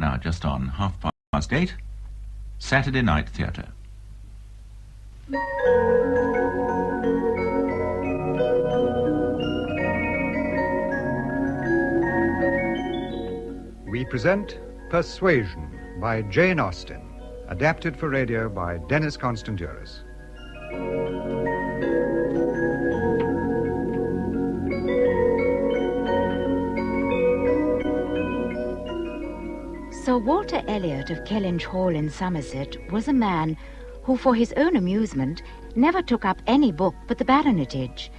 Now, just on 8:30, Saturday Night Theatre. We present Persuasion by Jane Austen, adapted for radio by Dennis Constanturis. Sir Walter Elliot of Kellynch Hall in Somerset was a man who, for his own amusement, never took up any book but the baronetage.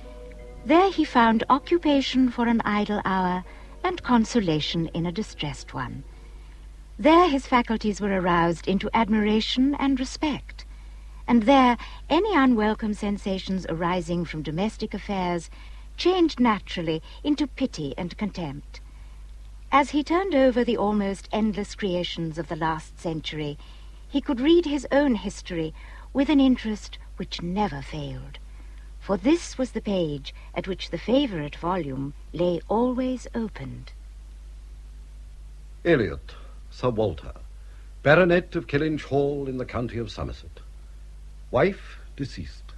There he found occupation for an idle hour and consolation in a distressed one. There his faculties were aroused into admiration and respect, and there any unwelcome sensations arising from domestic affairs changed naturally into pity and contempt. As he turned over the almost endless creations of the last century, he could read his own history with an interest which never failed. For this was the page at which the favourite volume lay always opened. Elliot, Sir Walter, Baronet of Kellynch Hall in the county of Somerset. Wife, deceased.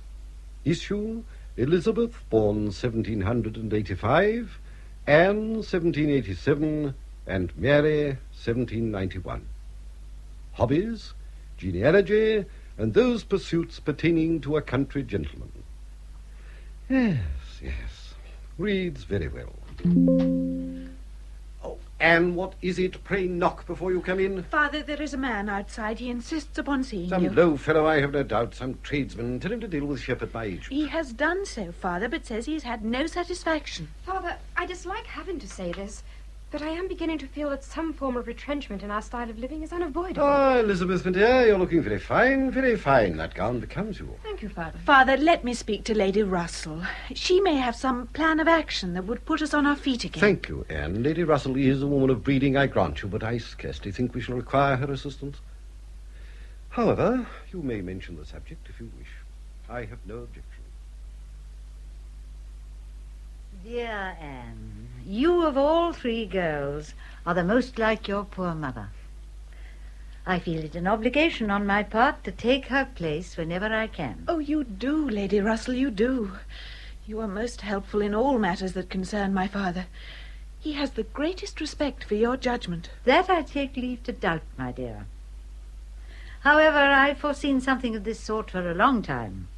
Issue, Elizabeth, born 1785, Anne, 1787, and Mary, 1791. Hobbies, genealogy, and those pursuits pertaining to a country gentleman. Yes. Reads very well. Oh, Anne, what is it? Pray knock before you come in. Father, there is a man outside. He insists upon seeing you. Some low fellow, I have no doubt. Some tradesman. Tell him to deal with Shepherd by agent. He has done so, Father, but says he's had no satisfaction. Father, I dislike having to say this, but I am beginning to feel that some form of retrenchment in our style of living is unavoidable. Oh, Elizabeth, my dear, you're looking very fine, very fine. That gown becomes you. Thank you, Father. Father, let me speak to Lady Russell. She may have some plan of action that would put us on our feet again. Thank you, Anne. Lady Russell is a woman of breeding, I grant you, but I scarcely think we shall require her assistance. However, you may mention the subject if you wish. I have no objection. Dear Anne, you of all three girls are the most like your poor mother. I feel it an obligation on my part to take her place whenever I can. Oh, you do, Lady Russell, you do. You are most helpful in all matters that concern my father. He has the greatest respect for your judgment. That I take leave to doubt, my dear. However, I've foreseen something of this sort for a long time.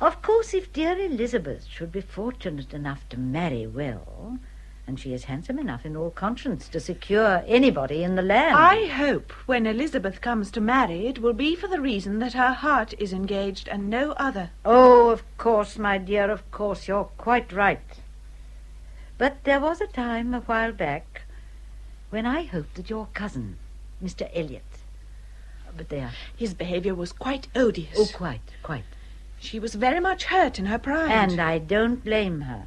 Of course, if dear Elizabeth should be fortunate enough to marry well, and she is handsome enough in all conscience to secure anybody in the land... I hope when Elizabeth comes to marry, it will be for the reason that her heart is engaged and no other. Oh, of course, my dear, of course, you're quite right. But there was a time a while back when I hoped that your cousin, Mr. Elliot... But there... His behaviour was quite odious. Oh, quite. She was very much hurt in her pride. And I don't blame her.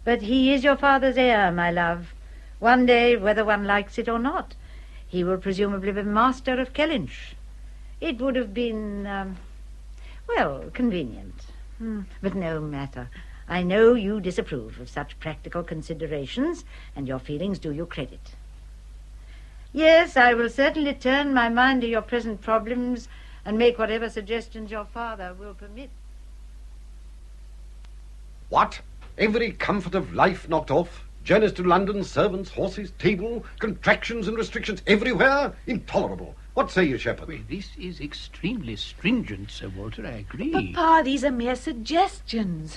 But he is your father's heir, my love. One day, whether one likes it or not, he will presumably be master of Kellynch. It would have been, convenient. But no matter. I know you disapprove of such practical considerations, and your feelings do you credit. Yes, I will certainly turn my mind to your present problems and make whatever suggestions your father will permit. What? Every comfort of life knocked off? Journeys to London, servants, horses, table, contractions and restrictions everywhere? Intolerable. What say you, Shepherd? Well, this is extremely stringent, Sir Walter, I agree. Papa, these are mere suggestions.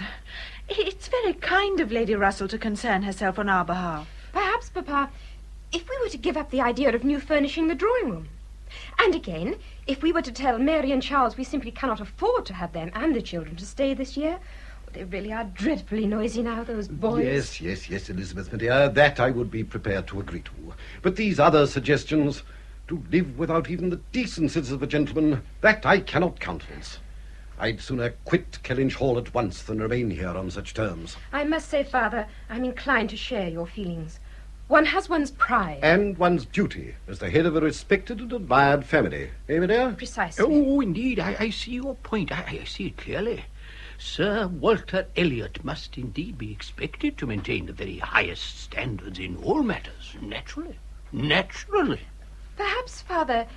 It's very kind of Lady Russell to concern herself on our behalf. Perhaps, Papa, if we were to give up the idea of new furnishing the drawing room. And again, if we were to tell Mary and Charles we simply cannot afford to have them and the children to stay this year. They really are dreadfully noisy now, those boys. Yes, Elizabeth, my dear, that I would be prepared to agree to. But these other suggestions, to live without even the decencies of a gentleman, that I cannot countenance. I'd sooner quit Kellynch Hall at once than remain here on such terms. I must say, Father, I'm inclined to share your feelings. One has one's pride. And one's duty as the head of a respected and admired family. Eh, my dear? Precisely. Oh, indeed, I see your point. I see it clearly. Sir Walter Elliot must indeed be expected to maintain the very highest standards in all matters, naturally. Perhaps, Father,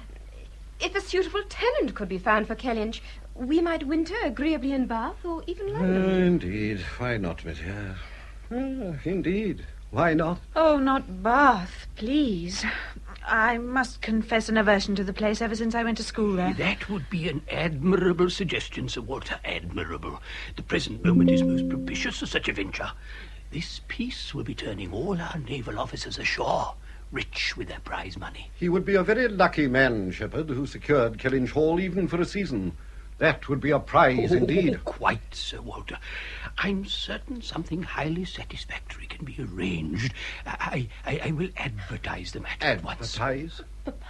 if a suitable tenant could be found for Kellynch, we might winter agreeably in Bath or even London. Indeed. Why not, my dear? Indeed. Why not? Oh, not Bath, please. I must confess an aversion to the place ever since I went to school there. That would be an admirable suggestion, Sir Walter. Admirable. The present moment is most propitious for such a venture. This peace will be turning all our naval officers ashore, rich with their prize money. He would be a very lucky man, Shepherd, who secured Kellynch Hall even for a season. That would be a prize indeed. Quite, Sir Walter. I'm certain something highly satisfactory can be arranged. I will advertise the matter at once. Advertise?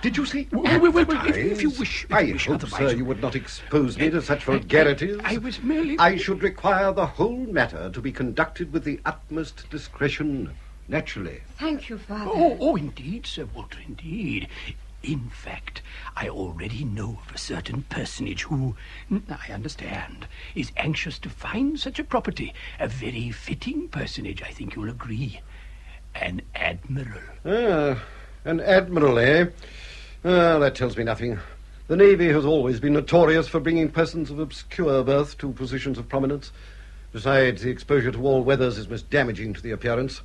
Did you say Well, advertise? if you wish. I hope, sir, you would not expose me to such vulgarities. I was merely... I should require the whole matter to be conducted with the utmost discretion, naturally. Thank you, Father. Oh, indeed, Sir Walter, indeed. In fact, I already know of a certain personage who, I understand, is anxious to find such a property. A very fitting personage, I think you'll agree. An admiral. An admiral, eh? That tells me nothing. The Navy has always been notorious for bringing persons of obscure birth to positions of prominence. Besides, the exposure to all weathers is most damaging to the appearance.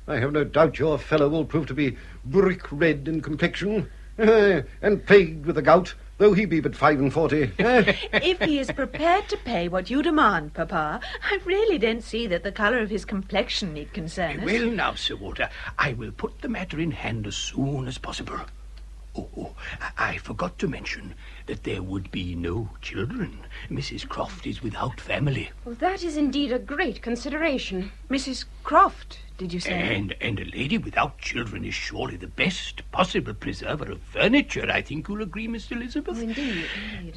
I have no doubt your fellow will prove to be brick-red in complexion, and plagued with the gout, though he be but 45. If he is prepared to pay what you demand, Papa, I really don't see that the colour of his complexion need concern us. Well, now, Sir Walter, I will put the matter in hand as soon as possible. I forgot to mention that there would be no children. Mrs. Croft is without family. Well, that is indeed a great consideration. Mrs. Croft, did you say? And a lady without children is surely the best possible preserver of furniture. I think you'll agree, Miss Elizabeth. Oh, indeed.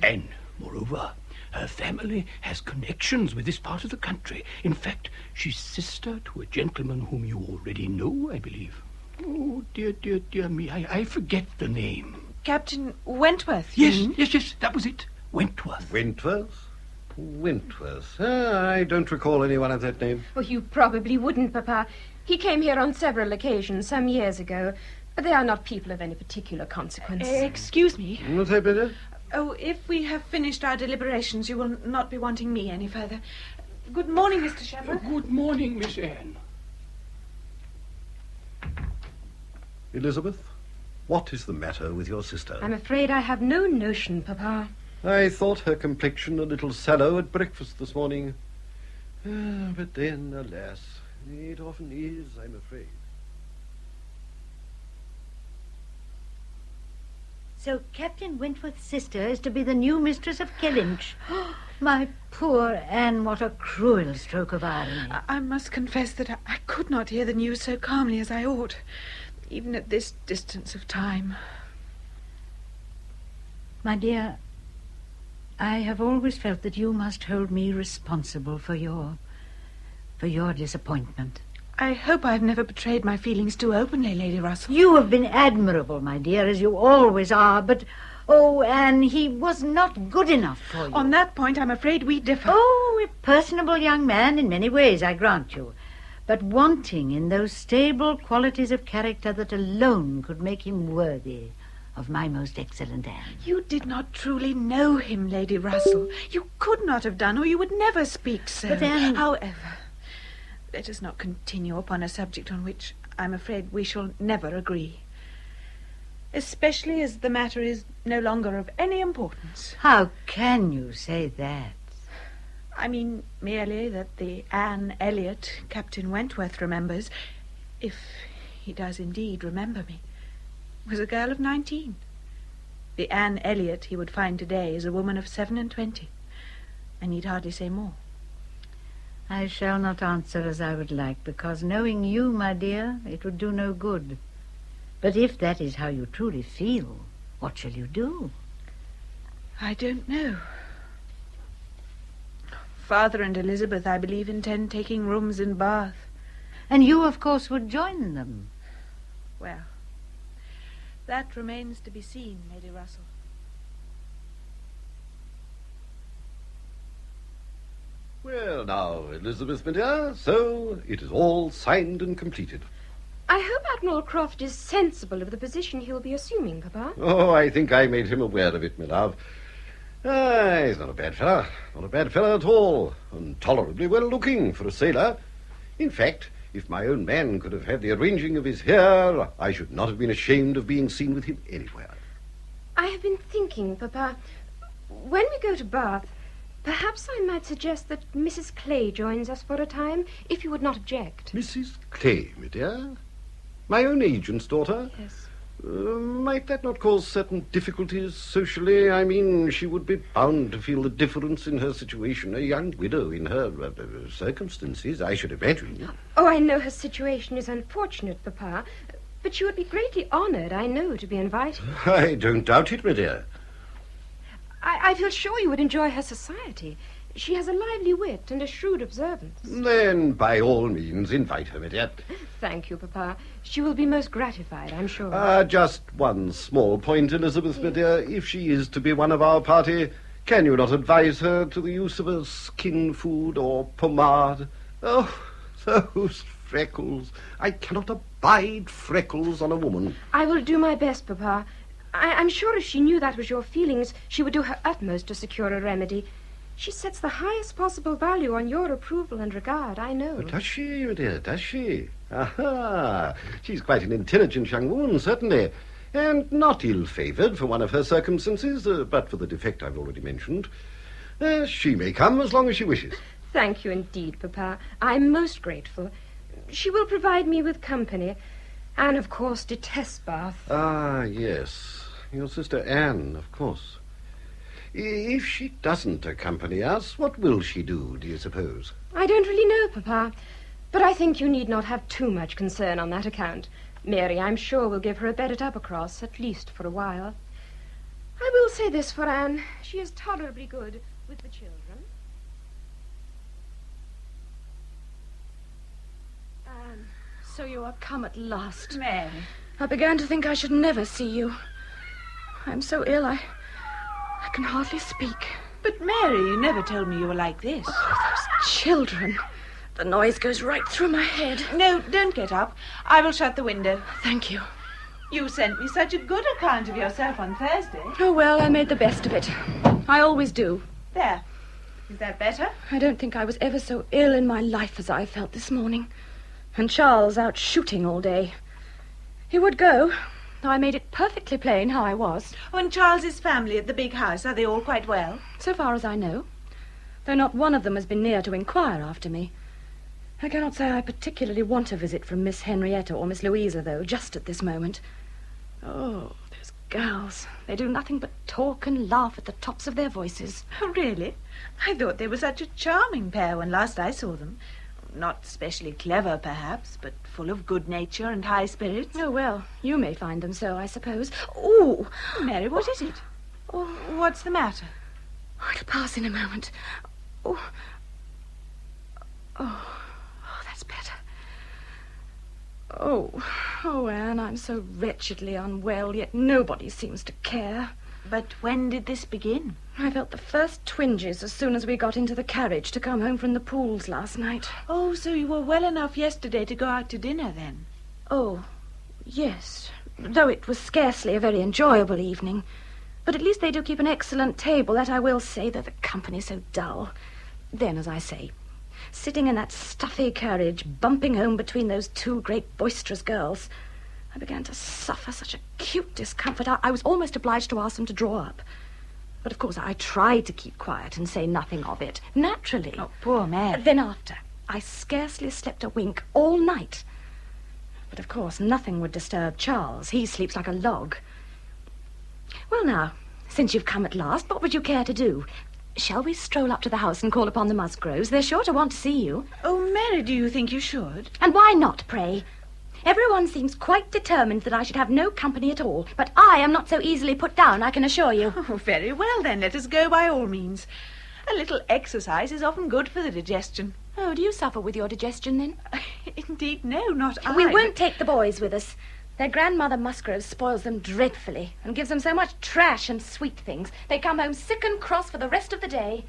And, moreover, her family has connections with this part of the country. In fact, she's sister to a gentleman whom you already know, I believe. Oh, dear me, I forget the name. Captain Wentworth. Yes, that was it. Wentworth. Wentworth. I don't recall anyone of that name. Well, you probably wouldn't, Papa. He came here on several occasions some years ago. But they are not people of any particular consequence. Excuse me. What's that, Benedict? Oh, if we have finished our deliberations, you will not be wanting me any further. Good morning, Mr. Shepherd. Good morning, Miss Anne. Elizabeth, what is the matter with your sister? I'm afraid I have no notion, Papa. I thought her complexion a little sallow at breakfast this morning. But then, alas, it often is, I'm afraid. So Captain Wentworth's sister is to be the new mistress of Kellynch. My poor Anne, what a cruel stroke of irony. I must confess that I could not hear the news so calmly as I ought, even at this distance of time. My dear, I have always felt that you must hold me responsible for your disappointment. I hope I've never betrayed my feelings too openly, Lady Russell. You have been admirable, my dear, as you always are, but, oh, Anne, he was not good enough for you. On that point, I'm afraid we differ. Oh, a personable young man in many ways, I grant you, but wanting in those stable qualities of character that alone could make him worthy of my most excellent Anne. You did not truly know him, Lady Russell. You could not have done, or you would never speak so. But Anne... However, let us not continue upon a subject on which I'm afraid we shall never agree, especially as the matter is no longer of any importance. How can you say that? I mean merely that the Anne Elliot Captain Wentworth remembers, if he does indeed remember me, was a girl of 19. The Anne Elliot he would find today is a woman of 27. I need hardly say more. I shall not answer as I would like, because knowing you, my dear, it would do no good. But if that is how you truly feel, what shall you do? I don't know. Father and Elizabeth, I believe, intend taking rooms in Bath. And you, of course, would join them. Well, that remains to be seen, Lady Russell. Well, now, Elizabeth, my dear, so it is all signed and completed. I hope Admiral Croft is sensible of the position he'll be assuming, Papa. Oh, I think I made him aware of it, my love. He's not a bad fellow. Not a bad fellow at all. And tolerably well-looking for a sailor. In fact, if my own man could have had the arranging of his hair, I should not have been ashamed of being seen with him anywhere. I have been thinking, Papa, when we go to Bath, perhaps I might suggest that Mrs. Clay joins us for a time, if you would not object. Mrs. Clay, my dear? My own agent's daughter? Yes. Might that not cause certain difficulties socially? I mean, she would be bound to feel the difference in her situation. A young widow in her circumstances, I should imagine. Oh, I know her situation is unfortunate, Papa, but she would be greatly honoured, I know, to be invited. I don't doubt it, my dear. I feel sure you would enjoy her society. She has a lively wit and a shrewd observance. Then, by all means, invite her, my dear. Thank you, Papa. She will be most gratified, I'm sure. Just one small point, Elizabeth, my dear. If she is to be one of our party, can you not advise her to the use of a skin food or pomade? Oh, those freckles. I cannot abide freckles on a woman. I will do my best, Papa. I'm sure if she knew that was your feelings, she would do her utmost to secure a remedy. She sets the highest possible value on your approval and regard, I know. Does she, my dear, does she? Aha! She's quite an intelligent young woman, certainly, and not ill-favoured for one of her circumstances, but for the defect I've already mentioned. She may come as long as she wishes. Thank you indeed, Papa. I'm most grateful. She will provide me with company. Anne, of course, detests Bath. Ah, yes. Your sister Anne, of course. If she doesn't accompany us, what will she do, do you suppose? I don't really know, Papa, but I think you need not have too much concern on that account. Mary, I'm sure, will give her a bed at Uppercross, at least for a while. I will say this for Anne. She is tolerably good with the children. Anne. So you are come at last. Mary. I began to think I should never see you. I'm so ill, I can hardly speak. But, Mary, you never told me you were like this. Oh, those children. The noise goes right through my head. No, don't get up. I will shut the window. Thank you. You sent me such a good account of yourself on Thursday. Oh, well, I made the best of it. I always do. There. Is that better? I don't think I was ever so ill in my life as I felt this morning. And Charles out shooting all day. He would go, though I made it perfectly plain how I was. Oh, and Charles's family at the big house, are they all quite well? So far as I know. Though not one of them has been near to inquire after me. I cannot say I particularly want a visit from Miss Henrietta or Miss Louisa, though, just at this moment. Oh, those girls. They do nothing but talk and laugh at the tops of their voices. Oh, really? I thought they were such a charming pair when last I saw them. Not specially clever, perhaps, but full of good nature and high spirits. Oh, well, you may find them so, I suppose. Oh! Mary, what is it? Oh, What's the matter? it'll pass in a moment. Oh, that's better. Oh, Anne, I'm so wretchedly unwell, yet nobody seems to care. But when did this begin? I felt the first twinges as soon as we got into the carriage to come home from the pools last night. Oh, so you were well enough yesterday to go out to dinner, then? Oh, yes, though it was scarcely a very enjoyable evening. But at least they do keep an excellent table, that I will say, though the company's so dull. Then, as I say, sitting in that stuffy carriage, bumping home between those two great boisterous girls, I began to suffer such acute discomfort. I was almost obliged to ask them to draw up. But, of course, I tried to keep quiet and say nothing of it, naturally. Oh, poor Mary. Then after, I scarcely slept a wink all night. But, of course, nothing would disturb Charles. He sleeps like a log. Well, now, since you've come at last, what would you care to do? Shall we stroll up to the house and call upon the Musgroves? They're sure to want to see you. Oh, Mary, do you think you should? And why not, pray? Everyone seems quite determined that I should have no company at all, but I am not so easily put down, I can assure you. Oh, very well, then. Let us go by all means. A little exercise is often good for the digestion. Oh, do you suffer with your digestion, then? Indeed, no, not I. We won't take the boys with us. Their grandmother Musgrove spoils them dreadfully and gives them so much trash and sweet things. They come home sick and cross for the rest of the day.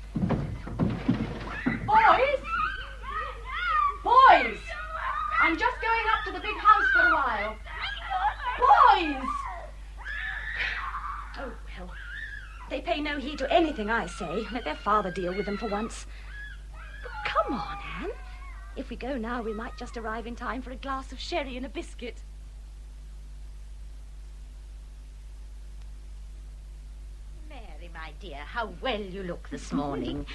Boys! Boys! I'm just going up to the big house for a while. Boys! Oh, well. They pay no heed to anything I say. Let their father deal with them for once. Come on, Anne. If we go now, we might just arrive in time for a glass of sherry and a biscuit. Mary, my dear, how well you look this morning.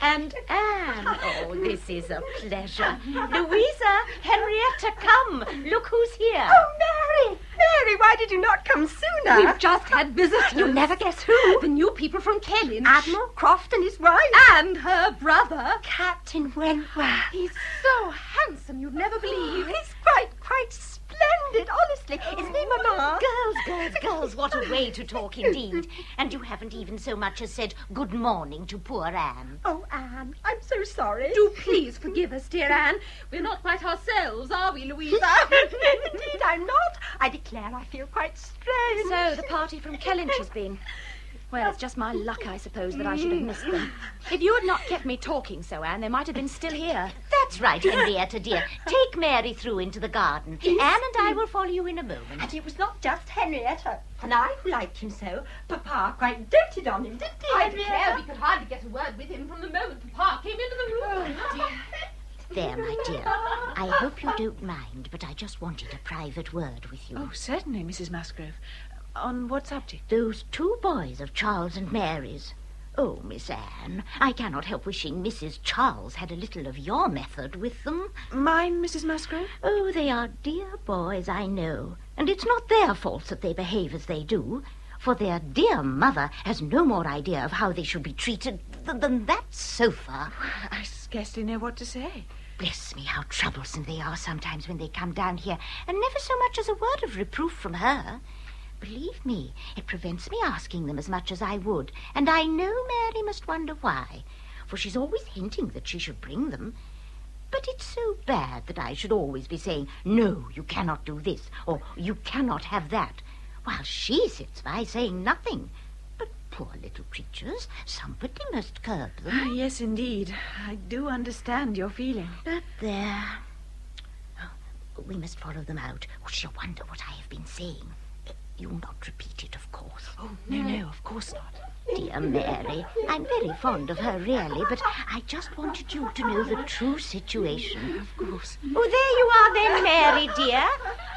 And Anne, oh, this is a pleasure. Louisa, Henrietta, come. Look who's here. Oh, Mary! Mary, why did you not come sooner? We've just had visitors. You'll never guess who. The new people from Kellynch. Admiral Croft and his wife. And her brother. Captain Wentworth. He's so handsome you'd never believe. He's quite splendid, honestly. Isn't he, Mamma? Girls, what a way to talk indeed. And you haven't even so much as said good morning to poor Anne. Oh, Anne, I'm so sorry. Do please forgive us, dear Anne. We're not quite ourselves, are we, Louisa? Indeed, I'm not. I declare I feel quite strange. So, the party from Kellynch has been. Well, it's just my luck, I suppose, that I should have missed them. If you had not kept me talking so, Anne, they might have been still here. That's right, Henrietta, dear. Take Mary through into the garden. Anne and I will follow you in a moment. And it was not just Henrietta and I who liked him so. Papa quite doted on him, didn't he, I Henrietta? declare we could hardly get a word with him from the moment Papa came into the room. Oh, dear. There, my dear. I hope you don't mind, but I just wanted a private word with you. Oh, certainly, Mrs. Musgrove. On what subject? Those two boys of Charles and Mary's. Oh, Miss Anne, I cannot help wishing Mrs. Charles had a little of your method with them. Mine, Mrs. Musgrove? Oh, they are dear boys, I know. And it's not their fault that they behave as they do, for their dear mother has no more idea of how they should be treated than that sofa. I scarcely know what to say. Bless me, how troublesome they are sometimes when they come down here, and never so much as a word of reproof from her. Believe me, it prevents me asking them as much as I would, and I know Mary must wonder why, for she's always hinting that she should bring them. But it's so bad that I should always be saying, no, you cannot do this, or you cannot have that, while she sits by saying nothing. But poor little creatures, somebody must curb them. Yes, indeed. I do understand your feeling. But there. Oh, we must follow them out, or she'll wonder what I have been saying. You'll not repeat it, of course. Oh, no, of course not. Dear Mary, I'm very fond of her, really, but I just wanted you to know the true situation. Of course. Oh, there you are then, Mary, dear.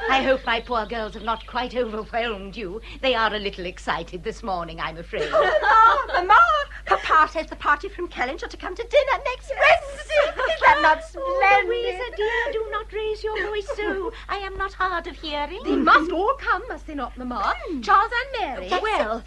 I hope my poor girls have not quite overwhelmed you. They are a little excited this morning, I'm afraid. Mamma, Papa says the party from Kellynch are to come to dinner next Wednesday. Is that not splendid? Louisa, dear, do not raise your voice so. I am not hard of hearing. They must all come, must they not, Mamma? Charles and Mary. Well,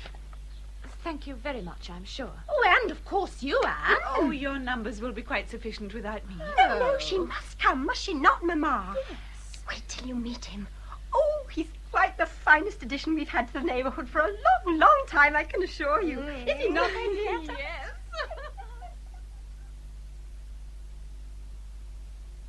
Thank you very much, I'm sure. Oh, and of course you, Anne. Oh, your numbers will be quite sufficient without me. no, she must come, must she not, Mamma? Yes. Wait till you meet him. Oh, he's quite the finest addition we've had to the neighbourhood for a long, long time, I can assure you. Is he not, Henrietta? Yes.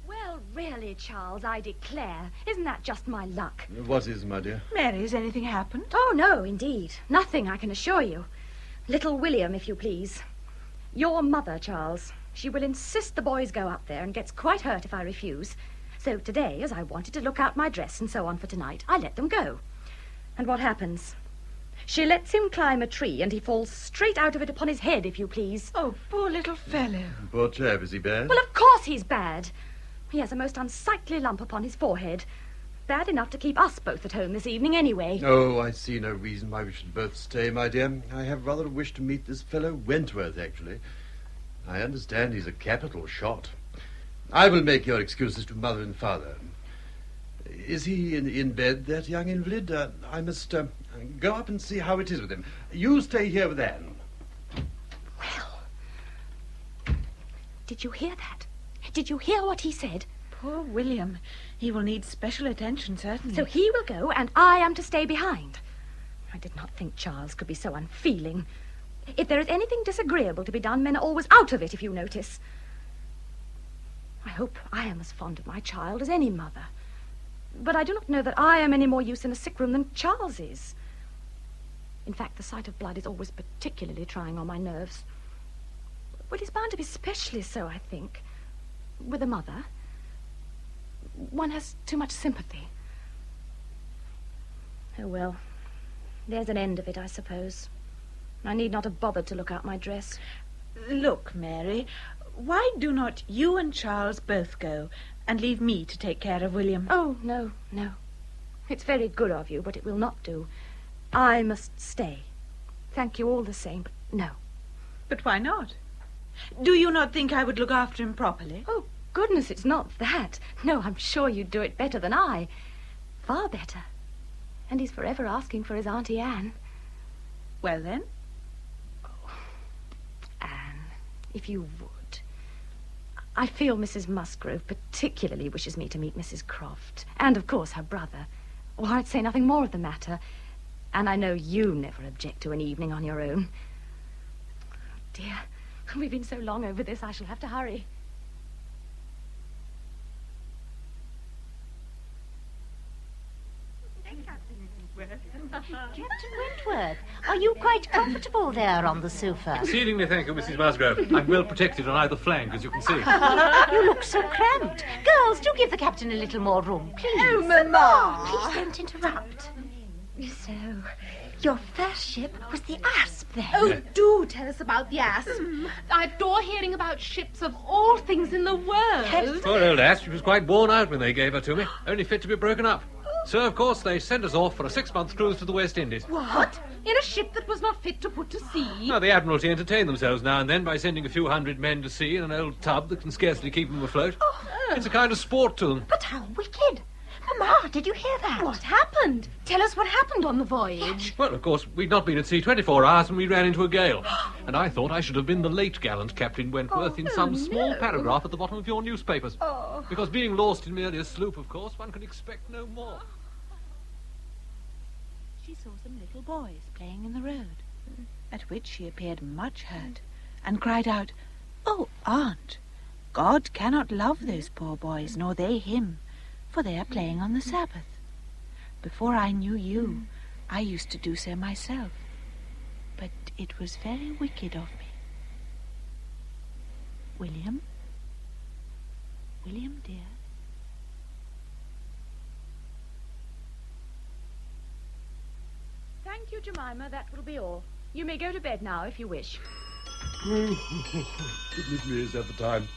Well, really, Charles, I declare. Isn't that just my luck? What is, my dear? Mary, has anything happened? Oh, no, indeed. Nothing, I can assure you. Little William, if you please. Your mother, Charles. She will insist the boys go up there and gets quite hurt if I refuse. So today, as I wanted to look out my dress and so on for tonight, I let them go. And what happens? She lets him climb a tree and he falls straight out of it upon his head, if you please. Oh, poor little fellow. Poor chap, is he bad? Well, of course he's bad. He has a most unsightly lump upon his forehead. Bad enough to keep us both at home this evening anyway. Oh, I see no reason why we should both stay, my dear. I have rather a wish to meet this fellow Wentworth, actually. I understand he's a capital shot. I will make your excuses to Mother and Father. Is he in bed, that young invalid? I must go up and see how it is with him. You stay here with Anne. Well, did you hear that? Did you hear what he said? Poor William. He will need special attention, certainly. So he will go and I am to stay behind. I did not think Charles could be so unfeeling. If there is anything disagreeable to be done, men are always out of it, if you notice. I hope I am as fond of my child as any mother. But I do not know that I am any more use in a sick room than Charles is. In fact, the sight of blood is always particularly trying on my nerves. Well, it's bound to be specially so, I think, with a mother. one has too much sympathy. Oh, well, there's an end of it, I suppose. I need not have bothered to look out my dress. Look, Mary, why do not you and Charles both go and leave me to take care of William? Oh, no. It's very good of you, but it will not do. I must stay. Thank you all the same, but no. But why not? Do you not think I would look after him properly? Oh, goodness, it's not that. No, I'm sure you'd do it better than I. Far better. And he's forever asking for his Auntie Anne. Well, then? Anne, if you would. I feel Mrs. Musgrove particularly wishes me to meet Mrs. Croft. And, of course, her brother. Or I'd say nothing more of the matter. And I know you never object to an evening on your own. Dear, we've been so long over this, I shall have to hurry. Captain Wentworth, are you quite comfortable there on the sofa? Exceedingly, thank you, Mrs. Musgrove. I'm well protected on either flank, as you can see. You look so cramped. Girls, do give the captain a little more room, please. Oh, Mamma! Please don't interrupt. So, your first ship was the Asp, then? Oh, do tell us about the Asp. I adore hearing about ships of all things in the world. Poor old Asp, she was quite worn out when they gave her to me, only fit to be broken up. So, of course, they sent us off for a 6-month cruise to the West Indies. What? In a ship that was not fit to put to sea? Now, the Admiralty entertain themselves now and then by sending a few hundred men to sea in an old tub that can scarcely keep them afloat. It's a kind of sport to them. But how wicked. Mamma, did you hear that? What happened? Tell us what happened on the voyage. Well, of course, we'd not been at sea 24 hours and we ran into a gale. And I thought I should have been the late gallant Captain Wentworth in some small paragraph at the bottom of your newspapers. Because being lost in merely a sloop, of course, one can expect no more. She saw some little boys playing in the road, at which she appeared much hurt, and cried out, "Oh, Aunt, God cannot love those poor boys, nor they him, for they are playing on the Sabbath. Before I knew you, I used to do so myself, but it was very wicked of me. William? William, dear?" Thank you, Jemima. That will be all. You may go to bed now, if you wish. Goodness me, is that the time?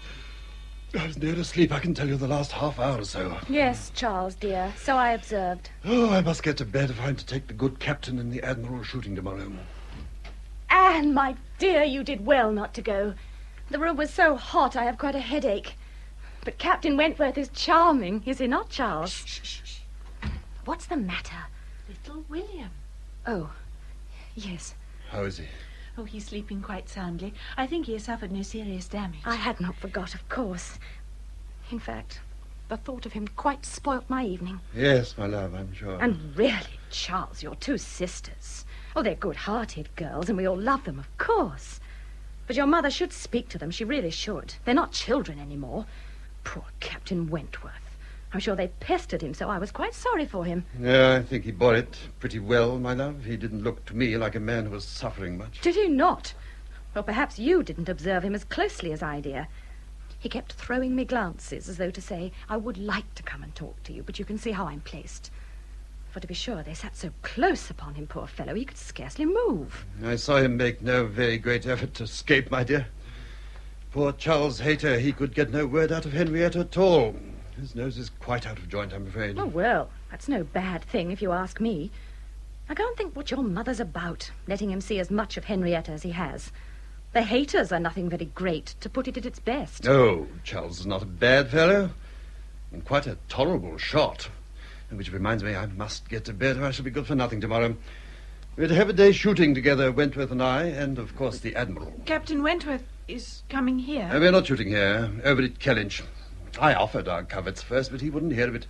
I was near to sleep, I can tell you, the last half hour or so. Yes, Charles, dear. So I observed. Oh, I must get to bed if I'm to take the good captain and the Admiral shooting tomorrow. Anne, my dear, you did well not to go. The room was so hot, I have quite a headache. But Captain Wentworth is charming, is he not, Charles? Shh. What's the matter? Little William. Oh, yes. How is he? Oh, he's sleeping quite soundly. I think he has suffered no serious damage. I had not forgot, of course. In fact, the thought of him quite spoilt my evening. Yes, my love, I'm sure. And really, Charles, your two sisters. Oh, they're good-hearted girls, and we all love them, of course. But your mother should speak to them. She really should. They're not children anymore. Poor Captain Wentworth. I'm sure they pestered him, so I was quite sorry for him. Yeah, I think he bore it pretty well, my love. He didn't look to me like a man who was suffering much. Did he not? Well, perhaps you didn't observe him as closely as I did. He kept throwing me glances as though to say, I would like to come and talk to you, but you can see how I'm placed. For to be sure, they sat so close upon him, poor fellow, he could scarcely move. I saw him make no very great effort to escape, my dear. Poor Charles Hayter, he could get no word out of Henrietta at all. His nose is quite out of joint, I'm afraid. Oh, well, that's no bad thing, if you ask me. I can't think what your mother's about, letting him see as much of Henrietta as he has. The Hayters are nothing very great, to put it at its best. Oh, Charles is not a bad fellow, and quite a tolerable shot. Which reminds me, I must get to bed, or I shall be good for nothing tomorrow. We're to have a day shooting together, Wentworth and I, and, of course, the Admiral. Captain Wentworth is coming here. We're not shooting here, over at Kellynch. I offered our coverts first, but he wouldn't hear of it.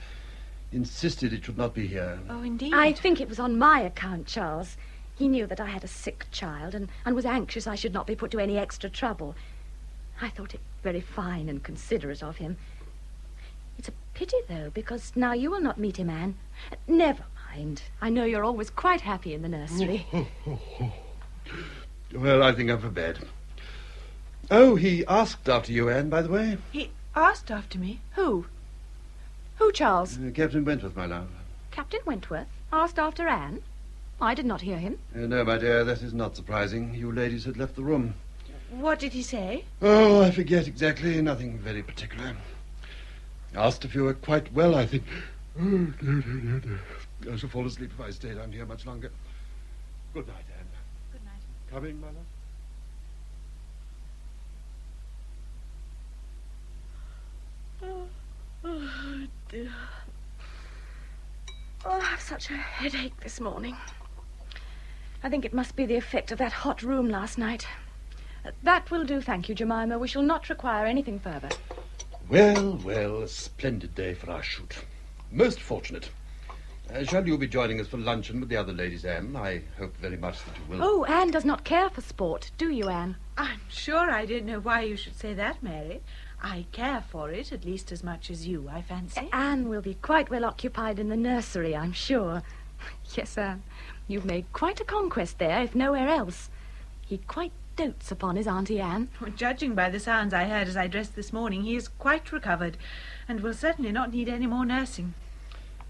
Insisted it should not be here. Oh, indeed. I think it was on my account, Charles. He knew that I had a sick child and was anxious I should not be put to any extra trouble. I thought it very fine and considerate of him. It's a pity, though, because now you will not meet him, Anne. Never mind. I know you're always quite happy in the nursery. Well, I think I'm for bed. Oh, he asked after you, Anne, by the way. He asked after me? Who? Who, Charles? Captain Wentworth, my love. Captain Wentworth asked after Anne? I did not hear him. No, my dear, that is not surprising. You ladies had left the room. What did he say? Oh, I forget exactly. Nothing very particular. Asked if you were quite well, I think. Oh, no. I shall fall asleep if I stay down here much longer. Good night, Anne. Good night. Coming, my love? Oh, dear. Oh, I have such a headache this morning. I think it must be the effect of that hot room last night. That will do, thank you, Jemima. We shall not require anything further. Well, a splendid day for our shoot. Most fortunate. Shall you be joining us for luncheon with the other ladies, Anne? I hope very much that you will. Oh, Anne does not care for sport, do you, Anne? I'm sure I don't know why you should say that, Mary. I care for it at least as much as you, I fancy. Anne will be quite well occupied in the nursery, I'm sure. Yes, Anne, you've made quite a conquest there, if nowhere else. He quite dotes upon his Auntie Anne. Well, judging by the sounds I heard as I dressed this morning, he is quite recovered and will certainly not need any more nursing.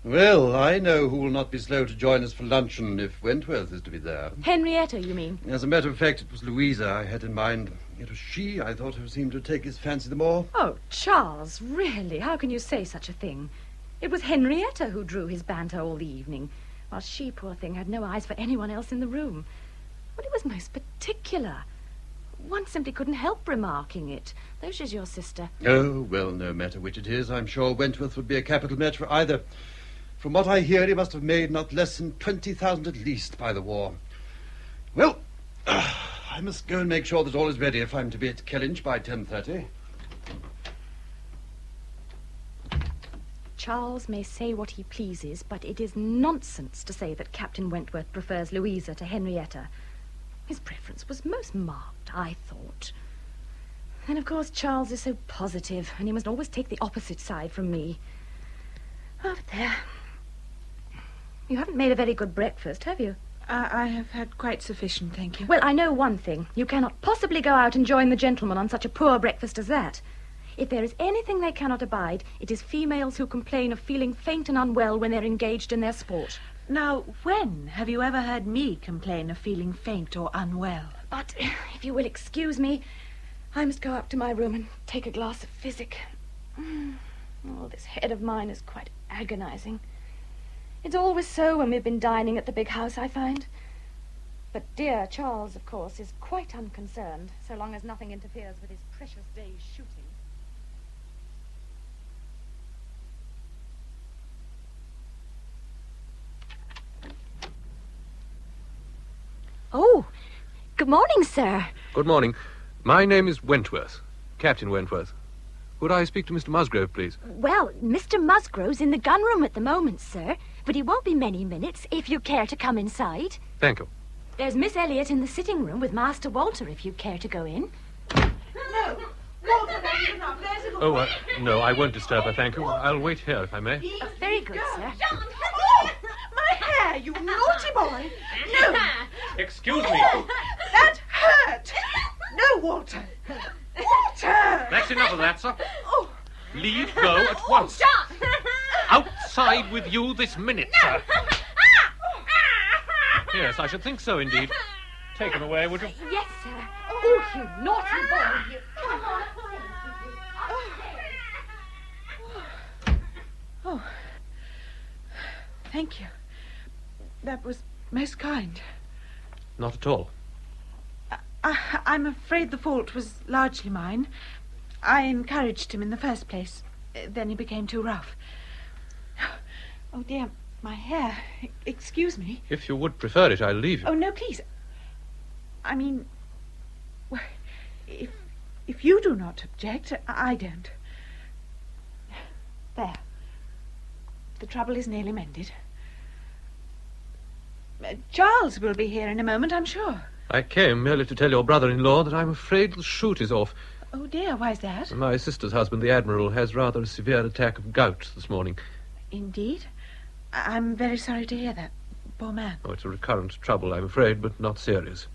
Well, I know who will not be slow to join us for luncheon if Wentworth is to be there. Henrietta, you mean? As a matter of fact, it was Louisa I had in mind. It was she, I thought, who seemed to take his fancy the more. Oh, Charles, really, how can you say such a thing? It was Henrietta who drew his banter all the evening, while she, poor thing, had no eyes for anyone else in the room. But it was most particular. One simply couldn't help remarking it, though she's your sister. Oh, well, no matter which it is, I'm sure Wentworth would be a capital match for either. From what I hear, he must have made not less than 20,000 at least by the war. Well, I must go and make sure that all is ready if I'm to be at Kellynch by 10:30. Charles may say what he pleases, but it is nonsense to say that Captain Wentworth prefers Louisa to Henrietta. His preference was most marked, I thought. And of course Charles is so positive, and he must always take the opposite side from me. Oh, but there. You haven't made a very good breakfast, have you? I have had quite sufficient, thank you. Well, I know one thing. You cannot possibly go out and join the gentlemen on such a poor breakfast as that. If there is anything they cannot abide, it is females who complain of feeling faint and unwell when they're engaged in their sport. Now, when have you ever heard me complain of feeling faint or unwell? But if you will excuse me, I must go up to my room and take a glass of physic. Oh, this head of mine is quite agonizing. It's always so when we've been dining at the big house, I find. But dear Charles, of course, is quite unconcerned, so long as nothing interferes with his precious day's shooting. Oh, good morning, sir. Good morning. My name is Wentworth, Captain Wentworth. Would I speak to Mr. Musgrove, please? Well, Mr. Musgrove's in the gun room at the moment, sir, but he won't be many minutes if you care to come inside. Thank you. There's Miss Elliot in the sitting room with Master Walter if you care to go in. No, Walter, that's enough. There's a Oh, no, I won't disturb her, thank you. I'll wait here, if I may. Very good, sir. Oh, my hair, you naughty boy. No. Excuse me. That hurt. No, Walter. Walter! That's enough of that, sir. Oh. Leave go at once. Stop! Outside with you this minute, sir. Yes, I should think so, indeed. Take him away, would you? Yes, sir. Oh, you naughty boy. You. Come on. Oh. Thank you. That was most kind. Not at all. I'm afraid the fault was largely mine. I encouraged him in the first place. Then he became too rough. Oh, dear, my hair. Excuse me. If you would prefer it, I'll leave you. Oh, no, please. I mean, well, if you do not object, I don't. There. The trouble is nearly mended. Charles will be here in a moment, I'm sure. I came merely to tell your brother-in-law that I'm afraid the shoot is off. Oh, dear, why's that? My sister's husband, the Admiral, has rather a severe attack of gout this morning. Indeed? I'm very sorry to hear that. Poor man. Oh, it's a recurrent trouble, I'm afraid, but not serious.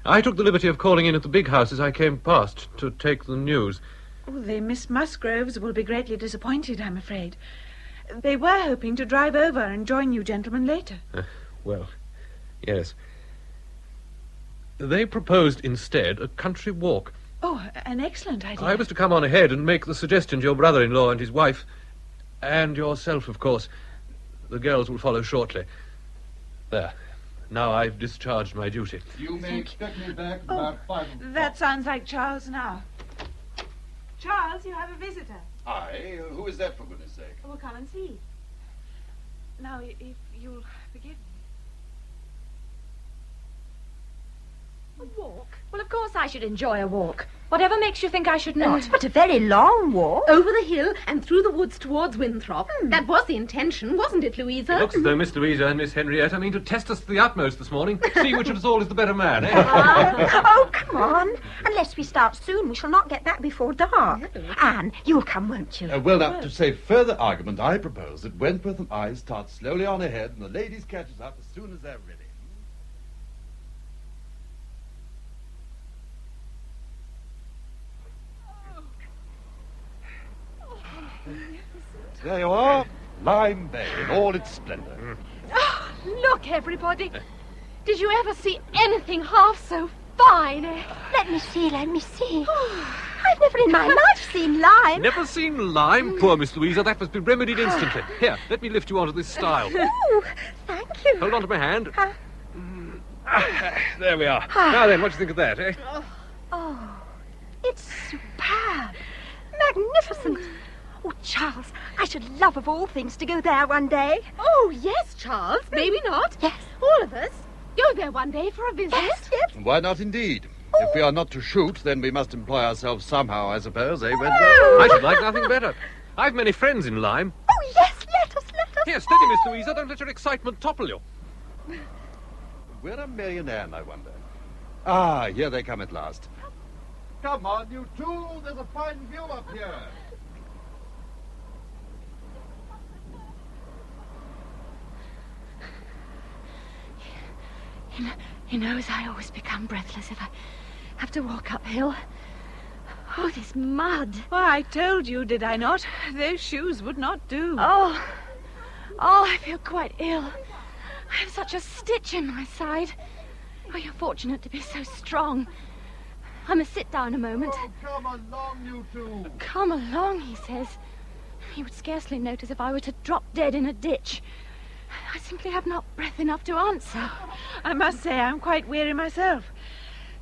I took the liberty of calling in at the big house as I came past to take the news. Oh, the Miss Musgroves will be greatly disappointed, I'm afraid. They were hoping to drive over and join you gentlemen later. Well, yes. They proposed instead a country walk. Oh, an excellent idea. I was to come on ahead and make the suggestion to your brother-in-law and his wife, and yourself, of course. The girls will follow shortly. There. Now I've discharged my duty. You may expect me back about 5 o'clock. That sounds like Charles now. Charles, you have a visitor. Aye, who is that, for goodness sake? Well, come and see. Now, if you'll forgive me. A walk? Well, of course I should enjoy a walk. Whatever makes you think I should not? But a very long walk. Over the hill and through the woods towards Winthrop. That was the intention, wasn't it, Louisa? It looks as though Miss Louisa and Miss Henrietta mean to test us to the utmost this morning. See which of us all is the better man, eh? Oh, come on. Unless we start soon, we shall not get back before dark. Anne, you'll come, won't you? Well, now, to save further argument, I propose that Wentworth and I start slowly on ahead and the ladies catch us up as soon as they're ready. There you are, Lime Bay in all its splendor. Oh, look, everybody. Did you ever see anything half so fine, eh? Let me see. I've never in my life seen lime. Never seen lime? Poor Miss Louisa, that must be remedied instantly. Here, let me lift you onto this stile. Oh, thank you. Hold on to my hand. There we are. Now then, what do you think of that, eh? Oh, it's superb. Magnificent. Oh, Charles, I should love of all things to go there one day. Oh, yes, Charles. Maybe not. Yes. All of us. Go there one day for a visit. Yes. Why not, indeed? If we are not to shoot, then we must employ ourselves somehow, I suppose, eh, Wentworth? I should like nothing better. I've many friends in Lyme. Oh, yes, let us. Here, steady, Miss Louisa. Don't let your excitement topple you. Where are Mary and Anne, I wonder? Ah, here they come at last. Come on, you two. There's a fine view up here. He knows I always become breathless if I have to walk uphill. Oh, this mud. Well, I told you, did I not? Those shoes would not do. Oh, I feel quite ill. I have such a stitch in my side. Oh, you're fortunate to be so strong. I must sit down a moment. Oh, come along, you two. Come along, he says. He would scarcely notice if I were to drop dead in a ditch. I simply have not breath enough to answer. I must say I'm quite weary myself.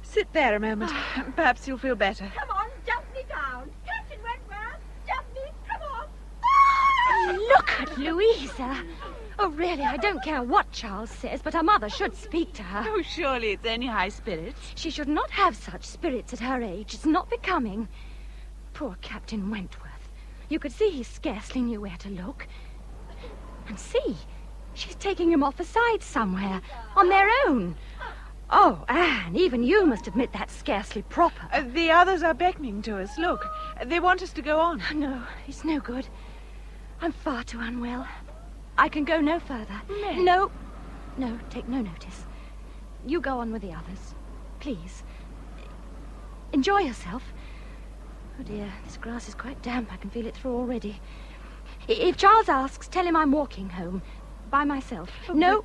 Sit there a moment. Perhaps you'll feel better. Come on, jump me down. Captain Wentworth, jump me, come on. Look at Louisa. Oh, really, I don't care what Charles says, but her mother should speak to her. Oh, surely it's only high spirits. She should not have such spirits at her age. It's not becoming. Poor Captain Wentworth. You could see he scarcely knew where to look. And see, she's taking him off aside somewhere, on their own. Oh, Anne, even you must admit that's scarcely proper. The others are beckoning to us. Look, they want us to go on. No, it's no good. I'm far too unwell. I can go no further. Mary. No, take no notice. You go on with the others. Please. Enjoy yourself. Oh, dear, this grass is quite damp. I can feel it through already. If Charles asks, tell him I'm walking home. By myself. Oh,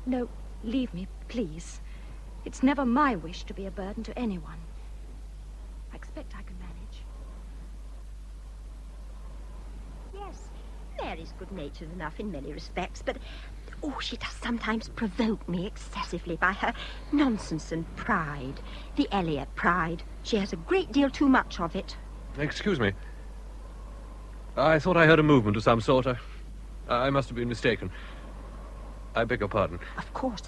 No, leave me, please. It's never my wish to be a burden to anyone. I expect I can manage. Yes, Mary's good-natured enough in many respects, but, she does sometimes provoke me excessively by her nonsense and pride. The Elliot pride. She has a great deal too much of it. Excuse me. I thought I heard a movement of some sort. I must have been mistaken. I beg your pardon. Of course,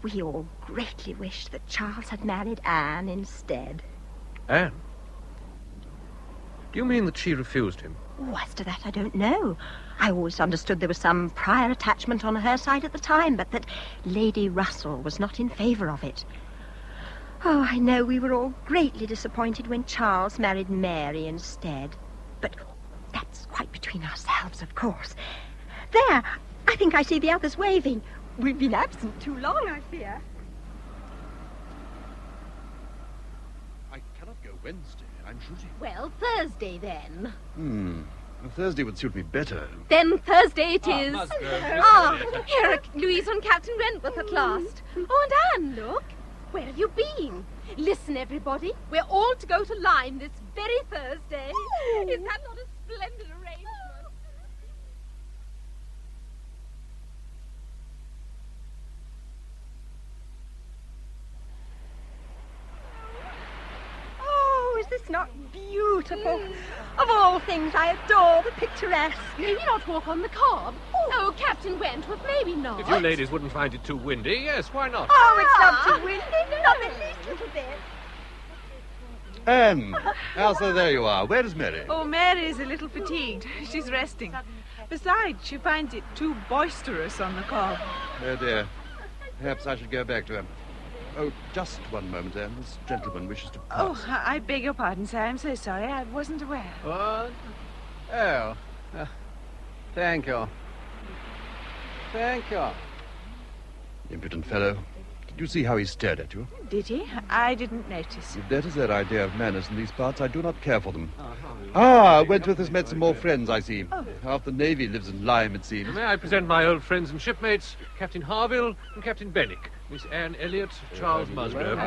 we all greatly wished that Charles had married Anne instead. Anne? Do you mean that she refused him? Oh, as to that, I don't know. I always understood there was some prior attachment on her side at the time, but that Lady Russell was not in favour of it. Oh, I know we were all greatly disappointed when Charles married Mary instead. But that's quite between ourselves, of course. There, I think I see the others waving. We've been absent too long, I fear. I cannot go Wednesday. I'm shooting. Well, Thursday then. Thursday would suit me better. Then Thursday it is. Ah, here are Louisa and Captain Wentworth at last. Oh, and Anne, look. Where have you been? Listen, everybody. We're all to go to Lyme this very Thursday. Is that not a splendid arrangement? Oh, is this not beautiful? Of all things, I adore the picturesque. May we not walk on the cob? Oh, Captain Wentworth, maybe not. If you ladies wouldn't find it too windy, yes, why not? Oh, it's not too windy. Not the least little bit. Anne! Elsa, there you are. Where is Mary? Oh, Mary is a little fatigued. She's resting. Besides, she finds it too boisterous on the cob. Oh, dear. Perhaps I should go back to her. Oh, just one moment, Anne. This gentleman wishes to pass. Oh, I beg your pardon, sir. I'm so sorry. I wasn't aware. What? Oh. Thank you. Thank you. Impudent fellow. Did you see how he stared at you? Did he? I didn't notice. If that is their idea of manners in these parts, I do not care for them. Wentworth has met some more friends, I see. Half the Navy lives in Lyme, it seems. May I present my old friends and shipmates, Captain Harville and Captain Bennick, Miss Anne Elliot, Charles Musgrove.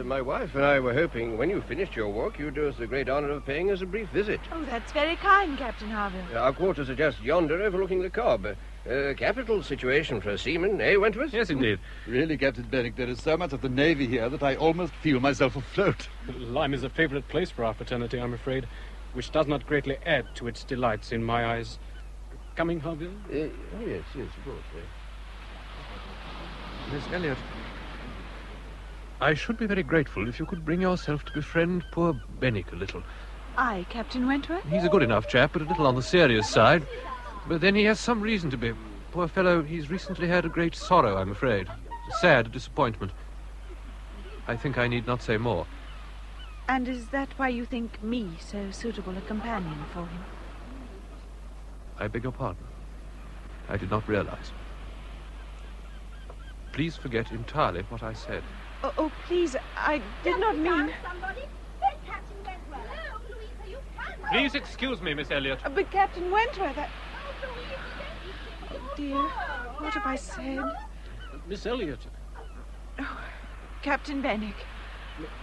My wife and I were hoping when you finished your work, you'd do us the great honor of paying us a brief visit. Oh, that's very kind, Captain Harville. Our quarters are just yonder overlooking the cob. Capital situation for a seaman, eh, Wentworth? Yes, indeed. Really, Captain Bennick, there is so much of the Navy here that I almost feel myself afloat. Lyme is a favorite place for our fraternity, I'm afraid, which does not greatly add to its delights in my eyes. Coming, Harville? Yes, of course. Miss Elliot, I should be very grateful if you could bring yourself to befriend poor Bennick a little. Aye, Captain Wentworth? He's a good enough chap, but a little on the serious side. But then he has some reason to be. Poor fellow, he's recently had a great sorrow, I'm afraid. A sad disappointment. I think I need not say more. And is that why you think me so suitable a companion for him? I beg your pardon. I did not realize. Please forget entirely what I said. Oh, please, I did not mean... Please excuse me, Miss Elliot. But Captain Wentworth, Oh, dear, what have I said? Miss Elliot. Oh, Captain Bennick.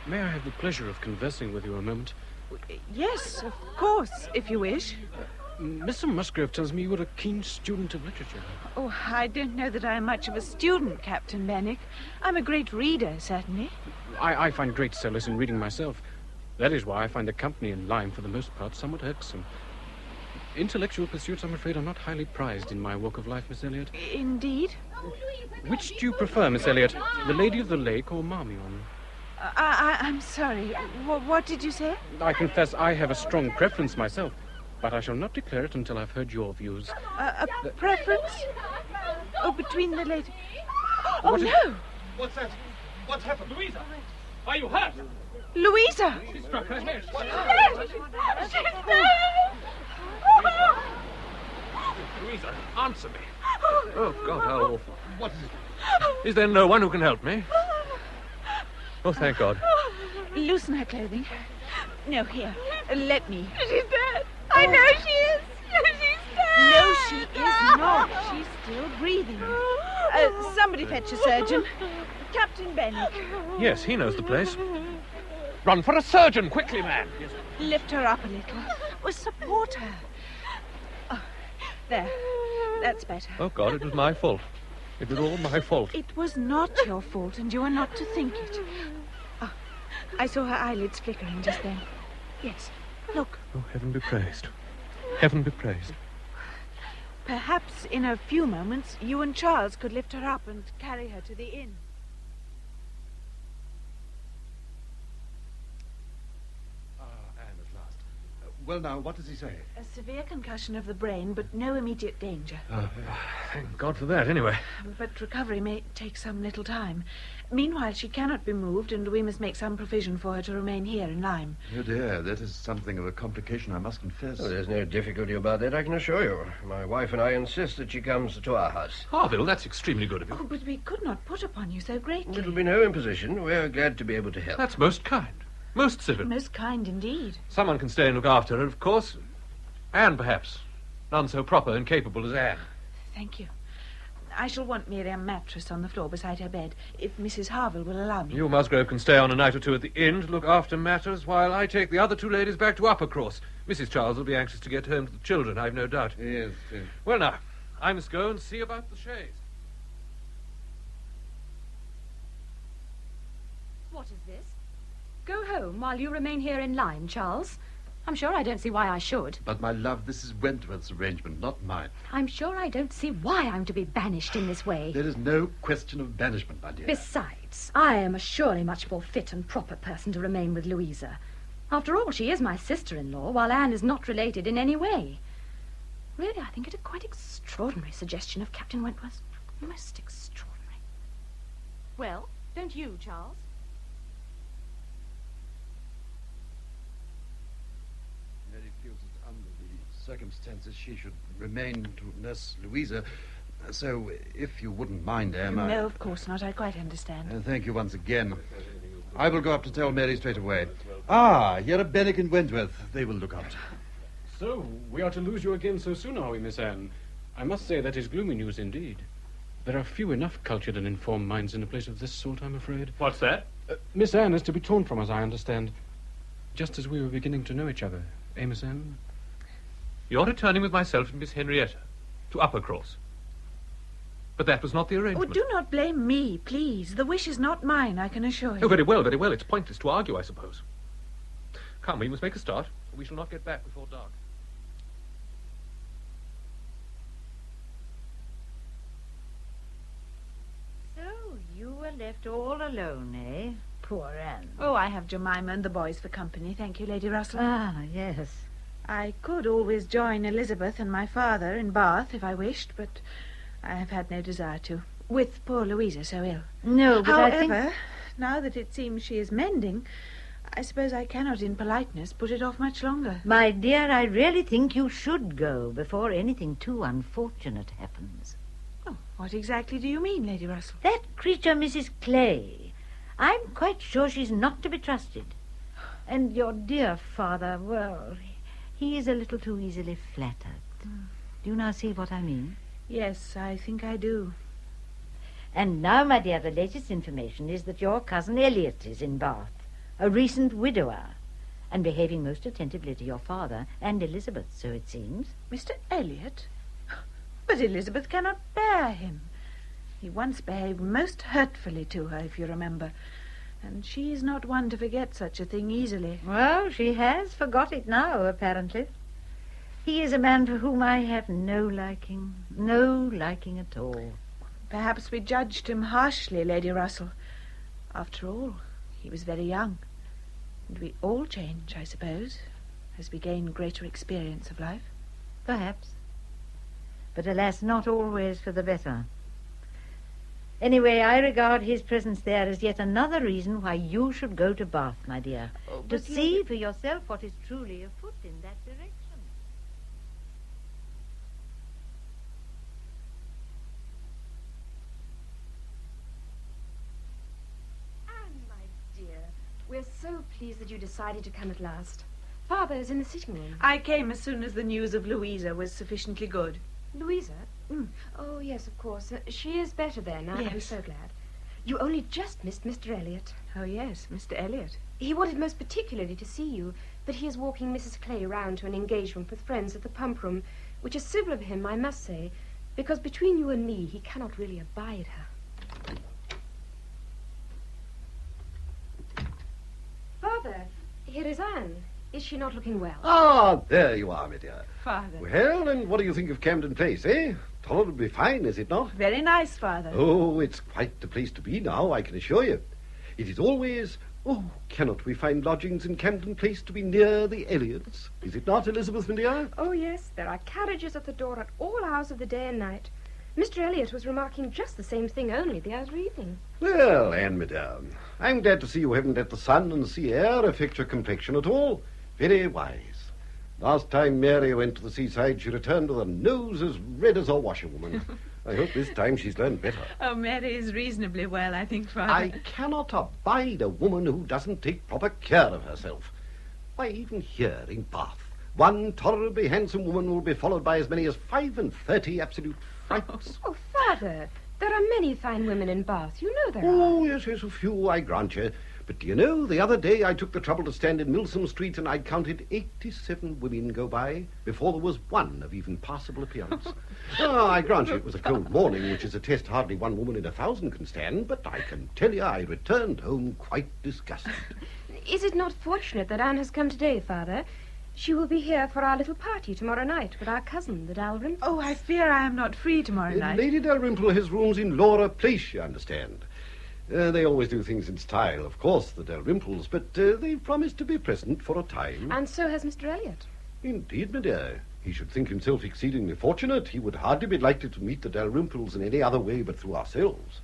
May I have the pleasure of conversing with you a moment? Yes, of course, if you wish. Mr. Musgrove tells me you were a keen student of literature. Oh, I don't know that I'm much of a student, Captain Bennick. I'm a great reader, certainly. I find great solace in reading myself. That is why I find the company in Lyme, for the most part, somewhat irksome. Intellectual pursuits, I'm afraid, are not highly prized in my walk of life, Miss Elliot. Indeed? Which do you prefer, Miss Elliot? The Lady of the Lake or Marmion? I'm sorry. What did you say? I confess I have a strong preference myself, but I shall not declare it until I've heard your views. A preference? Oh, between the lady... Oh, What is- no! What's that? What's happened? Louisa, are you hurt? Louisa! She struck her head. She's dead! Louisa, answer me. Oh, God, how awful. What is it? Is there no one who can help me? Oh, thank God. Loosen her clothing. No, here. Let me. She's dead. I know she is. She's dead. No, she is not. She's still breathing. Somebody fetch a surgeon. Captain Bennick. Yes, he knows the place. Run for a surgeon, quickly, man. Yes. Lift her up a little. Or support her. Oh, there. That's better. Oh, God, it was my fault. It was all my fault. It was not your fault, and you are not to think it. Oh, I saw her eyelids flickering just then. Yes, look. Oh, heaven be praised. Heaven be praised. Perhaps in a few moments you and Charles could lift her up and carry her to the inn. Anne at last. Well, now, what does he say? A severe concussion of the brain, but no immediate danger. Thank God for that, anyway. But recovery may take some little time. Meanwhile, she cannot be moved, and we must make some provision for her to remain here in Lyme. Oh, dear, that is something of a complication, I must confess. Oh, there's no difficulty about that, I can assure you. My wife and I insist that she comes to our house. Harville, that's extremely good of you. Oh, but we could not put upon you so greatly. It'll be no imposition. We're glad to be able to help. That's most kind. Most civil. Most kind indeed. Someone can stay and look after her, of course. Anne, perhaps. None so proper and capable as Anne. Thank you. I shall want Miriam a mattress on the floor beside her bed, if Mrs. Harville will allow me. You, Musgrove, can stay on a night or two at the inn to look after matters while I take the other two ladies back to Uppercross. Mrs. Charles will be anxious to get home to the children, I've no doubt. Yes, yes. Well, now, I must go and see about the chaise. What is this? Go home while you remain here in line, Charles. I'm sure I don't see why I should. But, my love, this is Wentworth's arrangement, not mine. I'm sure I don't see why I'm to be banished in this way. There is no question of banishment, my dear. Besides, I am a surely much more fit and proper person to remain with Louisa. After all, she is my sister-in-law, while Anne is not related in any way. Really, I think it a quite extraordinary suggestion of Captain Wentworth's. Most extraordinary. Well, don't you, Charles? Mary feels that under the circumstances she should remain to nurse Louisa. So, if you wouldn't mind, Anne, No, of course not. I quite understand. Thank you once again. I will go up to tell Mary straight away. Ah, here are Bennick and Wentworth. They will look after you. So, we are to lose you again so soon, are we, Miss Anne? I must say that is gloomy news indeed. There are few enough cultured and informed minds in a place of this sort, I'm afraid. What's that? Miss Anne is to be torn from us, I understand. Just as we were beginning to know each other. Eh, Miss Anne? You're returning with myself and Miss Henrietta to Uppercross. But that was not the Oh, arrangement. do not blame me, please. The wish is not mine, I can assure you. Oh, very well, very well. It's pointless to argue, I suppose. Come, we must make a start. We shall not get back before dark. So, you were left all alone, eh? Poor Anne. Oh, I have Jemima and the boys for company, thank you, Lady Russell. Ah, yes. I could always join Elizabeth and my father in Bath if I wished, but I have had no desire to, with poor Louisa so ill. No, but I think... However, now that it seems she is mending, I suppose I cannot, in politeness, put it off much longer. My dear, I really think you should go before anything too unfortunate happens. Oh, what exactly do you mean, Lady Russell? That creature, Mrs. Clay. I'm quite sure she's not to be trusted. And your dear father, well, he is a little too easily flattered. Do you now see what I mean? Yes, I think I do. And now, my dear, the latest information is that your cousin Elliot is in Bath, a recent widower, and behaving most attentively to your father and Elizabeth, so it seems. Mr. Elliot? But Elizabeth cannot bear him. He once behaved most hurtfully to her, if you remember, and she is not one to forget such a thing easily. Well, she has forgot it now, apparently. He is a man for whom I have no liking at all. Perhaps we judged him harshly, Lady Russell. After all, he was very young, and we all change, I suppose, as we gain greater experience of life. Perhaps. But alas, not always for the better. Anyway, I regard his presence there as yet another reason why you should go to Bath, my dear, to see for yourself what is truly afoot in that direction. Anne, my dear, we're so pleased that you decided to come at last. Father is in the sitting room. I came as soon as the news of Louisa was sufficiently good. Louisa? Oh, yes, of course. She is better then. I'm Yes. so glad. You only just missed Mr. Elliot. Oh, yes, Mr. Elliot. He wanted most particularly to see you, but he is walking Mrs. Clay round to an engagement with friends at the pump room, which is civil of him, I must say, because between you and me, he cannot really abide her. Father, here is Anne. Is she not looking well? Ah, there you are, my dear. Father. Well, and what do you think of Camden Place, eh? Tolerably fine, is it not? Very nice, Father. Oh, it's quite the place to be now, I can assure you. It is always... Oh, cannot we find lodgings in Camden Place to be near the Elliots? Is it not, Elizabeth, my dear? Oh, yes. There are carriages at the door at all hours of the day and night. Mr. Elliot was remarking just the same thing only the other evening. Well, Anne, madame, I'm glad to see you haven't let the sun and sea air affect your complexion at all. Very wise. Last time Mary went to the seaside, she returned with a nose as red as a washerwoman. I hope this time she's learned better. Oh, Mary is reasonably well, I think, Father. I cannot abide a woman who doesn't take proper care of herself. Why, even here in Bath, one tolerably handsome woman will be followed by as many as 35 absolute frights. Oh, Father, there are many fine women in Bath. You know there are. Oh, yes, a few, I grant you. But do you know, the other day I took the trouble to stand in Milsom Street and I counted 87 women go by before there was one of even passable appearance. I grant you it was a cold morning, which is a test hardly one woman in 1,000 can stand, but I can tell you I returned home quite disgusted. Is it not fortunate that Anne has come today, Father? She will be here for our little party tomorrow night with our cousin, the Dalrymples. Oh, I fear I am not free tomorrow night. Lady Dalrymple has rooms in Laura Place, you understand. They always do things in style, of course, the Dalrymples, but they've promised to be present for a time. And so has Mr. Elliot. Indeed, my dear. He should think himself exceedingly fortunate. He would hardly be likely to meet the Dalrymples in any other way but through ourselves.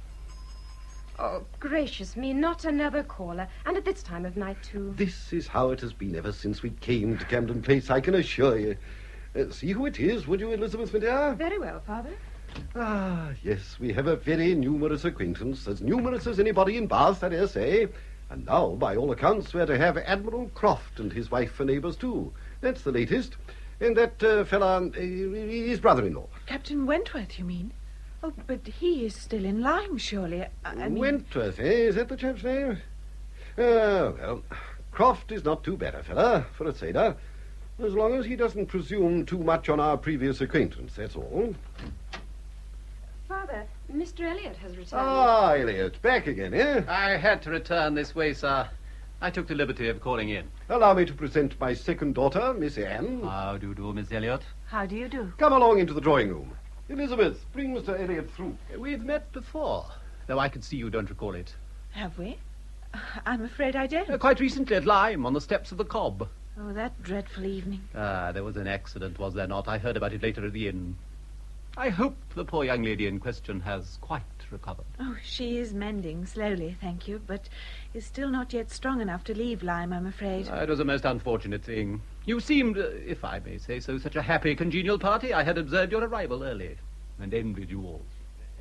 Oh, gracious me, not another caller, and at this time of night, too. This is how it has been ever since we came to Camden Place, I can assure you. See who it is, would you, Elizabeth, my dear? Very well, Father. Ah, yes, we have a very numerous acquaintance, as numerous as anybody in Bath, I dare say. And now, by all accounts, we're to have Admiral Croft and his wife for neighbours, too. That's the latest. And that fella, his brother-in-law. Captain Wentworth, you mean? Oh, but he is still in Lyme, surely. I mean... Wentworth, eh? Is that the chap's name? Well, Croft is not too bad a fella, for a sailor, as long as he doesn't presume too much on our previous acquaintance, that's all. Father, Mr. Elliot has returned. Ah, Elliot, back again, eh? I had to return this way, sir. I took the liberty of calling in. Allow me to present my second daughter, Miss Anne. How do you do, Miss Elliot? How do you do? Come along into the drawing room. Elizabeth, bring Mr. Elliot through. We've met before, though I can see you don't recall it. Have we? I'm afraid I don't. Quite recently at Lyme, on the steps of the Cobb. Oh, that dreadful evening. There was an accident, was there not? I heard about it later at the inn. I hope the poor young lady in question has quite recovered. Oh, she is mending slowly, thank you, but is still not yet strong enough to leave Lyme, I'm afraid. It was a most unfortunate thing. You seemed, if I may say so, such a happy, congenial party. I had observed your arrival early and envied you all.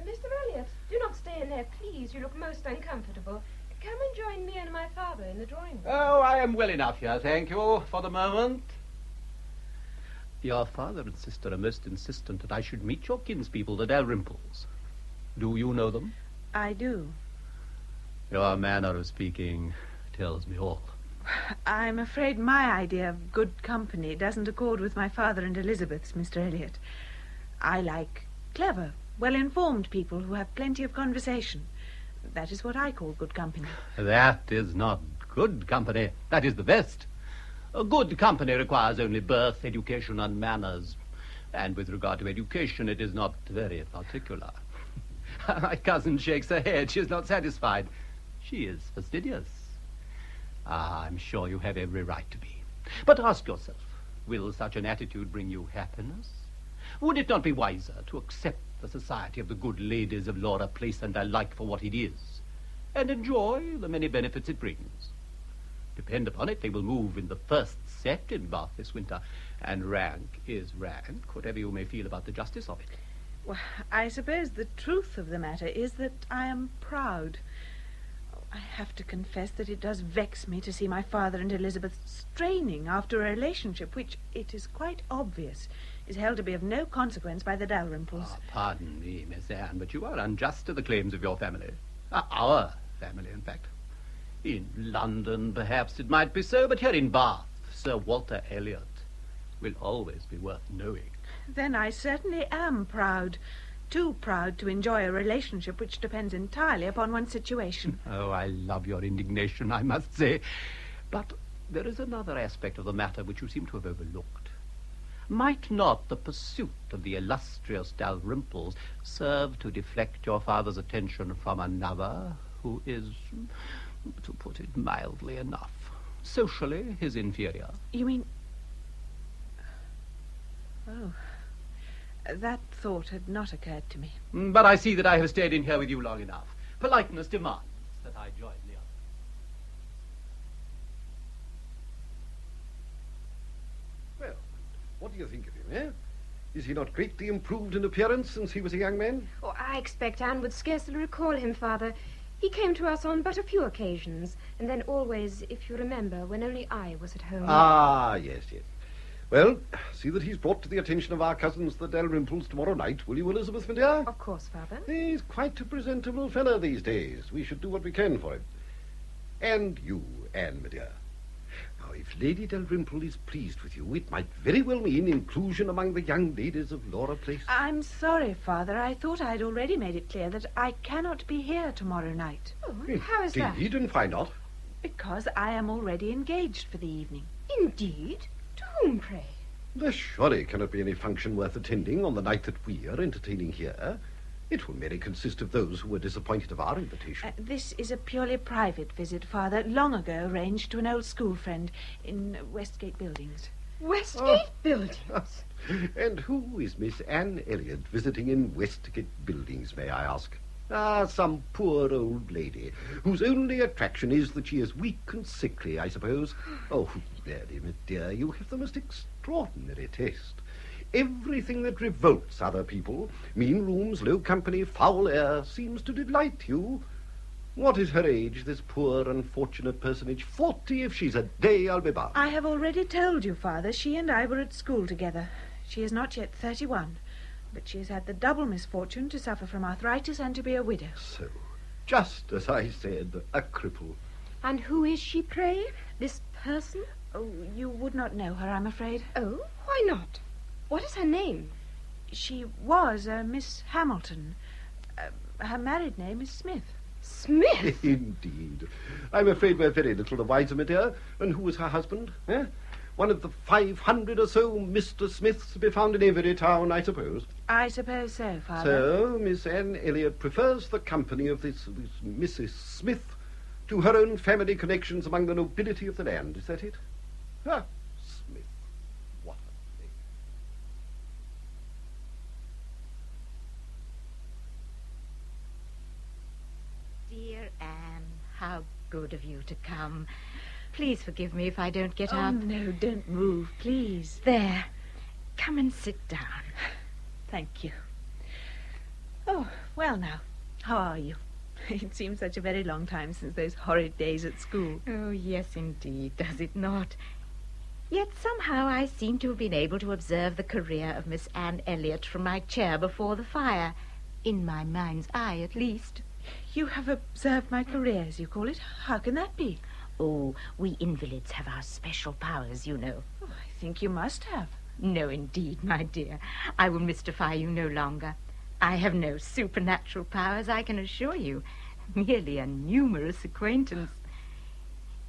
Mr. Elliot, do not stay in there, please. You look most uncomfortable. Come and join me and my father in the drawing room. Oh, I am well enough here, thank you, for the moment. Your father and sister are most insistent that I should meet your kinspeople, the Dalrymples. Do you know them? I do. Your manner of speaking tells me all. I'm afraid my idea of good company doesn't accord with my father and Elizabeth's, Mr. Elliot. I like clever, well-informed people who have plenty of conversation. That is what I call good company. That is not good company. That is the best. A good company requires only birth, education, and manners. And with regard to education, it is not very particular. My cousin shakes her head. She is not satisfied. She is fastidious. I'm sure you have every right to be. But ask yourself, will such an attitude bring you happiness? Would it not be wiser to accept the society of the good ladies of Laura Place and their like for what it is, and enjoy the many benefits it brings? Depend upon it, they will move in the first set in Bath this winter, and rank is rank, whatever you may feel about the justice of it. Well, I suppose the truth of the matter is that I am proud. I have to confess that it does vex me to see my father and Elizabeth straining after a relationship which, it is quite obvious, is held to be of no consequence by the Dalrymples. Pardon me, Miss Anne, but you are unjust to the claims of your family. Our family, in fact. In London, perhaps it might be so, but here in Bath, Sir Walter Elliot will always be worth knowing. Then I certainly am proud. Too proud to enjoy a relationship which depends entirely upon one's situation. Oh, I love your indignation, I must say. But there is another aspect of the matter which you seem to have overlooked. Might not the pursuit of the illustrious Dalrymples serve to deflect your father's attention from another who is, to put it mildly enough, socially his inferior? You mean... Oh, that thought had not occurred to me. But I see that I have stayed in here with you long enough. Politeness demands that I join the others. Well, what do you think of him, eh? Is he not greatly improved in appearance since he was a young man? Oh, I expect Anne would scarcely recall him, Father. He came to us on but a few occasions, and then always, if you remember, when only I was at home. Ah, yes. Well, see that he's brought to the attention of our cousins, the Dalrymples, tomorrow night, will you, Elizabeth, my dear? Of course, Father. He's quite a presentable fellow these days. We should do what we can for him. And you, Anne, my dear. Now, if Lady Dalrymple is pleased with you, it might very well mean inclusion among the young ladies of Laura Place. I'm sorry, Father. I thought I'd already made it clear that I cannot be here tomorrow night. Oh, how is that? Indeed, and why not? Because I am already engaged for the evening. Indeed? To whom, pray? There surely cannot be any function worth attending on the night that we are entertaining here. It will merely consist of those who were disappointed of our invitation. This is a purely private visit, Father, long ago arranged to an old school friend in Westgate Buildings. Westgate Buildings? And who is Miss Anne Elliot visiting in Westgate Buildings, may I ask? Ah, some poor old lady, whose only attraction is that she is weak and sickly, I suppose. Oh, Mary, my dear, you have the most extraordinary taste. Everything that revolts other people, mean rooms, low company, foul air, seems to delight you. What is her age, this poor unfortunate personage? 40, if she's a day, I'll be bound. I have already told you, Father, she and I were at school together. She is not yet 31, but she has had the double misfortune to suffer from arthritis and to be a widow. So, just as I said, a cripple. And who is she, pray, this person? Oh, you would not know her, I'm afraid. Oh, why not? What is her name? She was Miss Hamilton. Her married name is Smith. Smith? Indeed. I'm afraid we're very little the wiser, my dear. And who was her husband? One of the 500 or so Mr. Smiths to be found in every town, I suppose. I suppose so, Father. So, Miss Anne Elliot prefers the company of this Mrs. Smith to her own family connections among the nobility of the land. Is that it? Ah, Smith. What a name. Dear Anne, how good of you to come. Please forgive me if I don't get Oh, up. no, don't move, please. There. Come and sit down. Thank you. Oh, well now, how are you? It seems such a very long time since those horrid days at school. Oh, yes, indeed, does it not? Yet somehow I seem to have been able to observe the career of Miss Anne Elliot from my chair before the fire. In my mind's eye, at least. You have observed my career, as you call it? How can that be? Oh, we invalids have our special powers, you know. Oh, I think you must have. No, indeed, my dear. I will mystify you no longer. I have no supernatural powers, I can assure you. Merely a numerous acquaintance.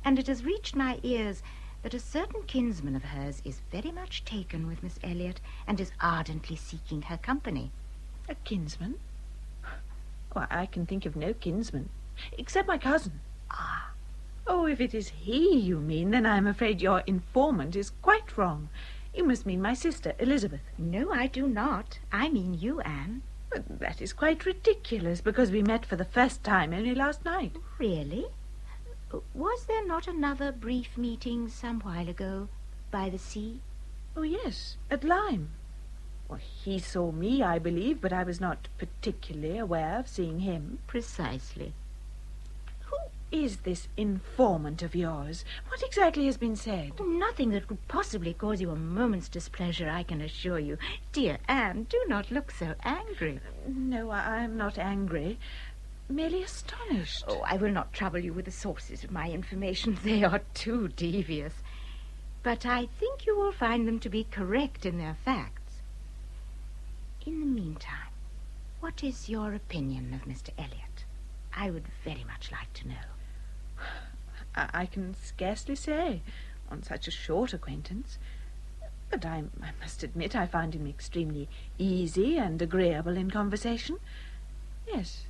And it has reached my ears that a certain kinsman of hers is very much taken with Miss Elliot and is ardently seeking her company. A kinsman? Why, I can think of no kinsman, except my cousin. Ah. Oh, if it is he you mean, then I'm afraid your informant is quite wrong. You must mean my sister, Elizabeth. No, I do not. I mean you, Anne. But that is quite ridiculous, because we met for the first time only last night. Really? Was there not another brief meeting some while ago by the sea? Oh, yes, at Lyme. Well, he saw me, I believe, but I was not particularly aware of seeing him. Precisely. Who is this informant of yours? What exactly has been said? Oh, nothing that could possibly cause you a moment's displeasure, I can assure you. Dear Anne, do not look so angry. No, I'm not angry. Merely astonished. Oh, I will not trouble you with the sources of my information. They are too devious. But I think you will find them to be correct in their facts. In the meantime, what is your opinion of Mr. Elliot? I would very much like to know. I can scarcely say, on such a short acquaintance. But I must admit I find him extremely easy and agreeable in conversation. Yes,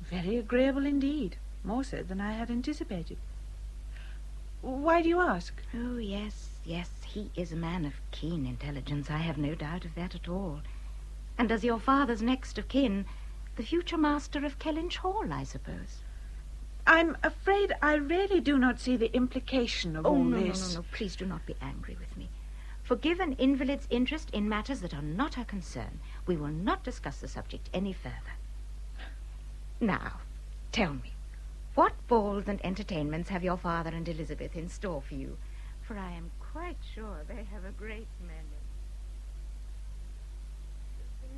very agreeable indeed, more so than I had anticipated. Why do you ask? Oh, yes, he is a man of keen intelligence. I have no doubt of that at all. And as your father's next of kin, the future master of Kellynch Hall, I suppose. I'm afraid I really do not see the implication of all this. No, please do not be angry with me. Forgive an invalid's interest in matters that are not her concern. We will not discuss the subject any further. Now, tell me, what balls and entertainments have your father and Elizabeth in store for you? For I am quite sure they have a great many.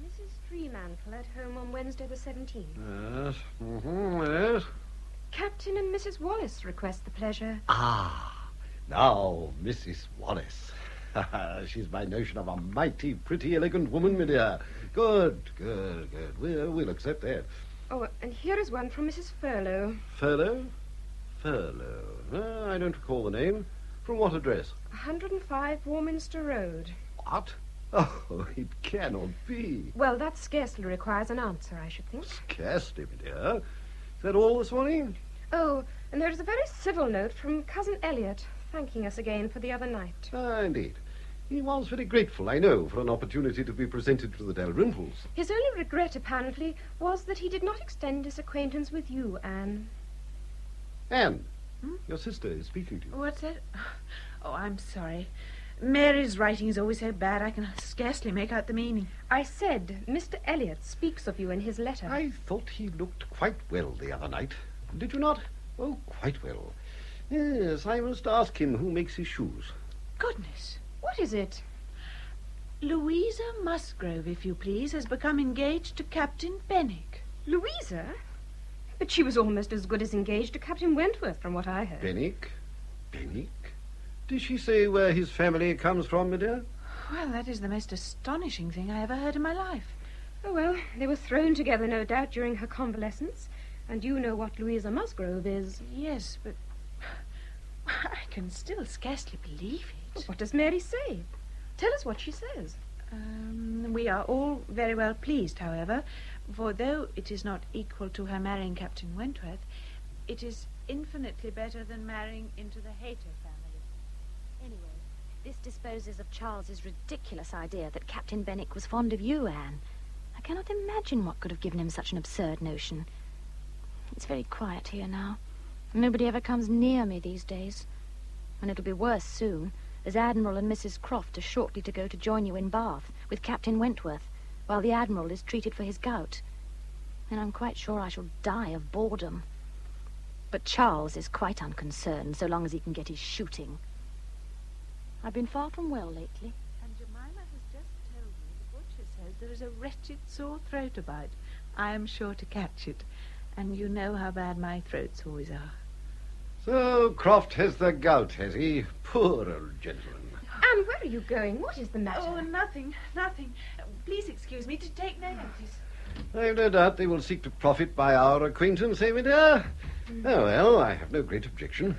Mrs. Freemantle at home on Wednesday the 17th. Yes. Yes. Captain and Mrs. Wallace request the pleasure. Ah, now, Mrs. Wallace. She's my notion of a mighty, pretty, elegant woman, my dear. Good. We'll accept that. Oh, and here is one from Mrs. Furlow. Furlow? I don't recall the name. From what address? 105 Warminster Road. What? Oh, it cannot be. Well, that scarcely requires an answer, I should think. Scarcely, my dear. Is that all this morning? Oh, and there is a very civil note from Cousin Elliot, thanking us again for the other night. Ah, indeed. He was very grateful, I know, for an opportunity to be presented to the Dalrymples. His only regret, apparently, was that he did not extend his acquaintance with you, Anne. Anne, your sister is speaking to you. What's that? Oh, I'm sorry. Mary's writing is always so bad I can scarcely make out the meaning. I said Mr. Elliot speaks of you in his letter. I thought he looked quite well the other night. Did you not? Oh, quite well. Yes, I must ask him who makes his shoes. Goodness. What is it? Louisa Musgrove, if you please, has become engaged to Captain Benwick. Louisa? But she was almost as good as engaged to Captain Wentworth, from what I heard. Benwick? Did she say where his family comes from, my dear? Well, that is the most astonishing thing I ever heard in my life. Oh, well, they were thrown together, no doubt, during her convalescence. And you know what Louisa Musgrove is. Yes, but I can still scarcely believe it. Well, what does Mary say? Tell us what she says. We are all very well pleased, however, for though it is not equal to her marrying Captain Wentworth, it is infinitely better than marrying into the Hayter family. Anyway, this disposes of Charles's ridiculous idea that Captain Benwick was fond of you, Anne. I cannot imagine what could have given him such an absurd notion. It's very quiet here now. Nobody ever comes near me these days. And it'll be worse soon, as Admiral and Mrs. Croft are shortly to go to join you in Bath with Captain Wentworth, while the Admiral is treated for his gout. And I'm quite sure I shall die of boredom. But Charles is quite unconcerned, so long as he can get his shooting. I've been far from well lately. And Jemima has just told me the butcher says there is a wretched sore throat about. I am sure to catch it. And you know how bad my throats always are. So Croft has the gout, has he? Poor old gentleman. Anne, where are you going? What is the matter? Oh, nothing. Please excuse me to take no notice. I've no doubt they will seek to profit by our acquaintance, eh, my dear? Oh, well, I have no great objection.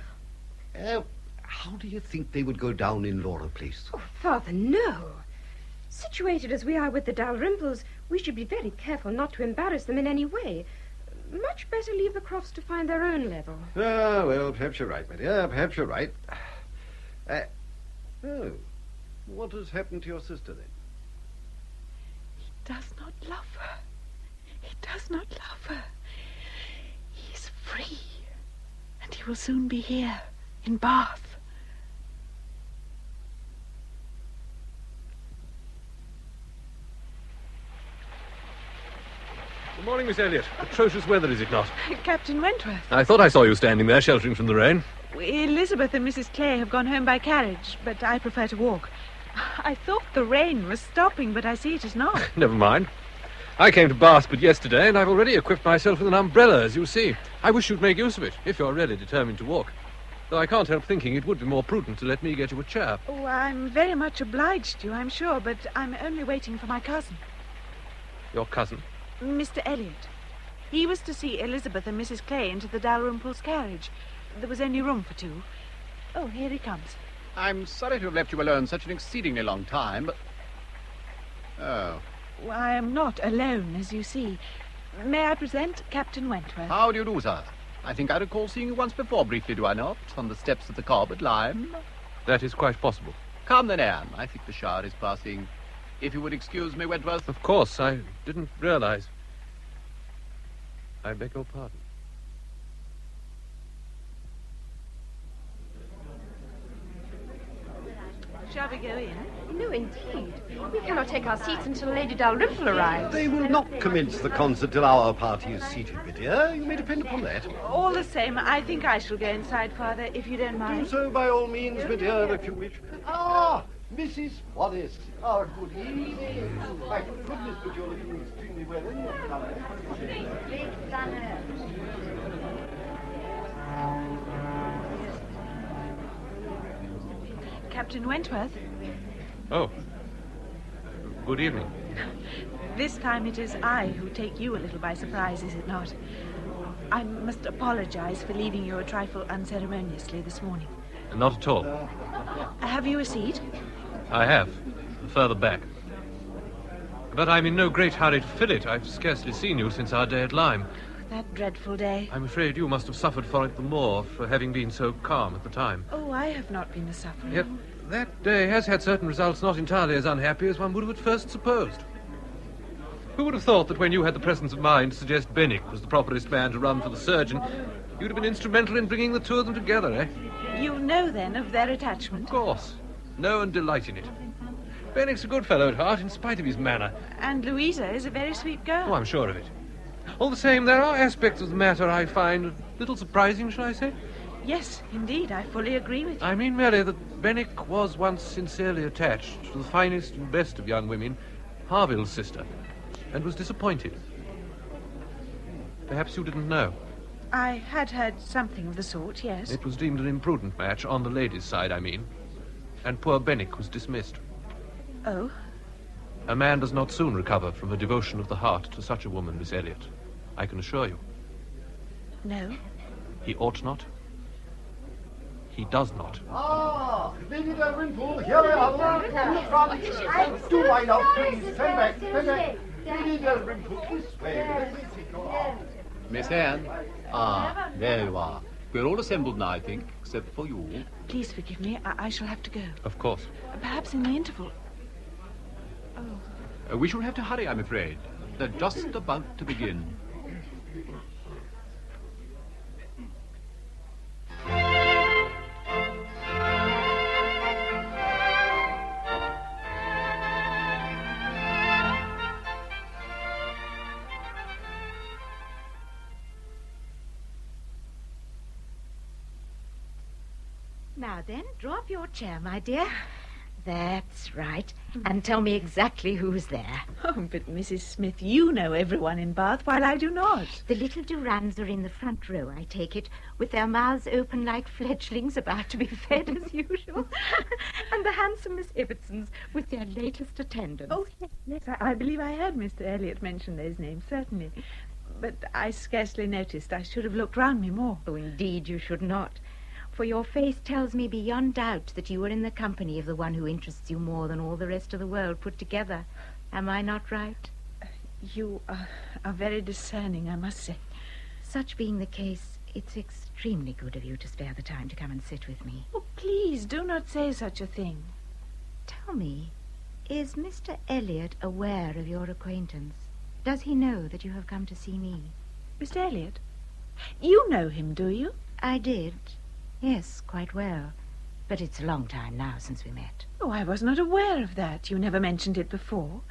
How do you think they would go down in Laura Place? Oh, Father, no. Situated as we are with the Dalrymples, we should be very careful not to embarrass them in any way. Much better leave the Crofts to find their own level. Ah, well, perhaps you're right, my dear. Perhaps you're right. Oh, what has happened to your sister, then? He does not love her. He does not love her. He is free, and he will soon be here, in Bath. Good morning, Miss Elliot. Atrocious weather, is it not? Captain Wentworth. I thought I saw you standing there, sheltering from the rain. Elizabeth and Mrs. Clay have gone home by carriage, but I prefer to walk. I thought the rain was stopping, but I see it is not. Never mind. I came to Bath but yesterday, and I've already equipped myself with an umbrella, as you see. I wish you'd make use of it, if you're really determined to walk. Though I can't help thinking it would be more prudent to let me get you a chair. Oh, I'm very much obliged to you, I'm sure, but I'm only waiting for my cousin. Your cousin? Mr. Elliot. He was to see Elizabeth and Mrs. Clay into the Dalrymples' carriage. There was only room for two. Oh, here he comes. I'm sorry to have left you alone such an exceedingly long time, but... Oh. Well, I am not alone, as you see. May I present Captain Wentworth? How do you do, sir? I think I recall seeing you once before, briefly, do I not? On the steps of the Cobb at Lyme. That is quite possible. Come then, Anne. I think the shower is passing. If you would excuse me, Wentworth. Of course, I didn't realize. I beg your pardon. Shall we go in? No, indeed. We cannot take our seats until Lady Dalrymple arrives. They will not commence the concert till our party is seated, my dear. You may depend upon that. All the same, I think I shall go inside, Father, if you don't mind. Do so by all means, my dear, if you wish. Ah, Mrs. Wallace. Ah, good evening. My goodness, but you're looking extremely well in your colour. Captain Wentworth, Oh. Good evening. this time it is I who take you a little by surprise, is it not? I must apologize for leaving you a trifle unceremoniously this morning. Not at all. Have you a seat? I have. Further back. But I'm in no great hurry to fill it. I've scarcely seen you since our day at Lyme. That dreadful day. I'm afraid you must have suffered for it the more for having been so calm at the time. Oh, I have not been the sufferer. Yet that day has had certain results not entirely as unhappy as one would have at first supposed. Who would have thought that when you had the presence of mind to suggest Benwick was the properest man to run for the surgeon, you'd have been instrumental in bringing the two of them together, eh? You know, then, of their attachment? Of course. Know and delight in it. Benwick's a good fellow at heart, in spite of his manner. And Louisa is a very sweet girl. Oh, I'm sure of it. All the same, there are aspects of the matter I find a little surprising, shall I say? Yes, indeed, I fully agree with you. I mean merely that Benwick was once sincerely attached to the finest and best of young women, Harville's sister, and was disappointed. Perhaps you didn't know. I had heard something of the sort, yes. It was deemed an imprudent match, on the ladies' side, I mean. And poor Benwick was dismissed. Oh? A man does not soon recover from a devotion of the heart to such a woman, Miss Elliot. I can assure you. No. He ought not. He does not. Ah, Lady Dalrymple, here we are. In the front. Do line up, please. Turn back, turn back. Lady Dalrymple, this way. Let me take your arm. Miss Anne. Ah, there you are. We're all assembled now, I think, except for you. Please forgive me. I shall have to go. Of course. Perhaps in the interval. Oh. We shall have to hurry, I'm afraid. They're just about to begin. Now then, draw up your chair, my dear. That's right. And tell me exactly who's there. Oh, but Mrs. Smith, you know everyone in Bath, while I do not. The little Durans are in the front row, I take it, with their mouths open like fledglings about to be fed as usual. And the handsome Miss Ibbotsons with their latest attendants. Oh, yes, I believe I heard Mr. Elliot mention those names, certainly. But I scarcely noticed. I should have looked round me more. Oh, indeed you should not. For your face tells me beyond doubt that you are in the company of the one who interests you more than all the rest of the world put together. Am I not right? You are very discerning, I must say. Such being the case, it's extremely good of you to spare the time to come and sit with me. Oh, please, do not say such a thing. Tell me, is Mr. Elliot aware of your acquaintance? Does he know that you have come to see me? Mr. Elliot? You know him, do you? I did. Yes, quite well. But it's a long time now since we met. Oh, I was not aware of that. You never mentioned it before.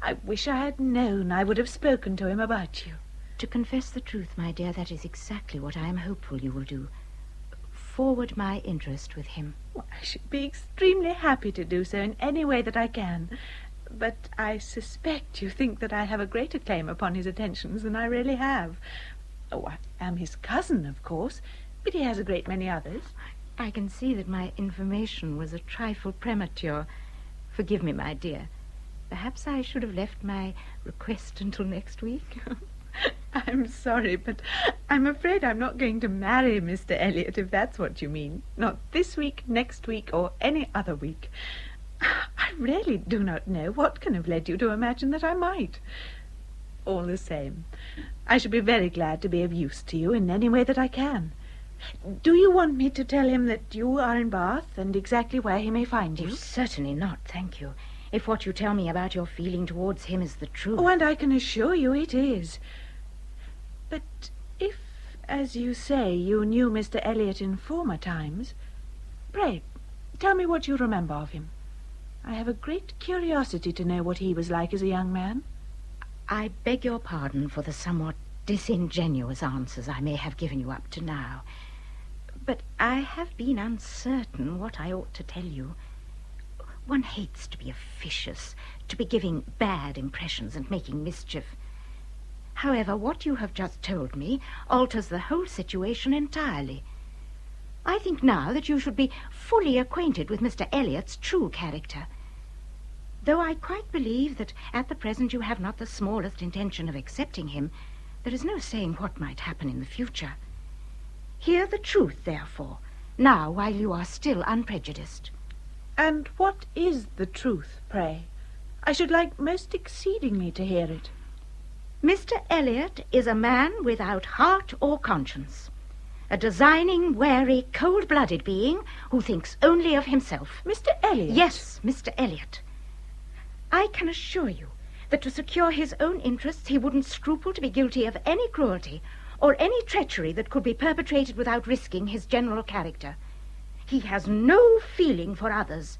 I wish I had known. I would have spoken to him about you. To confess the truth, my dear, that is exactly what I am hopeful you will do. Forward my interest with him. Well, I should be extremely happy to do so in any way that I can. But I suspect you think that I have a greater claim upon his attentions than I really have. Oh, I am his cousin, of course, but he has a great many others. I can see that my information was a trifle premature. Forgive me, my dear. Perhaps I should have left my request until next week. I'm sorry, but I'm afraid I'm not going to marry Mr. Elliot, if that's what you mean. Not this week, next week, or any other week. I really do not know what can have led you to imagine that I might. All the same, I should be very glad to be of use to you in any way that I can. Do you want me to tell him that you are in Bath and exactly where he may find you? Oh, certainly not, thank you. If what you tell me about your feeling towards him is the truth. Oh, and I can assure you it is. But if, as you say, you knew Mr. Elliot in former times, pray, tell me what you remember of him. I have a great curiosity to know what he was like as a young man. I beg your pardon for the somewhat disingenuous answers I may have given you up to now. But I have been uncertain what I ought to tell you. One hates to be officious, to be giving bad impressions and making mischief. However, what you have just told me alters the whole situation entirely. I think now that you should be fully acquainted with Mr. Elliot's true character. Though I quite believe that at the present you have not the smallest intention of accepting him, there is no saying what might happen in the future. Hear the truth, therefore, now while you are still unprejudiced. And what is the truth, pray? I should like most exceedingly to hear it. Mr. Elliot is a man without heart or conscience. A designing, wary, cold-blooded being who thinks only of himself. Mr. Elliot? Yes, Mr. Elliot. I can assure you that to secure his own interests he wouldn't scruple to be guilty of any cruelty or any treachery that could be perpetrated without risking his general character. He has no feeling for others.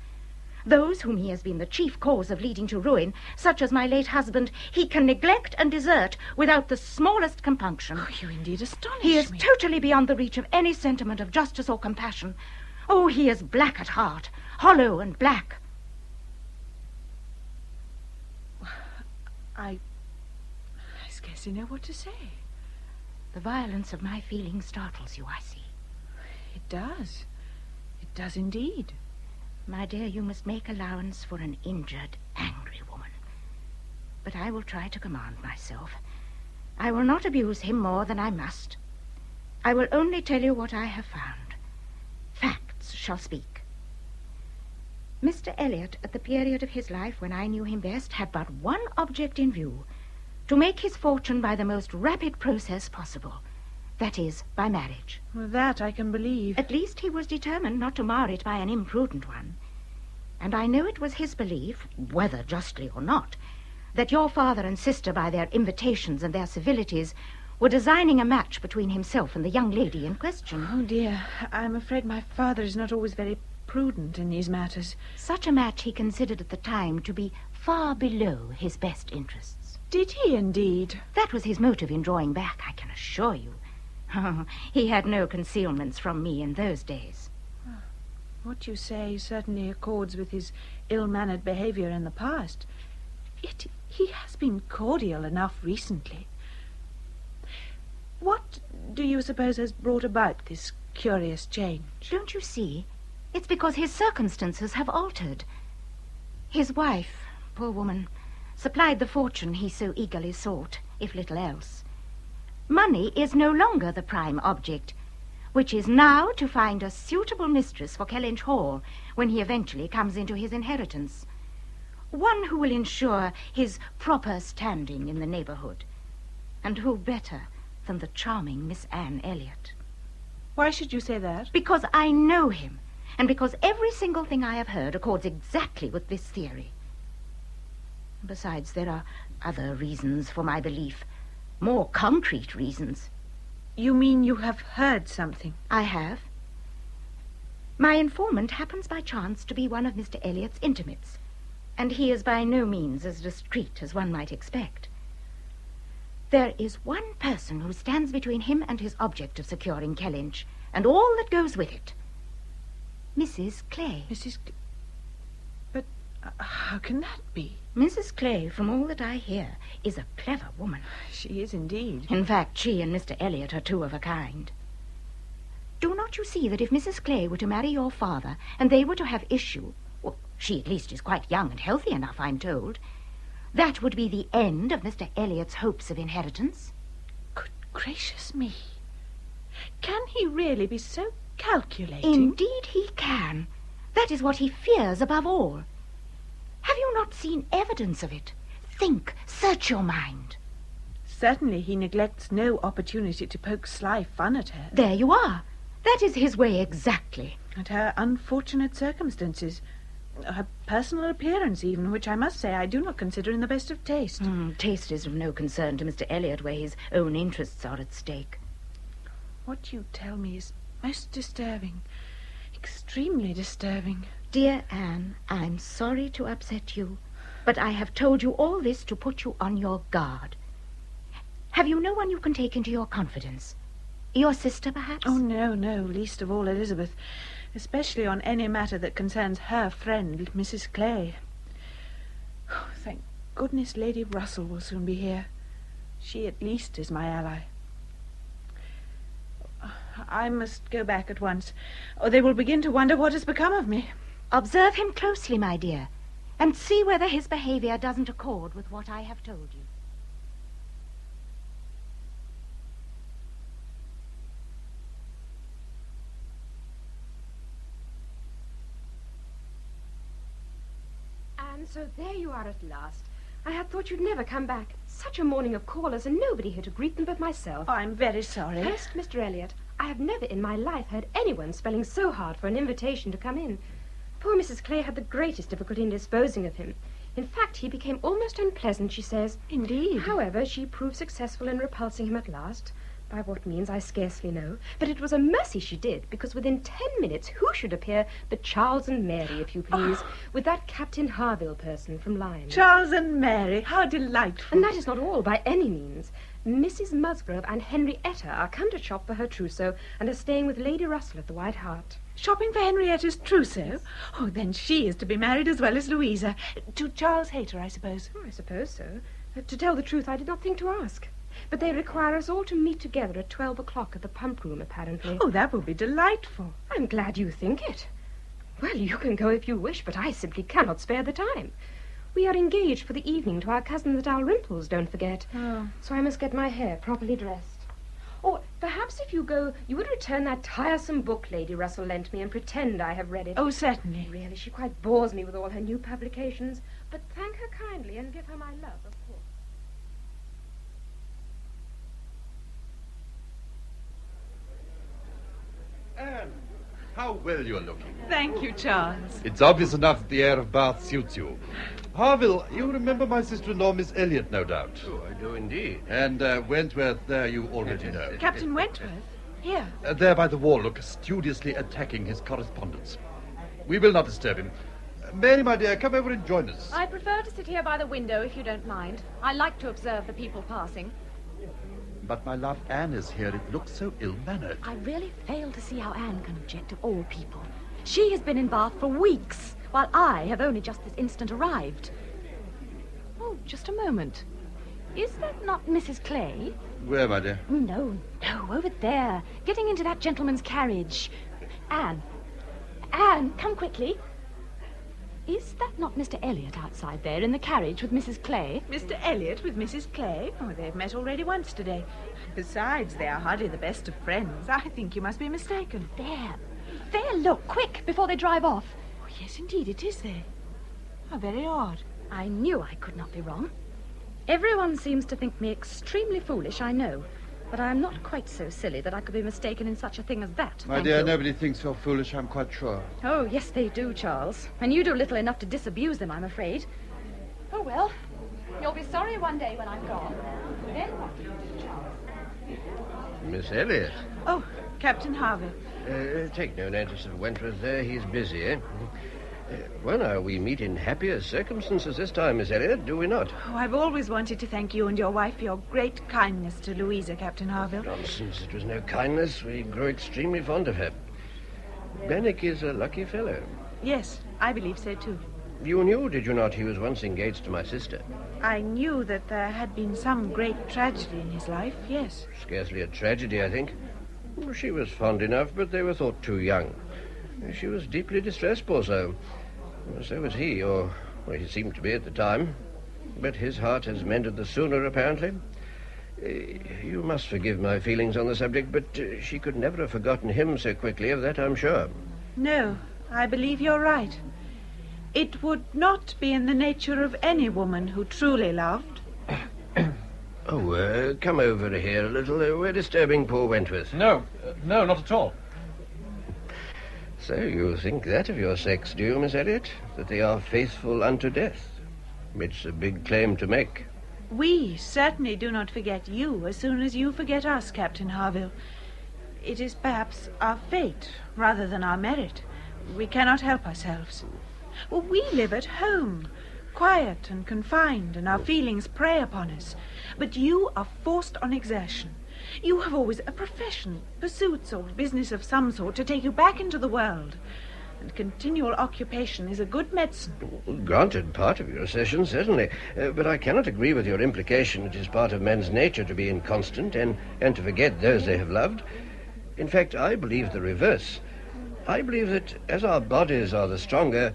Those whom he has been the chief cause of leading to ruin, such as my late husband, he can neglect and desert without the smallest compunction. Oh, you indeed astonish me. He is me. totally beyond the reach of any sentiment of justice or compassion. Oh, he is black at heart, hollow and black. I scarcely know what to say. The violence of my feelings startles you, I see. It does. It does indeed. My dear, you must make allowance for an injured, angry woman. But I will try to command myself. I will not abuse him more than I must. I will only tell you what I have found. Facts shall speak. Mr. Elliot, at the period of his life when I knew him best, had but one object in view: to make his fortune by the most rapid process possible. That is, by marriage. Well, that I can believe. At least he was determined not to mar it by an imprudent one. And I know it was his belief, whether justly or not, that your father and sister, by their invitations and their civilities, were designing a match between himself and the young lady in question. Oh, dear, I'm afraid my father is not always very prudent in these matters. Such a match he considered at the time to be far below his best interests. Did he indeed? That was his motive in drawing back, I can assure you. He had no concealments from me in those days. What you say certainly accords with his ill-mannered behavior in the past. Yet he has been cordial enough recently. What do you suppose has brought about this curious change? Don't you see? It's because his circumstances have altered. His wife, poor woman, supplied the fortune he so eagerly sought, if little else. Money is no longer the prime object, which is now to find a suitable mistress for Kellynch Hall when he eventually comes into his inheritance. One who will ensure his proper standing in the neighborhood. And who better than the charming Miss Anne Elliot? Why should you say that? Because I know him, and because every single thing I have heard accords exactly with this theory. Besides, there are other reasons for my belief. More concrete reasons. You mean you have heard something? I have. My informant happens by chance to be one of Mr. Elliot's intimates, and he is by no means as discreet as one might expect. There is one person who stands between him and his object of securing Kellynch, and all that goes with it. Mrs. Clay. But how can that be? Mrs. Clay, from all that I hear, is a clever woman. She is indeed. In fact, she and Mr. Elliot are two of a kind. Do not you see that if Mrs. Clay were to marry your father, and they were to have issue, well, she at least is quite young and healthy enough, I'm told, that would be the end of Mr. Elliot's hopes of inheritance? Good gracious me. Can he really be so calculating? Indeed he can. That is what he fears above all. Have you not seen evidence of it? Think, search your mind. Certainly he neglects no opportunity to poke sly fun at her. There you are. That is his way exactly. At her unfortunate circumstances. Her personal appearance, even, which I must say I do not consider in the best of taste. Taste is of no concern to Mr. Elliot where his own interests are at stake. What you tell me is most disturbing. Extremely disturbing. Dear Anne, I'm sorry to upset you, but I have told you all this to put you on your guard. Have you no one you can take into your confidence? Your sister, perhaps? Oh, no, least of all Elizabeth, especially on any matter that concerns her friend, Mrs. Clay. Oh, thank goodness Lady Russell will soon be here. She at least is my ally. I must go back at once, or they will begin to wonder what has become of me. Observe him closely, my dear, and see whether his behavior doesn't accord with what I have told you. And so there you are at last. I had thought you'd never come back. Such a morning of callers and nobody here to greet them but myself. Oh, I'm very sorry. First, Mr. Elliot, I have never in my life heard anyone spelling so hard for an invitation to come in. Poor Mrs. Clay had the greatest difficulty in disposing of him. In fact, he became almost unpleasant, she says. Indeed. However, she proved successful in repulsing him at last. By what means, I scarcely know. But it was a mercy she did, because within 10 minutes, who should appear but Charles and Mary, if you please, with that Captain Harville person from Lyme. Charles and Mary, how delightful. And that is not all, by any means. Mrs. Musgrove and Henrietta are come to shop for her trousseau and are staying with Lady Russell at the White Hart. Shopping for Henrietta's trousseau? Oh, then she is to be married as well as Louisa. To Charles Hayter, I suppose. Oh, I suppose so. To tell the truth, I did not think to ask. But they require us all to meet together at 12 o'clock at the pump room, apparently. Oh, that will be delightful. I'm glad you think it. Well, you can go if you wish, but I simply cannot spare the time. We are engaged for the evening to our cousin the Dalrymples, don't forget. Oh. So I must get my hair properly dressed. Or perhaps if you go, you would return that tiresome book Lady Russell lent me and pretend I have read it. Oh, certainly. Really, she quite bores me with all her new publications. But thank her kindly and give her my love, of course. Anne, how well you're looking. Thank you, Charles. It's obvious enough that the air of Bath suits you. Harville, you remember my sister-in-law, Miss Elliot, no doubt. Oh, I do indeed. And Wentworth, there you already know. Captain Wentworth? Here. There by the wall, look, studiously attacking his correspondence. We will not disturb him. Mary, my dear, come over and join us. I prefer to sit here by the window, if you don't mind. I like to observe the people passing. But, my love, Anne is here. It looks so ill-mannered. I really fail to see how Anne can object of all people. She has been in Bath for weeks, while I have only just this instant arrived. Oh, just a moment. Is that not Mrs. Clay? Where, my dear? No, over there, getting into that gentleman's carriage. Anne, come quickly. Is that not Mr. Elliot outside there in the carriage with Mrs. Clay? Mr. Elliot with Mrs. Clay? Oh, they've met already once today. Besides, they are hardly the best of friends. I think you must be mistaken. There, look, quick, before they drive off. Oh, yes, indeed, it is there. How very odd. I knew I could not be wrong. Everyone seems to think me extremely foolish, I know. But I am not quite so silly that I could be mistaken in such a thing as that. My dear, nobody thinks you're foolish, I'm quite sure. Oh, yes, they do, Charles. And you do little enough to disabuse them, I'm afraid. Oh, well, you'll be sorry one day when I'm gone. Then what do you do, Charles? Miss Elliot. Oh, Captain Harville. Take no notice of Wentworth there. He's busy, eh? Well, now, we meet in happier circumstances this time, Miss Elliot, do we not? Oh, I've always wanted to thank you and your wife for your great kindness to Louisa, Captain Harville. Nonsense, it was no kindness. We grew extremely fond of her. Benwick is a lucky fellow. Yes, I believe so, too. You knew, did you not, he was once engaged to my sister? I knew that there had been some great tragedy in his life, yes. Scarcely a tragedy, I think. She was fond enough, but they were thought too young. She was deeply distressed, poor soul. So was he, or well, he seemed to be at the time. But his heart has mended the sooner, apparently. You must forgive my feelings on the subject, but she could never have forgotten him so quickly, of that I'm sure. No, I believe you're right. It would not be in the nature of any woman who truly loved. Come over here a little. We're disturbing poor Wentworth. No, not at all. So you think that of your sex, do you, Miss Elliot? That they are faithful unto death? It's a big claim to make. We certainly do not forget you as soon as you forget us, Captain Harville. It is perhaps our fate rather than our merit. We cannot help ourselves. Well, we live at home, quiet and confined, and our feelings prey upon us. But you are forced on exertion. You have always a profession, pursuits, or business of some sort to take you back into the world. And continual occupation is a good medicine. Granted, part of your assertion, certainly. But I cannot agree with your implication it is part of men's nature to be inconstant and to forget those they have loved. In fact, I believe the reverse. I believe that as our bodies are the stronger,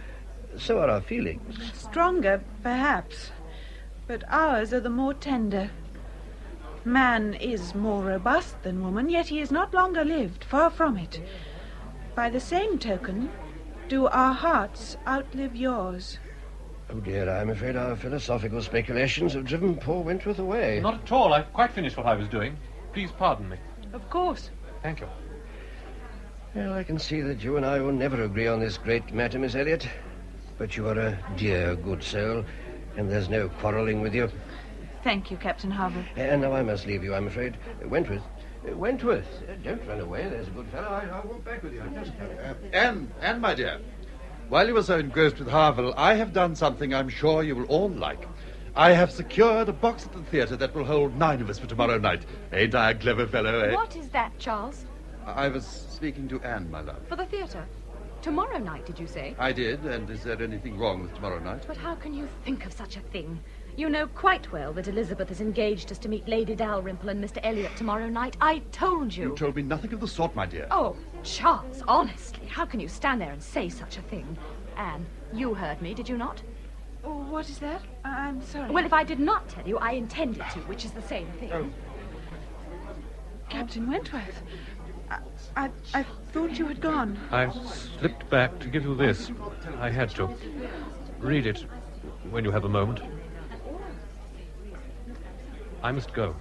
so are our feelings. Stronger, perhaps, but ours are the more tender. Man is more robust than woman, yet he is not longer lived, far from it. By the same token, do our hearts outlive yours? Oh dear, I'm afraid our philosophical speculations have driven poor Wentworth away. Not at all. I've quite finished what I was doing. Please pardon me. Of course. Thank you. Well, I can see that you and I will never agree on this great matter, Miss Elliot. But you are a dear, good soul, and there's no quarrelling with you. Thank you, Captain Harville. And now I must leave you, I'm afraid. Wentworth, don't run away. There's a good fellow. I'll walk back with you. Anne, my dear, while you were so engrossed with Harville, I have done something I'm sure you will all like. I have secured a box at the theatre that will hold 9 of us for tomorrow night. Ain't I a clever fellow, eh? What is that, Charles? I was speaking to Anne, my love. For the theatre? Tomorrow night, did you say? I did, and is there anything wrong with tomorrow night? But how can you think of such a thing? You know quite well that Elizabeth has engaged us to meet Lady Dalrymple and Mr. Elliot tomorrow night. I told you. You told me nothing of the sort, my dear. Oh, Charles, honestly, how can you stand there and say such a thing? Anne, you heard me, did you not? Oh, what is that? I'm sorry. Well, if I did not tell you, I intended to, which is the same thing. Oh. Captain Wentworth, I thought you had gone. I slipped back to give you this. I had to. Read it when you have a moment. I must go.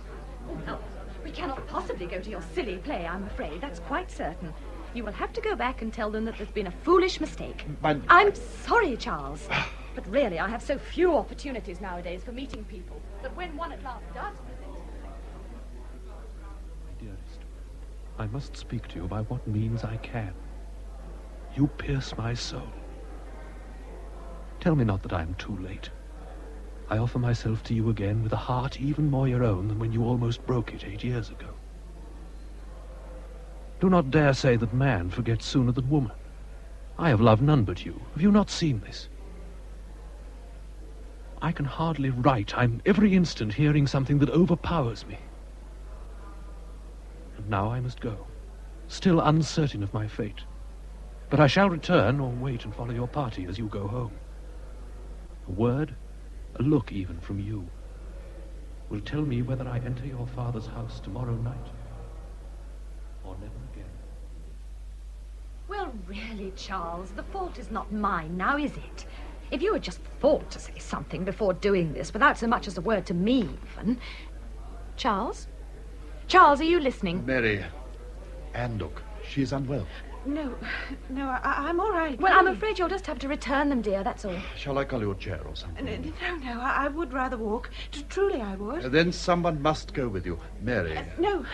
Oh, we cannot possibly go to your silly play, I'm afraid. That's quite certain. You will have to go back and tell them that there's been a foolish mistake. I'm sorry, Charles. But really, I have so few opportunities nowadays for meeting people that when one at last does present... My dearest, I must speak to you by what means I can. You pierce my soul. Tell me not that I am too late. I offer myself to you again with a heart even more your own than when you almost broke it 8 years ago. Do not dare say that man forgets sooner than woman. I have loved none but you. Have you not seen this? I can hardly write. I'm every instant hearing something that overpowers me. And now I must go, still uncertain of my fate. But I shall return or wait and follow your party as you go home. A word, a look even from you, will tell me whether I enter your father's house tomorrow night or never again. Well, really, Charles, the fault is not mine now, is it? If you had just thought to say something before doing this, without so much as a word to me, even... Charles? Charles, are you listening? Mary, Anne, look, she is unwell. No, I'm all right. Well, I'm afraid you'll just have to return them, dear, that's all. Shall I call you a chair or something? No, I would rather walk. Truly, I would. Then someone must go with you. Mary. No,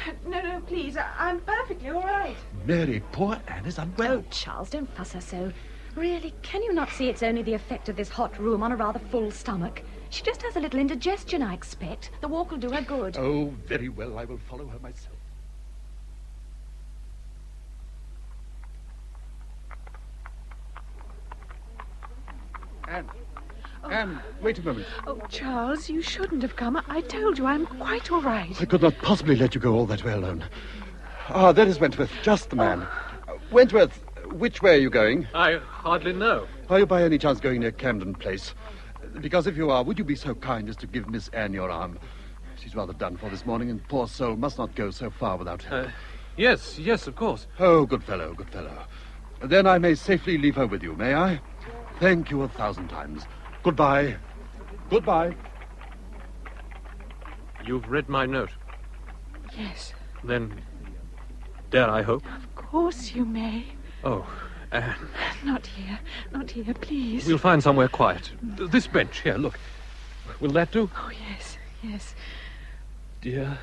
please. I'm perfectly all right. Mary, poor Anne is unwell. Oh, Charles, don't fuss her so. Really, can you not see it's only the effect of this hot room on a rather full stomach? She just has a little indigestion, I expect. The walk will do her good. Oh, very well. I will follow her myself. Anne, wait a moment. Oh, Charles, you shouldn't have come. I told you I'm quite all right. I could not possibly let you go all that way alone. Ah, there is Wentworth, just the man. Wentworth, which way are you going? I hardly know. Are you by any chance going near Camden Place? Because if you are, would you be so kind as to give Miss Anne your arm? She's rather done for this morning, and poor soul must not go so far without help. Yes, of course. Oh, good fellow, good fellow. Then I may safely leave her with you, may I? Thank you 1,000 times. Goodbye. Goodbye. You've read my note? Yes. Then, dare I hope? Of course you may. Oh, Anne. Not here, please. We'll find somewhere quiet. This bench, here, look. Will that do? Oh, yes. Dear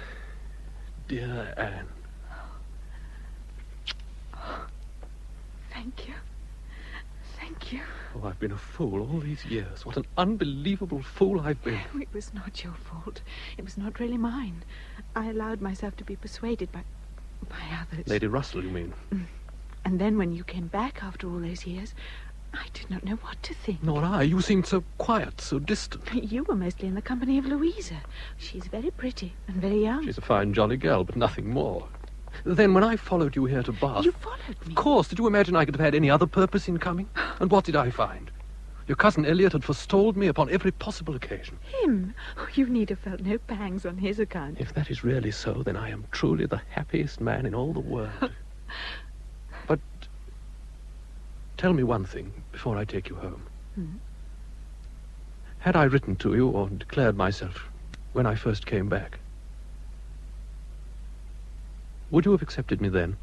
Anne. Oh, thank you. Oh, I've been a fool all these years. What an unbelievable fool I've been. Oh, it was not your fault. It was not really mine. I allowed myself to be persuaded by others. Lady Russell, you mean? And then when you came back after all those years, I did not know what to think. Nor I. You seemed so quiet, so distant. You were mostly in the company of Louisa. She's very pretty and very young. She's a fine, jolly girl, but nothing more. Then when I followed you here to Bath... You followed me? Of course. Did you imagine I could have had any other purpose in coming? And what did I find? Your cousin Elliot had forestalled me upon every possible occasion. Him? Oh, you need have felt no pangs on his account. If that is really so, then I am truly the happiest man in all the world. But tell me one thing before I take you home. Had I written to you or declared myself when I first came back, would you have accepted me then?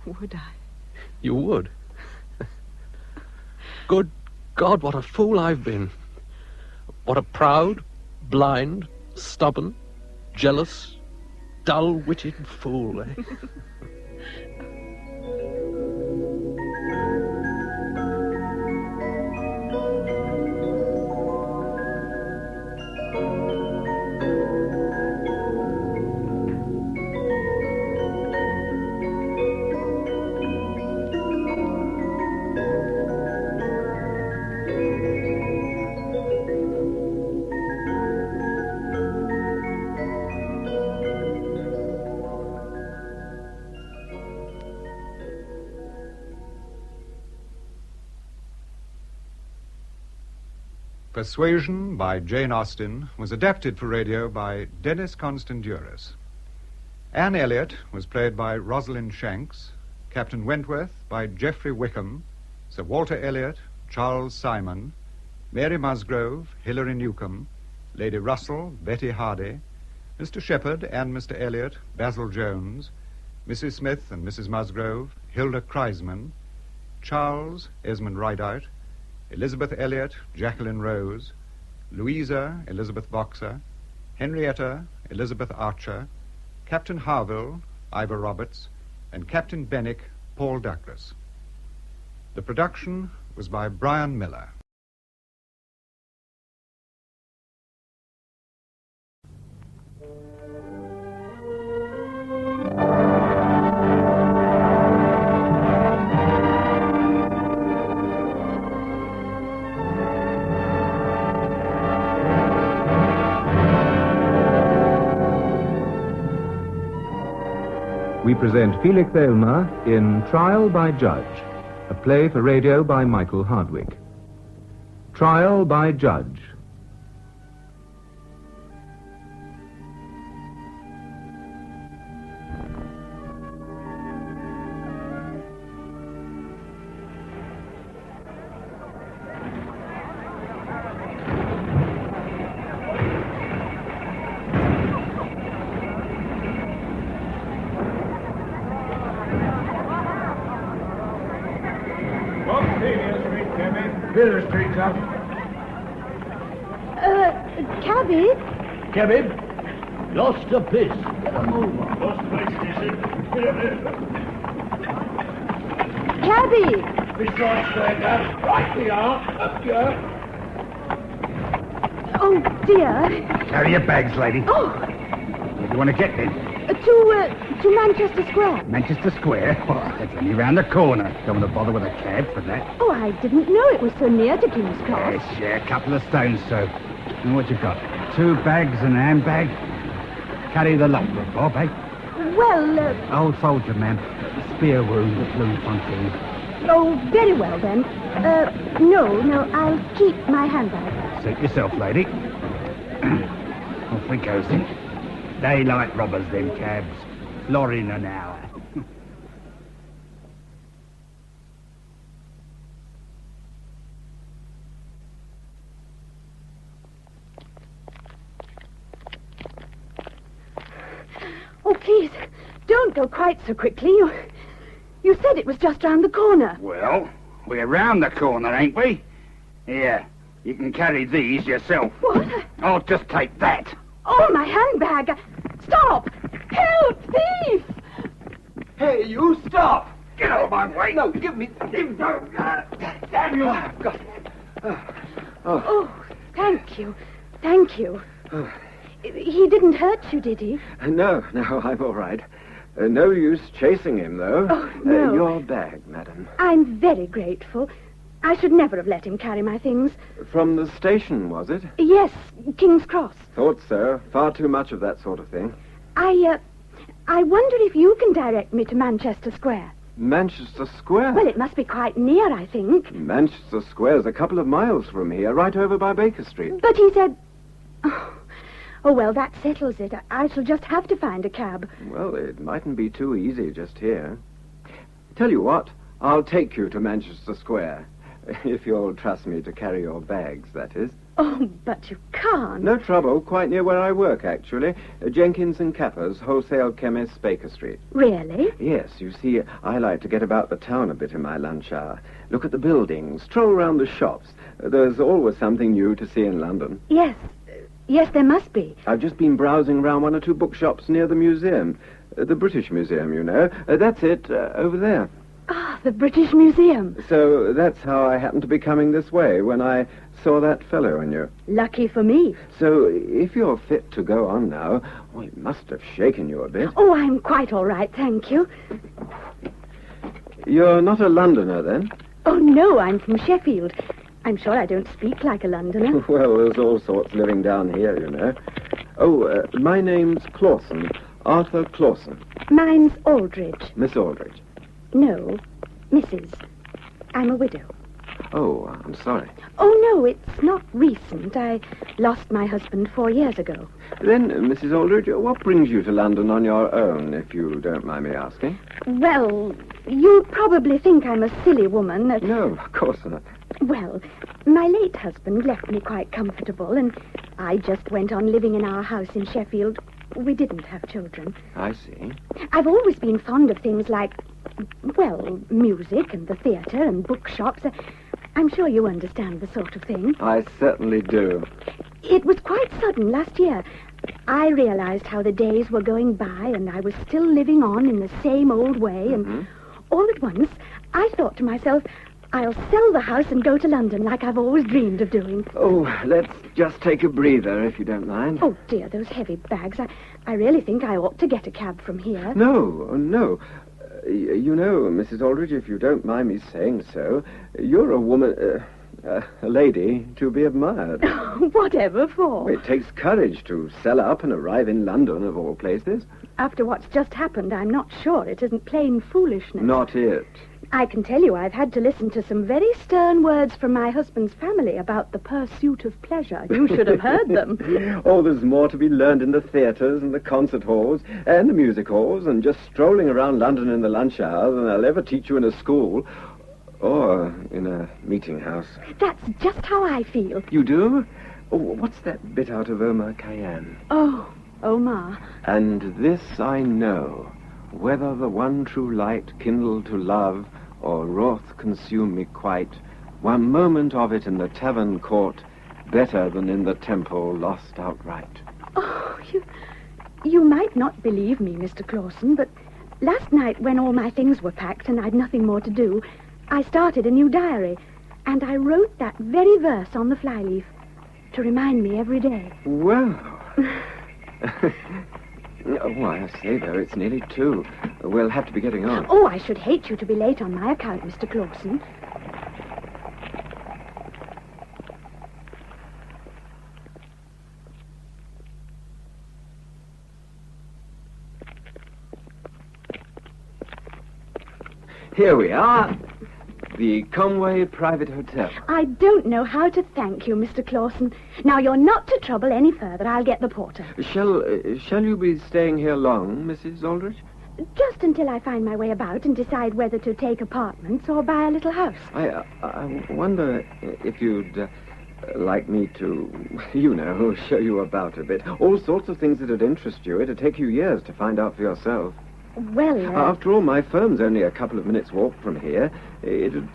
Would I? You would. Good God, what a fool I've been. What a proud, blind, stubborn, jealous, dull-witted fool, eh? Persuasion by Jane Austen was adapted for radio by Dennis Constanduris. Anne Elliot was played by Rosalind Shanks, Captain Wentworth by Geoffrey Wickham, Sir Walter Elliot, Charles Simon, Mary Musgrove, Hilary Newcomb, Lady Russell, Betty Hardy, Mr. Shepherd and Mr. Elliot, Basil Jones, Mrs. Smith and Mrs. Musgrove, Hilda Kreisman, Charles, Esmond Rideout, Elizabeth Elliot, Jacqueline Rose, Louisa, Elizabeth Boxer, Henrietta, Elizabeth Archer, Captain Harville, Ivor Roberts, and Captain Benwick, Paul Douglas. The production was by Brian Miller. We present Felix Aylmer in Trial by Judge, a play for radio by Michael Hardwick. Trial by Judge. Miller Street, Doc. Cabby? Cabby? Lost a piece. Get a move on. Lost a piece, is it? Cabby! This right stand up. Right we are. Up you are. Oh, dear. Carry your bags, lady. Oh! Where do you want to get then? To Manchester Square. Manchester Square? Oh, that's only round the corner. Don't want to bother with a cab for that. Oh, I didn't know it was so near to King's Cross. Yes, yeah, a couple of stones, so. And what you got? 2 bags and a handbag? Carry the lot, Bob, eh? Well, Old soldier, ma'am. Spear wound at Bloemfontein. oh, very well then. No, I'll keep my handbag. Suit yourself, lady. Off we goes then. Daylight robbers, them cabs. Lorry in an hour. Oh, please, don't go quite so quickly. You said it was just round the corner. Well, we're round the corner, ain't we? Here, you can carry these yourself. What? I'll just take that. Oh, my handbag. Stop! Help, thief! Hey, you stop! Get over my way. No, give me... Damn you. I've got it. Oh, thank you. Thank you. He didn't hurt you, did he? No, I'm all right. No use chasing him, though. Oh, no. Your bag, madam. I'm very grateful. I should never have let him carry my things. From the station, was it? Yes, King's Cross. Thought so. Far too much of that sort of thing. I wonder if you can direct me to Manchester Square. Manchester Square? Well, it must be quite near, I think. Manchester Square's a couple of miles from here, right over by Baker Street. But he said... Oh, well, that settles it. I shall just have to find a cab. Well, it mightn't be too easy just here. Tell you what, I'll take you to Manchester Square. If you'll trust me to carry your bags, that is. Oh, but you can't. No trouble. Quite near where I work, actually. Jenkins and Capper's, wholesale chemist, Baker Street. Really? Yes, you see, I like to get about the town a bit in my lunch hour. Look at the buildings, stroll around the shops. There's always something new to see in London. Yes. Yes, there must be. I've just been browsing around one or two bookshops near the museum. The British Museum, you know. That's it, over there. Ah, the British Museum. So that's how I happened to be coming this way when I saw that fellow in you. Lucky for me. So if you're fit to go on now, well, it must have shaken you a bit. Oh, I'm quite all right, thank you. You're not a Londoner, then? Oh, no, I'm from Sheffield. I'm sure I don't speak like a Londoner. Well, there's all sorts living down here, you know. Oh, my name's Clawson. Arthur Clawson. Mine's Aldridge. Miss Aldridge. No, Mrs. I'm a widow. Oh, I'm sorry. Oh, no, it's not recent. I lost my husband 4 years ago. Then, Mrs. Aldridge, what brings you to London on your own, if you don't mind me asking? Well, you'll probably think I'm a silly woman. No, of course not. Well, my late husband left me quite comfortable, and I just went on living in our house in Sheffield. We didn't have children. I see. I've always been fond of things like, well, music and the theatre and bookshops. I'm sure you understand the sort of thing. I certainly do. It was quite sudden last year. I realized how the days were going by, and I was still living on in the same old way, and all at once, I thought to myself, I'll sell the house and go to London like I've always dreamed of doing. Oh, let's just take a breather, if you don't mind. Oh, dear, those heavy bags. I really think I ought to get a cab from here. No. You know, Mrs. Aldridge, if you don't mind me saying so, you're a woman, a lady to be admired. Whatever for? It takes courage to sell up and arrive in London, of all places. After what's just happened, I'm not sure it isn't plain foolishness. Not it. I can tell you I've had to listen to some very stern words from my husband's family about the pursuit of pleasure. You should have heard them. Oh, there's more to be learned in the theatres and the concert halls and the music halls and just strolling around London in the lunch hour than I'll ever teach you in a school or in a meeting house. That's just how I feel. You do? Oh, what's that bit out of Omar Khayyam? Oh, Omar. And this I know, whether the one true light kindle to love or wrath consume me quite, one moment of it in the tavern court, better than in the temple lost outright. Oh, you might not believe me, Mr. Clawson, but last night when all my things were packed and I'd nothing more to do, I started a new diary, and I wrote that very verse on the flyleaf to remind me every day. Well... Oh, I say, though, it's nearly 2. We'll have to be getting on. Oh, I should hate you to be late on my account, Mr. Clawson. Here we are. The Conway Private Hotel. I don't know how to thank you, Mr. Clawson. Now, you're not to trouble any further. I'll get the porter. Shall you be staying here long, Mrs. Aldridge? Just until I find my way about and decide whether to take apartments or buy a little house. I wonder if you'd like me to, you know, show you about a bit. All sorts of things that'd interest you. It'd take you years to find out for yourself. Well, After all, my firm's only a couple of minutes' walk from here. It'd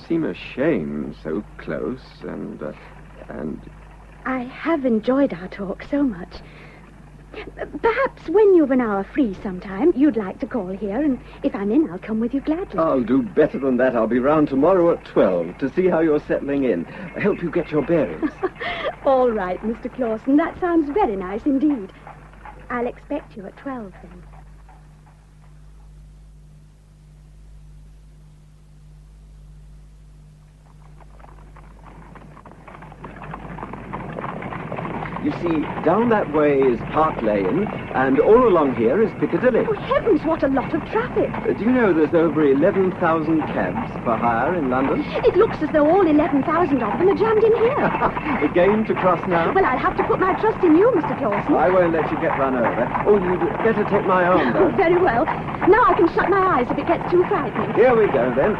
seem a shame, so close, and... I have enjoyed our talk so much. Perhaps when you've an hour free sometime, you'd like to call here, and if I'm in, I'll come with you gladly. I'll do better than that. I'll be round tomorrow at 12 to see how you're settling in. Help you get your bearings. All right, Mr. Clausen. That sounds very nice indeed. I'll expect you at 12, then. You see, down that way is Park Lane, and all along here is Piccadilly. Oh, heavens, what a lot of traffic. Do you know there's over 11,000 cabs for hire in London? It looks as though all 11,000 of them are jammed in here. The game to cross now? Well, I'll have to put my trust in you, Mr. Clausen. I won't let you get run over. Oh, you'd better take my arm, though. Very well. Now I can shut my eyes if it gets too frightening. Here we go, then.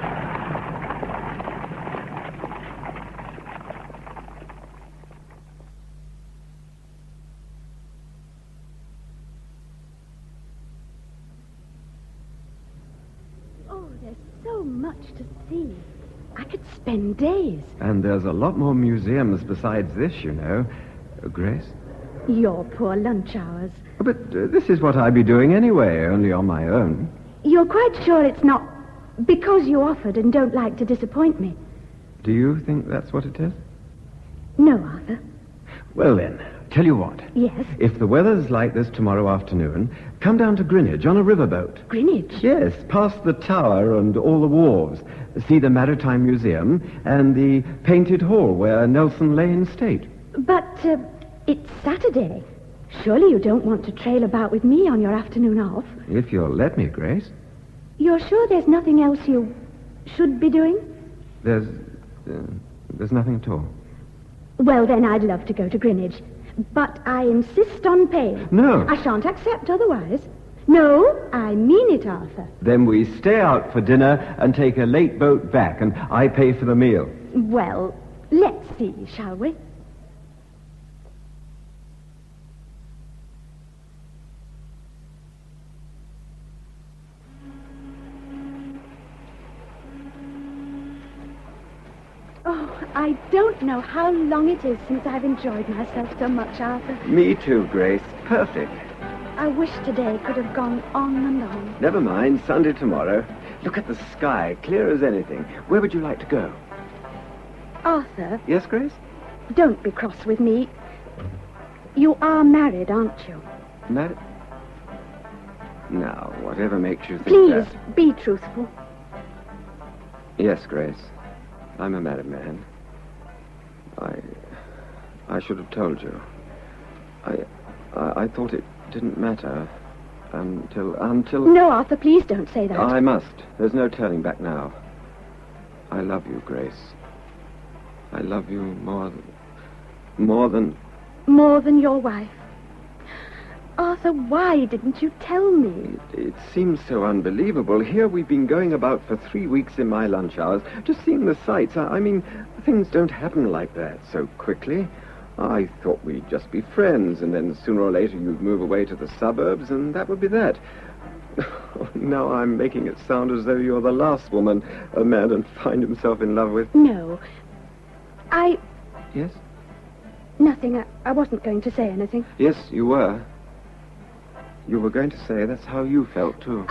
So much to see. I could spend days. And there's a lot more museums besides this, you know. Grace? Your poor lunch hours. But this is what I'd be doing anyway, only on my own. You're quite sure it's not because you offered and don't like to disappoint me? Do you think that's what it is? No, Arthur. Well then, tell you what. Yes? If the weather's like this tomorrow afternoon, come down to Greenwich on a riverboat. Greenwich? Yes, past the tower and all the wharves. See the Maritime Museum and the Painted Hall where Nelson lay in state. But it's Saturday. Surely you don't want to trail about with me on your afternoon off? If you'll let me, Grace. You're sure there's nothing else you should be doing? There's nothing at all. Well, then I'd love to go to Greenwich. But I insist on paying. No. I shan't accept otherwise. No, I mean it, Arthur. Then we stay out for dinner and take a late boat back, and I pay for the meal. Well, let's see, shall we? Oh, I don't know how long it is since I've enjoyed myself so much, Arthur. Me too, Grace. Perfect. I wish today could have gone on and on. Never mind, Sunday tomorrow. Look at the sky, clear as anything. Where would you like to go? Arthur. Yes, Grace? Don't be cross with me. You are married, aren't you? Married? Now, whatever makes you think Please, that. be truthful. Yes, Grace. I'm a married man. I should have told you. I thought it didn't matter until... No, Arthur, please don't say that. I must. There's no turning back now. I love you, Grace. I love you more than... More than your wife. Arthur, why didn't you tell me? It seems so unbelievable. Here we've been going about for 3 weeks in my lunch hours, just seeing the sights. I mean, things don't happen like that so quickly. I thought we'd just be friends, and then sooner or later you'd move away to the suburbs, and that would be that. Now I'm making it sound as though you're the last woman a man would find himself in love with. No. Yes? Nothing. I wasn't going to say anything. Yes, you were. You were going to say that's how you felt, too.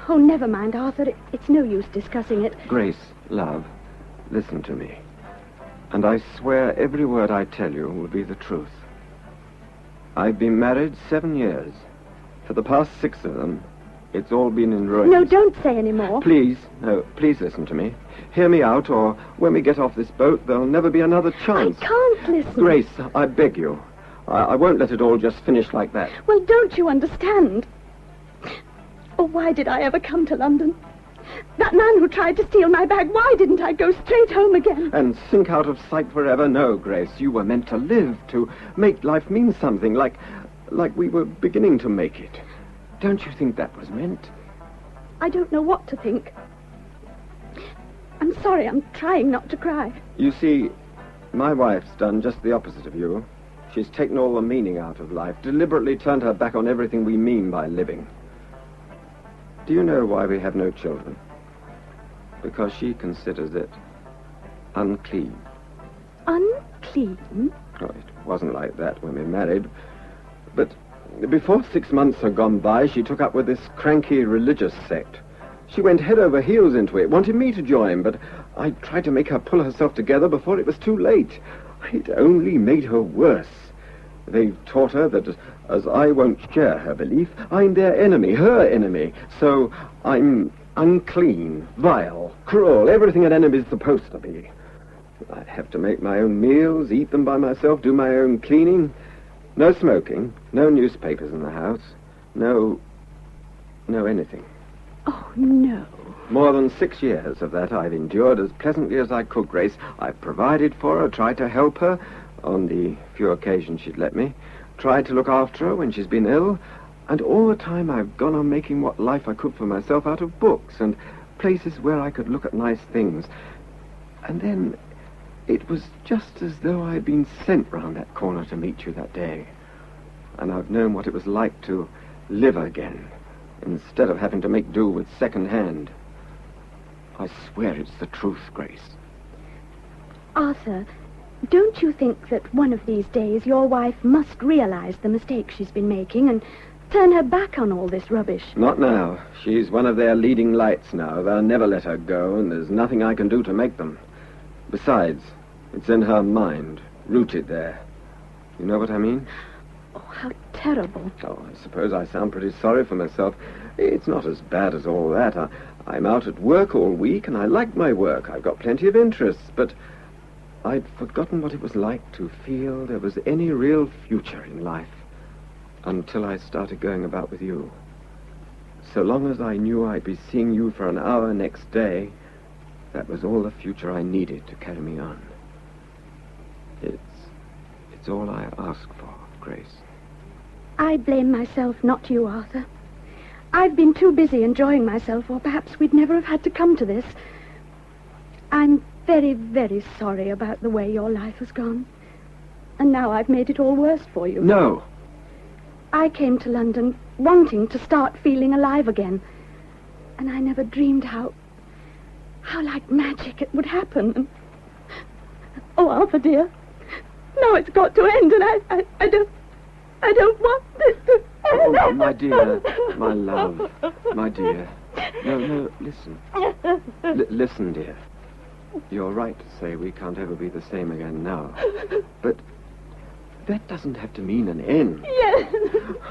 Oh, never mind, Arthur. It's no use discussing it. Grace, love, listen to me. And I swear every word I tell you will be the truth. I've been married 7 years. For the past 6 of them, it's all been in ruins. No, don't say any more. Please listen to me. Hear me out, or when we get off this boat, there'll never be another chance. I can't listen. Grace, I beg you. I won't let it all just finish like that. Well, don't you understand? Oh, why did I ever come to London? That man who tried to steal my bag, why didn't I go straight home again? And sink out of sight forever? No, Grace. You were meant to live, to make life mean something, like we were beginning to make it. Don't you think that was meant? I don't know what to think. I'm sorry, I'm trying not to cry. You see, my wife's done just the opposite of you. She's taken all the meaning out of life, deliberately turned her back on everything we mean by living. Do you know why we have no children? Because she considers it unclean. Unclean? It wasn't like that when we married. But before 6 months had gone by, she took up with this cranky religious sect. She went head over heels into it, wanted me to join, but I tried to make her pull herself together before it was too late. It only made her worse. They taught her that as I won't share her belief, I'm their enemy, her enemy. So I'm unclean, vile, cruel, everything an enemy's supposed to be. I have to make my own meals, eat them by myself, do my own cleaning. No smoking, no newspapers in the house, no anything. Oh, no. More than 6 years of that I've endured as pleasantly as I could, Grace. I've provided for her, tried to help her on the few occasions she'd let me, tried to look after her when she's been ill, and all the time I've gone on making what life I could for myself out of books and places where I could look at nice things. And then it was just as though I'd been sent round that corner to meet you that day. And I've known what it was like to live again, instead of having to make do with second hand. I swear it's the truth, Grace. Arthur, don't you think that one of these days your wife must realize the mistake she's been making and turn her back on all this rubbish? Not now. She's one of their leading lights now. They'll never let her go, and there's nothing I can do to make them. Besides, it's in her mind, rooted there. You know what I mean? Oh, how terrible. Oh, I suppose I sound pretty sorry for myself. It's not as bad as all that. I'm out at work all week, and I like my work. I've got plenty of interests, but I'd forgotten what it was like to feel there was any real future in life until I started going about with you. So long as I knew I'd be seeing you for an hour next day, that was all the future I needed to carry me on. It's all I ask for, Grace. I blame myself, not you, Arthur. I've been too busy enjoying myself, or perhaps we'd never have had to come to this. I'm very, very sorry about the way your life has gone. And now I've made it all worse for you. No. I came to London wanting to start feeling alive again. And I never dreamed how like magic it would happen. Oh, Arthur, dear. Now it's got to end, and I don't want it to end. Oh, my dear, my love, my dear. No, listen. Listen, dear. You're right to say we can't ever be the same again now. But that doesn't have to mean an end. Yes.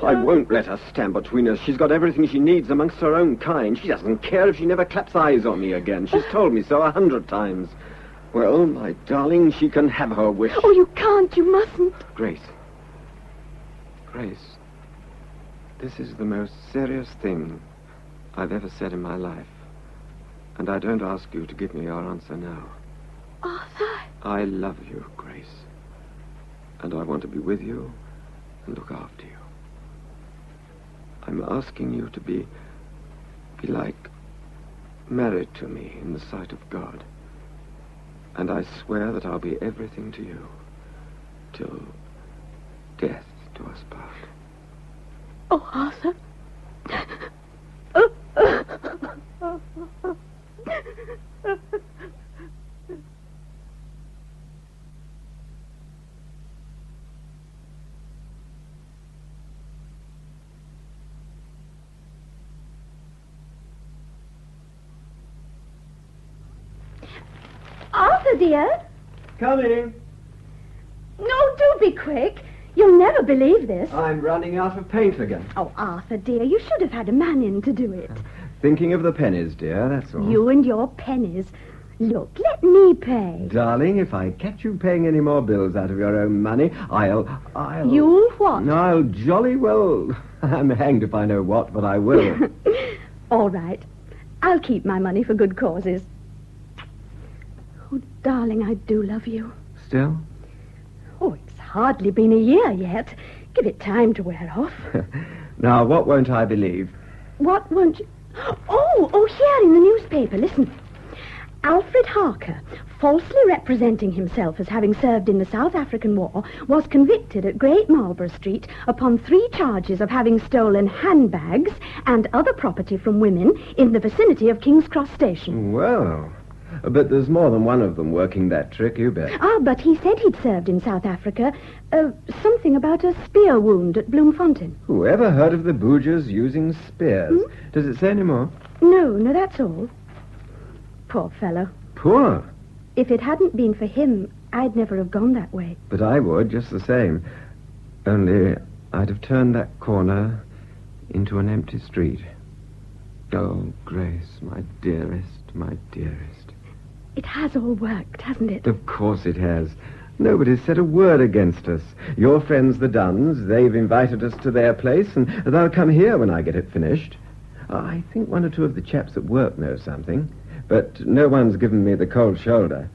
I won't let her stand between us. She's got everything she needs amongst her own kind. She doesn't care if she never claps eyes on me again. She's told me so 100 times. Well, my darling, she can have her wish. Oh, you can't. You mustn't. Grace, this is the most serious thing I've ever said in my life. And I don't ask you to give me your answer now. Arthur. I love you, Grace. And I want to be with you and look after you. I'm asking you to be like married to me in the sight of God. And I swear that I'll be everything to you till death do us part. Oh, Arthur. Arthur, dear. Come in. No, do be quick. You'll never believe this. I'm running out of paint again. Oh, Arthur, dear, you should have had a man in to do it. Thinking of the pennies, dear, that's all. You and your pennies. Look, let me pay. Darling, if I catch you paying any more bills out of your own money, I'll... You'll what? I'll jolly well... I'm hanged if I know what, but I will. All right. I'll keep my money for good causes. Oh, darling, I do love you. Still? Oh, it's hardly been a year yet. Give it time to wear off. Now, what won't I believe? What won't you... Oh, here in the newspaper, listen. Alfred Harker, falsely representing himself as having served in the South African War, was convicted at Great Marlborough Street upon 3 charges of having stolen handbags and other property from women in the vicinity of King's Cross Station. Well, But there's more than one of them working that trick, you bet. Ah, but he said he'd served in South Africa. Something about a spear wound at Bloemfontein. Whoever heard of the Bougers using spears? Does it say any more? No, that's all. Poor fellow. Poor? If it hadn't been for him, I'd never have gone that way. But I would, just the same. Only I'd have turned that corner into an empty street. Oh, Grace, my dearest, my dearest. It has all worked, hasn't it? Of course it has. Nobody's said a word against us. Your friends, the Dunns, they've invited us to their place, and they'll come here when I get it finished. I think one or two of the chaps at work know something, but no one's given me the cold shoulder.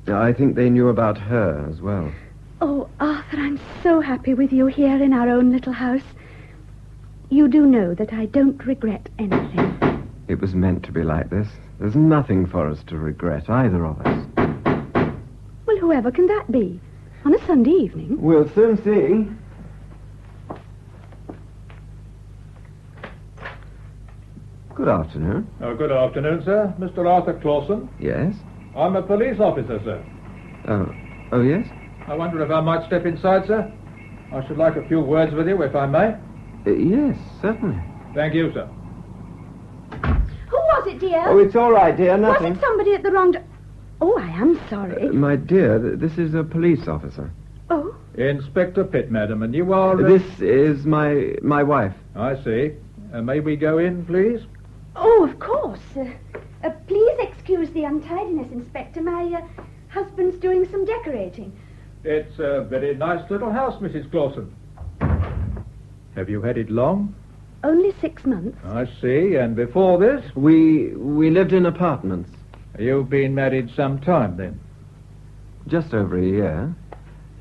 I think they knew about her as well. Oh, Arthur, I'm so happy with you here in our own little house. You do know that I don't regret anything. It was meant to be like this. There's nothing for us to regret, either of us. Well, whoever can that be? On a Sunday evening? We'll soon see. Good afternoon. Good afternoon, sir. Mr. Arthur Clawson. Yes? I'm a police officer, sir. Oh, yes? I wonder if I might step inside, sir? I should like a few words with you, if I may. Yes, certainly. Thank you, sir. Who was it, dear? Oh, it's all right, dear, nothing. Was it somebody at the wrong door? Oh, I am sorry. My dear, this is a police officer. Oh? Inspector Pitt, madam, and you are... This is my wife. I see. May we go in, please? Oh, of course. Please excuse the untidiness, Inspector. My husband's doing some decorating. It's a very nice little house, Mrs. Clawson. Have you had it long? Only 6 months. I see. And before this? We lived in apartments. You've been married some time, then? Just over a year.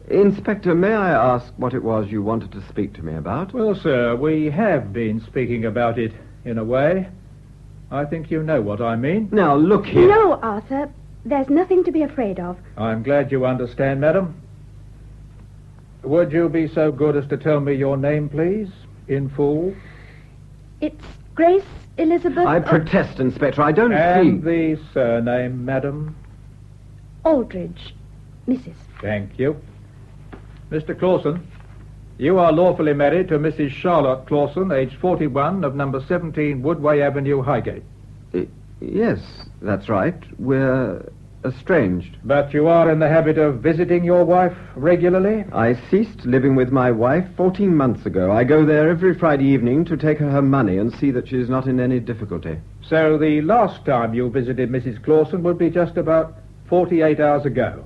Inspector, may I ask what it was you wanted to speak to me about? Well, sir, we have been speaking about it, in a way. I think you know what I mean. Now, look here. No, Arthur. There's nothing to be afraid of. I'm glad you understand, madam. Would you be so good as to tell me your name, please, in full? It's Grace Elizabeth... I protest, Inspector, I don't see... And the surname, madam? Aldridge, Mrs. Thank you. Mr. Clawson, you are lawfully married to Mrs. Charlotte Clawson, aged 41, of number 17 Woodway Avenue, Highgate. Yes, that's right. We're estranged. But you are in the habit of visiting your wife regularly? I ceased living with my wife 14 months ago. I go there every Friday evening to take her money and see that she's not in any difficulty. So the last time you visited Mrs. Clawson would be just about 48 hours ago,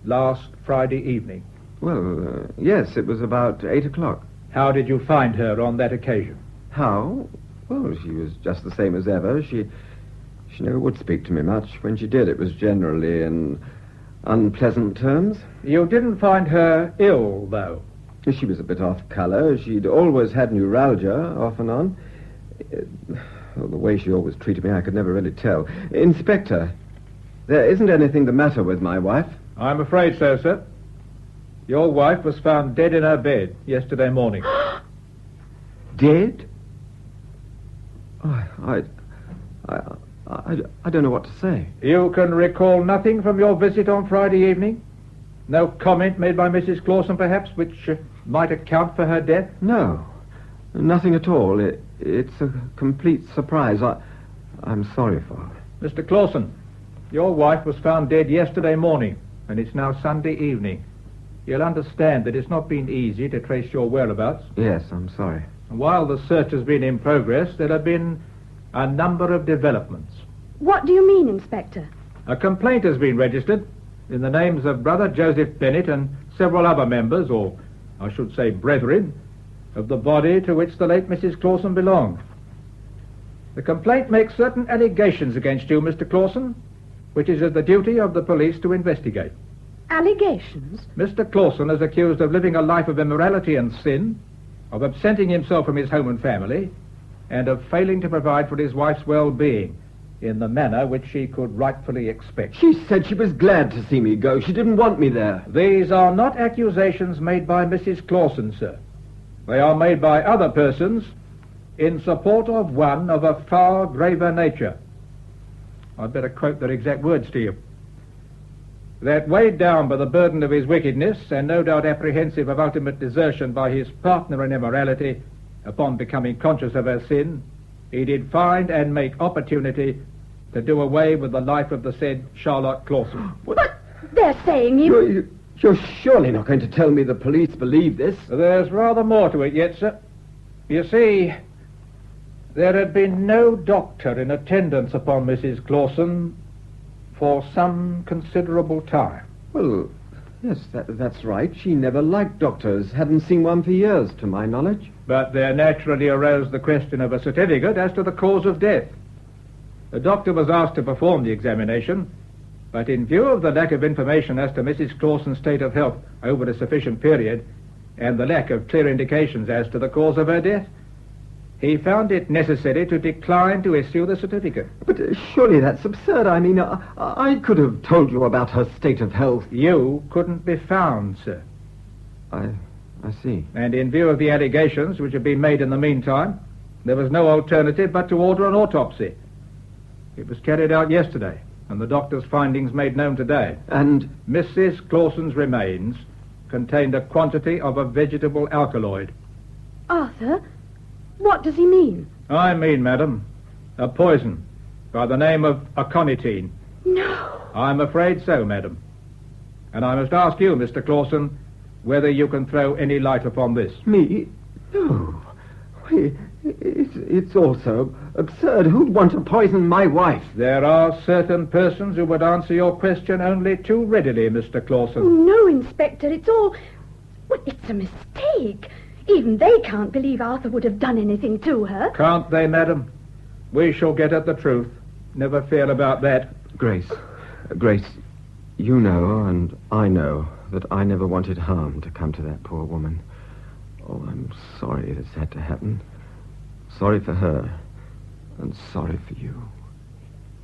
last Friday evening? Well, yes, it was about 8 o'clock. How did you find her on that occasion? How? Well, she was just the same as ever. She never would speak to me much. When she did, it was generally in unpleasant terms. You didn't find her ill, though? She was a bit off colour. She'd always had neuralgia, off and on. Well, the way she always treated me, I could never really tell. Inspector, there isn't anything the matter with my wife. I'm afraid so, sir. Your wife was found dead in her bed yesterday morning. Dead? Oh, I don't know what to say. You can recall nothing from your visit on Friday evening? No comment made by Mrs. Clawson, perhaps, which might account for her death? No, nothing at all. It's a complete surprise. I'm sorry for her. Mr. Clawson, your wife was found dead yesterday morning, and it's now Sunday evening. You'll understand that it's not been easy to trace your whereabouts. Yes, I'm sorry. And while the search has been in progress, there have been a number of developments. What do you mean, Inspector? A complaint has been registered in the names of Brother Joseph Bennett and several other members, or I should say brethren, of the body to which the late Mrs. Clawson belonged. The complaint makes certain allegations against you, Mr. Clawson, which it is the duty of the police to investigate. Allegations? Mr. Clawson is accused of living a life of immorality and sin, of absenting himself from his home and family, and of failing to provide for his wife's well-being in the manner which she could rightfully expect. She said she was glad to see me go. She didn't want me there. These are not accusations made by Mrs. Clawson, sir. They are made by other persons in support of one of a far graver nature. I'd better quote their exact words to you. That weighed down by the burden of his wickedness, and no doubt apprehensive of ultimate desertion by his partner in immorality, upon becoming conscious of her sin, he did find and make opportunity to do away with the life of the said Charlotte Clausen. But they're saying you... You're surely not going to tell me the police believe this? There's rather more to it yet, sir. You see, there had been no doctor in attendance upon Mrs. Clausen for some considerable time. Well, yes, that's right. She never liked doctors. Hadn't seen one for years, to my knowledge. But there naturally arose the question of a certificate as to the cause of death. The doctor was asked to perform the examination, but in view of the lack of information as to Mrs. Clausen's state of health over a sufficient period, and the lack of clear indications as to the cause of her death, he found it necessary to decline to issue the certificate. But surely that's absurd. I mean, I could have told you about her state of health. You couldn't be found, sir. I see. And in view of the allegations which have been made in the meantime, there was no alternative but to order an autopsy. It was carried out yesterday, and the doctor's findings made known today. And Mrs. Clausen's remains contained a quantity of a vegetable alkaloid. Arthur, what does he mean? I mean, madam, a poison by the name of aconitine. No. I'm afraid so, madam. And I must ask you, Mr. Clausen, whether you can throw any light upon this. Me? No. It's also absurd. Who'd want to poison my wife? There are certain persons who would answer your question only too readily, Mr. Clausen. Oh, no, Inspector, it's all... Well, it's a mistake. Even they can't believe Arthur would have done anything to her. Can't they, madam? We shall get at the truth. Never fear about that. Grace, you know and I know that I never wanted harm to come to that poor woman. Oh, I'm sorry this had to happen. Sorry for her, and sorry for you.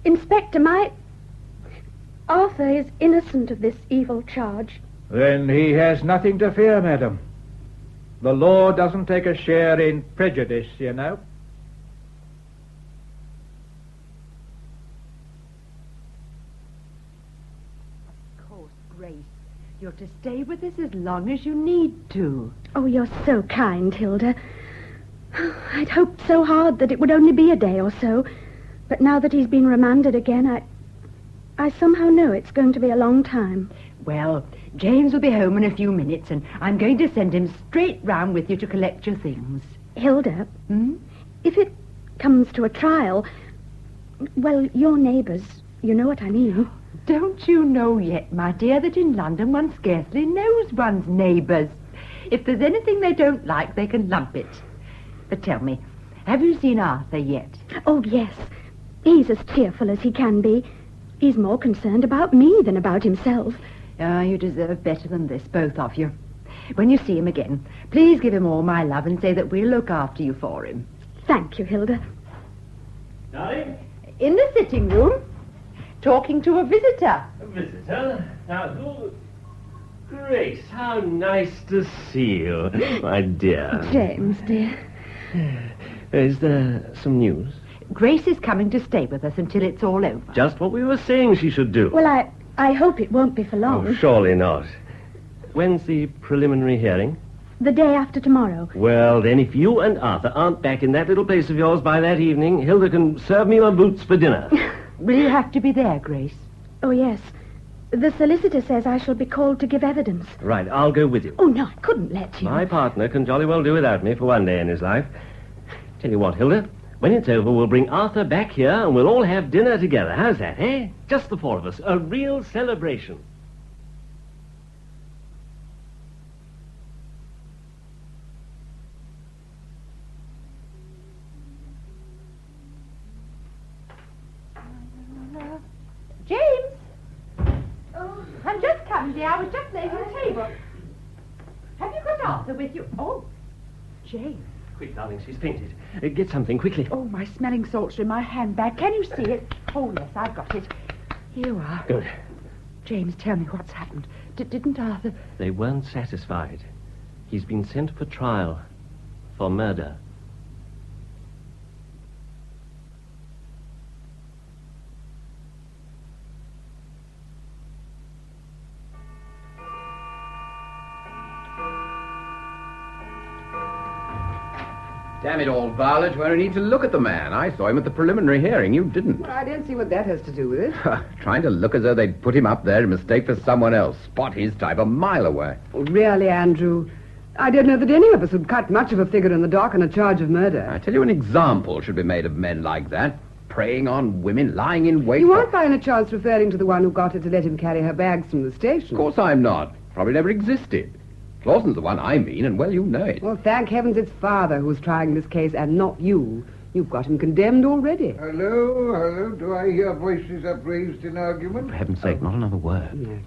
Inspector, Arthur is innocent of this evil charge. Then he has nothing to fear, madam. The law doesn't take a share in prejudice, you know. Of course, Grace. You're to stay with us as long as you need to. Oh, you're so kind, Hilda. I'd hoped so hard that it would only be a day or so. But now that he's been remanded again, I somehow know it's going to be a long time. Well, James will be home in a few minutes, and I'm going to send him straight round with you to collect your things. Hilda, if it comes to a trial, well, your neighbours, you know what I mean. Don't you know yet, my dear, that in London one scarcely knows one's neighbours. If there's anything they don't like, they can lump it. But tell me, have you seen Arthur yet? Oh, yes. He's as cheerful as he can be. He's more concerned about me than about himself. You deserve better than this, both of you. When you see him again, please give him all my love and say that we'll look after you for him. Thank you, Hilda. Darling? In the sitting room, talking to a visitor. A visitor? How good. Grace, how nice to see you, my dear. James, dear. Is there some news? Grace is coming to stay with us until it's all over. Just what we were saying she should do. Well, I hope it won't be for long. Oh, surely not. When's the preliminary hearing? The day after tomorrow. Well, then, if you and Arthur aren't back in that little place of yours by that evening, Hilda can serve me my boots for dinner. Will you have to be there, Grace? Oh, yes. The solicitor says I shall be called to give evidence. Right, I'll go with you. Oh, no, I couldn't let you. My partner can jolly well do without me for one day in his life. Tell you what, Hilda, when it's over, we'll bring Arthur back here and we'll all have dinner together. How's that, eh? Just the four of us. A real celebration. James! Oh, I'm just coming, dear. I was just laying on the table. Have you got Arthur with you? Oh, James. Quick, darling, she's fainted. Get something, quickly. Oh, my smelling salts are in my handbag. Can you see it? Oh, yes, I've got it. Here you are. Good. James, tell me what's happened. Didn't Arthur... They weren't satisfied. He's been sent for trial for murder. Damn it all, Violet, you only need to look at the man. I saw him at the preliminary hearing. You didn't. Well, I don't see what that has to do with it. Trying to look as though they'd put him up there in mistake for someone else. Spot his type a mile away. Oh, really, Andrew? I don't know that any of us would cut much of a figure in the dock on a charge of murder. I tell you, an example should be made of men like that. Preying on women, lying in wait You for... aren't by any chance referring to the one who got her to let him carry her bags from the station? Of course I'm not. Probably never existed. Clawson's the one I mean, and well, you know it. Well, thank heavens it's father who's trying this case and not you. You've got him condemned already. Hello. Do I hear voices upraised in argument? For heaven's sake, not another word. No.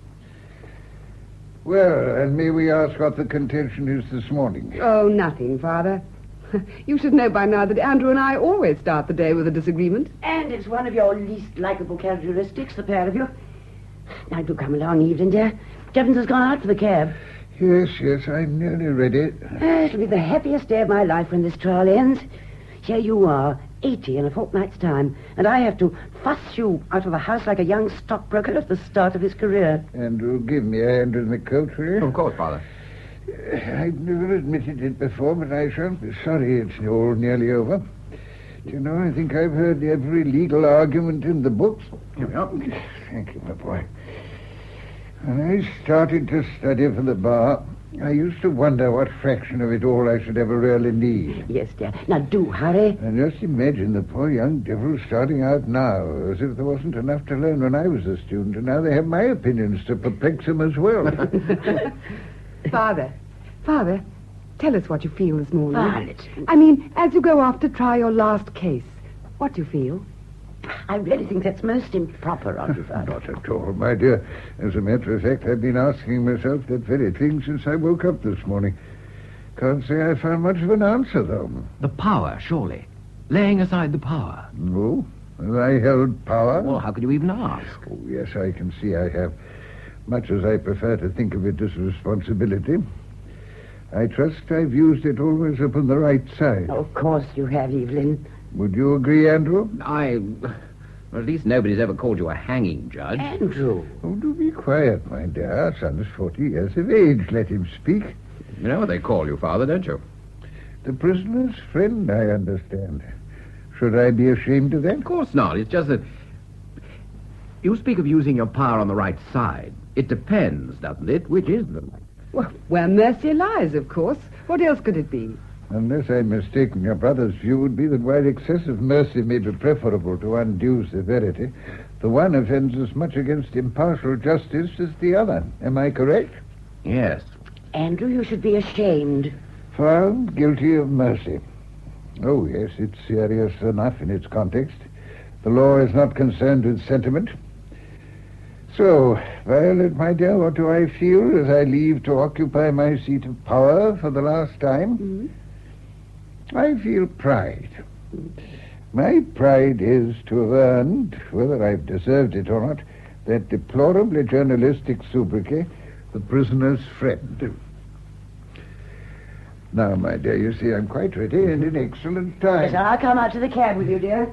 Well, and may we ask what the contention is this morning? Oh, nothing, Father. You should know by now that Andrew and I always start the day with a disagreement. And it's one of your least likable characteristics, the pair of you. Now, do come along, Evelyn, dear. Jevons has gone out for the cab. Yes, I'm nearly ready. It'll be the happiest day of my life when this trial ends. Here you are, 80 in a fortnight's time, and I have to fuss you out of the house like a young stockbroker at the start of his career. Andrew, give me a hand with my coat, will you? Of course, Father. I've never admitted it before, but I shan't be sorry it's all nearly over. Do you know, I think I've heard every legal argument in the books. Here we are. Thank you, my boy. When I started to study for the bar, I used to wonder what fraction of it all I should ever really need. Yes, dear. Now, do hurry. And just imagine the poor young devil starting out now, as if there wasn't enough to learn when I was a student, and now they have my opinions to perplex them as well. Father, tell us what you feel this morning. Violet. I mean, as you go off to try your last case, what do you feel? I really think that's most improper of you, Father. Not at all, my dear. As a matter of fact, I've been asking myself that very thing since I woke up this morning. Can't say I found much of an answer, though. The power, surely. Laying aside the power. No? Have I held power? Well, how could you even ask? Oh, yes, I can see I have. Much as I prefer to think of it as a responsibility, I trust I've used it always upon the right side. Of course you have, Evelyn. Would you agree, Andrew? Well, at least nobody's ever called you a hanging judge. Andrew. Oh, do be quiet, my dear. Our son's 40 years of age. Let him speak. You know what they call you, Father, don't you? The prisoner's friend, I understand. Should I be ashamed of that? Of course not. It's just that you speak of using your power on the right side. It depends, doesn't it? Which is the right? Well, where mercy lies, of course. What else could it be? Unless I'm mistaken, your brother's view would be that while excessive mercy may be preferable to undue severity, the one offends as much against impartial justice as the other. Am I correct? Yes. Andrew, you should be ashamed. Found guilty of mercy. Oh, yes, it's serious enough in its context. The law is not concerned with sentiment. So, Violet, my dear, what do I feel as I leave to occupy my seat of power for the last time? Mm-hmm. I feel pride. My pride is to have earned, whether I've deserved it or not, that deplorably journalistic sobriquet, the prisoner's friend. Now, my dear, you see, I'm quite ready and in excellent time. Yes, I'll come out to the cab with you, dear.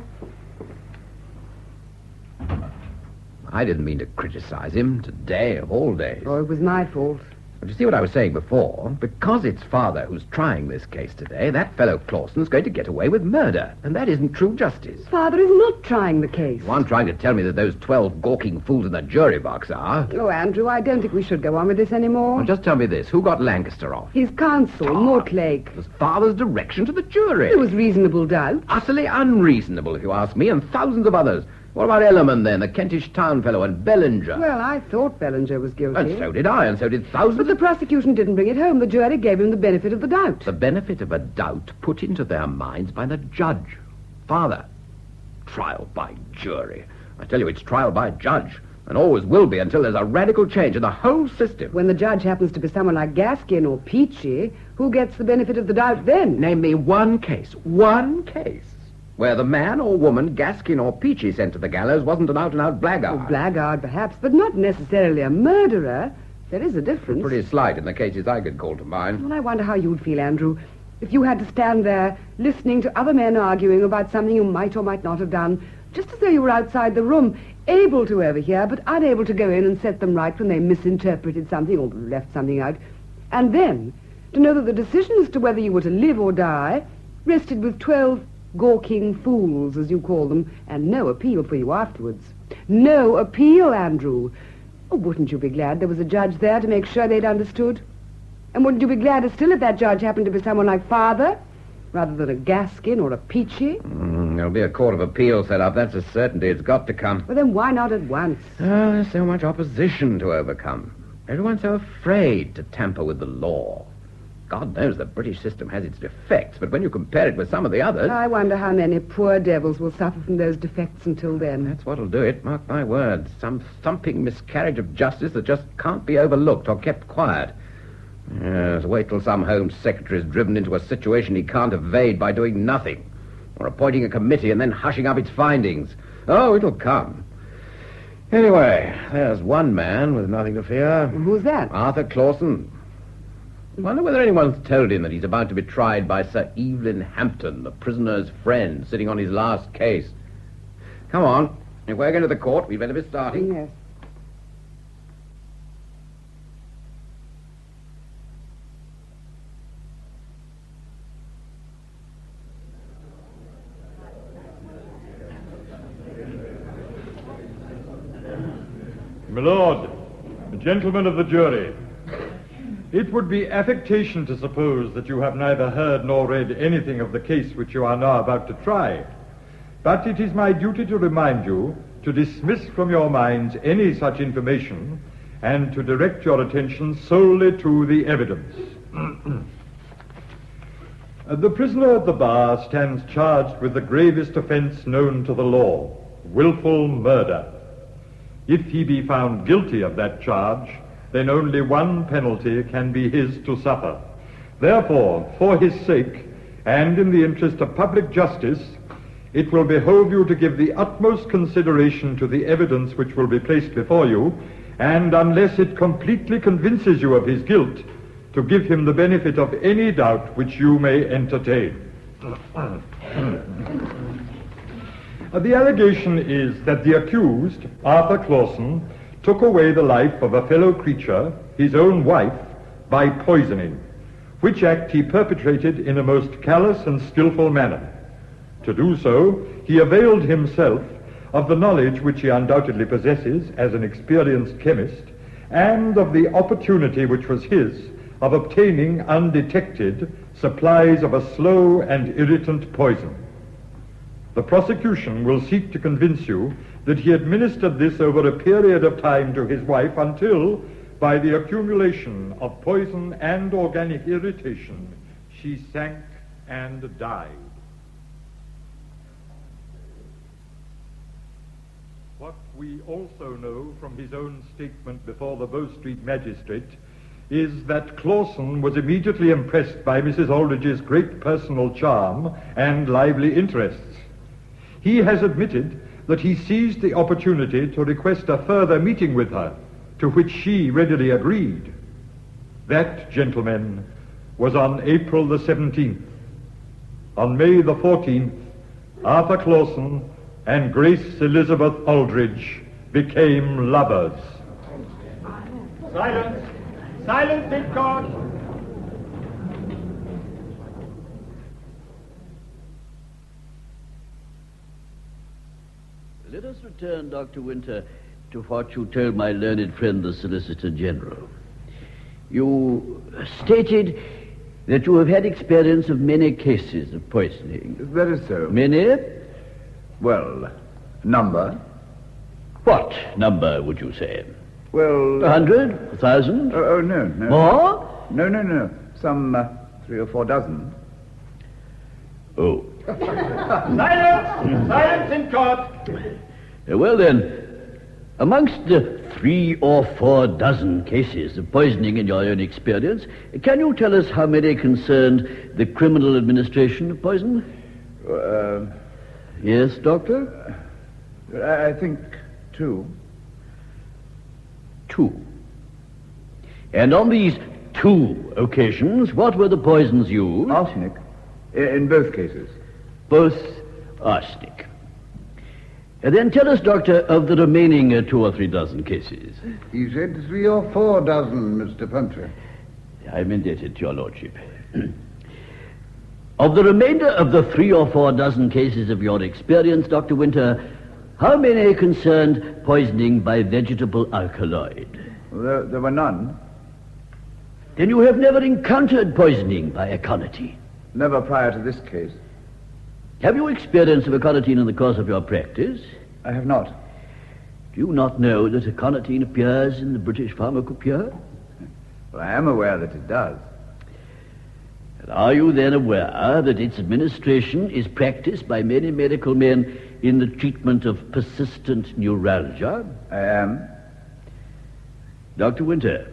I didn't mean to criticize him today of all days. Oh, it was my fault. But you see what I was saying before? Because it's Father who's trying this case today, that fellow Clawson's going to get away with murder. And that isn't true justice. Father is not trying the case. You aren't trying to tell me that those 12 gawking fools in the jury box are. Oh, Andrew, I don't think we should go on with this anymore. Well, just tell me this. Who got Lancaster off? His counsel, Mortlake. It was Father's direction to the jury. There was reasonable doubt. Utterly unreasonable, if you ask me, and thousands of others. What about Ellerman, then, the Kentish town fellow, and Bellinger? Well, I thought Bellinger was guilty. And so did I, and so did thousands. But the prosecution didn't bring it home. The jury gave him the benefit of the doubt. The benefit of a doubt put into their minds by the judge. Father. Trial by jury. I tell you, it's trial by judge. And always will be until there's a radical change in the whole system. When the judge happens to be someone like Gaskin or Peachy, who gets the benefit of the doubt then? Name me one case, where the man or woman Gaskin or Peachy sent to the gallows wasn't an out-and-out blackguard. A blackguard, perhaps, but not necessarily a murderer. There is a difference. Pretty slight in the cases I could call to mind. Well, I wonder how you'd feel, Andrew, if you had to stand there listening to other men arguing about something you might or might not have done, just as though you were outside the room, able to overhear, but unable to go in and set them right when they misinterpreted something or left something out. And then, to know that the decision as to whether you were to live or die rested with 12 gawking fools, as you call them, and no appeal for you afterwards. No appeal, Andrew. Oh, wouldn't you be glad there was a judge there to make sure they'd understood? And wouldn't you be gladder still if that judge happened to be someone like Father, rather than a Gaskin or a Peachy? There'll be a court of appeal set up, that's a certainty. It's got to come. Well, then why not at once? Oh, there's so much opposition to overcome. Everyone's so afraid to tamper with the law. God knows the British system has its defects, but when you compare it with some of the others... I wonder how many poor devils will suffer from those defects until then. That's what'll do it, mark my words. Some thumping miscarriage of justice that just can't be overlooked or kept quiet. Yes, wait till some Home Secretary is driven into a situation he can't evade by doing nothing, or appointing a committee and then hushing up its findings. Oh, it'll come. Anyway, there's one man with nothing to fear. Who's that? Arthur Clausen. Wonder whether anyone's told him that he's about to be tried by Sir Evelyn Hampton, the prisoner's friend, sitting on his last case. Come on. If we're going to the court, we'd better be starting. Yes. My lord, the gentlemen of the jury, it would be affectation to suppose that you have neither heard nor read anything of the case which you are now about to try. But it is my duty to remind you to dismiss from your minds any such information and to direct your attention solely to the evidence. The prisoner at the bar stands charged with the gravest offense known to the law, willful murder. If he be found guilty of that charge, then only one penalty can be his to suffer. Therefore, for his sake, and in the interest of public justice, it will behove you to give the utmost consideration to the evidence which will be placed before you, and unless it completely convinces you of his guilt, to give him the benefit of any doubt which you may entertain. The allegation is that the accused, Arthur Clausen, took away the life of a fellow creature, his own wife, by poisoning, which act he perpetrated in a most callous and skillful manner. To do so, he availed himself of the knowledge which he undoubtedly possesses as an experienced chemist, and of the opportunity which was his of obtaining undetected supplies of a slow and irritant poison. The prosecution will seek to convince you that he administered this over a period of time to his wife until, by the accumulation of poison and organic irritation, she sank and died. What we also know from his own statement before the Bow Street magistrate is that Clausen was immediately impressed by Mrs. Aldridge's great personal charm and lively interests. He has admitted that he seized the opportunity to request a further meeting with her, to which she readily agreed. That, gentlemen, was on April the 17th. On May the 14th, Arthur Clausen and Grace Elizabeth Aldridge became lovers. Silence! Silence in court! Let us return, Dr. Winter, to what you told my learned friend, the Solicitor General. You stated that you have had experience of many cases of poisoning. That is so. Many? Well, number. What number would you say? Well... 100? 1,000? Oh, no. More? No. Some 3 or 4 dozen. Oh. Silence! Silence in court! Well then, amongst the 3 or 4 dozen cases of poisoning in your own experience, can you tell us how many concerned the criminal administration of poison? Yes, Doctor? I think 2. 2. And on these 2 occasions, what were the poisons used? Arsenic. In both cases. Both arsenic. And then tell us, Doctor, of the remaining 2 or 3 dozen cases. He said 3 or 4 dozen, Mr. Punter. I'm indebted to your lordship. Of the remainder of the 3 or 4 dozen cases of your experience, Dr. Winter, how many concerned poisoning by vegetable alkaloid? Well, there were none. Then you have never encountered poisoning by aconitine? Never prior to this case. Have you experienced of aconitine in the course of your practice? I have not. Do you not know that aconitine appears in the British Pharmacopoeia? Well, I am aware that it does. And are you then aware that its administration is practiced by many medical men in the treatment of persistent neuralgia? I am. Dr. Winter,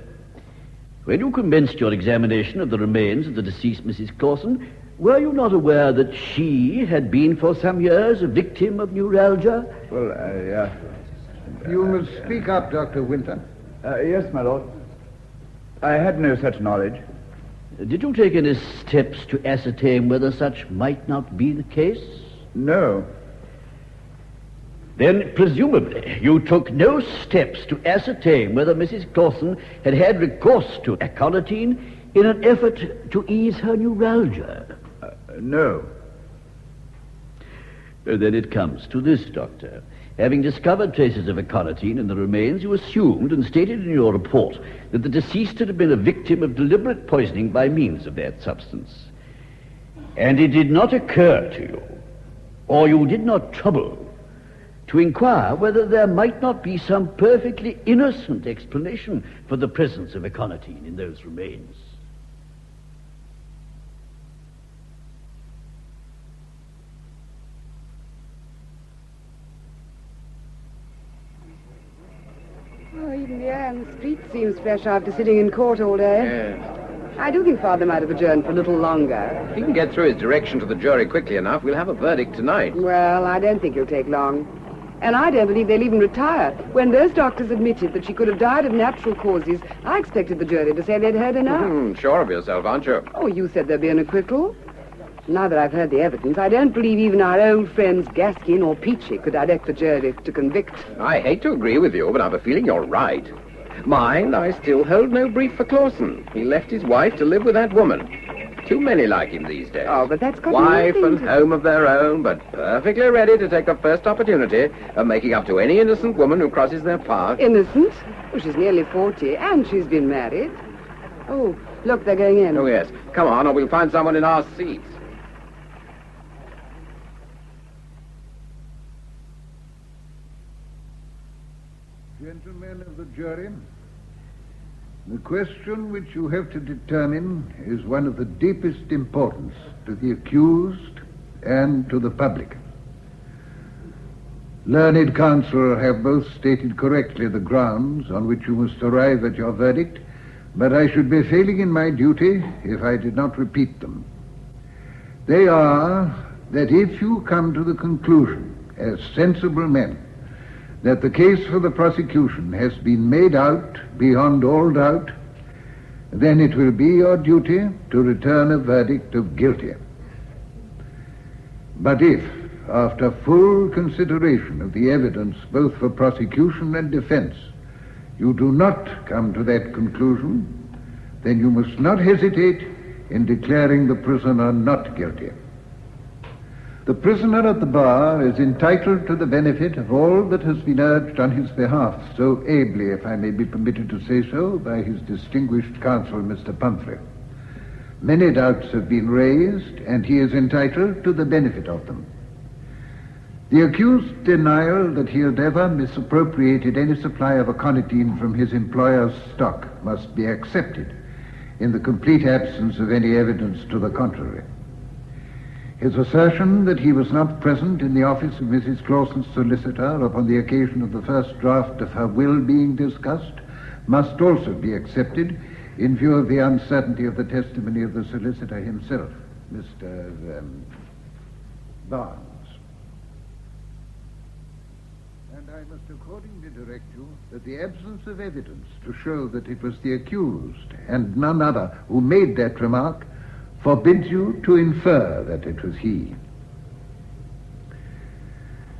when you commenced your examination of the remains of the deceased Mrs. Clausen, were you not aware that she had been for some years a victim of neuralgia? Well, You must speak up, Dr. Winter. Yes, my lord. I had no such knowledge. Did you take any steps to ascertain whether such might not be the case? No. Then, presumably, you took no steps to ascertain whether Mrs. Clausen had had recourse to aconitine in an effort to ease her neuralgia? No. Then it comes to this, Doctor. Having discovered traces of aconitine in the remains, you assumed and stated in your report that the deceased had been a victim of deliberate poisoning by means of that substance. And it did not occur to you, or you did not trouble, to inquire whether there might not be some perfectly innocent explanation for the presence of aconitine in those remains. Oh, even the air in the street seems fresh after sitting in court all day. Yes. I do think Father might have adjourned for a little longer. If he can get through his direction to the jury quickly enough, we'll have a verdict tonight. Well, I don't think it'll take long. And I don't believe they'll even retire. When those doctors admitted that she could have died of natural causes, I expected the jury to say they'd heard enough. Sure of yourself, aren't you? Oh, you said there'd be an acquittal. Now that I've heard the evidence, I don't believe even our old friends Gaskin or Peachy could direct the jury to convict. I hate to agree with you, but I've a feeling you're right. Mind, I still hold no brief for Clausen. He left his wife to live with that woman. Too many like him these days. Oh, but that's got wife nothing and to... home of their own, but perfectly ready to take the first opportunity of making up to any innocent woman who crosses their path. Innocent? Oh, she's nearly 40, and she's been married. Oh, look, they're going in. Oh, yes. Come on, or we'll find someone in our seats. Gentlemen of the jury, the question which you have to determine is one of the deepest importance to the accused and to the public. Learned counsel have both stated correctly the grounds on which you must arrive at your verdict, but I should be failing in my duty if I did not repeat them. They are that if you come to the conclusion, as sensible men, that the case for the prosecution has been made out beyond all doubt, then it will be your duty to return a verdict of guilty. But if, after full consideration of the evidence both for prosecution and defense, you do not come to that conclusion, then you must not hesitate in declaring the prisoner not guilty. The prisoner at the bar is entitled to the benefit of all that has been urged on his behalf, so ably, if I may be permitted to say so, by his distinguished counsel, Mr. Pumphrey. Many doubts have been raised, and he is entitled to the benefit of them. The accused's denial that he had ever misappropriated any supply of aconitine from his employer's stock must be accepted in the complete absence of any evidence to the contrary. His assertion that he was not present in the office of Mrs. Clausen's solicitor upon the occasion of the first draft of her will being discussed must also be accepted in view of the uncertainty of the testimony of the solicitor himself, Mr. Barnes. And I must accordingly direct you that the absence of evidence to show that it was the accused and none other who made that remark forbids you to infer that it was he.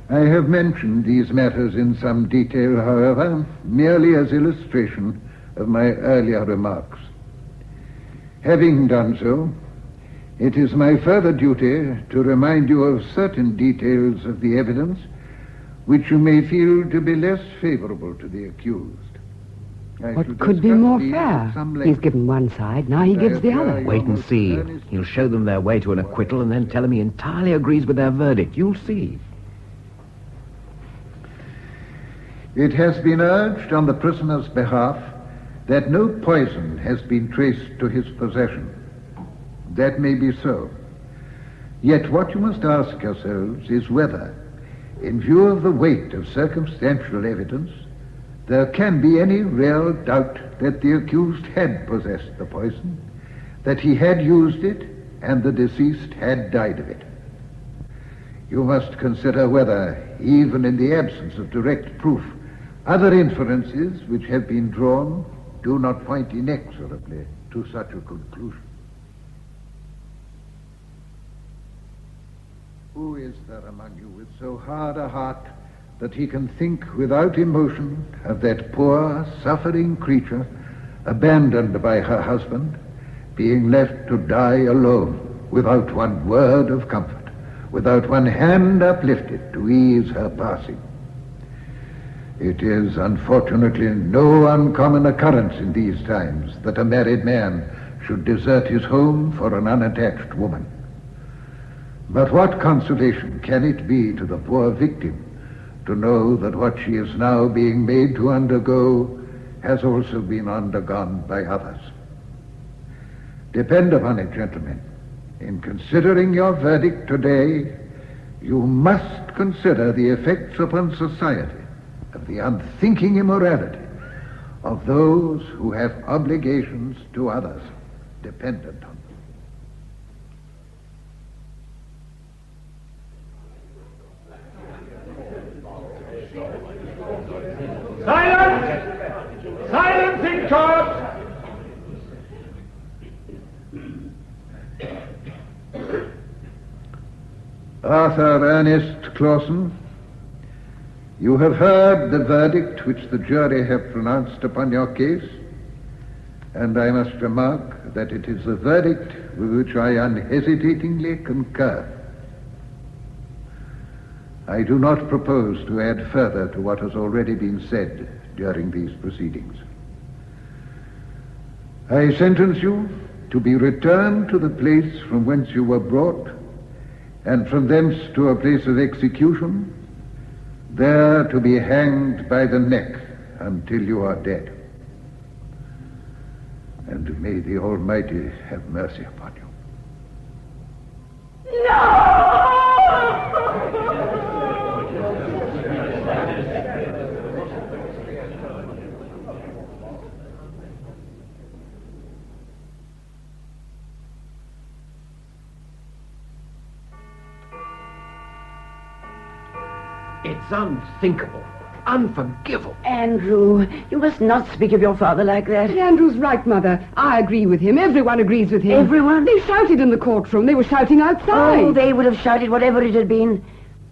I have mentioned these matters in some detail, however, merely as illustration of my earlier remarks. Having done so, It is my further duty to remind you of certain details of the evidence which you may feel to be less favorable to the accused. What could be more fair? He's given one side, now he gives the other. Wait and see. He'll show them their way to an acquittal and then tell them he entirely agrees with their verdict. You'll see. It has been urged on the prisoner's behalf that no poison has been traced to his possession. That may be so. Yet what you must ask yourselves is whether, in view of the weight of circumstantial evidence, there can be any real doubt that the accused had possessed the poison, that he had used it, and the deceased had died of it. You must consider whether, even in the absence of direct proof, other inferences which have been drawn do not point inexorably to such a conclusion. Who is there among you with so hard a heart that he can think without emotion of that poor, suffering creature abandoned by her husband, being left to die alone, without one word of comfort, without one hand uplifted to ease her passing? It is unfortunately no uncommon occurrence in these times that a married man should desert his home for an unattached woman. But what consolation can it be to the poor victim to know that what she is now being made to undergo has also been undergone by others? Depend upon it, gentlemen, in considering your verdict today, you must consider the effects upon society of the unthinking immorality of those who have obligations to others dependent on them. Silence! Silence in court! Arthur Ernest Clausen, you have heard the verdict which the jury have pronounced upon your case, and I must remark that it is a verdict with which I unhesitatingly concur. I do not propose to add further to what has already been said during these proceedings. I sentence you to be returned to the place from whence you were brought, and from thence to a place of execution, there to be hanged by the neck until you are dead. And may the Almighty have mercy upon you. It's unthinkable, unforgivable. Andrew, you must not speak of your father like that. Andrew's right, Mother. I agree with him. Everyone agrees with him. Everyone? They shouted in the courtroom. They were shouting outside. Oh, they would have shouted whatever it had been.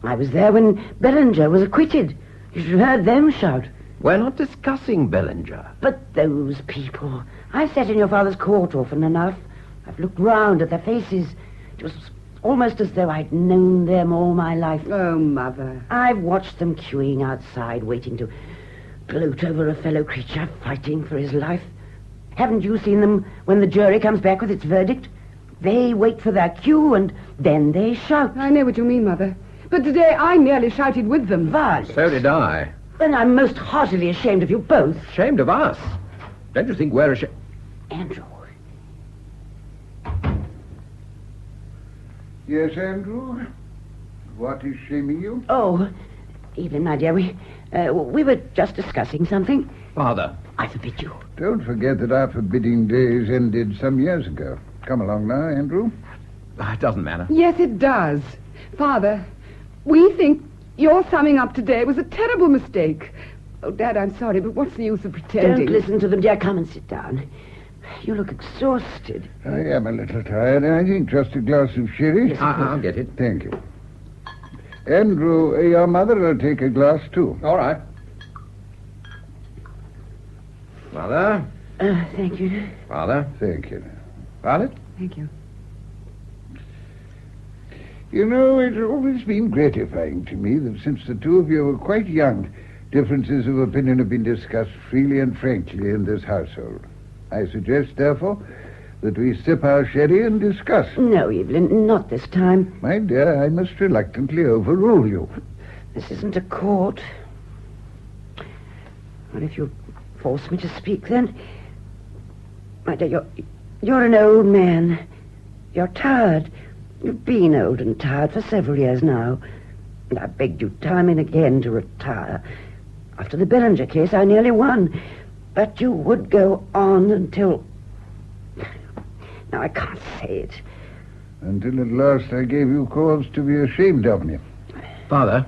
I was there when Bellinger was acquitted. You should have heard them shout. We're not discussing Bellinger. But those people. I've sat in your father's court often enough. I've looked round at their faces. It was almost as though I'd known them all my life. Oh, Mother. I've watched them queuing outside, waiting to gloat over a fellow creature fighting for his life. Haven't you seen them when the jury comes back with its verdict? They wait for their cue and then they shout. I know what you mean, Mother. But today I nearly shouted with them. Violet. So did I. Then I'm most heartily ashamed of you both. Ashamed of us? Don't you think we're ashamed? Andrew. Yes, Andrew? What is shaming you? Oh, Evelyn, my dear, we were just discussing something. Father. I forbid you. Don't forget that our forbidding days ended some years ago. Come along now, Andrew. It doesn't matter. Yes, it does. Father, we think your summing up today was a terrible mistake. Oh, Dad, I'm sorry, but what's the use of pretending? Don't listen to them, dear. Come and sit down. You look exhausted. I am a little tired. I think just a glass of sherry. Yes, I'll get it. Thank you. Andrew, your mother will take a glass, too. All right. Mother. Thank you. Father. Thank you. Violet. Thank you. You know, it's always been gratifying to me that since the two of you were quite young, differences of opinion have been discussed freely and frankly in this household. I suggest, therefore, that we sip our sherry and discuss. No, Evelyn, not this time. My dear, I must reluctantly overrule you. This isn't a court. Well, if you force me to speak, then... My dear, you're an old man. You're tired. You've been old and tired for several years now. And I begged you time and again to retire. After the Bellinger case, I nearly won. But you would go on until... Now, I can't say it. Until at last I gave you cause to be ashamed of me. Father,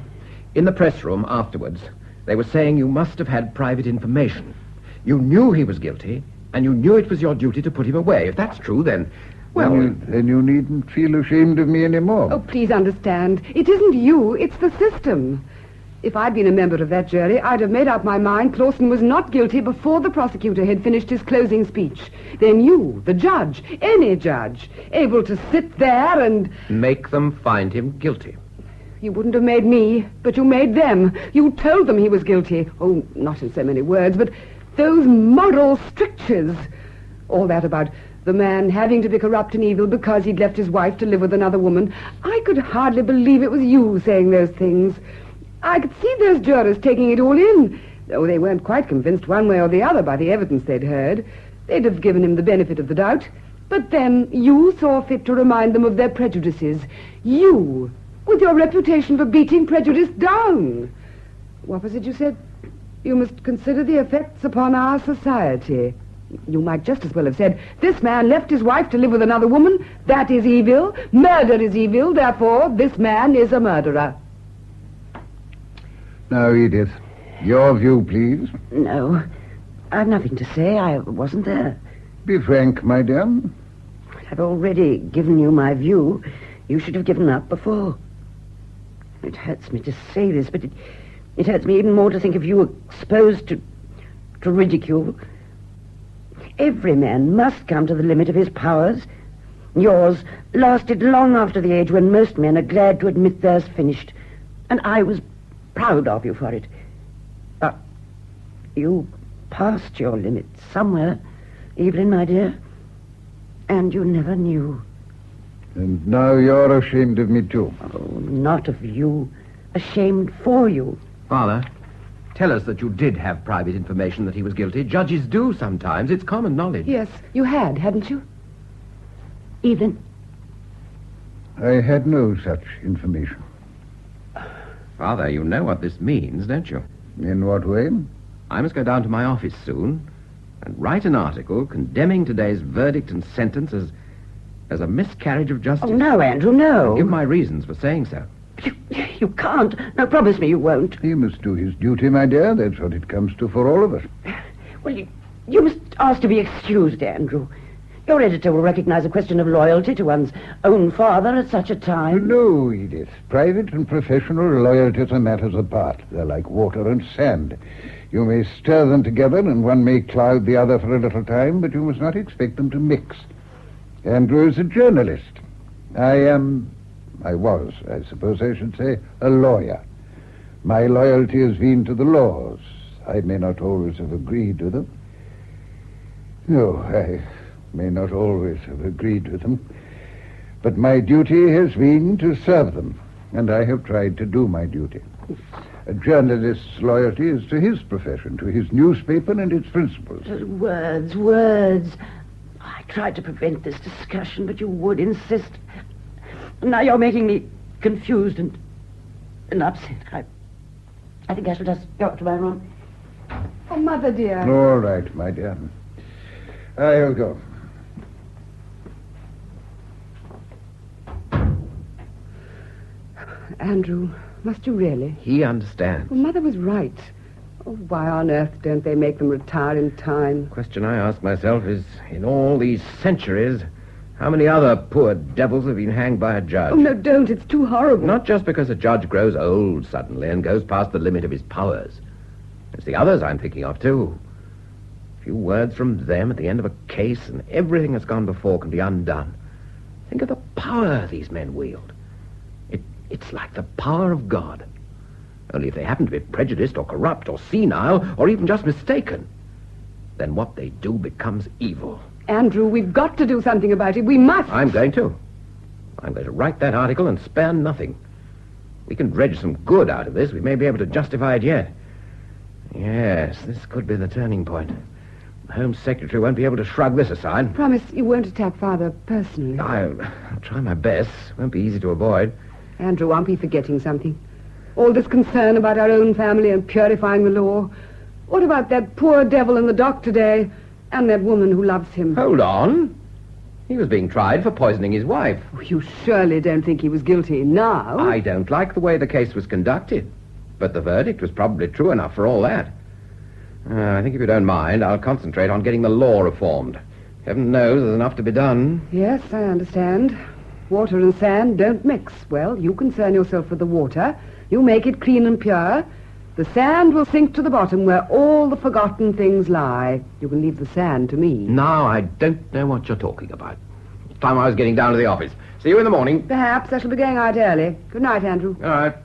in the press room afterwards, they were saying you must have had private information. You knew he was guilty, and you knew it was your duty to put him away. If that's true, then... Well... Then you needn't feel ashamed of me anymore. Oh, please understand. It isn't you, it's the system. If I'd been a member of that jury, I'd have made up my mind Clausen was not guilty before the prosecutor had finished his closing speech. Then you, the judge, any judge, able to sit there and... Make them find him guilty. You wouldn't have made me, but you made them. You told them he was guilty. Oh, not in so many words, but those moral strictures. All that about the man having to be corrupt and evil because he'd left his wife to live with another woman. I could hardly believe it was you saying those things. I could see those jurors taking it all in, though they weren't quite convinced one way or the other by the evidence they'd heard. They'd have given him the benefit of the doubt. But then you saw fit to remind them of their prejudices. You, with your reputation for beating prejudice down. What was it you said? You must consider the effects upon our society. You might just as well have said, this man left his wife to live with another woman. That is evil. Murder is evil. Therefore, this man is a murderer. Now, Edith, your view, please. No, I've nothing to say. I wasn't there. Be frank, my dear. I've already given you my view. You should have given up before. It hurts me to say this, but it hurts me even more to think of you exposed to ridicule. Every man must come to the limit of his powers. Yours lasted long after the age when most men are glad to admit theirs finished. And I was proud of you for it. But you passed your limit somewhere, Evelyn, my dear, and you never knew. And now you're ashamed of me, too. Oh, not of you. Ashamed for you. Father, tell us that you did have private information that he was guilty. Judges do sometimes. It's common knowledge. Yes, you had, hadn't you? Evelyn? I had no such information. Father, you know what this means, don't you? In what way? I must go down to my office soon and write an article condemning today's verdict and sentence as a miscarriage of justice. Oh, no, Andrew, no. And give my reasons for saying so. You can't. No, promise me you won't. He must do his duty, my dear. That's what it comes to for all of us. Well, you must ask to be excused, Andrew. Your editor will recognize a question of loyalty to one's own father at such a time. No, Edith. Private and professional loyalties are matters apart. They're like water and sand. You may stir them together and one may cloud the other for a little time, but you must not expect them to mix. Andrew is a journalist. I was, I suppose I should say, a lawyer. My loyalty has been to the laws. I may not always have agreed with them. No, I may not always have agreed with them. But my duty has been to serve them, and I have tried to do my duty. A journalist's loyalty is to his profession, to his newspaper and its principles. Words. I tried to prevent this discussion, but you would insist. Now you're making me confused and upset. I think I shall just go up to my room. Oh, Mother, dear. All right, my dear. I'll go. Andrew, must you really? He understands. Well, Mother was right. Oh, why on earth don't they make them retire in time? The question I ask myself is, in all these centuries, how many other poor devils have been hanged by a judge? Oh, no, don't. It's too horrible. Not just because a judge grows old suddenly and goes past the limit of his powers. It's the others I'm thinking of, too. A few words from them at the end of a case and everything that's gone before can be undone. Think of the power these men wield. It's like the power of God. Only if they happen to be prejudiced or corrupt or senile or even just mistaken, then what they do becomes evil. Andrew, we've got to do something about it. We must. I'm going to. I'm going to write that article and spare nothing. We can dredge some good out of this. We may be able to justify it yet. Yes, this could be the turning point. The Home Secretary won't be able to shrug this aside. Promise you won't attack Father personally. I'll try my best. Won't be easy to avoid. Andrew, aren't we forgetting something? All this concern about our own family and purifying the law. What about that poor devil in the dock today and that woman who loves him? Hold on. He was being tried for poisoning his wife. Oh, you surely don't think he was guilty now? I don't like the way the case was conducted. But the verdict was probably true enough for all that. I think if you don't mind, I'll concentrate on getting the law reformed. Heaven knows there's enough to be done. Yes, I understand. Water and sand don't mix. Well, you concern yourself with the water. You make it clean and pure. The sand will sink to the bottom where all the forgotten things lie. You can leave the sand to me. Now, I don't know what you're talking about. It's time I was getting down to the office. See you in the morning. Perhaps I shall be going out early. Good night, Andrew. All right.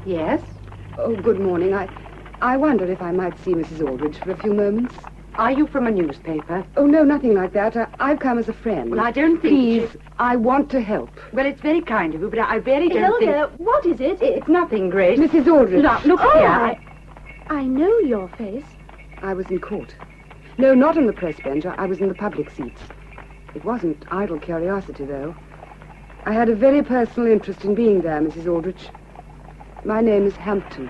Yes? Oh, good morning. I wondered if I might see Mrs. Aldrich for a few moments. Are you from a newspaper? Oh, no, nothing like that. I've come as a friend. Well, I don't think... Please, I want to help. Well, it's very kind of you, but I really don't think... Hilda, what is it? It's nothing, Grace. Mrs. Aldrich. Look here. I know your face. I was in court. No, not on the press bench. I was in the public seats. It wasn't idle curiosity, though. I had a very personal interest in being there, Mrs. Aldrich. My name is Hampton.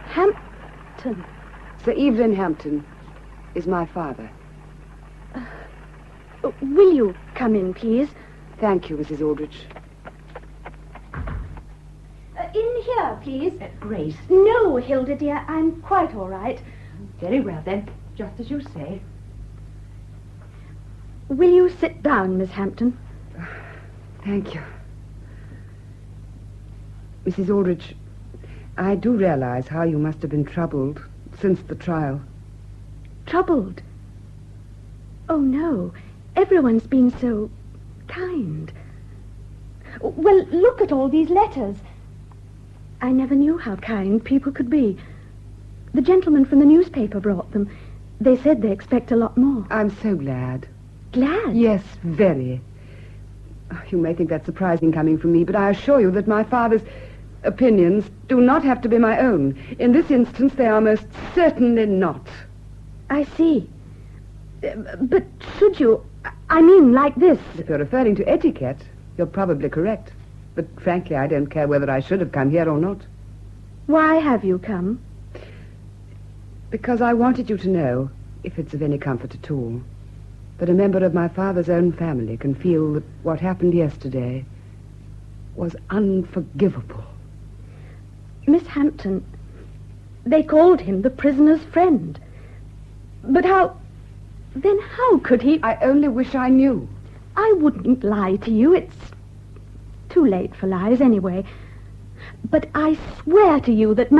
Hampton? Sir Evelyn Hampton is my father. Will you come in, please? Thank you, Mrs. Aldrich. In here, please. Grace. No, Hilda, dear, I'm quite all right. Very well, then. Just as you say. Will you sit down, Miss Hampton? Thank you. Mrs. Aldrich, I do realize how you must have been troubled since the trial. Troubled? Oh, no. Everyone's been so kind. Well, look at all these letters. I never knew how kind people could be. The gentleman from the newspaper brought them. They said they expect a lot more. I'm so glad. Glad? Yes, very. You may think that surprising coming from me, but I assure you that my father's opinions do not have to be my own. In this instance, they are most certainly not. I see. But should you... I mean, like this... If you're referring to etiquette, you're probably correct. But frankly, I don't care whether I should have come here or not. Why have you come? Because I wanted you to know, if it's of any comfort at all, that a member of my father's own family can feel that what happened yesterday was unforgivable. Miss Hampton, they called him the prisoner's friend. But how... Then how could he... I only wish I knew. I wouldn't lie to you. It's too late for lies anyway. But I swear to you that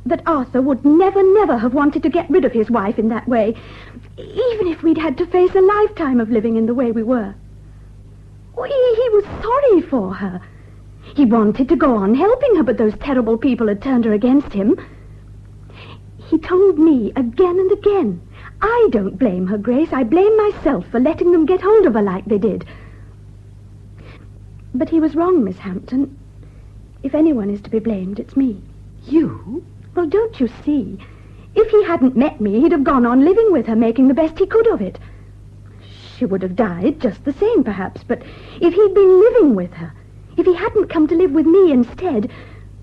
that Arthur would never have wanted to get rid of his wife in that way, even if we'd had to face a lifetime of living in the way we were. He was sorry for her. He wanted to go on helping her, but those terrible people had turned her against him. He told me again and again, I don't blame her, Grace. I blame myself for letting them get hold of her like they did. But he was wrong, Miss Hampton. If anyone is to be blamed, it's me. You? Well, don't you see? If he hadn't met me, he'd have gone on living with her, making the best he could of it. She would have died just the same, perhaps, but if he'd been living with her, if he hadn't come to live with me instead,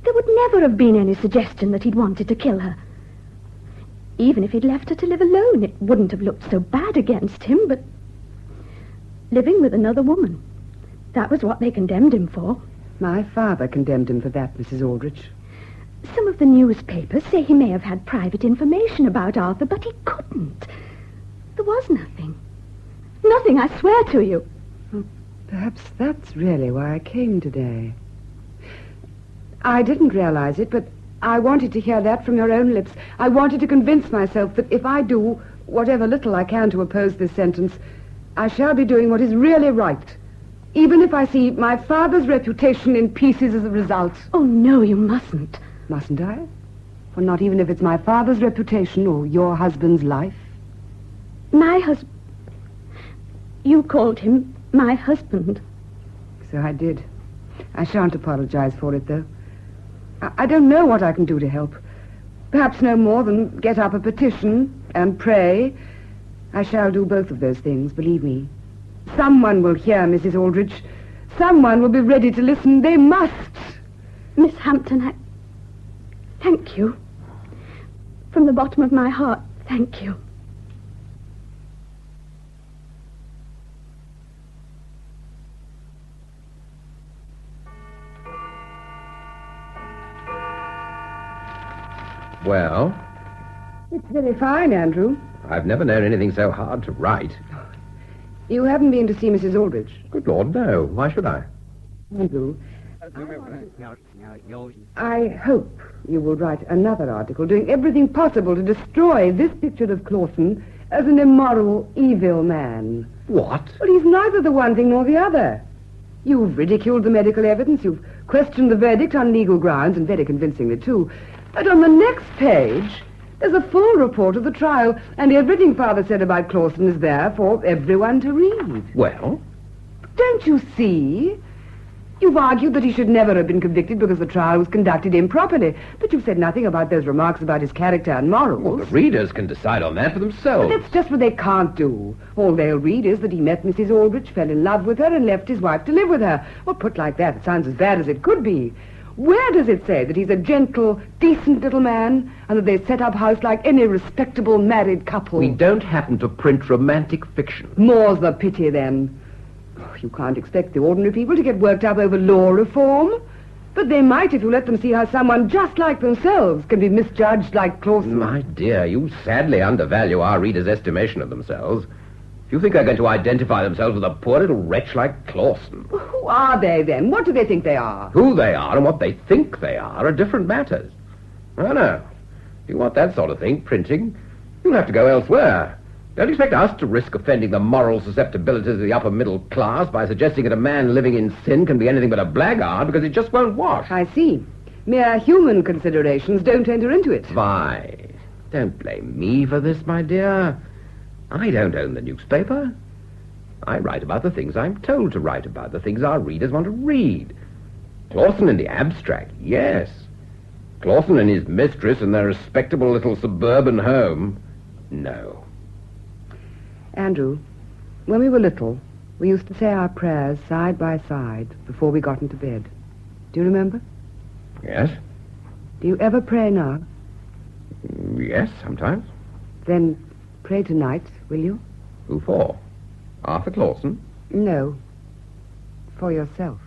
there would never have been any suggestion that he'd wanted to kill her. Even if he'd left her to live alone, it wouldn't have looked so bad against him, but living with another woman, that was what they condemned him for. My father condemned him for that, Mrs. Aldrich. Some of the newspapers say he may have had private information about Arthur, but he couldn't. There was nothing. Nothing, I swear to you. Well, perhaps that's really why I came today. I didn't realize it, but I wanted to hear that from your own lips. I wanted to convince myself that if I do whatever little I can to oppose this sentence, I shall be doing what is really right, even if I see my father's reputation in pieces as a result. Oh, no, you mustn't. Mustn't I? Well, not even if it's my father's reputation or your husband's life. My husband... You called him my husband. So I did. I shan't apologize for it, though. I don't know what I can do to help. Perhaps no more than get up a petition and pray. I shall do both of those things, believe me. Someone will hear Mrs. Aldrich. Someone will be ready to listen. They must. Miss Hampton, thank you. From the bottom of my heart, thank you. Well? It's very fine, Andrew. I've never known anything so hard to write. You haven't been to see Mrs. Aldrich? Good Lord, no. Why should I? Andrew, I hope you will write another article doing everything possible to destroy this picture of Clawson as an immoral, evil man. What? Well, he's neither the one thing nor the other. You've ridiculed the medical evidence, you've questioned the verdict on legal grounds, and very convincingly, too. But on the next page, there's a full report of the trial, and everything Father said about Clawson is there for everyone to read. Well? Don't you see? You've argued that he should never have been convicted because the trial was conducted improperly, but you've said nothing about those remarks about his character and morals. Well, the readers can decide on that for themselves. But that's just what they can't do. All they'll read is that he met Mrs. Aldrich, fell in love with her, and left his wife to live with her. Well, put like that, it sounds as bad as it could be. Where does it say that he's a gentle, decent little man, and that they set up house like any respectable married couple? We don't happen to print romantic fiction. More's the pity, then. Oh, you can't expect the ordinary people to get worked up over law reform. But they might if you let them see how someone just like themselves can be misjudged like Clawson. My dear, you sadly undervalue our readers' estimation of themselves. If you think they're going to identify themselves with a poor little wretch like Clawson... Well, who are they, then? What do they think they are? Who they are and what they think they are different matters. I know. If you want that sort of thing, printing, you'll have to go elsewhere. Don't expect us to risk offending the moral susceptibilities of the upper middle class by suggesting that a man living in sin can be anything but a blackguard because it just won't wash. I see. Mere human considerations don't enter into it. Why? Don't blame me for this, my dear. I don't own the newspaper. I write about the things I'm told to write about, the things our readers want to read. Clawson in the abstract, yes. Clawson and his mistress and their respectable little suburban home, no. Andrew, when we were little, we used to say our prayers side by side before we got into bed. Do you remember? Yes. Do you ever pray now? Yes, sometimes. Then pray tonight, will you? Who for? Arthur Clawson? No. For yourself.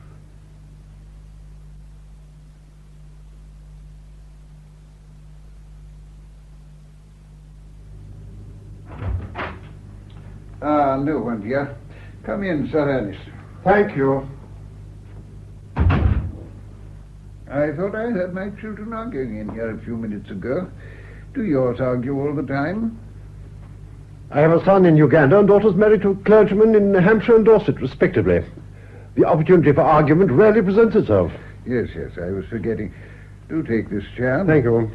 No one here. Come in, Sir Ernest. Thank you. I thought I heard my children arguing in here a few minutes ago. Do yours argue all the time? I have a son in Uganda and daughters married to clergymen in Hampshire and Dorset, respectively. The opportunity for argument rarely presents itself. Yes, I was forgetting. Do take this chair. Thank you.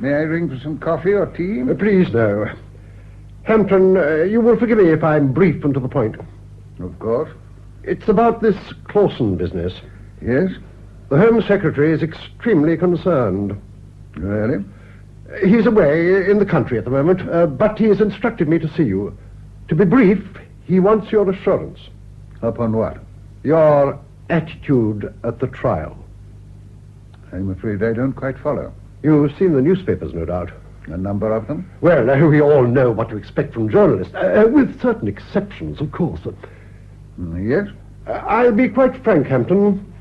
May I ring for some coffee or tea? Please, no. Hampton, you will forgive me if I'm brief and to the point. Of course. It's about this Clawson business. Yes? The Home Secretary is extremely concerned. Really? He's away in the country at the moment, but he has instructed me to see you. To be brief, he wants your assurance. Upon what? Your attitude at the trial. I'm afraid I don't quite follow. You've seen the newspapers, no doubt. A number of them? Well, we all know what to expect from journalists, with certain exceptions, of course. Yes? I'll be quite frank, Hampton.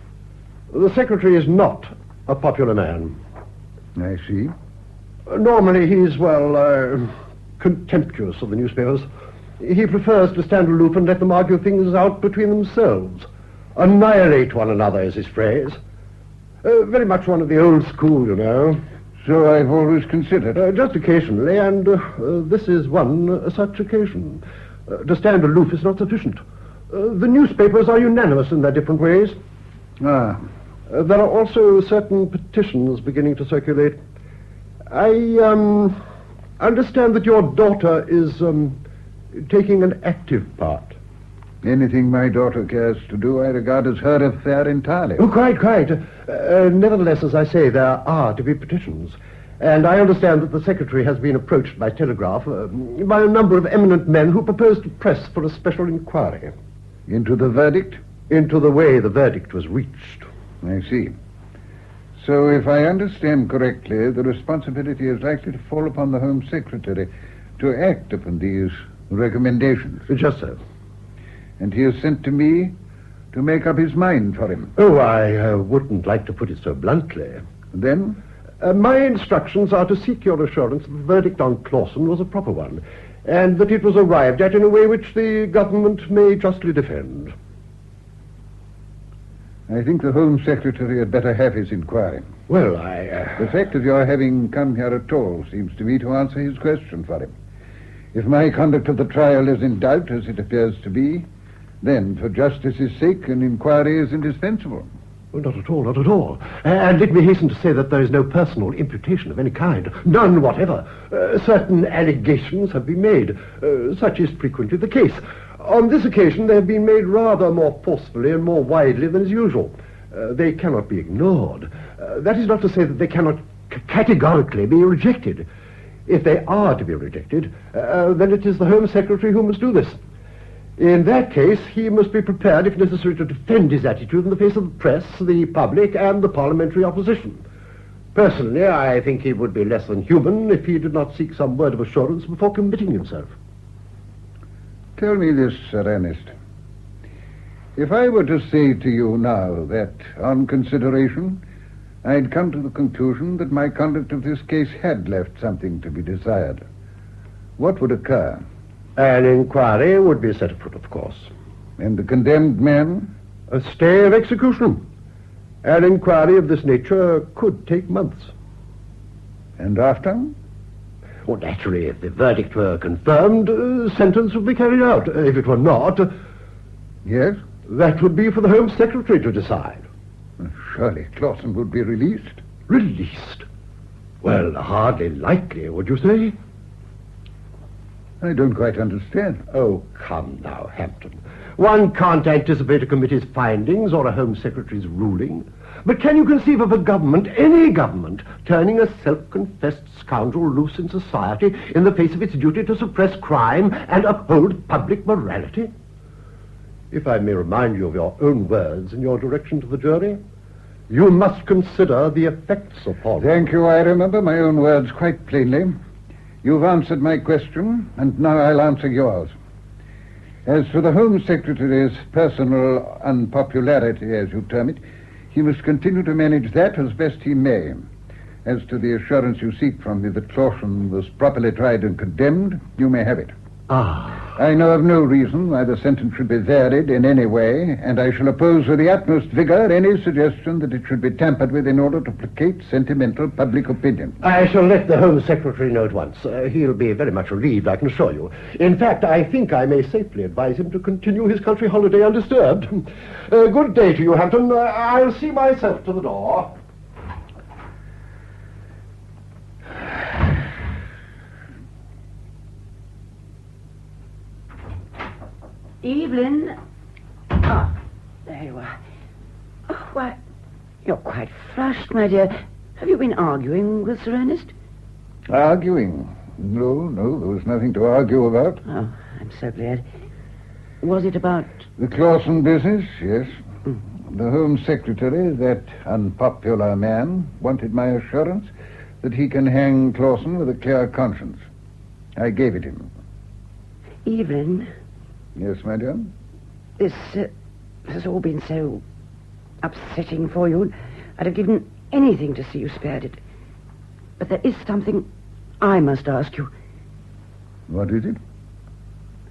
The Secretary is not a popular man. I see. Normally he's, contemptuous of the newspapers. He prefers to stand aloof and let them argue things out between themselves. Annihilate one another is his phrase. Very much one of the old school, you know. So I've always considered. Just occasionally, and this is one such occasion. To stand aloof is not sufficient. The newspapers are unanimous in their different ways. Ah. There are also certain petitions beginning to circulate. I understand that your daughter is taking an active part. Anything my daughter cares to do, I regard as her affair entirely. Oh, quite. Nevertheless, as I say, there are to be petitions. And I understand that the secretary has been approached by telegraph by a number of eminent men who propose to press for a special inquiry. Into the verdict? Into the way the verdict was reached. I see. So if I understand correctly, the responsibility is likely to fall upon the Home Secretary to act upon these recommendations. Just so. And he is sent to me to make up his mind for him. Oh, I wouldn't like to put it so bluntly. Then? My instructions are to seek your assurance that the verdict on Clawson was a proper one, and that it was arrived at in a way which the government may justly defend. I think the Home Secretary had better have his inquiry. Well, The fact of your having come here at all seems to me to answer his question for him. If my conduct of the trial is in doubt, as it appears to be, then, for justice's sake, an inquiry is indispensable. Oh, not at all. And let me hasten to say that there is no personal imputation of any kind. None whatever. Certain allegations have been made. Such is frequently the case. On this occasion, they have been made rather more forcefully and more widely than is usual. They cannot be ignored. That is not to say that they cannot categorically be rejected. If they are to be rejected, then it is the Home Secretary who must do this. In that case, he must be prepared, if necessary, to defend his attitude in the face of the press, the public, and the parliamentary opposition. Personally, I think he would be less than human if he did not seek some word of assurance before committing himself. Tell me this, Sir Ernest. If I were to say to you now that, on consideration, I'd come to the conclusion that my conduct of this case had left something to be desired, what would occur? An inquiry would be set afoot, of course. And the condemned man? A stay of execution. An inquiry of this nature could take months. And after? Well, naturally, if the verdict were confirmed, sentence would be carried out. If it were not... Yes? That would be for the Home Secretary to decide. Surely Clawson would be released. Released? Well, hardly likely, would you say? I don't quite understand. Oh, come now, Hampton. One can't anticipate a committee's findings or a Home Secretary's ruling. But can you conceive of a government, any government, turning a self-confessed scoundrel loose in society in the face of its duty to suppress crime and uphold public morality? If I may remind you of your own words in your direction to the jury, you must consider the effects upon... Thank you, I remember my own words quite plainly. You've answered my question, and now I'll answer yours. As for the Home Secretary's personal unpopularity, as you term it, he must continue to manage that as best he may. As to the assurance you seek from me that Clawson was properly tried and condemned, you may have it. I know of no reason why the sentence should be varied in any way, and I shall oppose with the utmost vigor any suggestion that it should be tampered with in order to placate sentimental public opinion. I shall let the Home Secretary know at once. He'll be very much relieved, I can assure you. In fact, I think I may safely advise him to continue his country holiday undisturbed. Good day to you, Hampton. I'll see myself to the door. Evelyn. Ah, there you are. Oh, why, you're quite flushed, my dear. Have you been arguing with Sir Ernest? Arguing? No, there was nothing to argue about. Oh, I'm so glad. Was it about... The Clawson business, yes. The Home Secretary, that unpopular man, wanted my assurance that he can hang Clawson with a clear conscience. I gave it him. Evelyn... Yes, my dear? This has all been so upsetting for you. I'd have given anything to see you spared it. But there is something I must ask you. What is it?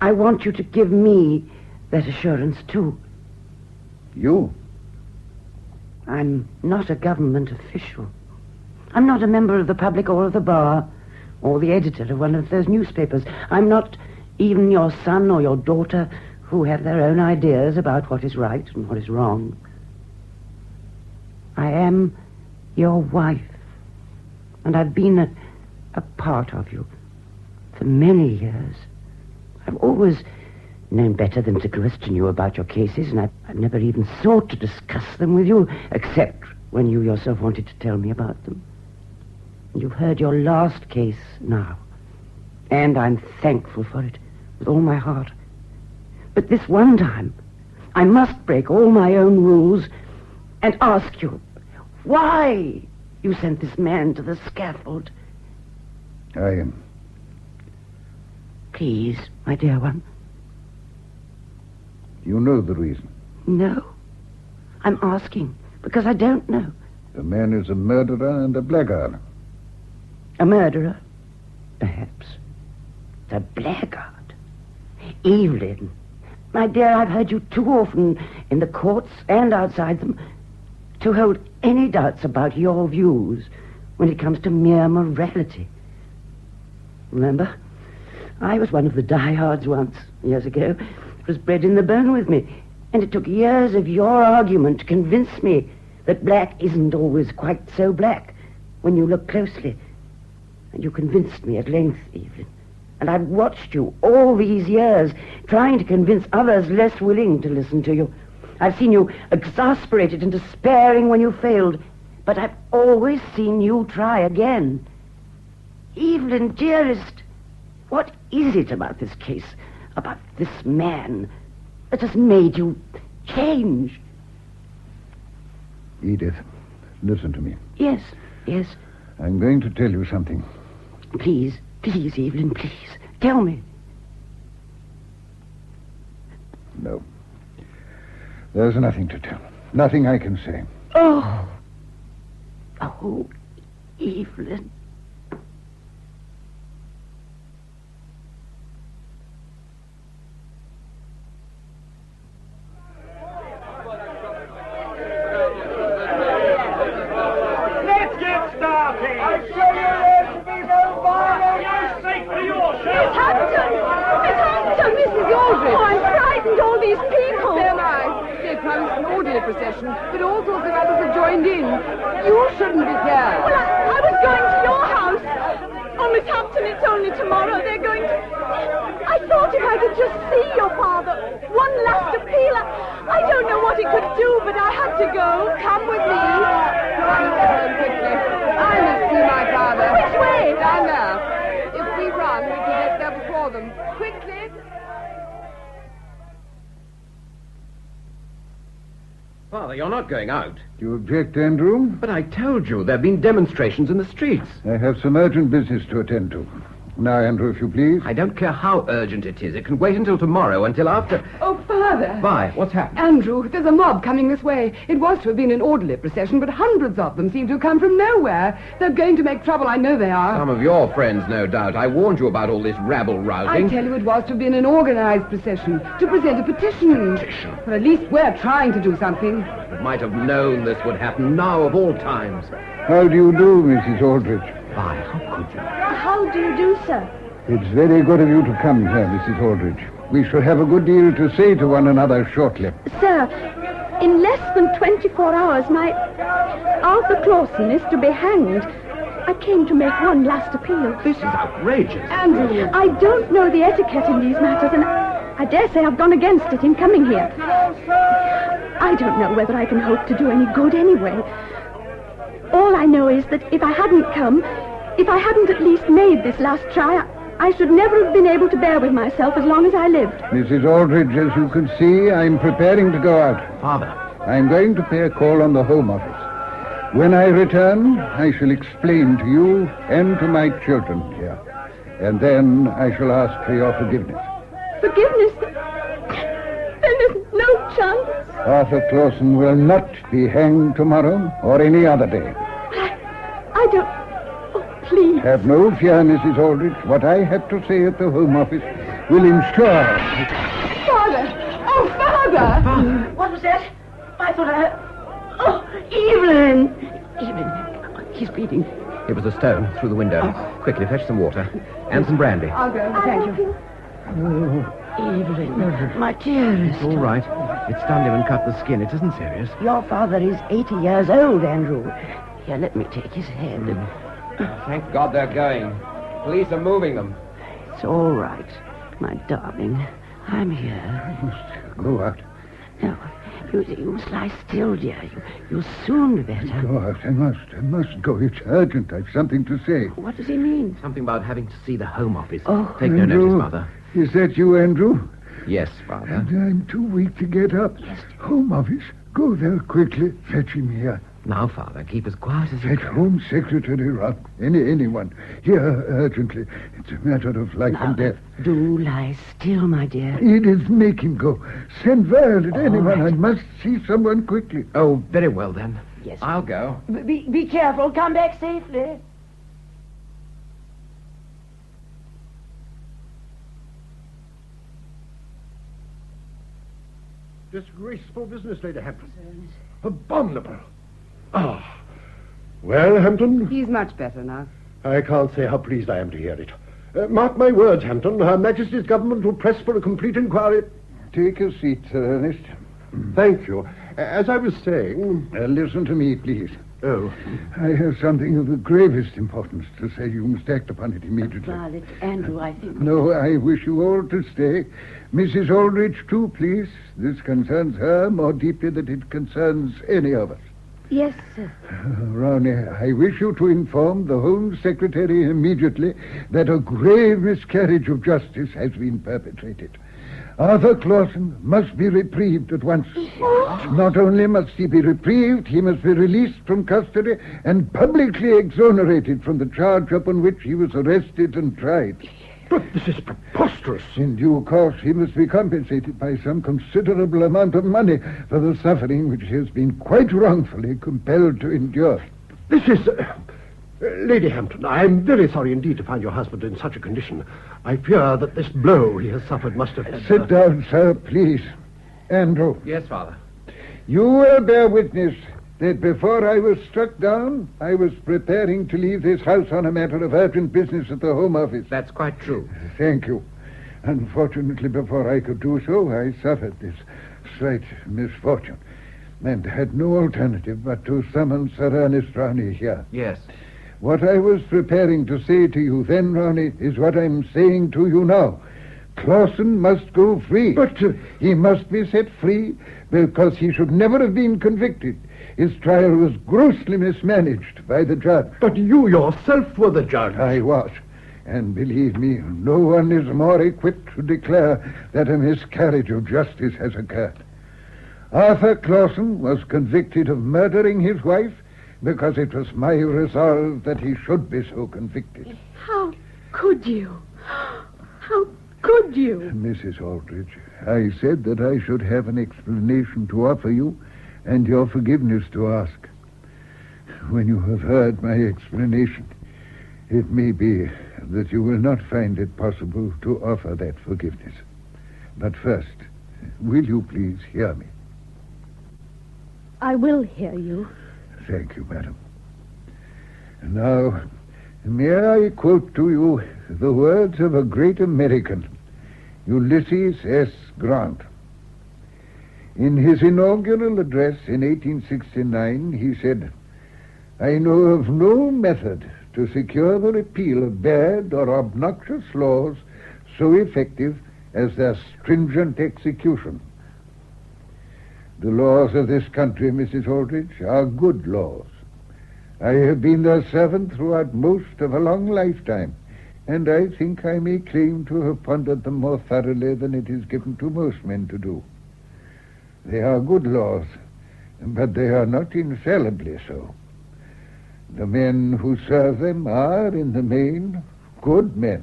I want you to give me that assurance, too. You? I'm not a government official. I'm not a member of the public or of the bar, or the editor of one of those newspapers. I'm not even your son or your daughter, who have their own ideas about what is right and what is wrong. I am your wife, and I've been a part of you for many years. I've always known better than to question you about your cases, and I've never even sought to discuss them with you, except when you yourself wanted to tell me about them. You've heard your last case now, and I'm thankful for it with all my heart. But this one time, I must break all my own rules and ask you why you sent this man to the scaffold. I am. Please, my dear one. You know the reason. No. I'm asking because I don't know. The man is a murderer and a blackguard. A murderer? Perhaps. The blackguard. Evelyn. My dear, I've heard you too often in the courts and outside them to hold any doubts about your views when it comes to mere morality. Remember, I was one of the diehards once, years ago. It was bred in the bone with me, and it took years of your argument to convince me that black isn't always quite so black when you look closely. And you convinced me at length, Evelyn. And I've watched you all these years, trying to convince others less willing to listen to you. I've seen you exasperated and despairing when you failed, but I've always seen you try again. Evelyn, dearest, what is it about this case, about this man, that has made you change? Edith, listen to me. Yes, yes. I'm going to tell you something. Please, Evelyn, please. Tell me. No. There's nothing to tell. Nothing I can say. Oh, Evelyn. Let's get started. I show you there to be no violence. You're safe for your show. Miss Hampton, Mrs. Aldrich. Oh, I'm frightened, all these people. So am I. They promised an orderly procession, but all sorts of others have joined in. You shouldn't be here. Well, I was going to your house. Oh, Miss Hampton, it's only tomorrow. They're going to... I thought if I could just see your father. One last appeal. I don't know what he could do, but I had to go. Come with me. Run home quickly. I must see my father. Which way? Down there. If we run, we can get there before them. Quickly. Father, you're not going out. Do you object, Andrew? But I told you, there have been demonstrations in the streets. I have some urgent business to attend to. Now, Andrew, if you please. I don't care how urgent it is. It can wait until tomorrow, until after... Oh, Father. Vi, what's happened? Andrew, there's a mob coming this way. It was to have been an orderly procession, but hundreds of them seem to have come from nowhere. They're going to make trouble, I know they are. Some of your friends, no doubt. I warned you about all this rabble-rousing. I tell you, it was to have been an organized procession, to present a petition. Petition? Well, at least we're trying to do something. You might have known this would happen now of all times. How do you do, Mrs. Aldrich? Vi, how could you? How do you do, sir? It's very good of you to come here, Mrs. Aldrich. We shall have a good deal to say to one another shortly. Sir, in less than 24 hours, my Arthur Clausen is to be hanged. I came to make one last appeal. This is outrageous. Andrew. I don't know the etiquette in these matters, and I dare say I've gone against it in coming here. I don't know whether I can hope to do any good anyway. All I know is that if I hadn't come, if I hadn't at least made this last try, I should never have been able to bear with myself as long as I lived. Mrs. Aldrich, as you can see, I'm preparing to go out. Father. I'm going to pay a call on the Home Office. When I return, I shall explain to you and to my children here. And then I shall ask for your forgiveness. Forgiveness? Then there's no chance. Arthur Clausen will not be hanged tomorrow or any other day. I don't... Oh, Have no fear, Mrs. Aldrich. What I have to say at the Home Office will ensure... Father! Oh, Father! What was that? I thought I heard... Oh, Evelyn! Evelyn, he's bleeding. It was a stone through the window. Quickly, fetch some water. And some brandy. I'll go. Thank you. Evelyn, my dearest. It's all right. It stunned him and cut the skin. It isn't serious. Your father is 80 years old, Andrew. Here, let me take his hand. Thank God they're going. Police are moving them. It's all right, my darling. I'm here. Go out. No, you must lie still, dear. You'll soon be better. Go out. I must go. It's urgent. I've something to say. What does he mean? Something about having to see the Home Office. Oh, Take no Andrew, notice, Mother. Is that you, Andrew? Yes, Father. And I'm too weak to get up. Yes. Home Office. Go there quickly. Fetch him here. Now, Father, keep as quiet as you Fetch can. Home Secretary Rudd. Anyone. Here, urgently. It's a matter of life and death. Do lie still, my dear. Edith, make him go. Send Violet, anyone. right. I must see someone quickly. Oh, very well, then. Yes. I'll go. Be careful. Come back safely. Disgraceful business, Lady Hampton. Abominable. Ah. Well, Hampton? He's much better now. I can't say how pleased I am to hear it. Mark my words, Hampton. Her Majesty's government will press for a complete inquiry. Take a seat, Sir Ernest. Thank you. As I was saying... Listen to me, please. Oh. I have something of the gravest importance to say. You must act upon it immediately. Violet, Andrew, I think... No, I wish you all to stay. Mrs. Aldrich, too, please. This concerns her more deeply than it concerns any of us. Yes, sir. Ronnie, I wish you to inform the Home Secretary immediately that a grave miscarriage of justice has been perpetrated. Arthur Clausen must be reprieved at once. Not only must he be reprieved, he must be released from custody and publicly exonerated from the charge upon which he was arrested and tried. But this is preposterous. In due course, he must be compensated by some considerable amount of money for the suffering which he has been quite wrongfully compelled to endure. This is... Lady Hampton, I am very sorry indeed to find your husband in such a condition. I fear that this blow he has suffered must have had... Sit down, sir, please. Andrew. Yes, Father. You will bear witness that before I was struck down, I was preparing to leave this house on a matter of urgent business at the Home Office. That's quite true. Thank you. Unfortunately, before I could do so, I suffered this slight misfortune and had no alternative but to summon Sir Ernest Rowney here. Yes. What I was preparing to say to you then, Rowney, is what I'm saying to you now. Clausen must go free. But... he must be set free because he should never have been convicted. His trial was grossly mismanaged by the judge. But you yourself were the judge. I was. And believe me, no one is more equipped to declare that a miscarriage of justice has occurred. Arthur Clausen was convicted of murdering his wife because it was my resolve that he should be so convicted. How could you? How could you? Mrs. Aldrich, I said that I should have an explanation to offer you and your forgiveness to ask. When you have heard my explanation, it may be that you will not find it possible to offer that forgiveness. But first, will you please hear me? I will hear you. Thank you, madam. Now, may I quote to you the words of a great American, Ulysses S. Grant. In his inaugural address in 1869, he said, "I know of no method to secure the repeal of bad or obnoxious laws so effective as their stringent execution." The laws of this country, Mrs. Aldrich, are good laws. I have been their servant throughout most of a long lifetime, and I think I may claim to have pondered them more thoroughly than it is given to most men to do. They are good laws, but they are not infallibly so. The men who serve them are, in the main, good men.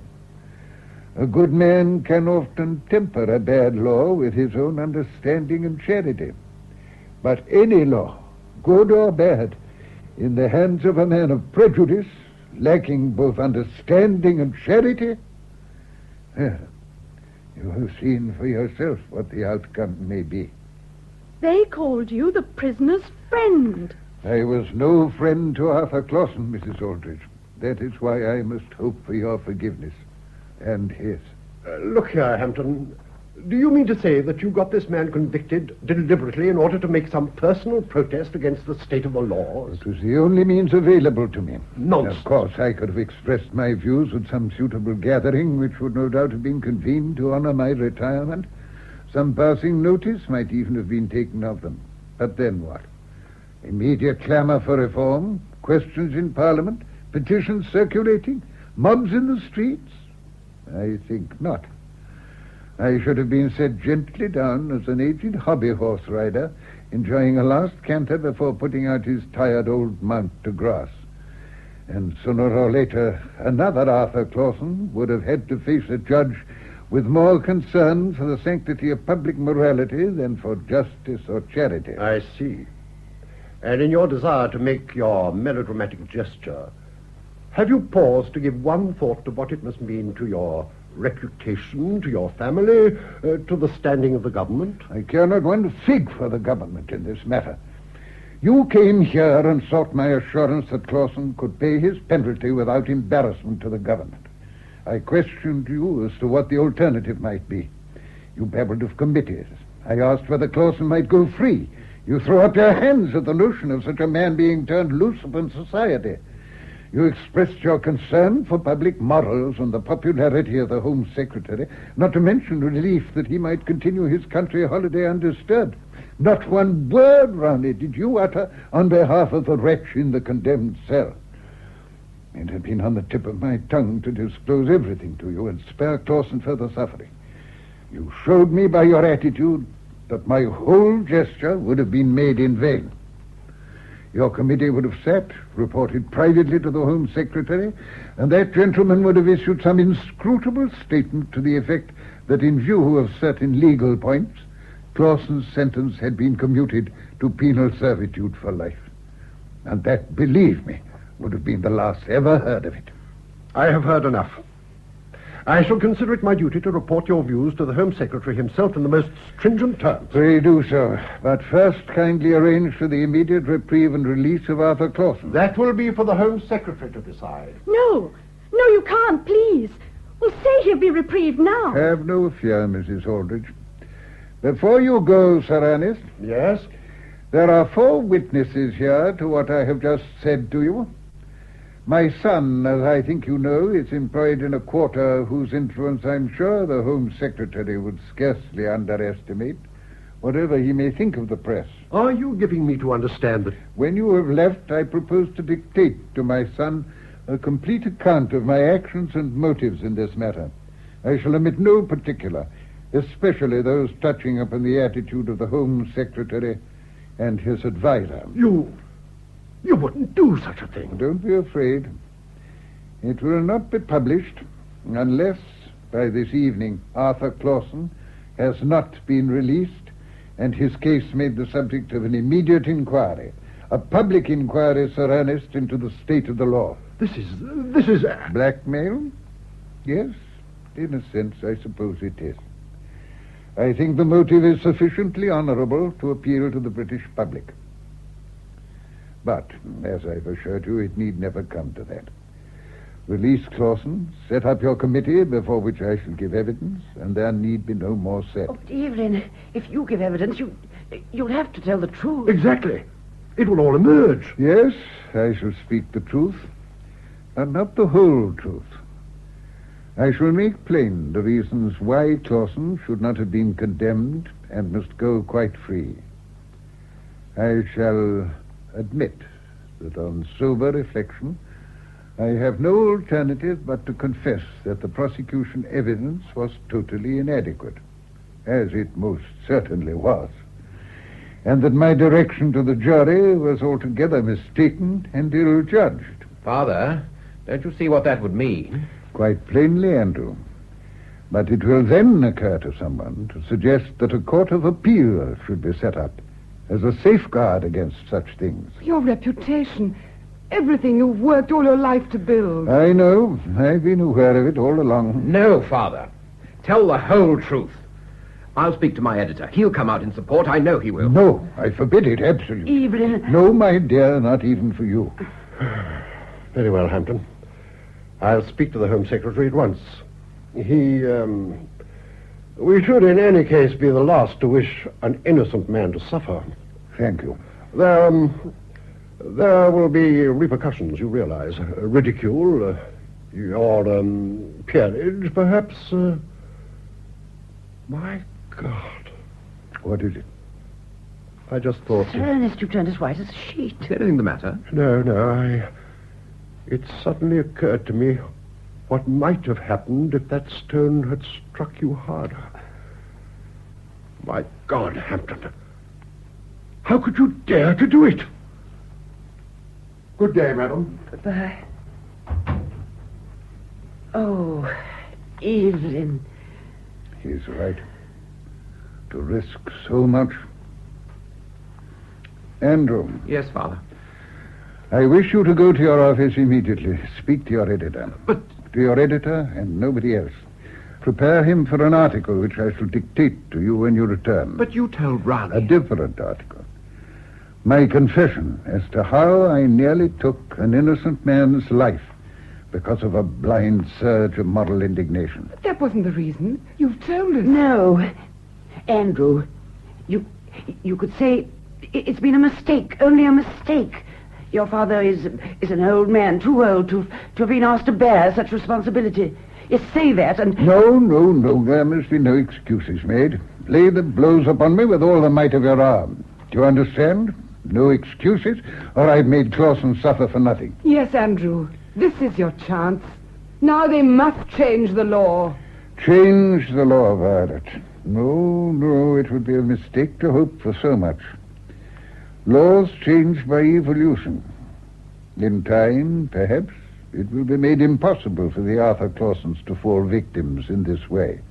A good man can often temper a bad law with his own understanding and charity. But any law, good or bad, in the hands of a man of prejudice, lacking both understanding and charity? Well, you have seen for yourself what the outcome may be. They called you the prisoner's friend. I was no friend to Arthur Clausen, Mrs. Aldrich. That is why I must hope for your forgiveness. And his. Look here, Hampton. Do you mean to say that you got this man convicted deliberately in order to make some personal protest against the state of the laws? It was the only means available to me. Nonsense. Of course, I could have expressed my views at some suitable gathering, which would no doubt have been convened to honor my retirement. Some passing notice might even have been taken of them. But then what? Immediate clamor for reform, questions in Parliament, petitions circulating, mobs in the streets? I think not. I should have been set gently down as an aged hobby horse rider, enjoying a last canter before putting out his tired old mount to grass. And sooner or later, another Arthur Clausen would have had to face a judge with more concern for the sanctity of public morality than for justice or charity. I see. And in your desire to make your melodramatic gesture, have you paused to give one thought to what it must mean to your reputation, to your family, to the standing of the government? I care not one fig for the government in this matter. You came here and sought my assurance that Clausen could pay his penalty without embarrassment to the government. I questioned you as to what the alternative might be. You babbled of committees. I asked whether Clausen might go free. You threw up your hands at the notion of such a man being turned loose upon society. You expressed your concern for public morals and the popularity of the Home Secretary, not to mention relief that he might continue his country holiday undisturbed. Not one word, Ronnie, did you utter on behalf of the wretch in the condemned cell. It had been on the tip of my tongue to disclose everything to you and spare Clausen further suffering. You showed me by your attitude that my whole gesture would have been made in vain. Your committee would have sat, reported privately to the Home Secretary, and that gentleman would have issued some inscrutable statement to the effect that in view of certain legal points, Clausen's sentence had been commuted to penal servitude for life. And that, believe me, would have been the last ever heard of it. I have heard enough. I shall consider it my duty to report your views to the Home Secretary himself in the most stringent terms. Pray do so. But first, kindly arrange for the immediate reprieve and release of Arthur Clausen. That will be for the Home Secretary to decide. No, you can't, please. Well, say he'll be reprieved now. Have no fear, Mrs. Aldrich. Before you go, Sir Ernest. Yes? There are 4 witnesses here to what I have just said to you. My son, as I think you know, is employed in a quarter whose influence I'm sure the Home Secretary would scarcely underestimate, whatever he may think of the press. Are you giving me to understand that... When you have left, I propose to dictate to my son a complete account of my actions and motives in this matter. I shall omit no particular, especially those touching upon the attitude of the Home Secretary and his advisor. You wouldn't do such a thing. Don't be afraid. It will not be published unless, by this evening, Arthur Clausen has not been released and his case made the subject of an immediate inquiry. A public inquiry, Sir Ernest, into the state of the law. This is... Blackmail? Yes, in a sense, I suppose it is. I think the motive is sufficiently honorable to appeal to the British public. But, as I've assured you, it need never come to that. Release Clausen, set up your committee before which I shall give evidence, and there need be no more said. Oh, Evelyn, if you give evidence, you'll have to tell the truth. Exactly. It will all emerge. Yes, I shall speak the truth, and not the whole truth. I shall make plain the reasons why Clausen should not have been condemned and must go quite free. I shall admit that on sober reflection, I have no alternative but to confess that the prosecution evidence was totally inadequate, as it most certainly was, and that my direction to the jury was altogether mistaken and ill-judged. Father, don't you see what that would mean? Quite plainly, Andrew. But it will then occur to someone to suggest that a court of appeal should be set up as a safeguard against such things. Your reputation. everything you've worked all your life to build. I know. I've been aware of it all along. No, Father. Tell the whole truth. I'll speak to my editor. He'll come out in support. I know he will. No, I forbid it, absolutely. Evelyn. No, my dear, not even for you. Very well, Hampton. I'll speak to the Home Secretary at once. We should in any case be the last to wish an innocent man to suffer. Thank you. There will be repercussions, you realize. Ridicule, your peerage, perhaps. My God. What is it? I just thought... Sir Ernest, you turned as white as a sheet. Is anything the matter? No. It suddenly occurred to me what might have happened if that stone had struck you harder. My God, Hampton. How could you dare to do it? Good day, madam. Goodbye. Oh, Evelyn. He's right. To risk so much. Andrew. Yes, Father. I wish you to go to your office immediately. Speak to your editor. But... To your editor and nobody else. Prepare him for an article which I shall dictate to you when you return. But you told Raleigh... A different article. My confession as to how I nearly took an innocent man's life because of a blind surge of moral indignation. That wasn't the reason. You've told us. No. Andrew, you could say it's been a mistake, only a mistake. Your father is an old man, too old to have been asked to bear such responsibility. Yes, say that and... No. There must be no excuses made. Lay the blows upon me with all the might of your arm. Do you understand? No excuses, or I've made Clausen suffer for nothing. Yes, Andrew. This is your chance. Now they must change the law. Change the law, Violet. No, it would be a mistake to hope for so much. Laws change by evolution. In time, perhaps, it will be made impossible for the Arthur Clausens to fall victims in this way.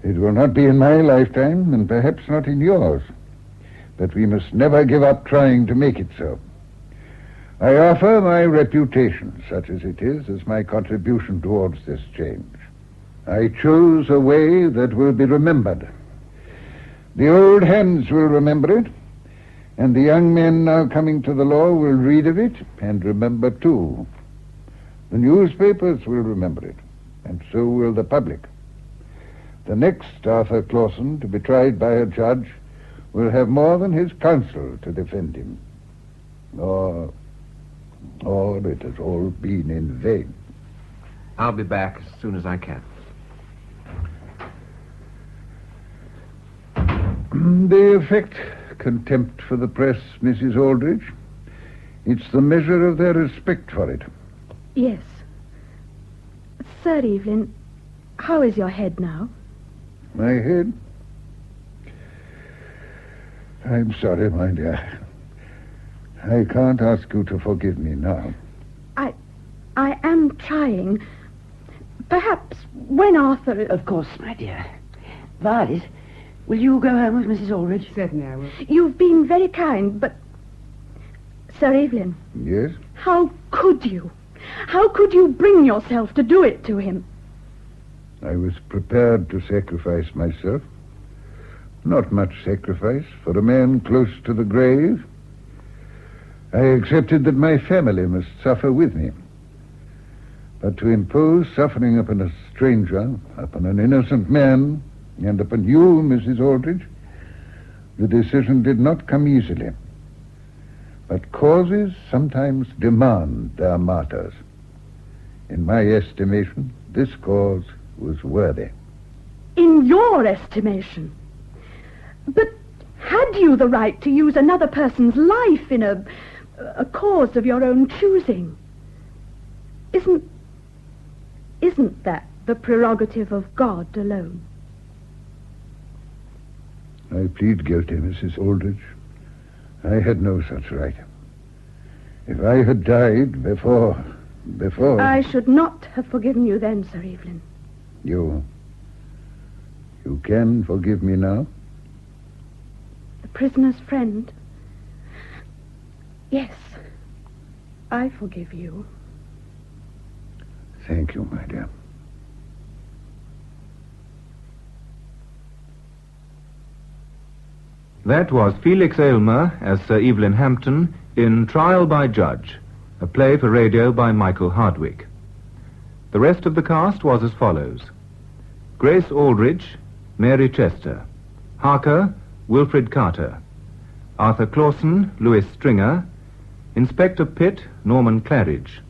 It will not be in my lifetime, and perhaps not in yours. But we must never give up trying to make it so. I offer my reputation, such as it is, as my contribution towards this change. I chose a way that will be remembered. The old hands will remember it, and the young men now coming to the law will read of it and remember too. The newspapers will remember it, and so will the public. The next Arthur Clausen to be tried by a judge will have more than his counsel to defend him. Or it has all been in vain. I'll be back as soon as I can. They affect contempt for the press, Mrs. Aldrich. It's the measure of their respect for it. Yes. Sir Evelyn, how is your head now? My head? I'm sorry, my dear. I can't ask you to forgive me now. I am trying. Perhaps when Arthur... Of course, my dear. Violet, will you go home with Mrs. Aldrich? Certainly I will. You've been very kind, but... Sir Evelyn. Yes? How could you? How could you bring yourself to do it to him? I was prepared to sacrifice myself. Not much sacrifice for a man close to the grave. I accepted that my family must suffer with me. But to impose suffering upon a stranger, upon an innocent man, and upon you, Mrs. Aldrich, the decision did not come easily. But causes sometimes demand their martyrs. In my estimation, this cause was worthy. In your estimation? But had you the right to use another person's life in a cause of your own choosing? Isn't that the prerogative of God alone? I plead guilty, Mrs. Aldrich. I had no such right. If I had died before... I should not have forgiven you then, Sir Evelyn. You can forgive me now? The prisoner's friend? Yes. I forgive you. Thank you, my dear. That was Felix Aylmer as Sir Evelyn Hampton in Trial by Judge, a play for radio by Michael Hardwick. The rest of the cast was as follows: Grace Aldrich, Mary Chester; Harker, Wilfred Carter; Arthur Clausen, Louis Stringer; Inspector Pitt, Norman Claridge;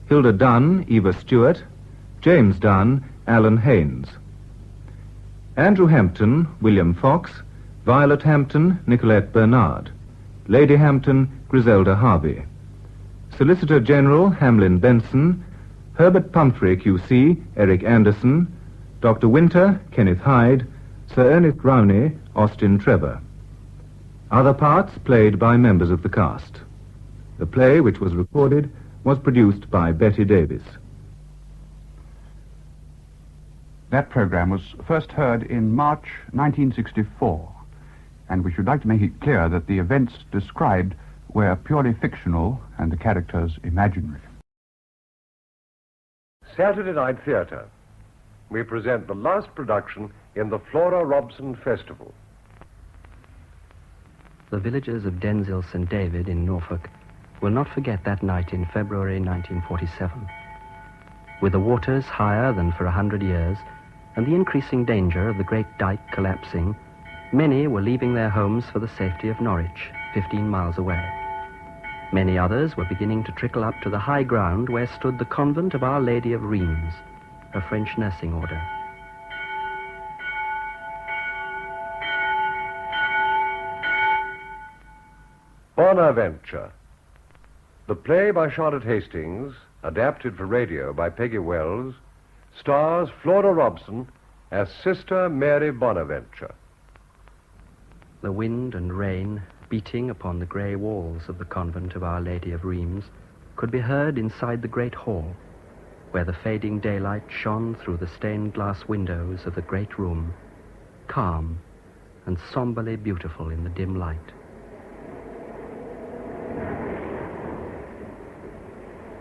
Hilda Dunn, Eva Stewart; James Dunn, Alan Haynes; Andrew Hampton, William Fox; Violet Hampton, Nicolette Bernard; Lady Hampton, Griselda Harvey; Solicitor General, Hamlin Benson; Herbert Pumphrey, QC, Eric Anderson; Dr. Winter, Kenneth Hyde; Sir Ernest Rowney, Austin Trevor. Other parts played by members of the cast. The play, which was recorded, was produced by Betty Davis. That program was first heard in March 1964, and we should like to make it clear that the events described were purely fictional and the characters imaginary. Saturday Night Theatre. We present the last production in the Flora Robson Festival. The villagers of Denzil St. David in Norfolk will not forget that night in February 1947. With the waters higher than for 100 years and the increasing danger of the great dike collapsing, many were leaving their homes for the safety of Norwich, 15 miles away. Many others were beginning to trickle up to the high ground where stood the convent of Our Lady of Rheims, a French nursing order. Bonaventure. The play by Charlotte Hastings, adapted for radio by Peggy Wells, stars Flora Robson as Sister Mary Bonaventure. The wind and rain, beating upon the grey walls of the convent of Our Lady of Rheims, could be heard inside the great hall, where the fading daylight shone through the stained glass windows of the great room, calm and somberly beautiful in the dim light.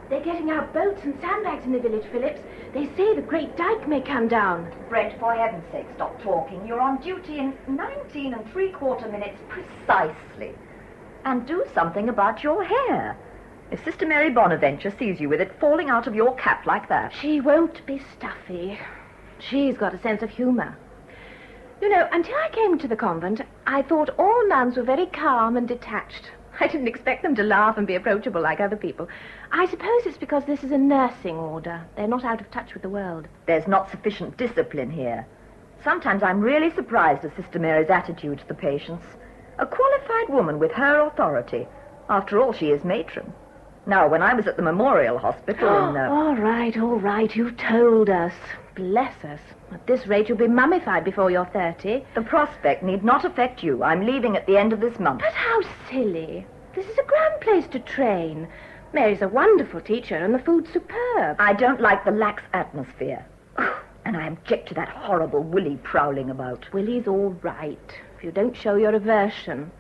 They're getting out boats and sandbags in the village, Phillips. They say the great dike may come down. Brent, for heaven's sake, stop talking. You're on duty in 19 3/4 minutes precisely. And do something about your hair. If Sister Mary Bonaventure sees you with it falling out of your cap like that... She won't be stuffy. She's got a sense of humor. You know, until I came to the convent, I thought all nuns were very calm and detached. I didn't expect them to laugh and be approachable like other people. I suppose it's because this is a nursing order. They're not out of touch with the world. There's not sufficient discipline here. Sometimes I'm really surprised at Sister Mary's attitude to the patients. A qualified woman with her authority. After all, she is matron. Now, when I was at the Memorial Hospital in... All right, you told us. Bless us. At this rate, you'll be mummified before you're 30. The prospect need not affect you. I'm leaving at the end of this month. But how silly. This is a grand place to train. Mary's a wonderful teacher and the food's superb. I don't like the lax atmosphere. And I object to that horrible Willie prowling about. Willie's all right, if you don't show your aversion.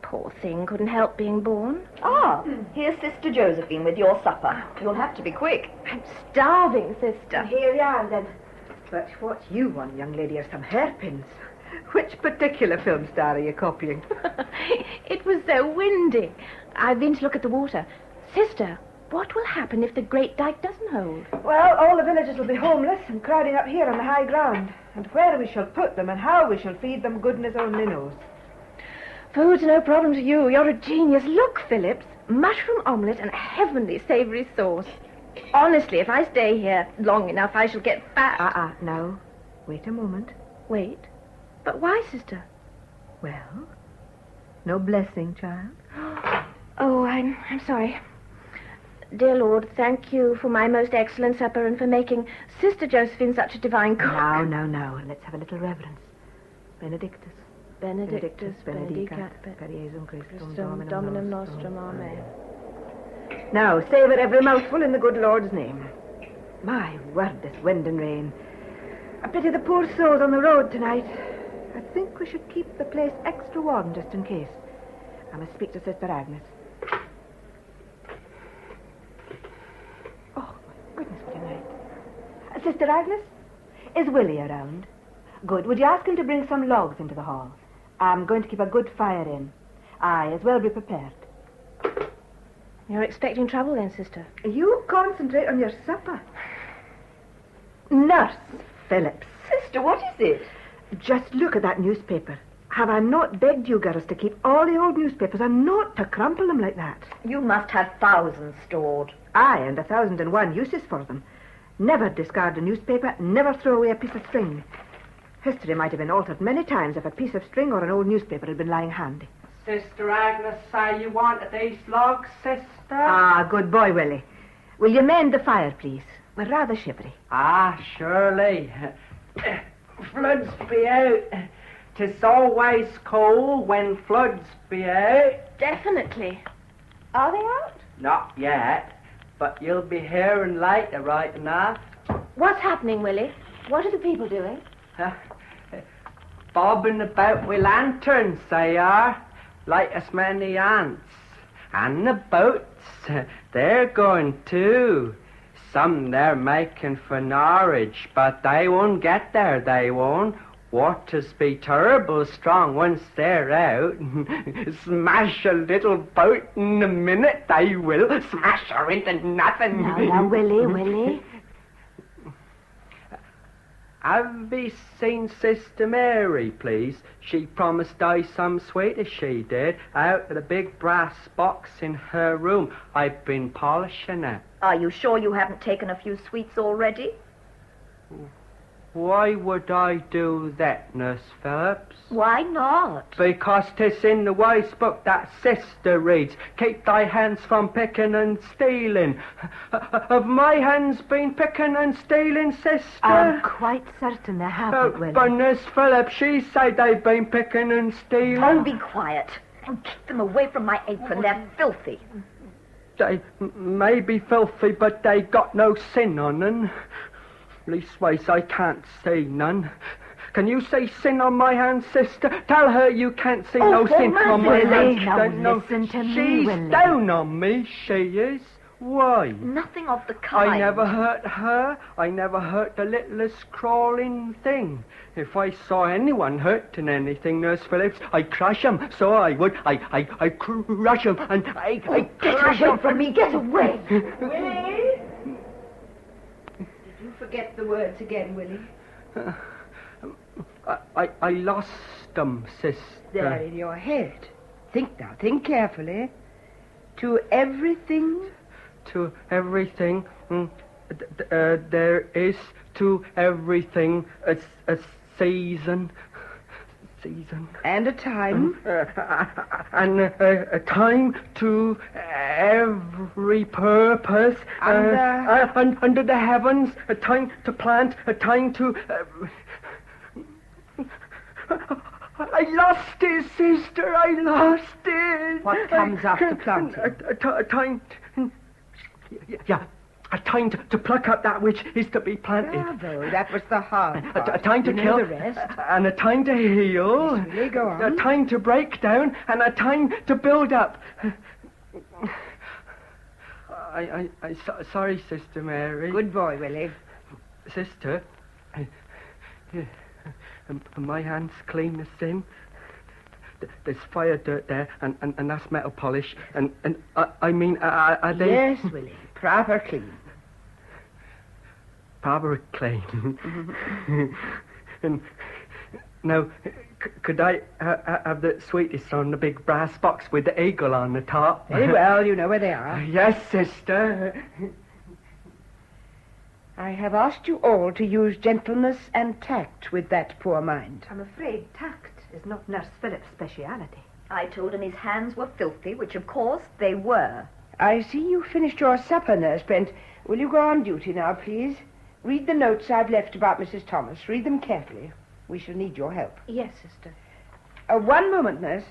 Poor thing, couldn't help being born. Ah, here's Sister Josephine with your supper. You'll have to be quick. I'm starving, Sister. Here you are, then. But what you want, young lady, are some hairpins. Which particular film star are you copying? It was so windy. I've been to look at the water. Sister, what will happen if the great dike doesn't hold? Well, all the villagers will be homeless and crowding up here on the high ground. And where we shall put them and how we shall feed them, goodness only knows. Food's no problem to you. You're a genius. Look, Phillips. Mushroom omelette and heavenly savoury sauce. Honestly, if I stay here long enough, I shall get fat. No. Wait a moment. Wait? But why, Sister? Well, no blessing, child. Oh, I'm sorry. Dear Lord, thank you for my most excellent supper and for making Sister Josephine such a divine cook. No. Let's have a little reverence. Benedictus. Benedictus, benedicat, per Jesum Christum, Dominum nostrum, Amen. Now, savour every mouthful in the good Lord's name. My word, this wind and rain. I pity the poor souls on the road tonight. I think we should keep the place extra warm just in case. I must speak to Sister Agnes. Sister Agnes? Is Willie around? Good. Would you ask him to bring some logs into the hall? I'm going to keep a good fire in. Aye, as well be prepared. You're expecting trouble then, sister? You concentrate on your supper. Nurse Phillips. Sister, what is it? Just look at that newspaper. Have I not begged you girls to keep all the old newspapers and not to crumple them like that? You must have thousands stored. Aye, and 1,001 uses for them. Never discard a newspaper, never throw away a piece of string. History might have been altered many times if a piece of string or an old newspaper had been lying handy. Sister Agnes say you wanted these logs, sister? Ah, good boy, Willie. Will you mend the fire, please? We're rather shivery. Ah, surely. Floods be out. 'Tis always cold when floods be out. Definitely. Are they out? Not yet, but you'll be hearing later, right enough. What's happening, Willie? What are the people doing? Bobbing about with lanterns, they are, like as many ants. And the boats, they're going too. Some they're making for Norwich, but they won't get there, they won't. Waters be terrible strong once they're out. Smash a little boat in a minute, they will. Smash her into nothing. Now, Willie. Have you seen Sister Mary, please? She promised I some sweetest, she did, out of the big brass box in her room. I've been polishing it. Are you sure you haven't taken a few sweets already? Why would I do that, Nurse Phillips? Why not? Because 'tis in the wise book that sister reads. Keep thy hands from picking and stealing. Have my hands been picking and stealing, sister? I'm quite certain they haven't, Willie. But Nurse Phillips, she said they've been picking and stealing. Oh, be quiet. And keep them away from my apron. They're filthy. They may be filthy, but they got no sin on them. Leastways, I can't see none. Can you see sin on my hands, sister? Tell her you can't see no sin on my hands. Now listen to me, She's Willie. down on me, she is. Why? Nothing of the kind. I never hurt her. I never hurt the littlest crawling thing. If I saw anyone hurting anything, Nurse Phillips, I'd crush 'em. So I would. I'd crush 'em and I Get away from me. Get away. Willie? Did you forget the words again, Willie? I lost them, sister. They're in your head. Think now. Think carefully. To everything... To everything, there is to everything a season. And a time. And a time to every purpose. Under the heavens, a time to plant, a time to... I lost it, sister, I lost it. What comes after planting? A time... Yeah, a time to pluck up that which is to be planted. Bravo, that was the hard part. A time to You kill, know the rest. and a time to heal. Yes, Willie, go on. A time to break down, and a time to build up. Sorry, Sister Mary. Good boy, Willie. Sister, my hands clean as sin. There's fire dirt there, and that's metal polish, and I mean, are they... Yes, Willie, proper clean. Proper clean. And now, could I have the sweetest on the big brass box with the eagle on the top? Very well, you know where they are. Yes, sister. I have asked you all to use gentleness and tact with that poor mind. I'm afraid tact is not Nurse Phillips' speciality. I told him his hands were filthy, which of course they were. I see you finished your supper, Nurse Brent. Will you go on duty now, please? Read the notes I've left about Mrs. Thomas. Read them carefully. We shall need your help. Yes, sister. One moment, nurse.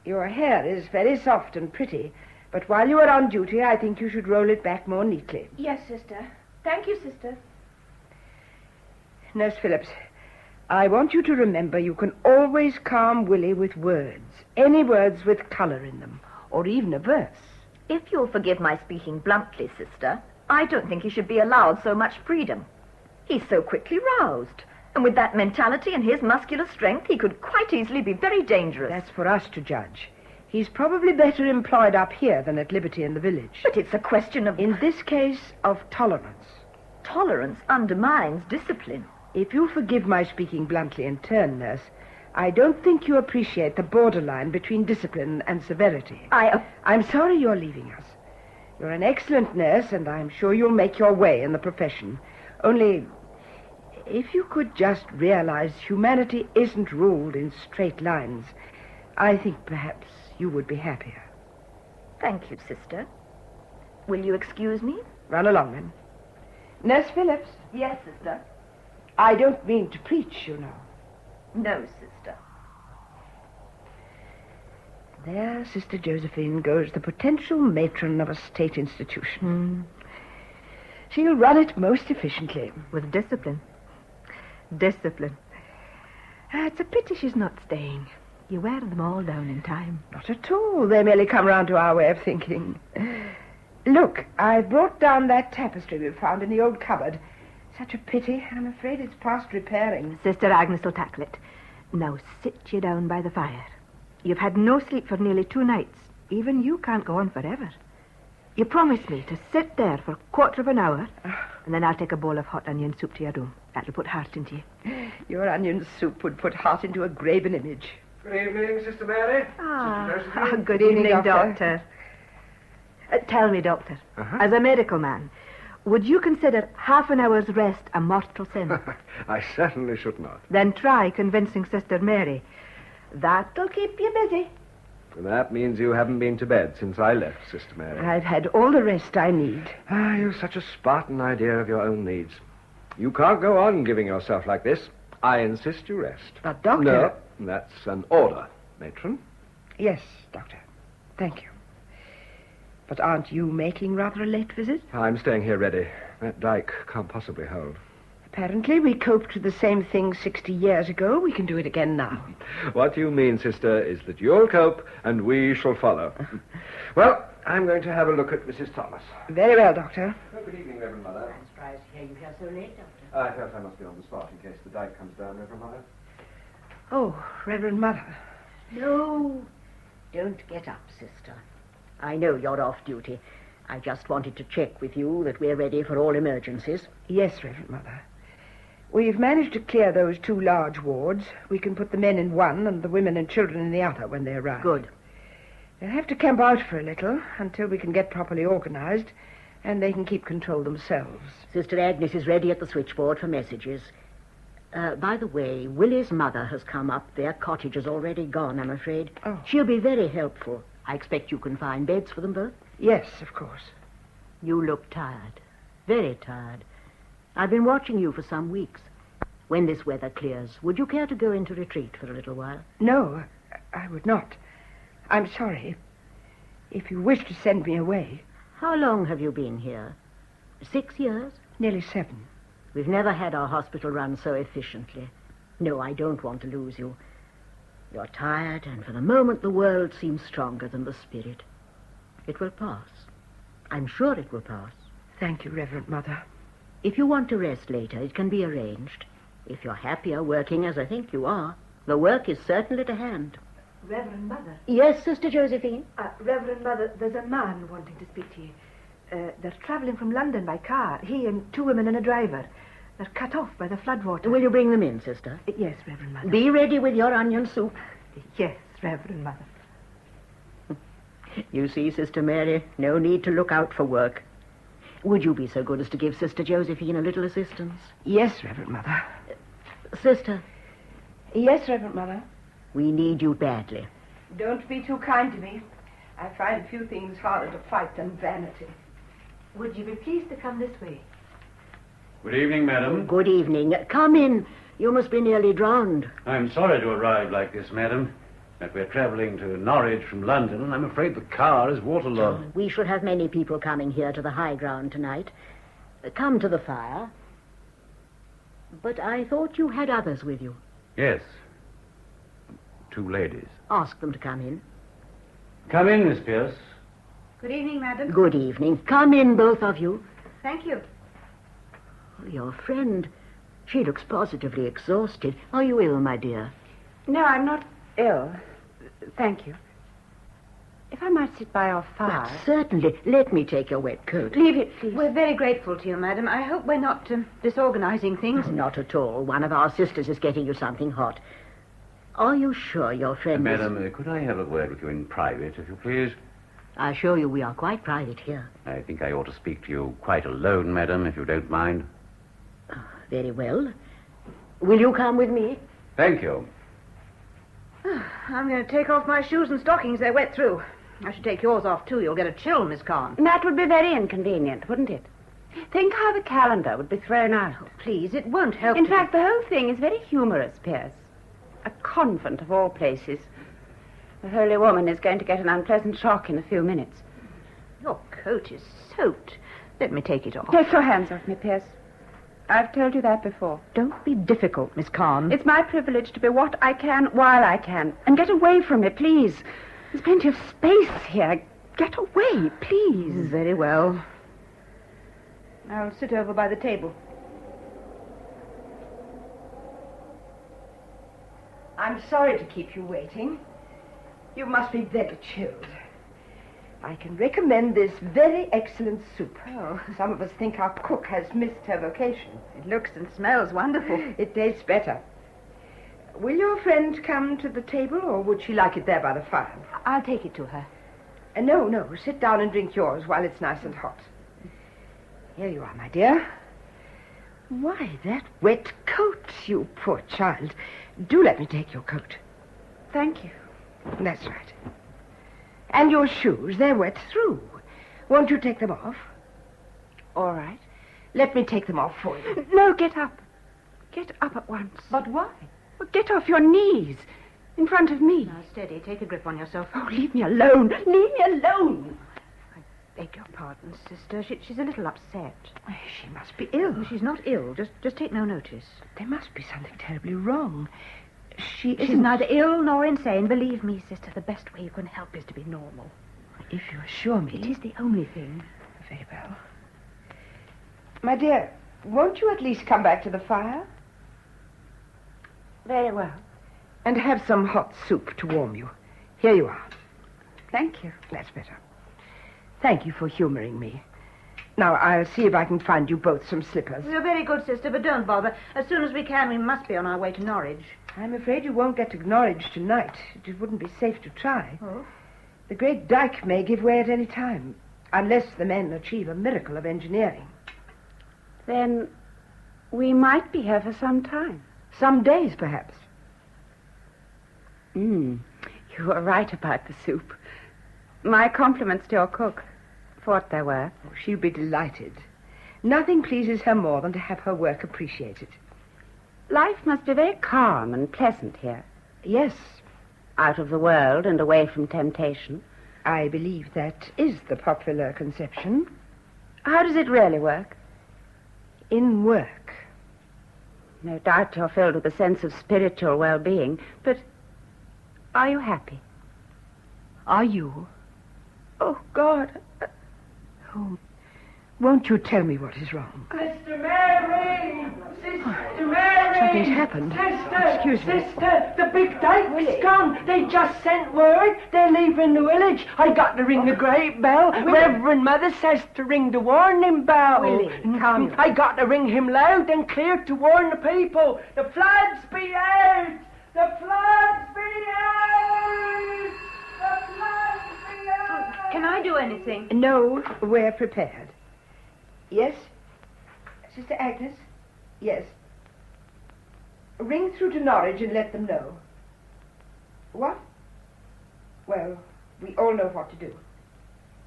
Your hair is very soft and pretty, but while you are on duty, I think you should roll it back more neatly. Yes, sister. Thank you, sister. Nurse Phillips, I want you to remember you can always calm Willie with words. Any words with colour in them, or even a verse. If you'll forgive my speaking bluntly, sister, I don't think he should be allowed so much freedom. He's so quickly roused. And with that mentality and his muscular strength, he could quite easily be very dangerous. That's for us to judge. He's probably better employed up here than at liberty in the village. But it's a question of... In this case, of tolerance. Tolerance undermines discipline. If you'll forgive my speaking bluntly in turn, nurse, I don't think you appreciate the borderline between discipline and severity. I'm sorry you're leaving us. You're an excellent nurse, and I'm sure you'll make your way in the profession. Only, if you could just realize humanity isn't ruled in straight lines, I think perhaps you would be happier. Thank you, sister. Will you excuse me? Run along, then. Nurse Phillips. Yes, sister. I don't mean to preach, you know. No, sister. There, Sister Josephine, goes the potential matron of a state institution. She'll run it most efficiently. With discipline. Discipline. It's a pity she's not staying. You wear them all down in time. Not at all. They merely come round to our way of thinking. Look, I've brought down that tapestry we found in the old cupboard. Such a pity. I'm afraid it's past repairing. Sister Agnes will tackle it. Now sit you down by the fire. You've had no sleep for nearly 2 nights. Even you can't go on forever. You promised me to sit there for a quarter of an hour, and then I'll take a bowl of hot onion soup to your room. That'll put heart into you. Your onion soup would put heart into a graven image. Good evening, Sister Mary. Good evening, Doctor. Tell me, Doctor, as a medical man, would you consider half an hour's rest a mortal sin? I certainly should not. Then try convincing Sister Mary. That'll keep you busy. And that means you haven't been to bed since I left, Sister Mary. I've had all the rest I need. You've such a Spartan idea of your own needs. You can't go on giving yourself like this. I insist you rest. But, Doctor... No, that's an order, matron. Yes, Doctor. Thank you. But aren't you making rather a late visit? I'm staying here ready. That dike can't possibly hold. Apparently we coped with the same thing 60 years ago. We can do it again now. What you mean, sister, is that you'll cope and we shall follow. Well, I'm going to have a look at Mrs. Thomas. Very well, Doctor. Good evening, Reverend Mother. I'm surprised to hear you here so late, Doctor. I felt I must be on the spot in case the dike comes down, Reverend Mother. Oh, Reverend Mother. No, don't get up, sister. I know you're off duty. I just wanted to check with you that we're ready for all emergencies. Yes, Reverend Mother. We've managed to clear those 2 large wards. We can put the men in one and the women and children in the other when they arrive. Good. They'll have to camp out for a little until we can get properly organized and they can keep control themselves. Sister Agnes is ready at the switchboard for messages. By the way, Willie's mother has come up. Their cottage is already gone, I'm afraid. Oh. She'll be very helpful. I expect you can find beds for them both? Yes, of course. You look tired. Very tired. I've been watching you for some weeks. When this weather clears, would you care to go into retreat for a little while? No, I would not. I'm sorry. If you wish to send me away. How long have you been here? 6 years? Nearly 7. We've never had our hospital run so efficiently. No, I don't want to lose you. You're tired, and for the moment the world seems stronger than the spirit. It will pass. I'm sure it will pass. Thank you, Reverend Mother. If you want to rest later, it can be arranged. If you're happier working as I think you are, the work is certainly to hand. Reverend Mother. Yes, Sister Josephine? Reverend Mother, there's a man wanting to speak to you. They're travelling from London by car. He and 2 women and a driver. They're cut off by the floodwater. Will you bring them in, sister? Yes, Reverend Mother. Be ready with your onion soup. Yes, Reverend Mother. You see, Sister Mary, no need to look out for work. Would you be so good as to give Sister Josephine a little assistance? Yes, Reverend Mother. Sister. Yes, Reverend Mother. We need you badly. Don't be too kind to me. I find few things harder to fight than vanity. Would you be pleased to come this way? Good evening, madam. Good evening. Come in. You must be nearly drowned. I'm sorry to arrive like this, madam. But we're travelling to Norwich from London, and I'm afraid the car is waterlogged. We should have many people coming here to the high ground tonight. Come to the fire. But I thought you had others with you. Yes. 2 ladies. Ask them to come in. Come in, Miss Pierce. Good evening, madam. Good evening. Come in, both of you. Thank you. Your friend. She looks positively exhausted. Are you ill, my dear? No, I'm not ill. Thank you. If I might sit by our fire... But certainly. Let me take your wet coat. Leave it, please. We're very grateful to you, madam. I hope we're not disorganizing things. Not at all. One of our sisters is getting you something hot. Are you sure your friend Madam, could I have a word with you in private, if you please? I assure you we are quite private here. I think I ought to speak to you quite alone, madam, if you don't mind. Very well. Will you come with me? Thank you. I'm going to take off my shoes and stockings. They're wet through. I should take yours off, too. You'll get a chill, Miss Kahn. That would be very inconvenient, wouldn't it? Think how the calendar would be thrown out. Oh, please, it won't help. In fact, the whole thing is very humorous, Pierce. A convent of all places. The holy woman is going to get an unpleasant shock in a few minutes. Your coat is soaked. Let me take it off. Take your hands off me, Pierce. I've told you that before. Don't be difficult, Miss Kahn. It's my privilege to be what I can while I can. And get away from me, please. There's plenty of space here. Get away, please. Very well. I'll sit over by the table. I'm sorry to keep you waiting. You must be very chilled. I can recommend this very excellent soup. Oh. Some of us think our cook has missed her vocation. It looks and smells wonderful. It tastes better. Will your friend come to the table, or would she like it there by the fire? I'll take it to her. No. Sit down and drink yours while it's nice and hot. Here you are, my dear. Why, that wet coat, you poor child. Do let me take your coat. Thank you. That's right. And your shoes, they're wet through. Won't you take them off? All right. Let me take them off for you. No, get up. Get up at once. But why? Well, get off your knees. In front of me. Now, steady. Take a grip on yourself. Oh, leave me alone. Leave me alone. I beg your pardon, sister. She's a little upset. She must be ill. She's not ill. Just take no notice. There must be something terribly wrong. She's neither ill nor insane. Believe me, sister, the best way you can help is to be normal. If you assure me. It is the only thing. Very well. My dear, won't you at least come back to the fire? Very well. And have some hot soup to warm you. Here you are. Thank you. That's better. Thank you for humoring me. Now, I'll see if I can find you both some slippers. You're very good, sister, but don't bother. As soon as we can, we must be on our way to Norwich. I'm afraid you won't get to Norwich tonight. It wouldn't be safe to try. Oh? The great dike may give way at any time, unless the men achieve a miracle of engineering. Then we might be here for some time. Some days, perhaps. You were right about the soup. My compliments to your cook, for what they were. Oh, she'll be delighted. Nothing pleases her more than to have her work appreciated. Life must be very calm and pleasant here. Yes. Out of the world and away from temptation. I believe that is the popular conception. How does it really work? In work. No doubt you're filled with a sense of spiritual well-being, but are you happy? Are you? Oh, God. Oh, won't you tell me what is wrong? Sister Mary! Sister Mary! Something's happened. Sister! Excuse me. Sister, the big dike's gone. They just sent word. They're leaving the village. I got to ring the great bell. Reverend Mother says to ring the warning bell. Willie, calm yourself. I got to ring him loud and clear to warn the people. The floods be out! The floods be out! The floods be out! Can I do anything? No, we're prepared. Yes? Sister Agnes? Yes. Ring through to Norwich and let them know. What? Well, we all know what to do.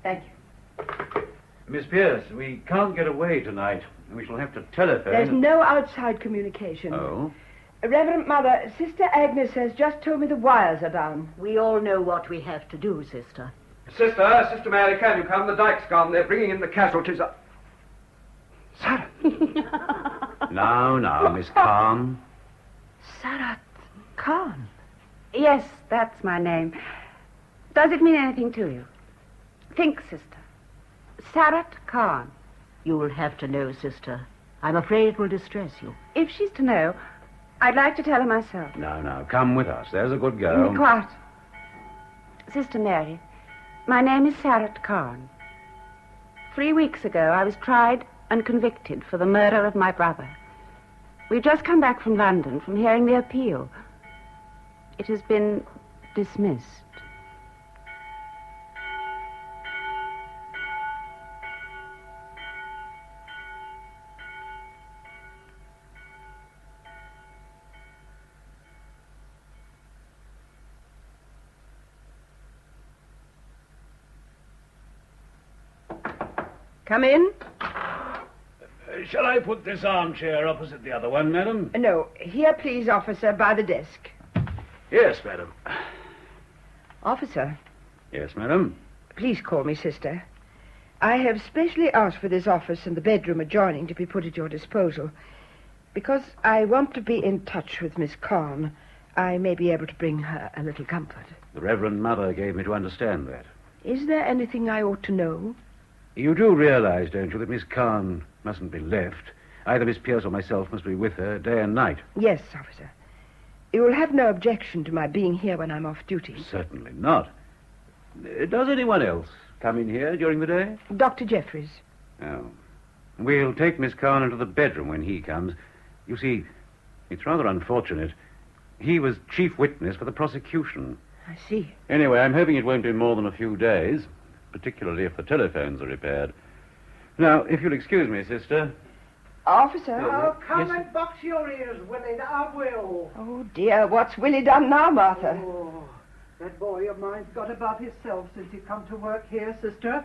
Thank you. Miss Pierce, we can't get away tonight. We shall have to telephone. There's no outside communication. Oh? Reverend Mother, Sister Agnes has just told me the wires are down. We all know what we have to do, sister. Sister Mary, can you come? The dike's gone. They're bringing in the casualties. Sarah. Now, Miss Khan. Sarah Khan? Yes, that's my name. Does it mean anything to you? Think, sister. Sarat Khan. You'll have to know, sister. I'm afraid it will distress you. If she's to know, I'd like to tell her myself. No, come with us. There's a good girl. Be quiet. Sister Mary, my name is Sarah Khan. 3 weeks ago, I was tried and convicted for the murder of my brother. We've just come back from London from hearing the appeal. It has been dismissed. Come in. Shall I put this armchair opposite the other one, madam? No, here, please, officer, by the desk. Yes, madam. Officer, Yes, madam. please call me sister. I have specially asked for this office and the bedroom adjoining to be put at your disposal. Because I want to be in touch with Miss Khan, I may be able to bring her a little comfort. The Reverend Mother gave me to understand that. Is there anything I ought to know? You do realize, don't you, that Miss Khan mustn't be left. Either Miss Pierce or myself must be with her day and night. Yes, officer. You will have no objection to my being here when I'm off duty. Certainly not. Does anyone else come in here during the day? Dr. Jeffries. Oh. We'll take Miss Khan into the bedroom when he comes. You see, it's rather unfortunate. He was chief witness for the prosecution. I see. Anyway, I'm hoping it won't be more than a few days, particularly if the telephones are repaired. Now, if you'll excuse me, sister. Officer. I'll come Yes. and box your ears, Willie. I will. Oh, dear. What's Willie done now, Martha? Oh, that boy of mine's got above himself since he come to work here, sister.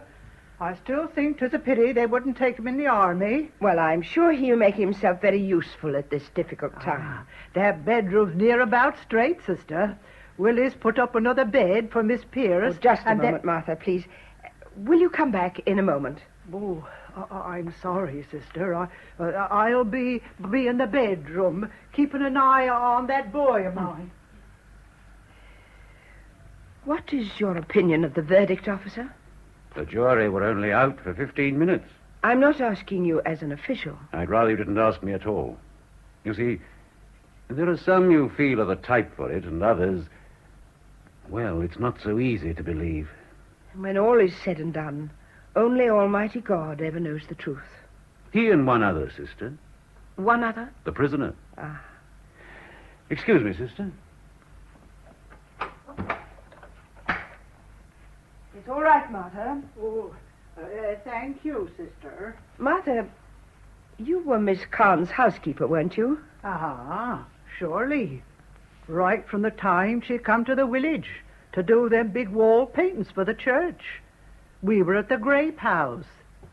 I still think 'tis a pity they wouldn't take him in the army. Well, I'm sure he'll make himself very useful at this difficult time. Their bedroom's near about straight, sister. Willie's put up another bed for Miss Pierce. Oh, just a and moment, Martha, please. Will you come back in a moment? Oh, I'm sorry, sister. I'll be in the bedroom, keeping an eye on that boy of mine. What is your opinion of the verdict, officer? The jury were only out for 15 minutes. I'm not asking you as an official. I'd rather you didn't ask me at all. You see, there are some you feel are the type for it, and others, well, it's not so easy to believe. When all is said and done, only Almighty God ever knows the truth. He and one other, sister. One other? The prisoner. Ah. Excuse me, sister. It's all right, Martha. Oh, thank you, sister. Martha, you were Miss Khan's housekeeper, weren't you? Ah, surely. Right from the time she come to the village to do them big wall paintings for the church. We were at the Grape House,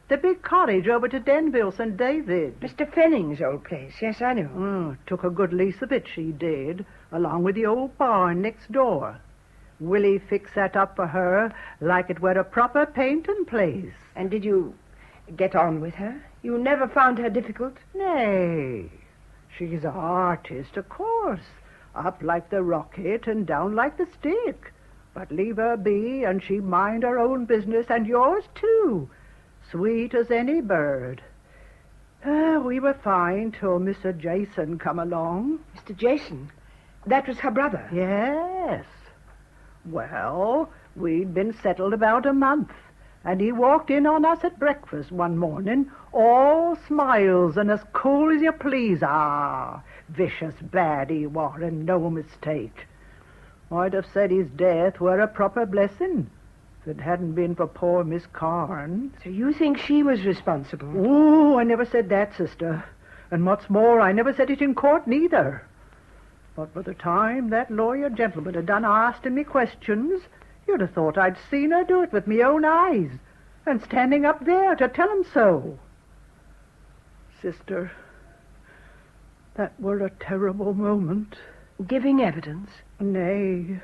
the big cottage over to Denville, St. David. Mr. Fenning's old place, yes, I know. Took a good lease of it, she did, along with the old barn next door. Willie fixed that up for her like it were a proper painting place. And did you get on with her? You never found her difficult? Nay, she's an artist, of course. Up like the rocket and down like the stick. But leave her be, and she mind her own business, and yours too. Sweet as any bird. We were fine till Mr. Jason come along. Mr. Jason? That was her brother? Yes. Well, we'd been settled about a month, and he walked in on us at breakfast one morning, all smiles and as cool as you please. Ah, vicious bad he were, and no mistake. I'd have said his death were a proper blessing if it hadn't been for poor Miss Khan. So you think she was responsible? Oh, I never said that, sister. And what's more, I never said it in court neither. But by the time that lawyer gentleman had done asking me questions, you'd have thought I'd seen her do it with me own eyes, and standing up there to tell him so. Sister, that were a terrible moment. Giving evidence? Nay.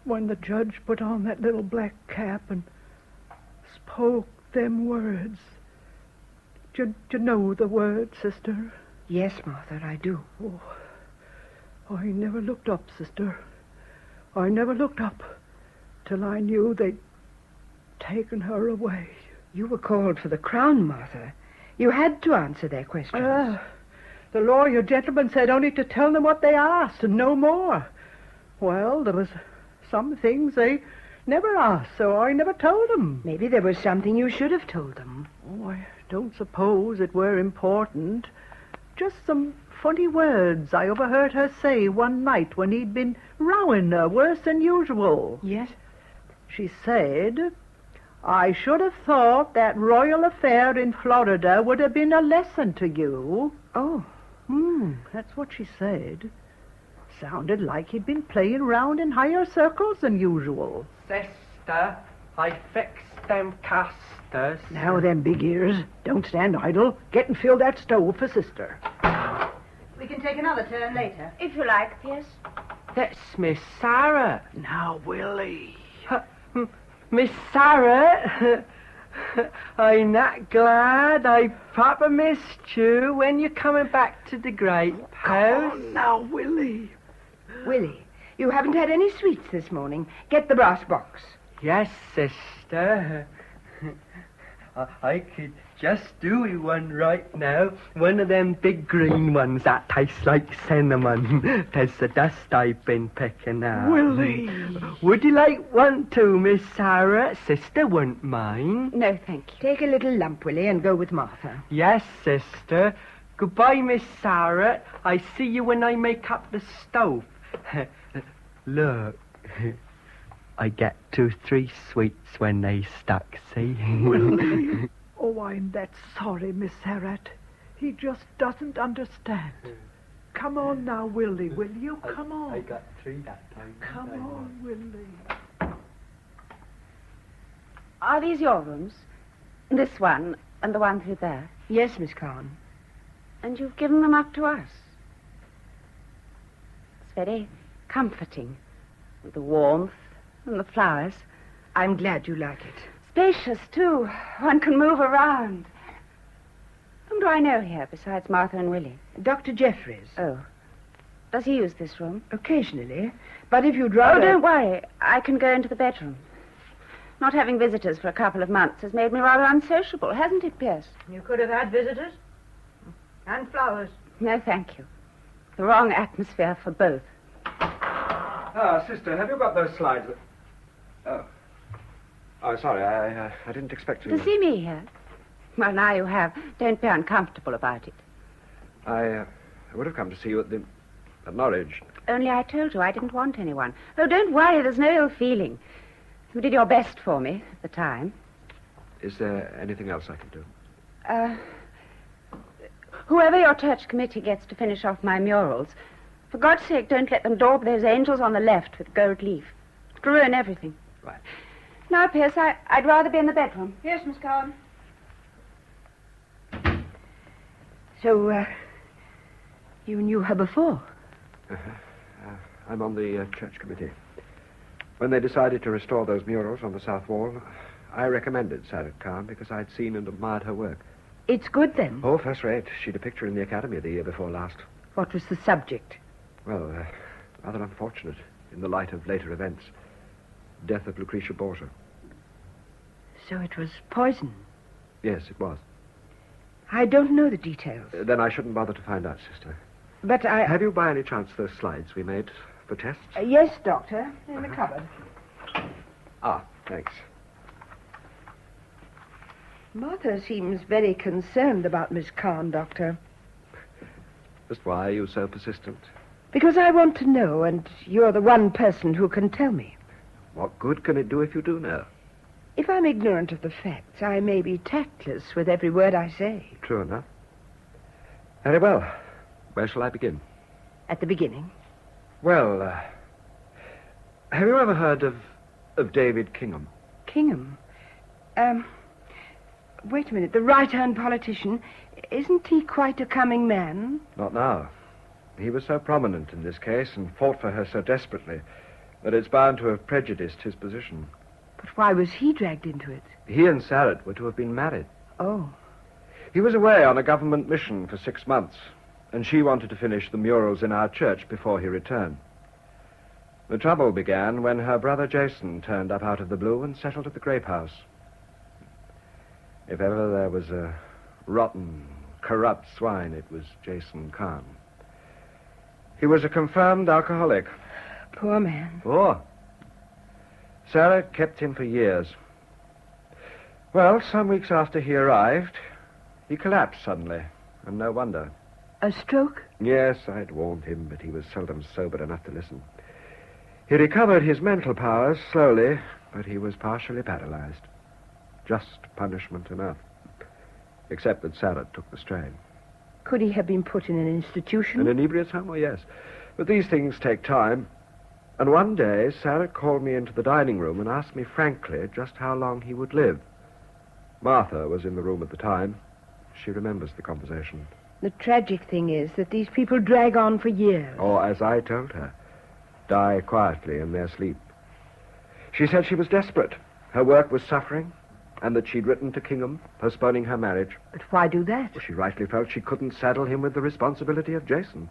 When the judge put on that little black cap and spoke them words. Do you know the words, sister? Yes, Martha, I do. Oh, I never looked up, sister. I never looked up till I knew they'd taken her away. You were called for the crown, Martha. You had to answer their questions. The lawyer gentleman said only to tell them what they asked and no more. Well, there was some things they never asked, so I never told them. Maybe there was something you should have told them. Oh, I don't suppose it were important. Just some funny words I overheard her say one night when he'd been rowing her worse than usual. Yes? She said, I should have thought that royal affair in Florida would have been a lesson to you. Oh. That's what she said. Sounded like he'd been playing round in higher circles than usual. Sister, I fixed them casters. Now then, big ears, don't stand idle. Get and fill that stove for Sister. We can take another turn later. If you like, Pierce. That's Miss Sarah. Now, Willie. Miss Sarah, I'm not glad I proper missed you when you're coming back to the great house. Come on now, Willie. Willie, you haven't had any sweets this morning. Get the brass box. Yes, sister. I could just do one right now. One of them big green ones that tastes like cinnamon. There's the dust I've been picking out. Willie! Would you like one too, Miss Sarah? Sister wouldn't mind. No, thank you. Take a little lump, Willie, and go with Martha. Yes, sister. Goodbye, Miss Sarah. I see you when I make up the stove. Look. I get 2-3 sweets when they stuck, see? Willie. Oh, I'm that sorry, Miss Sarrat. He just doesn't understand. Come on now, Willie, will you? Come on. I got 3 that time. Come on, Willie. Are these your rooms? This one and the one through there? Yes, Miss Khan. And you've given them up to us? It's very comforting. With the warmth and the flowers. I'm glad you like it. Spacious, too. One can move around. Whom do I know here besides Martha and Willie? Dr. Jeffries. Oh. Does he use this room? Occasionally. But if you'd rather... Oh, don't worry. I can go into the bedroom. Not having visitors for a couple of months has made me rather unsociable, hasn't it, Pierce? You could have had visitors. And flowers. No, thank you. The wrong atmosphere for both. Ah, sister, have you got those slides? Oh, sorry, I didn't expect you. To see me here? Well, now you have. Don't be uncomfortable about it. I would have come to see you at Norwich. Only I told you I didn't want anyone. Oh, don't worry, there's no ill feeling. You did your best for me at the time. Is there anything else I can do? Whoever your church committee gets to finish off my murals, for God's sake, don't let them daub those angels on the left with gold leaf. It'll ruin everything. Right. Now, Pierce, I'd rather be in the bedroom. Yes, Miss Carn. So, you knew her before? I'm on the church committee. When they decided to restore those murals on the south wall, I recommended Sarah Khan because I'd seen and admired her work. It's good, then? Oh, first rate. She'd a picture in the Academy the year before last. What was the subject? Well, rather unfortunate in the light of later events. Death of Lucretia Borgia. So it was poison? Yes, it was. I don't know the details. Then I shouldn't bother to find out, sister. But Have you by any chance those slides we made for tests? Yes, Doctor. In the cupboard. Ah, thanks. Martha seems very concerned about Miss Khan, Doctor. Just why are you so persistent? Because I want to know, and you're the one person who can tell me. What good can it do if you do know? If I'm ignorant of the facts, I may be tactless with every word I say. True enough. Very well. Where shall I begin? At the beginning. Well, have you ever heard of David Kingham? Kingham? Wait a minute. The right-hand politician. Isn't he quite a coming man? Not now. He was so prominent in this case and fought for her so desperately that it's bound to have prejudiced his position. But why was he dragged into it? He and Sarah were to have been married. Oh. He was away on a government mission for 6 months, and she wanted to finish the murals in our church before he returned. The trouble began when her brother Jason turned up out of the blue and settled at the Grape House. If ever there was a rotten, corrupt swine, it was Jason Kahn. He was a confirmed alcoholic. Poor man. Poor. Sarah kept him for years. Well, some weeks after he arrived, he collapsed suddenly, and no wonder. A stroke? Yes, I'd warned him, but he was seldom sober enough to listen. He recovered his mental powers slowly, but he was partially paralyzed. Just punishment enough. Except that Sarah took the strain. Could he have been put in an institution? An inebriate's home? Oh, yes. But these things take time. And one day, Sarah called me into the dining room and asked me frankly just how long he would live. Martha was in the room at the time. She remembers the conversation. The tragic thing is that these people drag on for years. Or, as I told her, die quietly in their sleep. She said she was desperate. Her work was suffering, and that she'd written to Kingham, postponing her marriage. But why do that? Well, she rightly felt she couldn't saddle him with the responsibility of Jason.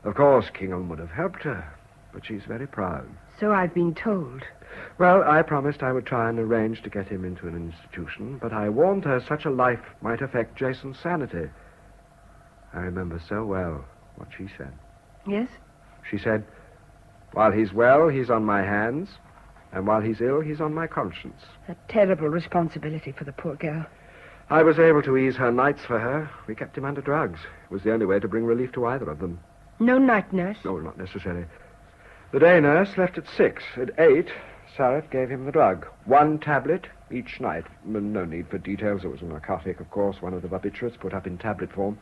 Of course, Kingham would have helped her, but she's very proud. So I've been told. Well, I promised I would try and arrange to get him into an institution, but I warned her such a life might affect Jason's sanity. I remember so well what she said. Yes? She said, while he's well, he's on my hands, and while he's ill, he's on my conscience. A terrible responsibility for the poor girl. I was able to ease her nights for her. We kept him under drugs. It was the only way to bring relief to either of them. No night nurse? No, not necessary. The day nurse left at 6. At 8, Sarah gave him the drug. 1 tablet each night. No need for details. It was a narcotic, of course, one of the barbiturates put up in tablet form.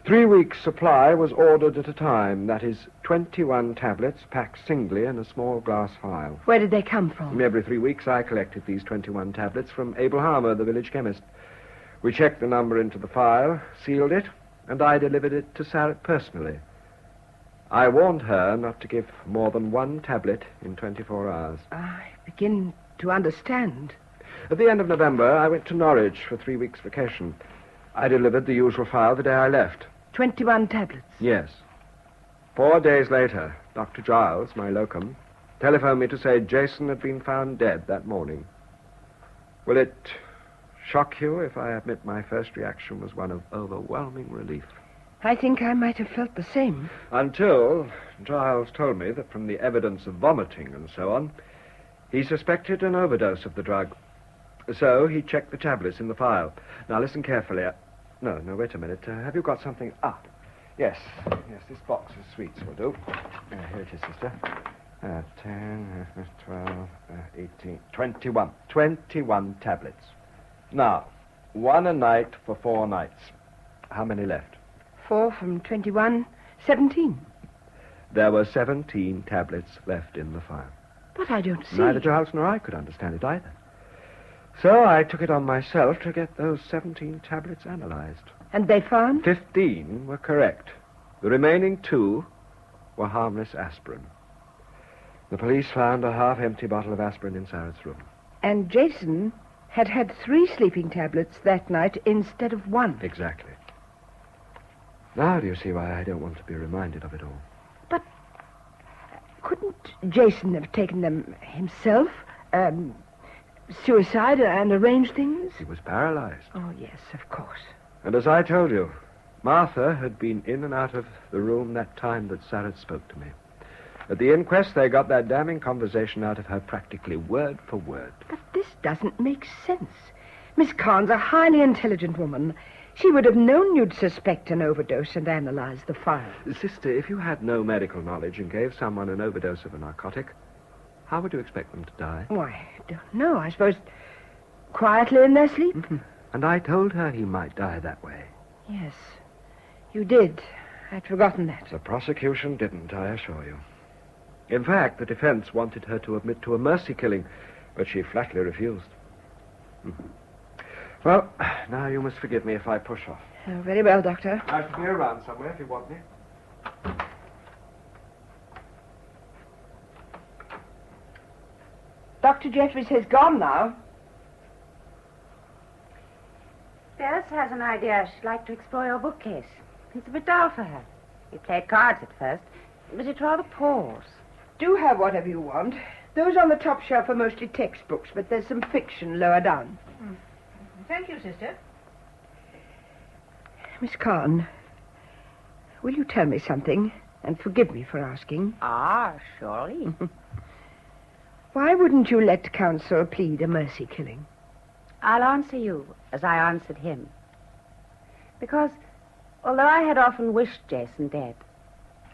3 weeks' supply was ordered at a time. That is, 21 tablets packed singly in a small glass vial. Where did they come from? Every 3 weeks I collected these 21 tablets from Abel Harmer, the village chemist. We checked the number into the file, sealed it, and I delivered it to Sarah personally. I warned her not to give more than 1 tablet in 24 hours. I begin to understand. At the end of November, I went to Norwich for 3 weeks' vacation. I delivered the usual file the day I left. 21 tablets? Yes. 4 days later, Dr. Giles, my locum, telephoned me to say Jason had been found dead that morning. Will it shock you if I admit my first reaction was one of overwhelming relief? I think I might have felt the same. Until Giles told me that from the evidence of vomiting and so on, he suspected an overdose of the drug. So he checked the tablets in the file. Now listen carefully. No, wait a minute. Have you got something? Yes, this box of sweets will do. Here it is, sister. 10, 12, 18, 21. 21 tablets. Now, 1 a night for 4 nights. How many left? 4 from 21, 17. There were 17 tablets left in the file. But I don't see. Neither Giles nor I could understand it either. So I took it on myself to get those 17 tablets analyzed. And they found? 15 were correct. The remaining 2 were harmless aspirin. The police found a half-empty bottle of aspirin in Sarah's room. And Jason had had 3 sleeping tablets that night instead of 1. Exactly. Now do you see why I don't want to be reminded of it all? But couldn't Jason have taken them himself? Suicide and arranged things? He was paralyzed. Oh, yes, of course. And as I told you, Martha had been in and out of the room that time that Sarah spoke to me. At the inquest, they got that damning conversation out of her practically word for word. But this doesn't make sense. Miss Kahn's a highly intelligent woman. She would have known you'd suspect an overdose and analyze the file. Sister, if you had no medical knowledge and gave someone an overdose of a narcotic, how would you expect them to die? Why, I don't know. I suppose quietly in their sleep? Mm-hmm. And I told her he might die that way. Yes, you did. I'd forgotten that. The prosecution didn't, I assure you. In fact, the defense wanted her to admit to a mercy killing, but she flatly refused. Mm-hmm. Well, now you must forgive me if I push off. Oh, very well, Doctor. I shall be around somewhere if you want me. Dr. Jeffries has gone now. Bess has an idea she'd like to explore your bookcase. It's a bit dull for her. We played cards at first, but it rather pours. Do have whatever you want. Those on the top shelf are mostly textbooks, but there's some fiction lower down. Thank you, sister. Miss Carn, will you tell me something, and forgive me for asking? Ah, surely. Why wouldn't you let counsel plead a mercy killing? I'll answer you as I answered him. Because, although I had often wished Jason dead,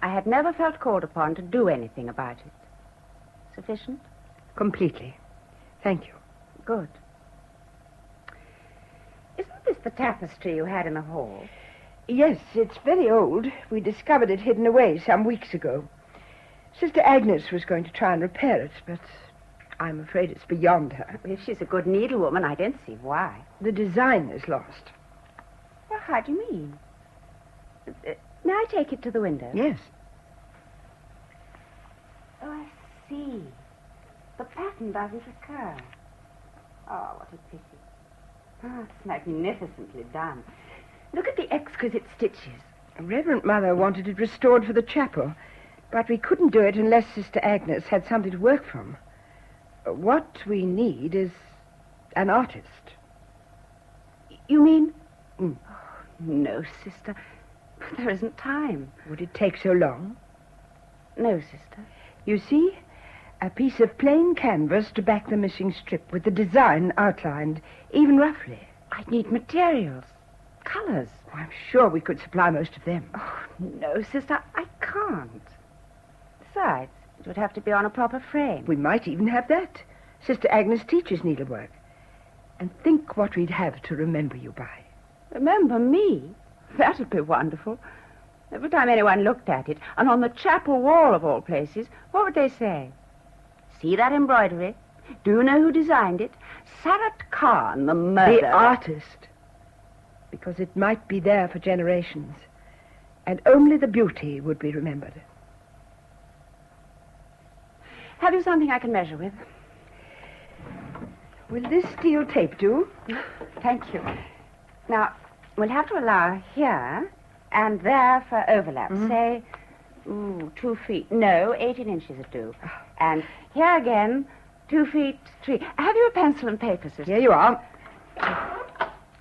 I had never felt called upon to do anything about it. Sufficient? Completely. Thank you. Good. Isn't this the tapestry you had in the hall? Yes, it's very old. We discovered it hidden away some weeks ago. Sister Agnes was going to try and repair it, but I'm afraid it's beyond her. If she's a good needlewoman, I don't see why. The design is lost. Well, how do you mean? May I take it to the window? Yes. Oh, I see. The pattern doesn't recur. Oh, what a pity. Oh, it's magnificently done. Look at the exquisite stitches. Reverend Mother wanted it restored for the chapel, but we couldn't do it unless Sister Agnes had something to work from. What we need is an artist. You mean? Oh, no, sister. There isn't time. Would it take so long? No, sister. You see, a piece of plain canvas to back the missing strip with the design outlined, even roughly. I'd need materials, colors. Oh, I'm sure we could supply most of them. Oh, no, sister, I can't. Besides, it would have to be on a proper frame. We might even have that. Sister Agnes teaches needlework. And think what we'd have to remember you by. Remember me? That'd be wonderful. Every time anyone looked at it, and on the chapel wall of all places, what would they say? See that embroidery? Do you know who designed it? Sarat Khan, the murderer. The artist. Because it might be there for generations. And only the beauty would be remembered. Have you something I can measure with? Will this steel tape do? Thank you. Now, we'll have to allow here and there for overlap. Say, 2 feet. No, 18 inches would do. And here again, 2 feet 3. Have you a pencil and paper, sister? Here you are.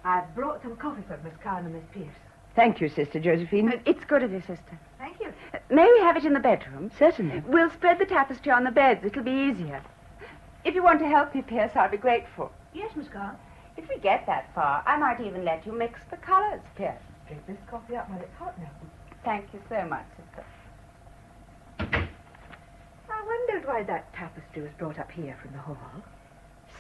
I've brought some coffee for Miss Carn and Miss Pierce. Thank you, Sister Josephine. It's good of you, sister. Thank you. May we have it in the bedroom? Certainly. We'll spread the tapestry on the beds. It'll be easier. If you want to help me, Pierce, I'll be grateful. Yes, Miss Carn. If we get that far, I might even let you mix the colors, Pierce. Drink this coffee up while it's hot now. Thank you so much, sister. I wondered why that tapestry was brought up here from the hall.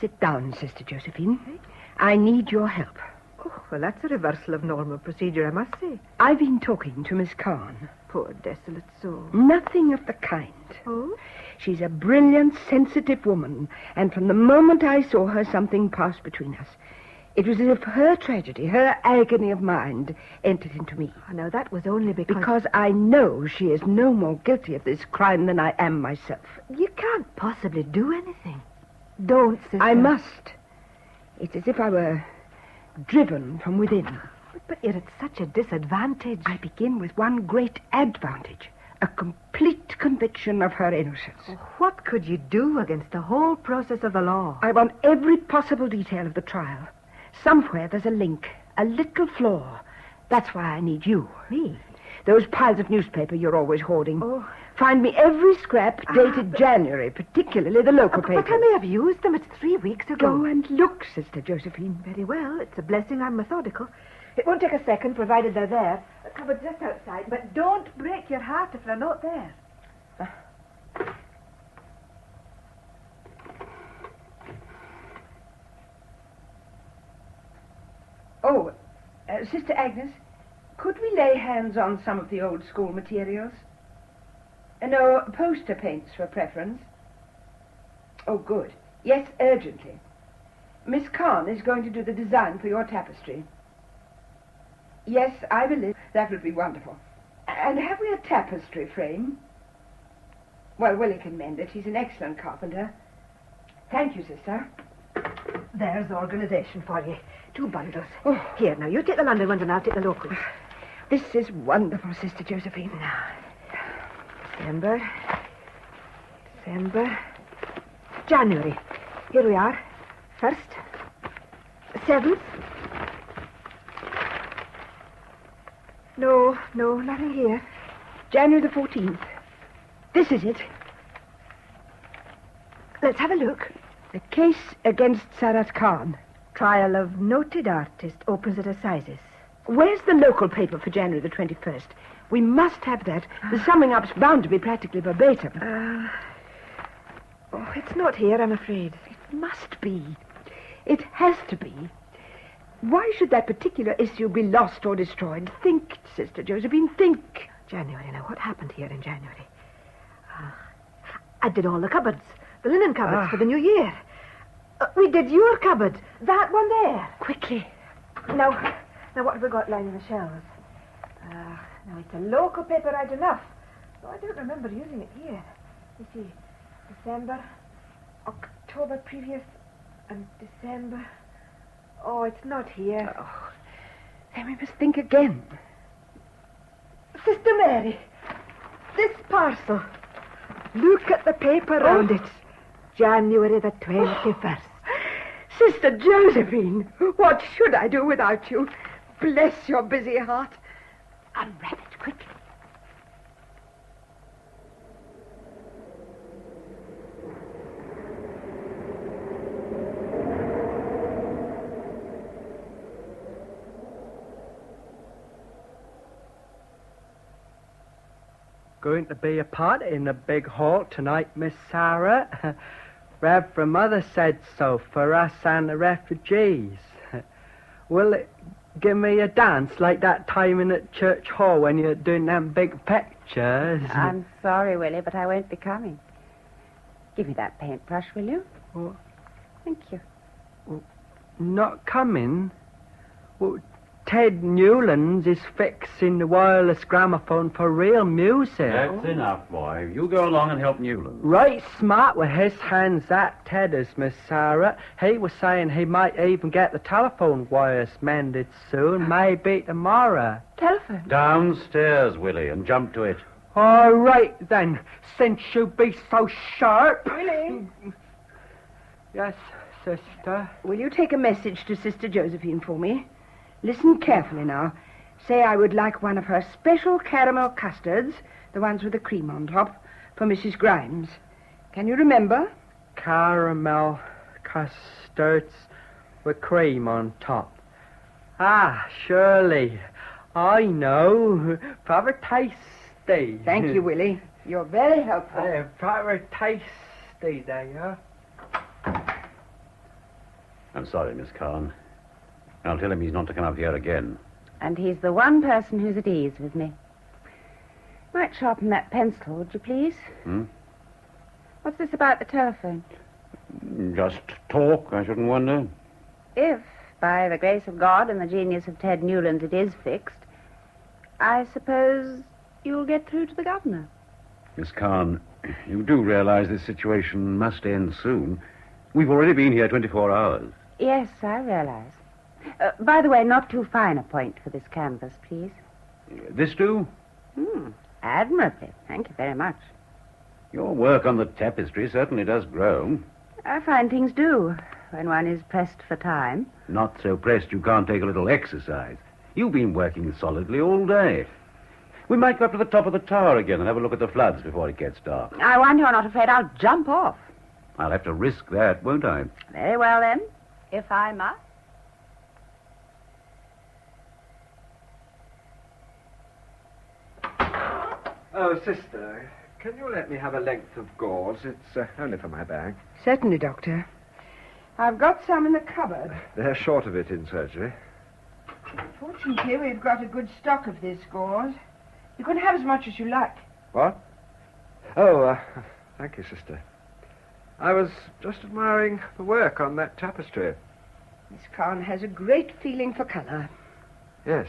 Sit down, Sister Josephine. I need your help. Oh, well, that's a reversal of normal procedure, I must say. I've been talking to Miss Carn. Poor desolate soul. Nothing of the kind. Oh? She's a brilliant, sensitive woman, and from the moment I saw her, something passed between us. It was as if her tragedy, her agony of mind, entered into me. Oh, now, that was only because... Because I know she is no more guilty of this crime than I am myself. You can't possibly do anything. Don't, sister. I must. It's as if I were driven from within. But you're at such a disadvantage. I begin with one great advantage. A complete conviction of her innocence. Oh, what could you do against the whole process of the law? I want every possible detail of the trial. Somewhere there's a link, a little flaw. That's why I need you. Me? Those piles of newspaper you're always hoarding. Oh. Find me every scrap dated January, particularly the local paper. But I may have used them. It's 3 weeks ago. Go and look, Sister Josephine. Very well. It's a blessing I'm methodical. It won't take a second, provided they're there. The cupboard's just outside. But don't break your heart if they're not there. Oh, Sister Agnes, could we lay hands on some of the old school materials? No, poster paints for preference. Oh, good. Yes, urgently. Miss Carn is going to do the design for your tapestry. Yes, I believe that would be wonderful. And have we a tapestry frame? Well, Willie can mend it. He's an excellent carpenter. Thank you, sister. There's organization for you. 2 bundles. Oh. Here, now, you take the London ones and I'll take the locals. This is wonderful, Sister Josephine. Now, December, January. Here we are. 1st, 7th, No, nothing here. January the 14th. This is it. Let's have a look. The case against Sarat Khan. Trial of noted artist, opens at Assizes. Where's the local paper for January the 21st? We must have that. The summing up's bound to be practically verbatim. It's not here, I'm afraid. It must be. It has to be. Why should that particular issue be lost or destroyed? Think, Sister Josephine, think. January, now, what happened here in January? I did all the cupboards, the linen cupboards for the new year. We did your cupboard, that one there. Quickly. Now, what have we got lining the shelves? Now, it's a local paper right enough. Though I don't remember using it here. You see, December, October previous, and December. Oh, it's not here. Oh, then we must think again. Sister Mary, this parcel. Look at the paper round it. January the 21st. Sister Josephine, what should I do without you? Bless your busy heart. Unwrap it quickly. Going to be a party in the big hall tonight, Miss Sarah. Reverend Mother said so for us and the refugees. Will it give me a dance like that time in the church hall when you're doing them big pictures? I'm sorry, Willie, but I won't be coming. Give me that paintbrush, will you? What? Thank you. Not coming? Well, Ted Newlands is fixing the wireless gramophone for real music. That's enough, boy. You go along and help Newlands. Right smart with his hands, that Ted is, Miss Sarah. He was saying he might even get the telephone wires mended soon, maybe tomorrow. Telephone? Downstairs, Willie, and jump to it. All right, then, since you be so sharp. Willie? Yes, sister? Will you take a message to Sister Josephine for me? Listen carefully now. Say I would like one of her special caramel custards, the ones with the cream on top, for Mrs. Grimes. Can you remember? Caramel custards with cream on top. Ah, surely. I know. Proper tasty. Thank you, Willie. You're very helpful. Proper tasty, there you are. I'm sorry, Miss Khan. I'll tell him he's not to come up here again. And he's the one person who's at ease with me. Might sharpen that pencil, would you please? What's this about the telephone? Just talk, I shouldn't wonder. If, by the grace of God and the genius of Ted Newlands, it is fixed, I suppose you'll get through to the governor. Miss Khan, you do realize this situation must end soon. We've already been here 24 hours. Yes, I realize. By the way, not too fine a point for this canvas, please. This do? Admirably. Thank you very much. Your work on the tapestry certainly does grow. I find things do when one is pressed for time. Not so pressed you can't take a little exercise. You've been working solidly all day. We might go up to the top of the tower again and have a look at the floods before it gets dark. I wonder you're not afraid I'll jump off. I'll have to risk that, won't I? Very well, then, if I must. Oh, sister, can you let me have a length of gauze? It's only for my bag. Certainly, Doctor. I've got some in the cupboard. They're short of it in surgery. Fortunately, we've got a good stock of this gauze. You can have as much as you like. What? Oh, thank you, sister. I was just admiring the work on that tapestry. Miss Khan has a great feeling for colour. Yes.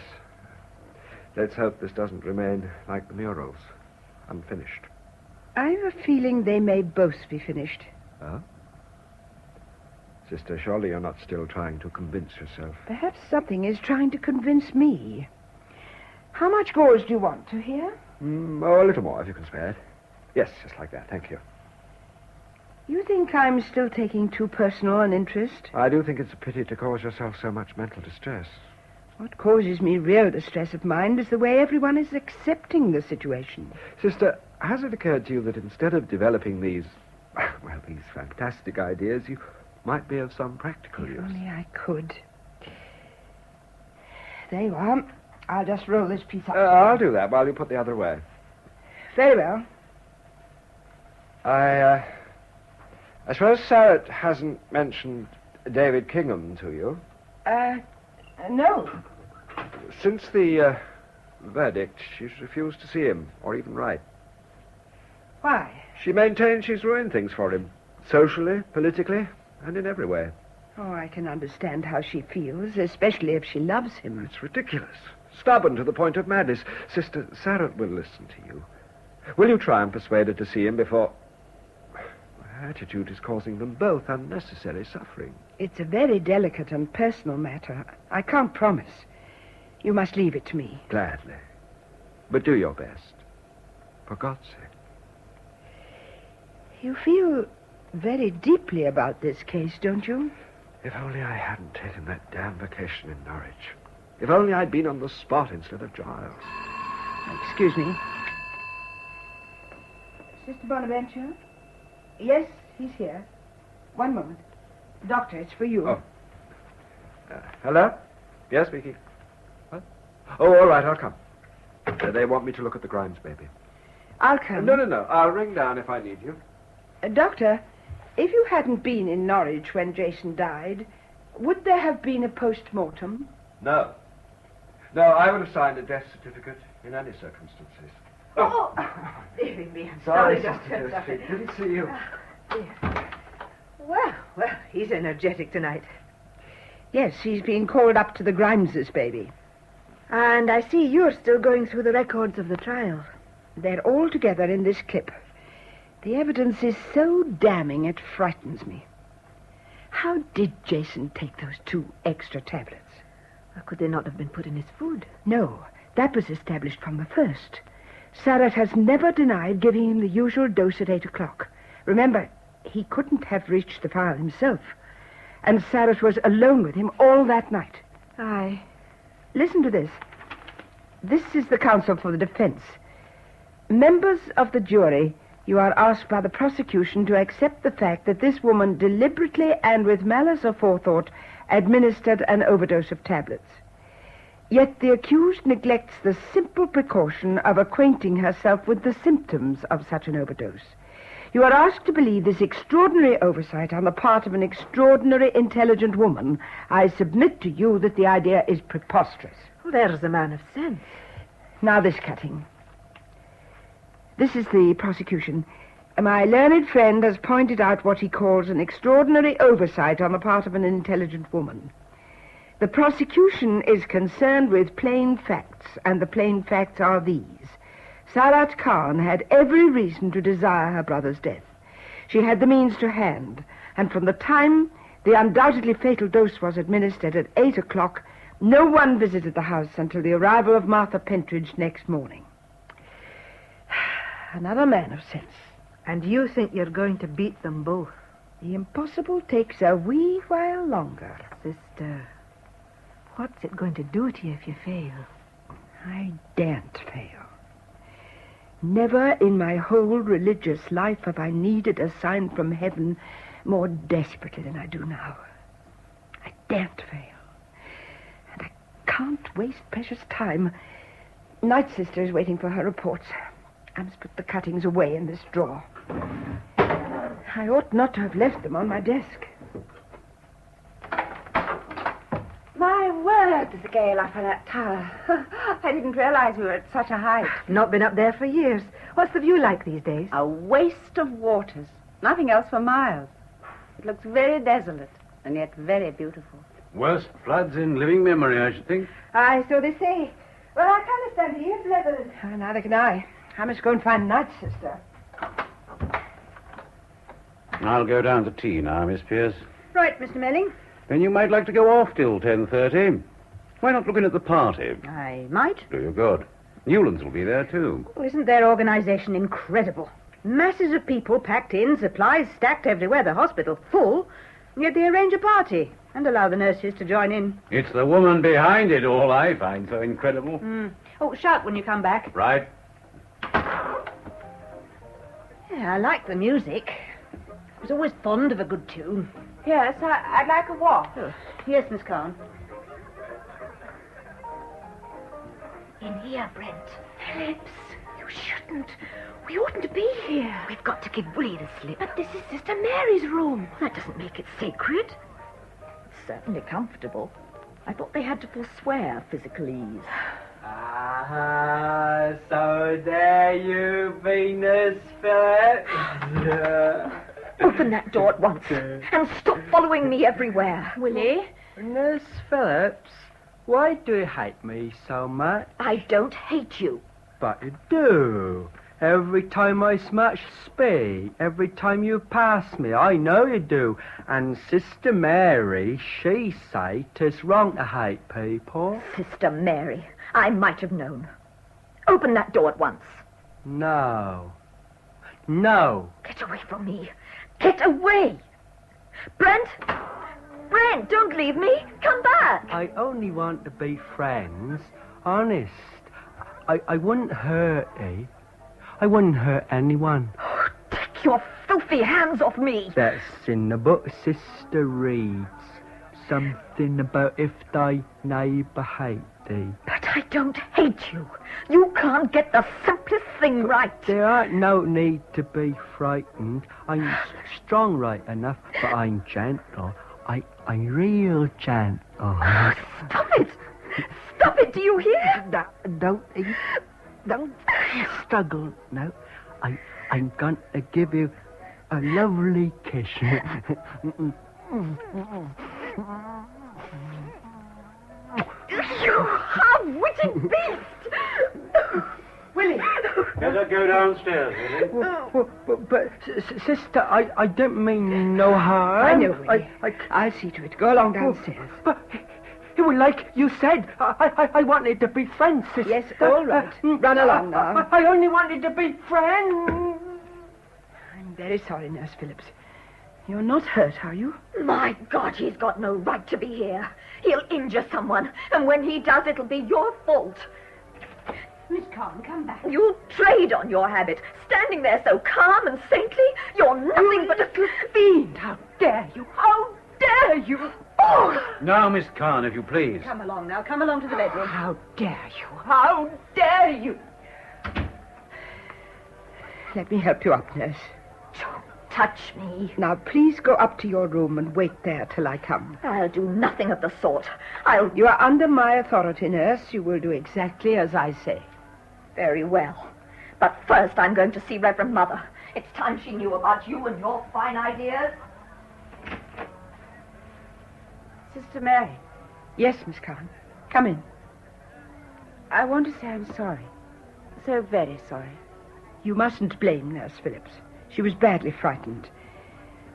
Let's hope this doesn't remain like the murals, unfinished. I've a feeling they may both be finished. Oh? Sister, surely you're not still trying to convince yourself. Perhaps something is trying to convince me. How much gauze do you want to hear? Oh, a little more, if you can spare it. Yes, just like that, thank you. You think I'm still taking too personal an interest? I do think it's a pity to cause yourself so much mental distress. What causes me real distress of mind is the way everyone is accepting the situation. Sister, has it occurred to you that instead of developing these fantastic ideas, you might be of some practical use? If only I could. There you are. I'll just roll this piece up. I'll do that while you put the other away. Very well. I suppose Sarah hasn't mentioned David Kingham to you? No. Since the verdict, she's refused to see him, or even write. Why? She maintains she's ruined things for him, socially, politically, and in every way. Oh, I can understand how she feels, especially if she loves him. It's ridiculous. Stubborn to the point of madness. Sister, Sarah will listen to you. Will you try and persuade her to see him before... Her attitude is causing them both unnecessary suffering. It's a very delicate and personal matter. I can't promise. You must leave it to me. Gladly. But do your best. For God's sake. You feel very deeply about this case, don't you? If only I hadn't taken that damn vacation in Norwich. If only I'd been on the spot instead of Giles. Excuse me. Sister Bonaventure? Yes, he's here. One moment. Doctor, it's for you. Oh. Hello? Yes, speaking. What? Oh, all right, I'll come. They want me to look at the Grimes baby. I'll come. No. I'll ring down if I need you. Doctor, if you hadn't been in Norwich when Jason died, would there have been a post-mortem? No. No, I would have signed a death certificate in any circumstances. Oh, dearie me, I'm Sorry, Doctor. Sister. Didn't see you. Well, he's energetic tonight. Yes, he's been called up to the Grimeses' baby. And I see you're still going through the records of the trial. They're all together in this clip. The evidence is so damning it frightens me. How did Jason take those 2 extra tablets? Or could they not have been put in his food? No, that was established from the first. Sarah has never denied giving him the usual dose at 8 o'clock. Remember, he couldn't have reached the file himself. And Sarah was alone with him all that night. Aye. Listen to this. This is the counsel for the defense. Members of the jury, you are asked by the prosecution to accept the fact that this woman deliberately and with malice aforethought administered an overdose of tablets. Yet the accused neglects the simple precaution of acquainting herself with the symptoms of such an overdose. You are asked to believe this extraordinary oversight on the part of an extraordinary intelligent woman. I submit to you that the idea is preposterous. Well, there's a man of sense. Now this cutting. This is the prosecution. My learned friend has pointed out what he calls an extraordinary oversight on the part of an intelligent woman. The prosecution is concerned with plain facts, and the plain facts are these. Sarat Khan had every reason to desire her brother's death. She had the means to hand, and from the time the undoubtedly fatal dose was administered at 8 o'clock, no one visited the house until the arrival of Martha Pentridge next morning. Another man of sense. And you think you're going to beat them both? The impossible takes a wee while longer. Sister, what's it going to do to you if you fail? I daren't fail. Never in my whole religious life have I needed a sign from heaven more desperately than I do now. I daren't fail. And I can't waste precious time. Night Sister is waiting for her reports. I must put the cuttings away in this drawer. I ought not to have left them on my desk. My word, there's a gale up on that tower. I didn't realize we were at such a height. Not been up there for years. What's the view like these days? A waste of waters. Nothing else for miles. It looks very desolate, and yet very beautiful. Worst floods in living memory, I should think. Aye, so they say. Well, I can't stand here forever. Neither can I. I must go and find Night Sister. I'll go down to tea now, Miss Pierce. Right, Mr. Melling. Then you might like to go off till 10:30. Why not look in at the party? I might. Do you good. Newlands will be there, too. Oh, isn't their organisation incredible? Masses of people packed in, supplies stacked everywhere, the hospital full, and yet they arrange a party. And allow the nurses to join in. It's the woman behind it all I find so incredible. Oh, shout when you come back. Right. Yeah, I like the music. I was always fond of a good tune. Yes, I'd like a walk. Oh, yes, Miss Carn. In here, Brent. Phillips, you shouldn't. We oughtn't to be here. We've got to give Willie the slip. But this is Sister Mary's room. That doesn't make it sacred. It's certainly comfortable. I thought they had to forswear physical ease. Ah, so there you be, Nurse Phillips. Open that door at once and stop following me everywhere. Willie? Nurse Phillips, why do you hate me so much? I don't hate you. But you do. Every time I smash speed, every time you pass me, I know you do. And Sister Mary, she say 'tis wrong to hate people. Sister Mary, I might have known. Open that door at once. No. No. Get away from me. Get away! Brent! Brent, don't leave me. Come back. I only want to be friends. Honest. I wouldn't hurt you. I wouldn't hurt anyone. Oh, take your filthy hands off me. That's in the book Sister reads. Something about if thy neighbour hate thee. But I don't hate you. You can't get the simplest thing right. There ain't no need to be frightened. I'm strong right enough, but I'm gentle. I'm real gentle. Stop it! Stop it, do you hear? Don't struggle now. I'm going to give you a lovely kiss. You half-witted beast! Willie! Better go downstairs, Willie. But sister, I don't mean no harm. I know, Willie. I'll see to it. Go along downstairs. But it was like you said. I wanted to be friends, sister. Yes, all right. Run along now. I only wanted to be friends. I'm very sorry, Nurse Phillips. You're not hurt, are you? My God, he's got no right to be here. He'll injure someone, and when he does, it'll be your fault. Miss Carn, come back. You trade on your habit. Standing there so calm and saintly, you're nothing but a fiend. How dare you? How dare you? Oh! Now, Miss Carn, if you please. Come along now. Come along to the bedroom. How dare you? How dare you? Let me help you up, Nurse. Don't touch me. Now, please go up to your room and wait there till I come. I'll do nothing of the sort. You are under my authority, Nurse. You will do exactly as I say. Very well. But first I'm going to see Reverend Mother. It's time she knew about you and your fine ideas. Sister Mary. Yes, Miss Carn. Come in. I want to say I'm sorry. So very sorry. You mustn't blame Nurse Phillips. She was badly frightened.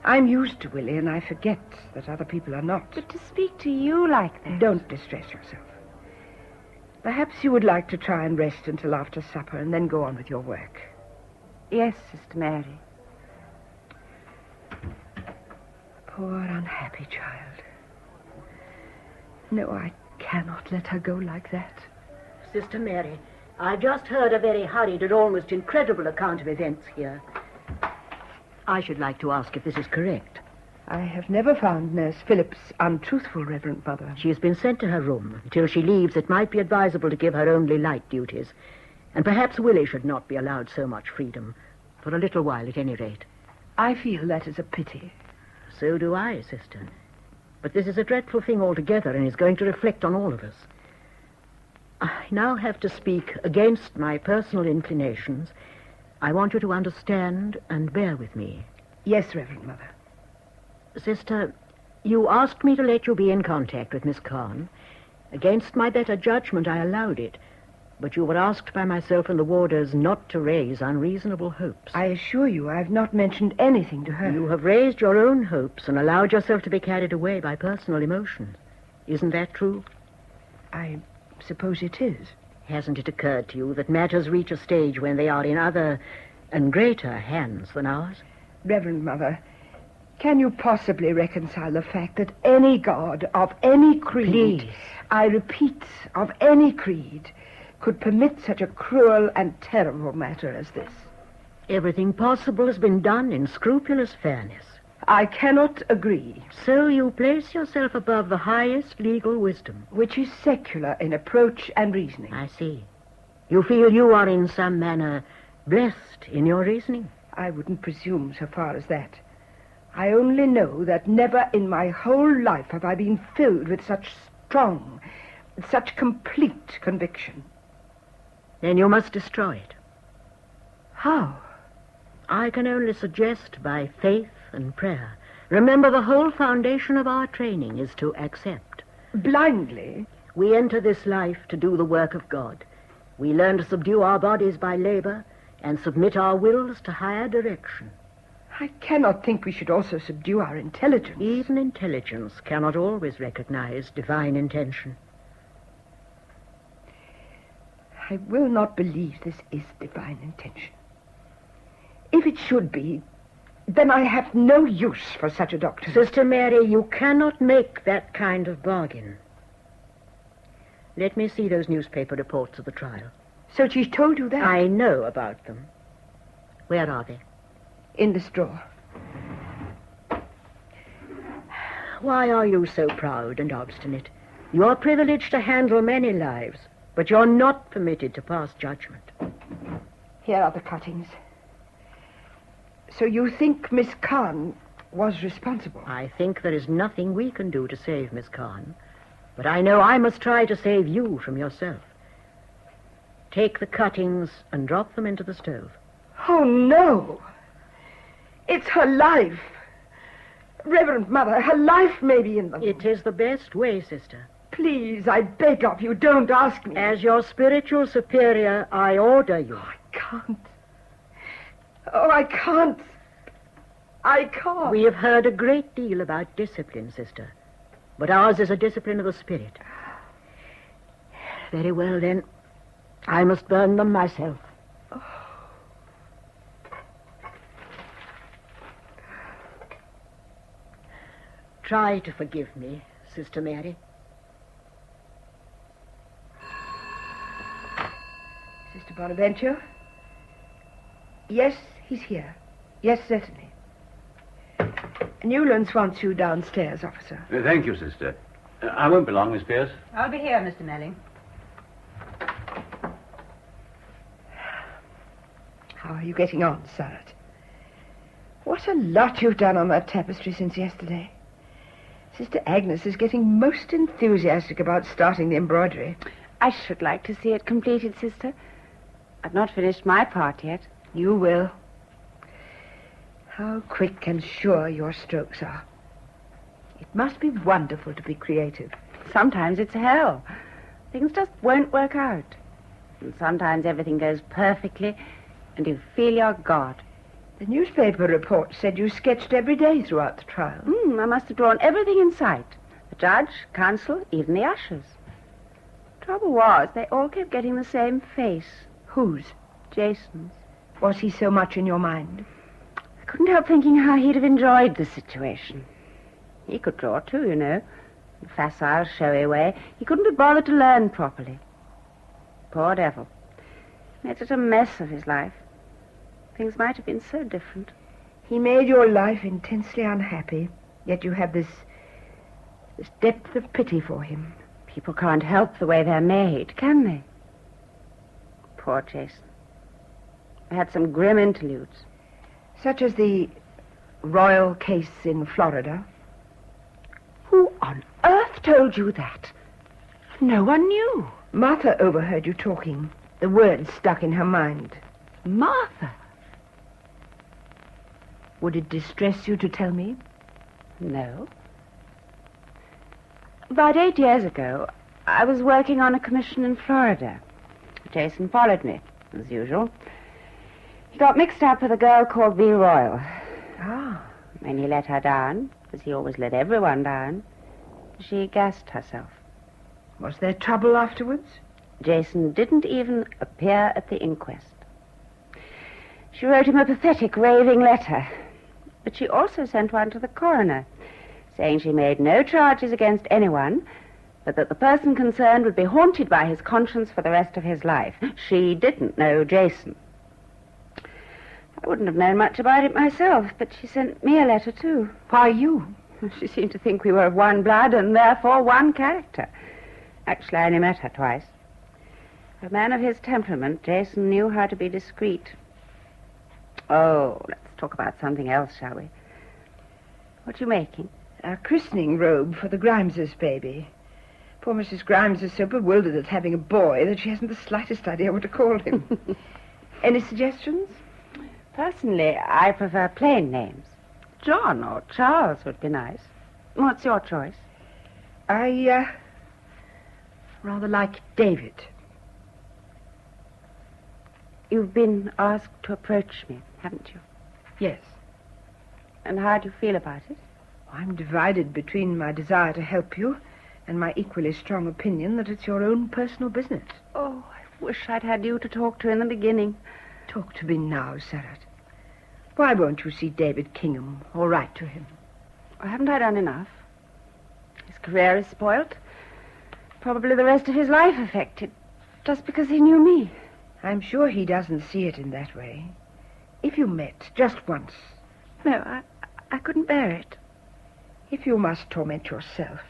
I'm used to Willie, and I forget that other people are not. But to speak to you like that... Don't distress yourself. Perhaps you would like to try and rest until after supper and then go on with your work. Yes, Sister Mary. Poor unhappy child. No, I cannot let her go like that. Sister Mary, I just heard a very hurried and almost incredible account of events here. I should like to ask if this is correct. I have never found Nurse Phillips untruthful, Reverend Mother. She has been sent to her room. Until she leaves, it might be advisable to give her only light duties. And perhaps Willie should not be allowed so much freedom. For a little while, at any rate. I feel that is a pity. So do I, sister. But this is a dreadful thing altogether and is going to reflect on all of us. I now have to speak against my personal inclinations. I want you to understand and bear with me. Yes, Reverend Mother. Sister, you asked me to let you be in contact with Miss Carn. Against my better judgment, I allowed it. But you were asked by myself and the warders not to raise unreasonable hopes. I assure you I've not mentioned anything to her. You have raised your own hopes and allowed yourself to be carried away by personal emotions. Isn't that true? I suppose it is. Hasn't it occurred to you that matters reach a stage when they are in other and greater hands than ours? Reverend Mother, Can you possibly reconcile the fact that any god of any creed, Please. I repeat, of any creed, could permit such a cruel and terrible matter as this? Everything possible has been done in scrupulous fairness. I cannot agree. So you place yourself above the highest legal wisdom. Which is secular in approach and reasoning. I see. You feel you are in some manner blessed in your reasoning? I wouldn't presume so far as that. I only know that never in my whole life have I been filled with such strong, such complete conviction. Then you must destroy it. How? I can only suggest by faith and prayer. Remember, the whole foundation of our training is to accept. Blindly? We enter this life to do the work of God. We learn to subdue our bodies by labor and submit our wills to higher direction. I cannot think we should also subdue our intelligence. Even intelligence cannot always recognize divine intention. I will not believe this is divine intention. If it should be, then I have no use for such a doctrine. Sister Mary, you cannot make that kind of bargain. Let me see those newspaper reports of the trial. So she's told you that? I know about them. Where are they? In this drawer. Why are you so proud and obstinate? You're privileged to handle many lives, but you're not permitted to pass judgment. Here are the cuttings. So you think Miss Khan was responsible? I think there is nothing we can do to save Miss Khan, but I know I must try to save you from yourself. Take the cuttings and drop them into the stove. Oh, no. It's her life. Reverend Mother, her life may be in them. It is the best way, sister. Please, I beg of you, don't ask me. As your spiritual superior, I order you. I can't. Oh, I can't. I can't. We have heard a great deal about discipline, sister. But ours is a discipline of the spirit. Very well, then. I must burn them myself. Try to forgive me, Sister Mary. Sister Bonaventure? Yes, he's here. Yes, certainly. Newlands wants you downstairs, officer. Thank you, sister. I won't be long, Miss Pierce. I'll be here, Mr. Melling. How are you getting on, Sarah? What a lot you've done on that tapestry since yesterday. Sister Agnes is getting most enthusiastic about starting the embroidery. I should like to see it completed, sister. I've not finished my part yet. You will. How quick and sure your strokes are. It must be wonderful to be creative. Sometimes it's hell. Things just won't work out. And sometimes everything goes perfectly, and you feel you're God. The newspaper report said you sketched every day throughout the trial. I must have drawn everything in sight. The judge, counsel, even the ushers. Trouble was, they all kept getting the same face. Whose? Jason's. Was he so much in your mind? I couldn't help thinking how he'd have enjoyed the situation. He could draw too, you know. In a facile, showy way. He couldn't be bothered to learn properly. Poor devil. Made such a mess of his life. Things might have been so different. He made your life intensely unhappy, yet you have this depth of pity for him. People can't help the way they're made, can they? Poor Jason. I had some grim interludes. Such as the royal case in Florida. Who on earth told you that? No one knew. Martha overheard you talking. The words stuck in her mind. Martha? Would it distress you to tell me? No. About 8 years ago, I was working on a commission in Florida. Jason followed me, as usual. He got mixed up with a girl called V. Royal. Ah. When he let her down, as he always let everyone down, she gassed herself. Was there trouble afterwards? Jason didn't even appear at the inquest. She wrote him a pathetic, raving letter. But she also sent one to the coroner, saying she made no charges against anyone, but that the person concerned would be haunted by his conscience for the rest of his life. She didn't know Jason. I wouldn't have known much about it myself, but she sent me a letter, too. Why you? She seemed to think we were of one blood and therefore one character. Actually, I only met her twice. For a man of his temperament, Jason knew how to be discreet. Oh, let's talk about something else, shall we? What are you making? A christening robe for the Grimeses' baby. Poor Mrs. Grimes is so bewildered at having a boy that she hasn't the slightest idea what to call him. Any suggestions? Personally, I prefer plain names. John or Charles would be nice. What's your choice? I, rather like David. You've been asked to approach me, haven't you? Yes. And how do you feel about it? I'm divided between my desire to help you and my equally strong opinion that it's your own personal business. Oh, I wish I'd had you to talk to in the beginning. Talk to me now, Sarah. Why won't you see David Kingham or write to him? Haven't I done enough? His career is spoilt. Probably the rest of his life affected. Just because he knew me. I'm sure he doesn't see it in that way. If you met just once. No, I couldn't bear it. If you must torment yourself,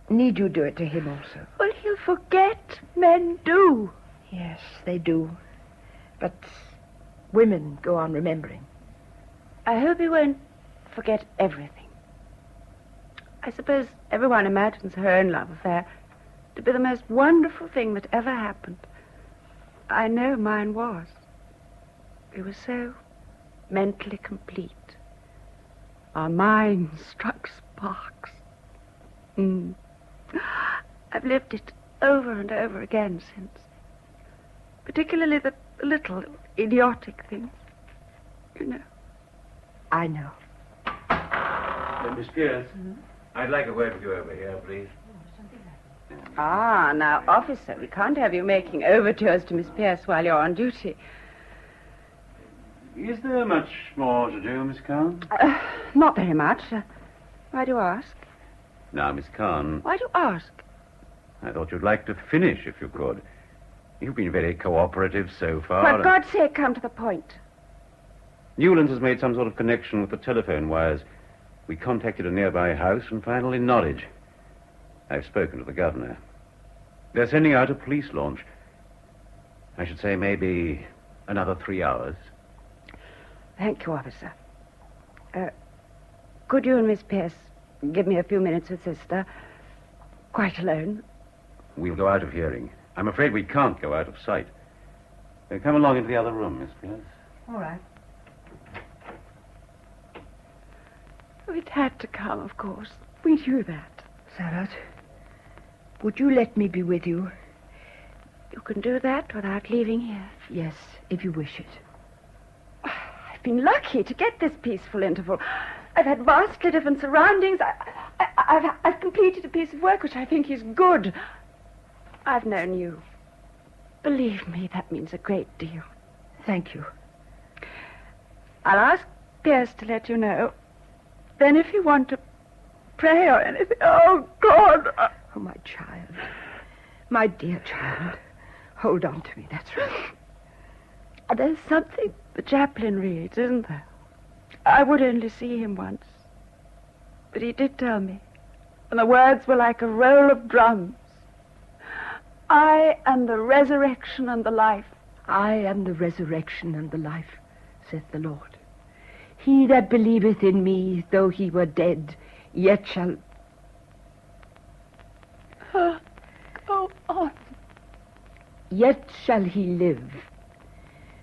need you do it to him also? Well, he'll forget. Men do. Yes, they do. But women go on remembering. I hope he won't forget everything. I suppose everyone imagines her own love affair to be the most wonderful thing that ever happened. I know mine was. It was so mentally complete. Our minds struck sparks. I've lived it over and over again since. Particularly the little idiotic things. You know. I know. Miss Pierce, I'd like a word with you over here, please. Ah, now, officer, we can't have you making overtures to Miss Pierce while you're on duty. Is there much more to do, Miss Kahn? Not very much. Why do you ask? Now, Miss Kahn, Why do you ask? I thought you'd like to finish if you could. You've been very cooperative so far. For God's sake, come to the point. Newlands has made some sort of connection with the telephone wires. We contacted a nearby house and finally Norwich. I've spoken to the governor. They're sending out a police launch. I should say maybe another 3 hours. Thank you, officer. Could you and Miss Pierce give me a few minutes with Sister? Quite alone. We'll go out of hearing. I'm afraid we can't go out of sight. Come along into the other room, Miss Pierce. All right. It had to come, of course. We knew that. Sarah, would you let me be with you? You can do that without leaving here. Yes, if you wish it. I've been lucky to get this peaceful interval. I've had vastly different surroundings. I've completed a piece of work which I think is good. I've known you. Believe me, that means a great deal. Thank you. I'll ask Pierce to let you know. Then if you want to pray or anything... Oh, God! Oh, my child. My dear child. Hold on to me, that's right. There's something the chaplain reads, isn't there? I would only see him once. But he did tell me. And the words were like a roll of drums. I am the resurrection and the life. I am the resurrection and the life, saith the Lord. He that believeth in me, though he were dead, yet shall... Go on. Yet shall he live.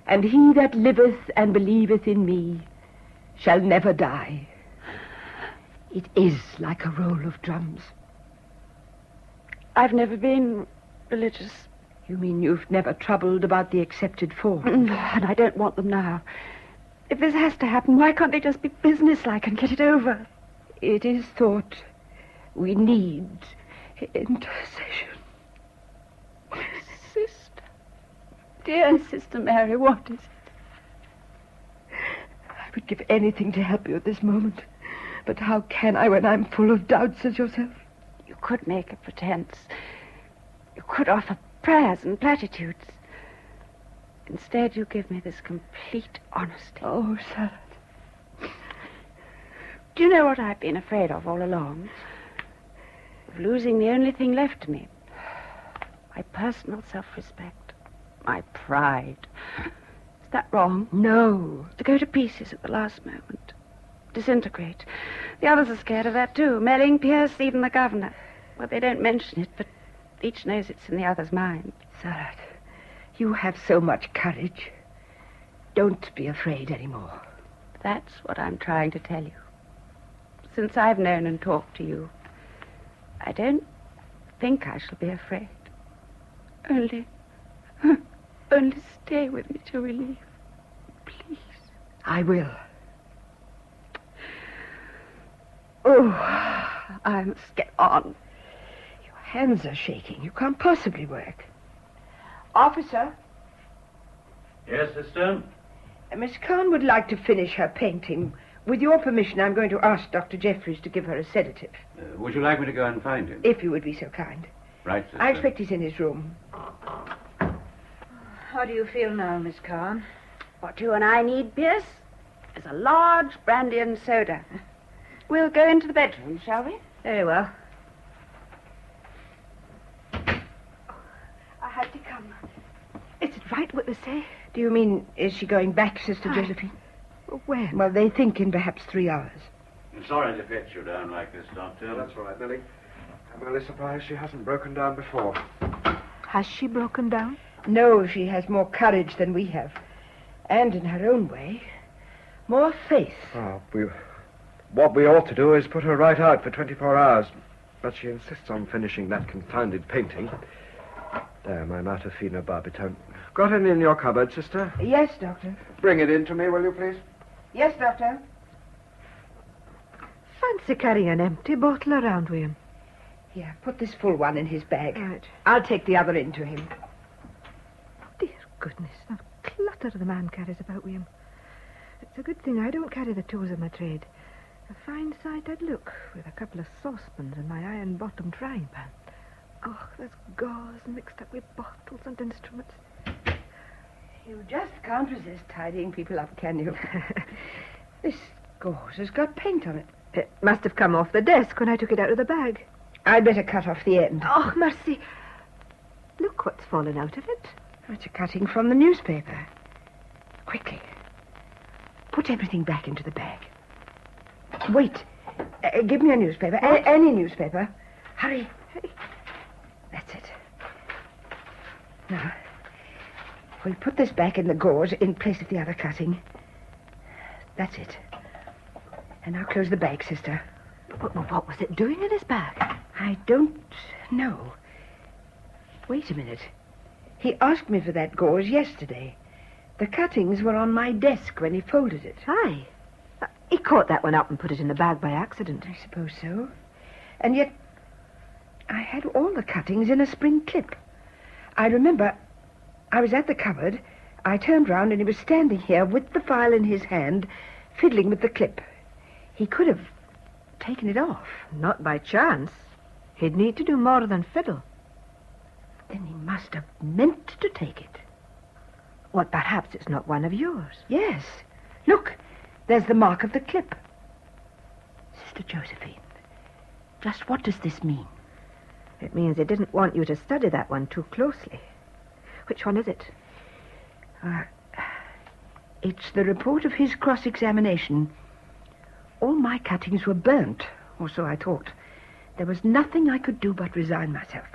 And he that liveth and believeth in me shall never die. It is like a roll of drums. I've never been religious. You mean you've never troubled about the accepted forms? And I don't want them now. If this has to happen, why can't they just be businesslike and get it over? It is thought we need intercession. Sister. Dear Sister Mary, what is it? I would give anything to help you at this moment. But how can I when I'm full of doubts as yourself? You could make a pretense. You could offer prayers and platitudes. Instead, you give me this complete honesty. Oh, Sarah. Do you know what I've been afraid of all along? Of losing the only thing left to me. My personal self-respect. My pride. Is that wrong? No. To go to pieces at the last moment. Disintegrate. The others are scared of that too. Melling, Pierce, even the governor. Well, they don't mention it, but each knows it's in the other's mind. Sarah, you have so much courage. Don't be afraid anymore. That's what I'm trying to tell you. Since I've known and talked to you, I don't think I shall be afraid. Only stay with me till we leave. Please. I will. Oh, I must get on. Your hands are shaking. You can't possibly work. Officer? Yes, sister? Miss Kahn would like to finish her painting. With your permission, I'm going to ask Dr. Jeffries to give her a sedative. Would you like me to go and find him? If you would be so kind. Right, sister. I expect he's in his room. How do you feel now, Miss Kahn? What you and I need, Pierce, is a large brandy and soda. We'll go into the bedroom, shall we? Very well. I had to come. Is it right what they say? Do you mean, is she going back, Sister Josephine? When? Well, they think in perhaps 3 hours. I'm sorry to fetch you down like this, Doctor. That's all right, Millie. I'm only surprised she hasn't broken down before. Has she broken down? No, she has more courage than we have. And in her own way, more faith. Oh, what we ought to do is put her right out for 24 hours. But she insists on finishing that confounded painting. There, my Matafina Barbitone. Got any in your cupboard, sister? Yes, Doctor. Bring it in to me, will you, please? Yes, Doctor. Fancy carrying an empty bottle around with him. Here, put this full one in his bag. Right. I'll take the other in to him. Dear goodness, the clutter the man carries about with him. It's a good thing I don't carry the tools of my trade. A fine sight I'd look with a couple of saucepans and my iron-bottomed frying pan. Oh, there's gauze mixed up with bottles and instruments. You just can't resist tidying people up, can you? This gauze has got paint on it. It must have come off the desk when I took it out of the bag. I'd better cut off the end. Oh, mercy. Look what's fallen out of it. It's a cutting from the newspaper. Quickly. Put everything back into the bag. Wait. Give me a newspaper. Any newspaper. Hurry. That's it. Now, we'll put this back in the gauze in place of the other cutting. That's it. And now close the bag, sister. What was it doing in his bag? I don't know. Wait a minute. He asked me for that gauze yesterday. The cuttings were on my desk when he folded it. Aye. He caught that one up and put it in the bag by accident. I suppose so. And yet, I had all the cuttings in a spring clip. I remember I was at the cupboard. I turned round and he was standing here with the file in his hand, fiddling with the clip. He could have taken it off. Not by chance. He'd need to do more than fiddle. Then he must have meant to take it. Well, perhaps it's not one of yours. Yes. Look, there's the mark of the clip. Sister Josephine, just what does this mean? It means he didn't want you to study that one too closely. Which one is it? It's the report of his cross-examination. All my cuttings were burnt, or so I thought. There was nothing I could do but resign myself.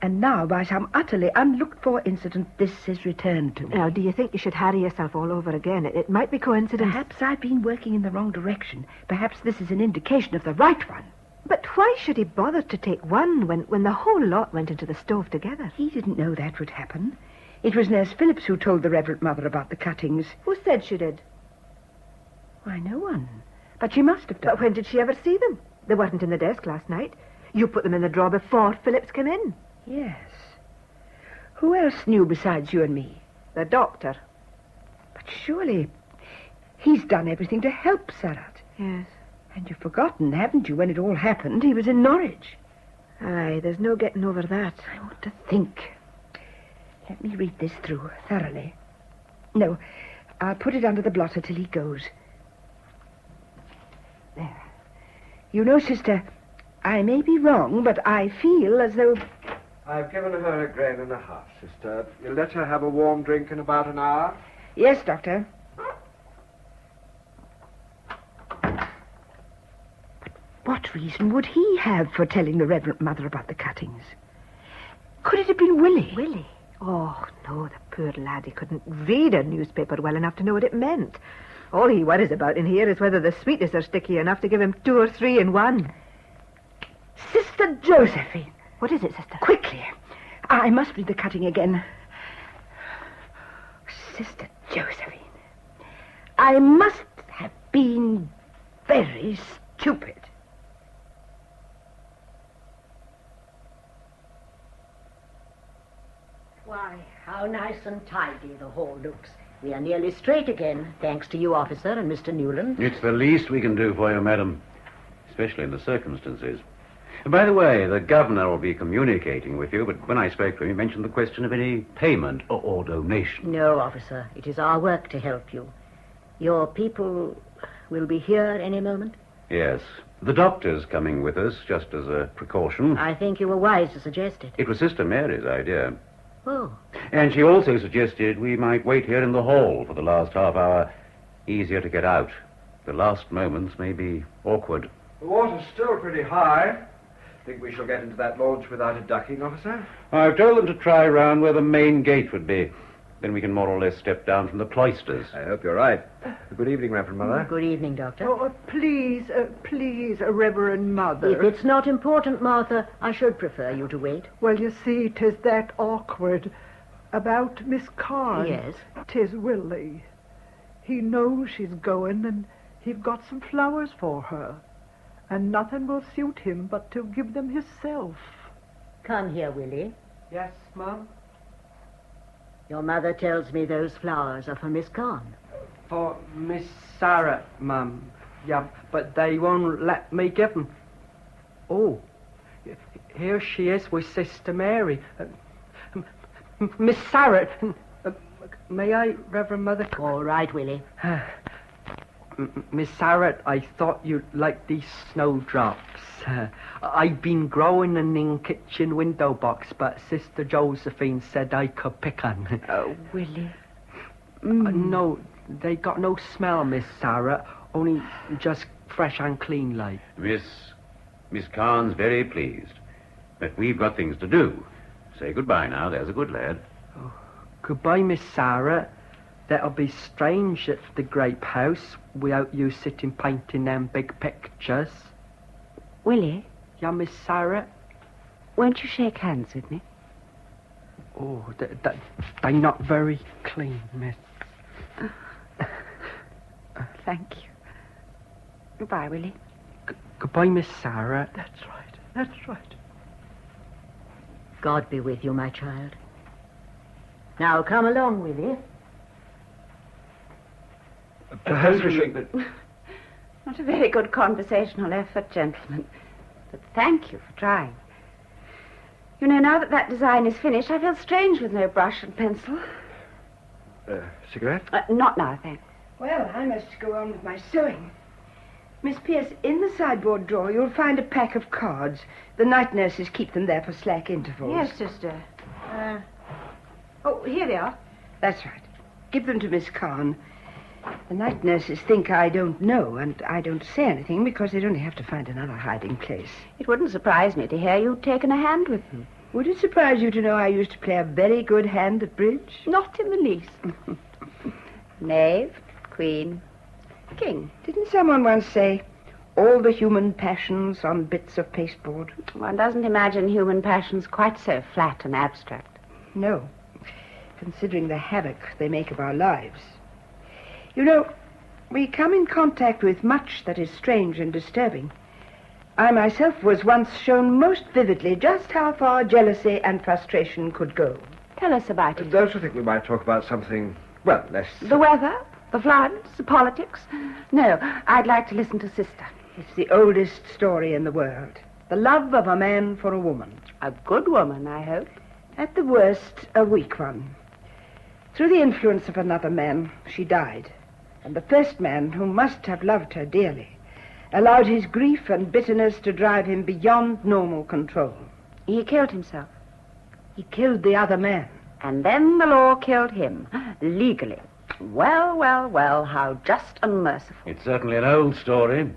And now, by some utterly unlooked-for incident, this is returned to me. Now, do you think you should harry yourself all over again? It might be coincidence. Perhaps I've been working in the wrong direction. Perhaps this is an indication of the right one. But why should he bother to take one when the whole lot went into the stove together? He didn't know that would happen. It was Nurse Phillips who told the Reverend Mother about the cuttings. Who said she did? Why, no one. But she must have done. But when did she ever see them? They weren't in the desk last night. You put them in the drawer before Phillips came in. Yes. Who else knew besides you and me? The doctor. But surely He's done everything to help Sarat. Yes. And you've forgotten, haven't you, when it all happened, he was in Norwich. Aye, there's no getting over that. I want to think. Let me read this through thoroughly. No, I'll put it under the blotter till he goes. There. You know, sister, I may be wrong, but I feel as though... I've given her a grain and a half, sister. You'll let her have a warm drink in about an hour? Yes, Doctor. But what reason would he have for telling the Reverend Mother about the cuttings? Could it have been Willie? Willie? Oh, no, the poor lad. He couldn't read a newspaper well enough to know what it meant. All he worries about in here is whether the sweetness are sticky enough to give him 2 or 3 in one. Sister Josephine. What is it, sister? Quickly. I must read the cutting again. Sister Josephine. I must have been very stupid. Why, how nice and tidy the hall looks. We are nearly straight again, thanks to you, officer, and Mr. Newland. It's the least we can do for you, madam, especially in the circumstances. And by the way, the governor will be communicating with you, but when I spoke to him, he mentioned the question of any payment or donation. No, officer. It is our work to help you. Your people will be here any moment? Yes. The doctor's coming with us, just as a precaution. I think you were wise to suggest it. It was Sister Mary's idea. Oh. And she also suggested we might wait here in the hall for the last half hour. Easier to get out. The last moments may be awkward. The water's still pretty high. Think we shall get into that launch without a ducking, officer? I've told them to try round where the main gate would be. Then we can more or less step down from the cloisters. I hope you're right. Good evening, Reverend Mother. Good evening, Doctor. Oh, please, Reverend Mother. If it's not important, Martha, I should prefer you to wait. Well, you see, 'tis that awkward. About Miss Carn. Yes? 'Tis Willie. He knows she's going, and he've got some flowers for her. And nothing will suit him but to give them himself. Come here, Willie. Yes, Mum? Your mother tells me those flowers are for Miss Carn. For Miss Sarah, Mum. Yeah, but they won't let me give them. Oh, here she is with Sister Mary. Miss Sarah, may I, Reverend Mother? All right, Willie. Miss Sarah, I thought you'd like these snowdrops. I've been growing in the kitchen window box, but Sister Josephine said I could pick on. Oh, Willie. No, they got no smell, Miss Sarah, only just fresh and clean like. Miss Carn's very pleased. But we've got things to do. Say goodbye now, there's a good lad. Oh, goodbye, Miss Sarah. That'll be strange at the Grape House without you sitting painting them big pictures. Willie? Yeah, Miss Sarah? Won't you shake hands with me? Oh, they're not very clean, Miss. Thank you. Goodbye, Willie. Goodbye, Miss Sarah. That's right. That's right. God be with you, my child. Now, come along, Willie. Perhaps we should... Not a very good conversational effort, gentlemen. But thank you for trying. You know, now that design is finished, I feel strange with no brush and pencil. Cigarette? Not now, thanks. Well, I must go on with my sewing. Miss Pierce, in the sideboard drawer, you'll find a pack of cards. The night nurses keep them there for slack intervals. Yes, sister. Oh, here they are. That's right. Give them to Miss Carn. The night nurses think I don't know, and I don't say anything because they'd only have to find another hiding place. It wouldn't surprise me to hear you'd taken a hand with them. Would it surprise you to know I used to play a very good hand at bridge? Not in the least. Knave, queen, king. Didn't someone once say, all the human passions on bits of pasteboard? One doesn't imagine human passions quite so flat and abstract. No, considering the havoc they make of our lives. You know, we come in contact with much that is strange and disturbing. I myself was once shown most vividly just how far jealousy and frustration could go. Tell us about it. Don't you think we might talk about something, well, less... The weather? The floods, the politics? No, I'd like to listen to Sister. It's the oldest story in the world. The love of a man for a woman. A good woman, I hope. At the worst, a weak one. Through the influence of another man, she died. And the first man, who must have loved her dearly, allowed his grief and bitterness to drive him beyond normal control. He killed himself. He killed the other man. And then the law killed him, legally. Well, well, well, how just and merciful. It's certainly an old story.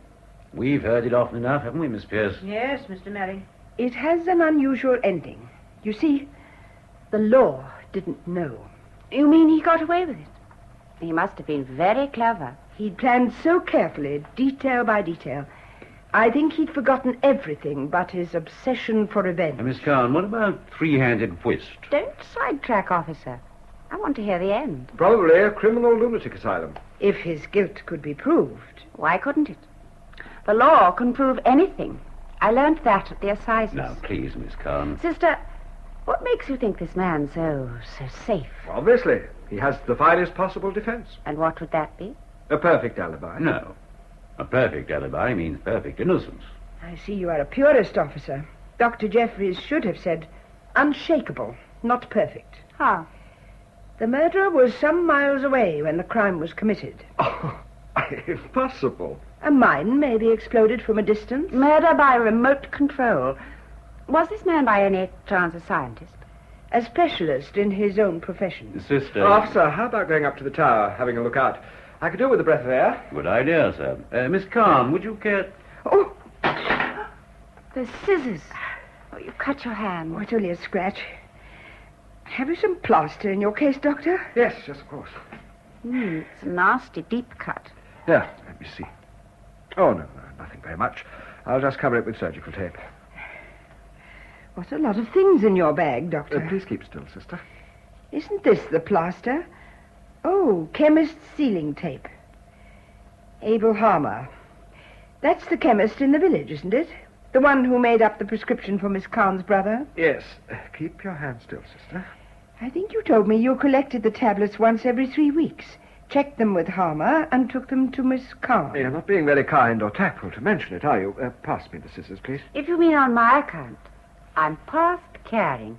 We've heard it often enough, haven't we, Miss Pierce? Yes, Mr. Merry. It has an unusual ending. You see, the law didn't know. You mean he got away with it? He must have been very clever. He'd planned so carefully, detail by detail. I think he'd forgotten everything but his obsession for revenge. Miss Kahn, what about three-handed whist? Don't sidetrack, officer. I want to hear the end. Probably a criminal lunatic asylum. If his guilt could be proved. Why couldn't it? The law can prove anything. I learned that at the assizes. Now, please, Miss Kahn. Sister, what makes you think this man's so safe? Obviously. He has the finest possible defense. And what would that be? A perfect alibi. No. A perfect alibi means perfect innocence. I see you are a purist, officer. Dr. Jeffries should have said unshakable, not perfect. How? The murderer was some miles away when the crime was committed. Oh, impossible. A mine may be exploded from a distance. Murder by remote control. Was this man by any chance a scientist? A specialist in his own profession. Sister. Officer, how about going up to the tower, having a look out? I could do with a breath of air. Good idea, sir. Miss Kahn, would you care... Oh! The scissors. Oh, you cut your hand. Oh, it's only a scratch. Have you some plaster in your case, Doctor? Yes, of course. It's a nasty, deep cut. Yeah, let me see. Oh, no, nothing very much. I'll just cover it with surgical tape. What a lot of things in your bag, Doctor. Please keep still, sister. Isn't this the plaster? Oh, chemist's sealing tape. Abel Harmer. That's the chemist in the village, isn't it? The one who made up the prescription for Miss Kahn's brother? Yes. Keep your hand still, sister. I think you told me you collected the tablets once every 3 weeks, checked them with Harmer, and took them to Miss Kahn. You're not being very kind or tactful to mention it, are you? Pass me the scissors, please. If you mean on my account, I'm past caring.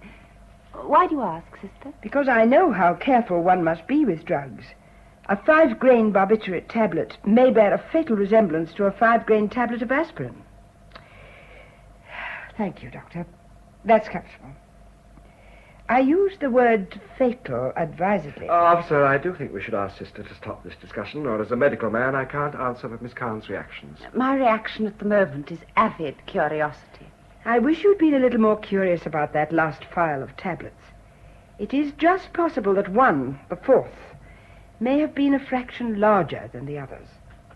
Why do you ask, sister? Because I know how careful one must be with drugs. A 5-grain barbiturate tablet may bear a fatal resemblance to a 5-grain tablet of aspirin. Thank you, Doctor. That's comfortable. I use the word fatal advisedly. Officer, I do think we should ask Sister to stop this discussion, or as a medical man, I can't answer for Miss Kahn's reactions. My reaction at the moment is avid curiosity. I wish you'd been a little more curious about that last file of tablets. It is just possible that one, the 4th, may have been a fraction larger than the others.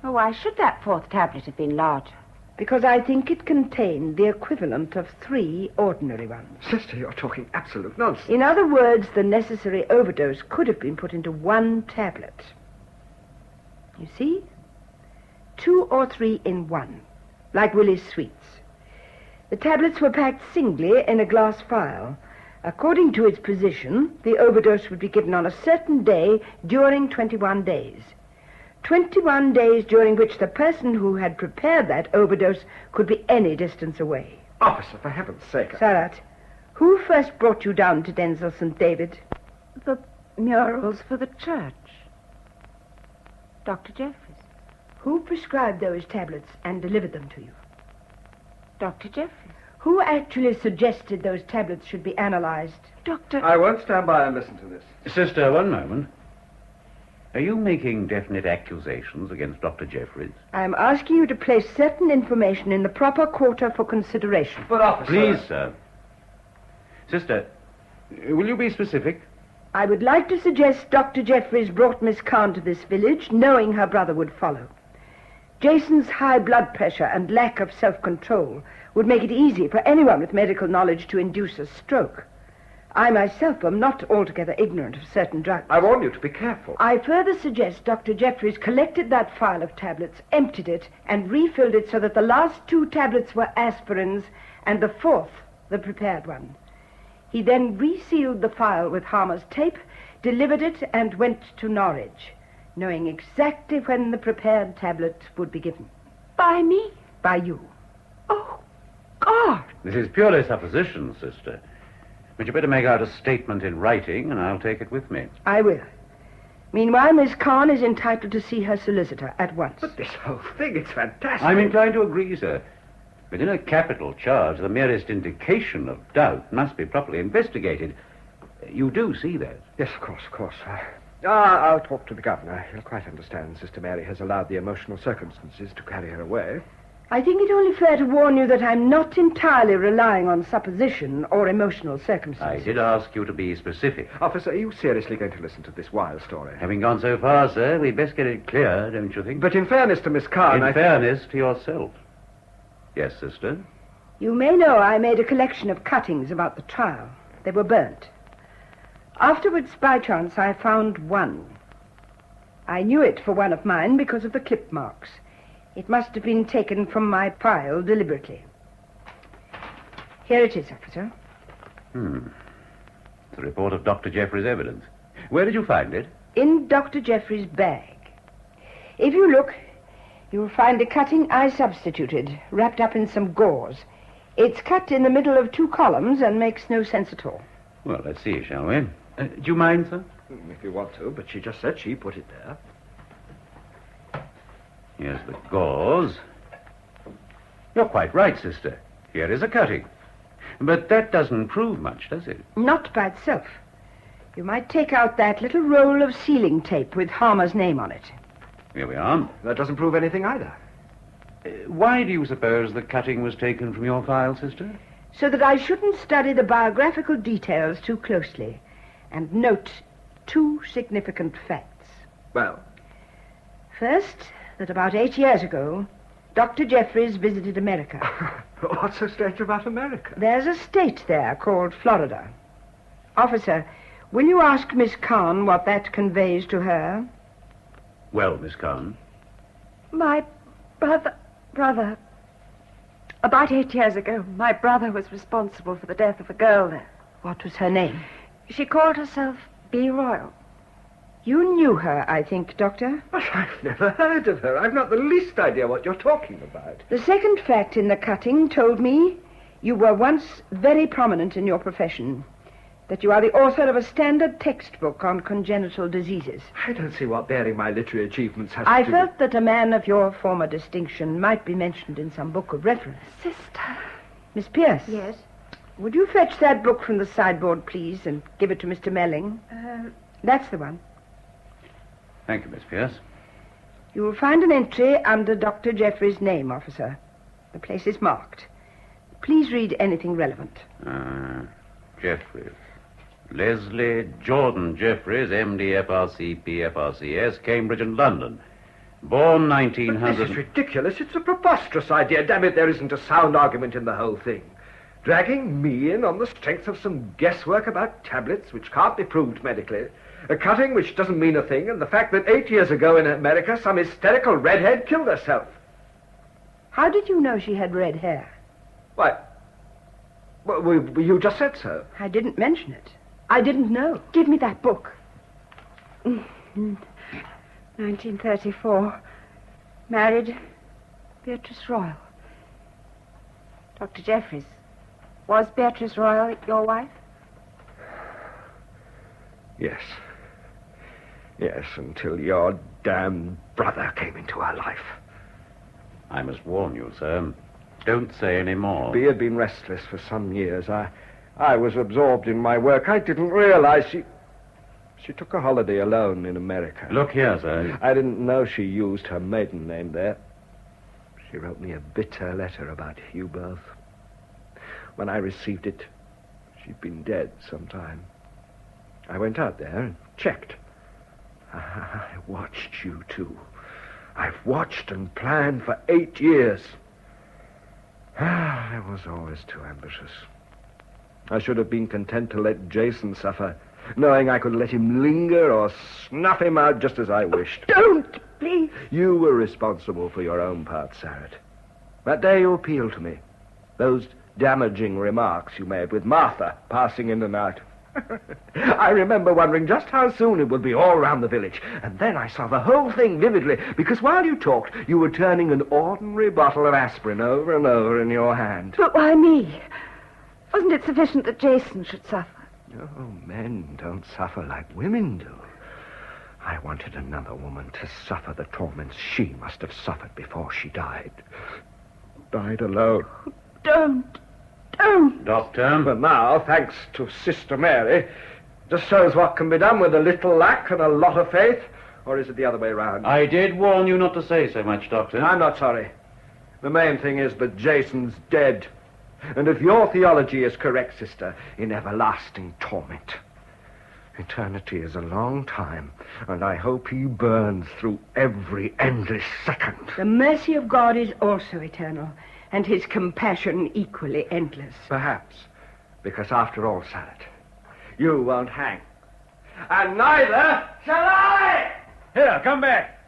Oh, why should that 4th tablet have been larger? Because I think it contained the equivalent of 3 ordinary ones. Sister, you're talking absolute nonsense. In other words, the necessary overdose could have been put into 1 tablet. You see? 2 or 3 in 1, like Willie's Sweets. The tablets were packed singly in a glass vial. According to its position, the overdose would be given on a certain day during 21 days. 21 days during which the person who had prepared that overdose could be any distance away. Officer, for heaven's sake. Sarat, who first brought you down to Denzil St. David? The murals for the church. Dr. Jeffries. Who prescribed those tablets and delivered them to you? Dr. Jeffries. Who actually suggested those tablets should be analyzed? Doctor... I won't stand by and listen to this. Sister, one moment. Are you making definite accusations against Dr. Jeffries? I am asking you to place certain information in the proper quarter for consideration. But, officer... Please, sir. Sister, will you be specific? I would like to suggest Dr. Jeffries brought Miss Kahn to this village, knowing her brother would follow. Jason's high blood pressure and lack of self-control would make it easy for anyone with medical knowledge to induce a stroke. I myself am not altogether ignorant of certain drugs. I warn you to be careful. I further suggest Dr. Jeffries collected that file of tablets, emptied it, and refilled it so that the last 2 tablets were aspirins and the 4th the prepared one. He then resealed the file with Harmer's tape, delivered it, and went to Norwich. knowing exactly when the prepared tablet would be given. By me? By you. Oh, God! This is purely supposition, sister. But you better make out a statement in writing, and I'll take it with me. I will. Meanwhile, Miss Khan is entitled to see her solicitor at once. But this whole thing, it's fantastic. I'm inclined to agree, sir. But in a capital charge, the merest indication of doubt must be properly investigated. You do see that? Yes, of course. I'll talk to the governor. He'll quite understand Sister Mary has allowed the emotional circumstances to carry her away. I think it only fair to warn you that I'm not entirely relying on supposition or emotional circumstances. I did ask you to be specific. Officer, are you seriously going to listen to this wild story? Having gone so far, sir, we'd best get it clear, don't you think? But in fairness to Miss Khan, In fairness to yourself. Yes, sister? You may know I made a collection of cuttings about the trial. They were burnt. Afterwards, by chance, I found one. I knew it for one of mine because of the clip marks. It must have been taken from my file deliberately. Here it is, officer. It's a report of Dr. Jeffrey's evidence. Where did you find it? In Dr. Jeffrey's bag. If you look, you'll find a cutting I substituted, wrapped up in some gauze. It's cut in the middle of 2 columns and makes no sense at all. Well, let's see, shall we? Do you mind, sir? If you want to, but she just said she put it there. Here's the gauze. You're quite right, sister. Here is a cutting. But that doesn't prove much, does it? Not by itself. You might take out that little roll of sealing tape with Harmer's name on it. Here we are. That doesn't prove anything either. Why do you suppose the cutting was taken from your file, sister? So that I shouldn't study the biographical details too closely and note 2 significant facts. Well? First, that about 8 years ago, Dr. Jeffries visited America. What's so strange about America? There's a state there called Florida. Officer, will you ask Miss Khan what that conveys to her? Well, Miss Khan. My brother... About 8 years ago, my brother was responsible for the death of a girl there. What was her name? She called herself B. Royal. You knew her, I think, Doctor. But I've never heard of her. I've not the least idea what you're talking about. The second fact in the cutting told me you were once very prominent in your profession, that you are the author of a standard textbook on congenital diseases. I don't see what bearing my literary achievements has to I do felt that a man of your former distinction might be mentioned in some book of reference. Sister. Miss Pierce. Yes? Would you fetch that book from the sideboard, please, and give it to Mr. Melling? That's the one. Thank you, Miss Pierce. You will find an entry under Dr. Jeffrey's name, officer. The place is marked. Please read anything relevant. Jeffries. Leslie Jordan Jeffries, MD, FRC, PFRCS, Cambridge and London. Born 1900... But this is ridiculous. It's a preposterous idea. Damn it, there isn't a sound argument in the whole thing. Dragging me in on the strength of some guesswork about tablets which can't be proved medically, a cutting which doesn't mean a thing, and the fact that 8 years ago in America some hysterical redhead killed herself. How did you know she had red hair? Why, well, you just said so. I didn't mention it. I didn't know. Give me that book. 1934. Married Beatrice Royal. Dr. Jeffries, was Beatrice Royal your wife? Yes. Yes, until your damned brother came into her life. I must warn you, sir. Don't say any more. Bea had been restless for some years. I was absorbed in my work. I didn't realize she took a holiday alone in America. Look here, sir. I didn't know she used her maiden name there. She wrote me a bitter letter about Hugh both. When I received it, she'd been dead some time. I went out there and checked. I watched you two. I've watched and planned for 8 years. I was always too ambitious. I should have been content to let Jason suffer, knowing I could let him linger or snuff him out just as I wished. Don't, please. You were responsible for your own part, Sarah. That day you appealed to me. Those damaging remarks you made with Martha passing in and out. I remember wondering just how soon it would be all round the village. And then I saw the whole thing vividly, because while you talked, you were turning an ordinary bottle of aspirin over and over in your hand. But why me? Wasn't it sufficient that Jason should suffer? Oh, men don't suffer like women do. I wanted another woman to suffer the torments she must have suffered before she died. Died alone. Don't. Doctor? But now, thanks to Sister Mary, just shows what can be done with a little luck and a lot of faith. Or is it the other way round? I did warn you not to say so much, Doctor. I'm not sorry. The main thing is that Jason's dead. And if your theology is correct, sister, in everlasting torment. Eternity is a long time, and I hope he burns through every endless second. The mercy of God is also eternal, and his compassion equally endless. Perhaps, because after all, Salad, you won't hang. And neither shall I! Here, come back.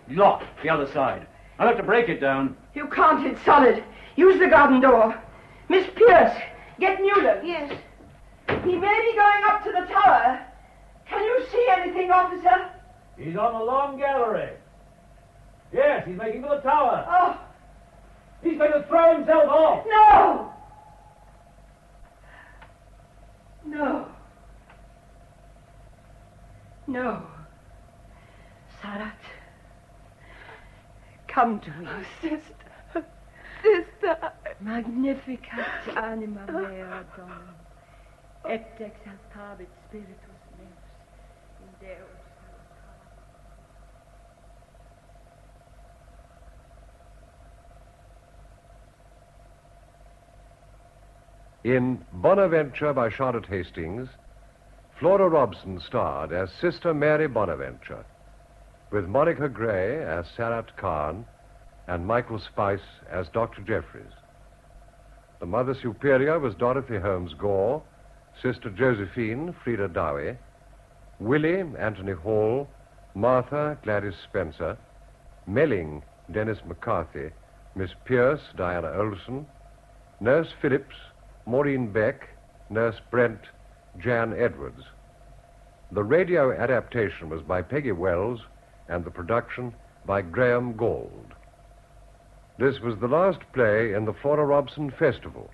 Locked, the other side. I'll have to break it down. You can't, it's solid. Use the garden door. Miss Pierce, get Newland. Yes. He may be going up to the tower. Can you see anything, officer? He's on the long gallery. Yes, he's making for the tower. Oh. He's going to throw himself off. No! No. No. Sarat, come to me. Oh, sister. Sister. Magnificat anima mea Domini. Et exaltabit spiritus meus in Deus. In Bonaventure by Charlotte Hastings, Flora Robson starred as Sister Mary Bonaventure, with Monica Gray as Sarat Khan and Michael Spice as Dr. Jeffries. The Mother Superior was Dorothy Holmes Gore, Sister Josephine, Frida Dowie, Willie, Anthony Hall, Martha, Gladys Spencer, Melling, Dennis McCarthy, Miss Pierce, Diana Olson, Nurse Phillips, Maureen Beck, Nurse Brent, Jan Edwards. The radio adaptation was by Peggy Wells and the production by Graham Gould. This was the last play in the Flora Robson Festival,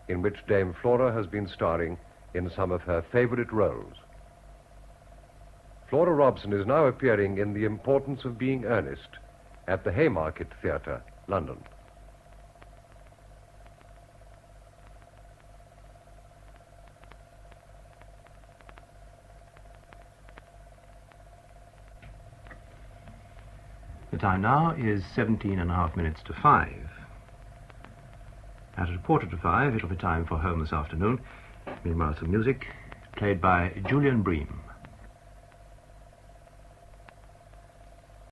in which Dame Flora has been starring in some of her favorite roles. Flora Robson is now appearing in The Importance of Being Earnest at the Haymarket Theatre, London. The time now is 17.5 minutes to 5. At a quarter to 5, it'll be time for home this afternoon. Meanwhile, some music, played by Julian Bream.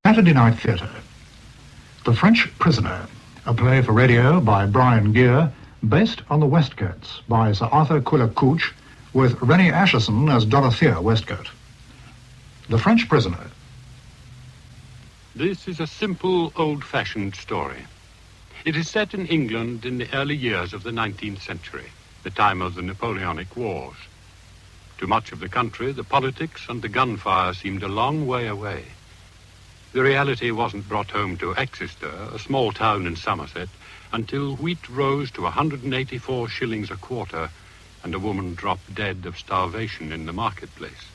Saturday Night Theatre. The French Prisoner, a play for radio by Brian Gear, based on The Westcoats by Sir Arthur Quiller Couch, with Rennie Atchison as Dorothea Westcoat. The French Prisoner. This is a simple, old-fashioned story. It is set in England in the early years of the 19th century, the time of the Napoleonic Wars. To much of the country, the politics and the gunfire seemed a long way away. The reality wasn't brought home to Exeter, a small town in Somerset, until wheat rose to 184 shillings a quarter and a woman dropped dead of starvation in the marketplace.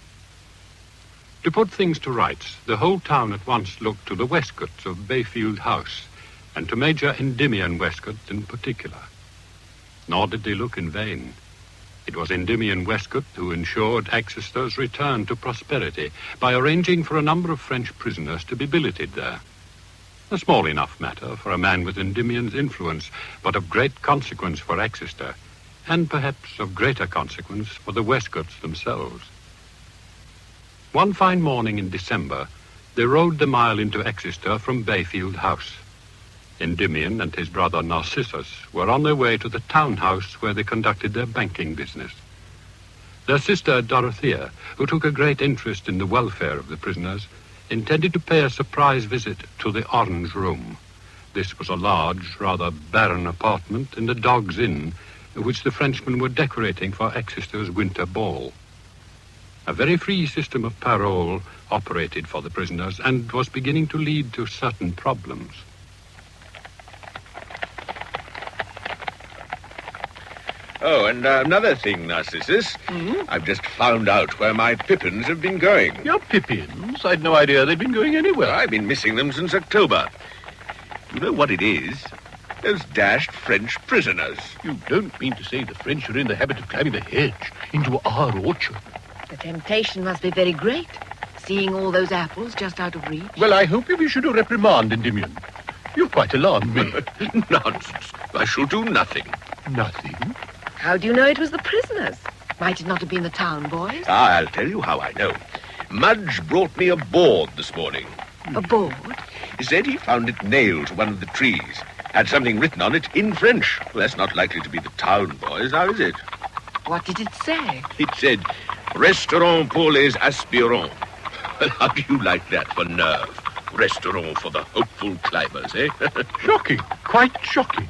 To put things to rights, the whole town at once looked to the Westcoats of Bayfield House, and to Major Endymion Westcott in particular. Nor did they look in vain. It was Endymion Westcott who ensured Exeter's return to prosperity by arranging for a number of French prisoners to be billeted there. A small enough matter for a man with Endymion's influence, but of great consequence for Exeter, and perhaps of greater consequence for the Westcotts themselves. One fine morning in December, they rode the mile into Exeter from Bayfield House. Endymion and his brother Narcissus were on their way to the townhouse where they conducted their banking business. Their sister Dorothea, who took a great interest in the welfare of the prisoners, intended to pay a surprise visit to the Orange Room. This was a large, rather barren apartment in the Dog's Inn, which the Frenchmen were decorating for Exeter's winter ball. A very free system of parole operated for the prisoners and was beginning to lead to certain problems. Oh, and another thing, Narcissus. I've just found out where my pippins have been going. Your pippins? I'd no idea they'd been going anywhere. I've been missing them since October. You know what it is? Those dashed French prisoners. You don't mean to say the French are in the habit of climbing the hedge into our orchard? The temptation must be very great, seeing all those apples just out of reach. Well, I hope you've issued a reprimand, Endymion. You've quite alarmed me. Nonsense. I shall do nothing. Nothing? How do you know it was the prisoners? Might it not have been the town boys? I'll tell you how I know. Mudge brought me a board this morning. A board? He said he found it nailed to one of the trees. Had something written on it in French. Well, that's not likely to be the town boys, now is it? What did it say? It said, Restaurant pour les aspirants. Well, how do you like that for nerve? Restaurant for the hopeful climbers, eh? Shocking. Quite shocking.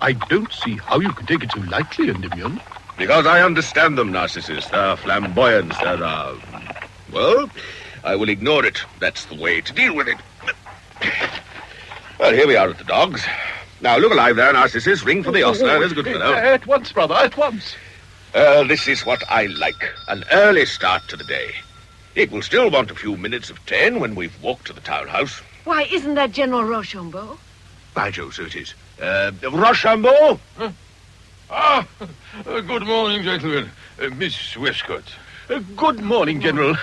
I don't see how you can take it so lightly, Endymion. Because I understand them, Narcissus. Their flamboyance, their, well, I will ignore it. That's the way to deal with it. Well, here we are at the dogs. Now, look alive there, Narcissus. Ring for the ostler. There's a good fellow. At once, brother, at once. This is what I like. An early start to the day. It will still want a few minutes of 10 when we've walked to the townhouse. Why, isn't that General Rochambeau? By Jove, so it is. Rochambeau? Huh? Good morning, gentlemen. Miss Westcott. Good morning, General.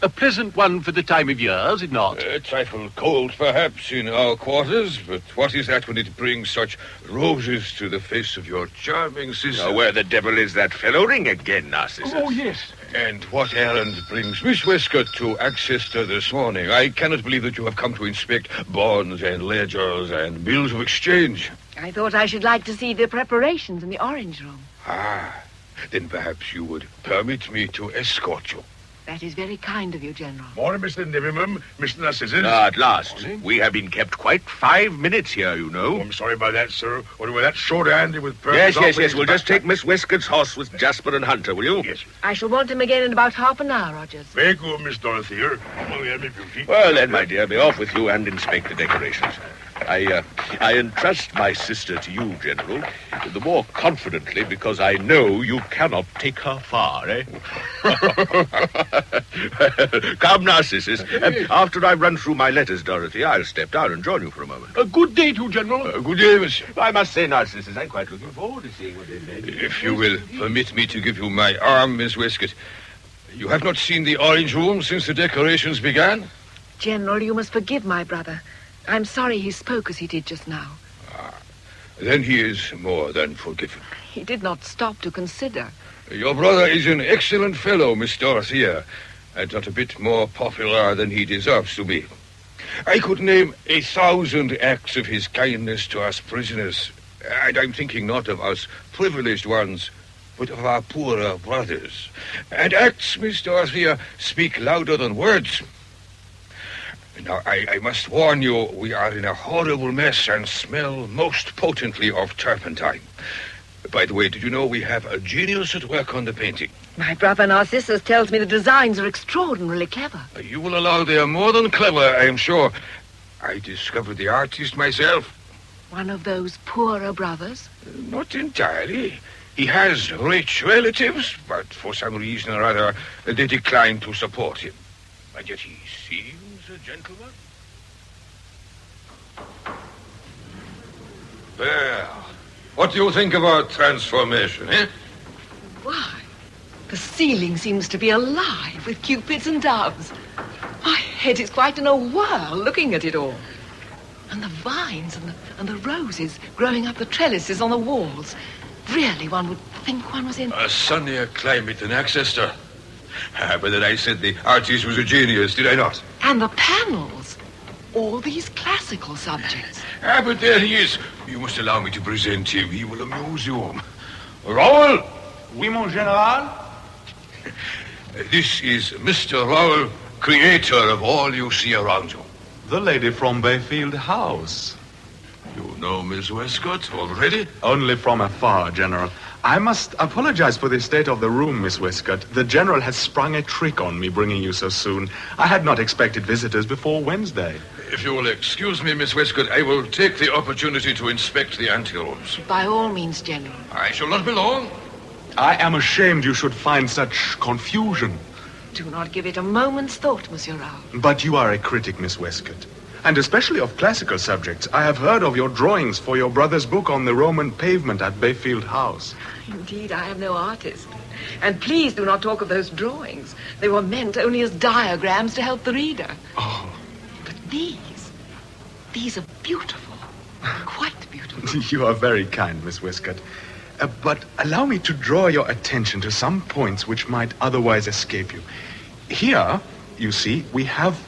A pleasant one for the time of year, is it not? A trifle cold, perhaps, in our quarters, but what is that when it brings such roses to the face of your charming sister? Now, where the devil is that fellow? Ring again, Narcissus. Oh, yes. And what errand brings Miss Westcott to Exeter this morning? I cannot believe that you have come to inspect bonds and ledgers and bills of exchange. I thought I should like to see the preparations in the orange room. Ah, then perhaps you would permit me to escort you. That is very kind of you, General. Morning, Mr. Nivimum, Mr. Narcissus. At last. Morning. We have been kept quite 5 minutes here, you know. Oh, I'm sorry about that, sir. What with that short-handed with purpose... Yes. We'll just take Miss Westcott's horse with Jasper and Hunter, will you? Yes. I shall want him again in about half an hour, Rogers. Very good, Miss Dorothea. Well, then, my dear, be off with you and inspect the decorations. I entrust my sister to you, General, the more confidently because I know you cannot take her far, eh? Come, Narcissus. After I've run through my letters, Dorothy, I'll step down and join you for a moment. A good day to you, General. Good day, monsieur. I must say, Narcissus, I'm quite looking forward to seeing what they do. If you will permit me to give you my arm, Miss Westcott. You have not seen the orange room since the decorations began? General, you must forgive my brother. I'm sorry he spoke as he did just now. Then he is more than forgiven. He did not stop to consider. Your brother is an excellent fellow, Miss Dorothea, and not a bit more popular than he deserves to be. I could name 1,000 acts of his kindness to us prisoners, and I'm thinking not of us privileged ones, but of our poorer brothers. And acts, Miss Dorothea, speak louder than words. Now, I must warn you, we are in a horrible mess and smell most potently of turpentine. By the way, did you know we have a genius at work on the painting? My brother Narcissus tells me the designs are extraordinarily clever. You will allow they are more than clever, I am sure. I discovered the artist myself. One of those poorer brothers? Not entirely. He has rich relatives, but for some reason or other, they decline to support him. And yet he seems a gentleman. Well, what do you think of our transformation, eh? Why, the ceiling seems to be alive with cupids and doves. My head is quite in a whirl looking at it all. And the vines and the roses growing up the trellises on the walls. Really, one would think one was in... A sunnier climate than Exeter. But then I said the artist was a genius, did I not? And the panels. All these classical subjects. But there he is. You must allow me to present him. He will amuse you. Raoul! Oui, mon général? This is Mr. Raoul, creator of all you see around you. The lady from Bayfield House. You know Miss Westcott already? Only from afar, General. I must apologize for the state of the room, Miss Westcott. The General has sprung a trick on me bringing you so soon. I had not expected visitors before Wednesday. If you will excuse me, Miss Westcott, I will take the opportunity to inspect the anterooms. By all means, General. I shall not be long. I am ashamed you should find such confusion. Do not give it a moment's thought, Monsieur Rao. But you are a critic, Miss Westcott. And especially of classical subjects. I have heard of your drawings for your brother's book on the Roman pavement at Bayfield House. Indeed, I am no artist. And please do not talk of those drawings. They were meant only as diagrams to help the reader. Oh. But these are beautiful. Quite beautiful. You are very kind, Miss Westcott. But allow me to draw your attention to some points which might otherwise escape you. Here, you see, we have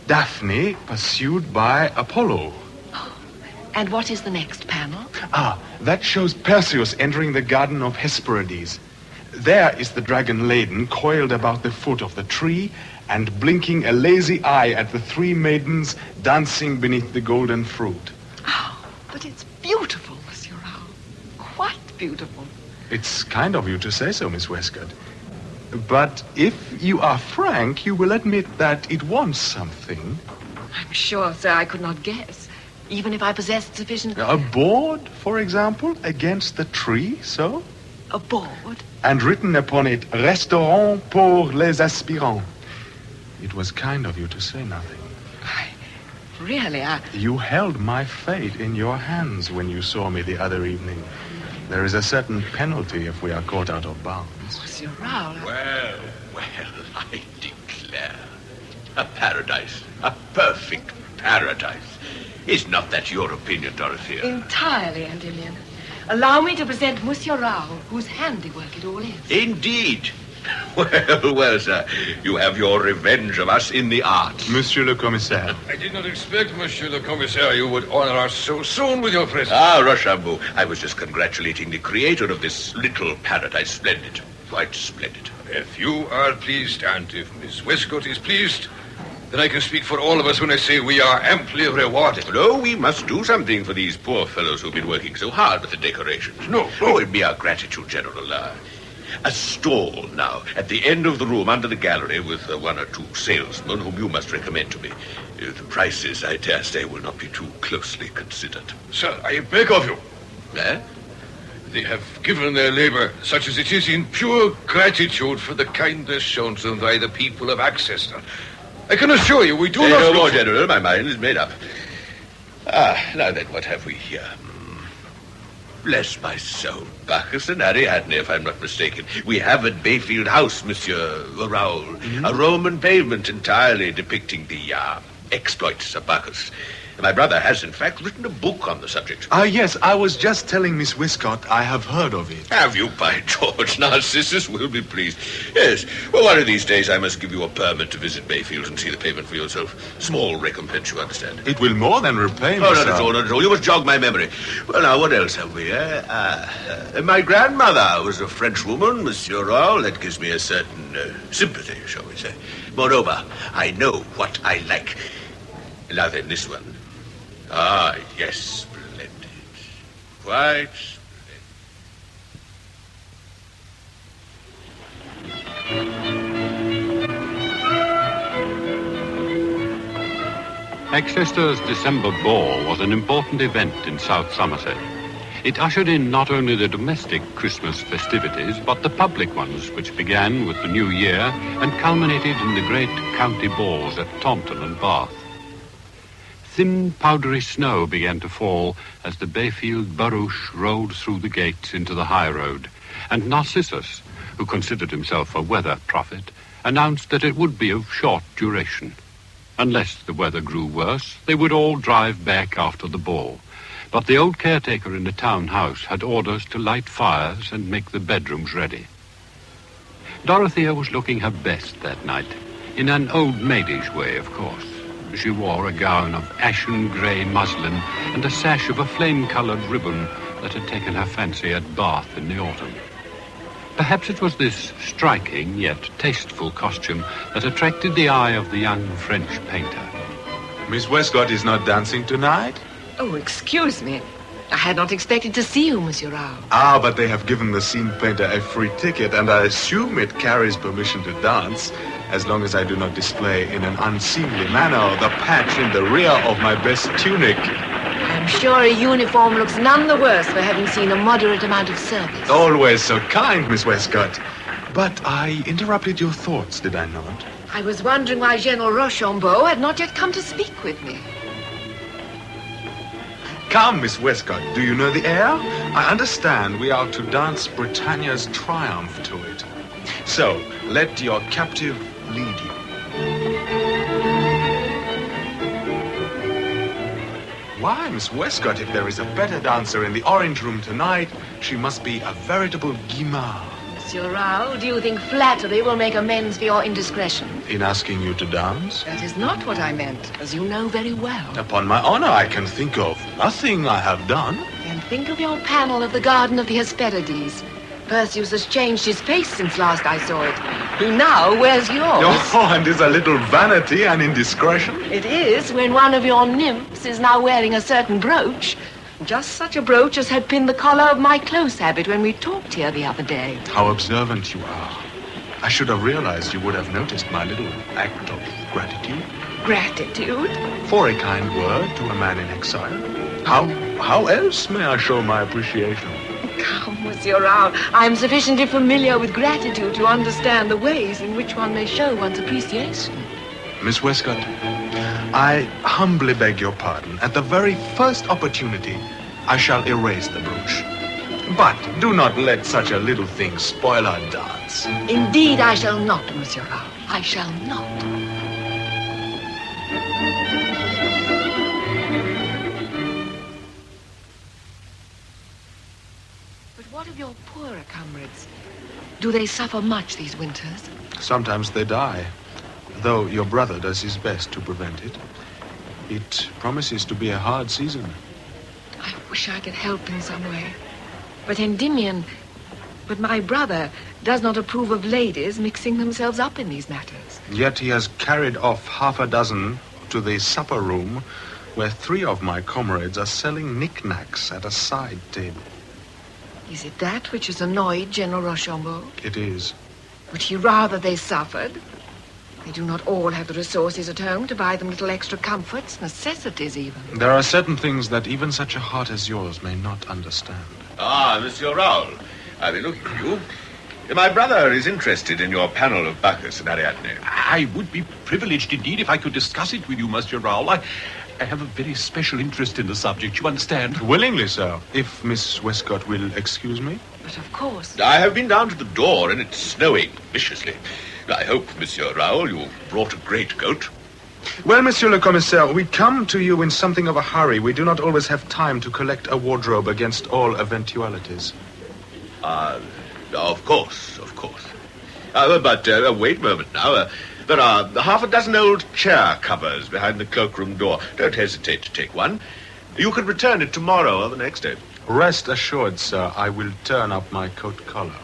Daphne pursued by Apollo. Oh, and what is the next panel? That shows Perseus entering the garden of Hesperides. There is the dragon Laden coiled about the foot of the tree and blinking a lazy eye at the three maidens dancing beneath the golden fruit. Oh, but it's beautiful, Monsieur Rao. Quite beautiful. It's kind of you to say so, Miss Westcott. But if you are frank, you will admit that it wants something. I'm sure, sir, I could not guess. Even if I possessed sufficient... A board, for example, against the tree, so? A board? And written upon it, Restaurant pour les aspirants. It was kind of you to say nothing. Really, You held my fate in your hands when you saw me the other evening. There is a certain penalty if we are caught out of bounds. Monsieur Rao... Well, I declare. A paradise. A perfect paradise. Is not that your opinion, Dorothea? Entirely, Endymion. Allow me to present Monsieur Rao, whose handiwork it all is. Indeed. Well, sir, you have your revenge of us in the arts. Monsieur le Commissaire. I did not expect, Monsieur le Commissaire, you would honor us so soon with your presence. Rochambeau, I was just congratulating the creator of this little paradise. Splendid. Quite splendid. If you are pleased, and if Miss Westcott is pleased, then I can speak for all of us when I say we are amply rewarded. No, we must do something for these poor fellows who've been working so hard with the decorations. No. Oh, it'd be our gratitude, General. A stall now at the end of the room under the gallery with one or two salesmen whom you must recommend to me. The prices, I dare say, will not be too closely considered. Sir, I beg of you. Eh? They have given their labor, such as it is, in pure gratitude for the kindness shown to them by the people of Chesterton. I can assure you we do not... No more, General. My mind is made up. Now then, what have we here? Bless my soul. Bacchus and Ariadne, if I'm not mistaken. We have at Bayfield House, Monsieur Raoul, a Roman pavement entirely depicting the exploits of Bacchus. My brother has, in fact, written a book on the subject. Yes, I was just telling Miss Westcott I have heard of it. Have you, by George? Narcissus will be pleased. Yes. Well, one of these days I must give you a permit to visit Bayfield and see the pavement for yourself. Small recompense, you understand. It will more than repay me, not at all, not at all. You must jog my memory. Well, now, what else have we, my grandmother was a Frenchwoman, Monsieur Raoul. That gives me a certain sympathy, shall we say. Moreover, I know what I like. Now then, this one. Yes, splendid. Quite splendid. Exeter's December ball was an important event in South Somerset. It ushered in not only the domestic Christmas festivities, but the public ones, which began with the New Year and culminated in the great county balls at Taunton and Bath. Thin, powdery snow began to fall as the Bayfield barouche rolled through the gates into the high road, and Narcissus, who considered himself a weather prophet, announced that it would be of short duration. Unless the weather grew worse, they would all drive back after the ball. But the old caretaker in the town house had orders to light fires and make the bedrooms ready. Dorothea was looking her best that night, in an old maidish way, of course. She wore a gown of ashen grey muslin and a sash of a flame-coloured ribbon that had taken her fancy at Bath in the autumn. Perhaps it was this striking yet tasteful costume that attracted the eye of the young French painter. Miss Westcott is not dancing tonight? Oh, excuse me. I had not expected to see you, Monsieur Rao. Ah, but they have given the scene painter a free ticket, and I assume it carries permission to dance, as long as I do not display in an unseemly manner the patch in the rear of my best tunic. I'm sure a uniform looks none the worse for having seen a moderate amount of service. Always so kind, Miss Westcott. But I interrupted your thoughts, did I not? I was wondering why General Rochambeau had not yet come to speak with me. Come, Miss Westcott, do you know the air? I understand we are to dance Britannia's triumph to it. So, let your captive lead you. Why, Miss Westcott, if there is a better dancer in the Orange Room tonight, she must be a veritable guimard. Monsieur Rao, do you think flattery will make amends for your indiscretion? In asking you to dance? That is not what I meant, as you know very well. Upon my honor, I can think of nothing I have done. Then think of your panel of the Garden of the Hesperides. Perseus has changed his face since last I saw it. He now wears yours. Oh, and is a little vanity and indiscretion? It is, when one of your nymphs is now wearing a certain brooch. Just such a brooch as had pinned the collar of my close habit when we talked here the other day. How observant you are. I should have realized you would have noticed my little act of gratitude. Gratitude? For a kind word to a man in exile. How else may I show my appreciation? Come, Monsieur Rao, I am sufficiently familiar with gratitude to understand the ways in which one may show one's appreciation. Miss Westcott, I humbly beg your pardon. At the very first opportunity, I shall erase the brooch. But do not let such a little thing spoil our dance. Indeed, I shall not, Monsieur Rao. I shall not. But what of your poorer comrades? Do they suffer much these winters? Sometimes they die, though your brother does his best to prevent it. It promises to be a hard season. I wish I could help in some way. But Endymion, my brother does not approve of ladies mixing themselves up in these matters. Yet he has carried off half a dozen to the supper room, where 3 of my comrades are selling knickknacks at a side table. Is it that which has annoyed General Rochambeau? It is. Would he rather they suffered? They do not all have the resources at home to buy them little extra comforts, necessities even. There are certain things that even such a heart as yours may not understand. Ah, Monsieur Raoul. I've been looking for you. My brother is interested in your panel of Bacchus and Ariadne. I would be privileged indeed if I could discuss it with you, Monsieur Raoul. I have a very special interest in the subject, you understand? Willingly, sir. If Miss Westcott will excuse me. But of course. I have been down to the door and it's snowing viciously. I hope, Monsieur Raoul, you've brought a greatcoat. Well, Monsieur le Commissaire, we come to you in something of a hurry. We do not always have time to collect a wardrobe against all eventualities. Of course. But wait a moment now. There are half a dozen old chair covers behind the cloakroom door. Don't hesitate to take one. You can return it tomorrow or the next day. Rest assured, sir, I will turn up my coat collar.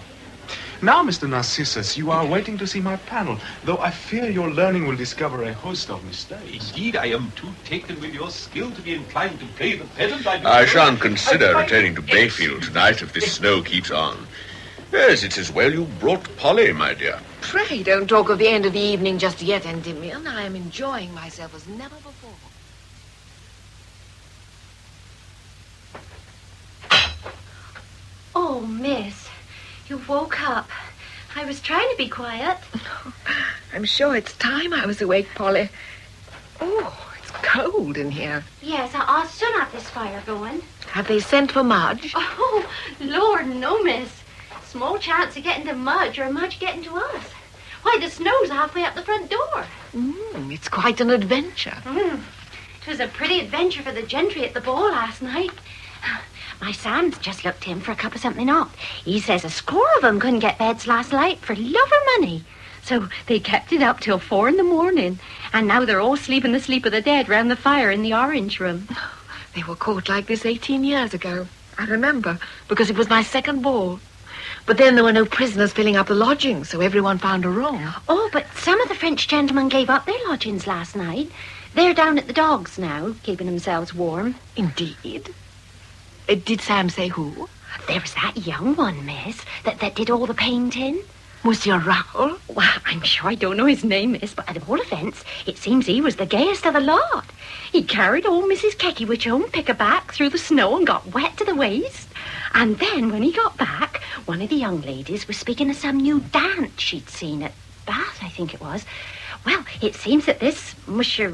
Now, Mr. Narcissus, you are waiting to see my panel, though I fear your learning will discover a host of mistakes. Indeed, I am too taken with your skill to be inclined to play the pedant. I shan't consider returning to Bayfield tonight if this snow keeps on. Yes, it's as well you brought Polly, my dear. Pray don't talk of the end of the evening just yet, Endymion. I am enjoying myself as never before. Oh, miss, you woke up. I was trying to be quiet. I'm sure it's time I was awake, Polly. Oh, it's cold in here. Yes, I'll soon have this fire going. Have they sent for Mudge? Oh, Lord, no, miss. Small chance of getting to Mudge or Mudge getting to us. Why, the snow's halfway up the front door. It's quite an adventure. It was a pretty adventure for the gentry at the ball last night. My son's just looked in for a cup of something hot. He says a score of them couldn't get beds last night for love or money. So they kept it up till 4 a.m. And now they're all sleeping the sleep of the dead round the fire in the orange room. They were caught like this 18 years ago. I remember, because it was my second ball. But then there were no prisoners filling up the lodgings, so everyone found a room. Oh, but some of the French gentlemen gave up their lodgings last night. They're down at the Dogs now, keeping themselves warm. Indeed. Did Sam say who? There was that young one, miss, that did all the painting. Monsieur Raoul? Well, I'm sure I don't know his name, miss, but at all events, it seems he was the gayest of the lot. He carried old Mrs. Kekiewicz home pick-a-back through the snow and got wet to the waist. And then, when he got back, one of the young ladies was speaking of some new dance she'd seen at Bath, I think it was. Well, it seems that this Monsieur,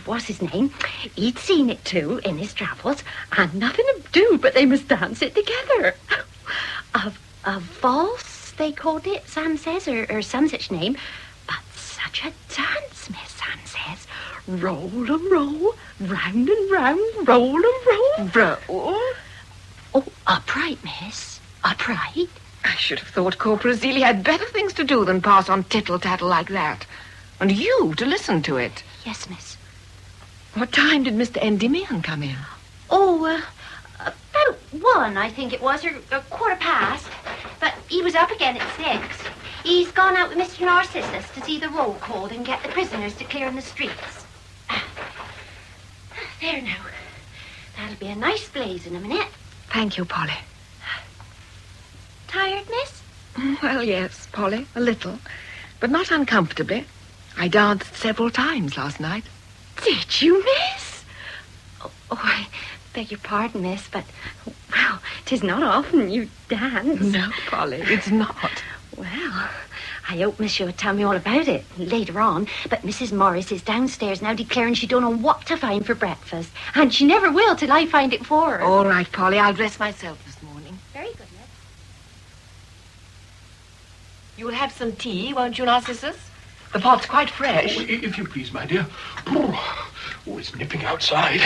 what's his name, he'd seen it too in his travels, and nothing to do but they must dance it together. A valse, they called it, Sam says, or some such name. But such a dance, miss, Sam says. Roll and roll, round and round, roll and roll. Roll? Oh, upright, miss, upright. I should have thought Corporal Zeeley had better things to do than pass on tittle-tattle like that. And you to listen to it. Yes, miss. What time did Mr. Endymion come in? Oh, about 1, I think it was, or 1:15. But he was up again at 6. He's gone out with Mr. Narcissus to see the roll called and get the prisoners to clear in the streets. There now. That'll be a nice blaze in a minute. Thank you, Polly. Tired, miss? Well, yes, Polly, a little. But not uncomfortably. I danced several times last night. Did you, miss? Oh, I beg your pardon, miss, but, well, 'tis not often you dance. No, Polly, it's not. Well, I hope monsieur will tell me all about it later on, but Mrs. Morris is downstairs now declaring she don't know what to find for breakfast, and she never will till I find it for her. All right, Polly, I'll dress myself this morning. Very good, miss. You'll have some tea, won't you, Narcissus? The pot's quite fresh. Oh, if you please, my dear. Oh, it's nipping outside.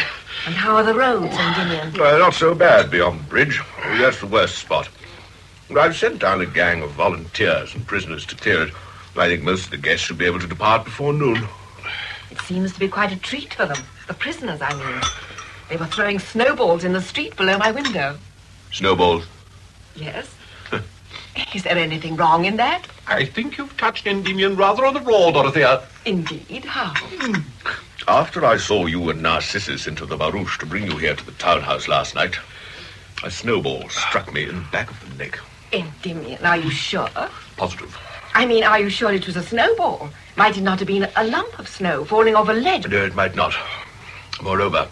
And how are the roads, Endymion? Not so bad beyond the bridge. That's the worst spot. I've sent down a gang of volunteers and prisoners to clear it. I think most of the guests should be able to depart before noon. It seems to be quite a treat for them. The prisoners, I mean. They were throwing snowballs in the street below my window. Snowballs? Yes. Is there anything wrong in that? I think you've touched Endymion rather on the raw, Dorothea. Indeed? How? After I saw you and Narcissus into the barouche to bring you here to the townhouse last night, a snowball struck me in the back of the neck. Endymion, are you sure? Positive. I mean, are you sure it was a snowball? Might it not have been a lump of snow falling off a ledge? No, it might not. Moreover,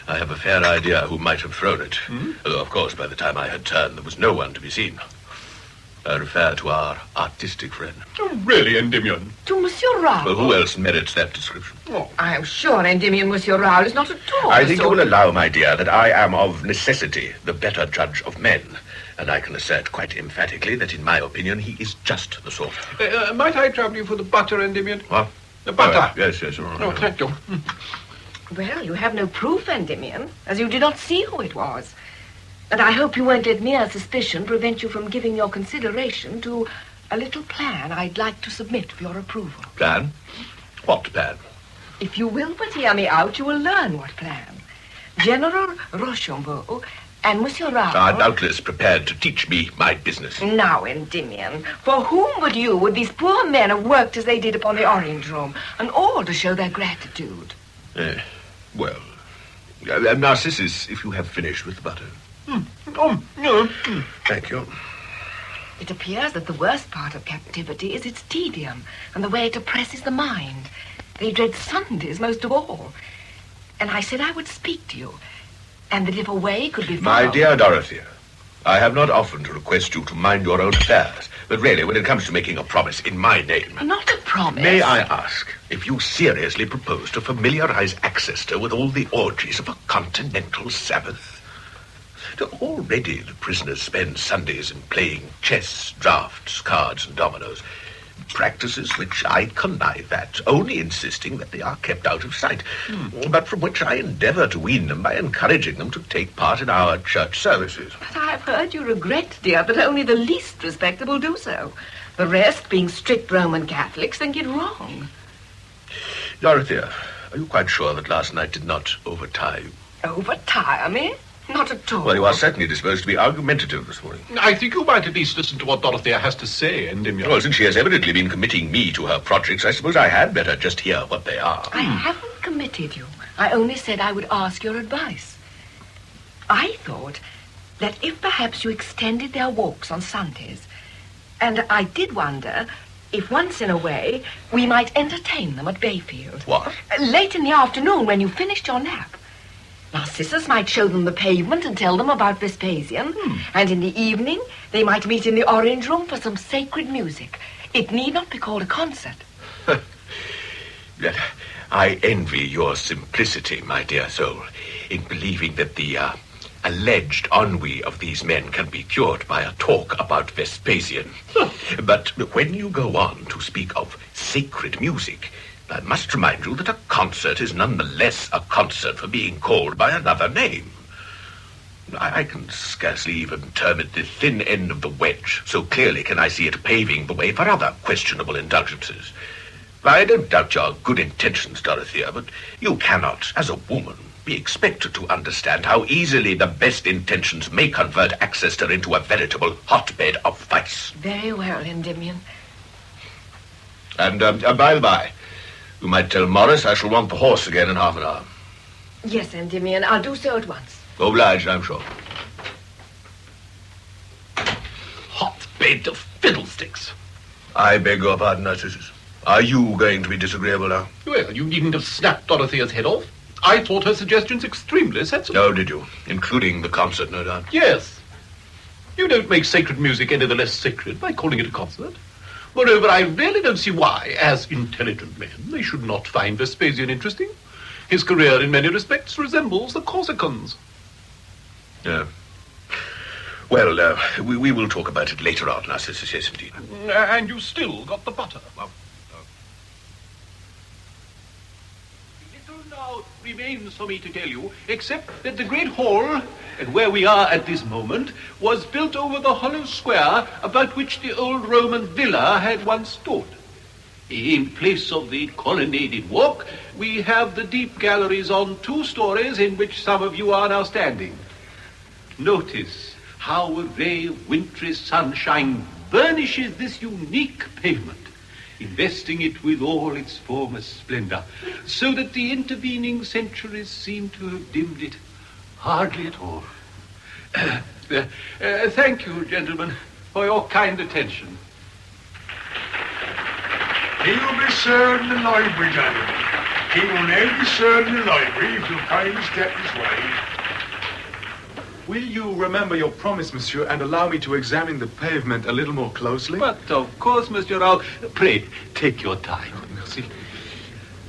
I have a fair idea who might have thrown it. Although, of course, by the time I had turned, there was no one to be seen. I refer to our artistic friend. Oh, really, Endymion? To Monsieur Raoul? Well, who else merits that description? Oh, I am sure Endymion Monsieur Raoul is not at all. I think you will allow, my dear, that I am of necessity the better judge of men. And I can assert quite emphatically that, in my opinion, he is just the sort. Might I trouble you for the butter, Endymion? What? The butter. Yes. Oh, thank you. Well, you have no proof, Endymion, as you did not see who it was. And I hope you won't let mere suspicion prevent you from giving your consideration to a little plan I'd like to submit for your approval. Plan? What plan? If you will but hear me out, you will learn what plan. General Rochambeau and Monsieur Raoul are doubtless prepared to teach me my business. Now, Endymion, for whom but you would these poor men have worked as they did upon the Orange Room, and all to show their gratitude? Well, Narcissus, if you have finished with the butter. Thank you. It appears that the worst part of captivity is its tedium and the way it oppresses the mind. They dread Sundays most of all. And I said I would speak to you, and that if a way could be found... My dear Dorothea, I have not often to request you to mind your own affairs, but really, when it comes to making a promise in my name... Not a promise. May I ask if you seriously propose to familiarize Exeter with all the orgies of a continental Sabbath? Already the prisoners spend Sundays in playing chess, draughts, cards, and dominoes. Practices which I connive at, only insisting that they are kept out of sight, but from which I endeavor to wean them by encouraging them to take part in our church services. But I have heard you regret, dear, that only the least respectable do so. The rest, being strict Roman Catholics, think it wrong. Dorothea, are you quite sure that last night did not overtire you? Overtire me? Not at all. Well, you are certainly disposed to be argumentative this morning. I think you might at least listen to what Dorothea has to say, Endymion. Well, since she has evidently been committing me to her projects, I suppose I had better just hear what they are. I haven't committed you. I only said I would ask your advice. I thought that if perhaps you extended their walks on Sundays, and I did wonder if once in a way we might entertain them at Bayfield. What? Late in the afternoon when you finished your nap. Narcissus might show them the pavement and tell them about Vespasian, and in the evening they might meet in the Orange Room for some sacred music. It need not be called a concert. I envy your simplicity, my dear soul, in believing that the alleged ennui of these men can be cured by a talk about Vespasian. But when you go on to speak of sacred music, I must remind you that a concert is nonetheless a concert for being called by another name. I can scarcely even term it the thin end of the wedge, so clearly can I see it paving the way for other questionable indulgences. I don't doubt your good intentions, Dorothea, but you cannot, as a woman, be expected to understand how easily the best intentions may convert Exeter into a veritable hotbed of vice. Very well, Endymion. And, by the by, you might tell Morris I shall want the horse again in half an hour. Yes, Endymion, I'll do so at once. Obliged, I'm sure. Hotbed of fiddlesticks. I beg your pardon, Narcissus. Are you going to be disagreeable now? Well, you needn't have snapped Dorothea's head off. I thought her suggestions extremely sensible. Oh, did you? Including the concert, no doubt. Yes. You don't make sacred music any the less sacred by calling it a concert. Moreover, I really don't see why, as intelligent men, they should not find Vespasian interesting. His career, in many respects, resembles the Corsicans. Yeah. Well, we will talk about it later on, Narcissus, yes, indeed. And you still got the butter. Little now remains for me to tell you, except that the great hall, and where we are at this moment, was built over the hollow square about which the old Roman villa had once stood. In place of the colonnaded walk, we have the deep galleries on 2 stories in which some of you are now standing. Notice how a ray of wintry sunshine burnishes this unique pavement, investing it with all its former splendor, so that the intervening centuries seem to have dimmed it hardly at all. Thank you, gentlemen, for your kind attention. He will be served in the library, gentlemen. He will now be served in the library if you'll kindly step this way. Will you remember your promise, monsieur, and allow me to examine the pavement a little more closely? But of course, Monsieur Raoul. Pray, take your time. Merci.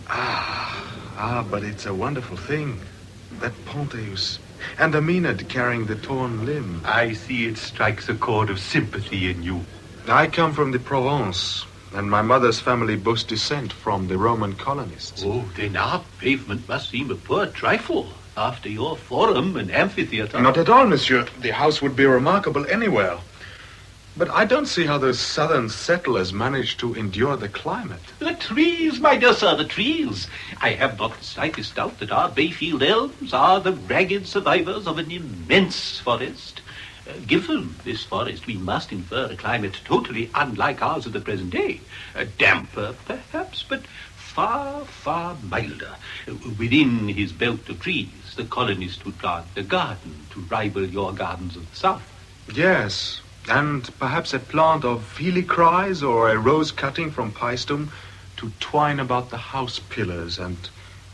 But it's a wonderful thing. That Ponteus. And the Maenad carrying the torn limb. I see it strikes a chord of sympathy in you. I come from the Provence, and my mother's family boasts descent from the Roman colonists. Oh, then our pavement must seem a poor trifle after your forum and amphitheater. Not at all, monsieur. The house would be remarkable anywhere. But I don't see how those southern settlers managed to endure the climate. The trees, my dear sir, the trees. I have not the slightest doubt that our Bayfield elms are the ragged survivors of an immense forest. Given this forest, we must infer a climate totally unlike ours of the present day. Damper, perhaps, but far, far milder. Within his belt of trees, the colonist would plant a garden to rival your gardens of the south. Yes, and perhaps a plant of helichrys or a rose cutting from Paestum to twine about the house pillars and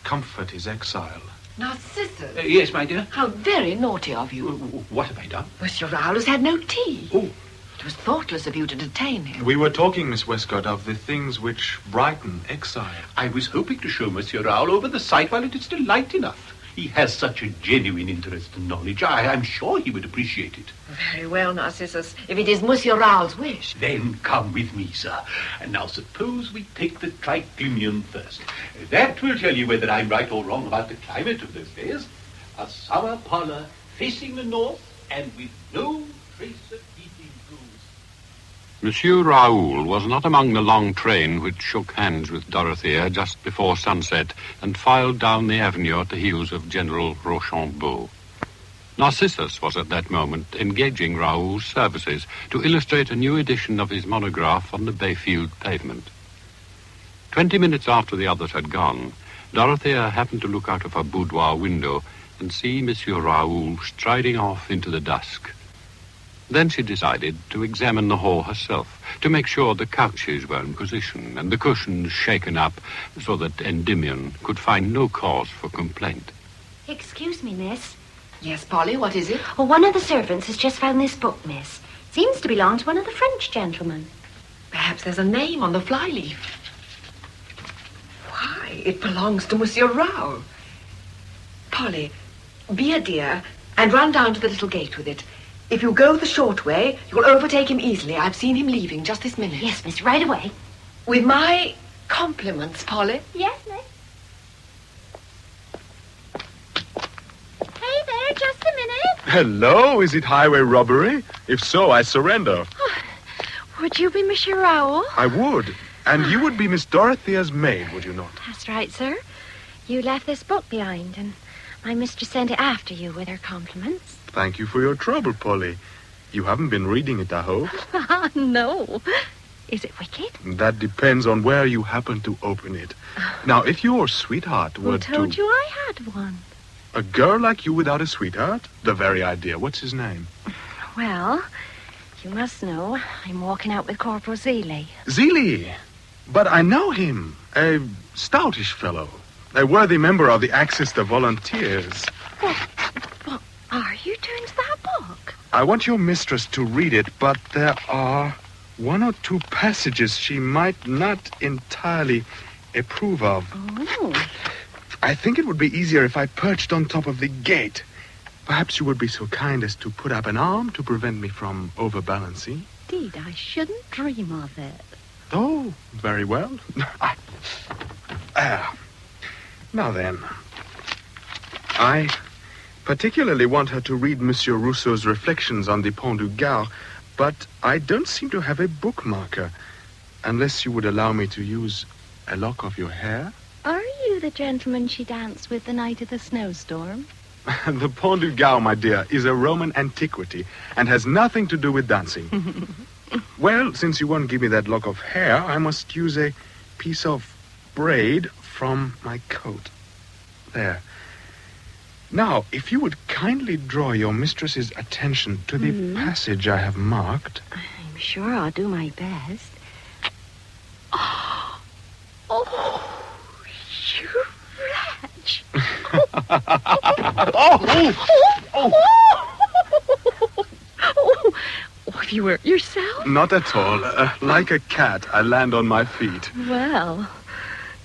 comfort his exile. Narcissus. Yes, my dear? How very naughty of you. What have I done? Monsieur Raoul has had no tea. Oh. It was thoughtless of you to detain him. We were talking, Miss Westcott, of the things which brighten exile. I was hoping to show Monsieur Raoul over the site while it is still light enough. He has such a genuine interest and knowledge. I'm sure he would appreciate it. Very well, Narcissus, if it is Monsieur Raoul's wish. Then come with me, sir. And now suppose we take the triclinium first. That will tell you whether I'm right or wrong about the climate of those days. A summer parlor facing the north and with no trace of heating tools. Monsieur Raoul was not among the long train which shook hands with Dorothea just before sunset and filed down the avenue at the heels of General Rochambeau. Narcissus was at that moment engaging Raoul's services to illustrate a new edition of his monograph on the Bayfield pavement. 20 minutes after the others had gone, Dorothea happened to look out of her boudoir window and see Monsieur Raoul striding off into the dusk. Then she decided to examine the hall herself, to make sure the couches were in position and the cushions shaken up so that Endymion could find no cause for complaint. Excuse me, miss. Yes, Polly, what is it? Oh, one of the servants has just found this book, miss. Seems to belong to one of the French gentlemen. Perhaps there's a name on the flyleaf. Why, it belongs to Monsieur Raoul. Polly, be a dear and run down to the little gate with it. If you go the short way, you'll overtake him easily. I've seen him leaving just this minute. Yes, miss, right away. With my compliments, Polly. Yes, miss. Hey there, just a minute. Hello, is it highway robbery? If so, I surrender. Would you be Monsieur Raoul? I would. And you would be Miss Dorothea's maid, would you not? That's right, sir. You left this book behind, and my mistress sent it after you with her compliments. Thank you for your trouble, Polly. You haven't been reading it, I hope? No. Is it wicked? That depends on where you happen to open it. Now, if your sweetheart were Who told you I had one? A girl like you without a sweetheart? The very idea. What's his name? Well, you must know I'm walking out with Corporal Zeeley. Zeeley? But I know him. A stoutish fellow. A worthy member of the Atchison Volunteers. What are you doing to that book? I want your mistress to read it, but there are one or two passages she might not entirely approve of. Oh. I think it would be easier if I perched on top of the gate. Perhaps you would be so kind as to put up an arm to prevent me from overbalancing. Indeed, I shouldn't dream of it. Oh, very well. Now then, I particularly want her to read Monsieur Rousseau's Reflections on the Pont du Gard, but I don't seem to have a bookmarker, unless you would allow me to use a lock of your hair. Are you the gentleman she danced with the night of the snowstorm? The Pont du Gard, my dear, is a Roman antiquity and has nothing to do with dancing. Well, since you won't give me that lock of hair, I must use a piece of braid from my coat. There. Now, if you would kindly draw your mistress's attention to the passage I have marked. I'm sure I'll do my best. Oh, you wretch. If you were yourself? Not at all. Like a cat, I land on my feet. Well,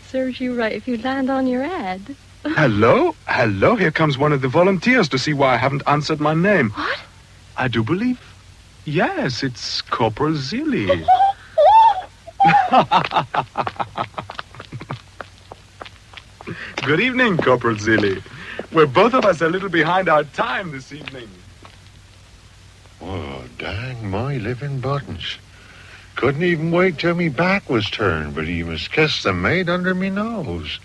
serves you right if you land on your head. Hello? Hello, here comes one of the volunteers to see why I haven't answered my name. What? I do believe... Yes, it's Corporal Zeeley. Good evening, Corporal Zeeley. We're both of us a little behind our time this evening. Oh, dang my living buttons. Couldn't even wait till me back was turned, but he must kiss the maid under me nose.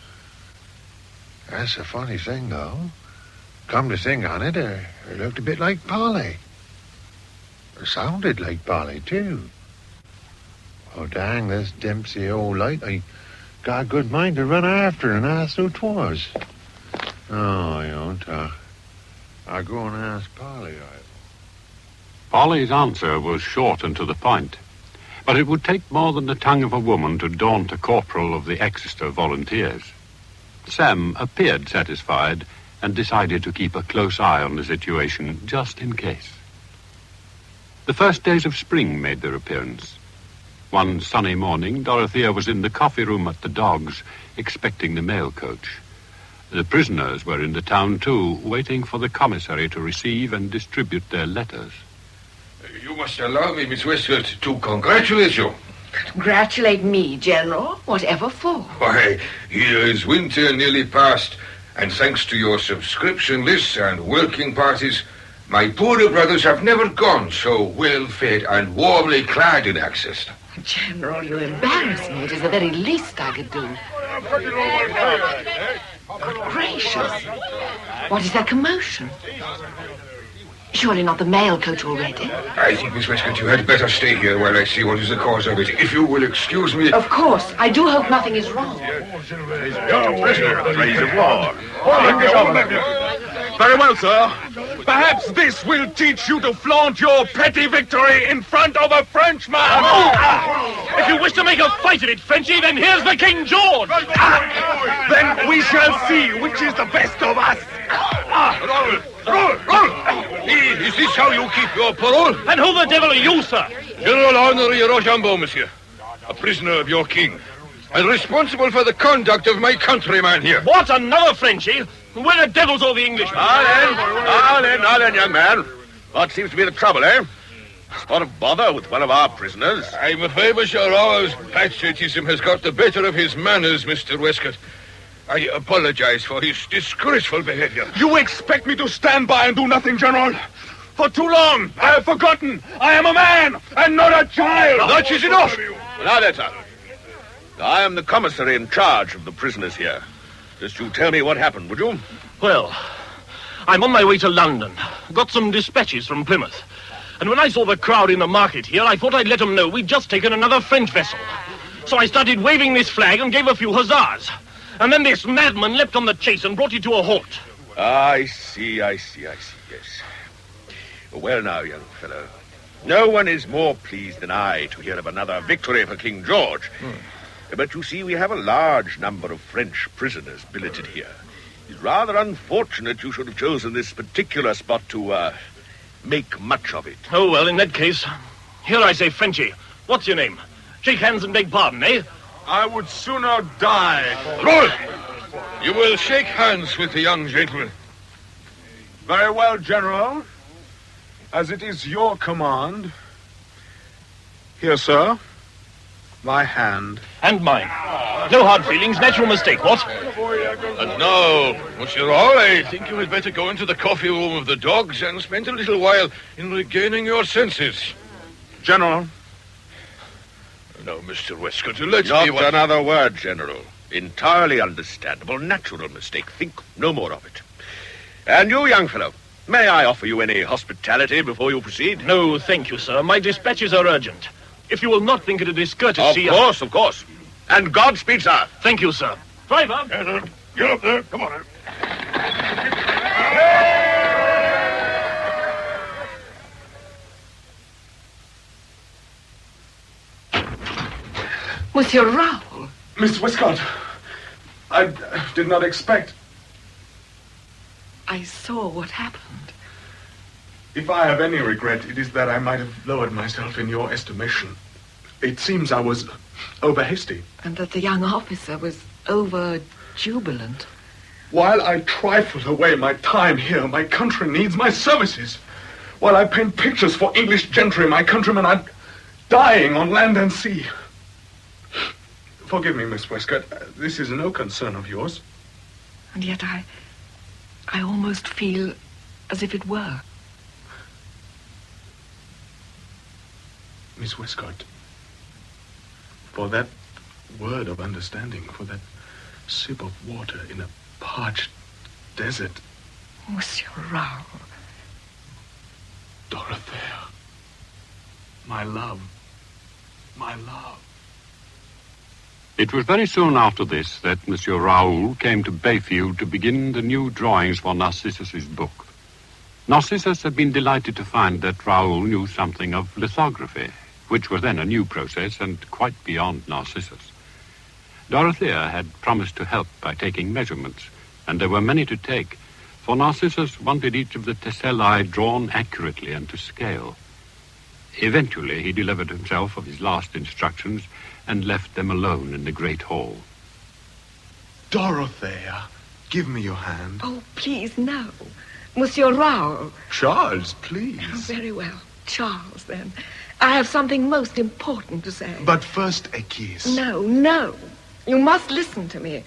That's a funny thing, though. Come to think on it, her looked a bit like Polly. Her sounded like Polly, too. Oh, dang, this dimpsy old light. I got a good mind to run after her and ask who 'twas. Oh, I don't. I'll go and ask Polly. Polly's answer was short and to the point, but it would take more than the tongue of a woman to daunt a corporal of the Exeter Volunteers. Sam appeared satisfied and decided to keep a close eye on the situation just in case. The first days of spring made their appearance. One sunny morning, Dorothea was in the coffee room at the Dogs, expecting the mail coach. The prisoners were in the town, too, waiting for the commissary to receive and distribute their letters. You must allow me, Miss Westcott, to congratulate you. Congratulate me, General? Whatever for? Why, here is winter nearly past, and thanks to your subscription lists and working parties, my poorer brothers have never gone so well fed and warmly clad in Atchison. General, you embarrass me. It is the very least I could do. Good gracious. What is that commotion? Surely not the mail coach already. I think, Miss Westcott, you had better stay here while I see what is the cause of it. If you will excuse me... Of course. I do hope nothing is wrong. Praise of war. Very well, sir. Perhaps this will teach you to flaunt your petty victory in front of a Frenchman. If you wish to make a fight of it, Frenchie, then here's the King George. Then we shall see which is the best of us. Roll. Is this how you keep your parole? And who the devil are you, sir? General Henri Rochambeau, monsieur. A prisoner of your king. And responsible for the conduct of my countryman here. What, another Frenchie? Where the devil's all the Englishmen? Now then, young man. What seems to be the trouble, eh? Spot of bother with one of our prisoners. I'm afraid Monsieur Raoul's patriotism has got the better of his manners, Mr. Westcott. I apologize for his disgraceful behavior. You expect me to stand by and do nothing, General? For too long, I have forgotten. I am a man and not a child. That is enough. Now then, sir. I am the commissary in charge of the prisoners here. Just you tell me what happened, would you? Well, I'm on my way to London. Got some dispatches from Plymouth. And when I saw the crowd in the market here, I thought I'd let them know we'd just taken another French vessel. So I started waving this flag and gave a few huzzas. And then this madman leapt on the chase and brought it to a halt. I see, yes. Well now, young fellow, no one is more pleased than I to hear of another victory for King George. But you see, we have a large number of French prisoners billeted here. It's rather unfortunate you should have chosen this particular spot to, make much of it. Oh, well, in that case, here I say, Frenchie, what's your name? Shake hands and beg pardon, eh? I would sooner die. Roll! You will shake hands with the young gentleman. Very well, General. As it is your command. Here, sir. My hand. And mine. No hard feelings, natural mistake, what? And now, Monsieur Raoul, I think you had better go into the coffee room of the dogs and spend a little while in regaining your senses. General. Now, Mr. Westcott, let Not me... another word, General. Entirely understandable, natural mistake. Think no more of it. And you, young fellow, may I offer you any hospitality before you proceed? No, thank you, sir. My dispatches are urgent. If you will not think it a discourtesy... Of course. And Godspeed, sir. Thank you, sir. Driver! Get up there. Come on. Monsieur Raoul. Miss Westcott, I did not expect... I saw what happened. If I have any regret, it is that I might have lowered myself in your estimation. It seems I was over-hasty. And that the young officer was over-jubilant. While I trifle away my time here, my country needs my services. While I paint pictures for English gentry, my countrymen are dying on land and sea. Forgive me, Miss Westcott. This is no concern of yours. And yet I almost feel as if it were. Miss Westcott, for that word of understanding, for that sip of water in a parched desert. Monsieur Raoul. Dorothea. My love. My love. It was very soon after this that Monsieur Raoul came to Bayfield to begin the new drawings for Narcissus's book. Narcissus had been delighted to find that Raoul knew something of lithography, which was then a new process and quite beyond Narcissus. Dorothea had promised to help by taking measurements, and there were many to take, for Narcissus wanted each of the tessellae drawn accurately and to scale. Eventually, he delivered himself of his last instructions and left them alone in the great hall. Dorothea, give me your hand. Oh, please, no. Monsieur Raoul. Charles, please. Oh, very well. Charles, then. I have something most important to say. But first, a kiss. No. You must listen to me.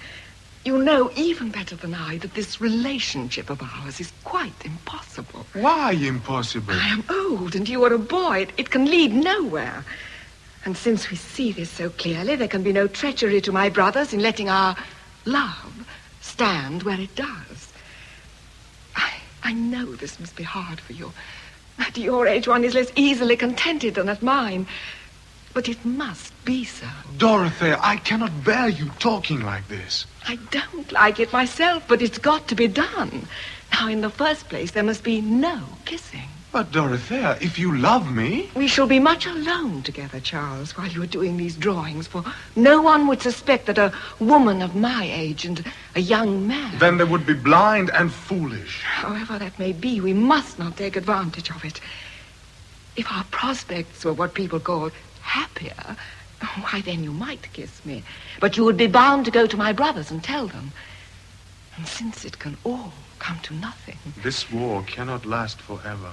You know even better than I that this relationship of ours is quite impossible. Why impossible? I am old and you are a boy. It can lead nowhere. And since we see this so clearly, there can be no treachery to my brothers in letting our love stand where it does. I know this must be hard for you. At your age, one is less easily contented than at mine. But it must be so. Dorothea, I cannot bear you talking like this. I don't like it myself, but it's got to be done. Now, in the first place, there must be no kissing. But, Dorothea, if you love me... We shall be much alone together, Charles, while you are doing these drawings, for no one would suspect that a woman of my age and a young man... Then they would be blind and foolish. However that may be, we must not take advantage of it. If our prospects were what people call happier, why, then you might kiss me. But you would be bound to go to my brothers and tell them. And since it can all come to nothing... This war cannot last forever.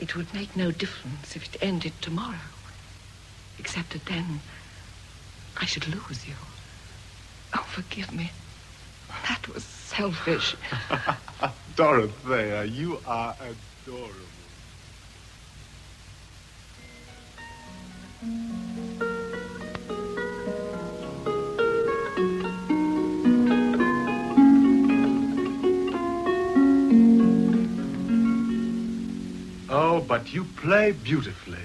It would make no difference if it ended tomorrow. Except that then I should lose you. Oh, forgive me. That was selfish. Dorothea, you are adorable. Oh, but you play beautifully.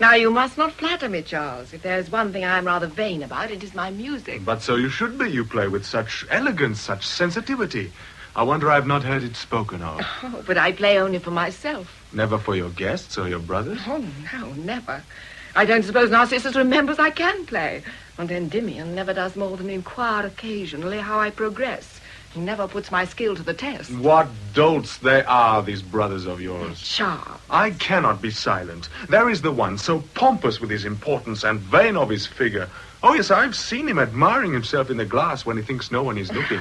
Now, you must not flatter me, Charles. If there's one thing I'm rather vain about, it is my music. But so you should be. You play with such elegance, such sensitivity. I wonder I've not heard it spoken of. Oh, but I play only for myself. Never for your guests or your brothers? Oh, no, never. I don't suppose Narcissus remembers I can play. And Endymion never does more than inquire occasionally how I progress. He never puts my skill to the test. What dolts they are, these brothers of yours. Charles. I cannot be silent. There is the one, so pompous with his importance and vain of his figure. Oh, yes, I've seen him admiring himself in the glass when he thinks no one is looking.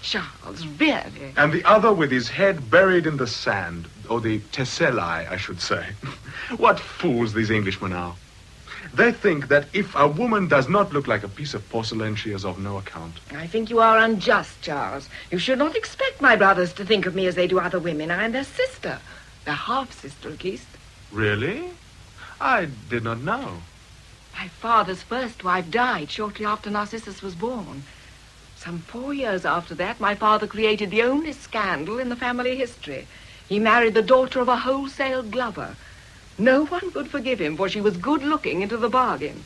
Charles, really? And the other with his head buried in the sand, or the tesselae, I should say. What fools these Englishmen are. They think that if a woman does not look like a piece of porcelain, she is of no account. I think you are unjust, Charles. You should not expect my brothers to think of me as they do other women. I am their sister. Their half-sister, at least. Really? I did not know. My father's first wife died shortly after Narcissus was born. Some 4 years after that, my father created the only scandal in the family history. He married the daughter of a wholesale glover. No one would forgive him, for she was good-looking into the bargain.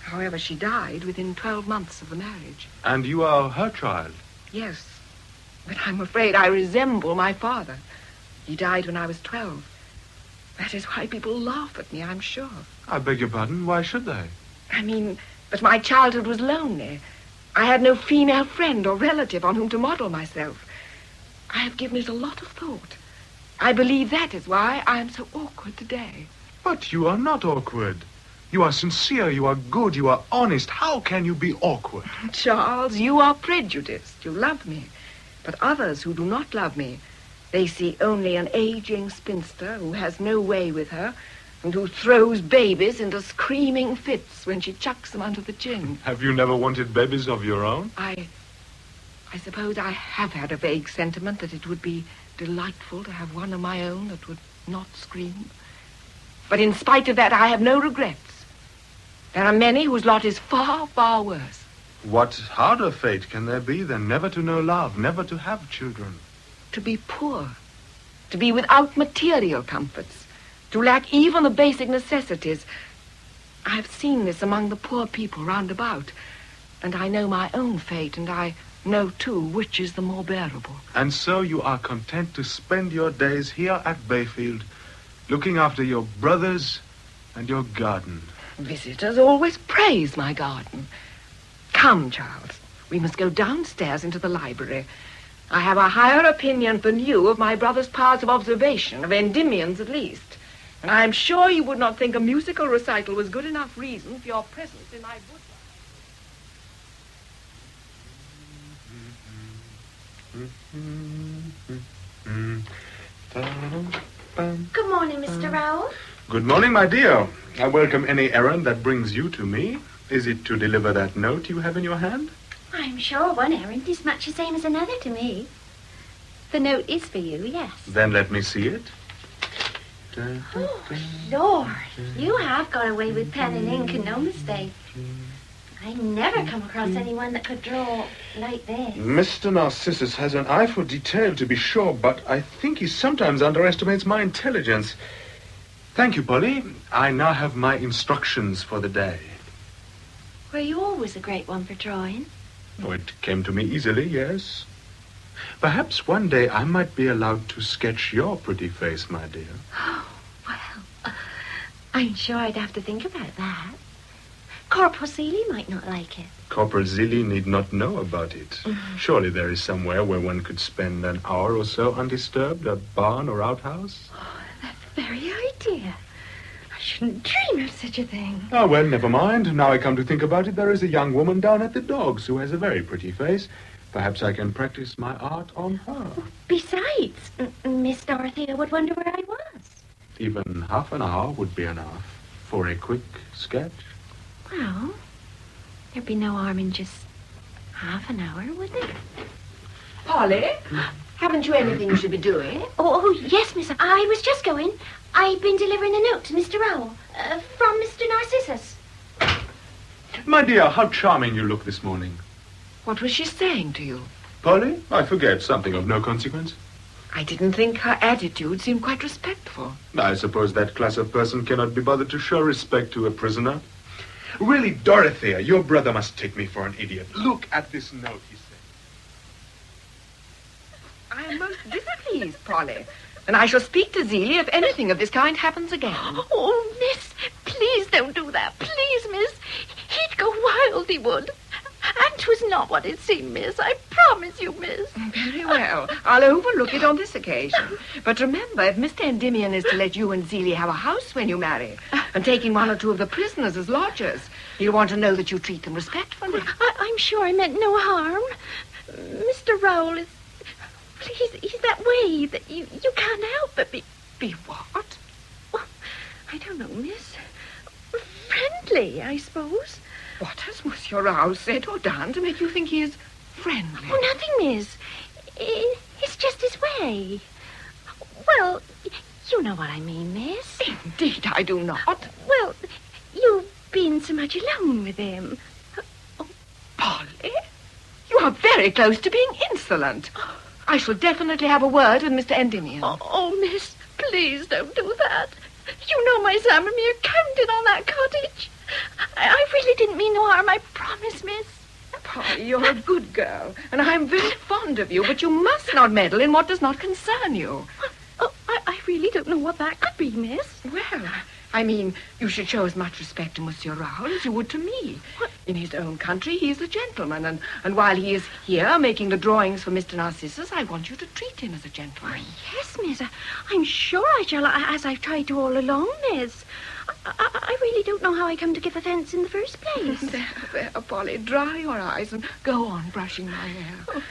However, she died within 12 months of the marriage. And you are her child? Yes, but I'm afraid I resemble my father. He died when I was 12. That is why people laugh at me, I'm sure. I beg your pardon, why should they? I mean, but my childhood was lonely. I had no female friend or relative on whom to model myself. I have given it a lot of thought. I believe that is why I am so awkward today. But you are not awkward. You are sincere, you are good, you are honest. How can you be awkward? Charles, you are prejudiced. You love me. But others who do not love me, they see only an aging spinster who has no way with her and who throws babies into screaming fits when she chucks them under the chin. Have you never wanted babies of your own? I suppose I have had a vague sentiment that it would be delightful to have one of my own that would not scream. But in spite of that, I have no regrets. There are many whose lot is far, far worse. What harder fate can there be than never to know love, never to have children? To be poor, to be without material comforts, to lack even the basic necessities. I have seen this among the poor people round about, and I know my own fate, and I know, too, which is the more bearable. And so you are content to spend your days here at Bayfield, looking after your brothers and your garden. Visitors always praise my garden. Come, Charles, we must go downstairs into the library. I have a higher opinion than you of my brother's powers of observation, of Endymion's at least. And I am sure you would not think a musical recital was good enough reason for your presence in my boudoir. Good morning, Mr. Rowell. Good morning, my dear. I welcome any errand that brings you to me. Is it to deliver that note you have in your hand? I'm sure one errand is much the same as another to me. The note is for you, yes. Then let me see it. Oh, Lord, you have got away with pen and ink and no mistake. I never come across anyone that could draw like this. Mr. Narcissus has an eye for detail, to be sure, but I think he sometimes underestimates my intelligence. Thank you, Polly. I now have my instructions for the day. Were you always a great one for drawing? Oh, it came to me easily, yes. Perhaps one day I might be allowed to sketch your pretty face, my dear. Oh, well, I'm sure I'd have to think about that. Corporal Seeley might not like it. Corporal Zilly need not know about it. Surely there is somewhere where one could spend an hour or so undisturbed, a barn or outhouse. Very idea. I shouldn't dream of such a thing. Oh, well, never mind. Now I come to think about it, there is a young woman down at the Dogs who has a very pretty face. Perhaps I can practice my art on her. Besides, Miss Dorothea would wonder where I was. Even half an hour would be enough for a quick sketch. Well, there'd be no harm in just half an hour, would there? Polly, haven't you anything you should be doing? Oh, yes, miss. I was just going. I've been delivering a note to Mr. Rowell from Mr. Narcissus. My dear, how charming you look this morning. What was she saying to you? Polly, I forget, something of no consequence. I didn't think her attitude seemed quite respectful. I suppose that class of person cannot be bothered to show respect to a prisoner. Really, Dorothea, your brother must take me for an idiot. Look at this note, he said. I am most displeased, Polly. And I shall speak to Zelie if anything of this kind happens again. Oh, miss, please don't do that. Please, miss. He'd go wild, he would. And 'twas not what it seemed, miss. I promise you, miss. Very well. I'll overlook it on this occasion. But remember, if Mr. Endymion is to let you and Zelie have a house when you marry, and taking one or two of the prisoners as lodgers, he'll want to know that you treat them respectfully. I'm sure I meant no harm. Mr. Rowell is... He's that way that you can't help but be... Be what? Well, I don't know, miss. Friendly, I suppose. What has Monsieur Rowell said or done to make you think he is friendly? Oh, nothing, miss. It's just his way. Well, you know what I mean, miss. Indeed, I do not. Well, you've been so much alone with him. Oh, Polly, you are very close to being insolent. I shall definitely have a word with Mr. Endymion. Oh, miss, please don't do that. You know my Sammermere counted on that cottage. I really didn't mean no harm, I promise, miss. Polly, you're a good girl, and I'm very fond of you, but you must not meddle in what does not concern you. Oh, I really don't know what that could be, miss. Well, I mean, you should show as much respect to Monsieur Rowell as you would to me. What? In his own country, he is a gentleman, and while he is here making the drawings for Mr. Narcissus, I want you to treat him as a gentleman. Oh, yes, miss. I'm sure I shall, as I've tried to all along, miss. I really don't know how I come to give offence in the first place. There, Polly, dry your eyes and go on brushing my hair. Oh.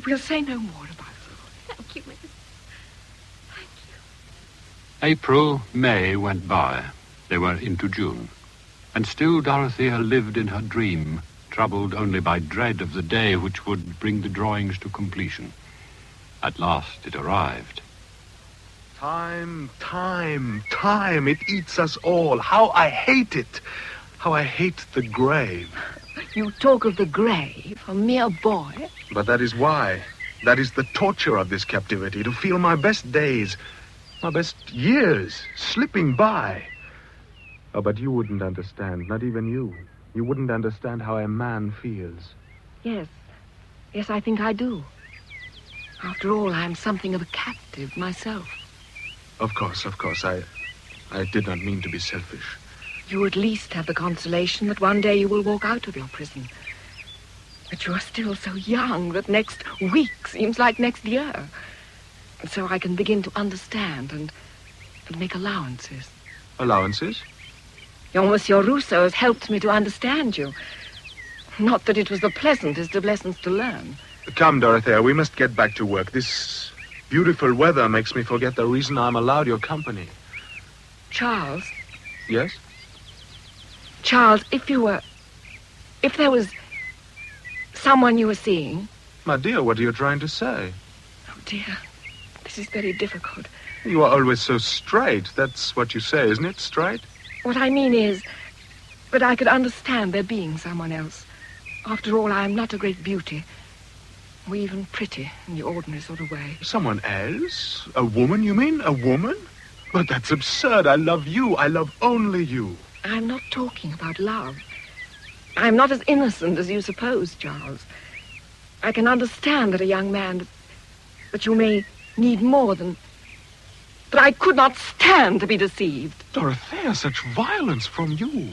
We'll say no more about it. Thank you, miss. April, May went by. They were into June. And still Dorothea lived in her dream, troubled only by dread of the day which would bring the drawings to completion. At last it arrived. Time. It eats us all. How I hate it. How I hate the grave. You talk of the grave, a mere boy. But that is why. That is the torture of this captivity, to feel my best days, my best years slipping by. Oh, but you wouldn't understand, not even you. You wouldn't understand how a man feels. Yes, I think I do. After all, I am something of a captive myself. Of course. I did not mean to be selfish. You at least have the consolation that one day you will walk out of your prison. But you are still so young that next week seems like next year. And so I can begin to understand and make allowances. Allowances? Your Monsieur Rousseau has helped me to understand you. Not that it was the pleasantest of lessons to learn. Come, Dorothea, we must get back to work. This beautiful weather makes me forget the reason I'm allowed your company. Charles? Yes? Charles, if there was someone you were seeing... My dear, what are you trying to say? Oh, dear, this is very difficult. You are always so straight. That's what you say, isn't it? Straight? What I mean is that I could understand there being someone else. After all, I am not a great beauty. Or even pretty in the ordinary sort of way. Someone else? A woman, you mean? A woman? But that's absurd. I love you. I love only you. I'm not talking about love. I'm not as innocent as you suppose, Charles. I can understand that a young man, that you may need more than... But I could not stand to be deceived. Dorothea, such violence from you.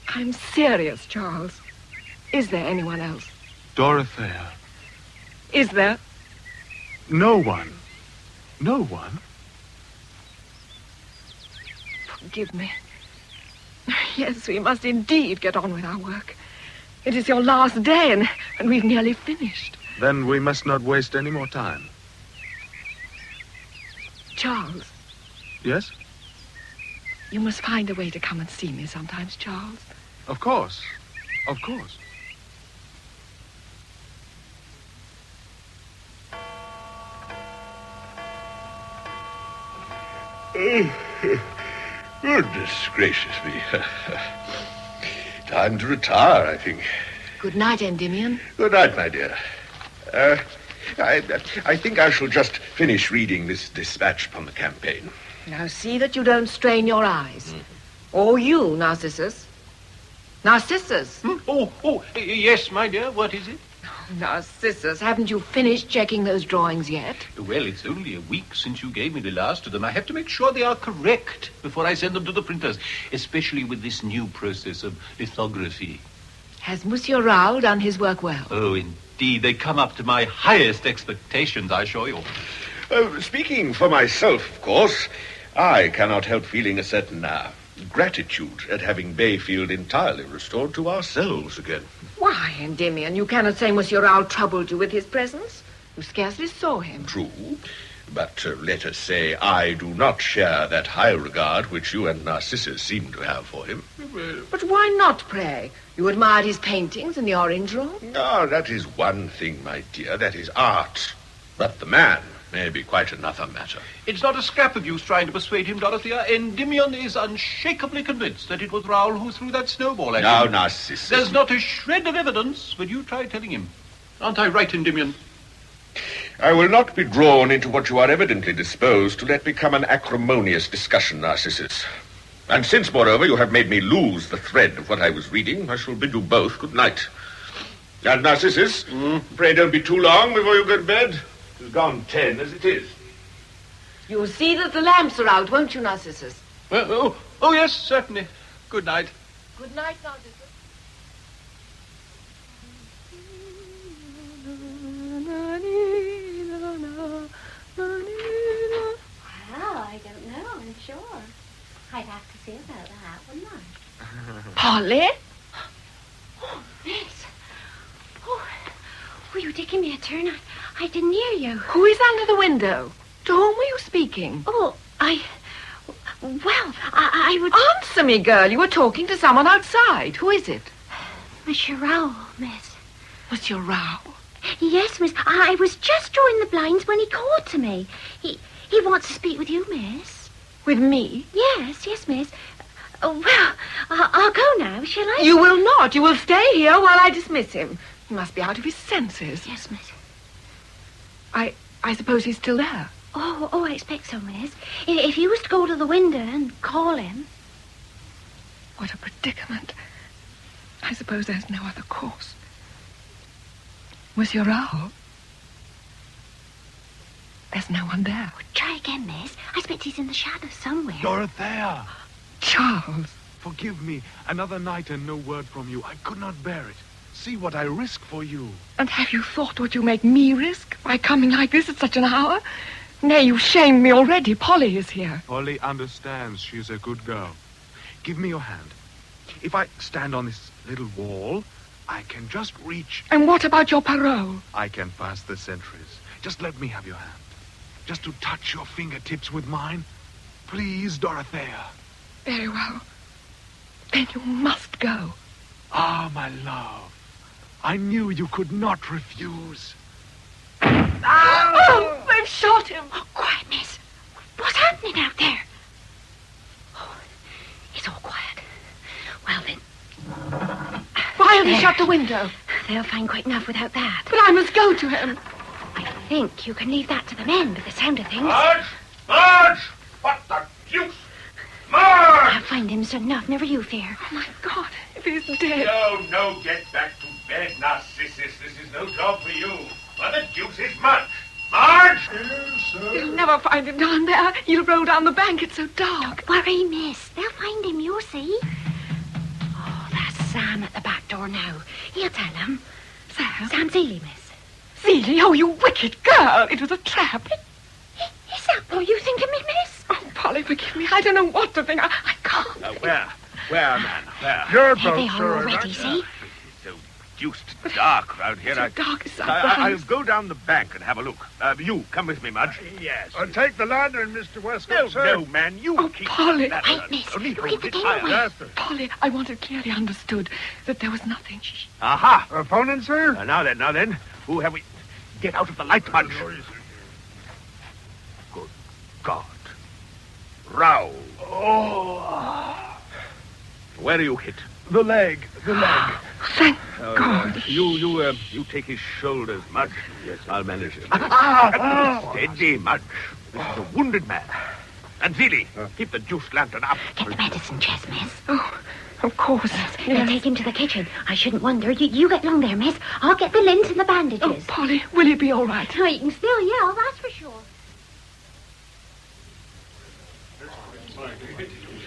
I'm serious, Charles. Is there anyone else? Dorothea. Is there? No one. No one. Forgive me. Yes, we must indeed get on with our work. It is your last day, and we've nearly finished. Then we must not waste any more time. Charles. Yes? You must find a way to come and see me sometimes, Charles. Of course. Of course. Goodness gracious me. Time to retire, I think. Good night, Endymion. Good night, my dear. I think I shall just finish reading this dispatch upon the campaign. Now see that you don't strain your eyes. Or you, Narcissus. Narcissus. Yes, my dear, what is it? Narcissus, haven't you finished checking those drawings yet? Well, it's only a week since you gave me the last of them. I have to make sure they are correct before I send them to the printers, especially with this new process of lithography. Has Monsieur Raoul done his work well? Oh, indeed. They come up to my highest expectations, I assure you. Speaking for myself, of course, I cannot help feeling a certain gratitude at having Bayfield entirely restored to ourselves again. Why, Endymion, you cannot say Monsieur Raoul troubled you with his presence. You scarcely saw him. True. But let us say I do not share that high regard which you and Narcissus seem to have for him. But why not, pray? You admired his paintings in the Orange Room? Ah, that is one thing, my dear. That is art. But the man may be quite another matter. It's not a scrap of use trying to persuade him, Dorothea. Endymion is unshakably convinced that it was Raoul who threw that snowball at him. Now, Narcissus. There's not a shred of evidence, but you try telling him. Aren't I right, Endymion? I will not be drawn into what you are evidently disposed to let become an acrimonious discussion, Narcissus. And since, moreover, you have made me lose the thread of what I was reading, I shall bid you both good night. And Narcissus, pray don't be too long before you go to bed. It's gone 10 as it is. You'll see that the lamps are out, won't you, Narcissus? Oh, yes, certainly. Good night. Good night, Narcissus. Well, I don't know, I'm sure. I'd have to see about that, wouldn't I? Polly? Oh, miss. Oh, you did give me a turn. I didn't hear you. Who is under the window? To whom were you speaking? Oh, I would... Answer me, girl. You were talking to someone outside. Who is it? Monsieur Raoul, miss. Monsieur Raoul? Yes, miss. I was just drawing the blinds when he called to me. He wants to speak with you, miss. With me? Yes, miss. Oh, well, I'll go now, shall I? You will not. You will stay here while I dismiss him. He must be out of his senses. Yes, miss. I suppose he's still there. Oh, I expect so, miss. If you was to go to the window and call him. What a predicament. I suppose there's no other course. Monsieur Raoul? There's no one there. Try again, miss. I expect he's in the shadows somewhere. Dorothea! Charles! Forgive me. Another night and no word from you. I could not bear it. See what I risk for you. And have you thought what you make me risk by coming like this at such an hour? Nay, you've shamed me already. Polly is here. Polly understands. She's a good girl. Give me your hand. If I stand on this little wall, I can just reach... And what about your parole? I can pass the sentries. Just let me have your hand. Just to touch your fingertips with mine. Please, Dorothea. Very well. Then you must go. Ah, my love. I knew you could not refuse. Oh, they've shot him. Oh, quiet, miss. What's happening out there? Oh, it's all quiet. Well, then. Why have you shut the window? They'll find quite enough without that. But I must go to him. I think you can leave that to the men by the sound of things. Marge! What the deuce? Marge! I'll find him soon enough, never you fear. Oh, my God, if he's dead. No, get back to bed, Narcissus. This is no job for you. What the deuce is Mudge? Marge! Yes, sir. You'll never find him down there. He'll roll down the bank. It's so dark. Don't worry, miss. They'll find him, you'll see. Oh, that's Sam at the back door now. He'll tell him. Sam Seeley, miss. Seeley, oh, you wicked girl. It was a trap. Is that what you think of me, miss? Oh, Polly, forgive me. I don't know what to think. I can't. Where, man? Where? Here they are already, see? It's so deuced dark round here. It's so dark inside the I'll house. go down the bank and have a look. You, come with me, Mudge. Yes. Take the lantern, Mr. Westcott, sir. No, man, you keep Polly. that Wait, lantern. miss. Only You hold get it the higher. game away. Polly, I want it clearly understood that there was nothing. Aha! Opponent, sir? Now then. Who have we... Get out of the light, Mudge. Good God. Row. Oh. Where are you hit? The leg. Thank God. You take his shoulders, Mudge. Yes, I'll manage it. Steady, Mudge. This is a wounded man. And Seeley, keep the juice lantern up. Get the medicine chest, miss. Oh, of course. They'll take him to the kitchen. I shouldn't wonder. You get along there, miss. I'll get the lint and the bandages. Oh, Polly, will he be all right? Oh, he can still yell, that's for sure.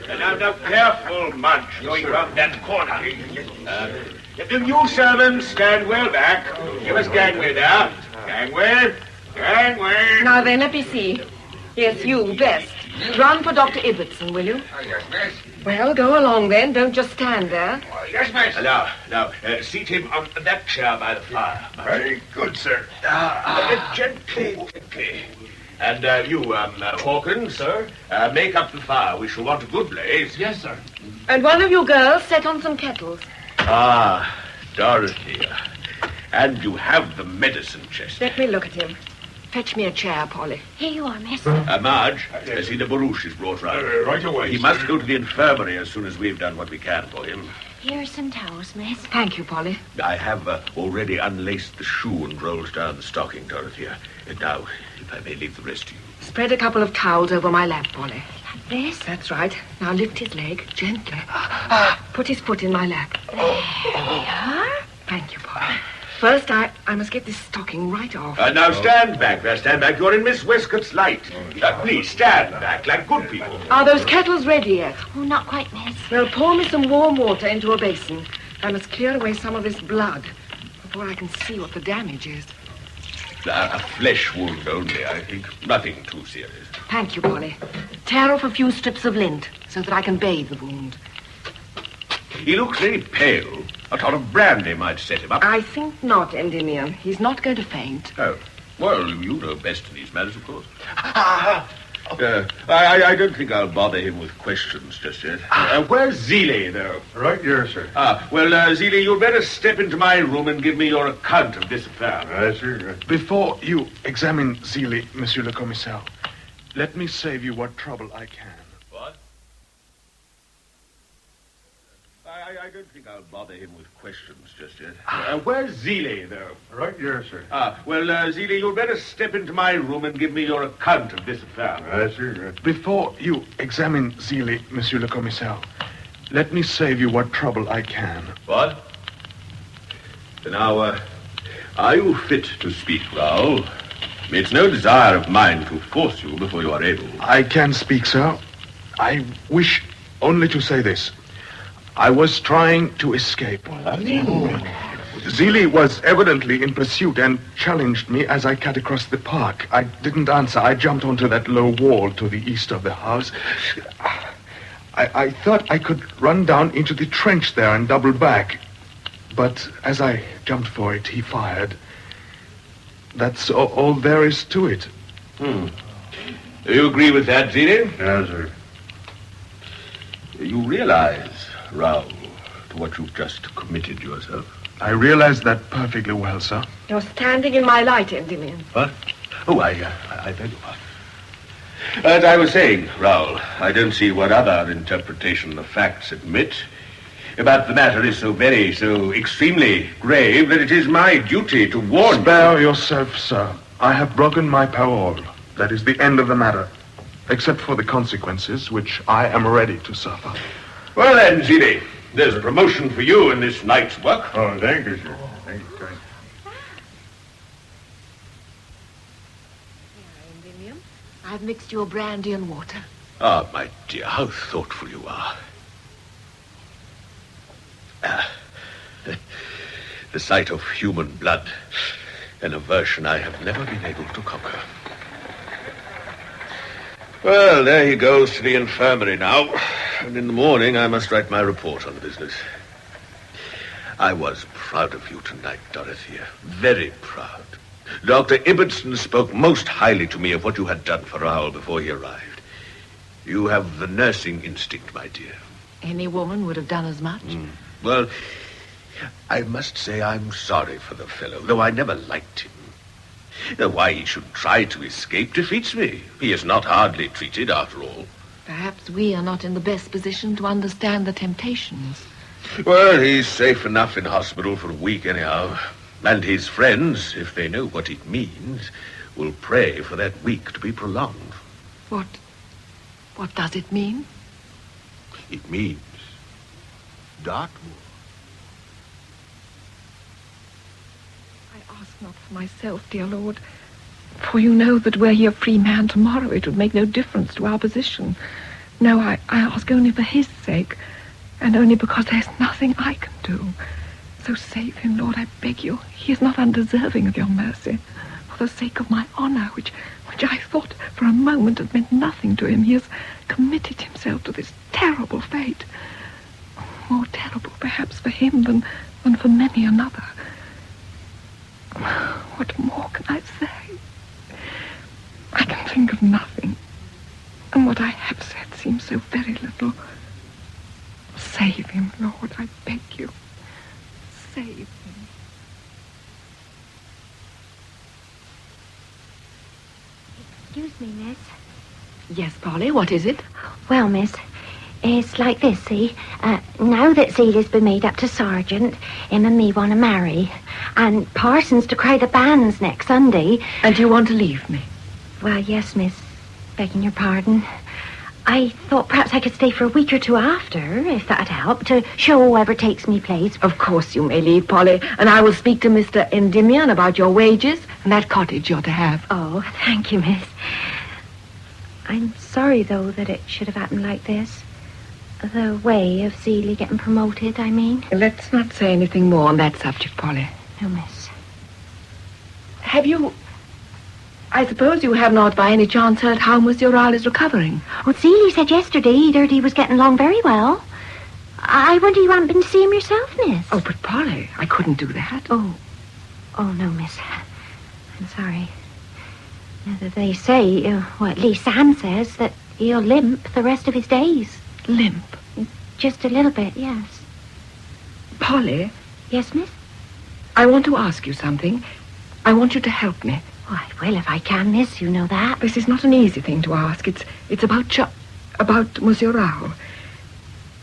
Now, careful, Mudge, going round that corner. You servants, stand well back. Give us gangway there. Gangway. Now then, let me see. Yes, you, best. Run for Dr. Ibbotson, will you? Yes, miss. Well, go along then. Don't just stand there. Yes, miss. Now, seat him on that chair by the fire. Very good, sir. Gently. And you, Hawkins, sir, make up the fire. We shall want a good blaze. Yes, sir. And one of you girls set on some kettles. Ah, Dorothy. And you have the medicine chest. Let me look at him. Fetch me a chair, Polly. Here you are, miss. Marge, see the barouche is brought round. Right away. He must go to the infirmary as soon as we've done what we can for him. Here's some towels, miss. Thank you, Polly. I have already unlaced the shoe and rolled down the stocking, Dorothea. And now, if I may leave the rest to you. Spread a couple of towels over my lap, Polly. Like this? That's right. Now lift his leg gently. Put his foot in my lap. There we are. Thank you, Polly. First, I must get this stocking right off. Now stand back there, stand back. You're in Miss Westcott's light. Please, stand back like good people. Are those kettles ready yet? Oh, not quite, miss. Well, pour me some warm water into a basin. I must clear away some of this blood before I can see what the damage is. A flesh wound only, I think. Nothing too serious. Thank you, Polly. Tear off a few strips of lint so that I can bathe the wound. He looks very pale. A tot of brandy might set him up. I think not, Endymion. He's not going to faint. Oh. Well, you know best in these matters, of course. I don't think I'll bother him with questions just yet. Where's Seeley, though? Right here, sir. Well, Seeley, you'd better step into my room and give me your account of this affair. Right, sir. Before you examine Seeley, Monsieur le Commissaire, let me save you what trouble I can. What? I don't think I'll bother him with questions just yet. Where's Seeley, though? Right here, sir. Well, Seeley, you'd better step into my room and give me your account of this affair. Right, sir. Before you examine Seeley, Monsieur le Commissaire, let me save you what trouble I can. What? Now, are you fit to speak, Raoul? It's no desire of mine to force you before you are able. I can speak, sir. I wish only to say this. I was trying to escape. Seeley was evidently in pursuit and challenged me as I cut across the park. I didn't answer. I jumped onto that low wall to the east of the house. I thought I could run down into the trench there and double back. But as I jumped for it, he fired. That's all there is to it. Do you agree with that, Seeley? Yes, sir. You realize, Raoul, to what you've just committed yourself? I realize that perfectly well, sir. You're standing in my light, Endymion. What? Oh, I beg your pardon. As I was saying, Raoul, I don't see what other interpretation the facts admit. But the matter is so extremely grave that it is my duty to warn you. Spare yourself, sir. I have broken my parole. That is the end of the matter. Except for the consequences, which I am ready to suffer. Well then, Seeley, there's promotion for you in this night's work. Oh, thank you, sir. Thank you, Tony. I've mixed your brandy and water. Ah, my dear, how thoughtful you are. The sight of human blood, an aversion I have never been able to conquer. Well, there he goes to the infirmary now, and in the morning I must write my report on the business. I was proud of you tonight, Dorothea. Very proud. Dr. Ibbotson spoke most highly to me of what you had done for Raoul before he arrived. You have the nursing instinct, my dear. Any woman would have done as much. Well, I must say I'm sorry for the fellow, though I never liked him. Why he should try to escape defeats me. He is not hardly treated, after all. Perhaps we are not in the best position to understand the temptations. Well, he's safe enough in hospital for a week anyhow. And his friends, if they know what it means, will pray for that week to be prolonged. What does it mean? It means Dartmoor. I ask not for myself, dear Lord, for you know that were he a free man tomorrow, it would make no difference to our position. No, I ask only for his sake, and only because there's nothing I can do. So save him, Lord, I beg you. He is not undeserving of your mercy. For the sake of my honor, which I thought for a moment had meant nothing to him, he has committed himself to this terrible fate. More terrible, perhaps, for him than for many another. What more can I say? I can think of nothing. And what I have said seems so very little. Save him, Lord, I beg you. Save him. Excuse me, miss. Yes, Polly, what is it? Well, miss, it's like this, see. Now that Celia's been made up to sergeant, him and me want to marry. And Parson's to cry the banns next Sunday. And you want to leave me? Well, yes, miss. Begging your pardon. I thought perhaps I could stay for a week or two after, if that'd help, to show whoever takes me place. Of course you may leave, Polly, and I will speak to Mr. Endymion about your wages and that cottage you're to have. Oh, thank you, miss. I'm sorry, though, that it should have happened like this. The way of Celia getting promoted, I mean. Let's not say anything more on that subject, Polly. No, miss. Have you... I suppose you have not by any chance heard how Monsieur Raoul is recovering. Well, Celia said yesterday that he was getting along very well. I wonder you haven't been to see him yourself, miss. Oh, but Polly, I couldn't do that. Oh, no, miss. I'm sorry. They say, well, at least Sam says, that he'll limp the rest of his days. Limp? Just a little bit, yes. Polly? Yes, miss? I want to ask you something. I want you to help me. Oh, I will if I can, miss. You know that. This is not an easy thing to ask. It's about Monsieur Raoul.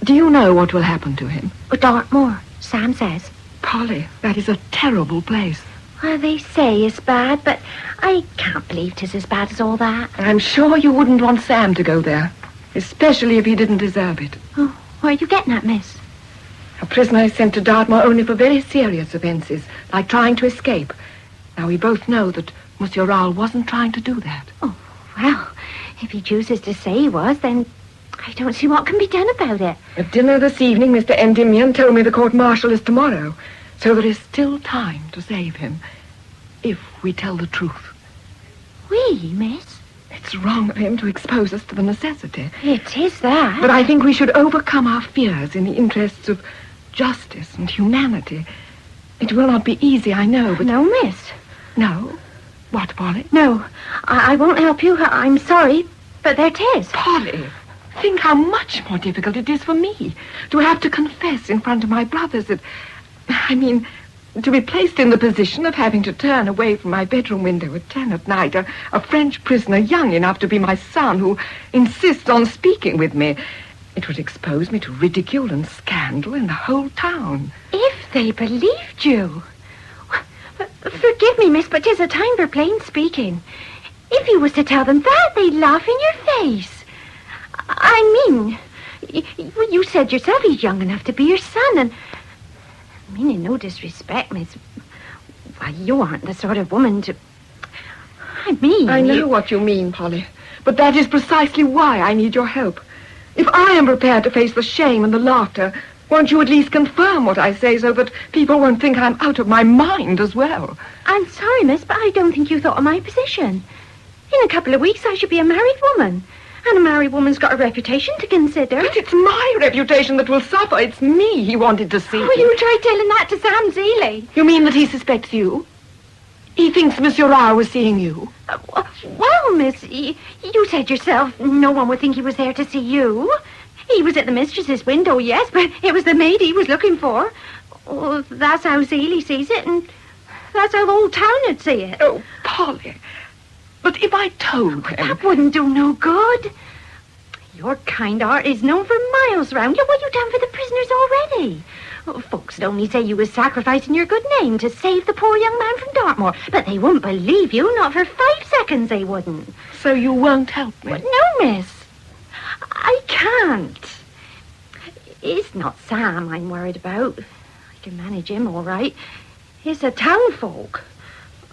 Do you know what will happen to him? Dartmoor, Sam says. Polly, that is a terrible place. Well, they say it's bad, but I can't believe 'tis as bad as all that. I'm sure you wouldn't want Sam to go there, especially if he didn't deserve it. Oh, where are you getting at, miss? A prisoner is sent to Dartmoor only for very serious offences, like trying to escape. Now, we both know that Monsieur Raoul wasn't trying to do that. Oh, well, if he chooses to say he was, then I don't see what can be done about it. At dinner this evening, Mr. Endymion told me the court-martial is tomorrow, so there is still time to save him, if we tell the truth. We, miss? It's wrong of him to expose us to the necessity. It is that. But I think we should overcome our fears in the interests of justice and humanity. It will not be easy, I know, but... No, miss. No? What, Polly? No, I won't help you. I'm sorry, but there 'tis. Polly, think how much more difficult it is for me to have to confess in front of my brothers that... I mean, to be placed in the position of having to turn away from my bedroom window at 10 at night, a French prisoner young enough to be my son who insists on speaking with me. It would expose me to ridicule and scandal in the whole town. If they believed you... Forgive me, miss, but 'tis a time for plain speaking. If you was to tell them that, they'd laugh in your face. I mean, you said yourself he's young enough to be your son, and... Meaning no disrespect, miss. Why, you aren't the sort of woman to... I mean... I know what you mean, Polly. But that is precisely why I need your help. If I am prepared to face the shame and the laughter, won't you at least confirm what I say so that people won't think I'm out of my mind as well? I'm sorry, miss, but I don't think you thought of my position. In a couple of weeks, I should be a married woman. And a married woman's got a reputation to consider. But it's my reputation that will suffer. It's me he wanted to see. Oh, you tried telling that to Sam Zeeley. You mean that he suspects you? He thinks Monsieur Rao was seeing you? Well, miss, you said yourself no one would think he was there to see you. He was at the mistress's window, yes, but it was the maid he was looking for. Oh, that's how Zeeley sees it, and that's how the whole town would see it. Oh, Polly. But if I told him... That wouldn't do no good. Your kind heart is known for miles round. Look what you've done for the prisoners already. Oh, folks would only say you was sacrificing your good name to save the poor young man from Dartmoor, but they wouldn't believe you, not for 5 seconds they wouldn't. So you won't help me? Well, no, miss. I can't. It's not Sam I'm worried about. I can manage him all right. It's the town folk.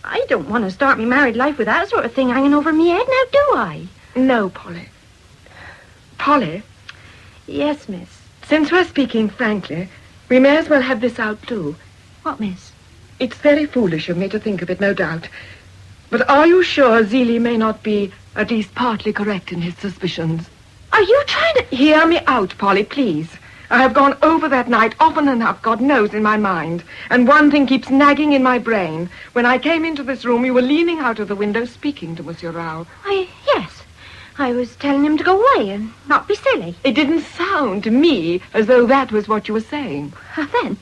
I don't want to start me married life with that sort of thing hanging over me head now, do I? No, Polly. Polly? Yes, miss. Since we're speaking frankly, we may as well have this out, too. What, miss? It's very foolish of me to think of it, no doubt. But are you sure Zeeley may not be at least partly correct in his suspicions? Are you trying to... Hear me out, Polly, please. I have gone over that night often enough, God knows, in my mind. And one thing keeps nagging in my brain. When I came into this room, you were leaning out of the window speaking to Monsieur Rao. Yes. I was telling him to go away and not be silly. It didn't sound to me as though that was what you were saying. Then,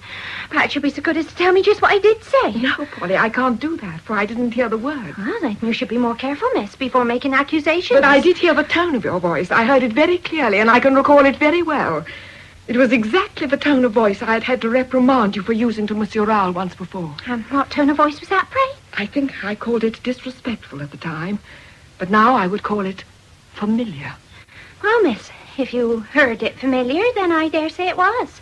perhaps you'll be so good as to tell me just what I did say. No, Polly, I can't do that, for I didn't hear the word. Well, then you should be more careful, miss, before making accusations. But I did hear the tone of your voice. I heard it very clearly, and I can recall it very well. It was exactly the tone of voice I had to reprimand you for using to Monsieur Rao once before. What tone of voice was that, pray? I think I called it disrespectful at the time, but now I would call it familiar. Well, miss, if you heard it familiar, then I dare say it was.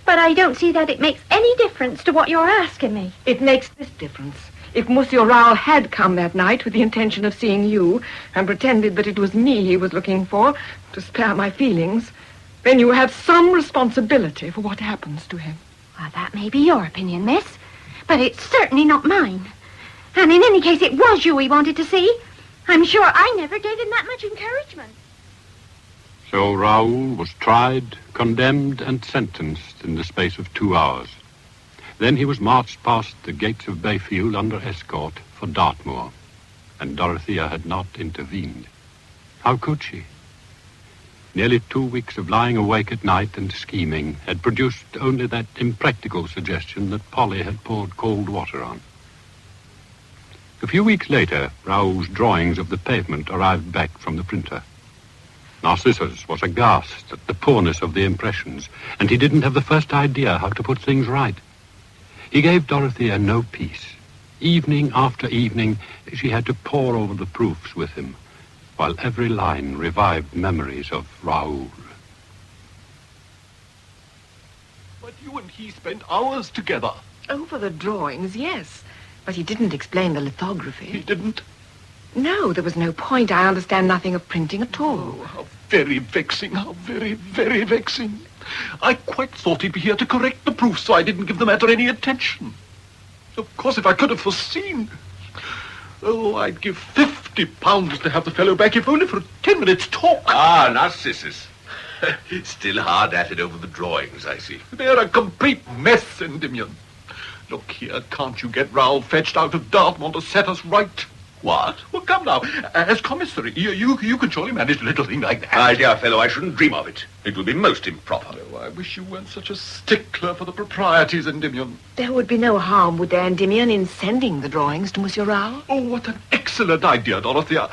But I don't see that it makes any difference to what you're asking me. It makes this difference. If Monsieur Rao had come that night with the intention of seeing you and pretended that it was me he was looking for to spare my feelings, then you have some responsibility for what happens to him. Well, that may be your opinion, miss, but it's certainly not mine. And in any case, it was you he wanted to see. I'm sure I never gave him that much encouragement. So Raoul was tried, condemned, and sentenced in the space of 2 hours. Then he was marched past the gates of Bayfield under escort for Dartmoor, and Dorothea had not intervened. How could she? Nearly 2 weeks of lying awake at night and scheming had produced only that impractical suggestion that Polly had poured cold water on. A few weeks later, Raoul's drawings of the pavement arrived back from the printer. Narcissus was aghast at the poorness of the impressions, and he didn't have the first idea how to put things right. He gave Dorothea no peace. Evening after evening, she had to pore over the proofs with him, while every line revived memories of Raoul. But you and he spent hours together. Over the drawings, yes. But he didn't explain the lithography. He didn't? No, there was no point. I understand nothing of printing at all. Oh, how very vexing, how very, very vexing. I quite thought he'd be here to correct the proofs, so I didn't give the matter any attention. Of course, if I could have foreseen... Oh, I'd give £50 to have the fellow back, if only for a 10 minutes talk. Ah, Narcissus. Still hard at it over the drawings, I see. They're a complete mess, Endymion. Look here, can't you get Raoul fetched out of Dartmoor to set us right? What? Well, come now. As commissary, you can surely manage a little thing like that. My dear fellow, I shouldn't dream of it. It will be most improper. Oh, I wish you weren't such a stickler for the proprieties, Endymion. There would be no harm, would there, Endymion, in sending the drawings to Monsieur Raoul? Oh, what an excellent idea, Dorothea.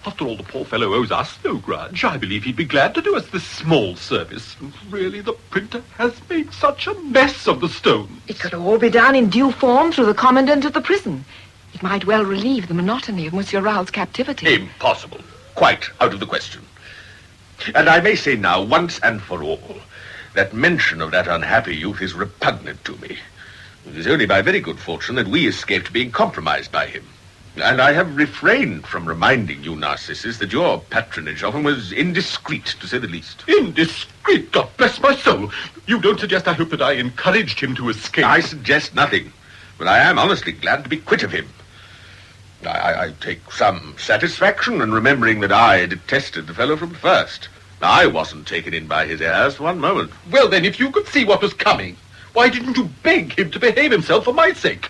After all, the poor fellow owes us no grudge. I believe he'd be glad to do us this small service. And really, the printer has made such a mess of the stones. It could all be done in due form through the commandant of the prison. It might well relieve the monotony of Monsieur Raoul's captivity. Impossible. Quite out of the question. And I may say now, once and for all, that mention of that unhappy youth is repugnant to me. It is only by very good fortune that we escaped being compromised by him. And I have refrained from reminding you, Narcissus, that your patronage of him was indiscreet, to say the least. Indiscreet? God bless my soul. You don't suggest, I hope, that I encouraged him to escape? I suggest nothing, but I am honestly glad to be quit of him. I take some satisfaction in remembering that I detested the fellow from the first. I wasn't taken in by his airs for one moment. Well, then, if you could see what was coming, why didn't you beg him to behave himself for my sake?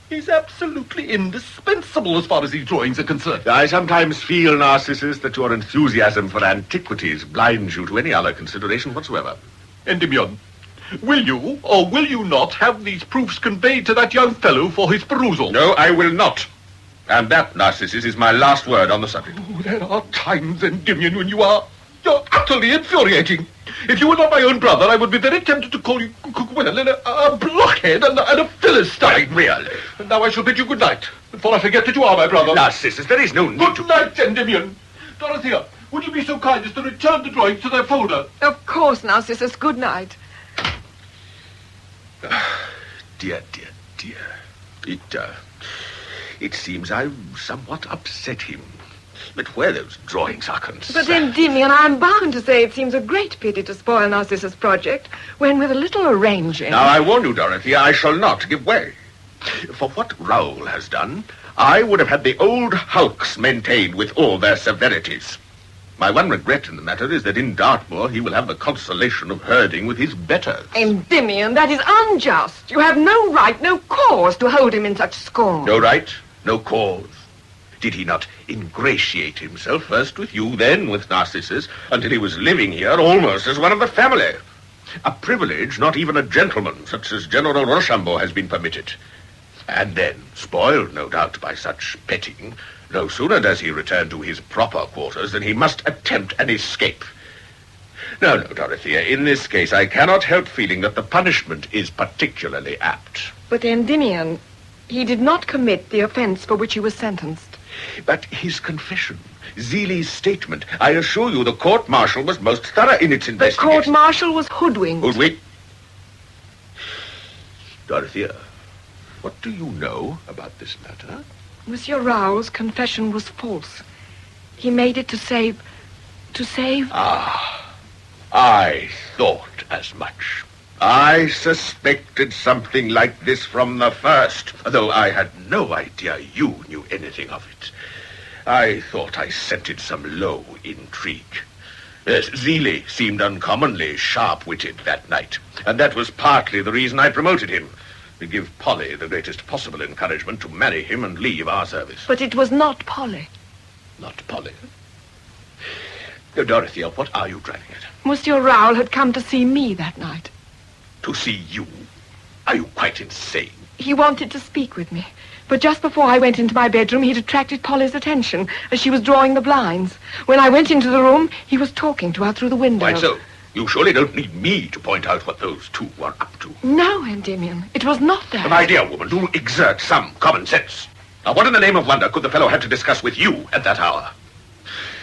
He's absolutely indispensable as far as these drawings are concerned. I sometimes feel, Narcissus, that your enthusiasm for antiquities blinds you to any other consideration whatsoever. Endymion, will you, or will you not, have these proofs conveyed to that young fellow for his perusal? No, I will not. And that, Narcissus, is my last word on the subject. Oh, there are times, Endymion, when you're utterly infuriating. If you were not my own brother, I would be very tempted to call you, a blockhead and a Philistine. Really? And now I shall bid you good night, before I forget that you are my brother. Narcissus, there is no need Good night, Endymion. Dorothea, would you be so kind as to return the drawings to their folder? Of course, Narcissus. Good night. Dear. It seems I somewhat upset him. But where those drawings are concerned... But Endymion, I'm bound to say it seems a great pity to spoil Narcissus' project, when with a little arranging... Now, I warn you, Dorothea, I shall not give way. For what Raoul has done, I would have had the old hulks maintained with all their severities. My one regret in the matter is that in Dartmoor he will have the consolation of herding with his betters. Endymion, that is unjust. You have no right, no cause to hold him in such scorn. No right, no cause. Did he not ingratiate himself first with you, then with Narcissus, until he was living here almost as one of the family? A privilege not even a gentleman such as General Rochambeau has been permitted. And then, spoiled, no doubt, by such petting, no sooner does he return to his proper quarters than he must attempt an escape. No, Dorothea, in this case I cannot help feeling that the punishment is particularly apt. But Endymion, he did not commit the offense for which he was sentenced. But his confession, Zeeley's statement, I assure you the court-martial was most thorough in its investigation. The court-martial was hoodwinked. Hoodwinked? Dorothea, what do you know about this matter? Monsieur Raoul's confession was false. He made it to save... Ah, I thought as much. I suspected something like this from the first, though I had no idea you knew anything of it. I thought I scented some low intrigue. Yes, Zeeley seemed uncommonly sharp-witted that night, and that was partly the reason I promoted him, to give Polly the greatest possible encouragement to marry him and leave our service. But it was not Polly. Not Polly? Dorothea, what are you driving at? Monsieur Raoul had come to see me that night. To see you? Are you quite insane? He wanted to speak with me. But just before I went into my bedroom, he'd attracted Polly's attention as she was drawing the blinds. When I went into the room, he was talking to her through the window. Why so? You surely don't need me to point out what those two were up to. No, Endymion, it was not that. My dear woman, do exert some common sense. Now, what in the name of wonder could the fellow have to discuss with you at that hour?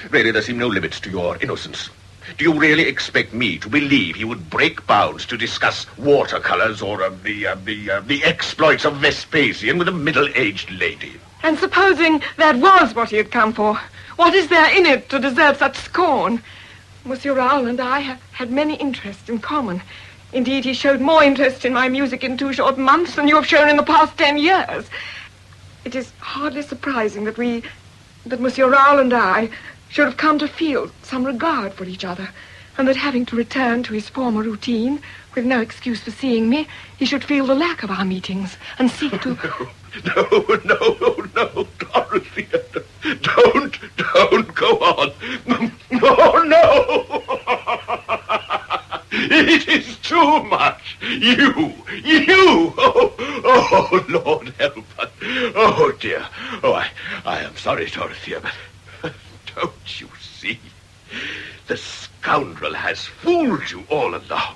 Really, there seem no limits to your innocence. Do you really expect me to believe he would break bounds to discuss watercolors or the exploits of Vespasian with a middle-aged lady? And supposing that was what he had come for, what is there in it to deserve such scorn? Monsieur Raoul and I had many interests in common. Indeed, he showed more interest in my music in 2 short months than you have shown in the past 10 years. It is hardly surprising that Monsieur Raoul and I should have come to feel some regard for each other, and that having to return to his former routine, with no excuse for seeing me, he should feel the lack of our meetings and seek to... No, Dorothea, don't go on. No! It is too much. You! Oh, Lord help us. Oh, dear. Oh, I am sorry, Dorothea, but don't you see? The scoundrel has fooled you all along.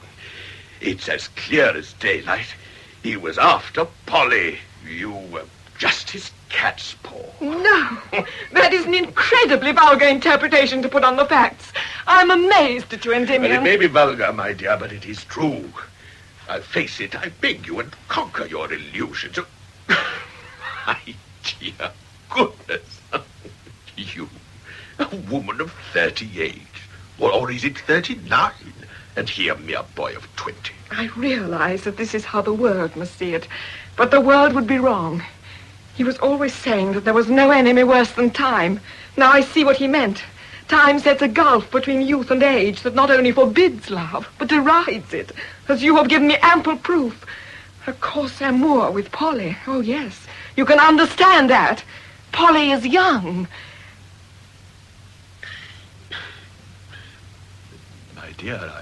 It's as clear as daylight. He was after Polly. You were just his cat's paw. No, that is an incredibly vulgar interpretation to put on the facts. I'm amazed at you, Endymion. Well, it may be vulgar, my dear, but it is true. Face it, I beg you, and conquer your illusions. My dear goodness. You, a woman of 38. Or is it 39? And he a mere boy of 20. I realize that this is how the world must see it. But the world would be wrong. He was always saying that there was no enemy worse than time. Now I see what he meant. Time sets a gulf between youth and age that not only forbids love, but derides it, as you have given me ample proof. A coarse amour with Polly. Oh, yes. You can understand that. Polly is young. My dear,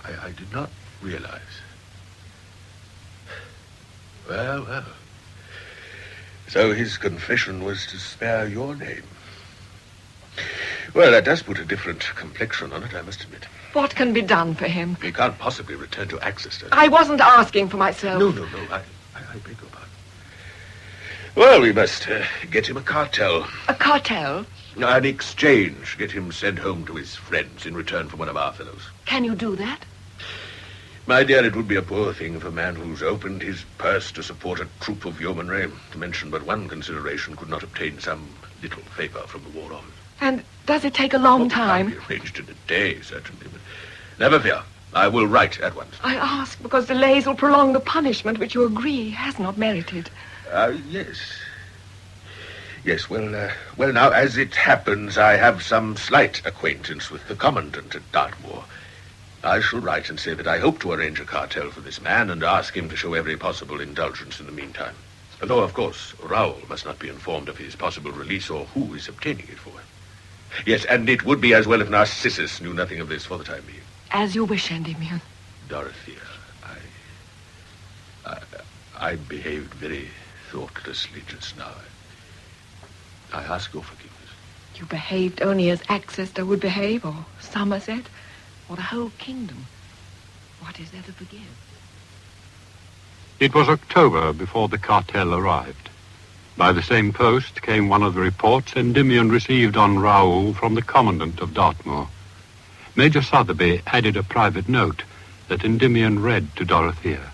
I did not realize. Well. So his confession was to spare your name. Well, that does put a different complexion on it, I must admit. What can be done for him? He can't possibly return to Atchison. I wasn't asking for myself. No. I beg your pardon. Well, we must get him a cartel. A cartel? An exchange. Get him sent home to his friends in return for one of our fellows. Can you do that? My dear, it would be a poor thing if a man who's opened his purse to support a troop of yeomanry, to mention but one consideration, could not obtain some little favor from the War Office. And does it take a long time? It can't be arranged in a day, certainly, but never fear. I will write at once. I ask because delays will prolong the punishment which you agree has not merited. Yes. Yes, well, now, as it happens, I have some slight acquaintance with the commandant at Dartmoor. I shall write and say that I hope to arrange a cartel for this man and ask him to show every possible indulgence in the meantime. Though, of course, Raoul must not be informed of his possible release or who is obtaining it for him. Yes, and it would be as well if Narcissus knew nothing of this for the time being. As you wish, Endymion. Dorothea, I behaved very thoughtlessly just now. I ask your forgiveness. You behaved only as Exeter would behave, or Somerset, or the whole kingdom. What is there to forgive? It was October before the cartel arrived. By the same post came one of the reports Endymion received on Raoul from the commandant of Dartmoor. Major Sotheby added a private note that Endymion read to Dorothea.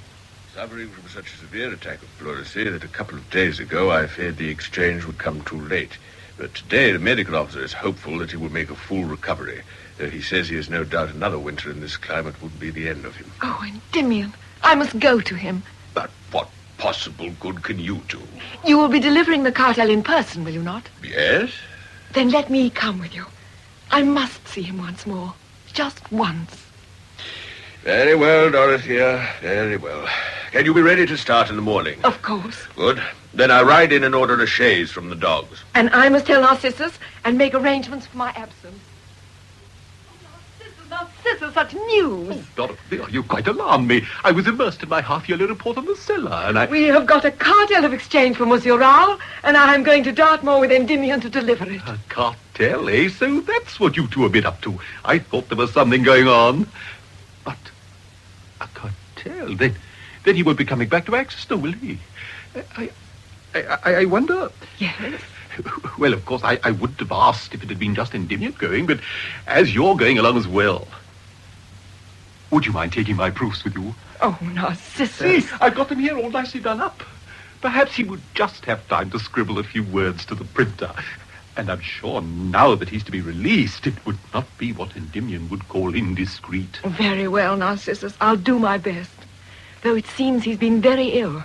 Suffering from such a severe attack of pleurisy that a couple of days ago I feared the exchange would come too late. But today the medical officer is hopeful that he will make a full recovery, though he says he has no doubt another winter in this climate would be the end of him. Oh, Endymion, I must go to him. But what possible good can you do? You will be delivering the cartel in person, will you not? Yes? Then let me come with you. I must see him once more. Just once. Very well, Dorothea. Very well. Can you be ready to start in the morning? Of course. Good. Then I ride in and order a chaise from the dogs. And I must tell Narcissus and make arrangements for my absence. Narcissus, such news. Oh, Dorothea, you quite alarmed me. I was immersed in my half-yearly report on the cellar, and I... We have got a cartel of exchange for Monsieur Raoul, and I am going to Dartmoor with Endymion to deliver it. A cartel, eh? So that's what you two have been up to. I thought there was something going on. But a cartel? Then he won't be coming back to Atchison, will he? I wonder... Yes? Well, of course, I wouldn't have asked if it had been just Endymion going, but as you're going along as well, would you mind taking my proofs with you? Oh, Narcissus. See, I've got them here all nicely done up. Perhaps he would just have time to scribble a few words to the printer. And I'm sure now that he's to be released, it would not be what Endymion would call indiscreet. Very well, Narcissus. I'll do my best. Though it seems he's been very ill.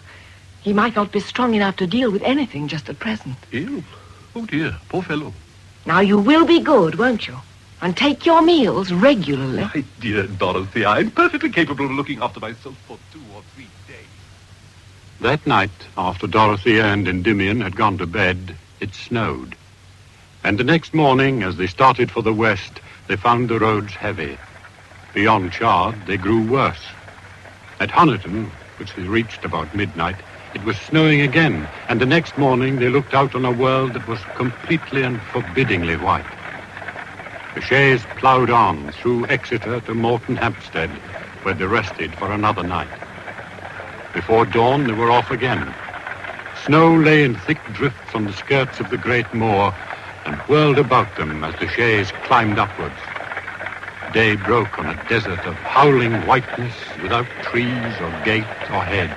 He might not be strong enough to deal with anything just at present. Ill? Oh, dear. Poor fellow. Now, you will be good, won't you? And take your meals regularly. My dear Dorothy, I'm perfectly capable of looking after myself for 2 or 3 days. That night, after Dorothea and Endymion had gone to bed, it snowed. And the next morning, as they started for the west, they found the roads heavy. Beyond Chard, they grew worse. At Honiton, which they reached about midnight, it was snowing again, and the next morning they looked out on a world that was completely and forbiddingly white. The chaise ploughed on through Exeter to Moreton Hampstead, where they rested for another night. Before dawn, they were off again. Snow lay in thick drifts on the skirts of the great moor and whirled about them as the chaise climbed upwards. day broke on a desert of howling whiteness without trees or gate or hedge.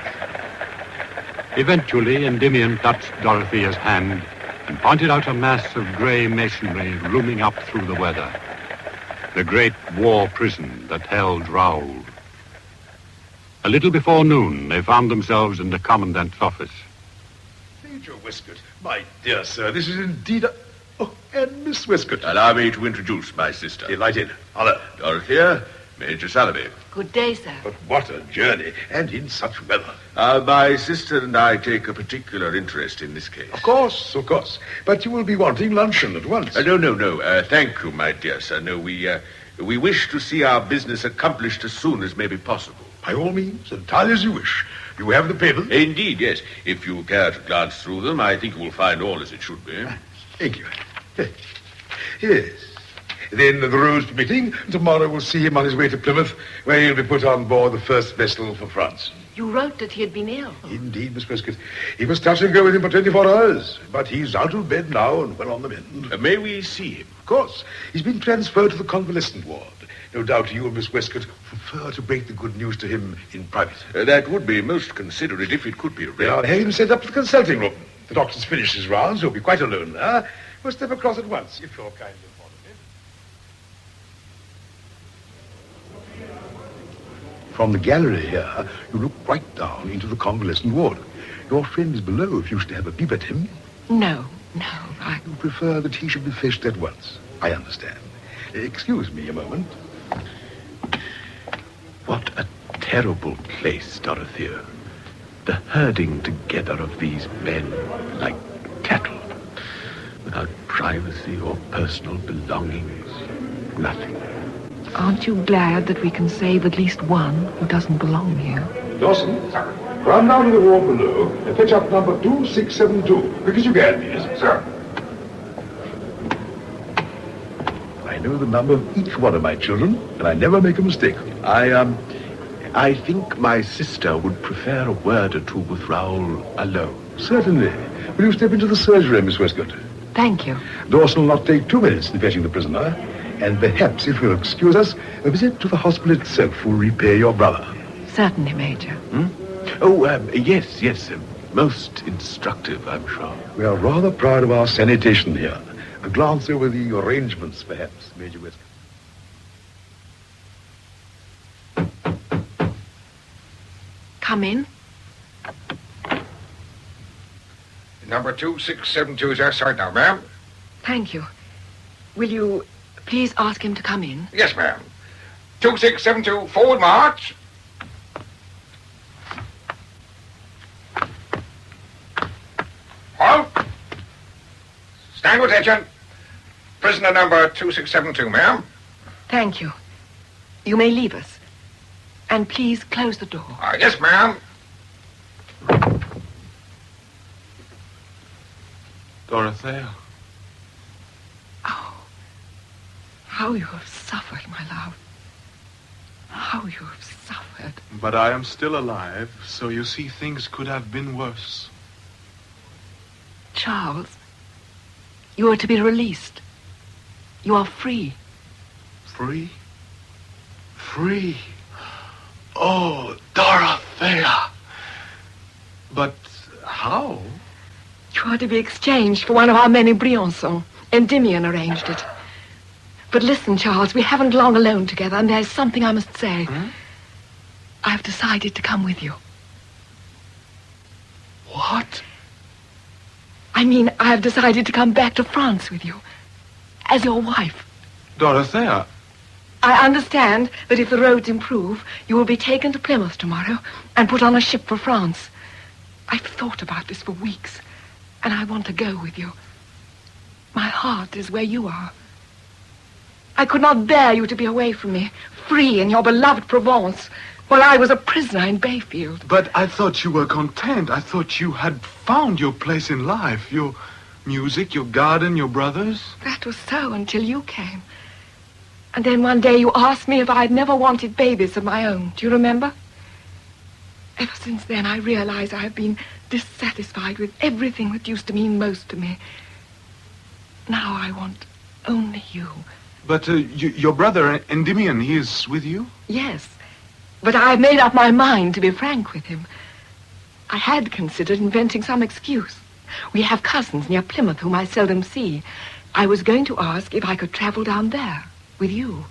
Eventually, Endymion touched Dorothea's hand and pointed out a mass of grey masonry looming up through the weather. The great war prison that held Raoul. A little before noon, they found themselves in the commandant's office. Major Westcott, my dear sir, this is indeed a... Oh, and Miss Westcott. Allow me to introduce my sister. Delighted. Honor. Dorothea, Major Salovey. Good day, sir. But what a journey, and in such weather. My sister and I take a particular interest in this case. Of course. But you will be wanting luncheon at once. No. Thank you, my dear sir. No, we wish to see our business accomplished as soon as may be possible. By all means, entirely as you wish. You have the papers? Indeed, yes. If you care to glance through them, I think you will find all as it should be. Thank you. Yes. Then, the roads permitting, tomorrow we'll see him on his way to Plymouth, where he'll be put on board the first vessel for France. You wrote that he had been ill. Indeed, Miss Westcott. He was touch and go with him for 24 hours, but he's out of bed now and well on the mend. May we see him? Of course. He's been transferred to the convalescent ward. No doubt you and Miss Westcott prefer to break the good news to him in private. That would be most considerate if it could be arranged. I'll have him sent up to the consulting room. The doctor's finished his rounds. He'll be quite alone there. We'll step across at once, if you're kind to follow me. From the gallery here, you look right down into the convalescent ward. Your friend is below if you wish to have a peep at him. No, You prefer that he should be fetched at once. I understand. Excuse me a moment. What a terrible place, Dorothea. The herding together of these men like cattle, without privacy or personal belongings. Nothing. Aren't you glad that we can save at least one who doesn't belong here? Dawson, run down to the ward below and fetch up number 2672. Quick as you can, please. Sir. I know the number of each one of my children, and I never make a mistake. I think my sister would prefer a word or two with Raoul alone. Certainly. Will you step into the surgery, Miss Westcott? Thank you. Dawson will not take 2 minutes in fetching the prisoner, and perhaps, if you'll excuse us, a visit to the hospital itself will repay your brother. Certainly, Major. Yes. Most instructive, I'm sure. We are rather proud of our sanitation here. A glance over the arrangements, perhaps, Major Westcott. Come in. Number 2672 is outside now, ma'am. Thank you. Will you please ask him to come in? Yes, ma'am. 2672, forward march. Halt. Stand to attention. Prisoner number 2672, ma'am. Thank you. You may leave us. And please close the door. Yes, ma'am. Dorothea. Oh, how you have suffered, my love. How you have suffered. But I am still alive, so you see things could have been worse. Charles, you are to be released. You are free. Free? Free? Oh, Dorothea! But how? You are to be exchanged for one of our men in Briançon. Endymion arranged it. But listen, Charles, we haven't long alone together, and there's something I must say. I've decided to come with you. What? I mean, I've decided to come back to France with you. As your wife. Dorothea. I understand that if the roads improve, you will be taken to Plymouth tomorrow and put on a ship for France. I've thought about this for weeks, and I want to go with you. My heart is where you are. I could not bear you to be away from me, free in your beloved Provence, while I was a prisoner in Bayfield. But I thought you were content. I thought you had found your place in life, your music, your garden, your brothers. That was so until you came. And then one day you asked me if I'd never wanted babies of my own. Do you remember? Ever since then, I realize I have been dissatisfied with everything that used to mean most to me. Now I want only you. But your brother, Endymion, he is with you? Yes, but I've made up my mind to be frank with him. I had considered inventing some excuse. We have cousins near Plymouth whom I seldom see. I was going to ask if I could travel down there with you.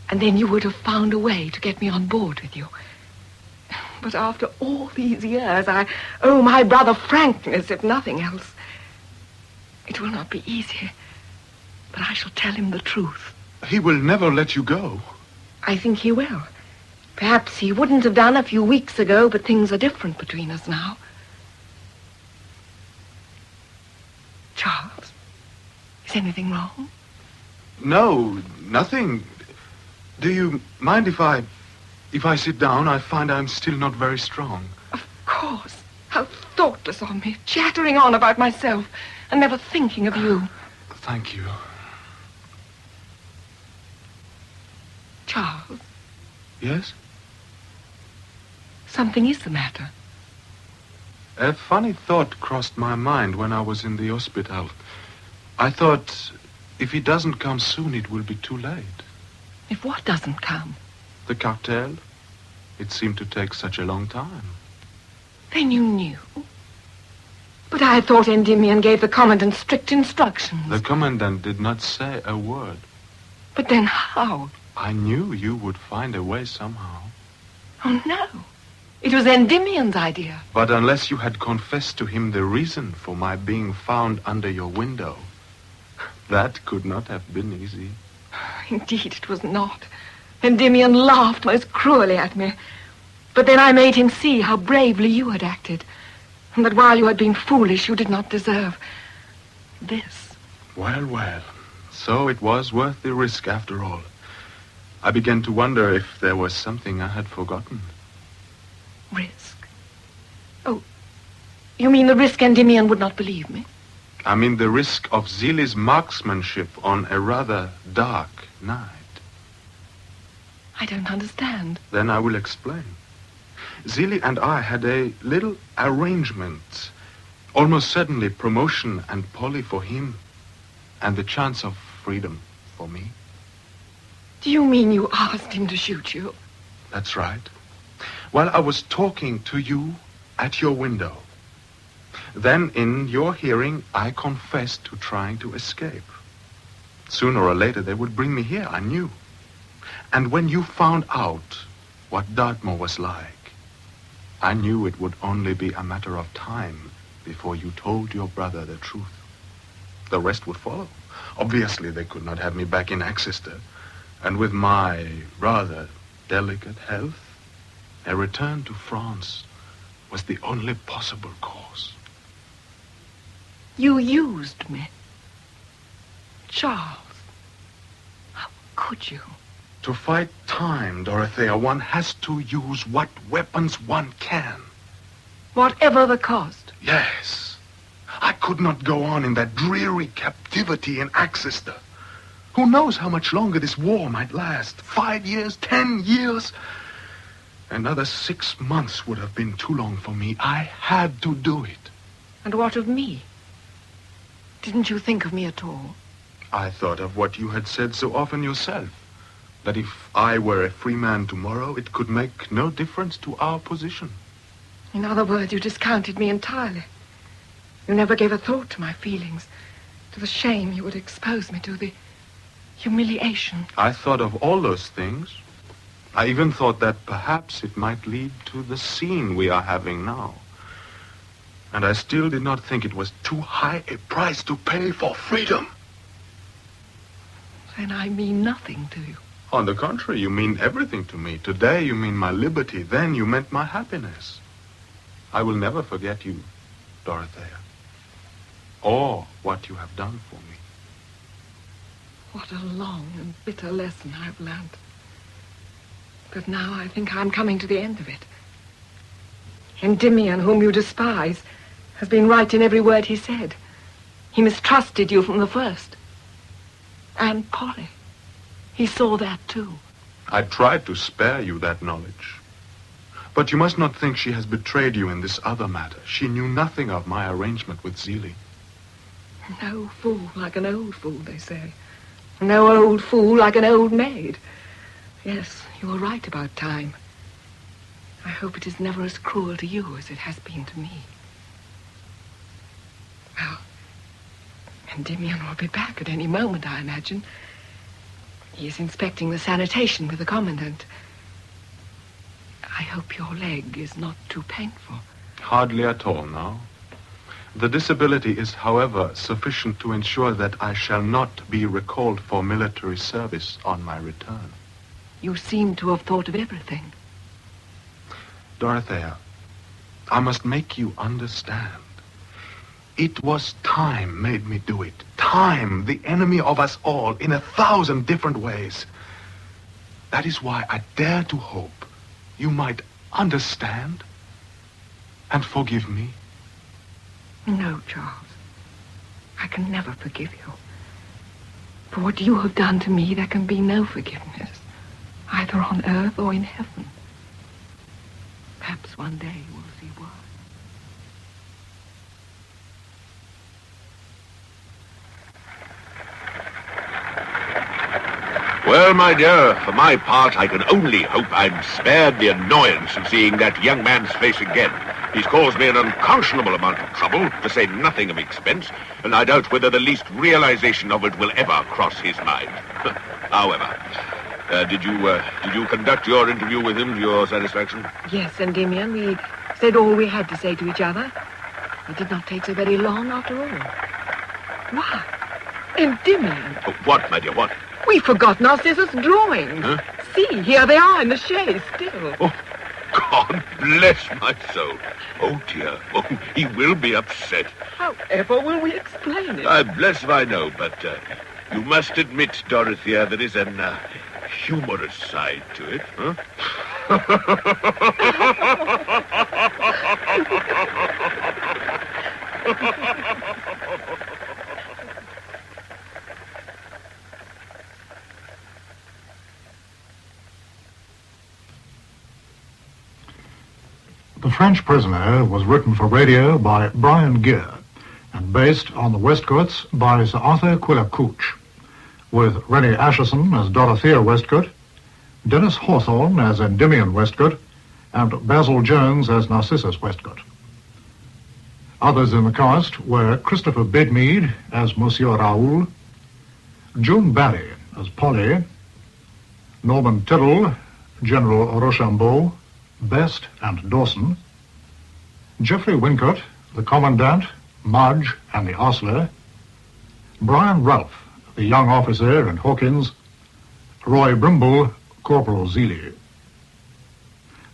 And then you would have found a way to get me on board with you. But after all these years, I owe my brother frankness, if nothing else. It will not be easy, but I shall tell him the truth. He will never let you go. I think he will. Perhaps he wouldn't have done a few weeks ago, but things are different between us now. Charles, is anything wrong? No, nothing. Do you mind if I sit down? I find I'm still not very strong. Of course. How thoughtless of me, chattering on about myself and never thinking of you. Thank you. Charles. Yes? Something is the matter. A funny thought crossed my mind when I was in the hospital. I thought, if he doesn't come soon, it will be too late. If what doesn't come? The cocktail. It seemed to take such a long time. Then you knew? But I thought Endymion gave the commandant strict instructions. The commandant did not say a word. But then how? I knew you would find a way somehow. Oh, no. It was Endymion's idea. But unless you had confessed to him the reason for my being found under your window, that could not have been easy. Indeed, it was not. Endymion laughed most cruelly at me. But then I made him see how bravely you had acted, and that while you had been foolish, you did not deserve this. Well, well. So it was worth the risk after all. I began to wonder if there was something I had forgotten. Risk? Oh, you mean the risk Endymion would not believe me? I mean the risk of Zeeley's marksmanship on a rather dark night. I don't understand. Then I will explain. Zeeley and I had a little arrangement. Almost certainly promotion and Polly for him, and the chance of freedom for me. Do you mean you asked him to shoot you? That's right. While I was talking to you at your window. Then, in your hearing, I confessed to trying to escape. Sooner or later, they would bring me here, I knew. And when you found out what Dartmoor was like, I knew it would only be a matter of time before you told your brother the truth. The rest would follow. Obviously, they could not have me back in Exeter. And with my rather delicate health, a return to France was the only possible course. You used me. Charles, how could you? To fight time, Dorothea, one has to use what weapons one can. Whatever the cost. Yes. I could not go on in that dreary captivity in Exeter. Who knows how much longer this war might last? 5 years, 10 years? Another 6 months would have been too long for me. I had to do it. And what of me? Didn't you think of me at all? I thought of what you had said so often yourself. That if I were a free man tomorrow, it could make no difference to our position. In other words, you discounted me entirely. You never gave a thought to my feelings, to the shame you would expose me to, the humiliation. I thought of all those things. I even thought that perhaps it might lead to the scene we are having now. And I still did not think it was too high a price to pay for freedom. Then I mean nothing to you. On the contrary, you mean everything to me. Today you mean my liberty. Then you meant my happiness. I will never forget you, Dorothea. Or what you have done for me. What a long and bitter lesson I've learned. But now I think I'm coming to the end of it. Endymion, whom you despise, has been right in every word he said. He mistrusted you from the first. And Polly. He saw that too. I tried to spare you that knowledge. But you must not think she has betrayed you in this other matter. She knew nothing of my arrangement with Zeeley. No fool like an old fool, they say. No old fool like an old maid. Yes, you were right about time. I hope it is never as cruel to you as it has been to me. Well, Endymion will be back at any moment, I imagine. He is inspecting the sanitation with the commandant. I hope your leg is not too painful. Hardly at all now. The disability is, however, sufficient to ensure that I shall not be recalled for military service on my return. You seem to have thought of everything. Dorothea, I must make you understand. It was time made me do it. Time, the enemy of us all, in 1,000 different ways. That is why I dare to hope you might understand and forgive me. No, Charles. I can never forgive you. For what you have done to me, there can be no forgiveness, either on earth or in heaven. Perhaps one day we'll see why. Well, my dear, for my part, I can only hope I'm spared the annoyance of seeing that young man's face again. He's caused me an unconscionable amount of trouble, to say nothing of expense, and I doubt whether the least realization of it will ever cross his mind. However, did you conduct your interview with him to your satisfaction? Yes, Endymion, we said all we had to say to each other. It did not take so very long after all. Why? Endymion. Oh, what, my dear, what? We've forgotten our scissors drawings. Huh? See, here they are in the chaise still. Oh, God bless my soul. Oh, dear. Oh, he will be upset. However will we explain it? I'm blessed if I know, but you must admit, Dorothea, there is an humorous side to it, huh? The French Prisoner was written for radio by Brian Gear and based on the Westcotts by Sir Arthur Quiller Couch, with Rennie Atchison as Dorothea Westcott, Dennis Hawthorne as Endymion Westcott, and Basil Jones as Narcissus Westcott. Others in the cast were Christopher Bedmead as Monsieur Raoul, June Barry as Polly, Norman Tyrrell, General Rochambeau, Best and Dawson, Geoffrey Wincott, the Commandant, Mudge and the Ostler, Brian Ralph, the young officer and Hawkins, Roy Brimble, Corporal Zeeley.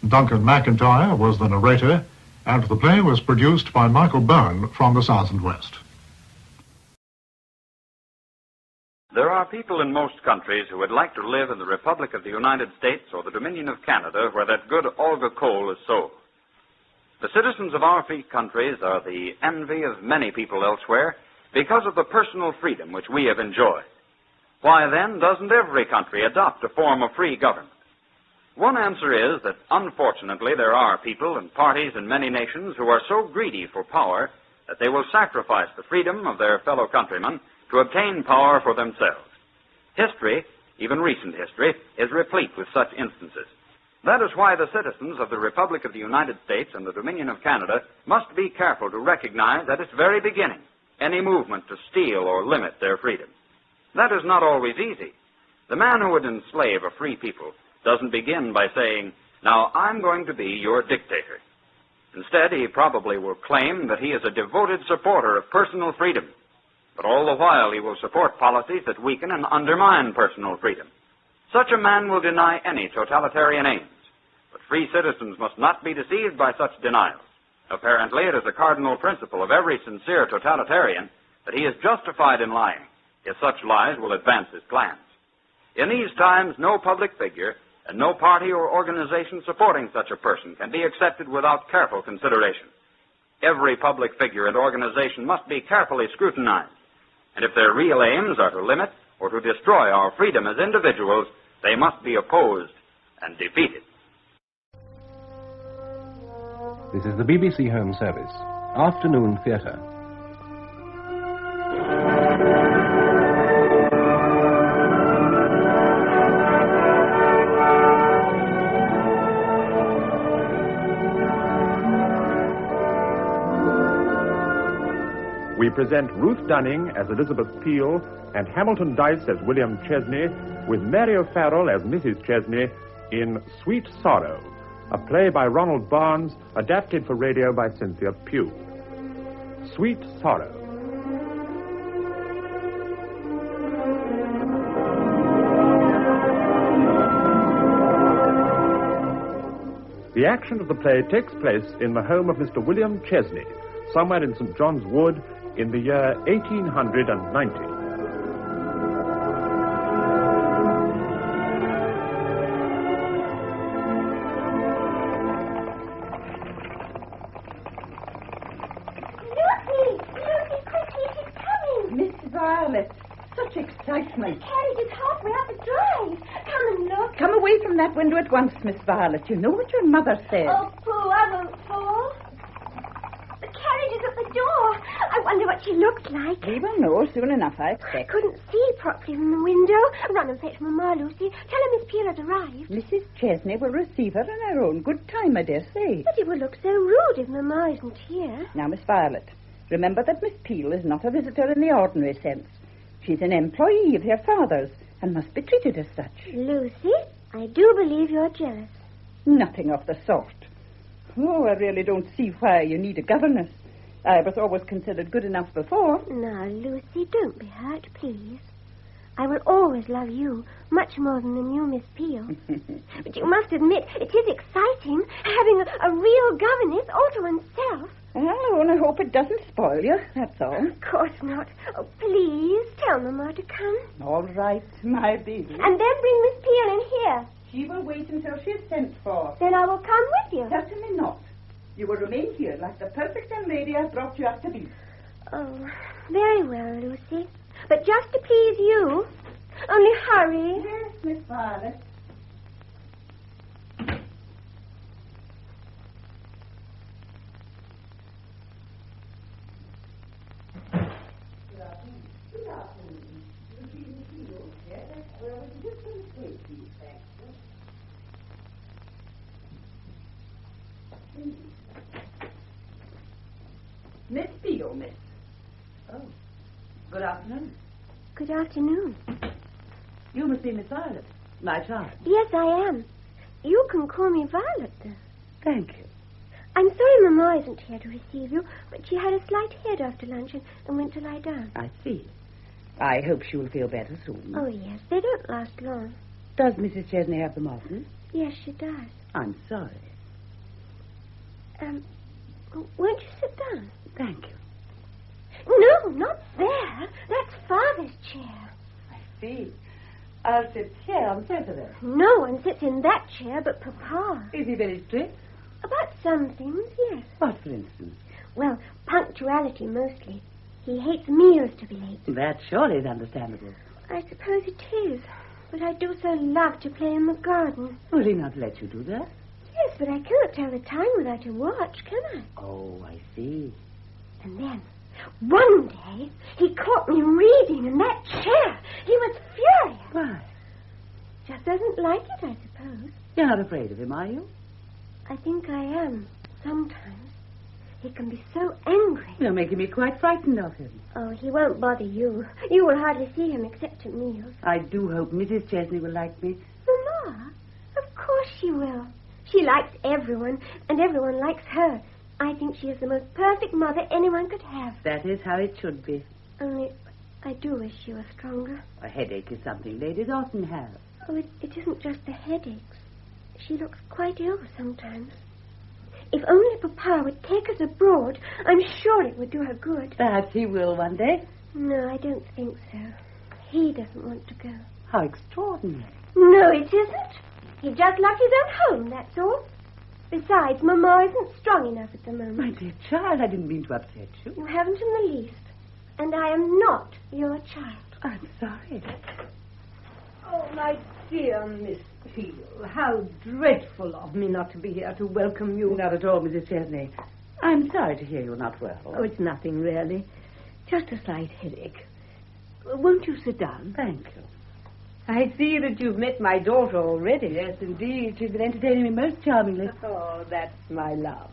Duncan McIntyre was the narrator, and the play was produced by Michael Byrne from the South and West. There are people in most countries who would like to live in the Republic of the United States or the Dominion of Canada where that good Olga coal is sold. The citizens of our free countries are the envy of many people elsewhere because of the personal freedom which we have enjoyed. Why then doesn't every country adopt a form of free government? One answer is that unfortunately there are people and parties in many nations who are so greedy for power that they will sacrifice the freedom of their fellow countrymen to obtain power for themselves. History, even recent history, is replete with such instances. That is why the citizens of the Republic of the United States and the Dominion of Canada must be careful to recognize at its very beginning any movement to steal or limit their freedom. That is not always easy. The man who would enslave a free people doesn't begin by saying, "Now I'm going to be your dictator." Instead, he probably will claim that he is a devoted supporter of personal freedom. But all the while he will support policies that weaken and undermine personal freedom. Such a man will deny any totalitarian aims. But free citizens must not be deceived by such denials. Apparently, it is a cardinal principle of every sincere totalitarian that he is justified in lying, if such lies will advance his plans. In these times, no public figure and no party or organization supporting such a person can be accepted without careful consideration. Every public figure and organization must be carefully scrutinized. And if their real aims are to limit or to destroy our freedom as individuals, they must be opposed and defeated. This is the BBC Home Service, Afternoon Theatre. present Ruth Dunning as Elizabeth Peel and Hamilton Dice as William Chesney, with Mary O'Farrell as Mrs. Chesney in Sweet Sorrow, a play by Ronald Barnes, adapted for radio by Cynthia Pugh. Sweet Sorrow. The action of the play takes place in the home of Mr. William Chesney, somewhere in St. John's Wood in the year 1890. Excitement. The carriage is halfway up the drive. Come and look. Come away from that window at once, Miss Violet. You know what your mother said. Oh, Pooh, I won't fall. The carriage is at the door. I wonder what she looked like. We will know soon enough, I I expect. couldn't see properly from the window. Run and fetch Mamma, Lucy. Tell her Miss Peel has arrived. Mrs. Chesney will receive her in her own good time, I dare say. But it would look so rude if Mamma isn't here. Now, Miss Violet, remember that Miss Peel is not a visitor in the ordinary sense. She's an employee of her father's and must be treated as such. Lucy, I do believe you're jealous. Nothing of the sort. Oh, I really don't see why you need a governess. I was always considered good enough before. Now, Lucy, don't be hurt, please. I will always love you much more than the new Miss Peel. But you must admit, it is exciting having a real governess all to oneself. Well, I only hope it doesn't spoil you, that's all. Of course not. Oh, please, tell Mamma to come. All right, my baby. And then bring Miss Peel in here. She will wait until she is sent for. Then I will come with you. Certainly not. You will remain here like the perfect young lady I've brought you up to be. Oh, very well, Lucy. But just to please you. Only hurry. Yes, Miss Violet. Miss Peel, miss. Oh, good afternoon. Good afternoon. You must be Miss Violet, my child. Yes, I am. You can call me Violet, though. Thank you. I'm sorry Mamma isn't here to receive you, but she had a slight head after luncheon and went to lie down. I see. I hope she will feel better soon. Oh, yes. They don't last long. Does Mrs. Chesney have them often? Yes, she does. I'm sorry. Won't you sit down? Thank you. No, not there. That's Father's chair. I see. I'll sit here on the sofa. No one sits in that chair but Papa. Is he very strict? About some things, yes. What, for instance? Well, punctuality mostly. He hates meals to be late. That surely is understandable. I suppose it is. But I do so love to play in the garden. Will he not let you do that? Yes, but I cannot tell the time without a watch, can I? Oh, I see. And then, one day, he caught me reading in that chair. He was furious. Why? Just doesn't like it, I suppose. You're not afraid of him, are you? I think I am, sometimes. He can be so angry. You're making me quite frightened of him. Oh, he won't bother you. You will hardly see him except at meals. I do hope Mrs. Chesney will like me. Mamma? Of course she will. She likes everyone, and everyone likes her. I think she is the most perfect mother anyone could have. That is how it should be. Only, I do wish she were stronger. A headache is something ladies often have. Oh, it isn't just the headaches. She looks quite ill sometimes. If only Papa would take us abroad, I'm sure it would do her good. Perhaps he will one day. No, I don't think so. He doesn't want to go. How extraordinary. No, it isn't. He just loved his own home, that's all. Besides, Mamma isn't strong enough at the moment. My dear child, I didn't mean to upset you. You haven't in the least. And I am not your child. I'm sorry. Oh, my dear Miss Peel, how dreadful of me not to be here to welcome you. Not at all, Mrs. Chesney. I'm sorry to hear you're not well. Oh, it's nothing, really. Just a slight headache. Won't you sit down? Thank you. I see that you've met my daughter already. Yes, indeed. She's been entertaining me most charmingly. Oh, that's my love.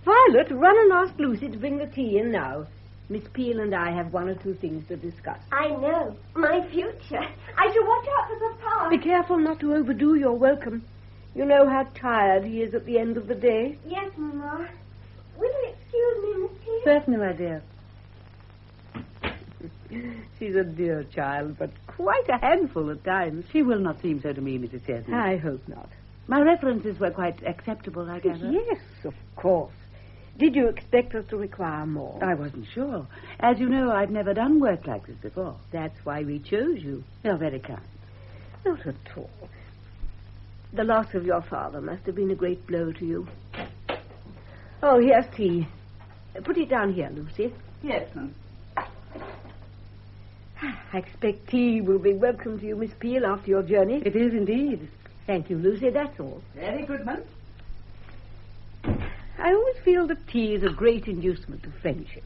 Violet, run and ask Lucy to bring the tea in now. Miss Peel and I have one or two things to discuss. I know. My future. I shall watch out for Papa. Be careful not to overdo your welcome. You know how tired he is at the end of the day. Yes, Mamma. Will you excuse me, Miss Peel? Certainly, my dear. She's a dear child, but quite a handful at times. She will not seem so to me, Mrs. Chesney. I hope not. My references were quite acceptable, I gather. Yes, of course. Did you expect us to require more? I wasn't sure. As you know, I've never done work like this before. That's why we chose you. You're very kind. Not at all. The loss of your father must have been a great blow to you. Oh, here's tea. Put it down here, Lucy. Yes, ma'am. I expect tea will be welcome to you, Miss Peel, after your journey. It is indeed. Thank you, Lucy. That's all. Very good, ma'am. I always feel that tea is a great inducement to friendship.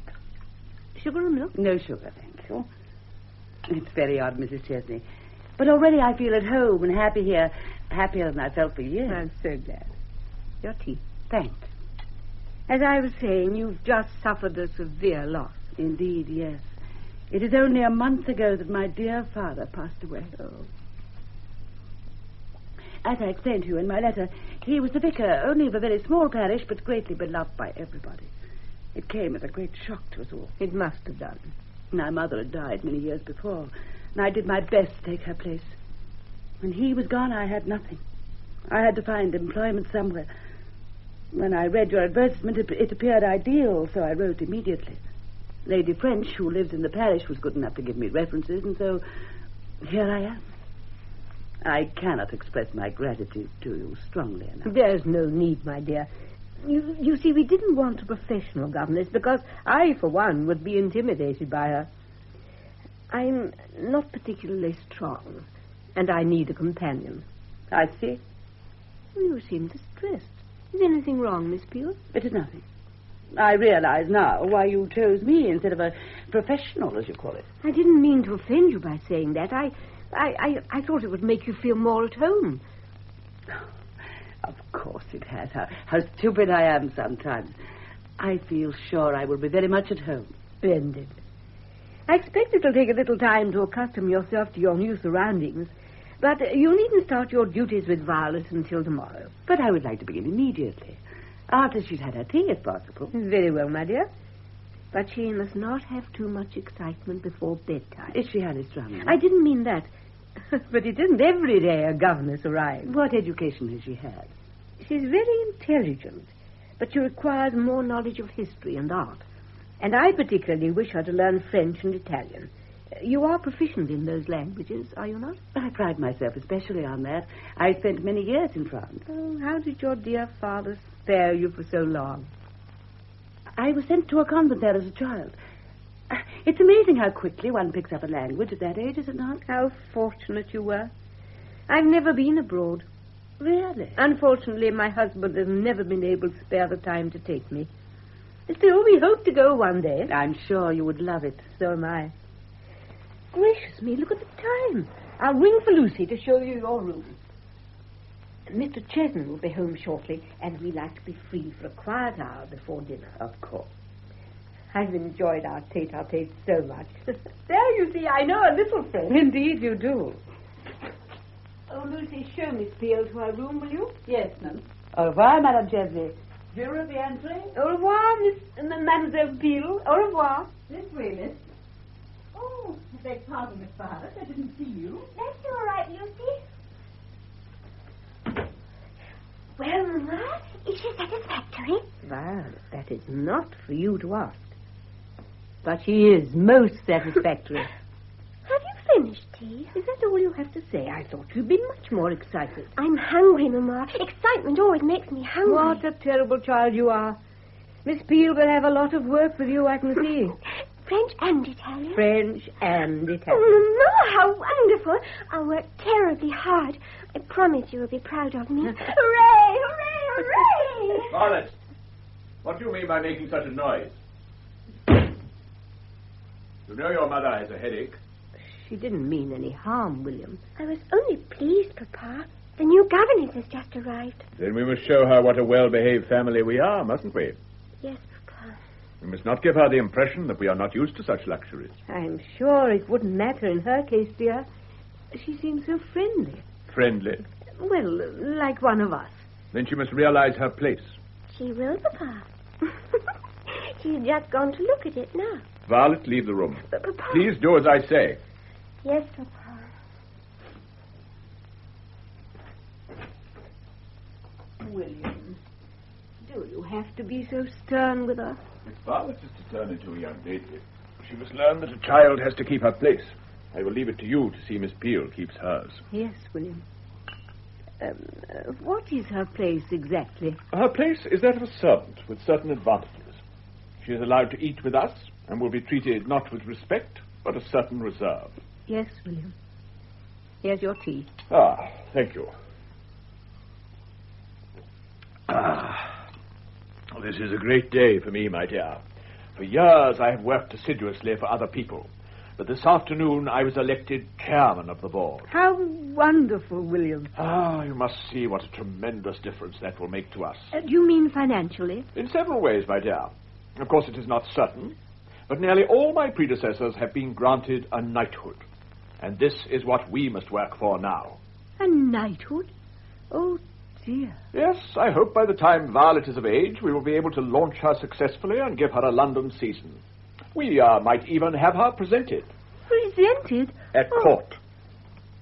Sugar or milk? No sugar, thank you. It's very odd, Mrs. Chesney. But already I feel at home and happy here, happier than I felt for years. I'm so glad. Your tea. Thanks. As I was saying, you've just suffered a severe loss. Indeed, yes. It is only a month ago that my dear father passed away. Oh. As I explained to you in my letter, he was the vicar only of a very small parish, but greatly beloved by everybody. It came as a great shock to us all. It must have done. My mother had died many years before, and I did my best to take her place. When he was gone, I had nothing. I had to find employment somewhere. When I read your advertisement, it appeared ideal, so I wrote immediately. Lady French, who lives in the parish, was good enough to give me references, and so here I am. I cannot express my gratitude to you strongly enough. There's no need, my dear. You see, we didn't want a professional governess because I, for one, would be intimidated by her. I'm not particularly strong, and I need a companion. I see. You seem distressed. Is anything wrong, Miss Peel? It is nothing. I realize now why you chose me instead of a professional, as you call it. I didn't mean to offend you by saying that. I thought it would make you feel more at home. Of course it has. How stupid I am sometimes. I feel sure I will be very much at home. Splendid. I expect it'll take a little time to accustom yourself to your new surroundings. But you needn't start your duties with Violet until tomorrow. But I would like to begin immediately. After she's had her tea, if possible. Very well, my dear. But she must not have too much excitement before bedtime. Is she highly strung? I didn't mean that. But it isn't every day a governess arrives. What education has she had? She's very intelligent, but she requires more knowledge of history and art. And I particularly wish her to learn French and Italian. You are proficient in those languages, are you not? I pride myself especially on that. I spent many years in France. Oh, how did your dear father spare you for so long? I was sent to a convent there as a child. It's amazing how quickly one picks up a language at that age, is it not? How fortunate you were. I've never been abroad. Really? Unfortunately, my husband has never been able to spare the time to take me. Still, we hope to go one day. I'm sure you would love it. So am I. Gracious me, look at the time. I'll ring for Lucy to show you your room. Mr. Chesney will be home shortly, and we like to be free for a quiet hour before dinner. Of course. I've enjoyed our tete-a-tete so much. There, you see, I know a little French. Indeed you do. Oh, Lucy, show Miss Peel to her room, will you? Yes, ma'am. Au revoir, Madame Chesney. Je reviendrai. Au revoir, Mademoiselle Peel. Au revoir. This way, miss. Oh, I beg pardon, Miss Violet. I didn't see you. That's all right, Lucy. Well, Mamma, is she satisfactory? Violet, that is not for you to ask. But she is most satisfactory. Have you finished tea? Is that all you have to say? I thought you'd been much more excited. I'm hungry, Mamma. Excitement always makes me hungry. What a terrible child you are. Miss Peel will have a lot of work with you, I can see. French and Italian? French and Italian. Oh, Mamma, how wonderful. I'll work terribly hard. I promise you will be proud of me. Hooray, hooray, hooray! Violet, what do you mean by making such a noise? You know your mother has a headache. She didn't mean any harm, William. I was only pleased, Papa. The new governess has just arrived. Then we must show her what a well-behaved family we are, mustn't we? Yes, Papa. We must not give her the impression that we are not used to such luxuries. I'm sure it wouldn't matter in her case, dear. She seems so friendly. Friendly? Well, like one of us. Then she must realize her place. She will, Papa. She's just gone to look at it now. Violet, leave the room. But, Papa... Please do as I say. Yes, Papa. William, do you have to be so stern with her? If Violet is to turn into a young lady, she must learn that a child has to keep her place. I will leave it to you to see Miss Peel keeps hers. Yes, William. What is her place exactly? Her place is that of a servant with certain advantages. She is allowed to eat with us and will be treated not with respect, but a certain reserve. Yes, William. Here's your tea. Ah, thank you. This is a great day for me, my dear. For years I have worked assiduously for other people. But this afternoon I was elected chairman of the board. How wonderful, William. You must see what a tremendous difference that will make to us. Do you mean financially? In several ways, my dear. Of course, it is not certain, but nearly all my predecessors have been granted a knighthood. And this is what we must work for now. A knighthood? Oh, dear. Yes, I hope by the time Violet is of age, we will be able to launch her successfully and give her a London season. We might even have her presented. Presented? At court.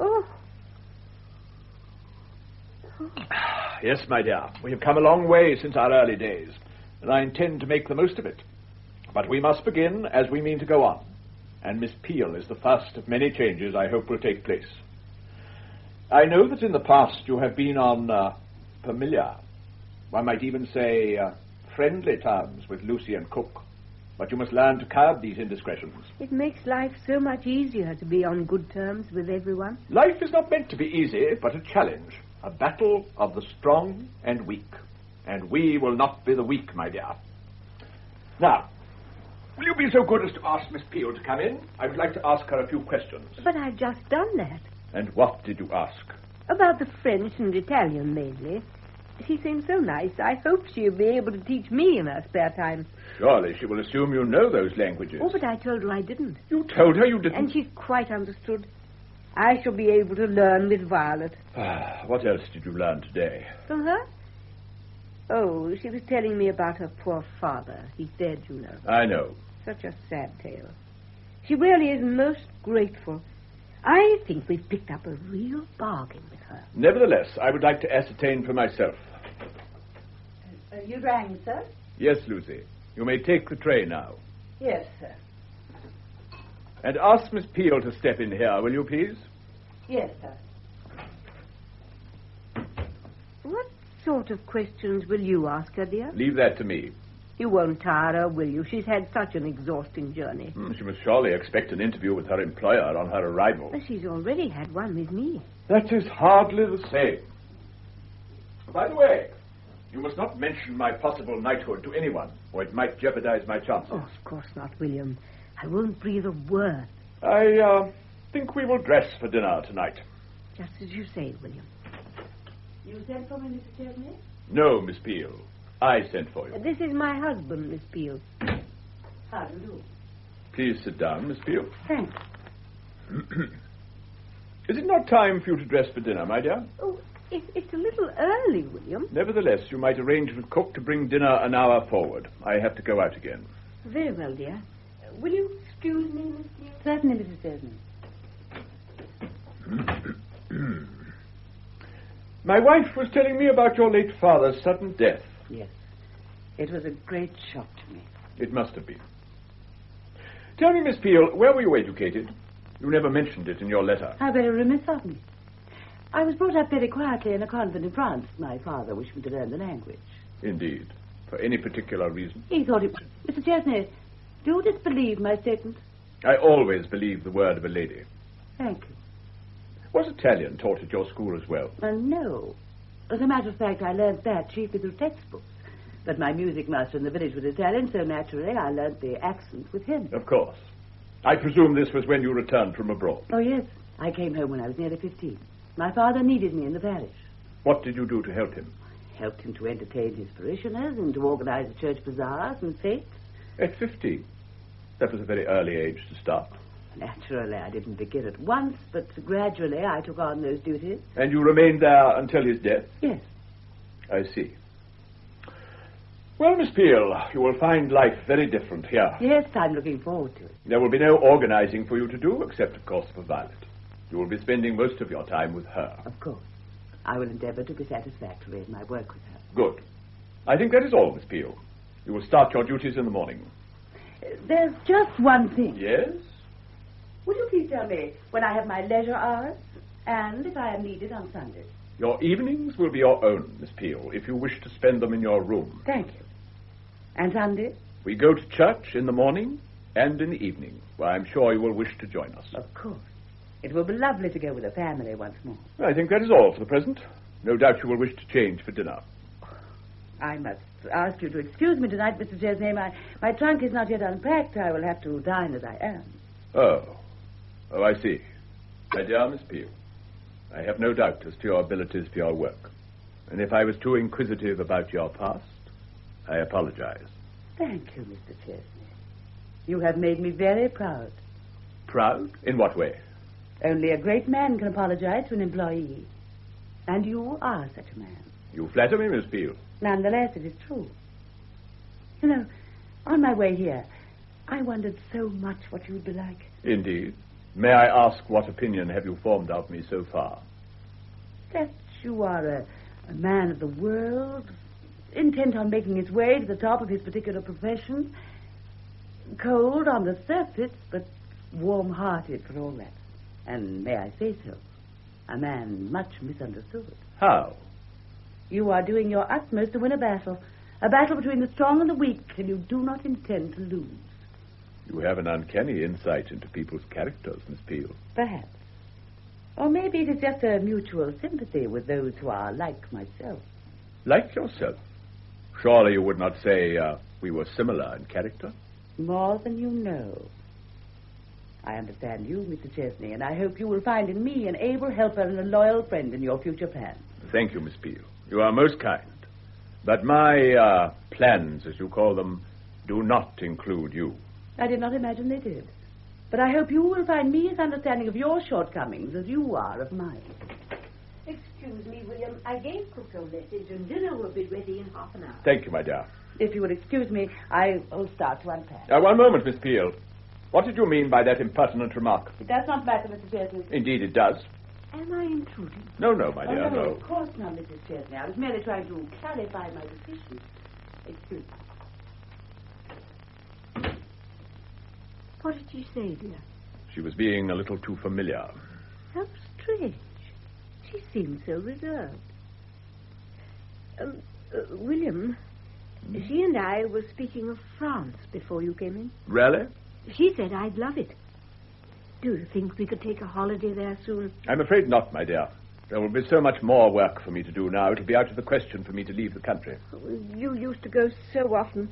Oh. Yes, my dear. We have come a long way since our early days, and I intend to make the most of it. But we must begin as we mean to go on. And Miss Peel is the first of many changes I hope will take place. I know that in the past you have been on familiar, one might even say friendly terms with Lucy and Cook. But you must learn to curb these indiscretions. It makes life so much easier to be on good terms with everyone. Life is not meant to be easy, but a challenge. A battle of the strong and weak. And we will not be the weak, my dear. Now, will you be so good as to ask Miss Peel to come in? I would like to ask her a few questions. But I've just done that. And what did you ask? About the French and Italian, mainly. She seems so nice. I hope she'll be able to teach me in her spare time. Surely she will assume you know those languages. Oh, but I told her I didn't. You told her you didn't? And she quite understood. I shall be able to learn with Violet. What else did you learn today? From her? Oh, she was telling me about her poor father. He's dead, you know. I know. Such a sad tale. She really is most grateful. I think we've picked up a real bargain with her. Nevertheless, I would like to ascertain for myself. You rang, sir? Yes, Lucy. You may take the tray now. Yes, sir. And ask Miss Peel to step in here, will you, please? Yes, sir. What sort of questions will you ask her, dear? Leave that to me. You won't tire her, will you? She's had such an exhausting journey. She must surely expect an interview with her employer on her arrival. She's already had one with me. That is hardly the same. By the way, you must not mention my possible knighthood to anyone, or it might jeopardize my chances. Oh, of course not, William. I won't breathe a word. I think we will dress for dinner tonight. Just as you say, William. You sent for me, Mr. Chesney? No, Miss Peel. I sent for you. This is my husband, Miss Peel. How do you do? Please sit down, Miss Peel. Thanks. Is it not time for you to dress for dinner, my dear? Oh, it's a little early, William. Nevertheless, you might arrange with Cook to bring dinner an hour forward. I have to go out again. Very well, dear. Will you excuse me, Miss Peel? Certainly, Mrs. Chesney. My wife was telling me about your late father's sudden death. Yes. It was a great shock to me. It must have been. Tell me, Miss Peel, where were you educated? You never mentioned it in your letter. How very remiss of me. I was brought up very quietly in a convent in France. My father wished me to learn the language. Indeed. For any particular reason? He thought it... Mr. Chesney, do you disbelieve my statement? I always believe the word of a lady. Thank you. Was Italian taught at your school as well? No. As a matter of fact, I learned that chiefly through textbooks. But my music master in the village was Italian, so naturally I learnt the accent with him. Of course. I presume this was when you returned from abroad. Oh, yes. I came home when I was nearly 15. My father needed me in the parish. What did you do to help him? Helped him to entertain his parishioners and to organize the church bazaars and fetes. At 15. That was a very early age to start. Naturally, I didn't begin at once, but gradually I took on those duties. And you remained there until his death? Yes. I see. Well, Miss Peel, you will find life very different here. Yes, I'm looking forward to it. There will be no organizing for you to do, except, of course, for Violet. You will be spending most of your time with her. Of course. I will endeavor to be satisfactory in my work with her. Good. I think that is all, Miss Peel. You will start your duties in the morning. There's just one thing. Yes? Would you please tell me when I have my leisure hours and if I am needed on Sundays? Your evenings will be your own, Miss Peel, if you wish to spend them in your room. Thank you. And Sundays? We go to church in the morning and in the evening, where I'm sure you will wish to join us. Of course. It will be lovely to go with the family once more. I think that is all for the present. No doubt you will wish to change for dinner. I must ask you to excuse me tonight, Mr. Chesney. My trunk is not yet unpacked. I will have to dine as I am. Oh, I see. My dear Miss Peel, I have no doubt as to your abilities for your work. And if I was too inquisitive about your past, I apologize. Thank you, Mr. Chesney. You have made me very proud. Proud? In what way? Only a great man can apologize to an employee. And you are such a man. You flatter me, Miss Peel. Nonetheless, it is true. You know, on my way here, I wondered so much what you would be like. Indeed. May I ask what opinion have you formed of me so far? That you are a man of the world, intent on making his way to the top of his particular profession, cold on the surface, but warm-hearted for all that. And may I say so, a man much misunderstood. How? You are doing your utmost to win a battle between the strong and the weak, and you do not intend to lose. You have an uncanny insight into people's characters, Miss Peel. Perhaps. Or maybe it is just a mutual sympathy with those who are like myself. Like yourself? Surely you would not say we were similar in character? More than you know. I understand you, Mr. Chesney, and I hope you will find in me an able helper and a loyal friend in your future plans. Thank you, Miss Peel. You are most kind. But my plans, as you call them, do not include you. I did not imagine they did. But I hope you will find me as understanding of your shortcomings as you are of mine. Excuse me, William. I gave cook a message, and dinner will be ready in half an hour. Thank you, my dear. If you would excuse me, I will start to unpack. One moment, Miss Peel. What did you mean by that impertinent remark? It does not matter, Mr. Chesney. Indeed it does. Am I intruding? No, my dear, no. no. Of course not, Mrs. Chesney. I was merely trying to clarify my decision. Excuse me. What did you say, dear? She was being a little too familiar. How strange. She seemed so reserved. William, she and I were speaking of France before you came in. Really? She said I'd love it. Do you think we could take a holiday there soon? I'm afraid not, my dear. There will be so much more work for me to do now. It'll be out of the question for me to leave the country. You used to go so often.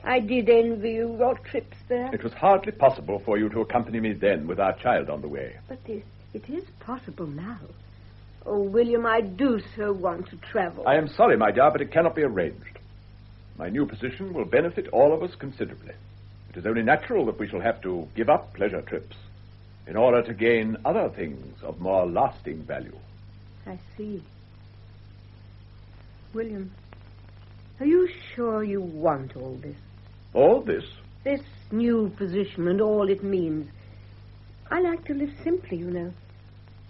I did envy you, your trips there. It was hardly possible for you to accompany me then with our child on the way. But it is possible now. Oh, William, I do so want to travel. I am sorry, my dear, but it cannot be arranged. My new position will benefit all of us considerably. It is only natural that we shall have to give up pleasure trips in order to gain other things of more lasting value. I see. William, are you sure you want all this? All this? This new position and all it means. I like to live simply, you know.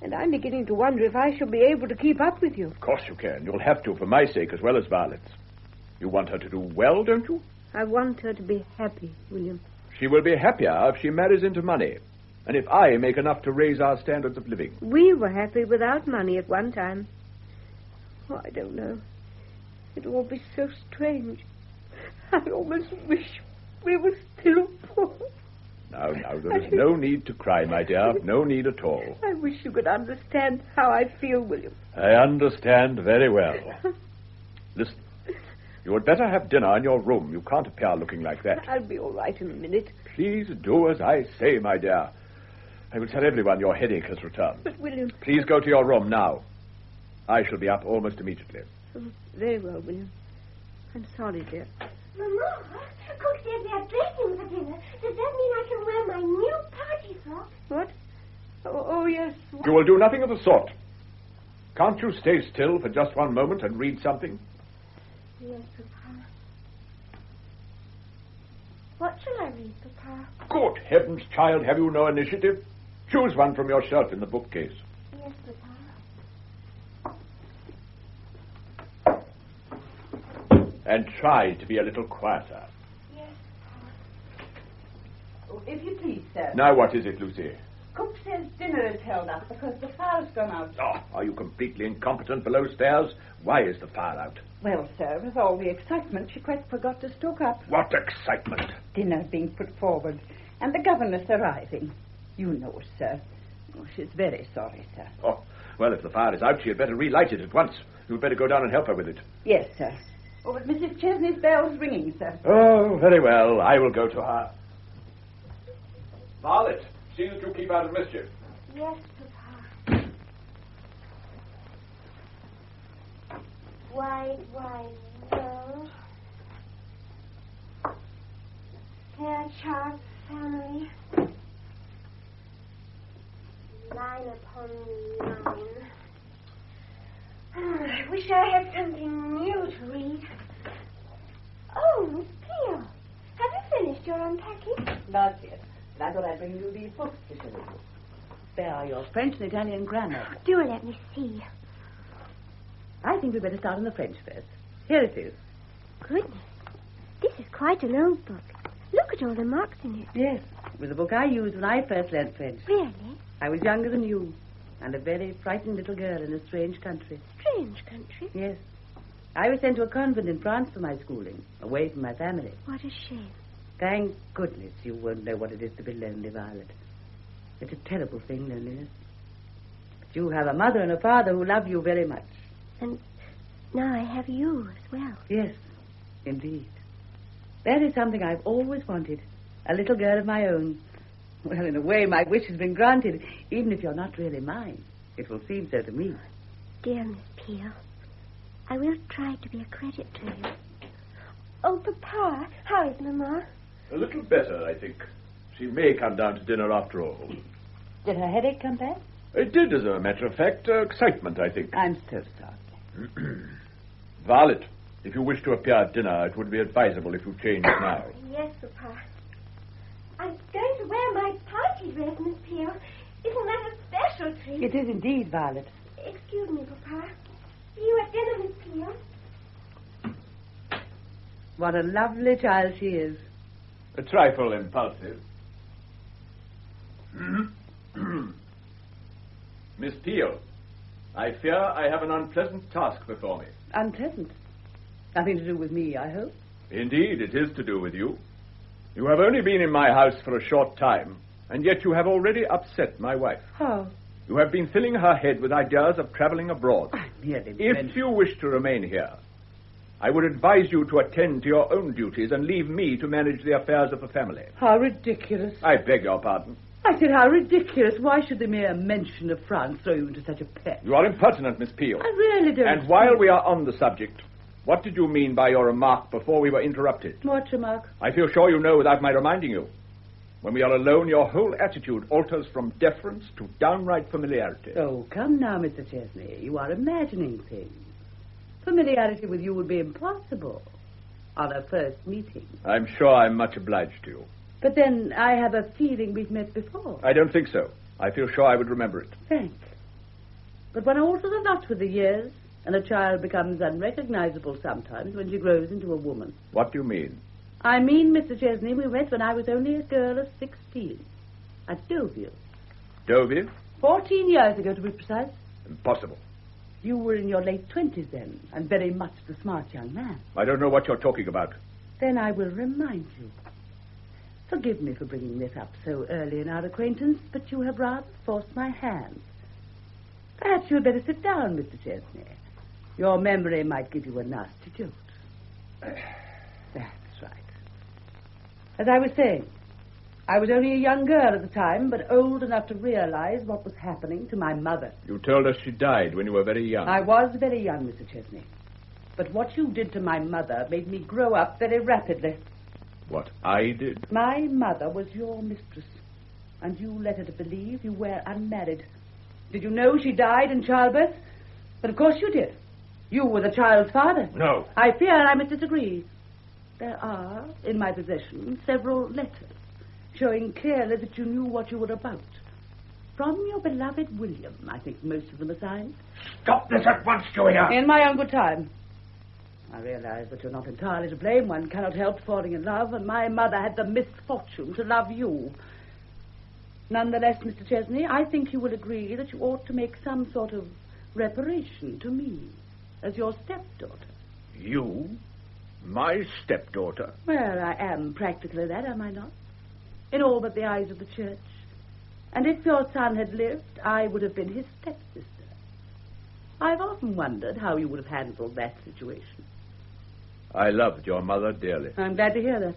And I'm beginning to wonder if I shall be able to keep up with you. Of course you can. You'll have to, for my sake as well as Violet's. You want her to do well, don't you? I want her to be happy, William. She will be happier if she marries into money. And if I make enough to raise our standards of living. We were happy without money at one time. Oh, I don't know. It'll all be so strange. I almost wish we were still poor. Now, there is no need to cry, my dear. No need at all. I wish you could understand how I feel, William. I understand very well. Listen, you had better have dinner in your room. You can't appear looking like that. I'll be all right in a minute. Please do as I say, my dear. I will tell everyone your headache has returned. But, William... Please go to your room now. I shall be up almost immediately. Oh, very well, William. I'm sorry, dear. Mama, Cook says we are dressing for dinner. Does that mean I can wear my new party frock? What? Oh, yes. You will do nothing of the sort. Can't you stay still for just one moment and read something? Yes, Papa. What shall I read, Papa? Good heavens, child, have you no initiative? Choose one from your shelf in the bookcase. Yes, Papa. And try to be a little quieter. Yes, Oh, if you please, sir. Now what is it, Lucy? Cook says dinner is held up because the fire's gone out. Oh, are you completely incompetent below stairs? Why is the fire out? Well, sir, with all the excitement, she quite forgot to stoke up. What excitement? Dinner being put forward, and the governess arriving. You know, sir. Oh, she's very sorry, sir. Oh, well, if the fire is out, she had better relight it at once. You'd better go down and help her with it. Yes, sir. Oh, but Mrs. Chesney's bell's ringing, sir. Oh, very well. I will go to her. Violet, see that you keep out of mischief. Yes, Papa. Wide world. Fairchild family. Line upon line. I wish I had something new to read. Oh, Miss Peel, have you finished your unpacking? Not yet. But I thought I'd bring you these books to show you. They are your French and Italian grammar. Do let me see. I think we'd better start on the French first. Here it is. Goodness, this is quite an old book. Look at all the marks in it. Yes, it was the book I used when I first learned French. Really? I was younger than you, and a very frightened little girl in a strange country. Strange country? Yes. I was sent to a convent in France for my schooling, away from my family. What a shame. Thank goodness you won't know what it is to be lonely, Violet. It's a terrible thing, loneliness. But you have a mother and a father who love you very much. And now I have you as well. Yes, indeed. That is something I've always wanted. A little girl of my own. Well, in a way, my wish has been granted. Even if you're not really mine, it will seem so to me. Dear Miss Peel, I will try to be a credit to you. Oh, Papa, how is Mama? A little better, I think. She may come down to dinner after all. Did her headache come back? It did, as a matter of fact. Excitement, I think. I'm so sorry. Violet, if you wish to appear at dinner, it would be advisable if you changed now. Yes, Papa. I'm going to wear my party dress, Miss Peel. Isn't that a special treat? It is indeed, Violet. Excuse me, Papa. See you at dinner, Miss Peel. What a lovely child she is. A trifle impulsive. Miss Peel, I fear I have an unpleasant task before me. Unpleasant? Nothing to do with me, I hope. Indeed, it is to do with you. You have only been in my house for a short time, and yet you have already upset my wife. How? You have been filling her head with ideas of traveling abroad. If you wish to remain here, I would advise you to attend to your own duties and leave me to manage the affairs of the family. How ridiculous. I beg your pardon. I said how ridiculous. Why should the mere mention of France throw you into such a pet? You are impertinent, Miss Peel. I really don't. And while we are on the subject, what did you mean by your remark before we were interrupted? What remark? I feel sure you know without my reminding you. When we are alone, your whole attitude alters from deference to downright familiarity. Oh, come now, Mr. Chesney. You are imagining things. Familiarity with you would be impossible on a first meeting. I'm sure I'm much obliged to you. But then I have a feeling we've met before. I don't think so. I feel sure I would remember it. Thanks. But one alters a lot with the years, and a child becomes unrecognizable sometimes when she grows into a woman. What do you mean? I mean, Mr. Chesney, we met when I was only a girl of 16. At Deauville. Deauville? 14 years ago, to be precise. Impossible. You were in your late 20s then, and very much the smart young man. I don't know what you're talking about. Then I will remind you. Forgive me for bringing this up so early in our acquaintance, but you have rather forced my hand. Perhaps you had better sit down, Mr. Chesney. Your memory might give you a nasty jolt. That's right. As I was saying, I was only a young girl at the time, but old enough to realize what was happening to my mother. You told us she died when you were very young. I was very young, Mr. Chesney. But what you did to my mother made me grow up very rapidly. What I did? My mother was your mistress, and you led her to believe you were unmarried. Did you know she died in childbirth? But of course you did. You were the child's father. No. I fear I must disagree. There are, in my possession, several letters showing clearly that you knew what you were about. From your beloved William, I think most of them are signed. Stop this at once, Julia. In my own good time. I realize that you're not entirely to blame. One cannot help falling in love, and my mother had the misfortune to love you. Nonetheless, Mr. Chesney, I think you will agree that you ought to make some sort of reparation to me as your stepdaughter. You? My stepdaughter? Well, I am practically that, am I not? In all but the eyes of the church. And if your son had lived, I would have been his stepsister. I've often wondered how you would have handled that situation. I loved your mother dearly. I'm glad to hear that.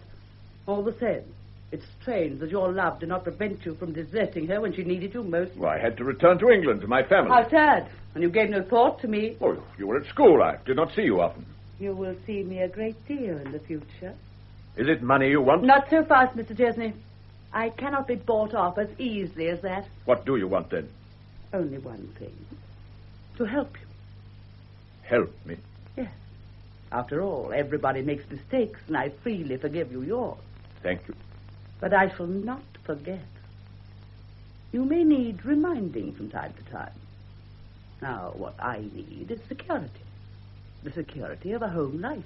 All the same, it's strange that your love did not prevent you from deserting her when she needed you most. Well, I had to return to England to my family. How sad. And you gave no thought to me. Oh, you were at school. I did not see you often. You will see me a great deal in the future. Is it money you want? Not so fast, Mr. Chesney. I cannot be bought off as easily as that. What do you want, then? Only one thing. To help you. Help me? Yes. After all, everybody makes mistakes, and I freely forgive you yours. Thank you. But I shall not forget. You may need reminding from time to time. Now, what I need is security. The security of a home life.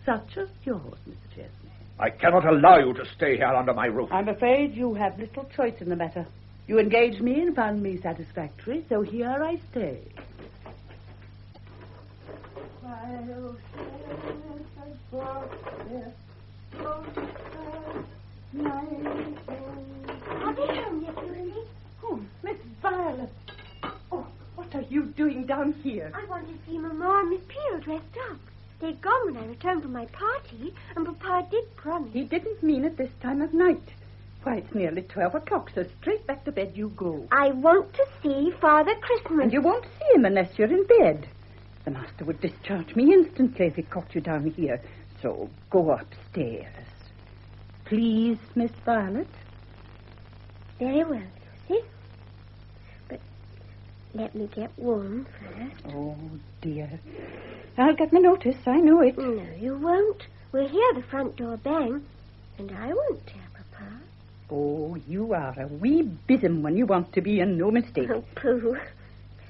Such as yours, Mr. Chesney. I cannot allow you to stay here under my roof. I'm afraid you have little choice in the matter. You engaged me and found me satisfactory, so here I stay. Are they home yet, Lucy? Oh, Miss Violet. Oh, what are you doing down here? I want to see Mamma and Miss Peel dressed up. They'd gone when I returned from my party, and Papa did promise. He didn't mean it this time of night. Why, it's nearly 12 o'clock, so straight back to bed you go. I want to see Father Christmas. And you won't see him unless you're in bed. The master would discharge me instantly if he caught you down here. So go upstairs. Please, Miss Violet. Very well, Lucy. But let me get warm first. Oh, dear. I'll get my notice, I know it. No, you won't. We'll hear the front door bang, and I won't tell Papa. Oh, you are a wee bism when you want to be, and no mistake. Oh, pooh.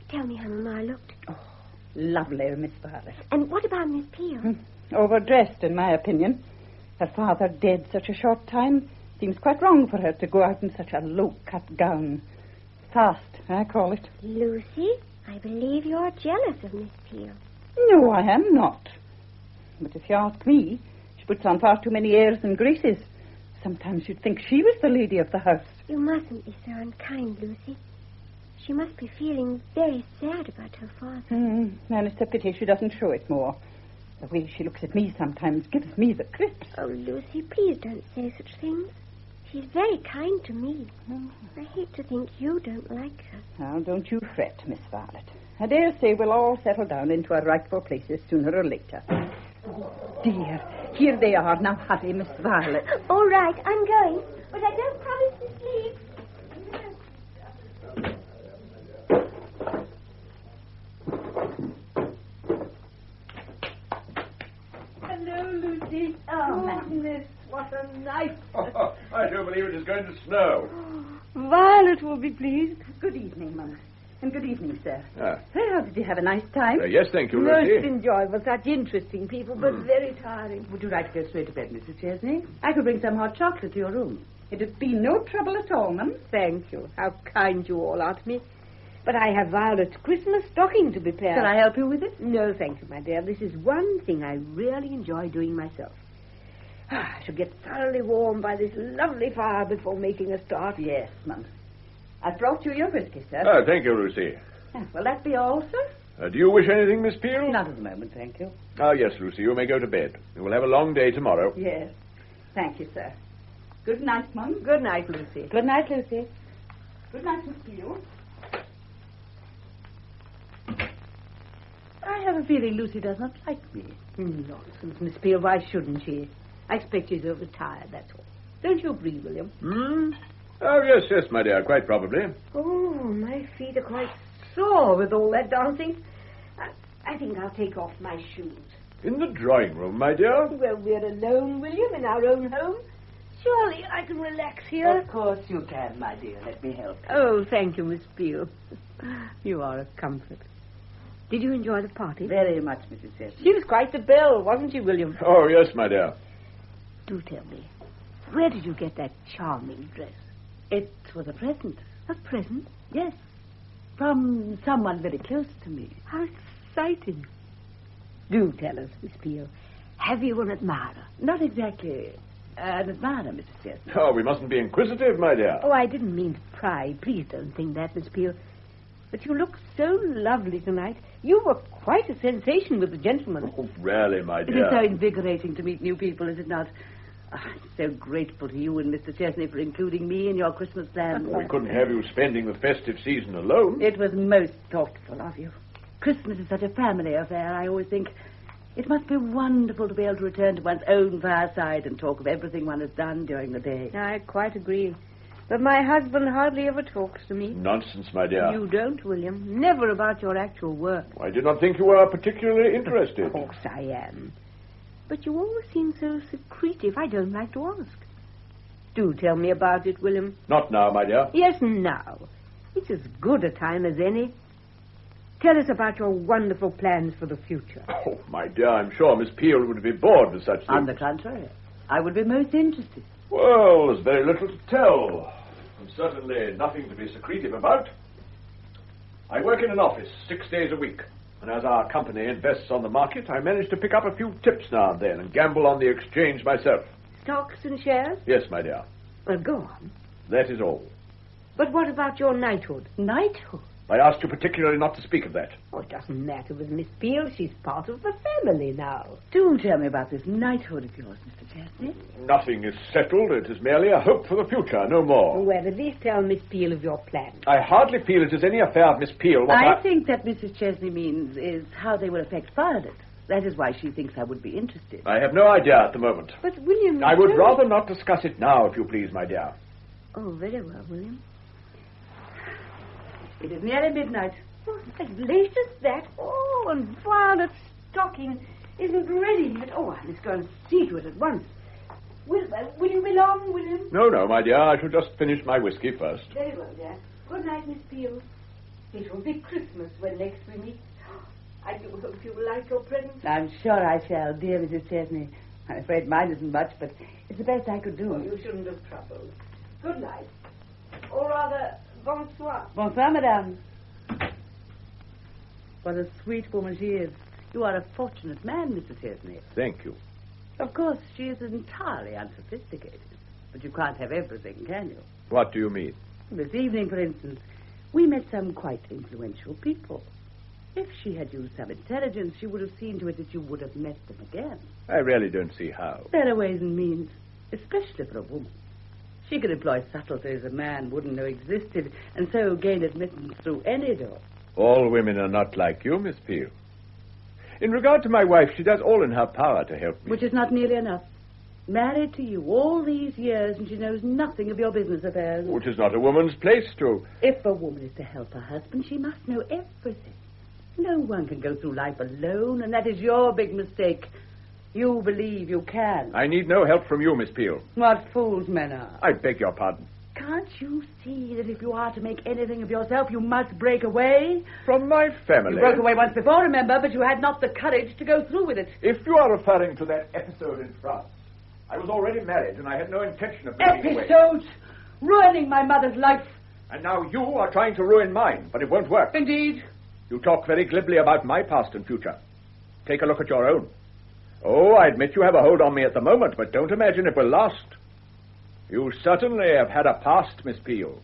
Tell me how Mamma looked. Oh, lovely, Miss Violet. And what about Miss Peel? Overdressed, in my opinion. Her father dead such a short time. Seems quite wrong for her to go out in such a low-cut gown. Fast, I call it. Lucy, I believe you're jealous of Miss Peel. No, I am not. But if you ask me, she puts on far too many airs and graces. Sometimes you'd think she was the lady of the house. You mustn't be so unkind, Lucy. She must be feeling very sad about her father. And it's a pity she doesn't show it more. The way she looks at me sometimes gives me the creeps. Oh, Lucy, please don't say such things. She's very kind to me. I hate to think you don't like her. Now, don't you fret, Miss Violet. I dare say we'll all settle down into our rightful places sooner or later. Oh, dear. Here they are. Now hurry, Miss Violet. All right, I'm going. But I don't promise to sleep. Hello, Lucy. Oh, goodness, what a night. I do believe it is going to snow. Violet will be pleased. Good evening, Mama. And good evening, sir. Ah. Well, did you have a nice time? Yes, thank you, Most Lucy. enjoyable. Such interesting people, but very tiring. Would you like to go straight to bed, Mrs. Chesney? I could bring some hot chocolate to your room. It'd be no trouble at all, Mum. Thank you. How kind you all are to me. But I have Violet's Christmas stocking to prepare. Shall I help you with it? No, thank you, my dear. This is one thing I really enjoy doing myself. I shall get thoroughly warm by this lovely fire before making a start. Yes, Mum. I've brought you your whiskey, sir. Oh, thank you, Lucy. Will that be all, sir? Do you wish anything, Miss Peel? Not at the moment, thank you. Oh, yes, Lucy, you may go to bed. You will have a long day tomorrow. Yes. Thank you, sir. Good night, Mum. Good night, Lucy. Good night, Lucy. Good night, Miss Peel. I have a feeling Lucy does not like me. Nonsense, Miss Peel. Why shouldn't she? I expect she's overtired, that's all. Don't you agree, William? Oh, yes, my dear, quite probably. Oh, my feet are quite sore with all that dancing. I think I'll take off my shoes. In the drawing room, my dear? Well, we're alone, William, in our own home. Surely I can relax here. Of course you can, my dear. Let me help you. Oh, thank you, Miss Peel. You are a comfort. Did you enjoy the party? Very much, Mrs. Chesterton. She was quite the belle, wasn't she, William? Oh, yes, my dear. Do tell me, where did you get that charming dress? It was a present. A present? Yes. From someone very close to me. How exciting. Do tell us, Miss Peel. Have you an admirer? Not exactly an admirer, Mrs. Chesterton. Oh, we mustn't be inquisitive, my dear. Oh, I didn't mean to pry. Please don't think that, Miss Peel. But you look so lovely tonight. You were quite a sensation with the gentlemen. Oh, really, my It dear. is so invigorating to meet new people, is it not? I'm so grateful to you and Mr. Chesney for including me in your Christmas plans. We couldn't have you spending the festive season alone. It was most thoughtful of you. Christmas is such a family affair. I always think it must be wonderful to be able to return to one's own fireside and talk of everything one has done during the day. I quite agree. But my husband hardly ever talks to me. Nonsense, my dear. You don't, William. Never about your actual work. I did not think you were particularly interested. Of course I am. But you always seem so secretive. I don't like to ask. Do tell me about it, William. Not now, my dear. Yes, now. It's as good a time as any. Tell us about your wonderful plans for the future. Oh, my dear, I'm sure Miss Peel would be bored with such things. On the contrary, I would be most interested. Well, there's very little to tell. And certainly nothing to be secretive about. I work in an office 6 days a week. And as our company invests on the market, I manage to pick up a few tips now and then and gamble on the exchange myself. Stocks and shares? Yes, my dear. Well, go on. That is all. But what about your knighthood? Knighthood? I asked you particularly not to speak of that. Oh, it doesn't matter with Miss Peel. She's part of the family now. Do tell me about this knighthood of yours, Mr. Chesney. Nothing is settled. It is merely a hope for the future, no more. Well, at least tell Miss Peel of your plans. I hardly feel it is any affair of Miss Peel. I think that Mrs. Chesney means is how they will affect Violet. That is why she thinks I would be interested. I have no idea at the moment. But, William... I would rather not discuss it now, if you please, my dear. Oh, very well, William. It is nearly midnight. Oh, as late as that? Oh, and Violet's stocking isn't ready yet. Oh, I must go and see to it at once. Will you be long, William? No, my dear. I shall just finish my whiskey first. Very well, dear. Good night, Miss Peel. It will be Christmas when next we meet. I do hope you will like your present. I'm sure I shall, dear Mrs. Chesney. I'm afraid mine isn't much, but it's the best I could do. Oh, you shouldn't have troubled. Good night. Or rather, bonsoir. Bonsoir, madame. What a sweet woman she is. You are a fortunate man, Mr. Chesney. Thank you. Of course, she is entirely unsophisticated. But you can't have everything, can you? What do you mean? This evening, for instance, we met some quite influential people. If she had used some intelligence, she would have seen to it that you would have met them again. I really don't see how. There are ways and means, especially for a woman. She could employ subtleties a man wouldn't know existed, and so gain admittance through any door. All women are not like you, Miss Peel. In regard to my wife, she does all in her power to help me. Which is not nearly enough. Married to you all these years, and she knows nothing of your business affairs. Which is not a woman's place to. If a woman is to help her husband, she must know everything. No one can go through life alone, and that is your big mistake. You believe you can. I need no help from you, Miss Peel. What fools men are. I beg your pardon. Can't you see that if you are to make anything of yourself, you must break away? From my family? You broke away once before, remember, but you had not the courage to go through with it. If you are referring to that episode in France, I was already married, and I had no intention of breaking away. Episodes? Ruining my mother's life. And now you are trying to ruin mine, but it won't work. Indeed. You talk very glibly about my past and future. Take a look at your own. Oh, I admit you have a hold on me at the moment, but don't imagine it will last. You certainly have had a past, Miss Peel.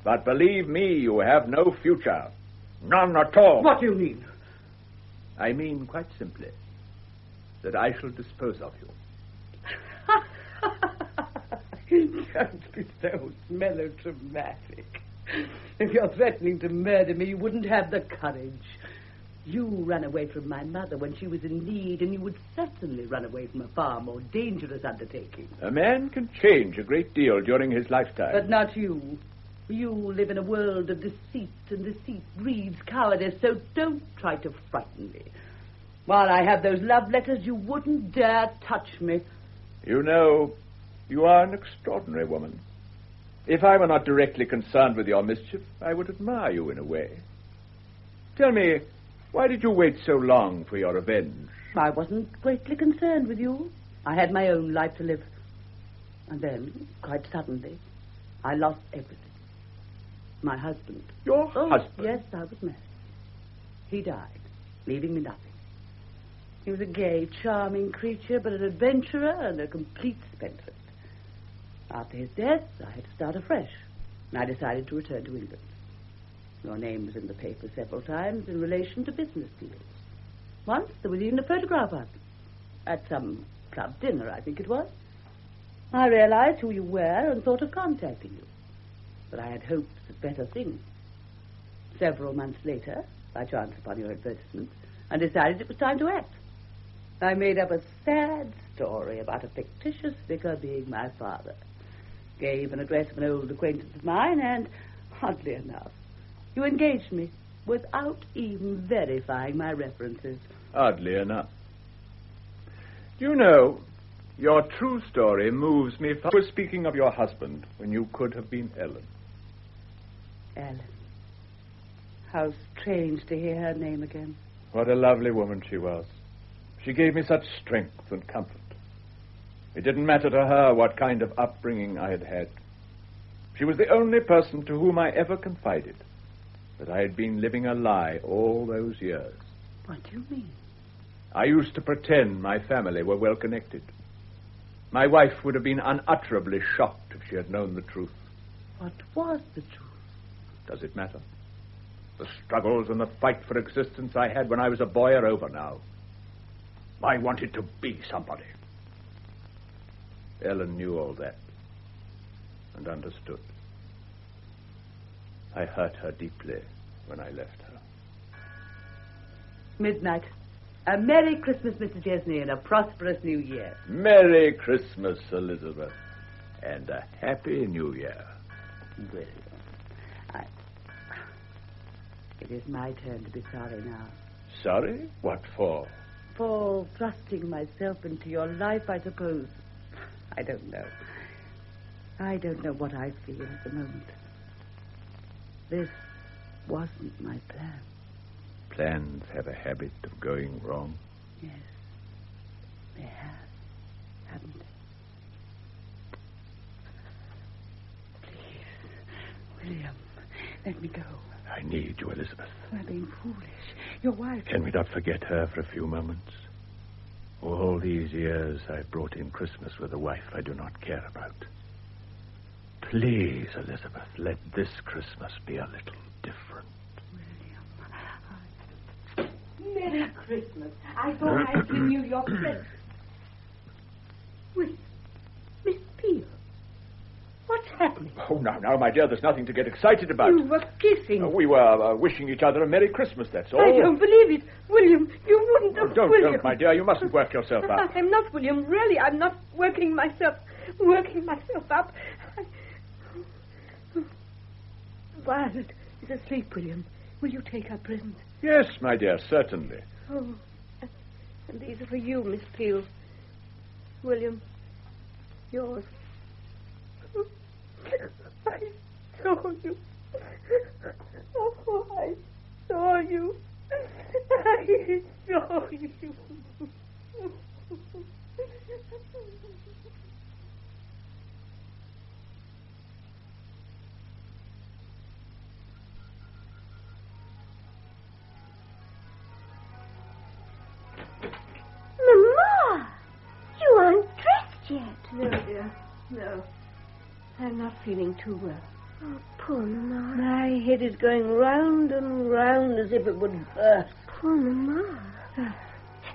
But believe me, you have no future. None at all. What do you mean? I mean, quite simply, that I shall dispose of you. Don't be so melodramatic. If you're threatening to murder me, you wouldn't have the courage. You ran away from my mother when she was in need, and you would certainly run away from a far more dangerous undertaking. A man can change a great deal during his lifetime. But not you. You live in a world of deceit, and deceit breeds cowardice, so don't try to frighten me. While I have those love letters, you wouldn't dare touch me. You know, you are an extraordinary woman. If I were not directly concerned with your mischief, I would admire you in a way. Tell me, why did you wait so long for your revenge? I wasn't greatly concerned with you. I had my own life to live. And then, quite suddenly, I lost everything. My husband. Your husband? Yes, I was married. He died, leaving me nothing. He was a gay, charming creature, but an adventurer and a complete spendthrift. After his death, I had to start afresh, and I decided to return to England. Your name was in the paper several times in relation to business deals. Once there was even a photograph of you, at some club dinner, I think it was. I realized who you were and thought of contacting you. But I had hopes of better things. Several months later, I chanced upon your advertisement and decided it was time to act. I made up a sad story about a fictitious vicar being my father. Gave an address of an old acquaintance of mine, and, oddly enough, you engaged me without even verifying my references. Oddly enough. You know, your true story moves me. You were speaking of your husband when you could have been Ellen. Ellen. How strange to hear her name again. What a lovely woman she was. She gave me such strength and comfort. It didn't matter to her what kind of upbringing I had had. She was the only person to whom I ever confided that I had been living a lie all those years. What do you mean? I used to pretend my family were well connected. My wife would have been unutterably shocked if she had known the truth. What was the truth? Does it matter? The struggles and the fight for existence I had when I was a boy are over now. I wanted to be somebody. Ellen knew all that and understood. I hurt her deeply when I left her. Midnight. A Merry Christmas, Mr. Chesney, and a prosperous New Year. Merry Christmas, Elizabeth, and a Happy New Year. Well, it is my turn to be sorry now. Sorry? What for? For thrusting myself into your life, I suppose. I don't know. I don't know what I feel at the moment. This wasn't my plan. Plans have a habit of going wrong. Yes, they have, haven't they? Please, William, let me go. I need you, Elizabeth. We're being foolish. Your wife... Can we not forget her for a few moments? All these years I've brought in Christmas with a wife I do not care about. Please, Elizabeth, let this Christmas be a little different. Merry Christmas. I thought I'd bring you your present. Wait, Miss Peel. What's happening? Oh, now, my dear, there's nothing to get excited about. You were kissing. We were wishing each other a Merry Christmas, that's all. I don't believe it. William, you wouldn't have... Don't, my dear. You mustn't work yourself up. I'm not, William. Really, I'm not working myself up. Violet is asleep, William. Will you take her present? Yes, my dear, certainly. Oh, and these are for you, Miss Peel. William, yours. I saw you. Oh, I saw you. I saw you. Mama, you aren't dressed yet. No, dear, no. I'm not feeling too well. Oh, poor Mama. My head is going round and round as if it would burst. Poor Mama.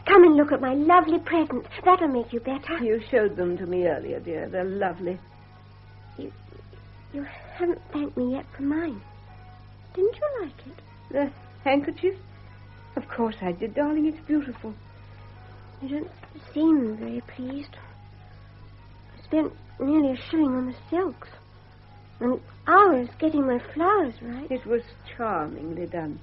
Come and look at my lovely presents. That'll make you better. You showed them to me earlier, dear. They're lovely. You haven't thanked me yet for mine. Didn't you like it? The handkerchief? Of course I did, darling. It's beautiful. You don't seem very pleased. I spent nearly a shilling on the silks. And hours getting my flowers right. It was charmingly done.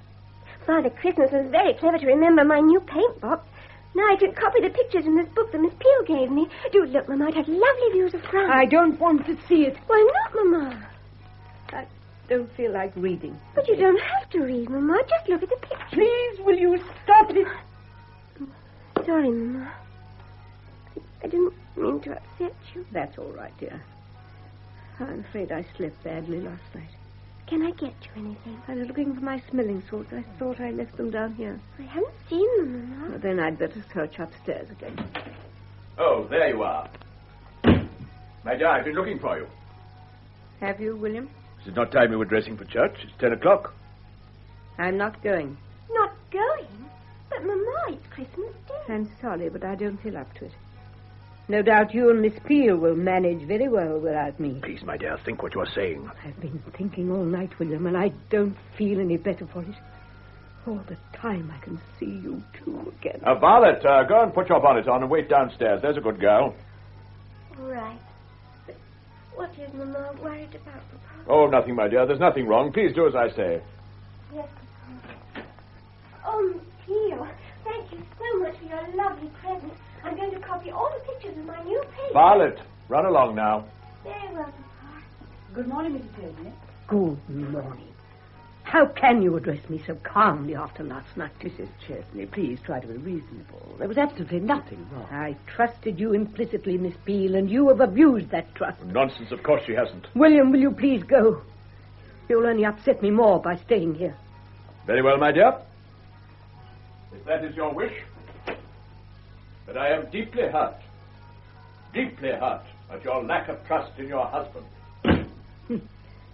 Father Christmas was very clever to remember my new paint box. Now I can copy the pictures in this book that Miss Peel gave me. Do look, Mamma. It has lovely views of France. I don't want to see it. Why not, Mamma? I don't feel like reading. But you don't have to read, Mamma. Just look at the pictures. Please, will you stop it? Sorry, Mamma. I didn't mean to upset you. That's all right, dear. I'm afraid I slept badly last night. Can I get you anything? I was looking for my smelling salts. I thought I left them down here. I haven't seen them, Mamma. Well, then I'd better search upstairs again. Oh, there you are. My dear, I've been looking for you. Have you, William? Is it not time you were dressing for church? It's 10 o'clock. I'm not going. Not going? But, Mamma, it's Christmas Day. I'm sorry, but I don't feel up to it. No doubt you and Miss Peel will manage very well without me. Please, my dear, think what you're saying. I've been thinking all night, William, and I don't feel any better for it. All the time I can see you two again. Violet, go and put your bonnet on and wait downstairs. There's a good girl. All right. But what is Mamma worried about, Papa? Oh, nothing, my dear. There's nothing wrong. Please do as I say. Yes, Papa. Oh, Miss Peel, thank you so much for your lovely present. I'm going to copy all the pictures of my new paper. Violet, run along now. Very well, Papa. Good morning, Mrs. Chesney. Good morning. How can you address me so calmly after last night? Mrs. Chesney, please try to be reasonable. There was absolutely nothing wrong. I trusted you implicitly, Miss Peel, and you have abused that trust. Nonsense, of course she hasn't. William, will you please go? You'll only upset me more by staying here. Very well, my dear. If that is your wish. But I am deeply hurt at your lack of trust in your husband.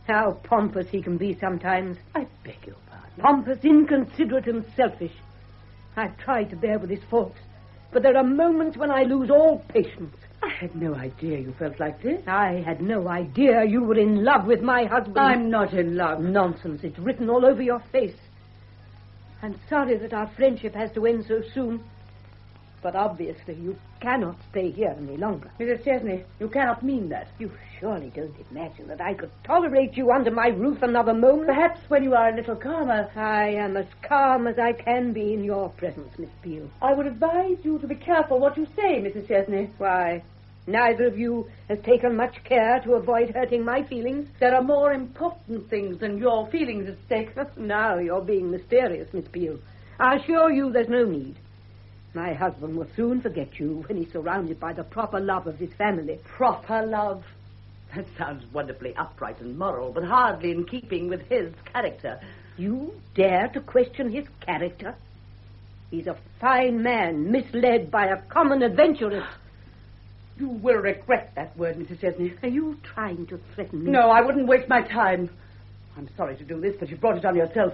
How pompous he can be sometimes. I beg your pardon. Pompous, inconsiderate, and selfish. I've tried to bear with his faults, but there are moments when I lose all patience. I had no idea you felt like this. I had no idea you were in love with my husband. I'm not in love. Nonsense. It's written all over your face. I'm sorry that our friendship has to end so soon. But obviously you cannot stay here any longer. Mrs. Chesney, you cannot mean that. You surely don't imagine that I could tolerate you under my roof another moment? Perhaps when you are a little calmer. I am as calm as I can be in your presence, Miss Peel. I would advise you to be careful what you say, Mrs. Chesney. Why, neither of you has taken much care to avoid hurting my feelings. There are more important things than your feelings at stake. Now you're being mysterious, Miss Peel. I assure you there's no need. My husband will soon forget you when he's surrounded by the proper love of his family. Proper love? That sounds wonderfully upright and moral, but hardly in keeping with his character. You dare to question his character? He's a fine man, misled by a common adventuress. You will regret that word, Mrs. Chesney. Are you trying to threaten me? No, I wouldn't waste my time. I'm sorry to do this, but you brought it on yourself.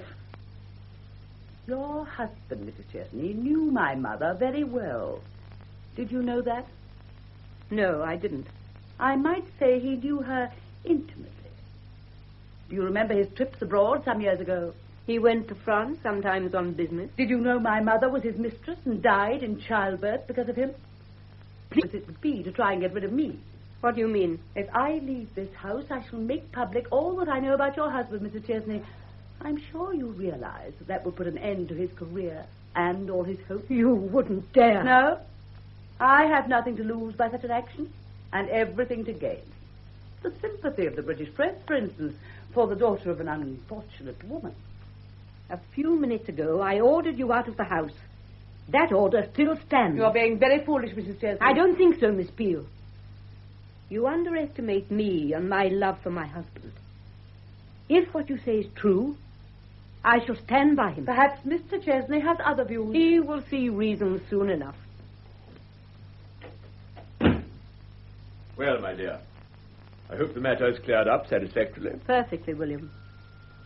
Your husband, Mrs. Chesney, knew my mother very well. Did you know that? No, I didn't. I might say he knew her intimately. Do you remember his trips abroad some years ago? He went to France, sometimes on business. Did you know my mother was his mistress and died in childbirth because of him? Please, it would be to try and get rid of me. What do you mean? If I leave this house, I shall make public all that I know about your husband, Mrs. Chesney. I'm sure you realize that will put an end to his career and all his hopes. You wouldn't dare. No. I have nothing to lose by such an action, and everything to gain. The sympathy of the British press, for instance, for the daughter of an unfortunate woman. A few minutes ago, I ordered you out of the house. That order still stands. You're being very foolish, Mrs. Chesney. I don't think so, Miss Peel. You underestimate me and my love for my husband. If what you say is true, I shall stand by him. Perhaps Mr. Chesney has other views. He will see reason soon enough. Well, my dear, I hope the matter is cleared up satisfactorily. Perfectly, William.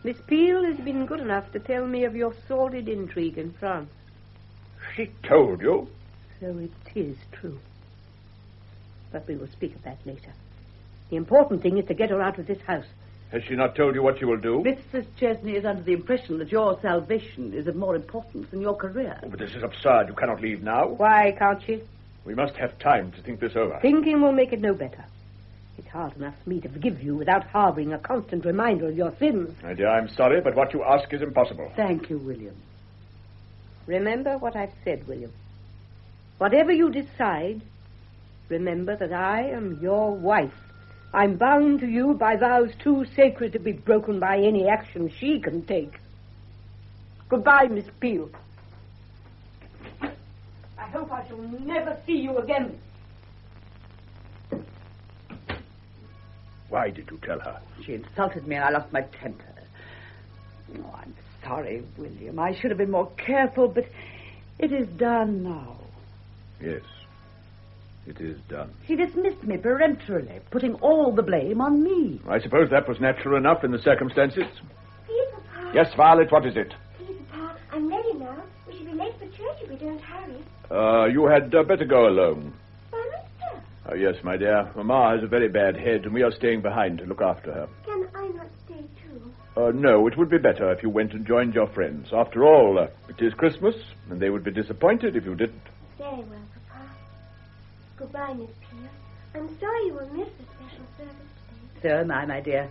Miss Peel has been good enough to tell me of your sordid intrigue in France. She told you? So it is true. But we will speak of that later. The important thing is to get her out of this house. Has she not told you what she will do? Mrs. Chesney is under the impression that your salvation is of more importance than your career. Oh, but this is absurd. You cannot leave now. Why can't she? We must have time to think this over. Thinking will make it no better. It's hard enough for me to forgive you without harboring a constant reminder of your sins. My dear, I'm sorry, but what you ask is impossible. Thank you, William. Remember what I've said, William. Whatever you decide, remember that I am your wife. I'm bound to you by vows too sacred to be broken by any action she can take. Goodbye, Miss Peel. I hope I shall never see you again. Why did you tell her? She insulted me and I lost my temper. Oh, I'm sorry, William. I should have been more careful, but it is done now. Yes, it is done. She dismissed me peremptorily, putting all the blame on me. I suppose that was natural enough in the circumstances. Please, Papa. Yes, Violet, what is it? Please, Papa, I'm ready now. We should be late for church if we don't hurry. You had better go alone. Why, Mister? Oh, yes, my dear. Mamma has a very bad head, and we are staying behind to look after her. Can I not stay, too? No, it would be better if you went and joined your friends. After all, it is Christmas, and they would be disappointed if you didn't. Very well, Papa. Goodbye, Miss Peel. I'm sorry you will miss the special service today. So am I, my dear.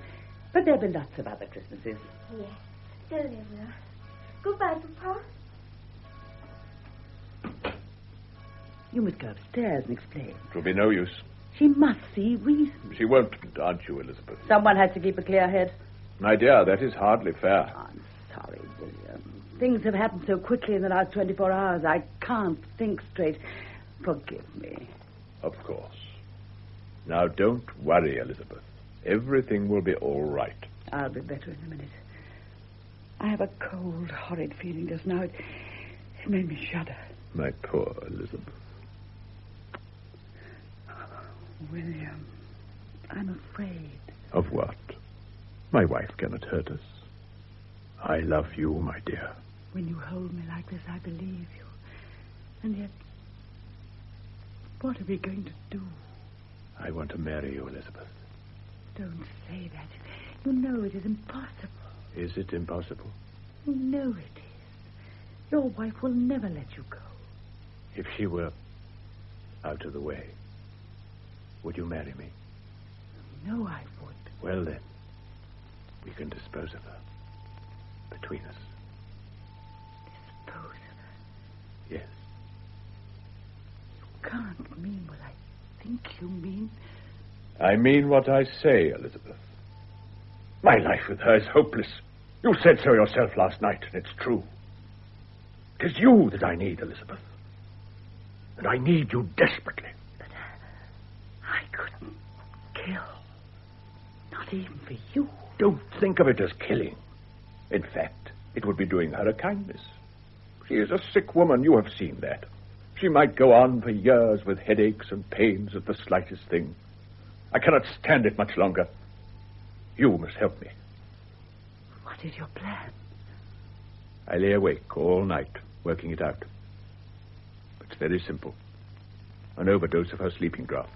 But there'll be lots of other Christmases. Yes, so there will. Goodbye, Papa. You must go upstairs and explain. It will be no use. She must see reason. She won't, aren't you, Elizabeth? Someone has to keep a clear head. My dear, that is hardly fair. I'm sorry, William. Things have happened so quickly in the last 24 hours. I can't think straight. Forgive me. Of course. Now, don't worry, Elizabeth. Everything will be all right. I'll be better in a minute. I have a cold, horrid feeling just now. It made me shudder. My poor Elizabeth. William, I'm afraid. Of what? My wife cannot hurt us. I love you, my dear. When you hold me like this, I believe you. And yet, what are we going to do? I want to marry you, Elizabeth. Don't say that. You know it is impossible. Is it impossible? You know it is. Your wife will never let you go. If she were out of the way, would you marry me? No, I would. Well, then, we can dispose of her. Between us. Dispose of her? Yes. You can't mean what I think you mean. I mean what I say, Elizabeth. My life with her is hopeless. You said so yourself last night, and it's true. It is you that I need, Elizabeth. And I need you desperately. But I couldn't kill. Not even for you. Don't think of it as killing. In fact, it would be doing her a kindness. She is a sick woman. You have seen that. She might go on for years with headaches and pains at the slightest thing. I cannot stand it much longer. You must help me. What is your plan? I lay awake all night, working it out. It's very simple. An overdose of her sleeping draught.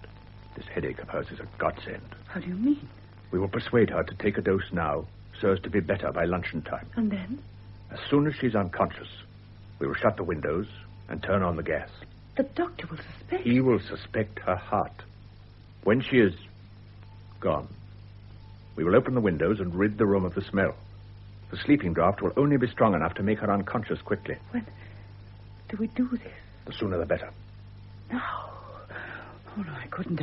This headache of hers is a godsend. How do you mean? We will persuade her to take a dose now, so as to be better by luncheon time. And then? As soon as she's unconscious, we will shut the windows and turn on the gas. The doctor will suspect. He will suspect her heart. When she is gone, we will open the windows and rid the room of the smell. The sleeping draught will only be strong enough to make her unconscious quickly. When do we do this? The sooner the better. No. Oh, no, I couldn't.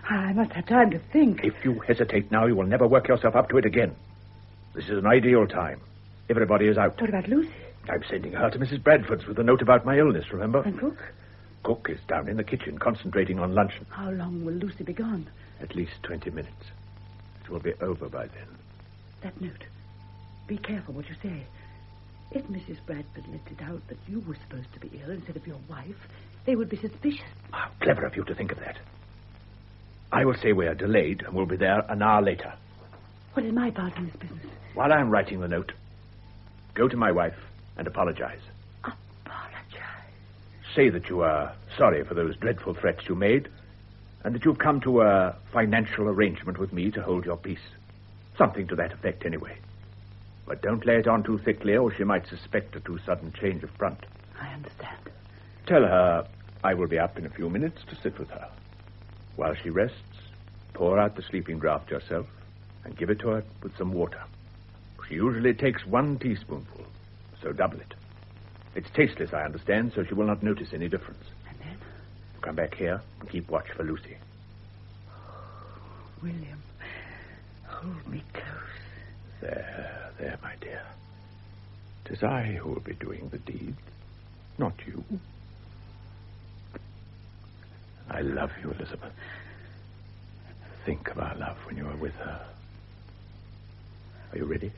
I must have time to think. If you hesitate now, you will never work yourself up to it again. This is an ideal time. Everybody is out. What about Lucy? I'm sending her to Mrs. Bradford's with a note about my illness, remember? And Cook? Cook is down in the kitchen, concentrating on luncheon. How long will Lucy be gone? At least 20 minutes. It will be over by then. That note. Be careful what you say. If Mrs. Bradford lets it out that you were supposed to be ill instead of your wife, they would be suspicious. How clever of you to think of that. I will say we are delayed and will be there an hour later. What is my part in this business? While I am writing the note, go to my wife and apologize. Apologize? Say that you are sorry for those dreadful threats you made, and that you've come to a financial arrangement with me to hold your peace. Something to that effect, anyway. But don't lay it on too thickly, or she might suspect a too sudden change of front. I understand. Tell her I will be up in a few minutes to sit with her. While she rests, pour out the sleeping draught yourself and give it to her with some water. She usually takes 1 teaspoonful, so double it. It's tasteless, I understand, so she will not notice any difference. And then? Come back here and keep watch for Lucy. William, hold me close. There, my dear. 'Tis I who will be doing the deed, not you. I love you, Elizabeth. Think of our love when you are with her. Are you ready?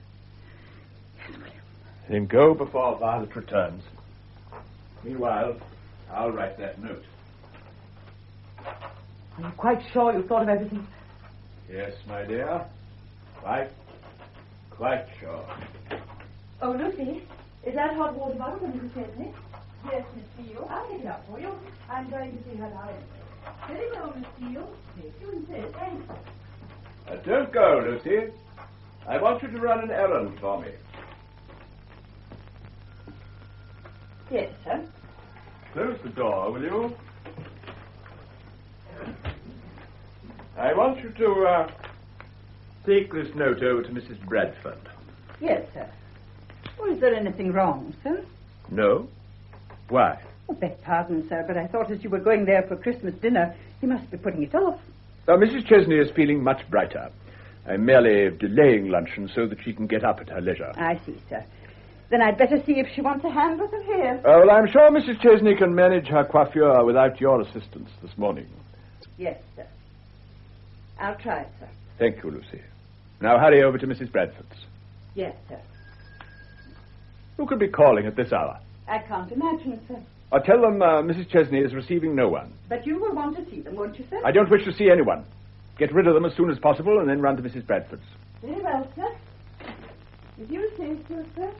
Yes, William. Then go before Violet returns. Meanwhile, I'll write that note. Are you quite sure you thought of everything? Yes, my dear. Quite sure. Oh, Lucy, is that hot water bottle for Mrs. Chesney? Yes, Miss Steele. I'll get it up for you. I'm going to see her now. Here you go, Miss Steele. If you insist. Thanks. Don't go, Lucy. I want you to run an errand for me. Yes, sir. Close the door, will you? I want you to take this note over to Mrs. Bradford. Yes, sir. Well, is there anything wrong, sir? No? Why? Oh, beg pardon, sir, but I thought as you were going there for Christmas dinner, you must be putting it off. Mrs. Chesney is feeling much brighter. I'm merely delaying luncheon so that she can get up at her leisure. I see, sir. Then I'd better see if she wants a hand with her hair. Well, I'm sure Mrs. Chesney can manage her coiffure without your assistance this morning. Yes, sir. I'll try, sir. Thank you, Lucy. Now hurry over to Mrs. Bradford's. Yes, sir. Who could be calling at this hour? I can't imagine, sir. I'll tell them Mrs. Chesney is receiving no one. But you will want to see them, won't you, sir? I don't wish to see anyone. Get rid of them as soon as possible and then run to Mrs. Bradford's. Very well, sir. If you say so, sir.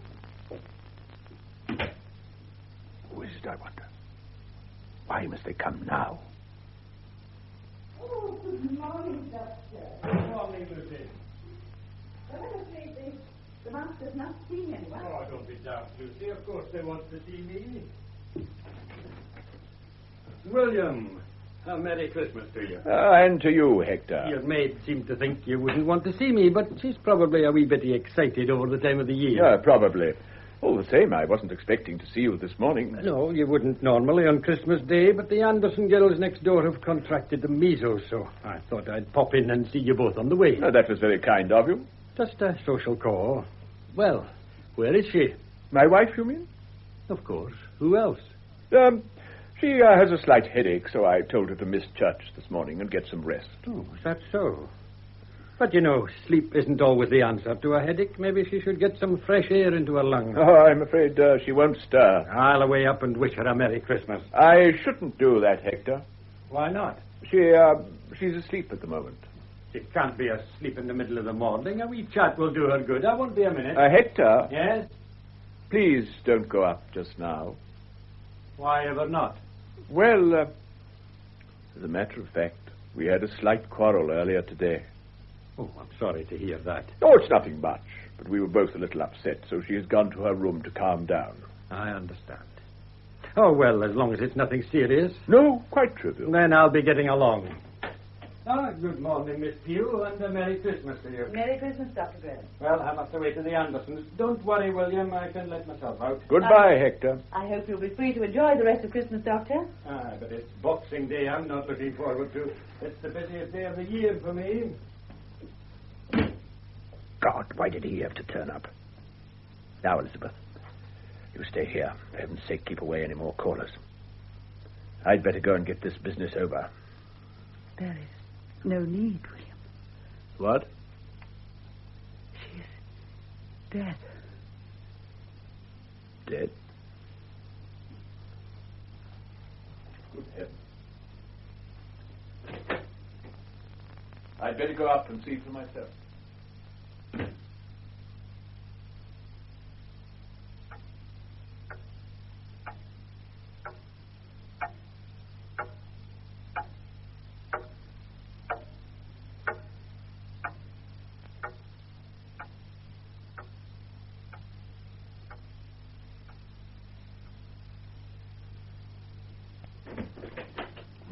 Who is it, I wonder? Why must they come now? Oh, good morning, Doctor. Good morning, Lucy. Well, I'm afraid the master's not seeing anyone. Oh, don't be daft, Lucy. Of course they want to see me. William, a Merry Christmas to you. And to you, Hector. Your maid seemed to think you wouldn't want to see me, but she's probably a wee bit excited over the time of the year. Yeah, probably. All the same, I wasn't expecting to see you this morning. No, you wouldn't normally on Christmas Day, but the Anderson girls next door have contracted the measles, so I thought I'd pop in and see you both on the way. That was very kind of you. Just a social call. Well, where is she? My wife, you mean? Of course. Who else? She has a slight headache, so I told her to miss church this morning and get some rest. Oh, is that so? But, you know, sleep isn't always the answer to a headache. Maybe she should get some fresh air into her lungs. Oh, I'm afraid she won't stir. I'll away up and wish her a Merry Christmas. I shouldn't do that, Hector. Why not? She's asleep at the moment. She can't be asleep in the middle of the morning. A wee chat will do her good. I won't be a minute. Hector? Yes? Please don't go up just now. Why ever not? Well, as a matter of fact, we had a slight quarrel earlier today. Oh, I'm sorry to hear that. Oh, it's nothing much, but we were both a little upset, so she has gone to her room to calm down. I understand. Oh, well, as long as it's nothing serious. No, quite trivial. Then I'll be getting along. Good morning, Miss Pugh, and a Merry Christmas to you. Merry Christmas, Dr. Graham. Well, I'm up the way to the Andersons. Don't worry, William. I can let myself out. Goodbye, Hector. I hope you'll be free to enjoy the rest of Christmas, Doctor. But it's Boxing Day I'm not looking forward to. It's the busiest day of the year for me. God, why did he have to turn up? Now, Elizabeth, you stay here. For heaven's sake, keep away any more callers. I'd better go and get this business over. There is no need, William. What? She's dead. Dead? Good heavens. I'd better go up and see for myself.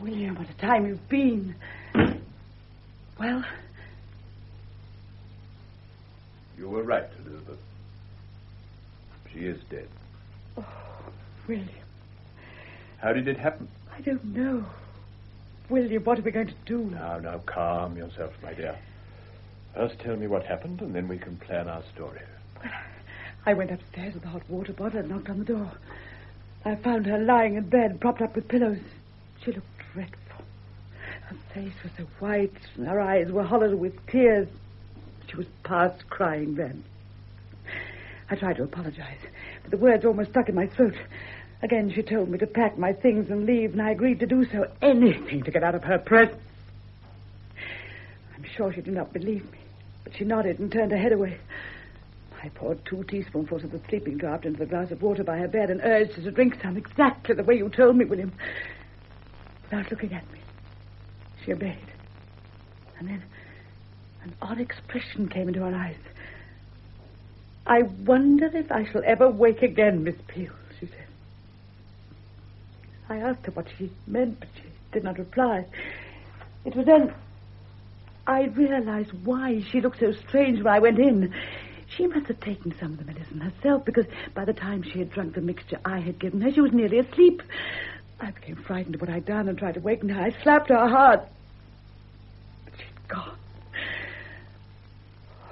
William, what a time you've been. Well? You were right, Elizabeth. She is dead. Oh, William. How did it happen? I don't know. William, what are we going to do? Now, calm yourself, my dear. First tell me what happened, and then we can plan our story. Well, I went upstairs with a hot water bottle and knocked on the door. I found her lying in bed, propped up with pillows. She looked dreadful. Her face was so white, and her eyes were hollow with tears. She was past crying then. I tried to apologize, but the words almost stuck in my throat. Again, she told me to pack my things and leave, and I agreed to do so. Anything to get out of her presence. I'm sure she did not believe me, but she nodded and turned her head away. I poured 2 teaspoonfuls of the sleeping draught into the glass of water by her bed and urged her to drink some exactly the way you told me, William. Without looking at me, she obeyed. And then an odd expression came into her eyes. I wonder if I shall ever wake again, Miss Peel, she said. I asked her what she meant, but she did not reply. It was then I realized why she looked so strange when I went in. She must have taken some of the medicine herself, because by the time she had drunk the mixture I had given her, she was nearly asleep. I became frightened of what I'd done and tried to waken her. I slapped her hard. But she'd gone.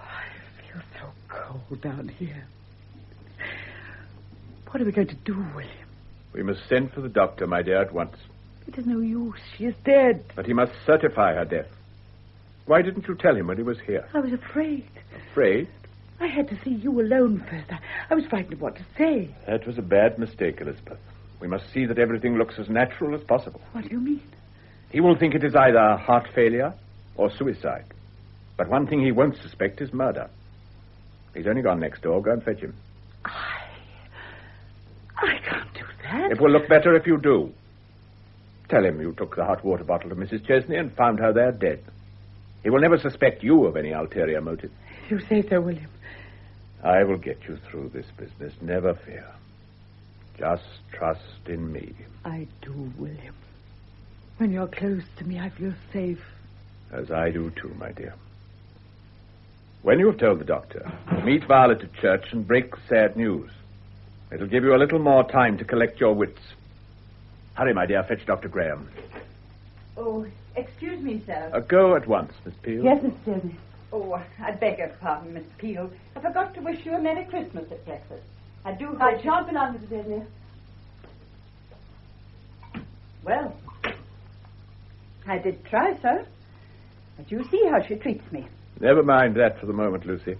I feel so cold down here. What are we going to do, William? We must send for the doctor, my dear, at once. It is no use. She is dead. But he must certify her death. Why didn't you tell him when he was here? I was afraid. Afraid? I had to see you alone first. I was frightened of what to say. That was a bad mistake, Elizabeth. We must see that everything looks as natural as possible. What do you mean? He will think it is either heart failure or suicide. But one thing he won't suspect is murder. He's only gone next door. Go and fetch him. I can't do that. It will look better if you do. Tell him you took the hot water bottle to Mrs. Chesney and found her there dead. He will never suspect you of any ulterior motive. You say so, William. I will get you through this business. Never fear. Just trust in me. I do, William. When you're close to me, I feel safe. As I do, too, my dear. When you have told the doctor, meet Violet at church and break the sad news. It'll give you a little more time to collect your wits. Hurry, my dear. Fetch Dr. Graham. Oh, excuse me, sir. Go at once, Miss Peel. Yes, Miss Chesney. Oh, I beg your pardon, Miss Peel. I forgot to wish you a Merry Christmas at breakfast. I do hope... I shan't be long, Mrs. Chesney. Well, I did try, sir. But you see how she treats me. Never mind that for the moment, Lucy.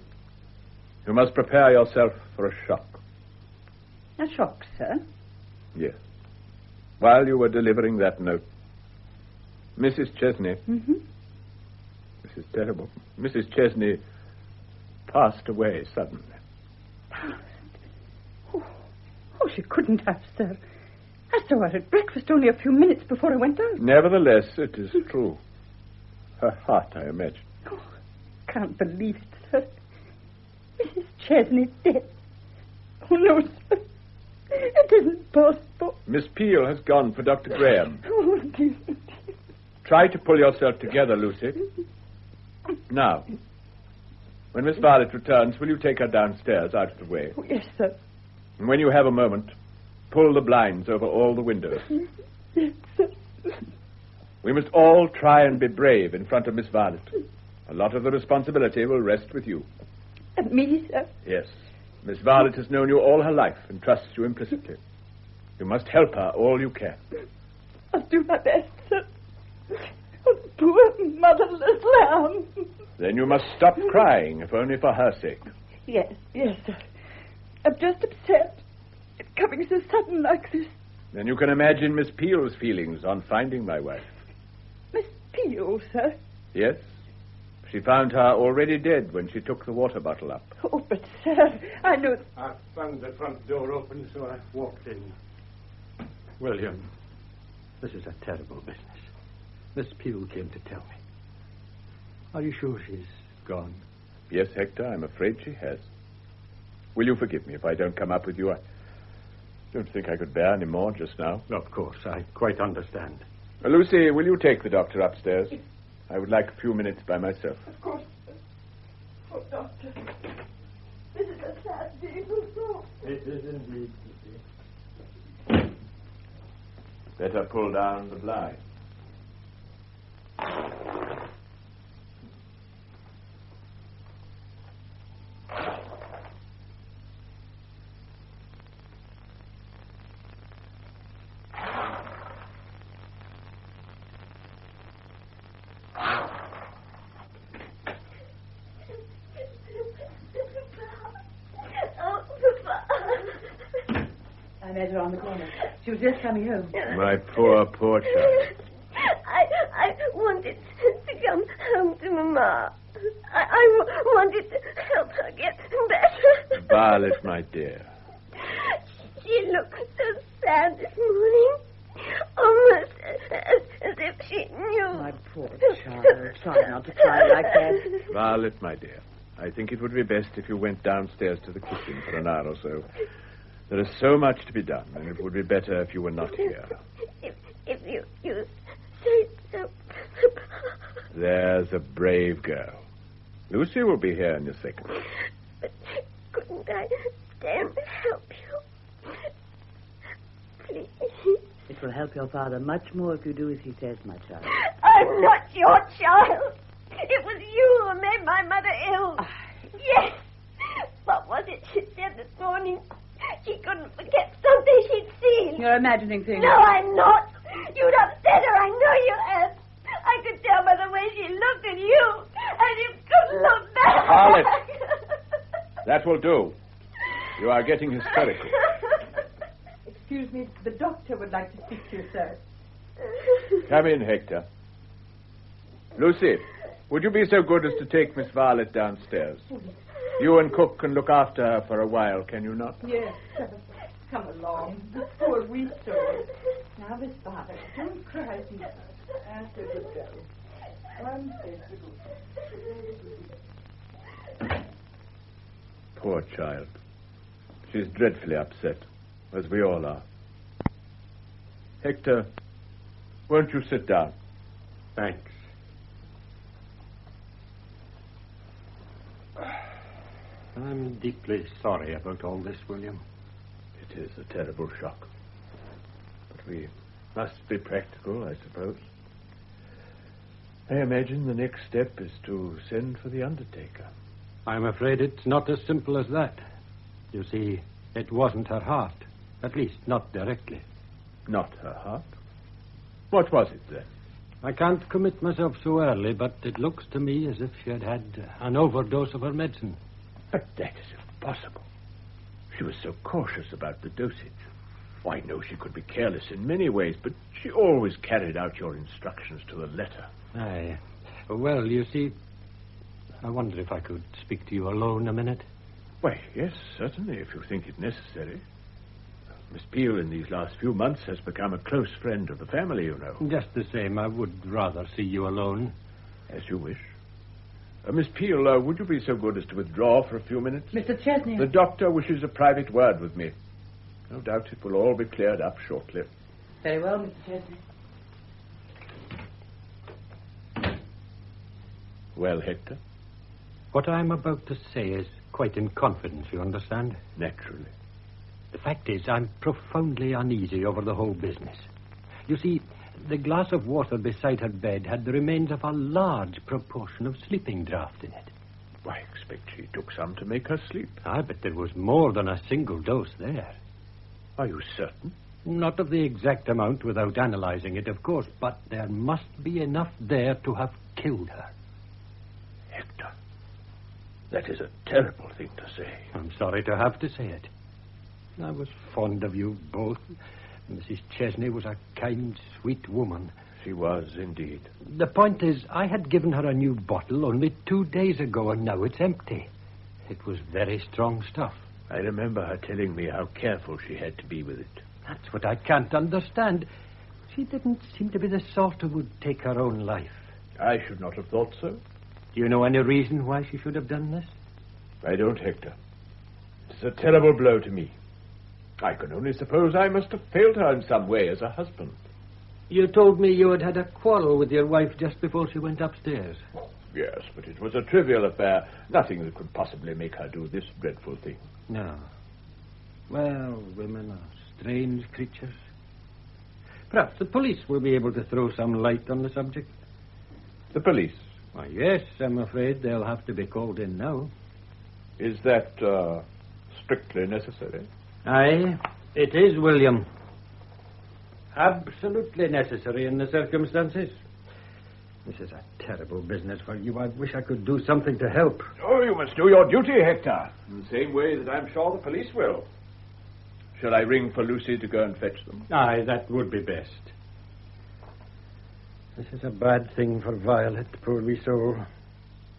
You must prepare yourself for a shock. A shock, sir? Yes. While you were delivering that note, Mrs. Chesney... Mm-hmm. This is terrible. Mrs. Chesney passed away suddenly. Oh, she couldn't have, sir. I saw her at breakfast only a few minutes before I went out. Nevertheless, it is true. Her heart, I imagine. Oh, can't believe it, sir. Mrs. Chesney dead. Oh, no, sir. It isn't possible. Miss Peel has gone for Dr. Graham. Oh, dear. Try to pull yourself together, Lucy. Now, when Miss Violet returns, will you take her downstairs out of the way? Oh, yes, sir. And when you have a moment, pull the blinds over all the windows. Yes, sir. We must all try and be brave in front of Miss Violet. A lot of the responsibility will rest with you. And me, sir? Yes. Miss Violet has known you all her life and trusts you implicitly. You must help her all you can. I'll do my best, sir. Oh, poor motherless lamb. Then you must stop crying, if only for her sake. Yes, sir. I'm just upset. It's coming so sudden like this. Then you can imagine Miss Peel's feelings on finding my wife. Miss Peel, sir? Yes. She found her already dead when she took the water bottle up. Oh, but, sir, I know... I found the front door open, so I walked in. William, this is a terrible business. Miss Peel came to tell me. Are you sure she's gone? Yes, Hector, I'm afraid she has. Will you forgive me if I don't come up with you? I don't think I could bear any more just now. Of course, I quite understand. Lucy, will you take the doctor upstairs? I would like a few minutes by myself. Of course. Oh, Doctor. This is a sad day for so. It is indeed. Better pull down the blind. I met her on the corner. She was just coming home. My poor child. I wanted to come home to Mama. I wanted to help her get better. Violet, my dear. She looked so sad this morning. Almost as if she knew. My poor child. Try not to cry like that. Violet, my dear. I think it would be best if you went downstairs to the kitchen for an hour or so. There is so much to be done, and it would be better if you were not here. If you say so. There's a brave girl. Lucy will be here in a second. But couldn't I stay and help you? Please. It will help your father much more if you do as he says, my child. I'm not your child. It was you who made my mother ill. Yes. What was it she said this morning? She couldn't forget something she'd seen. You're imagining things. No, I'm not. You'd upset her. I know you had. I could tell by the way she looked at you. And you couldn't look back. Violet. That will do. You are getting hysterical. Excuse me, the doctor would like to speak to you, sir. Come in, Hector. Lucy, would you be so good as to take Miss Violet downstairs? You and Cook can look after her for a while, can you not? Yes. Come along. The poor wee soul. Now, Miss Violet, don't cry, dear. After the go. One step to go. Poor child. She's dreadfully upset, as we all are. Hector, won't you sit down? Thanks. I'm deeply sorry about all this, William. It is a terrible shock. But we must be practical, I suppose. I imagine the next step is to send for the undertaker. I'm afraid it's not as simple as that. You see, it wasn't her heart. At least, not directly. Not her heart? What was it, then? I can't commit myself so early, but it looks to me as if she had had an overdose of her medicine. But that is impossible. She was so cautious about the dosage. Oh, I know she could be careless in many ways, but she always carried out your instructions to the letter. Aye. Well, you see, I wonder if I could speak to you alone a minute. Why, yes, certainly, if you think it necessary. Miss Peel, in these last few months, has become a close friend of the family, you know. Just the same, I would rather see you alone. As you wish. Miss Peel, would you be so good as to withdraw for a few minutes? Mr. Chesney. The doctor wishes a private word with me. No doubt it will all be cleared up shortly. Very well, Mr. Chesney. Well, Hector? What I'm about to say is quite in confidence, you understand? Naturally. The fact is, I'm profoundly uneasy over the whole business. You see, the glass of water beside her bed had the remains of a large proportion of sleeping draught in it. I expect she took some to make her sleep. I bet there was more than a single dose there. Are you certain? Not of the exact amount without analyzing it, of course, but there must be enough there to have killed her. Hector, that is a terrible thing to say. I'm sorry to have to say it. I was fond of you both. Mrs. Chesney was a kind, sweet woman. She was, indeed. The point is, I had given her a new bottle only 2 days ago, and now it's empty. It was very strong stuff. I remember her telling me how careful she had to be with it. That's what I can't understand. She didn't seem to be the sort who would take her own life. I should not have thought so. Do you know any reason why she should have done this? I don't, Hector. It's a terrible blow to me. I can only suppose I must have failed her in some way as a husband. You told me you had had a quarrel with your wife just before she went upstairs. Yes, but it was a trivial affair. Nothing that could possibly make her do this dreadful thing. No. Well, women are strange creatures. Perhaps the police will be able to throw some light on the subject. The police? Why, yes, I'm afraid they'll have to be called in now. Is that strictly necessary? Aye, it is, William. Absolutely necessary in the circumstances. This is a terrible business for you. I wish I could do something to help. Oh, you must do your duty, Hector. In the same way that I'm sure the police will. Shall I ring for Lucy to go and fetch them? Aye, that would be best. This is a bad thing for Violet, poor wee soul.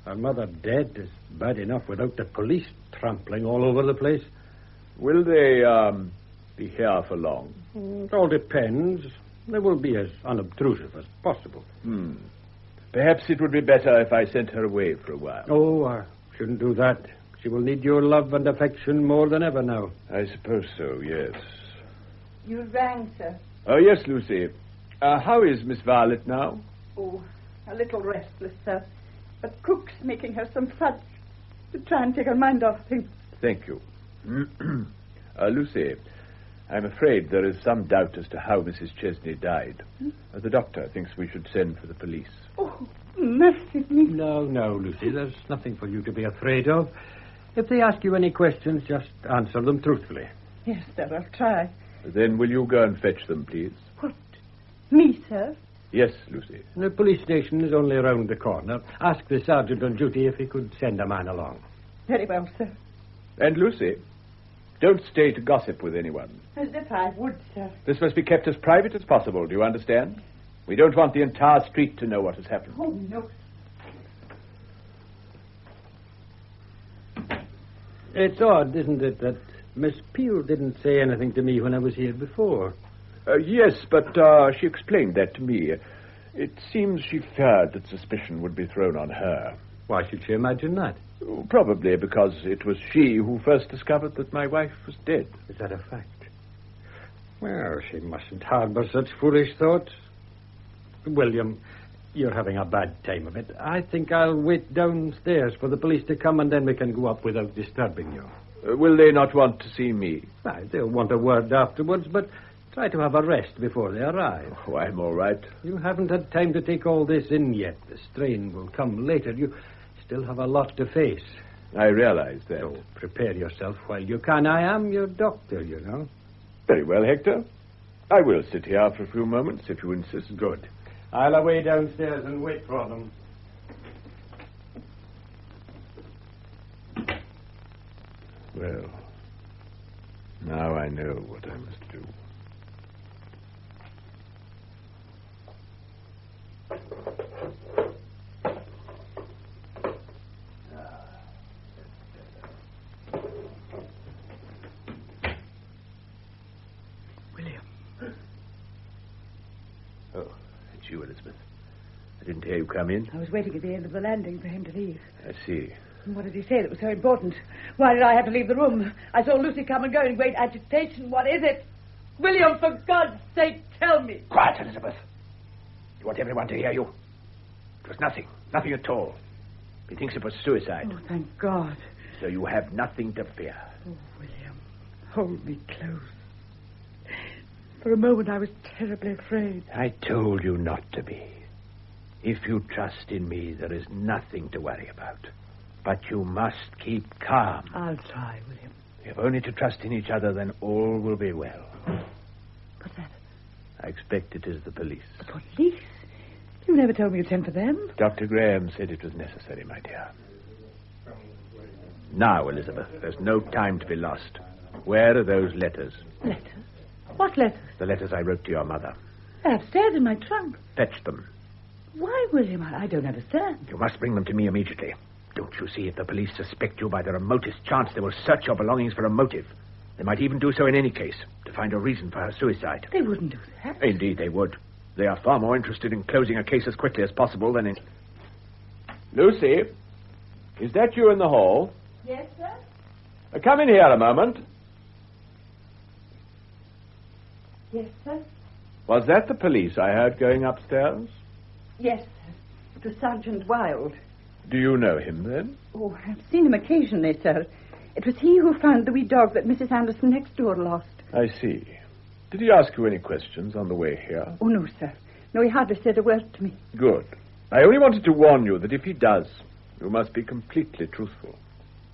Her mother dead is bad enough without the police trampling all over the place. Will they, be here for long? It all depends. They will be as unobtrusive as possible. Perhaps it would be better if I sent her away for a while. Oh, I shouldn't do that. She will need your love and affection more than ever now. I suppose so, yes. You rang, sir. Oh, yes, Lucy. How is Miss Violet now? Oh, a little restless, sir. But Cook's making her some fudge to try and take her mind off things. Thank you. Lucy, I'm afraid there is some doubt as to how Mrs. Chesney died. The doctor thinks we should send for the police. Oh, mercy me. No, Lucy, there's nothing for you to be afraid of. If they ask you any questions, just answer them truthfully. Yes, sir, I'll try. Then will you go and fetch them, please? What? Me, sir? Yes, Lucy. The police station is only around the corner. Ask the sergeant on duty if he could send a man along. Very well, sir. And Lucy, don't stay to gossip with anyone. As if I would, sir. This must be kept as private as possible, do you understand? We don't want the entire street to know what has happened. Oh, no. It's odd, isn't it, that Miss Peel didn't say anything to me when I was here before? Yes, but she explained that to me. It seems she feared that suspicion would be thrown on her. Why should she imagine that? Probably because it was she who first discovered that my wife was dead. Is that a fact? Well, she mustn't harbour such foolish thoughts. William, you're having a bad time of it. I think I'll wait downstairs for the police to come, and then we can go up without disturbing you. Will they not want to see me? They'll want a word afterwards, but try to have a rest before they arrive. Oh, I'm all right. You haven't had time to take all this in yet. The strain will come later. You still have a lot to face. I realize that. So prepare yourself while you can. I am your doctor, you know. Very well, Hector. I will sit here for a few moments, if you insist. Good. I'll away downstairs and wait for them. Well, now I know what I must do. William. Oh, it's you, Elizabeth. I didn't hear you come in. I was waiting at the end of the landing for him to leave. I see. And what did he say that was so important? Why did I have to leave the room? I saw Lucy come and go in great agitation. What is it? William, for God's sake, tell me. Quiet, Elizabeth. You want everyone to hear you? It was nothing. Nothing at all. He thinks it was suicide. Oh, thank God. So you have nothing to fear. Oh, William, hold me close. For a moment I was terribly afraid. I told you not to be. If you trust in me, there is nothing to worry about. But you must keep calm. I'll try, William. If only to trust in each other, then all will be well. What's that? I expect it is the police. The police? You never told me you'd send for them. Dr. Graham said it was necessary, my dear. Now, Elizabeth, there's no time to be lost. Where are those letters? Letters? What letters? The letters I wrote to your mother. They're upstairs in my trunk. Fetch them. Why, William? I don't understand. You must bring them to me immediately. Don't you see, if the police suspect you by the remotest chance, they will search your belongings for a motive. They might even do so in any case, to find a reason for her suicide. They wouldn't do that. Indeed, they would. They are far more interested in closing a case as quickly as possible than in... Lucy, is that you in the hall? Yes, sir? Come in here a moment. Yes, sir? Was that the police I heard going upstairs? Yes, sir. It was Sergeant Wilde. Do you know him, then? Oh, I've seen him occasionally, sir. It was he who found the wee dog that Mrs. Anderson next door lost. I see. Did he ask you any questions on the way here? Oh, no, sir. No, he hardly said a word to me. Good. I only wanted to warn you that if he does, you must be completely truthful.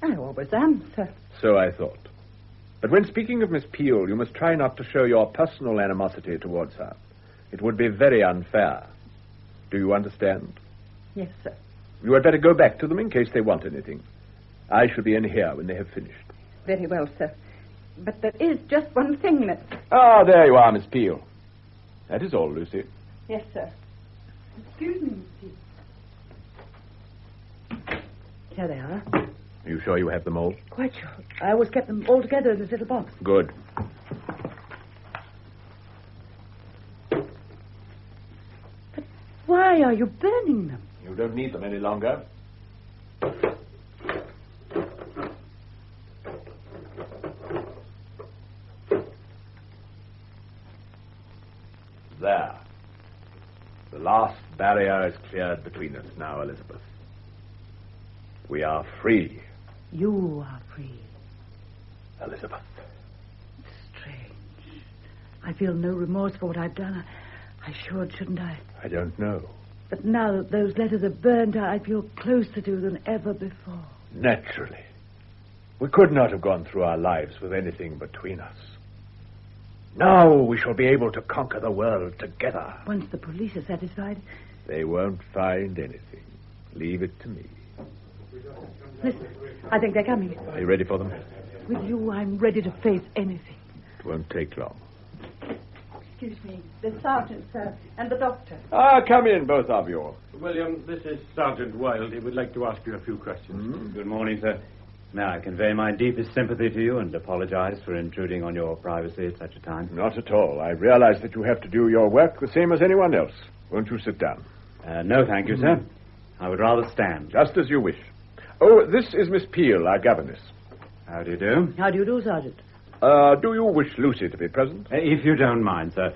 I always am, sir. So I thought. But when speaking of Miss Peel, you must try not to show your personal animosity towards her. It would be very unfair. Do you understand? Yes, sir. You had better go back to them in case they want anything. I shall be in here when they have finished. Very well, sir. But there is just one thing that... Ah, there you are, Miss Peel. That is all, Lucy. Yes, sir. Excuse me, Miss Peel. Here they are. Are you sure you have them all? Quite sure. I always kept them all together in this little box. Good. But why are you burning them? You don't need them any longer. There. The last barrier is cleared between us now, Elizabeth. We are free. You are free. Elizabeth. Strange. I feel no remorse for what I've done. I should, shouldn't I? I don't know. But now that those letters are burned, I feel closer to you than ever before. Naturally. We could not have gone through our lives with anything between us. Now we shall be able to conquer the world together. Once the police are satisfied... They won't find anything. Leave it to me. Listen, I think they're coming. Are you ready for them? With you, I'm ready to face anything. It won't take long. Excuse me. The sergeant, sir, and the doctor. Ah, come in, both of you. William, this is Sergeant Wilde. He would like to ask you a few questions. Good morning, sir. May I convey my deepest sympathy to you and apologize for intruding on your privacy at such a time? Not at all. I realize that you have to do your work the same as anyone else. Won't you sit down? No, thank you, sir. I would rather stand. Just as you wish. Oh, this is Miss Peel, our governess. How do you do? How do you do, Sergeant? Do you wish Lucy to be present? If you don't mind, sir.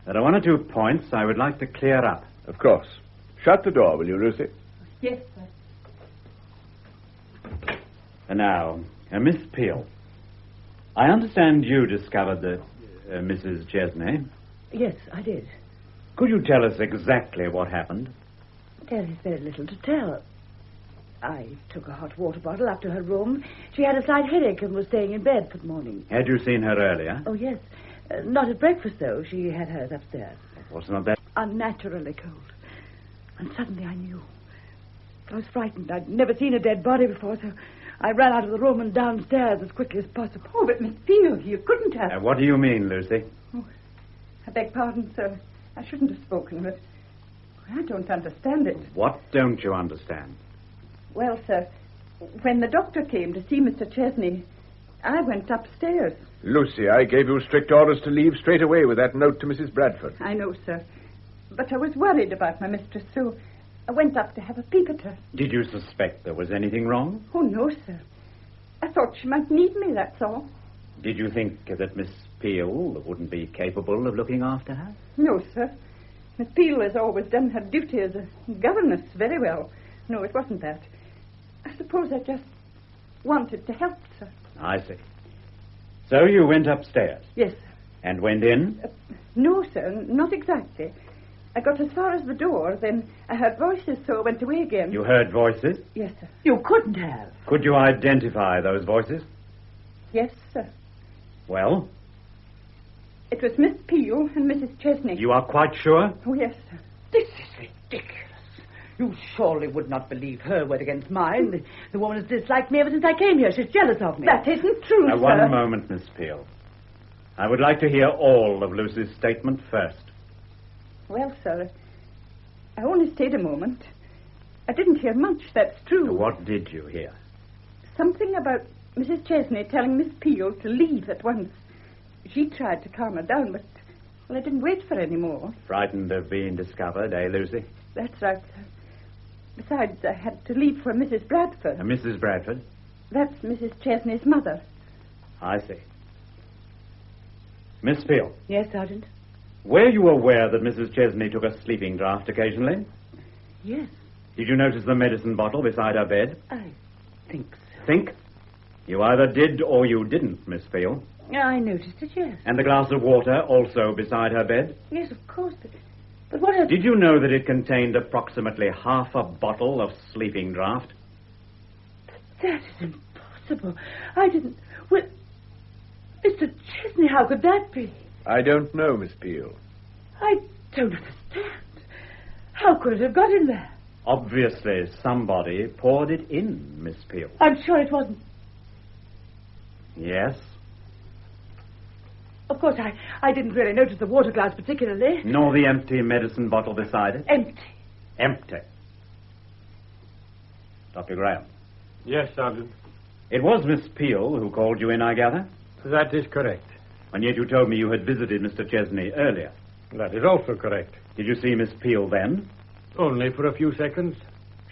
There are one or two points I would like to clear up. Of course. Shut the door, will you, Lucy? Yes, sir. And now, Miss Peel, I understand you discovered the Mrs. Chesney. Yes, I did. Could you tell us exactly what happened? There is very little to tell. I took a hot water bottle up to her room. She had a slight headache and was staying in bed that morning. Had you seen her earlier? Oh, yes. Not at breakfast, though. She had hers upstairs. Wasn't that... Unnaturally cold. And suddenly I knew. I was frightened. I'd never seen a dead body before, so I ran out of the room and downstairs as quickly as possible. Oh, but Miss Peel, you couldn't have... what do you mean, Lucy? Oh, I beg pardon, sir. I shouldn't have spoken, but I don't understand it. What don't you understand? Well, sir, when the doctor came to see Mr. Chesney, I went upstairs. Lucy, I gave you strict orders to leave straight away with that note to Mrs. Bradford. I know, sir. But I was worried about my mistress, so I went up to have a peep at her. Did you suspect there was anything wrong? Oh, no, sir. I thought she might need me, that's all. Did you think that Miss Peel wouldn't be capable of looking after her? No, sir. Miss Peel has always done her duty as a governess very well. No, it wasn't that. I suppose I just wanted to help, sir. I see. So you went upstairs? Yes, sir. And went in? No, sir, not exactly. I got as far as the door, then I heard voices, so I went away again. You heard voices? Yes, sir. You couldn't have. Could you identify those voices? Yes, sir. Well? It was Miss Peel and Mrs. Chesney. You are quite sure? Oh, yes, sir. This is ridiculous. You surely would not believe her word against mine. The woman has disliked me ever since I came here. She's jealous of me. That isn't true, Now, sir. one moment, Miss Peel. I would like to hear all of Lucy's statement first. Well, sir, I only stayed a moment. I didn't hear much, that's true. What did you hear? Something about Mrs. Chesney telling Miss Peel to leave at once. She tried to calm her down, but, well, I didn't wait for any more. Frightened of being discovered, eh, Lucy? That's right, sir. Besides, I had to leave for Mrs. Bradford. Mrs. Bradford? That's Mrs. Chesney's mother. I see. Miss Peel. Yes, Sergeant? Were you aware that Mrs. Chesney took a sleeping draught occasionally? Yes, Did you notice the medicine bottle beside her bed? I think so. Think? You either did or you didn't, Miss Peel. I noticed it, yes. And the glass of water also beside her bed? Yes, of course, but what else? Did you know that it contained approximately half a bottle of sleeping draught? That is impossible. I didn't... Well, Mr. Chesney, how could that be? I don't know, Miss Peel. I don't understand. How could it have got in there? Obviously, somebody poured it in, Miss Peel. I'm sure it wasn't. Yes? Of course, I didn't really notice the water glass particularly. Nor the empty medicine bottle beside it? Empty. Empty. Dr. Graham. Yes, Sergeant. It was Miss Peel who called you in, I gather? That is correct. And yet you told me you had visited Mr. Chesney earlier. That is also correct. Did you see Miss Peel then? Only for a few seconds.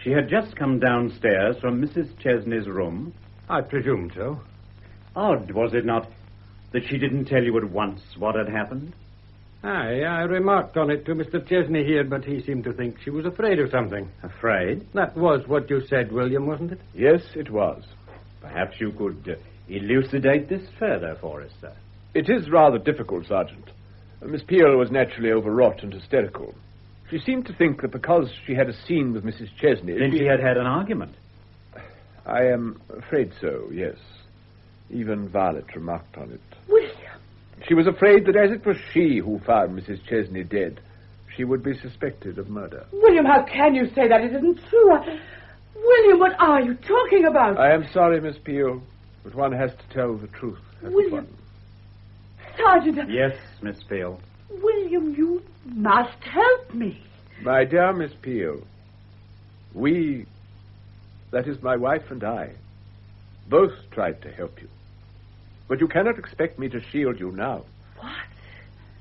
She had just come downstairs from Mrs. Chesney's room. I presume so. Odd, was it not, that she didn't tell you at once what had happened? Aye, I remarked on it to Mr. Chesney here, but he seemed to think she was afraid of something. Afraid? That was what you said, William, wasn't it? Yes, it was. Perhaps you could elucidate this further for us, sir. It is rather difficult, Sergeant. Miss Peel was naturally overwrought and hysterical. She seemed to think that because she had a scene with Mrs. Chesney... Then she had had an argument. I am afraid so, yes. Even Violet remarked on it. William! She was afraid that as it was she who found Mrs. Chesney dead, she would be suspected of murder. William, how can you say that? It isn't true. William, what are you talking about? I am sorry, Miss Peel, but one has to tell the truth. William. Sergeant. Yes, Miss Peel. William, you must help me. My dear Miss Peel, we, that is my wife and I, both tried to help you. But you cannot expect me to shield you now. What?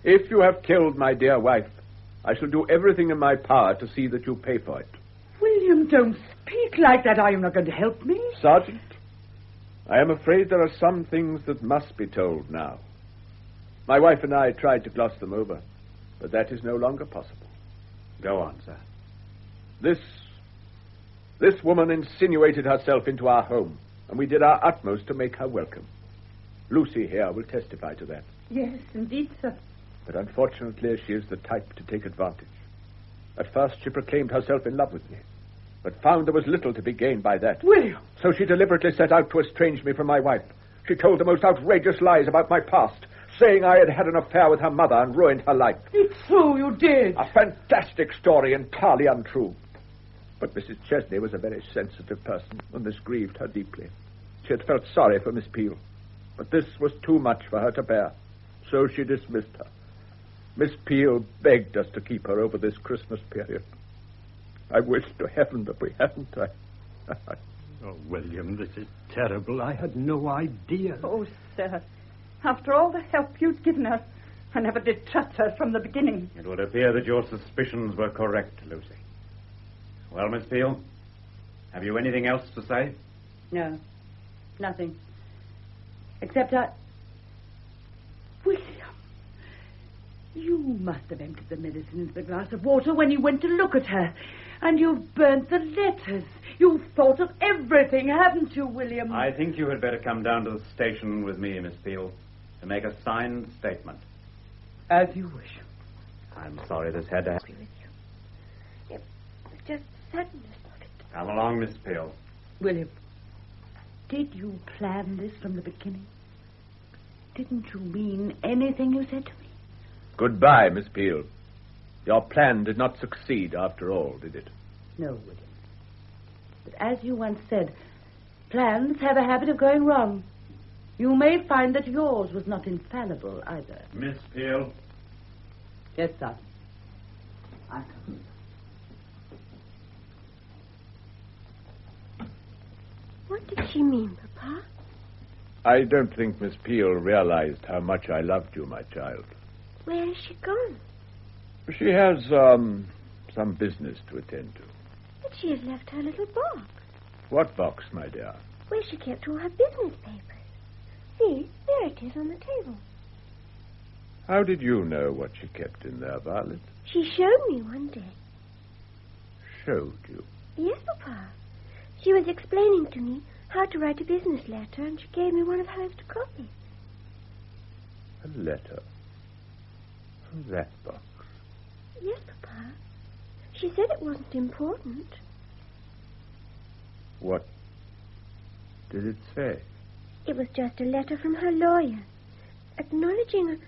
If you have killed my dear wife, I shall do everything in my power to see that you pay for it. William, don't speak like that. Are you not going to help me? Sergeant, I am afraid there are some things that must be told now. My wife and I tried to gloss them over, but that is no longer possible. Go on, sir. This woman insinuated herself into our home, and we did our utmost to make her welcome. Lucy here will testify to that. Yes, indeed, sir. But unfortunately, she is the type to take advantage. At first, she proclaimed herself in love with me, but found there was little to be gained by that. William! So she deliberately set out to estrange me from my wife. She told the most outrageous lies about my past, saying I had had an affair with her mother and ruined her life. It's true, you did. A fantastic story, entirely untrue. But Mrs. Chesney was a very sensitive person, and this grieved her deeply. She had felt sorry for Miss Peel, but this was too much for her to bear, so she dismissed her. Miss Peel begged us to keep her over this Christmas period. I wish to heaven that we hadn't. Oh, William, this is terrible. I had no idea. Oh, sir. After all the help you'd given her, I never did trust her from the beginning. It would appear that your suspicions were correct, Lucy. Well, Miss Peel, have you anything else to say? No, nothing. Except William, you must have emptied the medicine into the glass of water when you went to look at her. And you've burnt the letters. You've thought of everything, haven't you, William? I think you had better come down to the station with me, Miss Peel, to make a signed statement. As you wish. I'm sorry this had to happen. It was just sudden. Come along, Miss Peel. William, did you plan this from the beginning? Didn't you mean anything you said to me? Goodbye, Miss Peel. Your plan did not succeed after all, did it? No, William. But as you once said, plans have a habit of going wrong. You may find that yours was not infallible either. Miss Peel? Yes, sir. What did she mean, Papa? I don't think Miss Peel realized how much I loved you, my child. Where has she gone? She has, some business to attend to. But she has left her little box. What box, my dear? Where she kept all her business papers. See, there it is on the table. How did you know what she kept in there, Violet? She showed me one day. Showed you? Yes, Papa. She was explaining to me how to write a business letter, and she gave me one of hers to copy. A letter? From that box? Yes, Papa. She said it wasn't important. What did it say? It was just a letter from her lawyer, acknowledging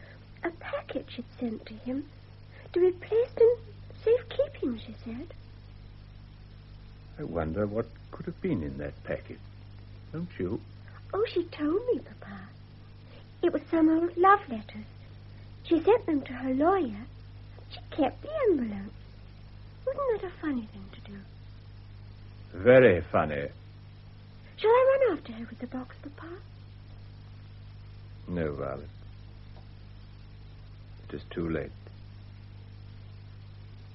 a packet she'd sent to him to be placed in safekeeping, she said. I wonder what could have been in that packet. Don't you? Oh, she told me, Papa. It was some old love letters. She sent them to her lawyer. She kept the envelope. Wasn't that a funny thing to do? Very funny. Shall I run after her with the box, Papa? No, Violet. It is too late.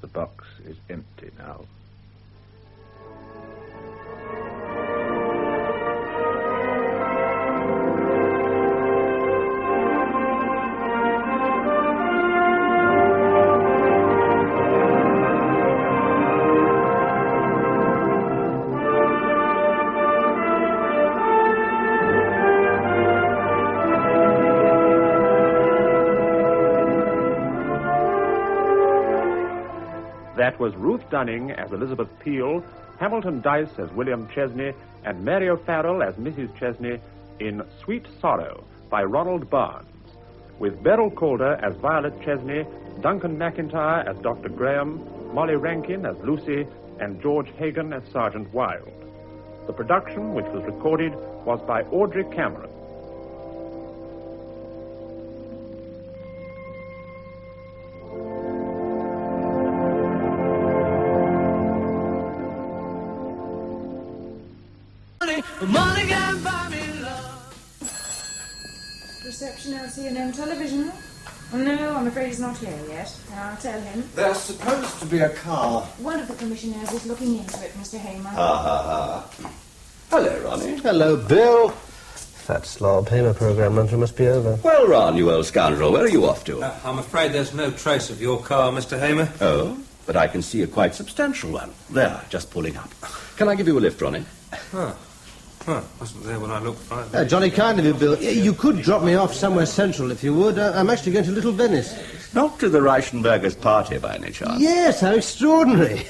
The box is empty now. That was Ruth Dunning as Elizabeth Peel, Hamilton Dice as William Chesney, and Mary O'Farrell as Mrs. Chesney in Sweet Sorrow by Ronald Barnes, with Beryl Calder as Violet Chesney, Duncan McIntyre as Dr. Graham, Molly Rankin as Lucy, and George Hagan as Sergeant Wilde. The production, which was recorded, was by Audrey Cameron. Money can buy me love. Reception LC&M television? No, I'm afraid he's not here yet. I'll tell him. There's supposed to be a car. One of the commissioners is looking into it, Mr. Hamer. Hello, Ronnie. Hello, Bill. Fat slob. Hamer program run must be over. Well, Ron, you old scoundrel, where are you off to? I'm afraid there's no trace of your car, Mr. Hamer. Oh, but I can see a quite substantial one. There, just pulling up. Can I give you a lift, Ronnie? Wasn't there when I looked right. Jolly kind of you, Bill. You could drop me off somewhere central if you would. I'm actually going to Little Venice. Not to the Reichenbergers' party, by any chance? Yes, how extraordinary.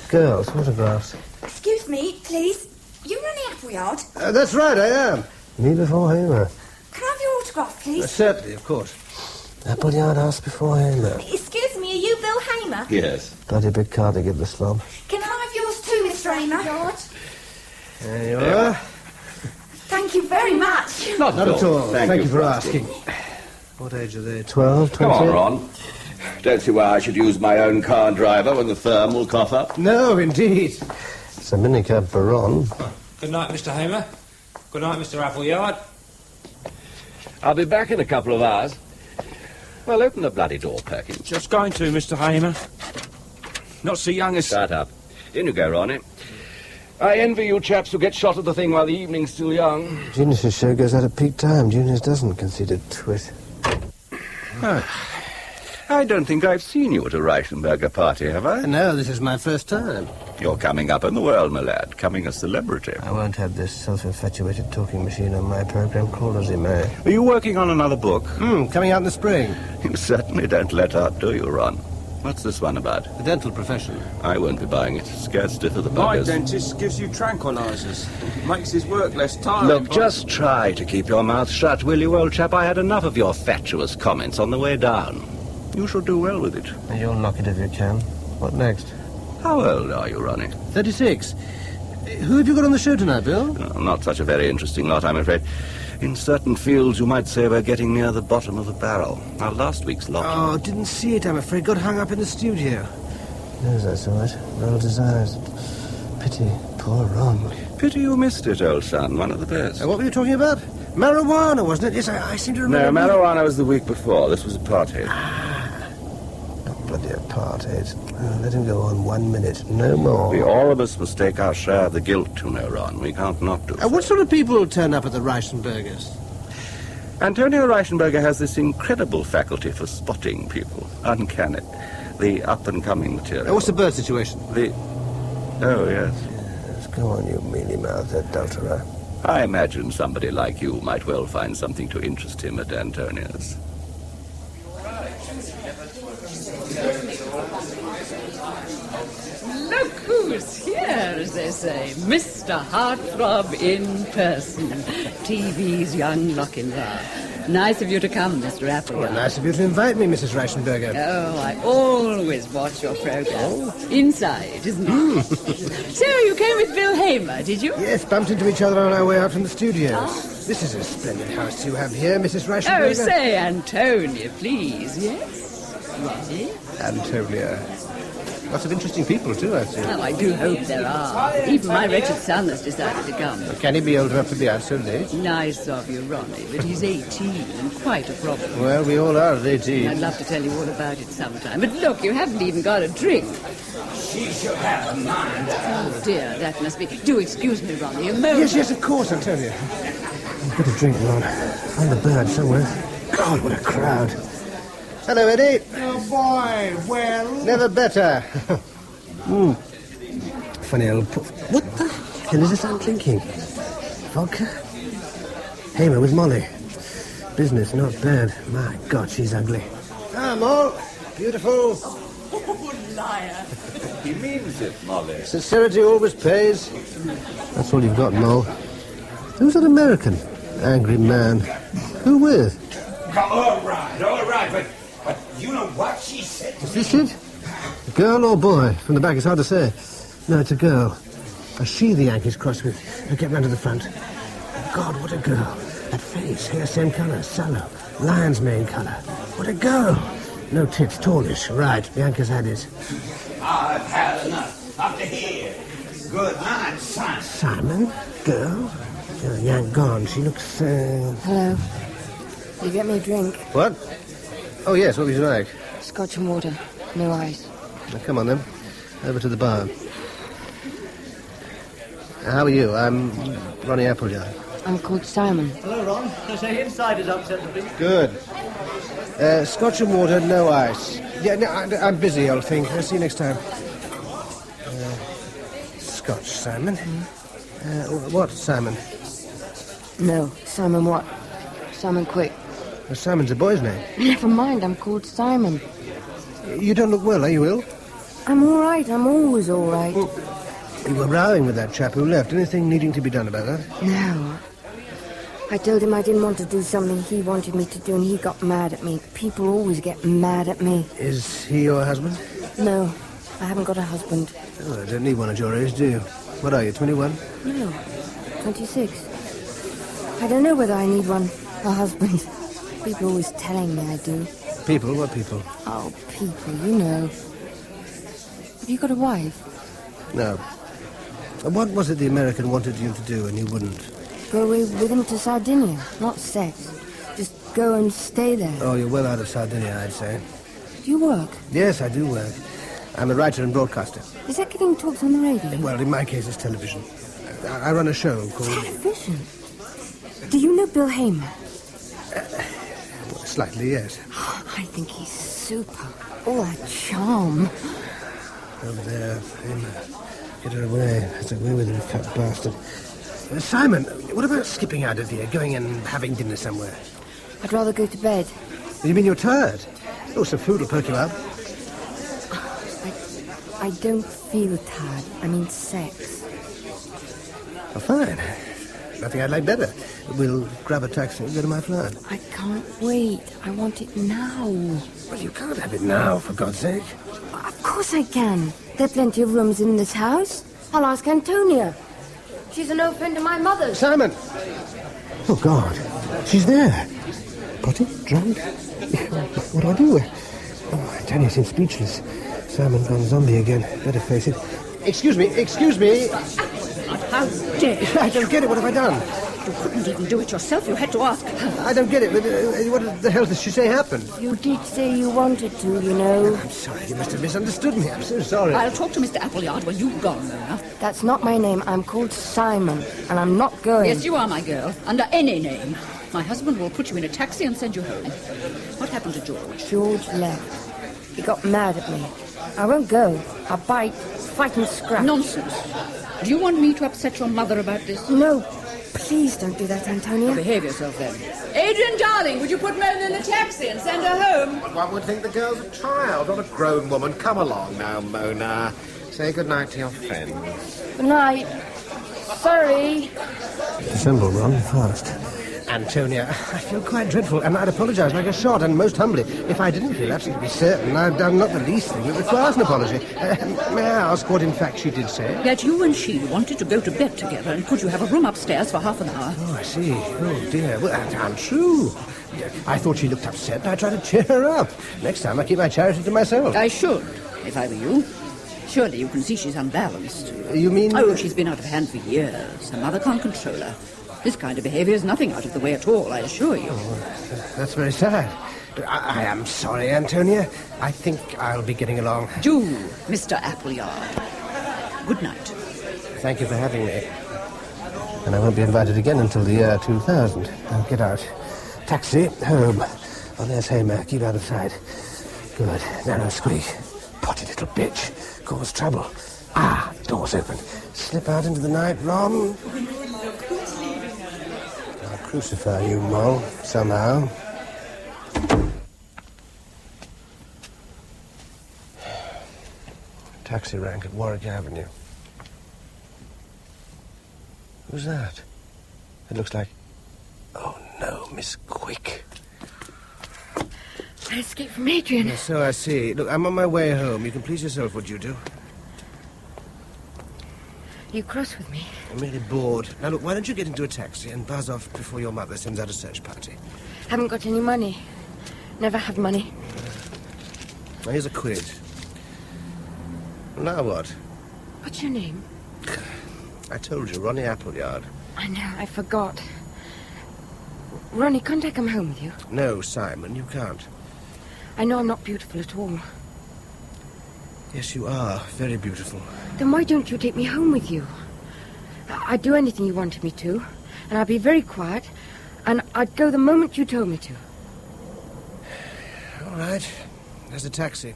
Girls, photographs. Excuse me, please. You Ronnie Appleyard? That's right, I am. Me before Hamer. Can I have your autograph, please? Certainly, of course. Appleyard asked before Hamer. Excuse me, are you Bill Hamer? Yes. Bloody big car to give the slob. Can I have yours too, Mr. Hamer? George? There you are. Thank you very much. Not at all. Thank you for asking. What age are they? 12, 20? Come on, Ron. Don't see why I should use my own car driver when the firm will cough up. No, indeed. It's a minicab for Ron. Good night, Mr. Hamer. Good night, Mr. Appleyard. I'll be back in a couple of hours. Well, open the bloody door, Perkins. Just going to, Mr. Hamer. Not so young as... Shut up. In you go, Ronnie. I envy you chaps who get shot at the thing while the evening's still young. Junius' show goes out at peak time. Junius doesn't, conceited twit. I don't think I've seen you at a Reichenberger party, have I? No, this is my first time. You're coming up in the world, my lad. Coming a celebrity. I won't have this self-infatuated talking machine on my program, call as he may. Are you working on another book? Coming out in the spring. You certainly don't let up, do you, Ron? What's this one about? The dental profession. I won't be buying it. Scared stiff of the My buggers. dentist gives you tranquilizers. Makes his work less tiring. Look, just try to keep your mouth shut, will you, old chap? I had enough of your fatuous comments on the way down. You shall do well with it. You'll knock it if you can. What next? How old are you, Ronnie? 36. Who have you got on the show tonight, Bill? Oh, not such a very interesting lot, I'm afraid. In certain fields, you might say we're getting near the bottom of the barrel. Our last week's lot. Oh, didn't see it, I'm afraid. Got hung up in the studio. Yes, I saw it. Royal Desires. Pity. Poor Ron. Pity you missed it, old son. One of the best. What were you talking about? Marijuana, wasn't it? Yes, I seem to remember. No, marijuana was the week before. This was apartheid. Not bloody apartheid. Let him go on 1 minute. No more. We all of us must take our share of the guilt, you know, Ron. We can't not do so. What sort of people will turn up at the Reichenbergers? Antonio Reichenberger has this incredible faculty for spotting people. Uncanny. The up-and-coming material. What's the bird situation? Oh, yes. Yes, go on, you mealy-mouthed adulterer. I imagine somebody like you might well find something to interest him at Antonio's. Look who's here, as they say. Mr. Heartthrob in person. TV's young Lochinvar. Nice of you to come, Mr. Appleyard. Well, nice of you to invite me, Mrs. Reichenberger. Oh, I always watch your program. Inside, isn't it? So, you came with Bill Hamer, did you? Yes, bumped into each other on our way out from the studios. This is a splendid house you have here, Mrs. Reichenberger. Oh, say, Antonia, please. Yes? Ronnie? Antonia. Lots of interesting people, too, I see. Oh, I do hope there are. Even my wretched son has decided to come. Can he be old enough to be out so late? Nice of you, Ronnie, but he's 18 and quite a problem. Well, we all are at 18. I'd love to tell you all about it sometime. But look, you haven't even got a drink. She should have a mind. Oh, dear, that must be... Do excuse me, Ronnie, a moment. Yes, of course, Antonia. A bit of drink, Ron. Find the bird somewhere. God, what a crowd. Hello, Eddie. Oh, boy, well... Never better. Funny old... What the hell is this I'm drinking? Vodka? Hamer with Molly. Business, not bad. My God, she's ugly. Ah, Moll. Beautiful. Oh, liar. He means it, Molly. Sincerity always pays. That's all you've got, Moll. Who's that American? Angry man. Who with? All right, but you know what she said to Is this it? A girl or boy? From the back, it's hard to say. No, it's a girl. A she the Yankees crossed with. Now get round to the front. God, what a girl. That face, hair same colour, sallow. Lion's mane colour. What a girl. No tits, tallish. Right, the Yankees had it. I've had enough. Up to here. Good night, Simon. Simon? Girl? Oh, Yank gone. She looks, Hello. You get me a drink? What? Oh, yes, what would you like? Scotch and water. No ice. Now, come on, then. Over to the bar. How are you? I'm Ronnie Appleyard. I'm called Simon. Hello, Ron. They say inside is upset the beef. Good. Scotch and water, no ice. Yeah, no, I'm busy, old thing. I'll see you next time. Scotch, Simon. What, Simon? No, Simon what? Simon Quick. Well, Simon's a boy's name. Never mind, I'm called Simon. You don't look well, are you ill? I'm all right, I'm always all right. You were rowing with that chap who left. Anything needing to be done about that? No. I told him I didn't want to do something he wanted me to do, and he got mad at me. People always get mad at me. Is he your husband? No, I haven't got a husband. Oh, I don't need one at your age, do you? What are you, 21? No, 26. I don't know whether I need one, a husband. People are always telling me I do. People? What people? Oh, people, you know. Have you got a wife? No. What was it the American wanted you to do and you wouldn't? Go away with him to Sardinia, not sex. Just go and stay there. Oh, you're well out of Sardinia, I'd say. Do you work? Yes, I do work. I'm a writer and broadcaster. Is that giving talks on the radio? Well, in my case, it's television. I run a show called... Television? Do you know Bill Hamer? Slightly, yes. I think he's super. Oh, that charm. Over there, Hamer. Get her away. That's away with him, fat bastard. Simon, what about skipping out of here, going and having dinner somewhere? I'd rather go to bed. You mean you're tired? Oh, some food will perk you up. I don't feel tired. I mean sex. Oh, fine. Nothing I'd like better. We'll grab a taxi and go to my flat. I can't wait. I want it now. Well, you can't have it now, for God's sake. Of course I can. There are plenty of rooms in this house. I'll ask Antonia. She's an old friend of my mother's. Simon! Oh, God. She's there. Potty? Drunk? What do I do? Oh, Antonia seems speechless. Simon gone zombie again. Better face it. Excuse me. How dare you? I don't get it. What have I done? You couldn't even do it yourself. You had to ask her. I don't get it. What the hell did she say happened? You did say you wanted to, you know. I'm sorry. You must have misunderstood me. I'm so sorry. I'll talk to Mr. Appleyard when you've gone, Mona. That's not my name. I'm called Simon, and I'm not going. Yes, you are, my girl. Under any name. My husband will put you in a taxi and send you home. What happened to George? George left. He got mad at me. I won't go. I'll bite, fight and scrap. Nonsense. Do you want me to upset your mother about this? No. Please don't do that, Antonia. Behave yourself, then. Adrian, darling, would you put Mona in the taxi and send her home? But one would think the girl's a child, not a grown woman. Come along now, Mona. Say goodnight to your friends. Good night. Sorry. Assemble, Ron, fast. Antonia, I feel quite dreadful, and I'd apologise like a shot, and most humbly, if I didn't feel absolutely certain I've done not the least thing that requires an apology. May I ask what, in fact, she did say? That you and she wanted to go to bed together, and could you have a room upstairs for half an hour? Oh, I see. Oh, dear. Well, that's untrue. I thought she looked upset, and I tried to cheer her up. Next time, I keep my charity to myself. I should, if I were you. Surely you can see she's unbalanced. You mean... Oh, she's been out of hand for years. Her mother can't control her. This kind of behaviour is nothing out of the way at all, I assure you. Oh, that's very sad. I am sorry, Antonia. I think I'll be getting along. Do, Mr. Appleyard. Good night. Thank you for having me. And I won't be invited again until the year 2000. Now get out. Taxi, home. Oh, there's Hamer. Keep out of sight. Good. Now no squeak. Potty little bitch. Cause trouble. Ah, the door's open. Slip out into the night, Ron. I'll crucify you, Moll, somehow. Taxi rank at Warwick Avenue. Who's that? It looks like... Oh, no, Miss Quick. I escaped from Adrian. Yes, so I see. Look, I'm on my way home. You can please yourself, would you do? You cross with me? I'm really bored. Now, look, why don't you get into a taxi and buzz off before your mother sends out a search party? Haven't got any money. Never have money. Now, here's a quid. Now what? What's your name? I told you, Ronnie Appleyard. I know, I forgot. Ronnie, can't I come home with you? No, Simon, you can't. I know I'm not beautiful at all. Yes, you are. Very beautiful. Then why don't you take me home with you? I'd do anything you wanted me to, and I'd be very quiet, and I'd go the moment you told me to. All right. There's a taxi.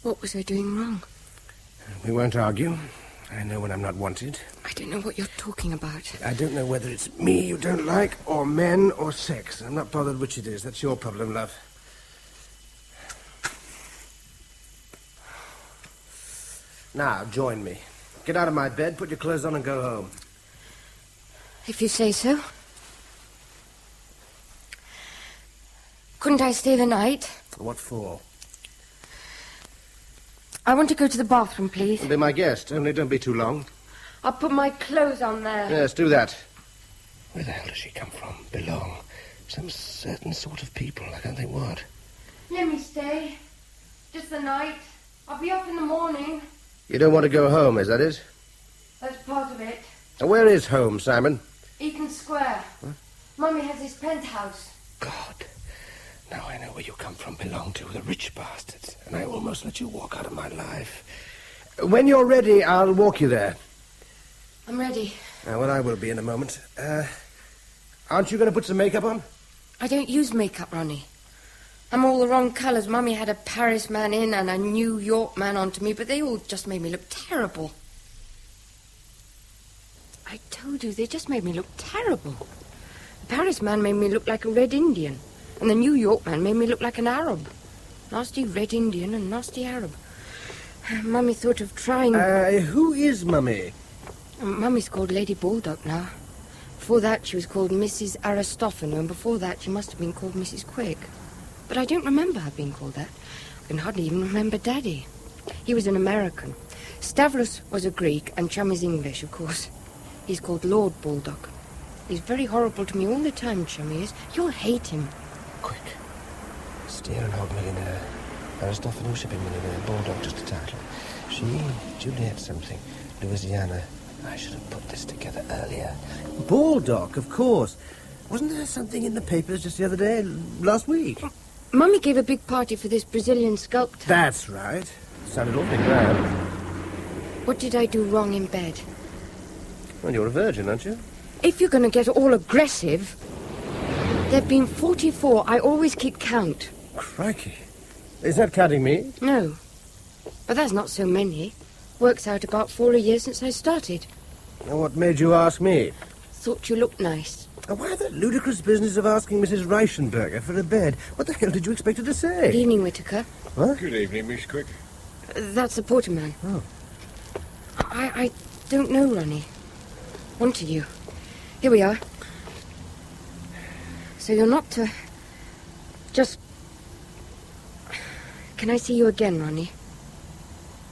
What was I doing wrong? We won't argue. I know when I'm not wanted. I don't know what you're talking about. I don't know whether it's me you don't like, or men, or sex. I'm not bothered which it is. That's your problem, love. Now, join me. Get out of my bed, put your clothes on, and go home. If you say so. Couldn't I stay the night? What for? I want to go to the bathroom, please. Be my guest, only don't be too long. I'll put my clothes on there. Yes, do that. Where the hell does she come from? Belong. Some certain sort of people. I can't think what. Let me stay. Just the night. I'll be up in the morning. You don't want to go home, is that it? That's part of it. Now, where is home, Simon? Eaton Square. Huh? Mummy has his penthouse. God. Now I know where you come from, belong to, the rich bastards. And I almost let you walk out of my life. When you're ready, I'll walk you there. I'm ready. Well, I will be in a moment. Aren't you going to put some makeup on? I don't use makeup, Ronnie. I'm all the wrong colours. Mummy had a Paris man in and a New York man onto me, but they all just made me look terrible. I told you, they just made me look terrible. The Paris man made me look like a Red Indian. And the New York man made me look like an Arab. Nasty Red Indian and nasty Arab. Mummy thought of trying... Who is Mummy? Mummy's called Lady Baldock now. Before that, she was called Mrs. Aristophanou, and before that, she must have been called Mrs. Quick. But I don't remember her being called that. I can hardly even remember Daddy. He was an American. Stavros was a Greek, and Chum is English, of course. He's called Lord Baldock. He's very horrible to me all the time, Chum is. You'll hate him. Quick. Steer and Hog millionaire. Aristophanou shipping millionaire. Baldock just a title. She, Juliet something. Louisiana. I should have put this together earlier. Baldock, of course. Wasn't there something in the papers just the other day, last week? Mummy gave a big party for this Brazilian sculptor. That's right. Sounded awfully grand. What did I do wrong in bed? Well, you're a virgin, aren't you? If you're going to get all aggressive, there've been 44. I always keep count. Crikey. Is that counting me? No. But that's not so many. Works out about 4 a year since I started. What made you ask me? Thought you looked nice. Why that ludicrous business of asking Mrs. Reichenberger for a bed? What the hell did you expect her to say? Good evening, Whittaker. What? Good evening, Miss Quick. That's the porterman. Oh. I don't know, Ronnie. Wanted you. Here we are. So you're not just... Can I see you again, Ronnie?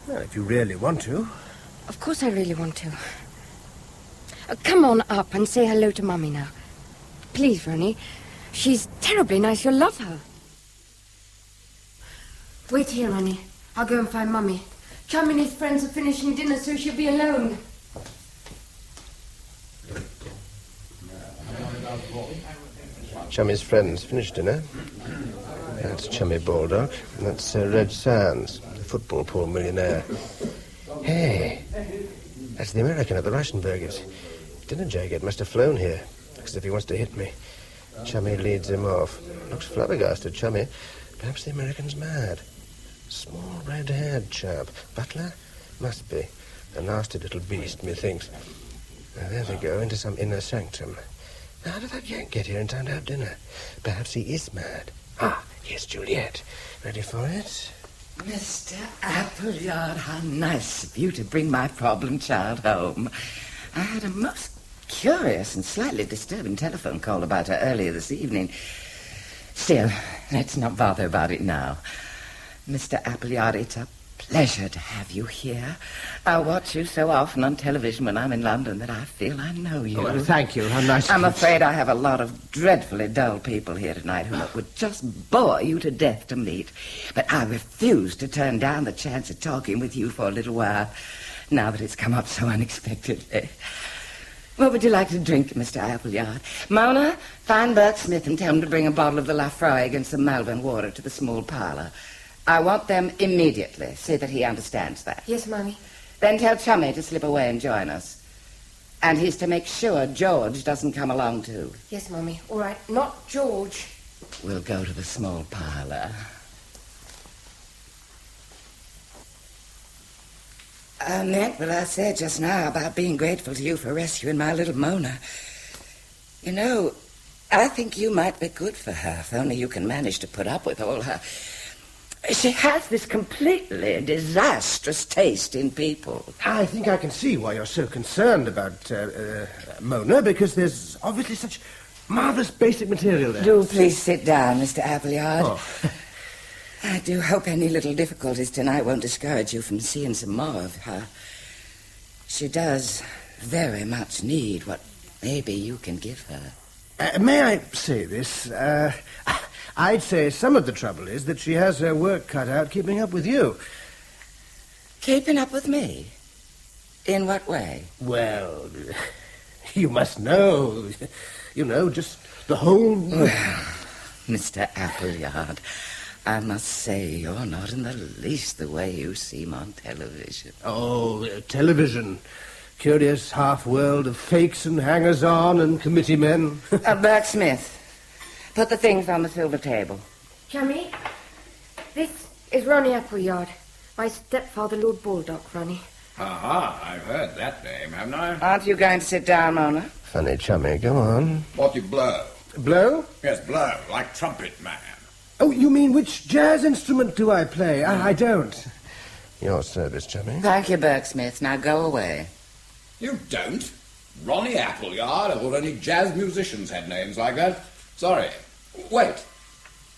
Well, if you really want to. Of course I really want to. Come on up and say hello to Mummy now. Please, Ronnie. She's terribly nice. You'll love her. Wait here, Ronnie. I'll go and find Mummy. Chum and his friends are finishing dinner, so she'll be alone. Chummy's friends finished dinner. That's Chummy Baldock, and that's Reg Sands, the football poor millionaire. Hey, that's the American at the Reichenbergers. Dinner jacket must have flown here, because if he wants to hit me, Chummy leads him off. Looks flabbergasted, Chummy. Perhaps the American's mad. Small red-haired chap. Butler? Must be. A nasty little beast, methinks. Now, there they go, into some inner sanctum. Now, how did that Yank get here in time to have dinner? Perhaps he is mad. Ah, here's Juliet. Ready for it? Mr. Appleyard, how nice of you to bring my problem child home. I had a most curious and slightly disturbing telephone call about her earlier this evening. Still, let's not bother about it now. Mr. Appleyard, it's a pleasure to have you here. I watch you so often on television when I'm in London that I feel I know you. Oh, well, thank you. How nice I'm of you. afraid I have a lot of dreadfully dull people here tonight whom it would just bore you to death to meet. But I refuse to turn down the chance of talking with you for a little while, now that it's come up so unexpectedly. What would you like to drink, Mr. Appleyard? Mona, find Burke Smith and tell him to bring a bottle of the Lafroig and some Malvern water to the small parlour. I want them immediately. See that he understands that. Yes, Mummy. Then tell Chummy to slip away and join us. And he's to make sure George doesn't come along, too. Yes, Mummy. All right. Not George. We'll go to the small parlour. I meant what I said just now about being grateful to you for rescuing my little Mona. You know, I think you might be good for her, if only you can manage to put up with all her... She has this completely disastrous taste in people. I think I can see why you're so concerned about Mona, because there's obviously such marvellous basic material there. Do please sit down, Mr. Appleyard. Oh. I do hope any little difficulties tonight won't discourage you from seeing some more of her. She does very much need what maybe you can give her. May I say this? I'd say some of the trouble is that she has her work cut out keeping up with you. Keeping up with me? In what way? Well, you must know. You know, just the whole... Well, Mr. Appleyard, I must say you're not in the least the way you seem on television. Oh, television. Curious half-world of fakes and hangers-on and committee men. Burke Smith. Put the things on the silver table. Chummy, this is Ronnie Appleyard. My stepfather, Lord Baldock, Ronnie. Aha, I've heard that name, haven't I? Aren't you going to sit down, Mona? Funny, Chummy, go on. What you blow? Blow? Yes, blow, like trumpet man. Oh, you mean which jazz instrument do I play? I don't. Your service, Chummy. Thank you, Burke Smith. Now go away. You don't? Ronnie Appleyard? I thought only jazz musicians had names like that. Sorry. Wait.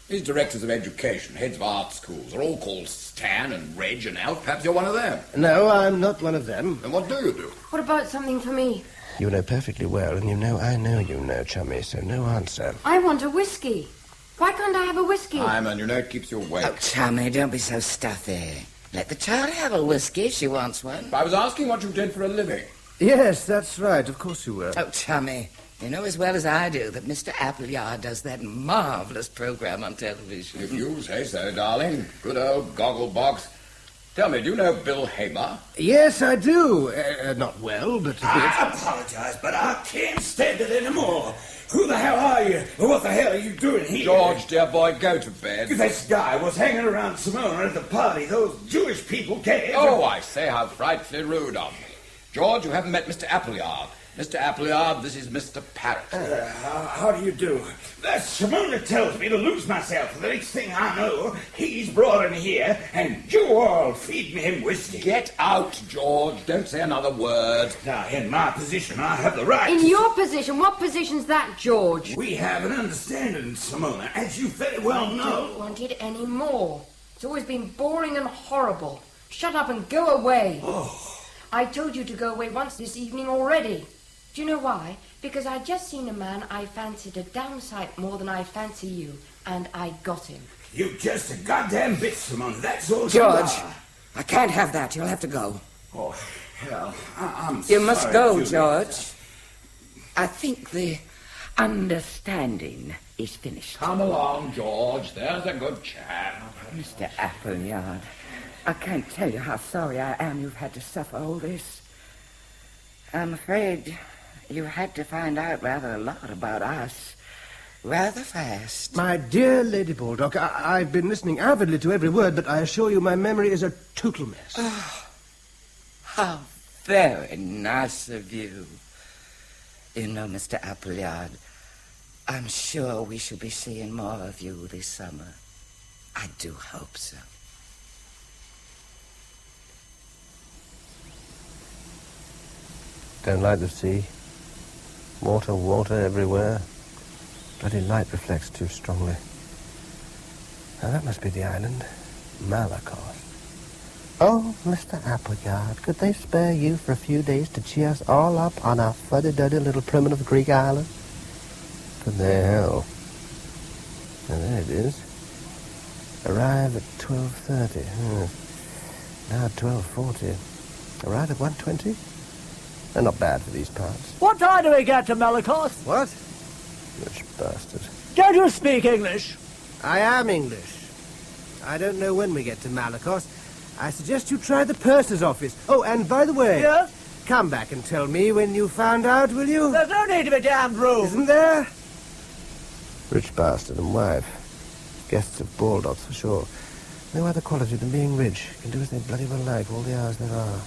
These directors of education, heads of art schools, are all called Stan and Reg and Alf. Perhaps you're one of them. No, I'm not one of them. And what do you do? What about something for me? You know perfectly well, and you know I know you know, Chummy, so no answer. I want a whiskey. Why can't I have a whiskey? And you know it keeps you awake. Oh, Chummy, don't be so stuffy. Let the child have a whiskey if she wants one. I was asking what you did for a living. Yes, that's right. Of course you were. Oh, Chummy, you know as well as I do that Mr. Appleyard does that marvellous program on television. If you say so, darling. Good old Gogglebox. Tell me, do you know Bill Hamer? Yes, I do. Not well, but a bit. I apologize, but I can't stand it anymore. Who the hell are you? What the hell are you doing here? George, dear boy, go to bed. This guy was hanging around Simona at the party. Those Jewish people came. Oh, I say, how frightfully rude of me. George, you haven't met Mr. Appleyard. Mr. Appleyard, this is Mr. Parrott. How do you do? Simona tells me to lose myself. The next thing I know, he's brought in here, and you all feed me him whiskey. Get out, George. Don't say another word. Now, in my position, I have the right. In your position? What position's that, George? We have an understanding, Simona, as you very well know. I don't want it any more. It's always been boring and horrible. Shut up and go away. Oh. I told you to go away once this evening already. Do you know why? Because I'd just seen a man I fancied a damn sight more than I fancy you, and I got him. You just a goddamn bitch, Simona. That's all. George, I can't have that. You'll have to go. Oh, hell, I'm You must sorry, go, Julia. George. I think the understanding is finished. Come along, George. There's a good chap. Mr. Appleyard, I can't tell you how sorry I am you've had to suffer all this. I'm afraid you had to find out rather a lot about us rather fast. My dear Lady Baldock, I've been listening avidly to every word, but I assure you my memory is a total mess. Oh, how very nice of you. You know, Mr. Appleyard, I'm sure we shall be seeing more of you this summer. I do hope so. Don't like the sea. Water everywhere. Bloody light reflects too strongly. Now that must be the island. Malakos. Oh, Mr. Appleyard, could they spare you for a few days to cheer us all up on our fuddy-duddy little primitive Greek island? Could they hell? Now there it is. Arrive at 12:30. Now 12:40. Arrive at 1:20? They're not bad for these parts. What time do we get to Malakos? What? Rich bastard. Don't you speak English? I am English. I don't know when we get to Malakos. I suggest you try the purser's office. Oh, and by the way... Yes? Come back and tell me when you found out, will you? There's no need to be damned rude. Isn't there? Rich bastard and wife. Guests of Baldock's for sure. No other quality than being rich. Can do as they bloody well like all the hours there are.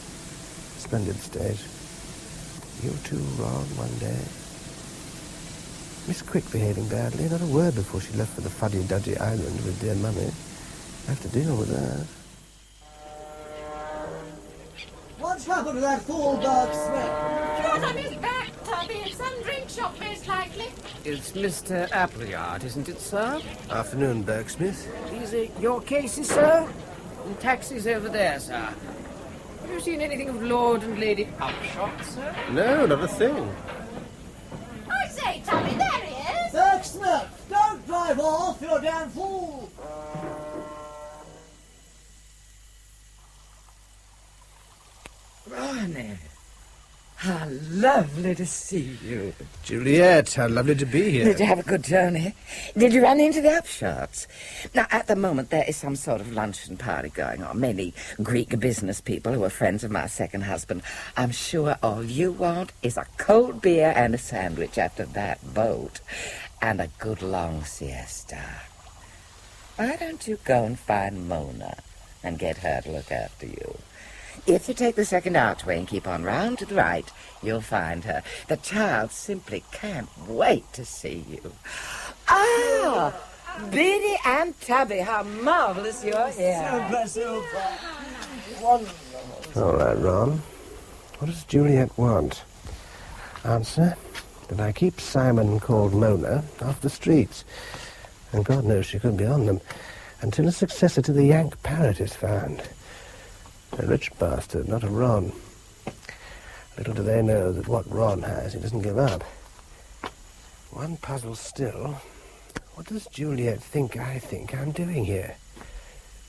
Splendid state. You too, Ron, one day. Miss Quick behaving badly. Not a word before she left for the fuddy-duddy island with dear mummy. I have to deal with that. What's happened to that fool Berg Smith? Short on his back, Tubby. In some drink shop, most likely. It's Mr. Appleyard, isn't it, sir? Afternoon, Bergsmith. These are your cases, sir? And taxis over there, sir. Have you seen anything of Lord and Lady Upshot, sir? No, not a thing. I say, Tubby, there he is. Berg Smith, don't drive off, you damn fool. Ronnie, how lovely to see you. Juliet, how lovely to be here. Did you have a good journey? Did you run into the Upshots? Now, at the moment, there is some sort of luncheon party going on. Many Greek business people who are friends of my second husband. I'm sure all you want is a cold beer and a sandwich after that boat. And a good long siesta. Why don't you go and find Mona and get her to look after you? If you take the second archway and keep on round to the right, you'll find her. The child simply can't wait to see you. Ah, Biddy and Tubby, how marvelous you're here. Super. Wonderful. All right, Ron. What does Juliet want? Answer, that I keep Simon called Mona off the streets. And God knows she couldn't be on them until a successor to the Yank parrot is found. A rich bastard, not a Ron. Little do they know that what Ron has, he doesn't give up. One puzzle still. What does Juliet think I think I'm doing here?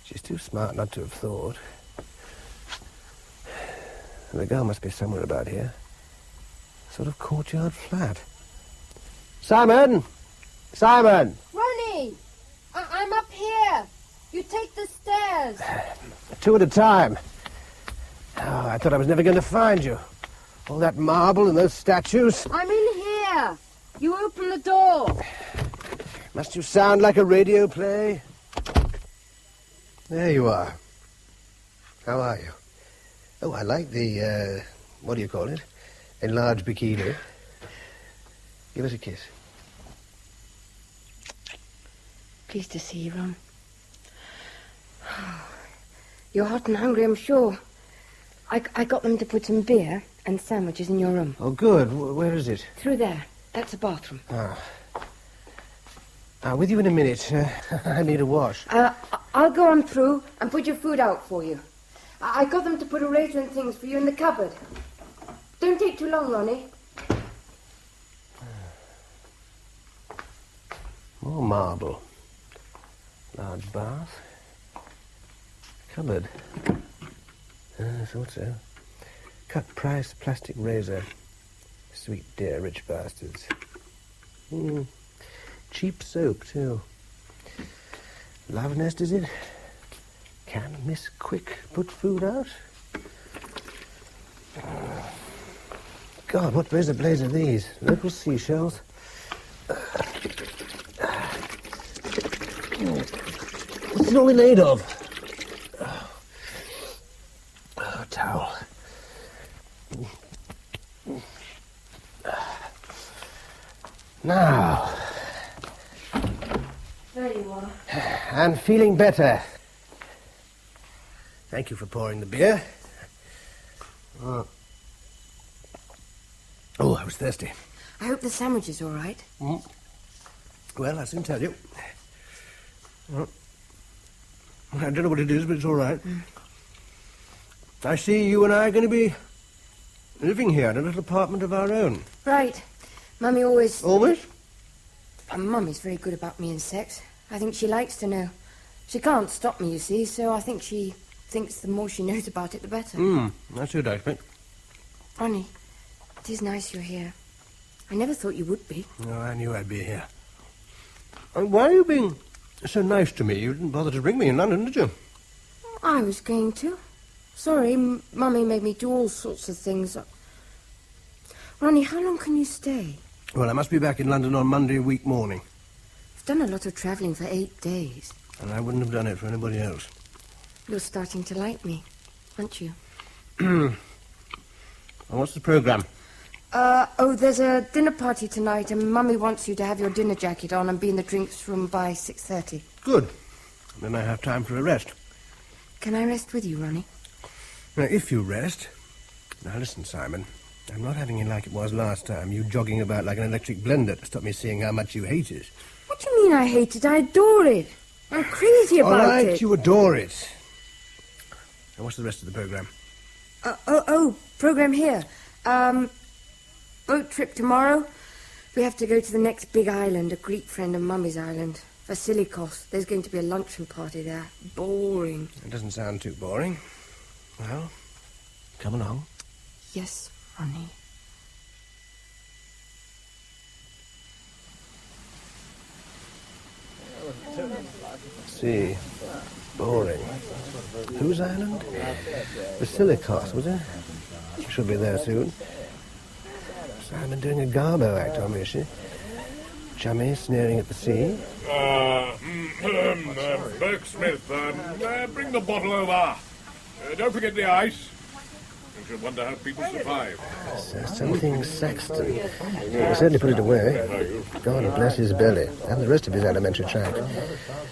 She's too smart not to have thought. The girl must be somewhere about here. Sort of courtyard flat. Simon! Simon! Ronnie! I'm up here. You take the stairs. 2 at a time. Oh, I thought I was never going to find you. All that marble and those statues. I'm in here. You open the door. Must you sound like a radio play? There you are. How are you? Oh, I like the, what do you call it? Enlarged bikini. Give us a kiss. Pleased to see you, Ron. You're hot and hungry, I'm sure. I got them to put some beer and sandwiches in your room. Oh, good. Where is it? Through there. That's a bathroom. I'll with you in a minute. I need a wash. I'll go on through and put your food out for you. I got them to put a razor and things for you in the cupboard. Don't take too long, Ronnie. More marble. Large bath. Cupboard. I thought so. Cut price plastic razor. Sweet dear rich bastards. Cheap soap, too. Love nest, is it? Can Miss Quick put food out? God, what razor blades are these? Local seashells. What's it all made of? Oh, towel. Now. There you are. I'm feeling better. Thank you for pouring the beer. Oh, I was thirsty. I hope the sandwich is all right. Well, I'll soon tell you. Well, I don't know what it is, but it's all right. I see you and I are going to be living here in a little apartment of our own. Right. Mummy always... Always? Mummy's very good about me and sex. I think she likes to know. She can't stop me, you see, so I think she thinks the more she knows about it, the better. That's it, I expect. Ronnie, it is nice you're here. I never thought you would be. Oh, I knew I'd be here. Why are you being so nice to me? You didn't bother to bring me in London, did you? I was going to. Sorry, Mummy made me do all sorts of things. Ronnie, how long can you stay? Well, I must be back in London on Monday week morning. You've done a lot of travelling for 8 days. And I wouldn't have done it for anybody else. You're starting to like me, aren't you? What's the programme? There's a dinner party tonight, and Mummy wants you to have your dinner jacket on and be in the drinks room by 6:30. Good. Then I have time for a rest. Can I rest with you, Ronnie? Now, if you rest... Now, listen, Simon. I'm not having it like it was last time, you jogging about like an electric blender to stop me seeing how much you hate it. What do you mean I hate it? I adore it. I'm crazy about it. All right, you adore it. Now, what's the rest of the programme? Programme here. Boat trip tomorrow. We have to go to the next big island, a Greek friend of Mummy's island. Vasilikos. There's going to be a luncheon party there. Boring. It doesn't sound too boring. Well, come along. Yes, Ronnie. See. Boring. Whose island? Vasilikos, was it? She'll be there soon. Simon doing a Garbo act on me, is she? Chummy sneering at the sea. Bergsmith, bring the bottle over. Don't forget the ice. I should wonder how people survive. Something Sexton. He certainly put it away. God bless his belly, and the rest of his elementary tract.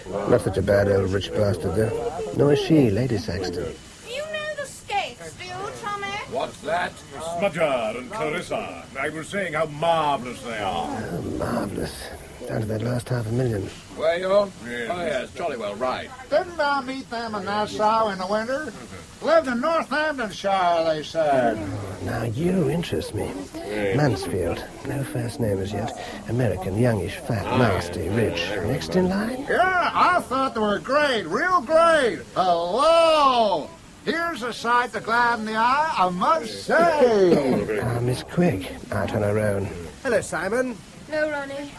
Not such a bad old rich bastard, though. Nor is she, Lady Sexton. You know the skates, do you, Tommy? What's that? Smudger and Clarissa. I was saying how marvellous they are. Oh, marvellous. Down to that last $500,000. Where you? Oh, yes, jolly well right. Didn't I meet them in Nassau in the winter? Lived in Northamptonshire, they said. Oh, now you interest me. Mansfield. No first name as yet. American, youngish, fat, nasty, rich. Next in line? Yeah, I thought they were great. Real great. Hello! Here's a sight to gladden the eye, I must say. Miss Quick, out on her own. Hello, Simon. No, Ronnie.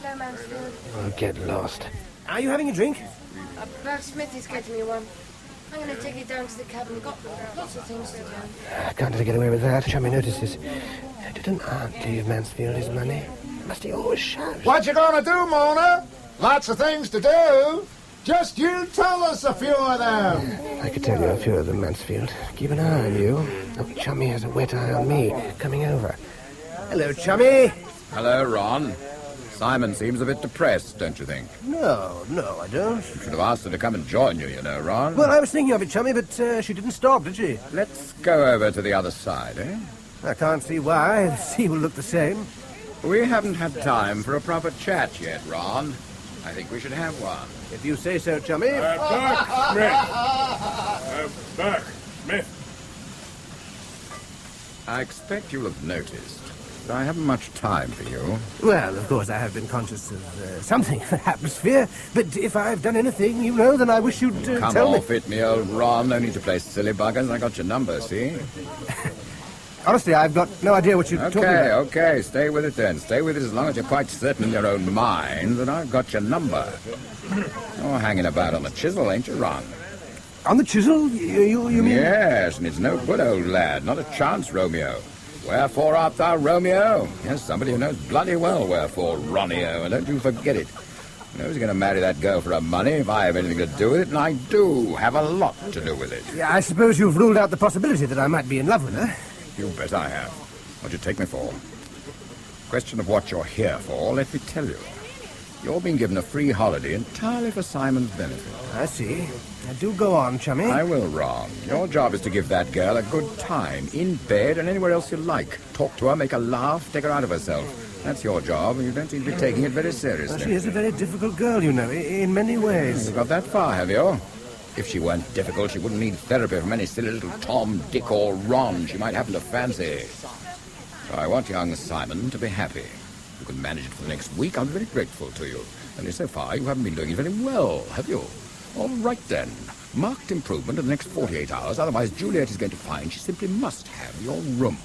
No, Mansfield. Oh, get lost. Are you having a drink? Berg Smith is getting me one. I'm going to take it down to the cabin. Got lots of things to do. I can't let her get away with that. Chummy notices. Did an aunt leave Mansfield his money? Must he always shout? What you gonna do, Mona? Lots of things to do. Just you tell us a few of them. I could tell you a few of them, Mansfield. Keep an eye on you. Oh, Chummy has a wet eye on me. Coming over. Hello, Chummy. Hello, Ron. Simon seems a bit depressed, don't you think? No, I don't. You should have asked her to come and join you, you know, Ron. Well, I was thinking of it, Chummy, but she didn't stop, did she? Let's go over to the other side, eh? I can't see why. The sea will look the same. We haven't had time for a proper chat yet, Ron. I think we should have one. If you say so, Chummy. Berg Smith. I expect you'll have noticed that I haven't much time for you. Well, of course, I have been conscious of something of the atmosphere, but if I've done anything, you know, then I wish you'd tell me. Come off it, me old Ron. No need to play silly buggers. I got your number, see? Honestly, I've got no idea what you're talking about. Okay, stay with it then. Stay with it as long as you're quite certain in your own mind that I've got your number. You're hanging about on the chisel, ain't you, Ron? On the chisel? You mean? Yes, and it's no good, old lad. Not a chance, Romeo. Wherefore art thou, Romeo? Yes, somebody who knows bloody well wherefore, Ronio, and don't you forget it. You know, he's going to marry that girl for her money if I have anything to do with it, and I do have a lot to do with it. Yeah, I suppose you've ruled out the possibility that I might be in love with her. You bet I have. What do you take me for? Question of what you're here for, let me tell you. You're being given a free holiday entirely for Simon's benefit. I see. Now, do go on, Chummy. I will, Ron. Your job is to give that girl a good time, in bed and anywhere else you like. Talk to her, make her laugh, take her out of herself. That's your job, and you don't seem to be taking it very seriously. Well, she is a very difficult girl, you know, in many ways. You've got that far, have you? If she weren't difficult, she wouldn't need therapy from any silly little Tom, Dick, or Ron she might happen to fancy. So I want young Simon to be happy. If you can manage it for the next week, I'll be very grateful to you. Only so far, you haven't been doing it very well, have you? All right, then. Marked improvement in the next 48 hours, otherwise Juliet is going to find she simply must have your room.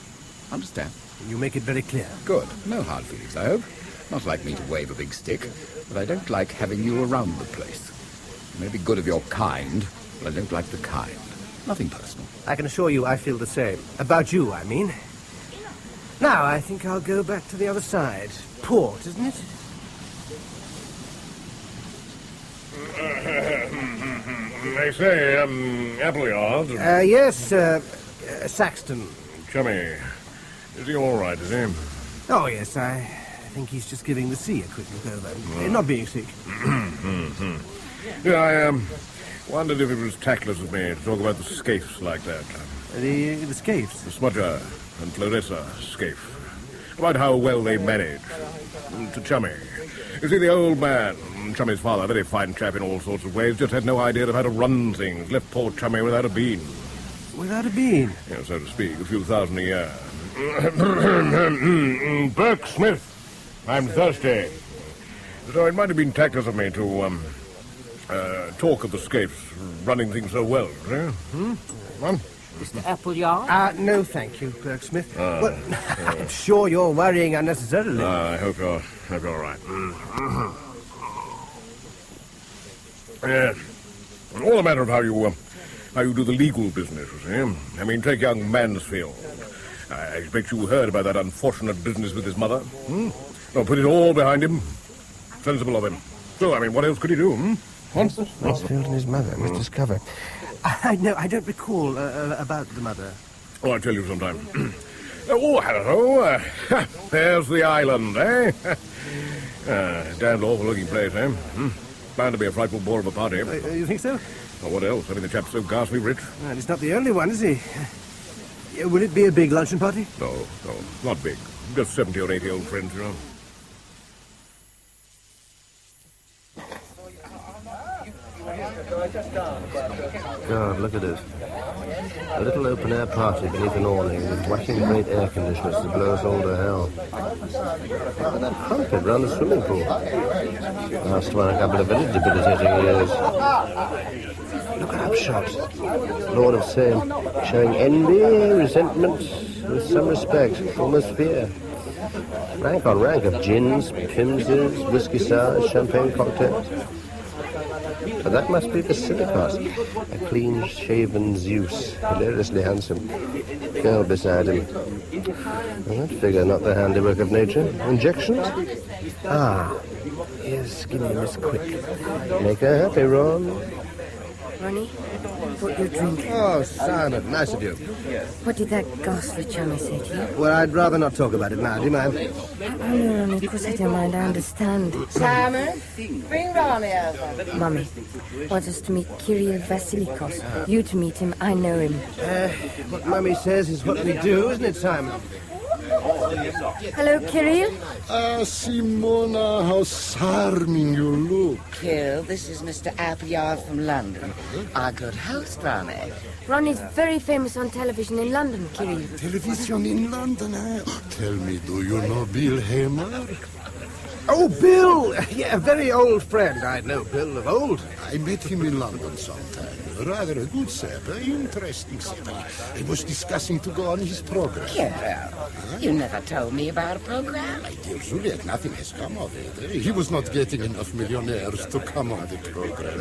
Understand? You make it very clear. Good. No hard feelings, I hope. Not like me to wave a big stick, but I don't like having you around the place. It may be good of your kind, but I don't like the kind. Nothing personal. I can assure you I feel the same. About you, I mean. Now, I think I'll go back to the other side. Port, isn't it? They say, Appleyard. Yes, Saxton. Chummy, is he all right, is he? Oh, yes, I think he's just giving the sea a quick look over. Not being sick. Yeah, I wondered if it was tactless of me to talk about the Scapes like that. The Scapes? The Smudger and Clarissa Scape. About how well they manage. To Chummy. You see, the old man, Chummy's father, very fine chap in all sorts of ways, just had no idea of how to run things. Left poor Chummy without a bean. Without a bean? Yeah, so to speak, a few thousand a year. Berg Smith, I'm thirsty. So it might have been tactless of me to talk of the Scapes running things so well, eh? What? Mr. Appleyard? No, thank you, Berg Smith. Well, I'm sure you're worrying unnecessarily. I hope you're right. Yes. All a matter of how you do the legal business, you see. I mean, take young Mansfield. I expect you heard about that unfortunate business with his mother. No, put it all behind him. Sensible of him. So, I mean, what else could he do, Mansfield and his mother must discover. I don't recall about the mother. Oh, I'll tell you sometime. Oh, hello. There's the island, eh? Damned awful-looking place, eh? Bound to be a frightful bore of a party. You think so? Well, what else? I mean, the chap's so ghastly rich. Well, he's not the only one, is he? Will it be a big luncheon party? No, not big. Just 70 or 80 old friends, you know. God, look at us. A little open-air party beneath an awning with whacking great air conditioners that blow us all to hell. And that trumpet round the swimming pool. Last one a couple of very debilitating years. Look at Upshot, Lord of Same, showing envy, resentment, with some respect, almost fear. Rank on rank of gins, pimses, whiskey sours, champagne cocktails. But that must be the Silicos, a clean-shaven Zeus, hilariously handsome. Girl beside him. Well, that figure not the handiwork of nature. Injections? Ah, here's skinny Miss Quick. Make her happy, Ron. Ronnie, what you drink? Oh, Simon, nice of you. What did that ghastly chummy say to you? Well, I'd rather not talk about it now, do you mind? Oh, no, Ronnie, of course I don't mind, I understand. Simon, bring Ronnie over. Mummy wants us to meet Kirill Vasilikos. You to meet him, I know him. What Mummy says is what we do, isn't it, Simon? Hello, Kirill. Simona, how charming you look. Kirill, this is Mr. Appleyard from London. Our good host, Ronnie. Ronnie's very famous on television in London, Kirill. Television in London, eh? Tell me, do you know Bill Hamer? Oh, Bill! Yeah, a very old friend. I know Bill of old. I met him in London sometime. Rather a good chap, interesting chap. I was discussing to go on his program. Kirill, you never told me about a program. My dear Juliet, nothing has come of it. He was not getting enough millionaires to come on the program.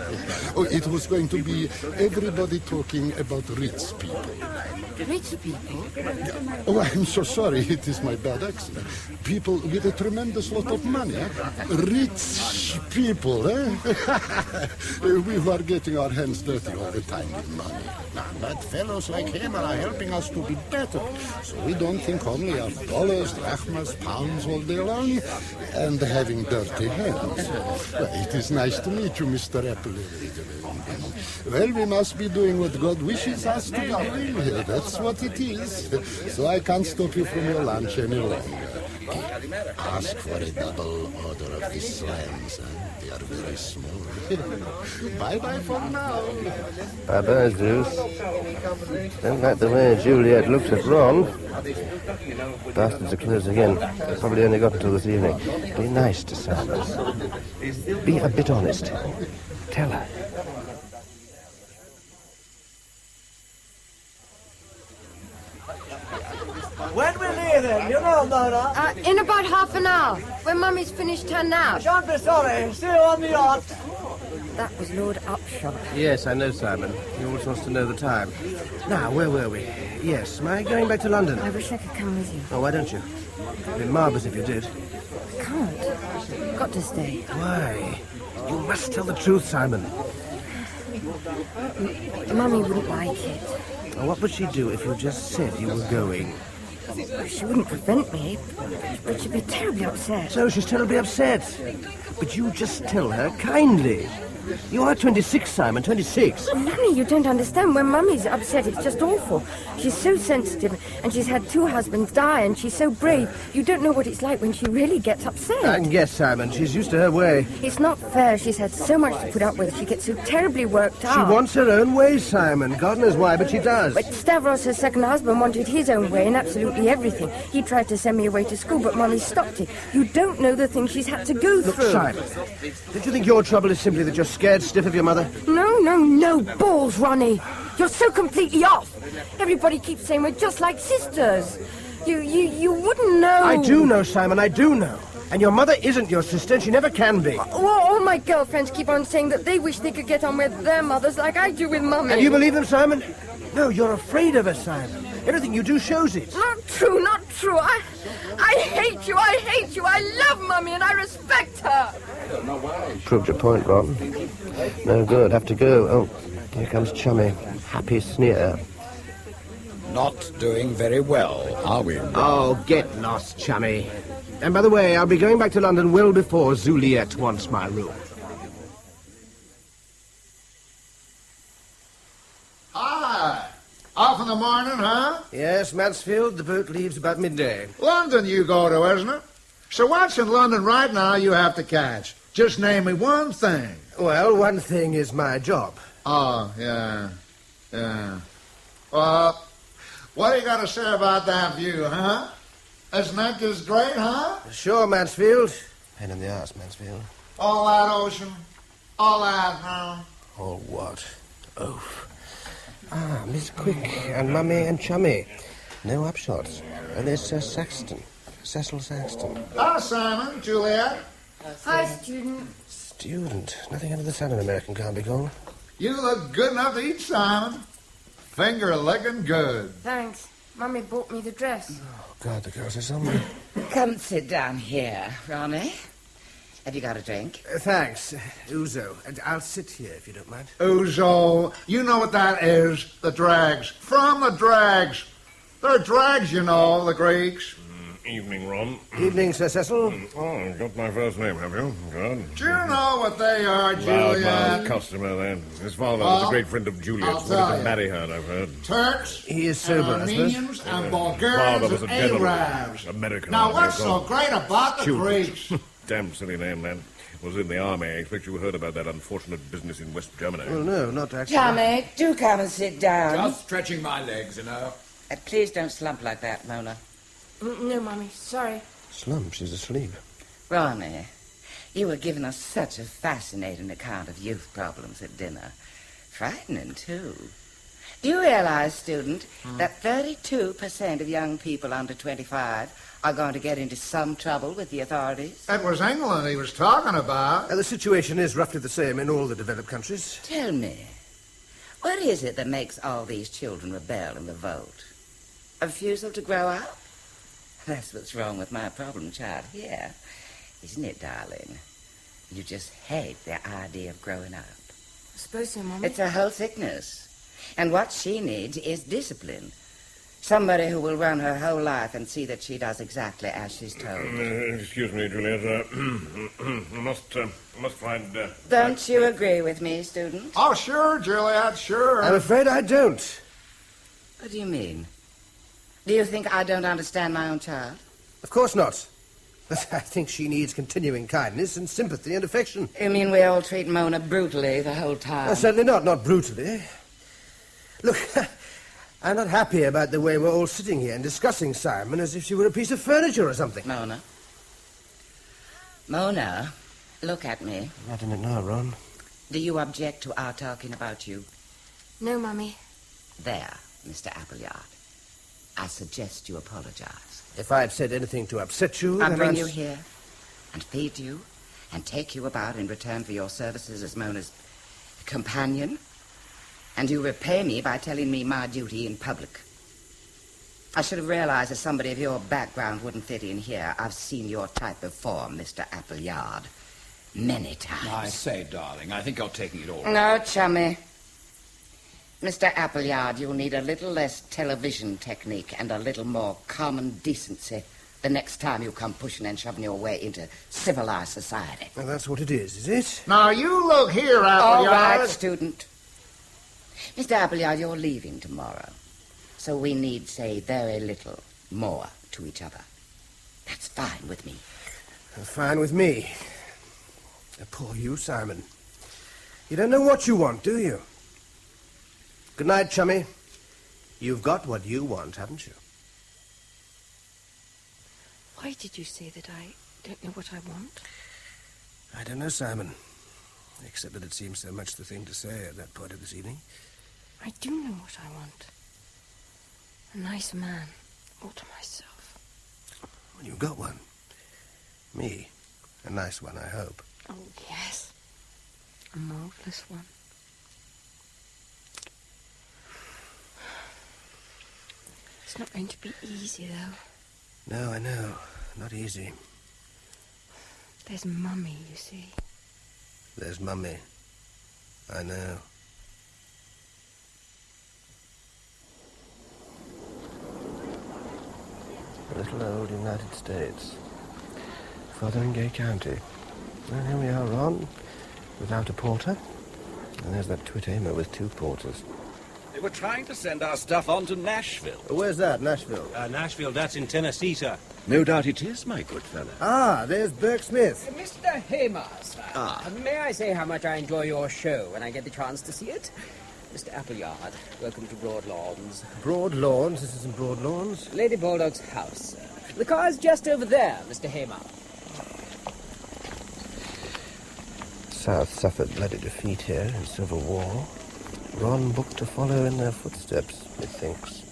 Oh, it was going to be everybody talking about rich people. Rich people? Oh, I'm so sorry. It is my bad accent. People with a tremendous lot of money. Rich people, eh? We are getting our hands dirty all the time with money. But fellows like him are helping us to be better. So we don't think only of dollars, drachmas, pounds all day long, and having dirty hands. Well, it is nice to meet you, Mr. Apple. Well, we must be doing what God wishes us to be doing. That's what it is. So I can't stop you from your lunch any longer. Ask for a double order of the slams. They are very small. Bye-bye for now. Bye-bye, Zeus. Don't like the way Juliet looks at Ron. Bastards are closing in. Probably only got until this evening. Be nice to Simon. Be a bit honest. Tell her. When we're near then, you know, Mona. In about half an hour, when Mummy's finished her nap. I shan't be sorry. See you on the yacht. That was Lord Upshot. Yes, I know, Simon. He always wants to know the time. Now, where were we? Yes, am I going back to London? I wish I could come with you. Oh, why don't you? It'd be marvellous if you did. I can't. Got to stay. Why? You must tell the truth, Simon. Mummy wouldn't like it. Now, what would she do if you just said you were going? She wouldn't prevent me, but she'd be terribly upset. So she's terribly upset. But you just tell her kindly. You are 26, Simon, 26. Oh, Nanny, you don't understand. When Mummy's upset, it's just awful. She's so sensitive, and she's had 2 husbands die, and she's so brave. You don't know what it's like when she really gets upset. I can guess, Simon. She's used to her way. It's not fair. She's had so much to put up with. She gets so terribly worked out. She wants her own way, Simon. God knows why, but she does. But Stavros, her second husband, wanted his own way in absolutely everything. He tried to send me away to school, but Mummy stopped it. You don't know the things she's had to go through. Look, Simon, did you think your trouble is simply that you're scared stiff of your mother? No balls, Ronnie. You're so completely off. Everybody keeps saying we're just like sisters. You wouldn't know. I do know, Simon, I do know. And your mother isn't your sister, and she never can be. All my girlfriends keep on saying that they wish they could get on with their mothers like I do with Mummy. And you believe them, Simon? No, you're afraid of her, Simon. Everything you do shows it. Not true. I hate you. I love Mummy, and I respect her. Proved your point, Ron. No good. Have to go. Oh, here comes Chummy. Happy sneer. Not doing very well, are we? Oh, get lost, Chummy. And by the way, I'll be going back to London well before Juliet wants my room. Hi. Off in the morning, huh? Yes, Mansfield. The boat leaves about midday. London you go to, isn't it? So what's in London right now you have to catch? Just name me one thing. Well, one thing is my job. Oh, yeah. What are you going to say about that view, huh? Isn't that just great, huh? Sure, Mansfield. Pain in the arse, Mansfield. All that ocean, all that, huh? All what? Oof. Ah, Miss Quick and Mummy and Chummy. No upshots. And there's Saxton. Cecil Saxton. Hi, Simon, Juliet. Hi, student. Student. Nothing under the sun an American can't be called. You look good enough to eat, Simon. Finger licking good. Thanks. Mummy bought me the dress. Oh, God, the girls are somewhere. Come sit down here, Ronnie. Have you got a drink? Thanks. Ouzo. I'll sit here, if you don't mind. Ouzo. You know what that is. The dregs. From the dregs. They're dregs, you know, the Greeks. Evening, Ron. Evening, Sir Cecil. Oh, got my first name, have you? Good. Do you know what they are, Loudmouth Juliet? customer, then. His father was a great friend of Juliet's. Wanted to marry her, I've heard. Turks, he is sober, Armenians, and Bulgarians, father was a and gentleman. Arabs. American. Now, what's so great about the Greeks? Damn silly name, man. Was in the army. I expect you heard about that unfortunate business in West Germany. Well, no, not actually. Tommy, do come and sit down. Just stretching my legs, you know. Please don't slump like that, Mona. No, Mummy, sorry. Slump, she's asleep. Ronnie, you were giving us such a fascinating account of youth problems at dinner. Frightening, too. Do you realize, student, that 32% of young people under 25 are going to get into some trouble with the authorities? That was England he was talking about. The situation is roughly the same in all the developed countries. Tell me, what is it that makes all these children rebel and revolt? A refusal to grow up? That's what's wrong with my problem child here, isn't it, darling? You just hate the idea of growing up. I suppose so, Mummy. It's a whole sickness. And what she needs is discipline. Somebody who will run her whole life and see that she does exactly as she's told. Excuse me, Juliet. I must find... Don't you agree with me, student? Oh, sure, Juliet, sure. I'm afraid I don't. What do you mean? Do you think I don't understand my own child? Of course not. But I think she needs continuing kindness and sympathy and affection. You mean we all treat Mona brutally the whole time? Certainly not brutally. Look, I'm not happy about the way we're all sitting here and discussing Simon as if she were a piece of furniture or something. Mona, look at me. Not in it now, Ron. Do you object to our talking about you? No, Mummy. There, Mr. Appleyard. I suggest you apologize. If I had said anything to upset you, I'll then bring you here and feed you and take you about in return for your services as Mona's companion. And you repay me by telling me my duty in public. I should have realized that somebody of your background wouldn't fit in here. I've seen your type before, Mr. Appleyard, many times. I say, darling, I think you're taking it all. No, chummy. Mr. Appleyard, you'll need a little less television technique and a little more common decency the next time you come pushing and shoving your way into civilized society. Well, that's what it is it? Now, you look here, Appleyard. All right, student. Mr. Appleyard, you're leaving tomorrow. So we need say very little more to each other. That's fine with me. Fine with me. Poor you, Simon. You don't know what you want, do you? Good night, chummy. You've got what you want, haven't you? Why did you say that I don't know what I want? I don't know, Simon. Except that it seems so much the thing to say at that point of this evening. I do know what I want. A nice man, all to myself. Well, you've got one. Me. A nice one, I hope. Oh, yes. A marvelous one. It's not going to be easy, though. No, I know. Not easy. There's Mummy, you see. There's Mummy. I know. The little old United States. Fotheringay County. Well, here we are, Ron. Without a porter. And there's that Twit-Aimer with 2 porters. They were trying to send our stuff on to Nashville. Where's that, Nashville? Nashville, that's in Tennessee, sir. No doubt it is, my good fellow. Ah, there's Burke Smith. Mr. Haymaster, may I say how much I enjoy your show when I get the chance to see it? Mr. Appleyard, welcome to Broad Lawns. Broad Lawns? This isn't Broad Lawns. Lady Baldock's house, sir. The car's just over there, Mr. Hamer. South suffered bloody defeat here in Civil War. Ron booked to follow in their footsteps, methinks.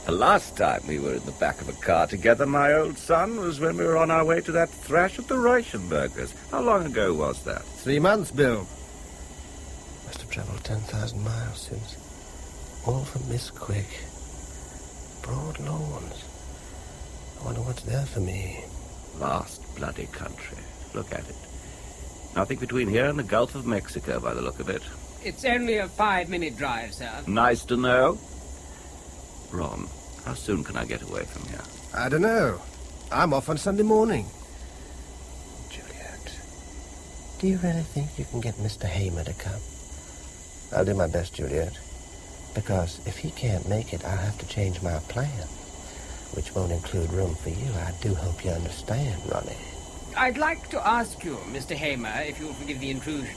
The last time we were in the back of a car together, my old son, was when we were on our way to that thrash at the Reichenbergers. How long ago was that? 3 months, Bill. Must have travelled 10,000 miles since. All from Miss Quick. Broad Lawns. I wonder what's there for me. Vast bloody country. Look at it. Nothing between here and the Gulf of Mexico, by the look of it. It's only a 5-minute drive, sir. Nice to know. Ron, how soon can I get away from here? I don't know. I'm off on Sunday morning. Juliet, do you really think you can get Mr. Hamer to come? I'll do my best, Juliet. Because if he can't make it, I'll have to change my plan, which won't include room for you. I do hope you understand, Ronnie. I'd like to ask you, Mr. Hamer, if you'll forgive the intrusion,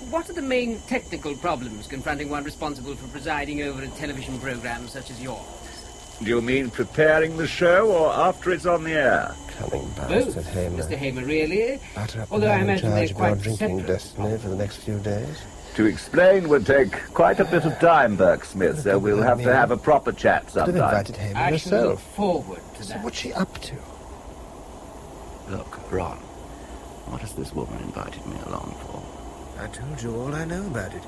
what are the main technical problems confronting one responsible for presiding over a television program such as yours? Do you mean preparing the show or after it's on the air? Coming back, Both, said Hamer. Mr. Hamer, really? Batter up Although I in imagine they're charge of your quite drinking separate. destiny for the next few days. To explain would take quite a bit of time, Burke-Smith, so we'll have to have a proper chat Could have sometime. invited Hamer I shall look herself. forward to So that. what's she up to? Look, Ron, what has this woman invited me along for? I told you all I know about it.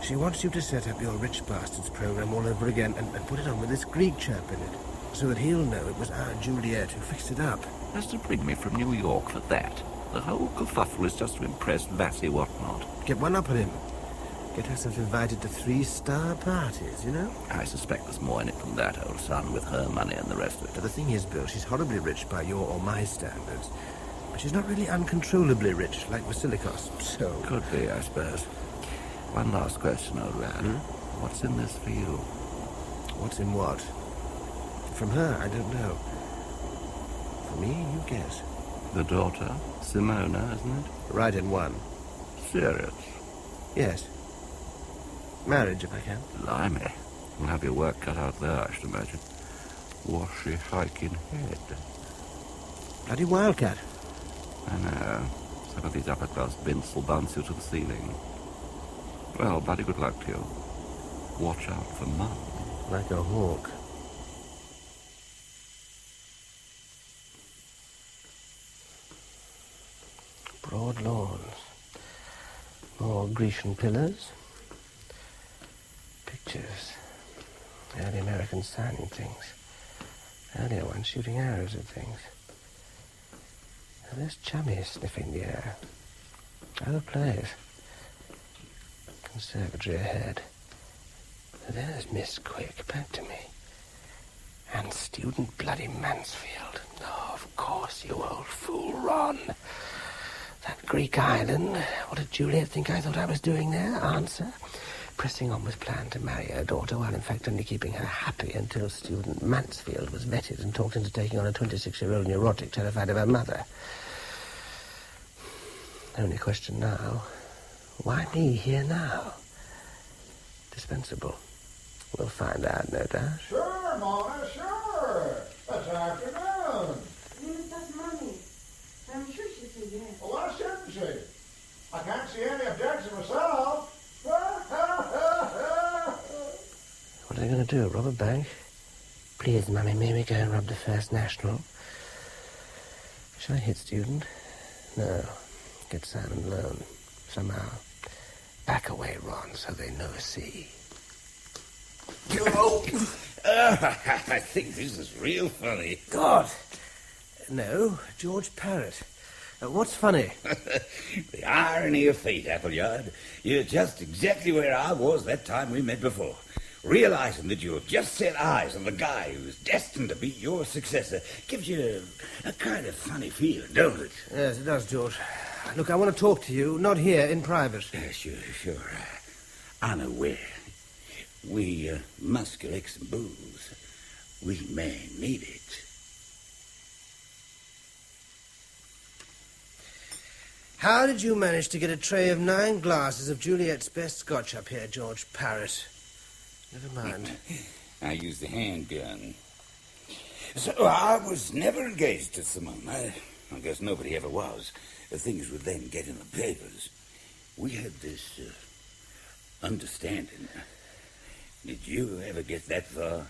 She wants you to set up your Rich Bastards program all over again and put it on with this Greek chap in it, so that he'll know it was our Juliet who fixed it up. Has to bring me from New York for that. The whole kerfuffle is just to impress Vassy whatnot. Get one up on him. Get herself invited to 3-star parties, you know? I suspect there's more in it than that, old son, with her money and the rest of it. But the thing is, Bill, she's horribly rich by your or my standards. But she's not really uncontrollably rich, like Basilikos, so... Could be, I suppose. One last question, old man. What's in this for you? What's in what? From her, I don't know. For me, you guess. The daughter, Simona, isn't it? Right in one. Serious? Yes. Marriage, if I can. Blimey. You'll have your work cut out there, I should imagine. Washy, hiking head. Bloody wildcat. I know. Some of these upper-class bints will bounce you to the ceiling. Well, bloody good luck to you. Watch out for Mum. Like a hawk. Broad lawns. More Grecian pillars. Pictures. Early American signing things. Earlier ones shooting arrows at things. And there's Chummy sniffing the air. Other place. Conservatory ahead. There's Miss Quick, back to me. And student bloody Mansfield. Oh, of course, you old fool, Ron. That Greek island. What did Juliet think I thought I was doing there? Answer. Pressing on with plan to marry her daughter, while in fact only keeping her happy until student Mansfield was vetted and talked into taking on a 26-year-old neurotic terrified of her mother. Only question now, why me here now? Dispensable. We'll find out, no doubt. Sure, Mona, sure. That's afternoon. That's Mommy. I'm sure she'll say yes. Well, why shouldn't she? I can't see any objection myself. What are they going to do, rob a bank? Please, Mummy, may we go and rob the First National? Shall I hit student? No. Get Simon loan. Somehow. Back away, Ron, so they never see. Oh, I think this is real funny. God! No, George Parrott. What's funny? The irony of fate, Appleyard. You're just exactly where I was that time we met before. Realizing that you've just set eyes on the guy who's destined to be your successor gives you a kind of funny feeling, don't it? Yes, it does, George. Look, I want to talk to you, not here, in private. Sure. I'm aware. We must collect some booze. We may need it. How did you manage to get a tray of 9 glasses of Juliet's best scotch up here, George Parrott? Never mind. I used the handgun. So I was never engaged to Simone. I guess nobody ever was. Things would then get in the papers. We had this understanding. Did you ever get that far?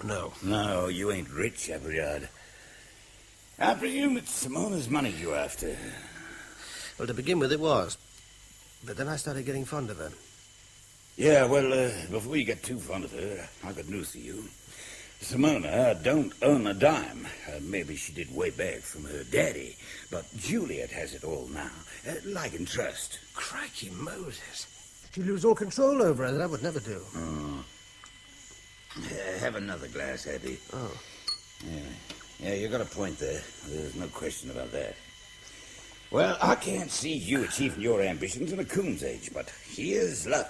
No. No, you ain't rich, Appleyard. I presume it's Simona's money you're after. Well, to begin with, it was. But then I started getting fond of her. Yeah, well, before you get too fond of her, I got news for you. Simona don't own a dime. Maybe she did way back from her daddy, but Juliet has it all now, like in trust. Crikey Moses. If you lose all control over her, that would never do. Oh. Have another glass, Abby. Oh. Yeah, you got a point there. There's no question about that. Well, I can't see you achieving your ambitions in a coon's age, but here's luck.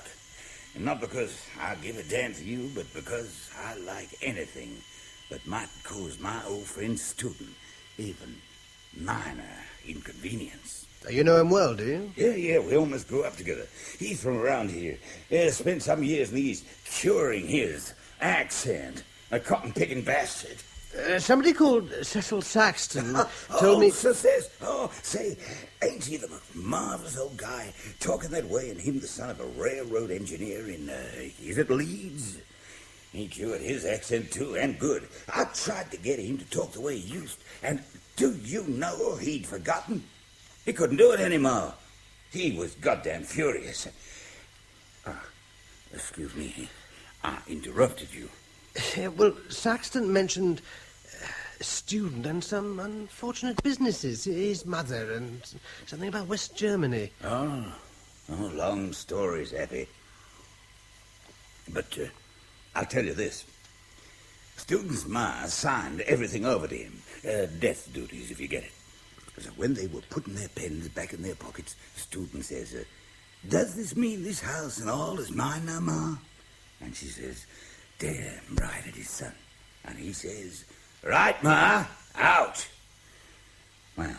And not because I give a damn for you, but because I like anything that might cause my old friend Student even minor inconvenience. You know him well, do you? Yeah, we almost grew up together. He's from around here. Spent some years in the East curing his accent. A cotton-picking bastard. Somebody called Cecil Saxton told me... Say, ain't he the most marvelous old guy talking that way, and him the son of a railroad engineer in, is it Leeds? He cured his accent, too, and good. I tried to get him to talk the way he used, and do you know he'd forgotten? He couldn't do it anymore. He was goddamn furious. Excuse me, I interrupted you. Well, Saxton mentioned Student and some unfortunate businesses, his mother, and something about West Germany. Oh, long stories, Happy. But I'll tell you this. Student's ma signed everything over to him. Death duties, if you get it. So when they were putting their pens back in their pockets, Student says, does this mean this house and all is mine now, Ma? And she says, damn right it is, son. And he says, right, Ma, out. Well,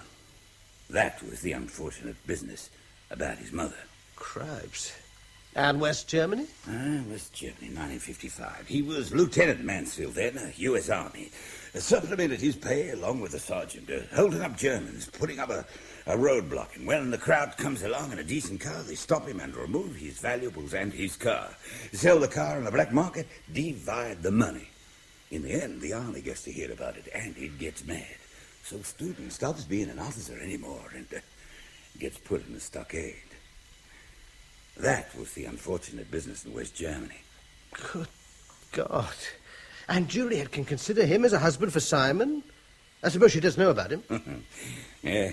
that was the unfortunate business about his mother. Cripes. And West Germany? West Germany, 1955. He was Lieutenant Mansfield then, U.S. Army. Supplemented his pay along with the sergeant, holding up Germans, putting up a roadblock. And when the crowd comes along in a decent car, they stop him and remove his valuables and his car. Sell the car on the black market, divide the money. In the end, the Army gets to hear about it, and it gets mad. So Student stops being an officer anymore and gets put in the stockade. That was the unfortunate business in West Germany. Good God. And Juliet can consider him as a husband for Simon? I suppose she does know about him. Yeah,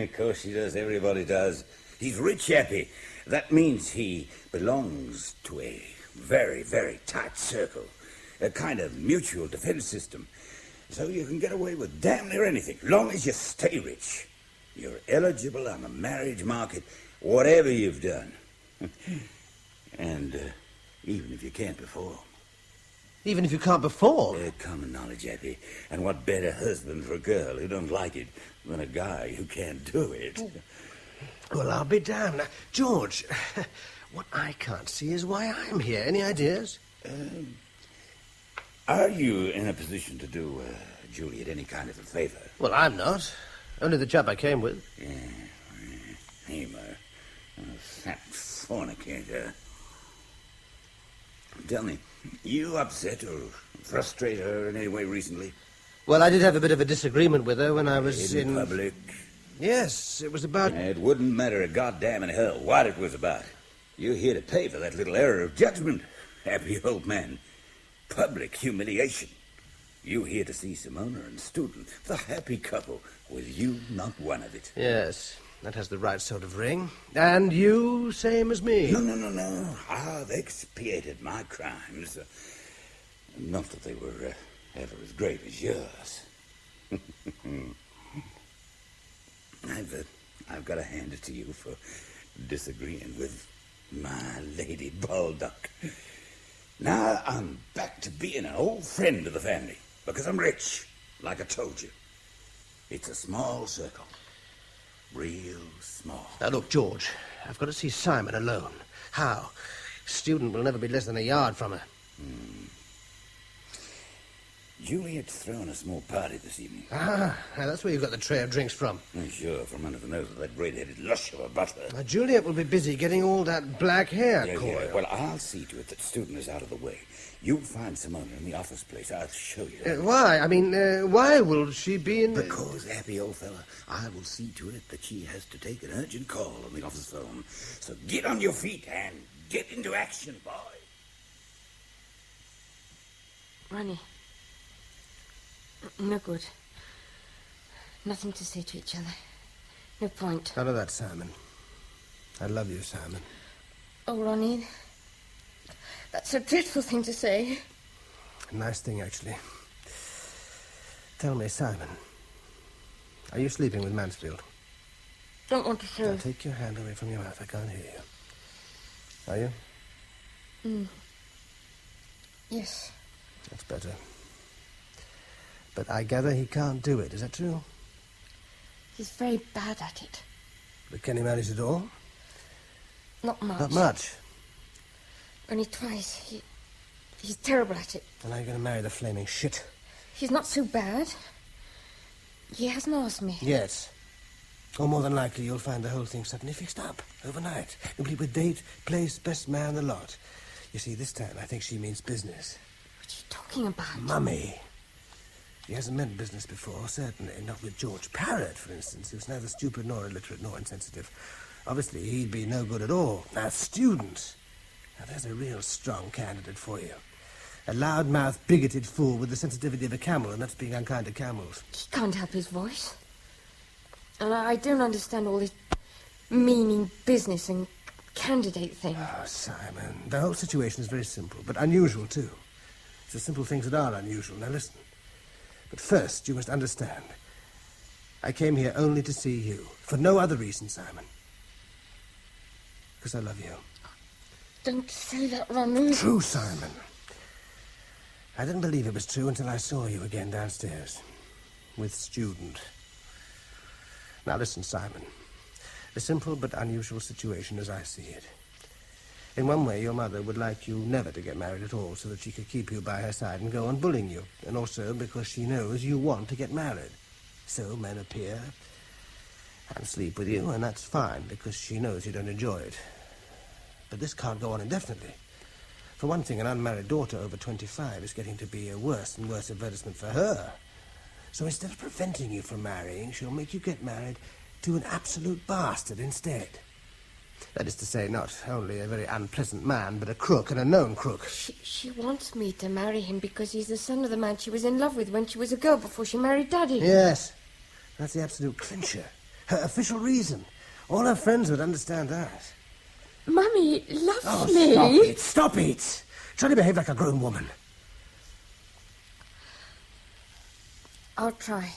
of course she does. Everybody does. He's rich, Happy. That means he belongs to a very, very tight circle. A kind of mutual defense system. So you can get away with damn near anything, long as you stay rich. You're eligible on the marriage market, whatever you've done. And even if you can't perform. Even if you can't perform? Common knowledge, Happy. And what better husband for a girl who don't like it than a guy who can't do it? Well, I'll be damned. Now, George, what I can't see is why I'm here. Any ideas? Are you in a position to do Juliet any kind of a favor? Well, I'm not. Only the chap I came with. Hamer. That fornicator. Tell me, you upset or frustrate her in any way recently? Well, I did have a bit of a disagreement with her when I was in... public? Yes, it was about... It wouldn't matter a goddamn in hell what it was about. You're here to pay for that little error of judgment, happy old man. Public humiliation. You here to see Simona and Student, the happy couple, with you not one of it. Yes, that has the right sort of ring. And you, same as me. No. I've expiated my crimes. Not that they were ever as great as yours. I've got to hand it to you for disagreeing with my Lady Baldock. Now I'm back to being an old friend of the family, because I'm rich, like I told you. It's a small circle. Real small. Now, look, George, I've got to see Simon alone. How? Student will never be less than a yard from her. Juliet's throwing a small party this evening. Now that's where you got the tray of drinks from. Sure, from under the nose of that great-headed lush of a butler. Now, Juliet will be busy getting all that black hair coiled. Well, I'll see to it that Student is out of the way. You'll find Simona in the office place. I'll show you. Why? I mean, why will she be in the... Because, happy old fella, I will see to it that she has to take an urgent call on the office phone. So get on your feet and get into action, boy. Ronnie. No good. Nothing to say to each other. No point. None of that, Simon. I love you, Simon. Oh, Ronnie. That's a dreadful thing to say. A nice thing, actually. Tell me, Simon, are you sleeping with Mansfield? Don't want to show. Now, take your hand away from your mouth. I can't hear you. Are you? Yes. That's better. But I gather he can't do it. Is that true? He's very bad at it. But can he manage it all? Not much. Not much. Only twice. He's terrible at it. And now you're going to marry the flaming shit. He's not so bad. He hasn't asked me. Yes. Or more than likely you'll find the whole thing suddenly fixed up overnight. Complete with date, place, best man, the lot. You see, this time I think she means business. What are you talking about? Mummy. He hasn't meant business before, certainly. Not with George Parrott, for instance, who's neither stupid nor illiterate nor insensitive. Obviously, he'd be no good at all. Now, Student. Now, there's a real strong candidate for you. A loud-mouthed, bigoted fool with the sensitivity of a camel, and that's being unkind to camels. He can't help his voice. And I don't understand all this meaning business and candidate thing. Oh, Simon, the whole situation is very simple, but unusual, too. It's the simple things that are unusual. Now, listen. But first, you must understand. I came here only to see you. For no other reason, Simon. Because I love you. Don't say that, Ronnie. True, Simon. I didn't believe it was true until I saw you again downstairs. With Student. Now listen, Simon. A simple but unusual situation as I see it. In one way, your mother would like you never to get married at all so that she could keep you by her side and go on bullying you. And also because she knows you want to get married. So men appear and sleep with you, and that's fine because she knows you don't enjoy it. But this can't go on indefinitely. For one thing, an unmarried daughter over 25 is getting to be a worse and worse advertisement for her. So instead of preventing you from marrying, she'll make you get married to an absolute bastard instead. That is to say, not only a very unpleasant man, but a crook and a known crook. She wants me to marry him because he's the son of the man she was in love with when she was a girl before she married Daddy. Yes. That's the absolute clincher. Her official reason. All her friends would understand that. Mummy loves me. me. Stop it. Stop it. Try to behave like a grown woman. I'll try,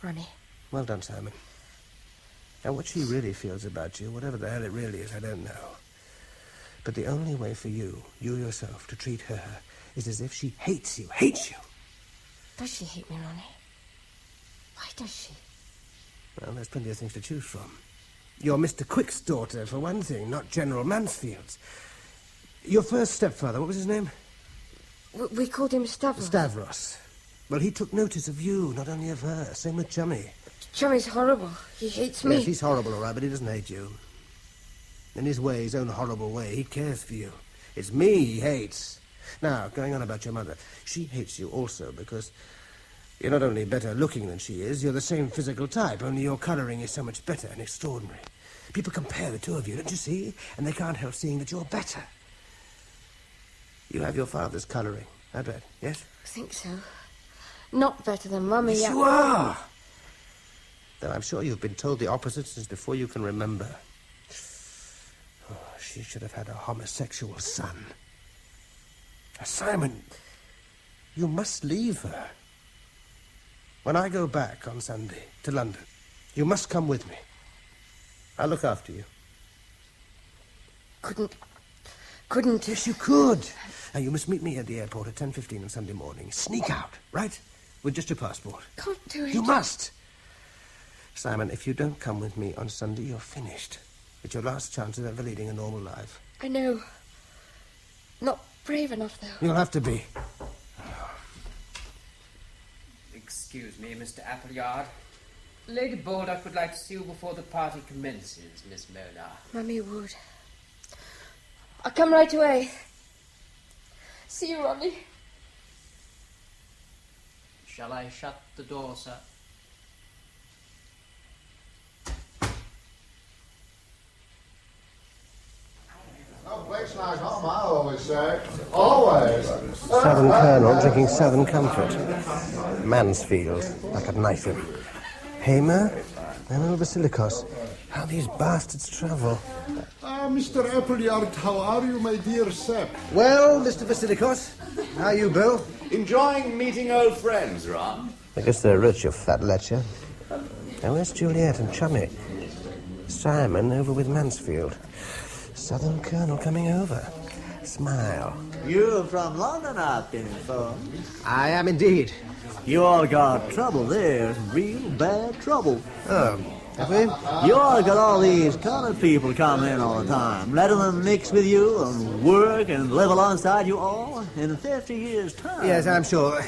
Ronnie. Well done, Simon. Now, what she really feels about you, whatever the hell it really is, I don't know. But the only way for you yourself, to treat her is as if she hates you. Hates you. Does she hate me, Ronnie? Why does she? Well, there's plenty of things to choose from. You're Mr. Quick's daughter, for one thing, not General Mansfield's. Your first stepfather, what was his name? We called him Stavros. Stavros. Well, he took notice of you, not only of her. Same with Chummy. Chummy's horrible. He hates me. Yes, he's horrible, all right, but he doesn't hate you. In his way, his own horrible way, he cares for you. It's me he hates. Now, going on about your mother, she hates you also because you're not only better looking than she is, you're the same physical type, only your colouring is so much better and extraordinary. People compare the two of you, don't you see? And they can't help seeing that you're better. You have your father's colouring, I bet, yes? I think so. Not better than Mummy. Yes, you are! Though I'm sure you've been told the opposite since before you can remember. Oh, she should have had a homosexual son. Now, Simon, you must leave her. When I go back on Sunday to London, you must come with me. I'll look after you. Couldn't... Yes, you could. Now, you must meet me at the airport at 10:15 on Sunday morning. Sneak out, right? With just your passport. Can't do it. You must. Simon, if you don't come with me on Sunday, you're finished. It's your last chance of ever leading a normal life. I know. Not brave enough, though. You'll have to be. Excuse me, Mr. Appleyard. Lady Baldock would like to see you before the party commences, Miss Mona. Mummy would. I'll come right away. See you, Ronnie. Shall I shut the door, sir? No place like home, I always say. Always. Southern Colonel drinking Southern comfort. Mansfield, I could knife him. Hamer, and old Basilicos. How these bastards travel. Mr. Appleyard, how are you, my dear sap? Well, Mr. Basilicos, how are you, Bill? Enjoying meeting old friends, Ron? I guess they're rich, you fat lecher. Now, where's Juliet and Chummy? Simon over with Mansfield. Southern Colonel coming over. Smile. You're from London, I've been informed. I am indeed. You all got trouble there, real bad trouble. Oh, have we? You all got all these colored people coming in all the time, letting them mix with you and work and live alongside you all in 50 years' time. Yes, I'm sure.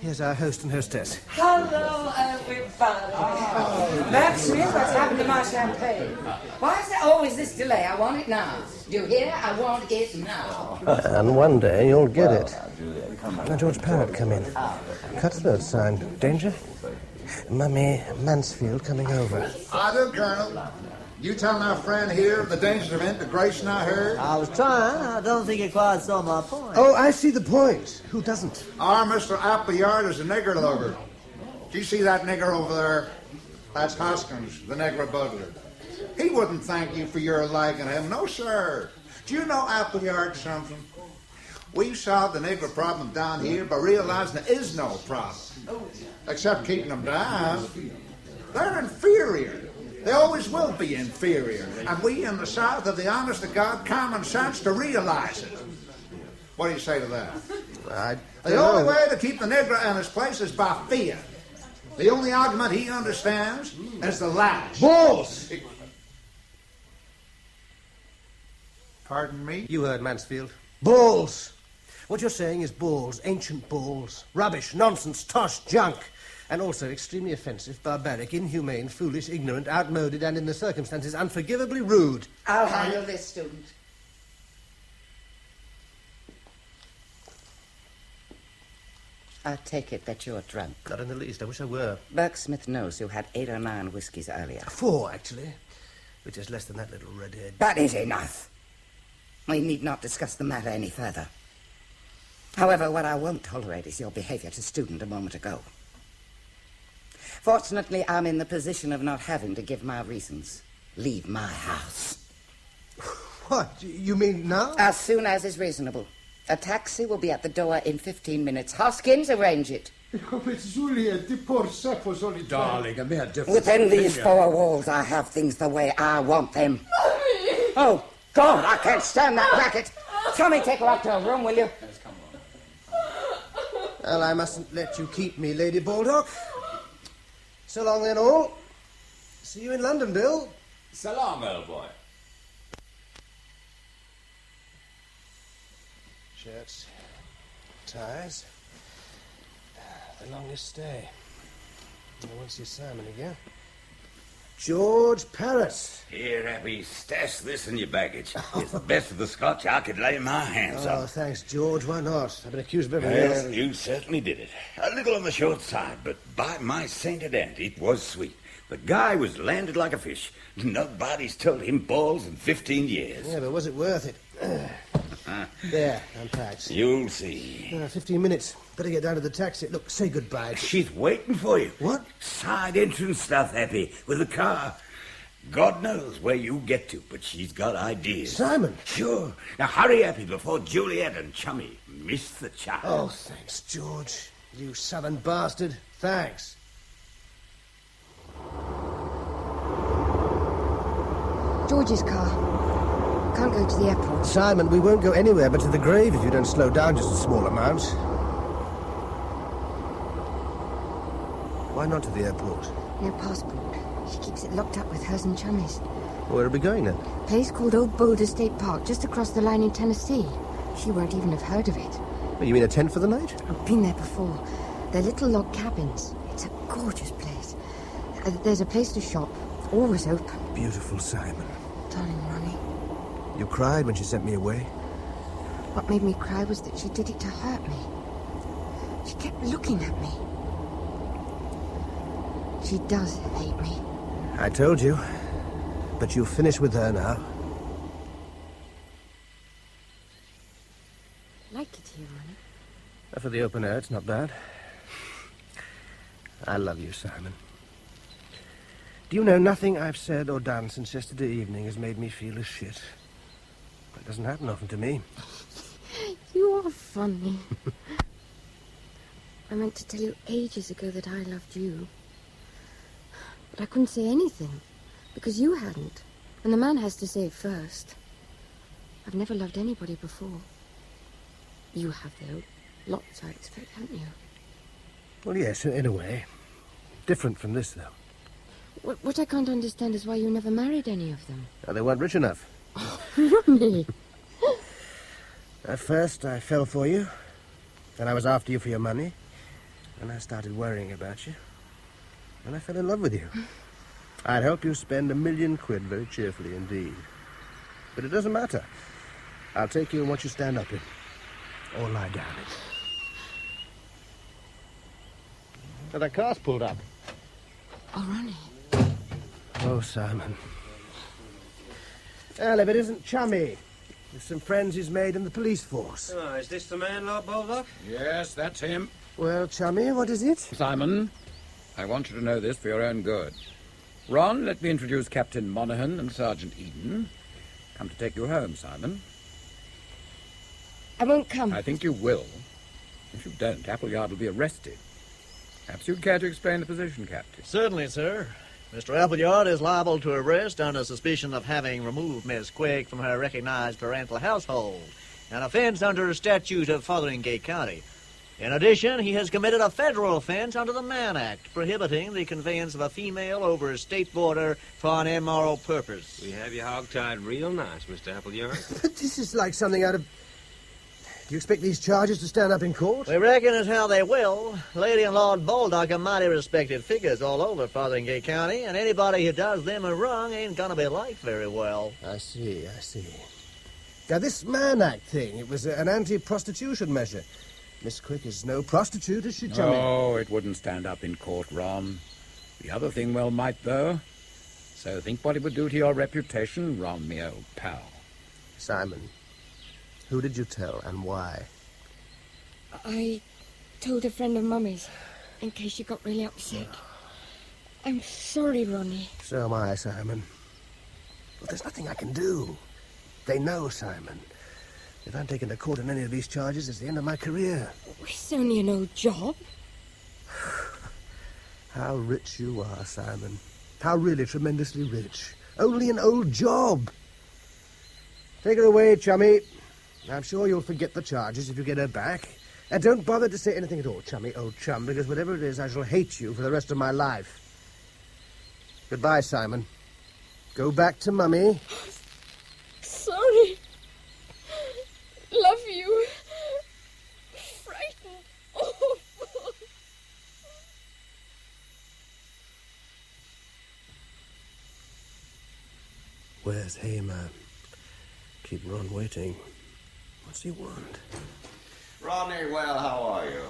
Here's our host and hostess. Hello, everybody. Max Smith, what's happened to my champagne? Why is there always this delay? I want it now. Do you hear? I want it now. And one day you'll get it. Now George Parrott come in. Cutthroat sign. Danger? Mummy Mansfield coming over. I do, Colonel. You telling our friend here the dangers of integration, I heard? I was trying. I don't think you quite saw my point. Oh, I see the point. Who doesn't? Our Mr. Appleyard is a nigger lover. Do you see that nigger over there? That's Hoskins, the negro butler. He wouldn't thank you for your liking him. No, sir. Do you know Appleyard something? We solved the negro problem down here by realizing there is no problem. Except keeping them down. They're inferior. They always will be inferior. And we in the South have the honest-to-God common sense to realize it. What do you say to that? The only way to keep the Negro in his place is by fear. The only argument he understands is the lash. Bulls! Pardon me? You heard Mansfield. Bulls! What you're saying is bulls, ancient bulls. Rubbish, nonsense, tosh, junk. And also extremely offensive, barbaric, inhumane, foolish, ignorant, outmoded, and in the circumstances unforgivably rude. I'll handle this, student. I take it that you're drunk. Not in the least. I wish I were. Bergsmith knows you had 8 or 9 whiskies earlier. 4, actually. Which is less than that little redhead. That is enough. We need not discuss the matter any further. However, what I won't tolerate is your behavior to student a moment ago. Fortunately, I'm in the position of not having to give my reasons. Leave my house. What? You mean now? As soon as is reasonable. A taxi will be at the door in 15 minutes. Hoskins, arrange it. Oh, it's Juliet. The poor sap was only... Darling, a mere difference. Within these 4 walls, I have things the way I want them. Mommy! Oh, God, I can't stand that racket. Tommy, take her up to her room, will you? Yes, come on. Well, I mustn't let you keep me, Lady Baldock. So long then, all. See you in London, Bill. So long, old boy. Shirts, ties. The longest stay. I won't see Simon again. George Parrott. Here, Abby, stash this in your baggage. It's the best of the Scotch I could lay my hands on. Oh, thanks, George. Why not? I've been accused of everything else. Well, you certainly did it. A little on the short side, but by my sainted aunt, it was sweet. The guy was landed like a fish. Nobody's told him balls in 15 years. Yeah, but was it worth it? There, I'm packed. You'll see. 15 minutes. Better get down to the taxi. Look, say goodbye. She's waiting for you. What? Side entrance stuff, Happy, with the car. God knows where you get to, but she's got ideas. Simon? Sure. Now hurry, Happy, before Juliet and Chummy miss the child. Oh, thanks, George. You southern bastard. Thanks. George's car. Can't go to the airport. Simon, we won't go anywhere but to the grave if you don't slow down just a small amount. Why not to the airport? No passport. She keeps it locked up with hers and Chummy's. Where are we going then? A place called Old Boulder State Park, just across the line in Tennessee. She won't even have heard of it. Oh, you mean a tent for the night? I've been there before. They're little log cabins. It's a gorgeous place. There's a place to shop. Always open. Beautiful, Simon. Darling Ronnie. You cried when she sent me away? What made me cry was that she did it to hurt me. She kept looking at me. She does hate me. I told you. But you'll finish with her now. Like it here, Ronnie. For the open air, it's not bad. I love you, Simon. Do you know, nothing I've said or done since yesterday evening has made me feel as shit. That doesn't happen often to me. You are funny. I meant to tell you ages ago that I loved you. But I couldn't say anything, because you hadn't. And the man has to say it first. I've never loved anybody before. You have, though. Lots, I expect, haven't you? Well, yes, in a way. Different from this, though. What I can't understand is why you never married any of them. Oh, they weren't rich enough. Ronnie! At first, I fell for you. Then I was after you for your money. Then I started worrying about you. And I fell in love with you. I'd help you spend £1 million very cheerfully indeed. But it doesn't matter. I'll take you in what you stand up in. Or lie down in. Oh, that car's pulled up. Oh, Ronnie. Oh, Simon. Well, if it isn't Chummy. With some friends he's made in the police force. Oh, is this the man, Lord Baldock? Yes, that's him. Well, Chummy, what is it? Simon, I want you to know this for your own good. Ron, let me introduce Captain Monaghan and Sergeant Eden. Come to take you home, Simon. I won't come. I think you will. If you don't, Appleyard will be arrested. Perhaps you'd care to explain the position, Captain. Certainly, sir. Mr. Appleyard is liable to arrest under suspicion of having removed Miss Quake from her recognized parental household, an offense under a statute of Fotheringay County. In addition, he has committed a federal offense under the Mann Act, prohibiting the conveyance of a female over a state border for an immoral purpose. We have you hog-tied real nice, Mr. Appleyard. This is like something out of... Do you expect these charges to stand up in court? We reckon as how they will. Lady and Lord Baldock are mighty respected figures all over Fotheringay County, and anybody who does them a wrong ain't gonna be liked very well. I see. Now, this Mann Act thing, it was an anti-prostitution measure. Miss Quick is no prostitute, is she, Chummy? No, it wouldn't stand up in court, Ron. The other thing well might, though. So think what it would do to your reputation, Ron, me old pal. Simon, who did you tell and why? I told a friend of Mummy's, in case she got really upset. I'm sorry, Ronnie. So am I, Simon. Well, there's nothing I can do. They know, Simon. If I'm taken to court on any of these charges, it's the end of my career. It's only an old job. How rich you are, Simon. How really tremendously rich. Only an old job. Take her away, Chummy. I'm sure you'll forget the charges if you get her back. And don't bother to say anything at all, Chummy, old chum, because whatever it is, I shall hate you for the rest of my life. Goodbye, Simon. Go back to Mummy. Sorry. Love you. Frightened. Awful. Where's Hamer? Keep Ron waiting. What's he want? Ronnie, well, how are you?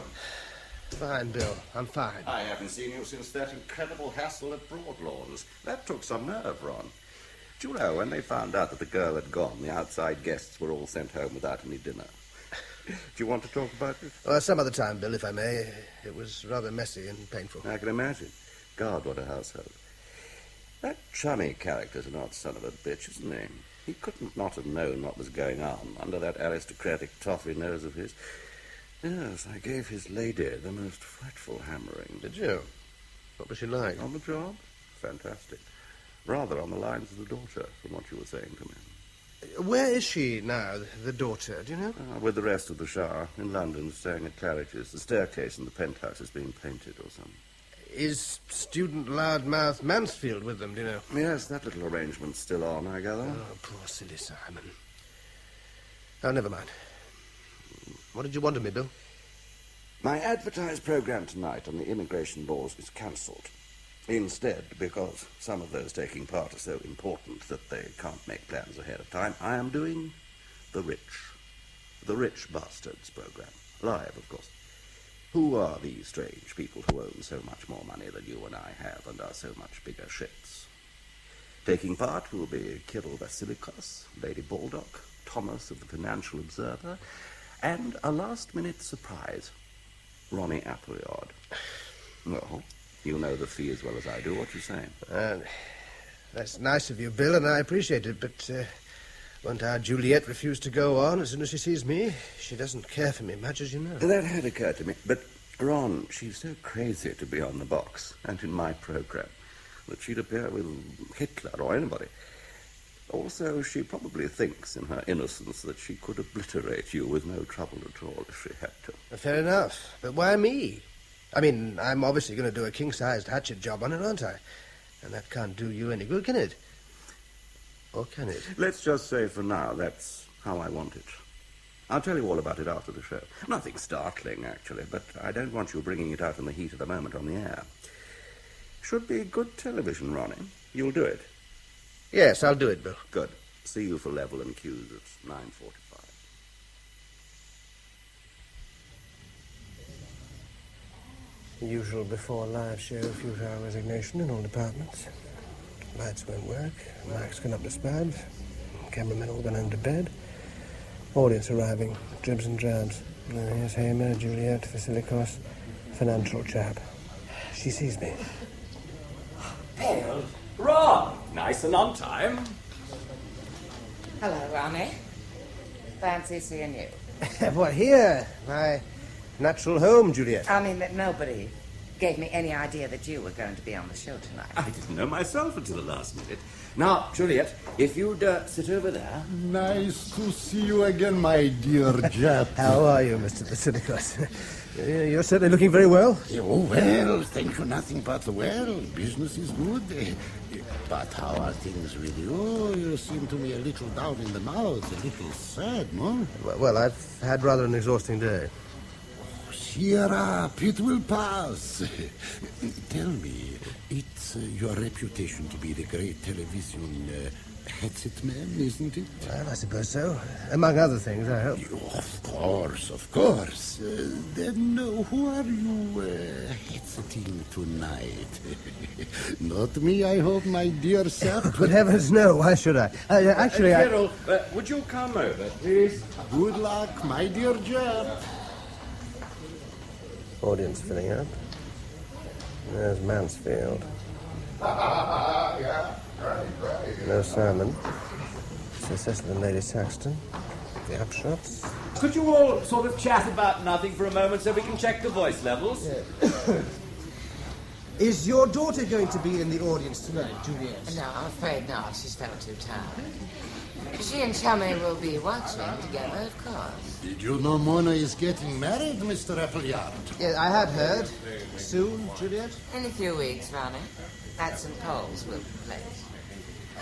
Fine, Bill. I'm fine. I haven't seen you since that incredible hassle at Broadlawns. That took some nerve, Ron. Do you know, when they found out that the girl had gone, the outside guests were all sent home without any dinner. Do you want to talk about it? Some other time, Bill, if I may. It was rather messy and painful. I can imagine. God, what a household. That Chummy character's an odd son of a bitch, isn't he? He couldn't not have known what was going on under that aristocratic toffee nose of his. Yes, I gave his lady the most frightful hammering. Did you? What was she like? On the job? Fantastic. Rather on the lines of the daughter, from what you were saying to me. Where is she now, the daughter? Do you know? With the rest of the Shah, in London, staying at Claridge's. The staircase in the penthouse is being painted or something. Is student loudmouth Mansfield with them, do you know? Yes, that little arrangement's still on, I gather. Oh, poor silly Simon. Oh, never mind. What did you want of me, Bill? My advertised program tonight on the immigration laws is cancelled. Instead, because some of those taking part are so important that they can't make plans ahead of time, I am doing The Rich Bastards program. Live, of course. Who are these strange people who own so much more money than you and I have and are so much bigger ships? Taking part will be Kirill Vasilikos, Lady Baldock, Thomas of the Financial Observer, and a last-minute surprise, Ronnie Appleyard. Well, you know the fee as well as I do. What you saying? That's nice of you, Bill, and I appreciate it, but won't our Juliet refuse to go on as soon as she sees me? She doesn't care for me much, as you know. That had occurred to me, but, Ron, she's so crazy to be on the box and in my program that she'd appear with Hitler or anybody. Also, she probably thinks in her innocence that she could obliterate you with no trouble at all if she had to. Fair enough, but why me? I mean, I'm obviously going to do a king-sized hatchet job on it, aren't I? And that can't do you any good, can it? Or can it? Let's just say for now that's how I want it. I'll tell you all about it after the show. Nothing startling, actually, but I don't want you bringing it out in the heat of the moment on the air. Should be good television, Ronnie. You'll do it. Yes, I'll do it, Bill. Good. See you for Level and Cues at 9:45. The usual before live show, futile resignation in all departments. Lights won't work, Mark's gone up to Spad, cameramen all gone home to bed. Audience arriving, dribs and drabs. Here's Hamer, Juliet, Vasilikos, financial chap. She sees me. Bill, Ron, nice and on time. Hello, Ronnie. Fancy seeing you. What, here? My natural home, Juliet. I mean that nobody gave me any idea that you were going to be on the show tonight. I didn't know myself until the last minute. Now, Juliet, if you'd sit over there. Nice to see you again, my dear Jap. How are you, Mr. Vasilikos? You're certainly looking very well. Oh, well, thank you, nothing but well. Business is good. But how are things with you? Oh, you seem to me a little down in the mouth, a little sad, no? Well, I've had rather an exhausting day. Cheer up, it will pass. Tell me, it's your reputation to be the great television headset man, isn't it? Well, I suppose so. Among other things, I hope. Of course. Then who are you headsetting tonight? Not me, I hope, my dear sir. Good heavens, no. Why should I? Actually, Carol, would you come over, please? Good luck, my dear Jap. Audience filling up. There's Mansfield. Yeah, right. No Simon. Sir Cecil and Lady Saxton. The upshots. Could you all sort of chat about nothing for a moment so we can check the voice levels? Yeah. Is your daughter going to be in the audience tonight, Juliet? No, I'm afraid not. She's felt too tired. She and Chummy will be watching together, of course. Did you know Mona is getting married, Mr. Appleyard? Yeah, I had heard. Soon, Juliet? In a few weeks, Ronnie. At St. Paul's will be placed.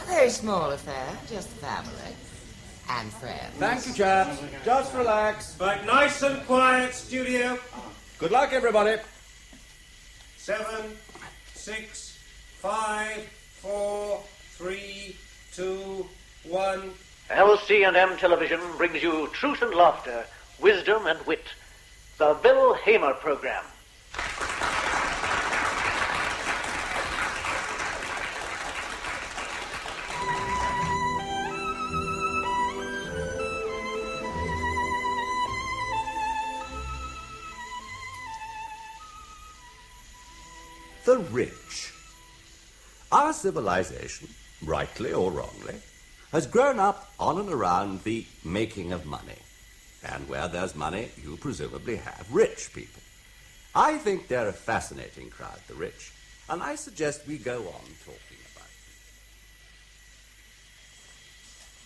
A very small affair, just the family. And friends. Thank you, chaps. Just relax. But nice and quiet, studio. Good luck, everybody. 7, 6, 5, 4, 3, 2, 1. LC&M Television brings you truth and laughter, wisdom and wit. The Bill Hamer Program. The rich. Our civilization, rightly or wrongly, has grown up on and around the making of money. And where there's money, you presumably have rich people. I think they're a fascinating crowd, the rich, and I suggest we go on talking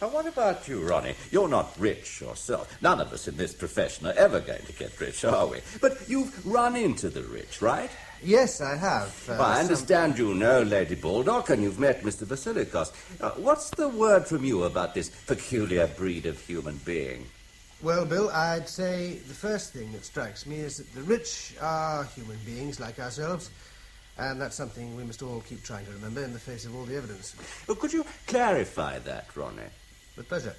Now, what about you, Ronnie? You're not rich yourself. None of us in this profession are ever going to get rich, are we? But you've run into the rich, right? Yes, I have. Well, I understand you know Lady Baldock, and you've met Mr. Vasilikos. What's the word from you about this peculiar breed of human being? Well, Bill, I'd say the first thing that strikes me is that the rich are human beings like ourselves, and that's something we must all keep trying to remember in the face of all the evidence. Well, could you clarify that, Ronnie? With pleasure.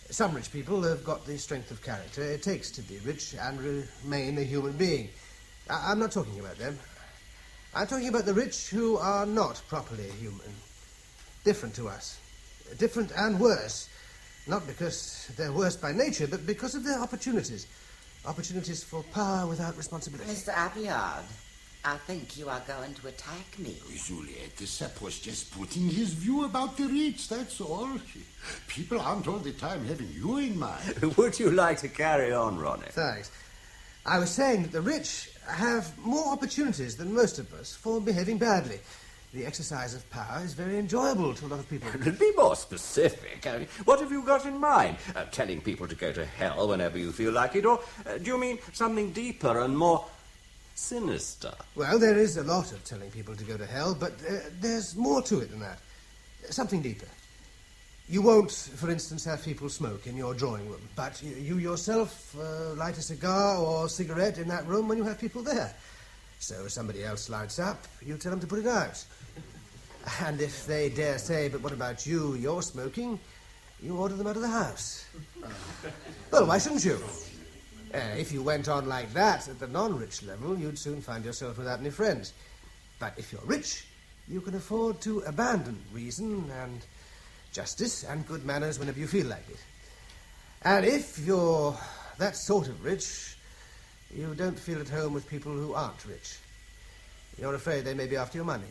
Some rich people have got the strength of character it takes to be rich and remain a human being. I'm not talking about them. I'm talking about the rich who are not properly human. Different to us. Different and worse. Not because they're worse by nature, but because of their opportunities. Opportunities for power without responsibility. Mr. Appleyard, I think you are going to attack me. Juliet, the sap was just putting his view about the rich, that's all. People aren't all the time having you in mind. Would you like to carry on, Ronnie? Thanks. I was saying that the rich have more opportunities than most of us for behaving badly. The exercise of power is very enjoyable to a lot of people. Be more specific. I mean, what have you got in mind? Telling people to go to hell whenever you feel like it? Or do you mean something deeper and more sinister? Well, there is a lot of telling people to go to hell, but there's more to it than that. Something deeper. You won't, for instance, have people smoke in your drawing room, but you yourself light a cigar or cigarette in that room when you have people there. So if somebody else lights up, you tell them to put it out. And if they dare say, but what about you, you're smoking, you order them out of the house. Well, why shouldn't you? If you went on like that at the non-rich level, you'd soon find yourself without any friends. But if you're rich, you can afford to abandon reason and justice and good manners whenever you feel like it. And if you're that sort of rich, you don't feel at home with people who aren't rich. You're afraid they may be after your money.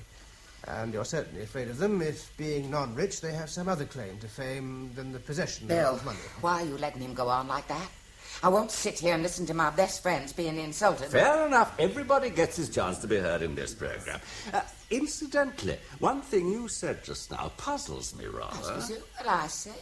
And you're certainly afraid of them if, being non-rich, they have some other claim to fame than the possession of money. Why are you letting him go on like that? I won't sit here and listen to my best friends being insulted. Fair enough. Everybody gets his chance to be heard in this program. Incidentally, one thing you said just now puzzles me rather. What I said?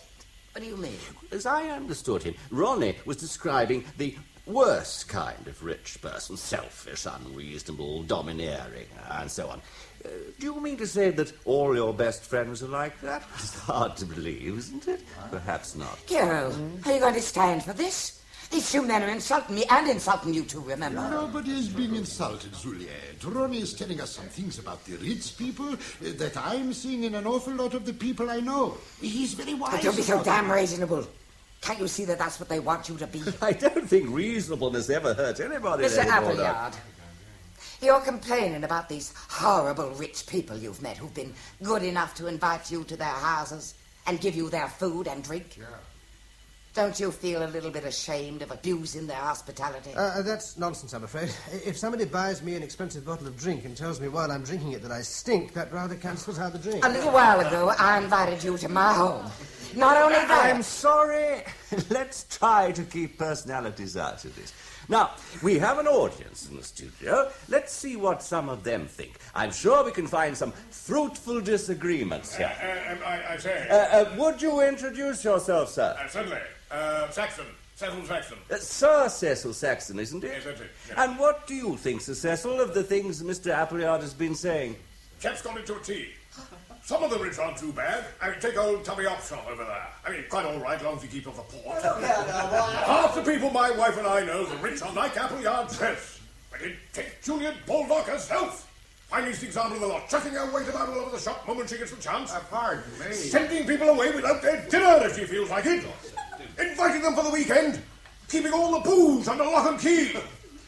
What do you mean? As I understood him, Ronnie was describing the worst kind of rich person, selfish, unreasonable, domineering, and so on. Do you mean to say that all your best friends are like that? It's hard to believe, isn't it? Perhaps not. Carol, are you going to stand for this? These two men are insulting me and insulting you too, remember? Nobody is being insulted, Juliet. Ronnie is telling us some things about the rich people that I'm seeing in an awful lot of the people I know. He's very wise. But don't be so damn reasonable. Can't you see that that's what they want you to be? I don't think reasonableness ever hurt anybody. Mr. Appleyard, you're complaining about these horrible rich people you've met who've been good enough to invite you to their houses and give you their food and drink. Yeah. Don't you feel a little bit ashamed of abusing their hospitality? That's nonsense, I'm afraid. If somebody buys me an expensive bottle of drink and tells me while I'm drinking it that I stink, that rather cancels out the drink. A little while ago, I invited you to my home. Not only that... I'm sorry. Let's try to keep personalities out of this. Now, we have an audience in the studio. Let's see what some of them think. I'm sure we can find some fruitful disagreements here. I say... would you introduce yourself, sir? Certainly. Saxon. Cecil Saxon. Sir Cecil Saxon, isn't it? Yes, that's it. Yeah. And what do you think, Sir Cecil, of the things Mr. Appleyard has been saying? Chap's gone into a tea. Some of the rich aren't too bad. I mean, take old Tommy Opshop over there. I mean, quite all right, as long as he keeps off the port. Half the people my wife and I know, the rich are like Appleyard says. But take Juliet Baldock herself. Finest example of the lot. Chucking her weight about all over the shop moment she gets the chance. Pardon me. Sending people away without their dinner if she feels like it. Inviting them for the weekend. Keeping all the booze under lock and key.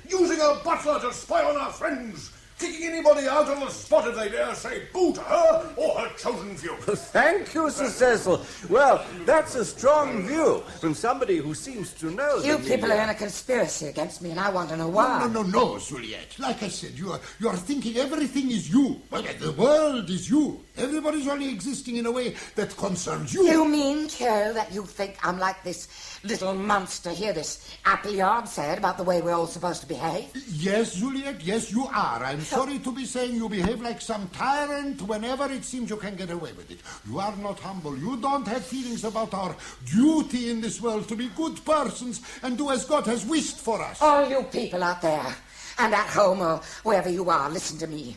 Using her butler to spy on our friends. Kicking anybody out on the spot if they dare say boo to her or her chosen few. Thank you, Sir Cecil. Well, that's a strong view from somebody who seems to know. You people are in a conspiracy against me, and I want to know why. No, Juliet. Like I said, you're thinking everything is you. Well, the world is you. Everybody's only existing in a way that concerns you. You mean, Carol, that you think I'm like this little monster here, this Appleyard said about the way we're all supposed to behave? Yes, Juliet, yes, you are. I'm sorry to be saying you behave like some tyrant whenever it seems you can get away with it. You are not humble. You don't have feelings about our duty in this world to be good persons and do as God has wished for us. All you people out there and at home or wherever you are, listen to me.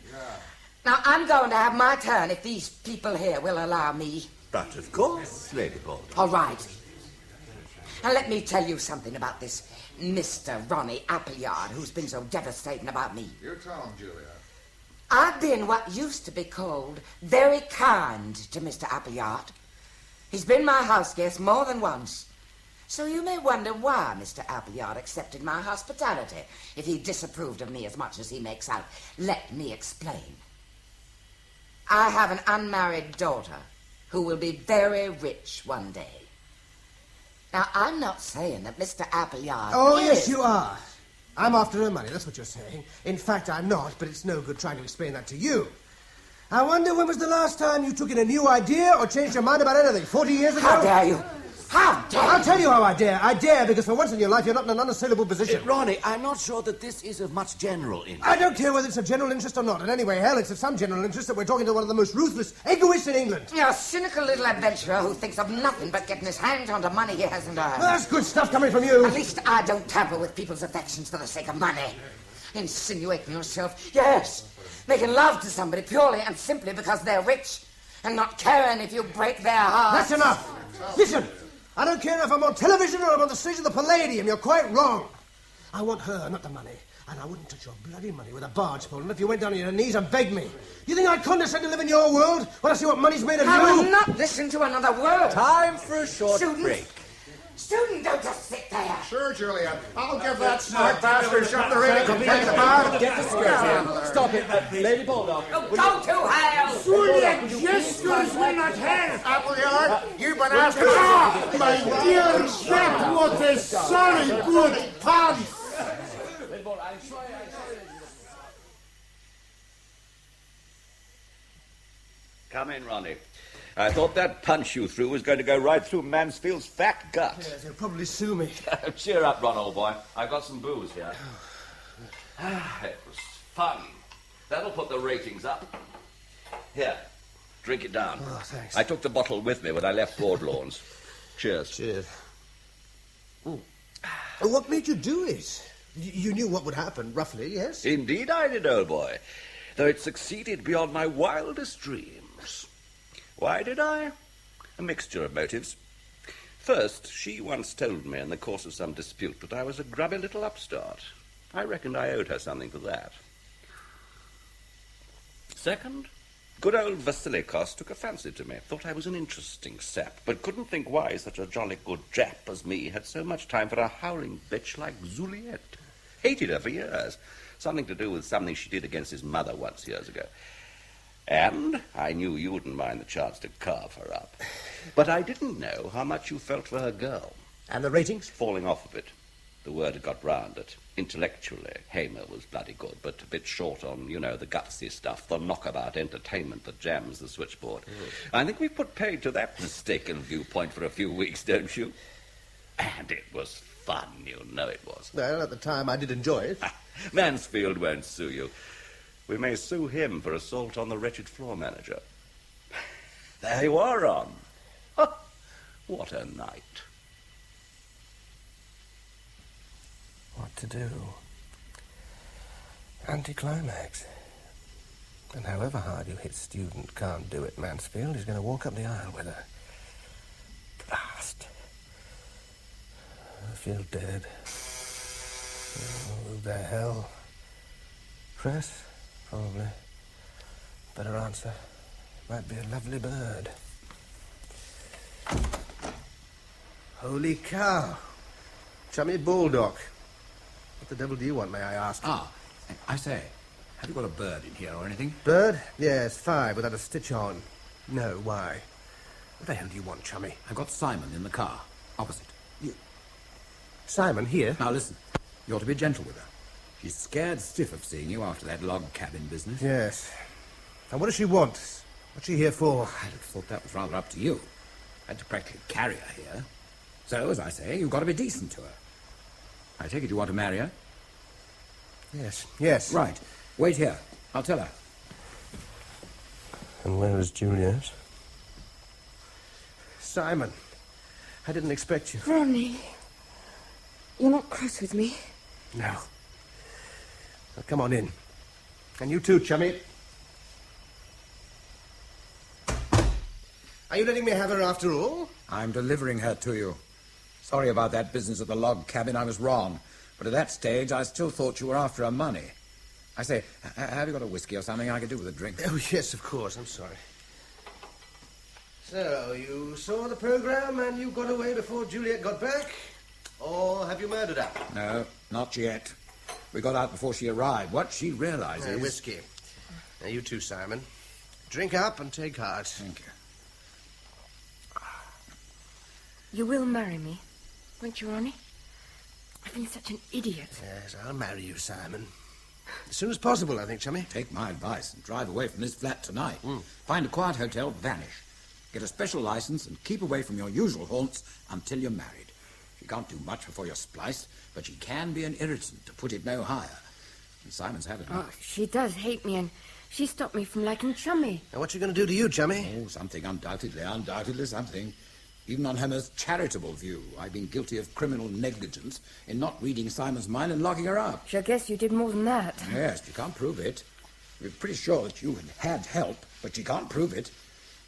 Now, I'm going to have my turn if these people here will allow me. But of course, Lady Baldock. All right. Now, let me tell you something about this Mr. Ronnie Appleyard, who's been so devastating about me. You tell him, Julia. I've been what used to be called very kind to Mr. Appleyard. He's been my house guest more than once. So you may wonder why Mr. Appleyard accepted my hospitality if he disapproved of me as much as he makes out. Let me explain. I have an unmarried daughter who will be very rich one day. Now, I'm not saying that Mr. Appleyard Yes, you are. I'm after her money, that's what you're saying. In fact, I'm not, but it's no good trying to explain that to you. I wonder when was the last time you took in a new idea or changed your mind about anything? 40 years ago? How dare you? How dare you? I'll tell you how I dare. I dare because for once in your life you're not in an unassailable position. Ronnie, I'm not sure that this is of much general interest. I don't care whether it's of general interest or not. And anyway, hell, it's of some general interest that we're talking to one of the most ruthless egoists in England. You're a cynical little adventurer who thinks of nothing but getting his hands onto money he hasn't earned. Well, that's good stuff coming from you. At least I don't tamper with people's affections for the sake of money. Insinuating yourself, yes, making love to somebody purely and simply because they're rich and not caring if you break their hearts. That's enough. Listen, I don't care if I'm on television or I'm on the stage of the Palladium. You're quite wrong. I want her, not the money. And I wouldn't touch your bloody money with a barge pole if you went down on your knees and begged me. You think I'd condescend to live in your world when I see what money's made of you? I will not listen to another word. Time for a short break. Student, don't just sit there. Sure, Julia. I'll give that smart bastard something to really complain about. Get the skirt here. Stop it, Lady Baldock. Oh, go to hell! Julia, jesters will not help. Appleyard, you've been asking... Ah, my dear chap, what a sorry good pants! Come in, Ronnie. I thought that punch you threw was going to go right through Mansfield's fat gut. Yes, he'll probably sue me. Cheer up, Ron, old boy. I've got some booze here. It was fun. That'll put the ratings up. Here, drink it down. Oh, thanks. I took the bottle with me when I left Broadlawns. Cheers. Cheers. What made you do it? You knew what would happen, roughly, yes? Indeed I did, old boy. Though it succeeded beyond my wildest dreams. Why did I? A mixture of motives. First, she once told me in the course of some dispute that I was a grubby little upstart. I reckoned I owed her something for that. Second, good old Vasilikos took a fancy to me, thought I was an interesting sap, but couldn't think why such a jolly good chap as me had so much time for a howling bitch like Juliet. Hated her for years. Something to do with something she did against his mother once years ago. And I knew you wouldn't mind the chance to carve her up. But I didn't know how much you felt for her girl. And the ratings? Falling off a bit. The word had got round that intellectually Hamer was bloody good, but a bit short on, the gutsy stuff, the knockabout entertainment that jams the switchboard. I think we put paid to that mistaken viewpoint for a few weeks, don't you? And it was fun, you know it was. Well, at the time I did enjoy it. Mansfield won't sue you. We may sue him for assault on the wretched floor manager. There you are, Ron. What a night. What to do? Anticlimax. And however hard you hit student can't do it, Mansfield is going to walk up the aisle with her. Blast. I feel dead. Oh, who the hell? Press? Probably. Better answer. Might be a lovely bird. Holy cow. Chummy Baldock. What the devil do you want, may I ask? I say, have you got a bird in here or anything? Bird? Yes, 5, without a stitch on. No, why? What the hell do you want, Chummy? I've got Simon in the car, opposite. Simon, here? Now listen, you ought to be gentle with her. She's scared stiff of seeing you after that log cabin business. Yes. And what does she want? What's she here for? I'd have thought that was rather up to you. I had to practically carry her here. So, as I say, you've got to be decent to her. I take it you want to marry her? Yes. Right. Wait here. I'll tell her. And where is Juliet? Simon, I didn't expect you. Ronnie, you're not cross with me? No. Now, come on in. And you too, chummy. Are you letting me have her after all? I'm delivering her to you. Sorry about that business at the log cabin. I was wrong. But at that stage, I still thought you were after her money. I say, have you got a whiskey or something I could do with a drink? Oh, yes, of course. I'm sorry. So, you saw the program and you got away before Juliet got back? Or have you murdered her? No, not yet. We got out before she arrived. What she realizes... whiskey. Now, you too, Simon. Drink up and take heart. Thank you. You will marry me, won't you, Ronnie? I've been such an idiot. Yes, I'll marry you, Simon. As soon as possible, I think, chummy. Take my advice and drive away from this flat tonight. Find a quiet hotel, vanish. Get a special license and keep away from your usual haunts until you're married. She can't do much before you're spliced, but she can be an irritant, to put it no higher. And Simon's had enough. Oh, she does hate me, and she stopped me from liking Chummy. Now, what's she going to do to you, chummy? Oh, something, undoubtedly something. Even on her most charitable view, I've been guilty of criminal negligence in not reading Simon's mind and locking her up. I guess you did more than that. Yes, you can't prove it. We're pretty sure that you had help, but you can't prove it.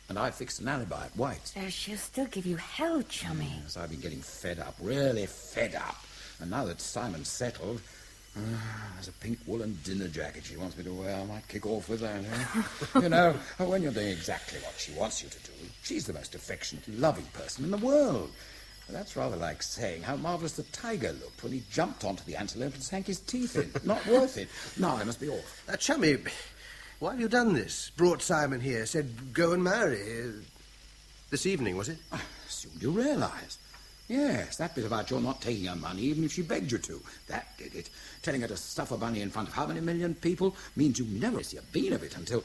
And I fixed an alibi at White's. She'll still give you hell, Chummy. Yes, I've been getting fed up, really fed up. And now that Simon's settled, there's a pink woolen dinner jacket she wants me to wear. I might kick off with that, eh? You know, when you're doing exactly what she wants you to do, she's the most affectionate, loving person in the world. That's rather like saying how marvellous the tiger looked when he jumped onto the antelope and sank his teeth in. Not worth it. Now I must be off. Chummy, why have you done this? Brought Simon here, said go and marry. This evening, was it? I assumed you realised. Yes, that bit about your not taking her money, even if she begged you to. That did it. Telling her to stuff her money in front of how many million people means you never see a bean of it until...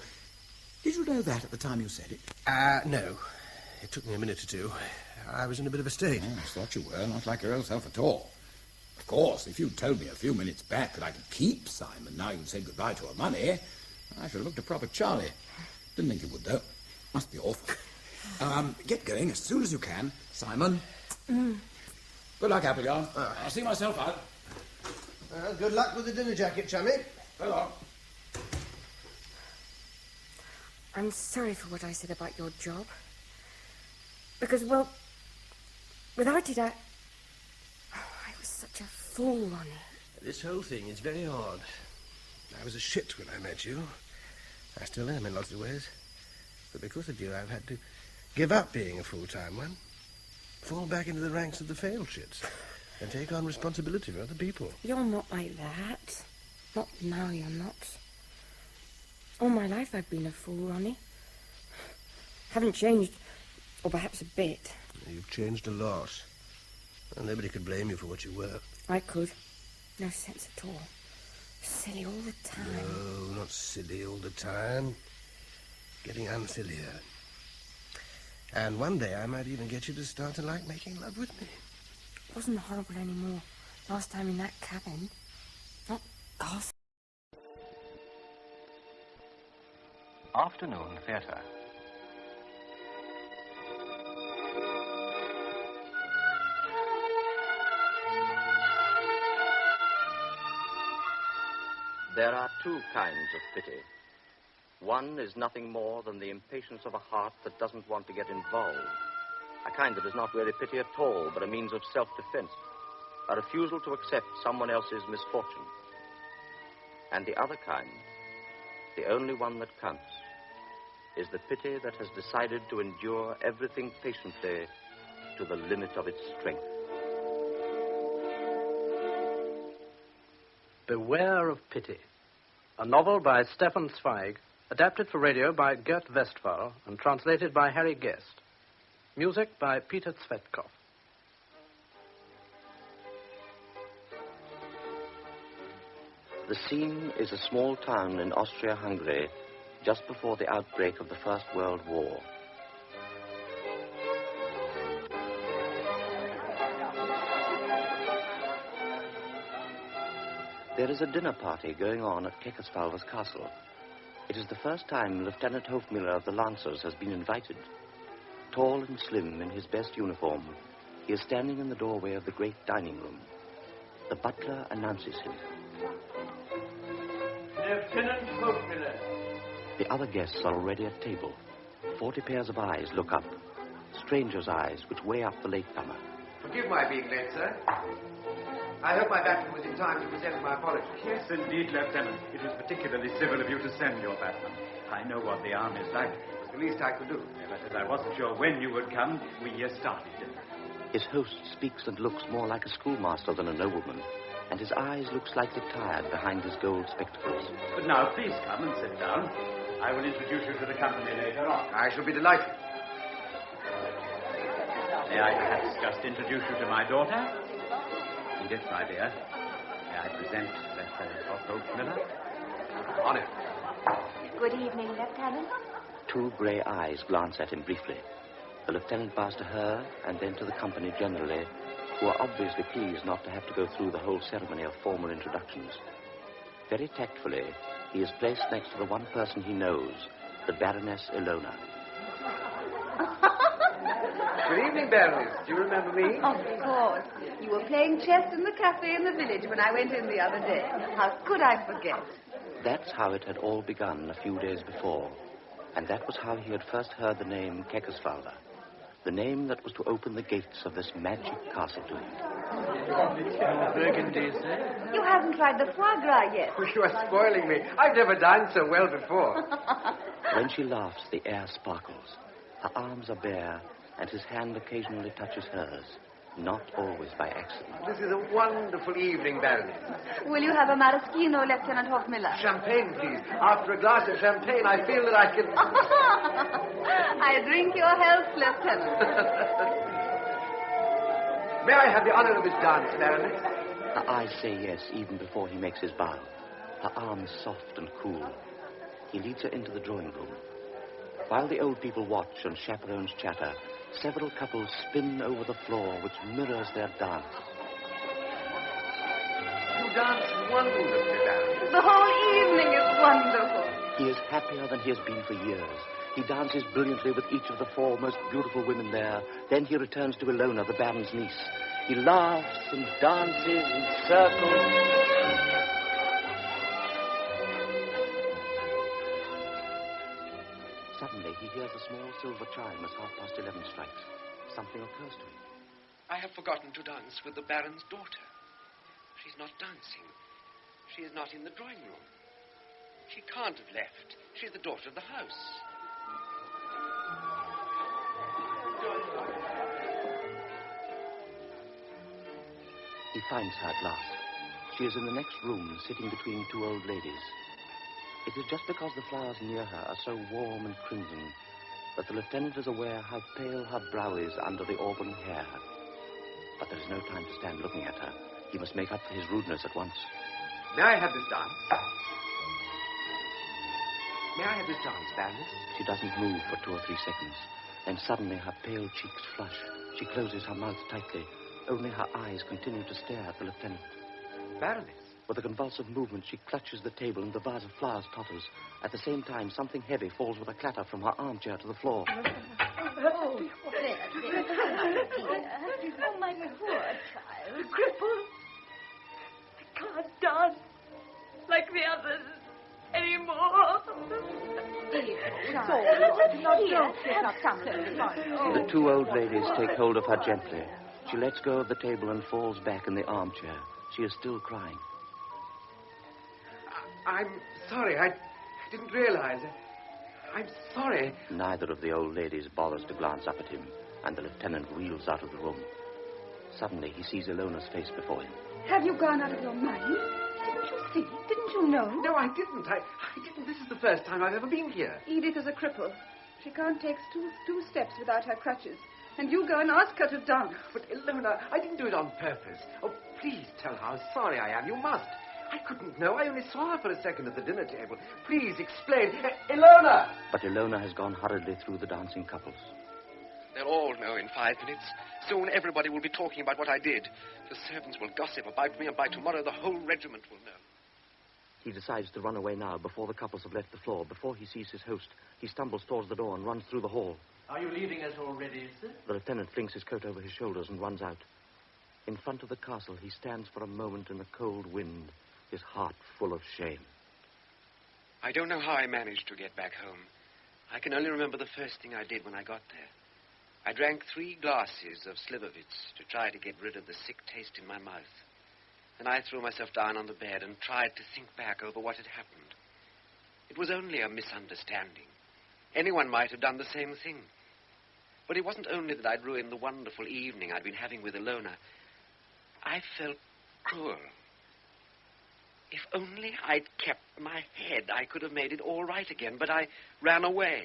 Did you know that at the time you said it? No. It took me a minute or two. I was in a bit of a state. I thought you were, not like your old self at all. Of course, if you'd told me a few minutes back that I could keep Simon now you'd said goodbye to her money, I should have looked a proper Charlie. Didn't think you would, though. Must be awful. Get going as soon as you can, Simon. Good luck, Appleyard. I'll see myself out. Well, good luck with the dinner jacket, chummy. So long. I'm sorry for what I said about your job. Because, well, without it, I was such a fool, Ronnie. This whole thing is very odd. I was a shit when I met you. I still am in lots of ways. But because of you, I've had to give up being a full-time one. Fall back into the ranks of the failed shits. And take on responsibility for other people. You're not like that. Not now, you're not. All my life I've been a fool, Ronnie. Haven't changed, or perhaps a bit. You've changed a lot. Well, nobody could blame you for what you were. I could. No sense at all. Silly all the time. No, not silly all the time. Getting unsillier. And one day I might even get you to start to like making love with me. It wasn't horrible anymore. Last time in that cabin. Not gossip. Afternoon Theatre. There are two kinds of pity. One is nothing more than the impatience of a heart that doesn't want to get involved. A kind that is not really pity at all, but a means of self-defense. A refusal to accept someone else's misfortune. And the other kind, the only one that counts, is the pity that has decided to endure everything patiently to the limit of its strength. Beware of Pity, a novel by Stefan Zweig, adapted for radio by Gert Westphal and translated by Harry Guest. Music by Peter Tsvetkov. The scene is a small town in Austria-Hungary just before the outbreak of the First World War. There is a dinner party going on at Keckersvalver's castle, It is the first time Lieutenant Hofmiller of the Lancers has been invited. Tall and slim in his best uniform, he is standing in the doorway of the great dining room. The butler announces him. Lieutenant Hofmiller. The other guests are already at table. 40 pairs of eyes look up. Strangers' eyes which weigh up the latecomer. Forgive my being late, sir. I hope my baton was in time to present my apologies. Yes, indeed, Lieutenant. It was particularly civil of you to send your baton. I know what the army is like. It was the least I could do. But as I wasn't sure when you would come, we started. His host speaks and looks more like a schoolmaster than a nobleman, and his eyes look slightly tired behind his gold spectacles. But now, please come and sit down. I will introduce you to the company later on. I shall be delighted. May I perhaps just introduce you to my daughter? Edith, my dear. May I present Lieutenant Hofmiller? Honor. Good evening, Lieutenant. Two grey eyes glance at him briefly. The lieutenant bows to her and then to the company generally, who are obviously pleased not to have to go through the whole ceremony of formal introductions. Very tactfully, he is placed next to the one person he knows, the Baroness Ilona. Good evening, Baroness. Do you remember me? Of course. You were playing chess in the cafe in the village when I went in the other day. How could I forget? That's how it had all begun a few days before, and that was how he had first heard the name Keckerswalder, the name that was to open the gates of this magic castle to him. Burgundy, sir? You haven't tried the foie gras yet. Oh, you are spoiling me. I've never dined so well before. When she laughs, the air sparkles. Her arms are bare, and his hand occasionally touches hers, not always by accident. This is a wonderful evening, Baroness. Will you have a maraschino, Lieutenant Hofmiller? Champagne, please. After a glass of champagne, I feel that I can... I drink your health, Lieutenant. May I have the honor of this dance, Baroness? Her eyes say yes even before he makes his bow. Her arms soft and cool. He leads her into the drawing room. While the old people watch and chaperones chatter, several couples spin over the floor which mirrors their dance. You dance wonderfully, Baroness. The whole evening is wonderful. He is happier than he has been for years. He dances brilliantly with each of the four most beautiful women there. Then he returns to Ilona, the Baron's niece. He laughs and dances and circles. Suddenly, he hears a small silver chime as 11:30 strikes. Something occurs to him. I have forgotten to dance with the Baron's daughter. She's not dancing. She is not in the drawing room. She can't have left. She's the daughter of the house. He finds her at last. She is in the next room, sitting between two old ladies. It is just because the flowers near her are so warm and crimson that the lieutenant is aware how pale her brow is under the auburn hair. But there is no time to stand looking at her. He must make up for his rudeness at once. May I have this dance? May I have this dance, Baroness? She doesn't move for 2 or 3 seconds. Then suddenly her pale cheeks flush. She closes her mouth tightly. Only her eyes continue to stare at the lieutenant. Baroness? With a convulsive movement, she clutches the table and the vase of flowers totters. At the same time, something heavy falls with a clatter from her armchair to the floor. Oh, there. Oh, my poor child. Crippled. I can't dance like the others anymore. It's all right. The two old ladies take hold of her gently. She lets go of the table and falls back in the armchair. She is still crying. I'm sorry. I didn't realize. I'm sorry. Neither of the old ladies bothers to glance up at him, and the lieutenant wheels out of the room. Suddenly, he sees Ilona's face before him. Have you gone out of your mind? Didn't you see? Didn't you know? No, I didn't. I didn't. This is the first time I've ever been here. Edith is a cripple. She can't take two steps without her crutches. And you go and ask her to dance. But, Ilona, I didn't do it on purpose. Oh, please tell her how sorry I am. You must. I couldn't know. I only saw her for a second at the dinner table. Please explain. Ilona! But Ilona has gone hurriedly through the dancing couples. They'll all know in 5 minutes. Soon everybody will be talking about what I did. The servants will gossip about me, and by tomorrow the whole regiment will know. He decides to run away now, before the couples have left the floor. Before he sees his host, he stumbles towards the door and runs through the hall. Are you leaving us already, sir? The lieutenant flings his coat over his shoulders and runs out. In front of the castle, he stands for a moment in the cold wind, his heart full of shame. I don't know how I managed to get back home. I can only remember the first thing I did when I got there. I drank 3 glasses of Slivovitz to try to get rid of the sick taste in my mouth. Then I threw myself down on the bed and tried to think back over what had happened. It was only a misunderstanding. Anyone might have done the same thing. But it wasn't only that I'd ruined the wonderful evening I'd been having with Ilona. I felt cruel. If only I'd kept my head, I could have made it all right again. But I ran away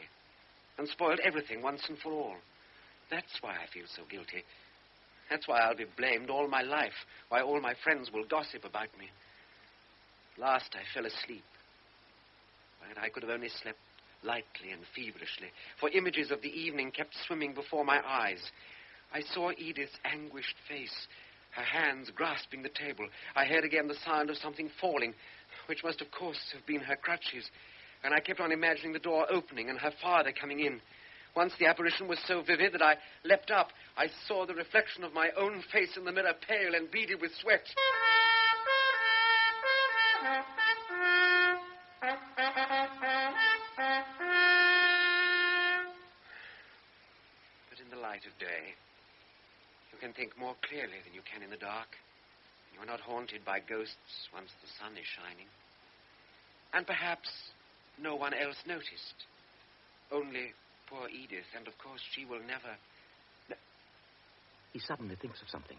and spoiled everything once and for all. That's why I feel so guilty. That's why I'll be blamed all my life, why all my friends will gossip about me. Last, I fell asleep. But I could have only slept lightly and feverishly, for images of the evening kept swimming before my eyes. I saw Edith's anguished face, her hands grasping the table. I heard again the sound of something falling, which must, of course, have been her crutches. And I kept on imagining the door opening and her father coming in. Once the apparition was so vivid that I leapt up. I saw the reflection of my own face in the mirror, pale and beaded with sweat. But in the light of day, you can think more clearly than you can in the dark. You're not haunted by ghosts once the sun is shining. And perhaps no one else noticed. Only poor Edith, and of course she will never... He suddenly thinks of something.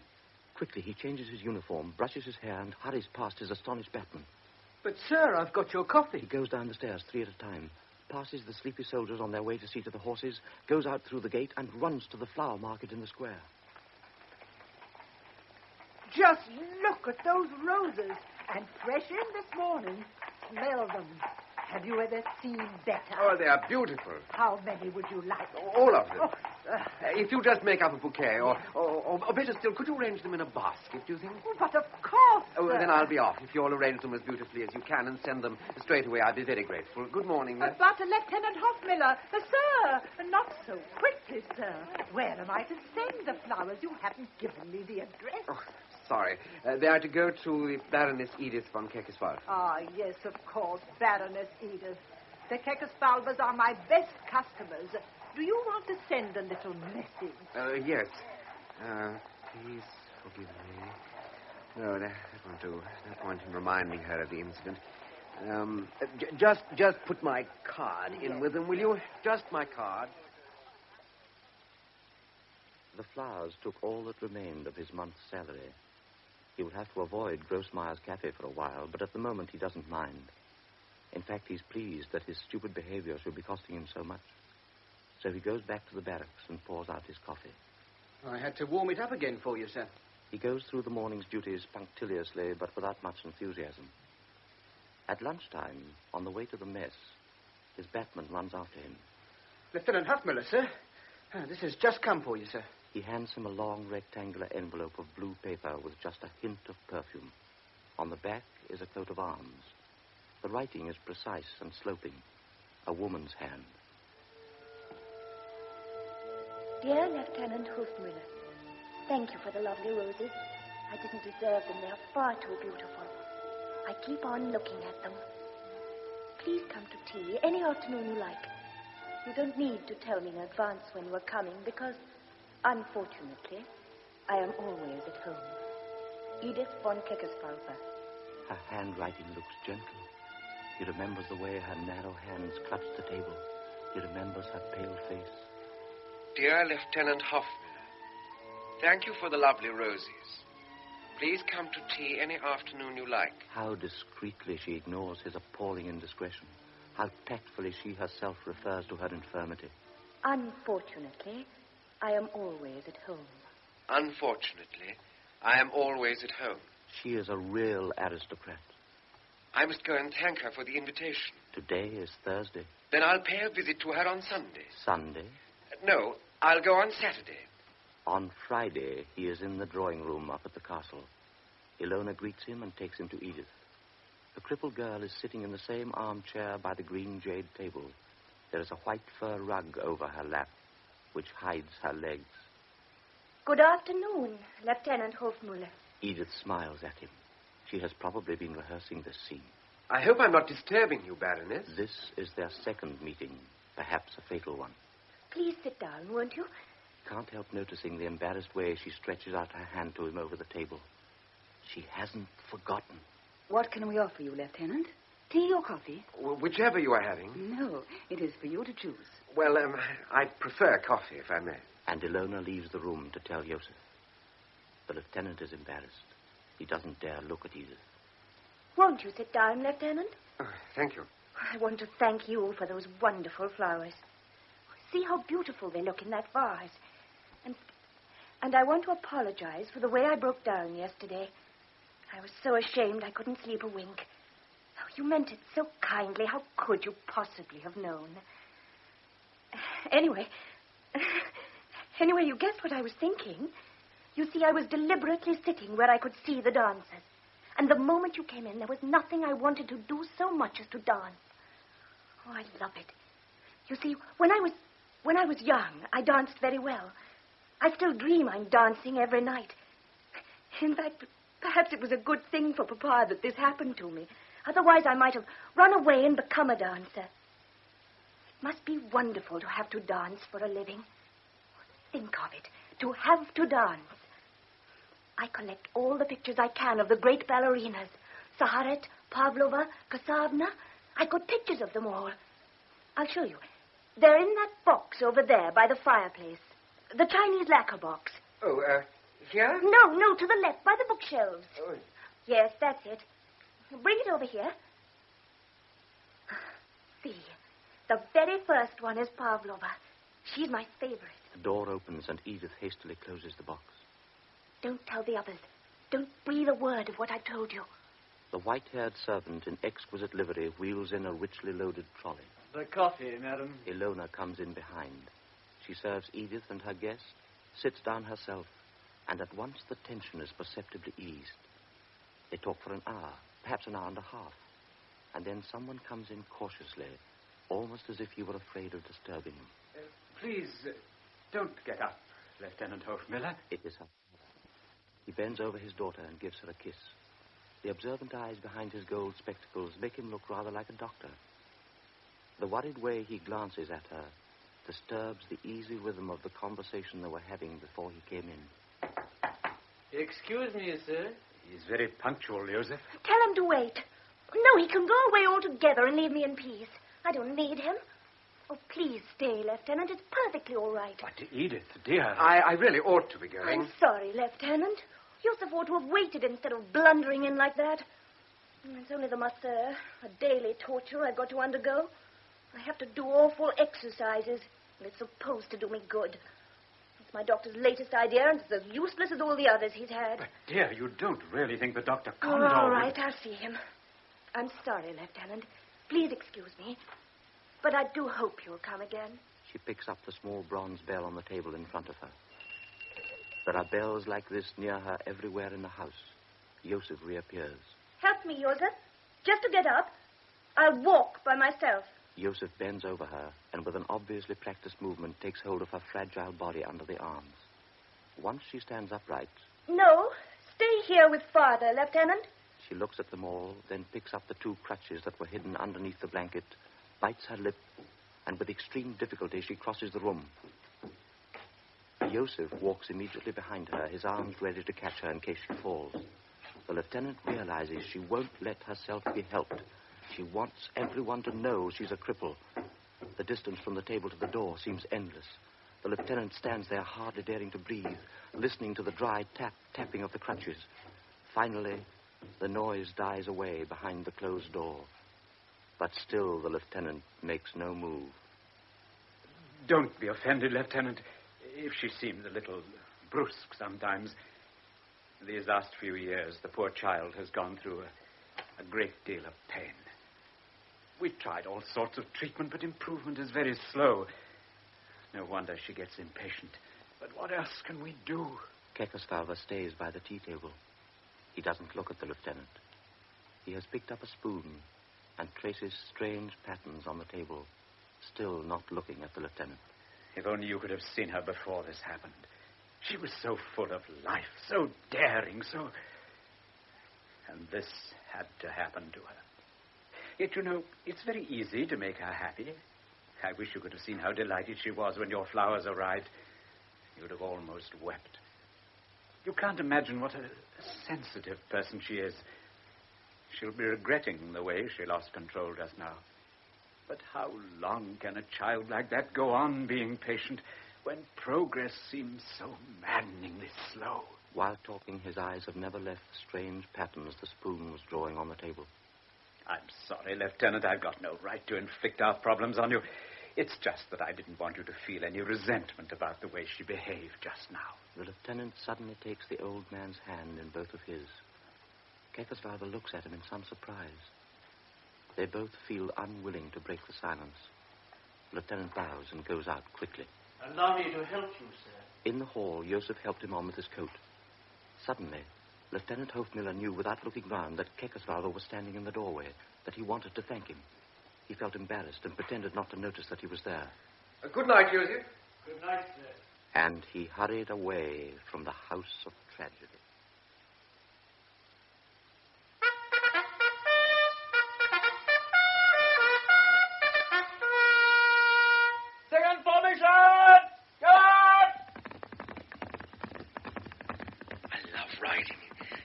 Quickly, he changes his uniform, brushes his hair, and hurries past his astonished batman. But, sir, I've got your coffee. He goes down the stairs 3 at a time, passes the sleepy soldiers on their way to see to the horses, goes out through the gate, and runs to the flower market in the square. Just look at those roses. And fresh in this morning. Smell them. Have you ever seen better? Oh, they are beautiful. How many would you like? All of them. Oh, If you just make up a bouquet, or better still, could you arrange them in a basket, do you think? but of course, Oh, sir. then I'll be off. If you'll arrange them as beautifully as you can and send them straight away, I'd be very grateful. Good morning, miss. But Lieutenant Hoffmiller, sir, not so quickly, sir. Where am I to send the flowers? You haven't given me the address. Oh, sorry. They are to go to the Baroness Edith von Keckeswald. Ah, yes, of course, Baroness Edith. The Keckeswalbers are my best customers. Do you want to send a little message? Yes. Please forgive me. No, that won't do. There's no point in reminding her of the incident. Just put my card in with them, will you? Just my card. The flowers took all that remained of his month's salary. He will have to avoid Grossmeyer's cafe for a while, but at the moment he doesn't mind. In fact, he's pleased that his stupid behavior should be costing him so much. So he goes back to the barracks and pours out his coffee. I had to warm it up again for you, sir. He goes through the morning's duties punctiliously, but without much enthusiasm. At lunchtime, on the way to the mess, his batman runs after him. Lieutenant Huffmiller, sir. This has just come for you, sir. He hands him a long rectangular envelope of blue paper with just a hint of perfume. On the back is a coat of arms. The writing is precise and sloping. A woman's hand. Dear Lieutenant Hofmüller, thank you for the lovely roses. I didn't deserve them. They are far too beautiful. I keep on looking at them. Please come to tea any afternoon you like. You don't need to tell me in advance when you are coming because, unfortunately, I am always at home. Edith von Keckeswalber. Her handwriting looks gentle. He remembers the way her narrow hands clutched the table. He remembers her pale face. Dear Lieutenant Hoffmiller, thank you for the lovely roses. Please come to tea any afternoon you like. How discreetly she ignores his appalling indiscretion. How tactfully she herself refers to her infirmity. Unfortunately, I am always at home. Unfortunately, I am always at home. She is a real aristocrat. I must go and thank her for the invitation. Today is Thursday. Then I'll pay a visit to her on Sunday. Sunday? No, I'll go on Saturday. On Friday, he is in the drawing room up at the castle. Ilona greets him and takes him to Edith. The crippled girl is sitting in the same armchair by the green jade table. There is a white fur rug over her lap, which hides her legs. Good afternoon, Lieutenant Hofmuller. Edith smiles at him. She has probably been rehearsing this scene. I hope I'm not disturbing you, Baroness. This is their second meeting, perhaps a fatal one. Please sit down, won't you? Can't help noticing the embarrassed way she stretches out her hand to him over the table. She hasn't forgotten. What can we offer you, Lieutenant? Tea or coffee? Well, whichever you are having. No, it is for you to choose. Well, I prefer coffee, if I may. And Ilona leaves the room to tell Joseph. The lieutenant is embarrassed. He doesn't dare look at Edith. Won't you sit down, Lieutenant? Oh, thank you. I want to thank you for those wonderful flowers. See how beautiful they look in that vase. And I want to apologize for the way I broke down yesterday. I was so ashamed I couldn't sleep a wink. Oh, you meant it so kindly. How could you possibly have known? Anyway, you guessed what I was thinking. You see, I was deliberately sitting where I could see the dancers. And the moment you came in, there was nothing I wanted to do so much as to dance. Oh, I love it. You see, when I was young, I danced very well. I still dream I'm dancing every night. In fact, perhaps it was a good thing for Papa that this happened to me. Otherwise, I might have run away and become a dancer. It must be wonderful to have to dance for a living. Think of it, to have to dance. I collect all the pictures I can of the great ballerinas. Saharet, Pavlova, Kasavna. I got pictures of them all. I'll show you. They're in that box over there by the fireplace. The Chinese lacquer box. Oh, here? No, to the left, by the bookshelves. Oh. Yes, that's it. Bring it over here. See, the very first one is Pavlova. She's my favorite. The door opens and Edith hastily closes the box. Don't tell the others. Don't breathe a word of what I told you. The white-haired servant in exquisite livery wheels in a richly loaded trolley. The coffee, madam. Ilona comes in behind. She serves Edith and her guest, sits down herself, and at once the tension is perceptibly eased. They talk for an hour, perhaps an hour and a half, and then someone comes in cautiously, almost as if you were afraid of disturbing him. Please, don't get up, Lieutenant Hofmiller. It is her. He bends over his daughter and gives her a kiss. The observant eyes behind his gold spectacles make him look rather like a doctor. The worried way he glances at her disturbs the easy rhythm of the conversation they were having before he came in. Excuse me, sir. He's very punctual, Joseph. Tell him to wait. No, he can go away altogether and leave me in peace. I don't need him. Oh, please stay, Lieutenant. It's perfectly all right. But, Edith, dear. I really ought to be going. I'm sorry, Lieutenant. Yusuf ought to have waited instead of blundering in like that. It's only the master, a daily torture I've got to undergo. I have to do awful exercises, and it's supposed to do me good. It's my doctor's latest idea, and it's as useless as all the others he's had. But, dear, you don't really think the doctor Oh, can't all right, I'll see him. I'm sorry, Lieutenant. Please excuse me. But I do hope you'll come again. She picks up the small bronze bell on the table in front of her. There are bells like this near her everywhere in the house. Joseph reappears. Help me, Joseph. Just to get up. I'll walk by myself. Joseph bends over her and with an obviously practiced movement takes hold of her fragile body under the arms. Once she stands upright, No, stay here with Father, Lieutenant. she looks at them all, then picks up the two crutches that were hidden underneath the blanket, bites her lip, and with extreme difficulty she crosses the room. Joseph walks immediately behind her, his arms ready to catch her in case she falls. The lieutenant realizes she won't let herself be helped. She wants everyone to know she's a cripple. The distance from the table to the door seems endless. The lieutenant stands there hardly daring to breathe, listening to the dry tapping of the crutches. Finally, the noise dies away behind the closed door. But still the lieutenant makes no move. Don't be offended, Lieutenant, if she seems a little brusque sometimes. These last few years, the poor child has gone through a great deal of pain. We've tried all sorts of treatment, but improvement is very slow. No wonder she gets impatient. But what else can we do? Kekosvalva stays by the tea table. He doesn't look at the lieutenant. He has picked up a spoon and traces strange patterns on the table, still not looking at the lieutenant. If only you could have seen her before this happened. She was so full of life, so daring, so... And this had to happen to her. Yet, you know, it's very easy to make her happy. I wish you could have seen how delighted she was when your flowers arrived. You'd have almost wept. You can't imagine what a sensitive person she is. She'll be regretting the way she lost control just now. But how long can a child like that go on being patient when progress seems so maddeningly slow? While talking, his eyes have never left the strange patterns the spoon was drawing on the table. I'm sorry, Lieutenant. I've got no right to inflict our problems on you. It's just that I didn't want you to feel any resentment about the way she behaved just now. The lieutenant suddenly takes the old man's hand in both of his. Keckersvalve looks at him in some surprise. They both feel unwilling to break the silence. The lieutenant bows and goes out quickly. Allow me to help you, sir. In the hall, Joseph helped him on with his coat. Suddenly, Lieutenant Hofmiller knew without looking round that Keckersvalve was standing in the doorway, that he wanted to thank him. He felt embarrassed and pretended not to notice that he was there. Good night, Joseph. Good night, sir. And he hurried away from the house of tragedy. Second formation! Go on! I love riding.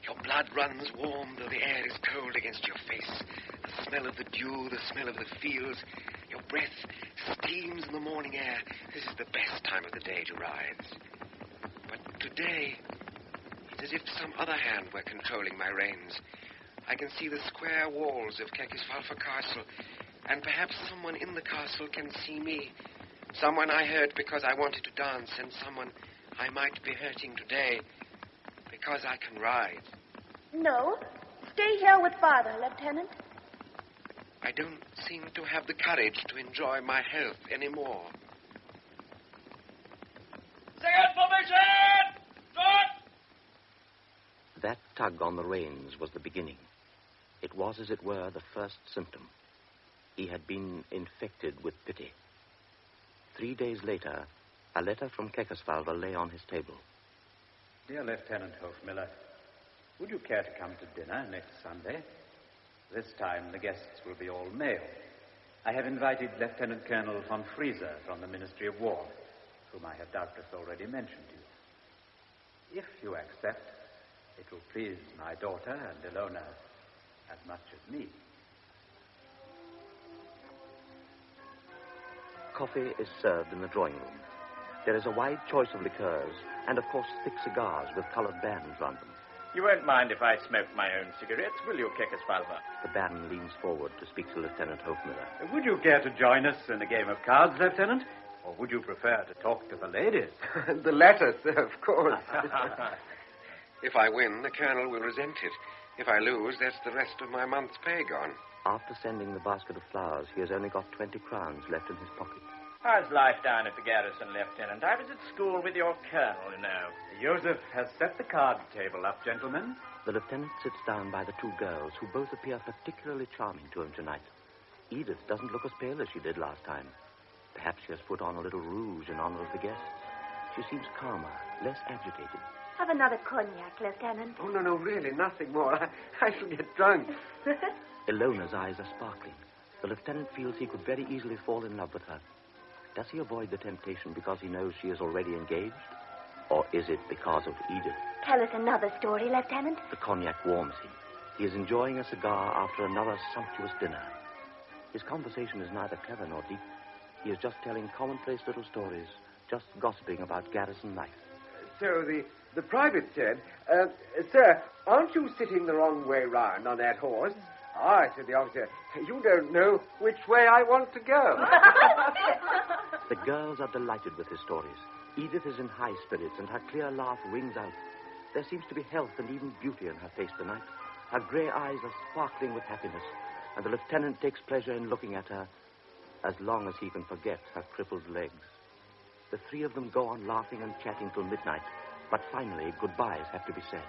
Your blood runs warm though the air is cold against your face. The smell of the dew, the smell of the fields. Your breath steams in the morning air. This is the best time of the day to ride. But today, it's as if some other hand were controlling my reins. I can see the square walls of Keckersvalve Castle, and perhaps someone in the castle can see me. Someone I hurt because I wanted to dance, and someone I might be hurting today because I can ride. No. Stay here with Father, Lieutenant. I don't seem to have the courage to enjoy my health anymore. Second formation! Start! That tug on the reins was the beginning. It was, as it were, the first symptom. He had been infected with pity. 3 days later, a letter from Keckersvalve lay on his table. Dear Lieutenant Hofmiller, would you care to come to dinner next Sunday? This time the guests will be all male. I have invited Lieutenant Colonel von Frieser from the Ministry of War, whom I have doubtless already mentioned to you. If you accept, it will please my daughter and Ilona as much as me. Coffee is served in the drawing room. There is a wide choice of liqueurs and, of course, thick cigars with colored bands round them. You won't mind if I smoke my own cigarettes, will you, Keckersvalve? The baron leans forward to speak to Lieutenant Hofmiller. Would you care to join us in a game of cards, Lieutenant? Or would you prefer to talk to the ladies? The latter, sir, of course. If I win, the colonel will resent it. If I lose, that's the rest of my month's pay gone. After sending the basket of flowers, he has only got 20 crowns left in his pocket. How's life down at the garrison, Lieutenant? I was at school with your colonel, you know. Joseph has set the card table up, gentlemen. The lieutenant sits down by the two girls, who both appear particularly charming to him tonight. Edith doesn't look as pale as she did last time. Perhaps she has put on a little rouge in honor of the guests. She seems calmer, less agitated. Have another cognac, Lieutenant. Oh, no, really, nothing more. I shall get drunk. Ilona's eyes are sparkling. The lieutenant feels he could very easily fall in love with her. Does he avoid the temptation because he knows she is already engaged? Or is it because of Edith? Tell us another story, Lieutenant. The cognac warms him. He is enjoying a cigar after another sumptuous dinner. His conversation is neither clever nor deep. He is just telling commonplace little stories, just gossiping about garrison life. So the private said, Sir, aren't you sitting the wrong way round on that horse? I said the officer, you don't know which way I want to go. The girls are delighted with his stories. Edith is in high spirits, and her clear laugh rings out. There seems to be health and even beauty in her face tonight. Her grey eyes are sparkling with happiness, and the lieutenant takes pleasure in looking at her as long as he can forget her crippled legs. The three of them go on laughing and chatting till midnight, but finally goodbyes have to be said.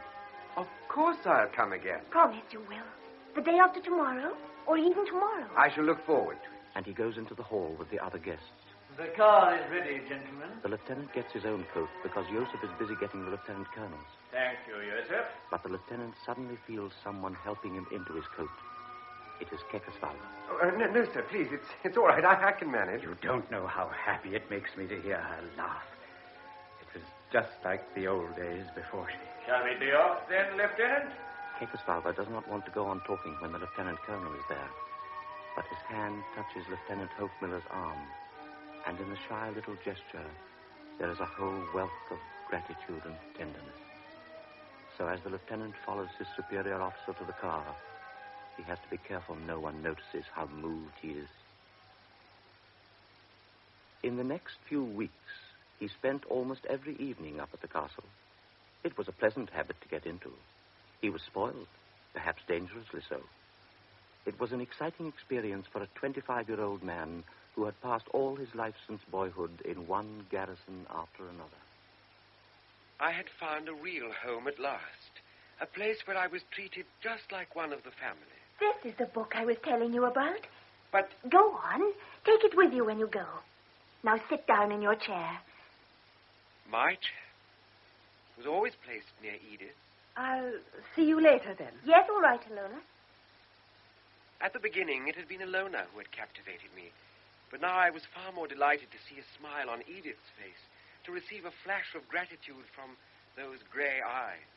Of course I'll come again. Promise you will. The day after tomorrow? Or even tomorrow? I shall look forward to it. And he goes into the hall with the other guests. The car is ready, gentlemen. The lieutenant gets his own coat because Joseph is busy getting the lieutenant colonel's. Thank you, Joseph. But the lieutenant suddenly feels someone helping him into his coat. It is Chesterton. No, sir, please. It's all right. I can manage. You don't know how happy it makes me to hear her laugh. It was just like the old days before she... Shall we be off then, Lieutenant? Kekesvalva does not want to go on talking when the lieutenant colonel is there. But his hand touches Lieutenant Hofmiller's arm, and in the shy little gesture, there is a whole wealth of gratitude and tenderness. So as the lieutenant follows his superior officer to the car, he has to be careful no one notices how moved he is. In the next few weeks, he spent almost every evening up at the castle. It was a pleasant habit to get into. He was spoiled, perhaps dangerously so. It was an exciting experience for a 25-year-old man who had passed all his life since boyhood in one garrison after another. I had found a real home at last. A place where I was treated just like one of the family. This is the book I was telling you about. But... Go on. Take it with you when you go. Now sit down in your chair. My chair was always placed near Edith. I'll see you later, then. Yes, all right, Alona. At the beginning, it had been Alona who had captivated me. But now I was far more delighted to see a smile on Edith's face, to receive a flash of gratitude from those grey eyes.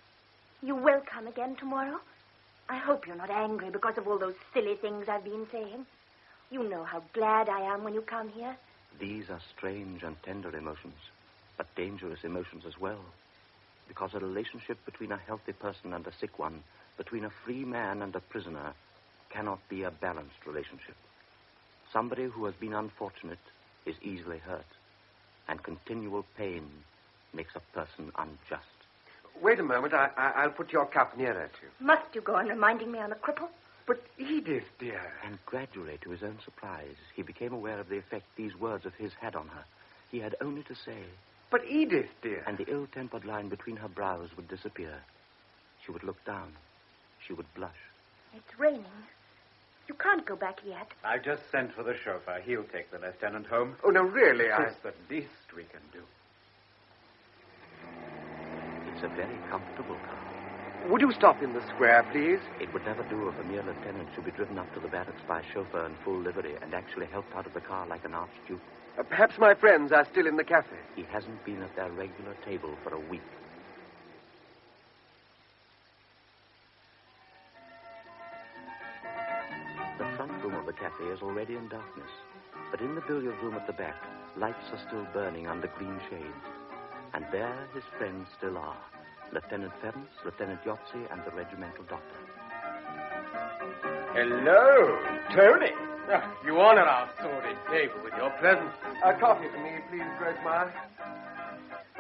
You will come again tomorrow? I hope you're not angry because of all those silly things I've been saying. You know how glad I am when you come here. These are strange and tender emotions, but dangerous emotions as well. Because a relationship between a healthy person and a sick one, between a free man and a prisoner, cannot be a balanced relationship. Somebody who has been unfortunate is easily hurt, and continual pain makes a person unjust. Wait a moment. I'll put your cup nearer to you. Must you go on reminding me I'm a cripple? But Edith, dear... And gradually, to his own surprise, he became aware of the effect these words of his had on her. He had only to say... But Edith, dear... And the ill-tempered line between her brows would disappear. She would look down. She would blush. It's raining. You can't go back yet. I've just sent for the chauffeur. He'll take the lieutenant home. Oh, no, really, It's the least we can do. It's a very comfortable car. Would you stop in the square, please? It would never do if a mere lieutenant should be driven up to the barracks by a chauffeur in full livery and actually helped out of the car like an archduke. Perhaps my friends are still in the cafe. He hasn't been at their regular table for a week. The front room of the cafe is already in darkness, but in the billiard room at the back, lights are still burning under green shades. And there his friends still are, Lieutenant Ference, Lieutenant Yotzi, and the regimental doctor. Hello, Tony. You honor our sordid table with your presence. Coffee for me, please, Grossmeyer.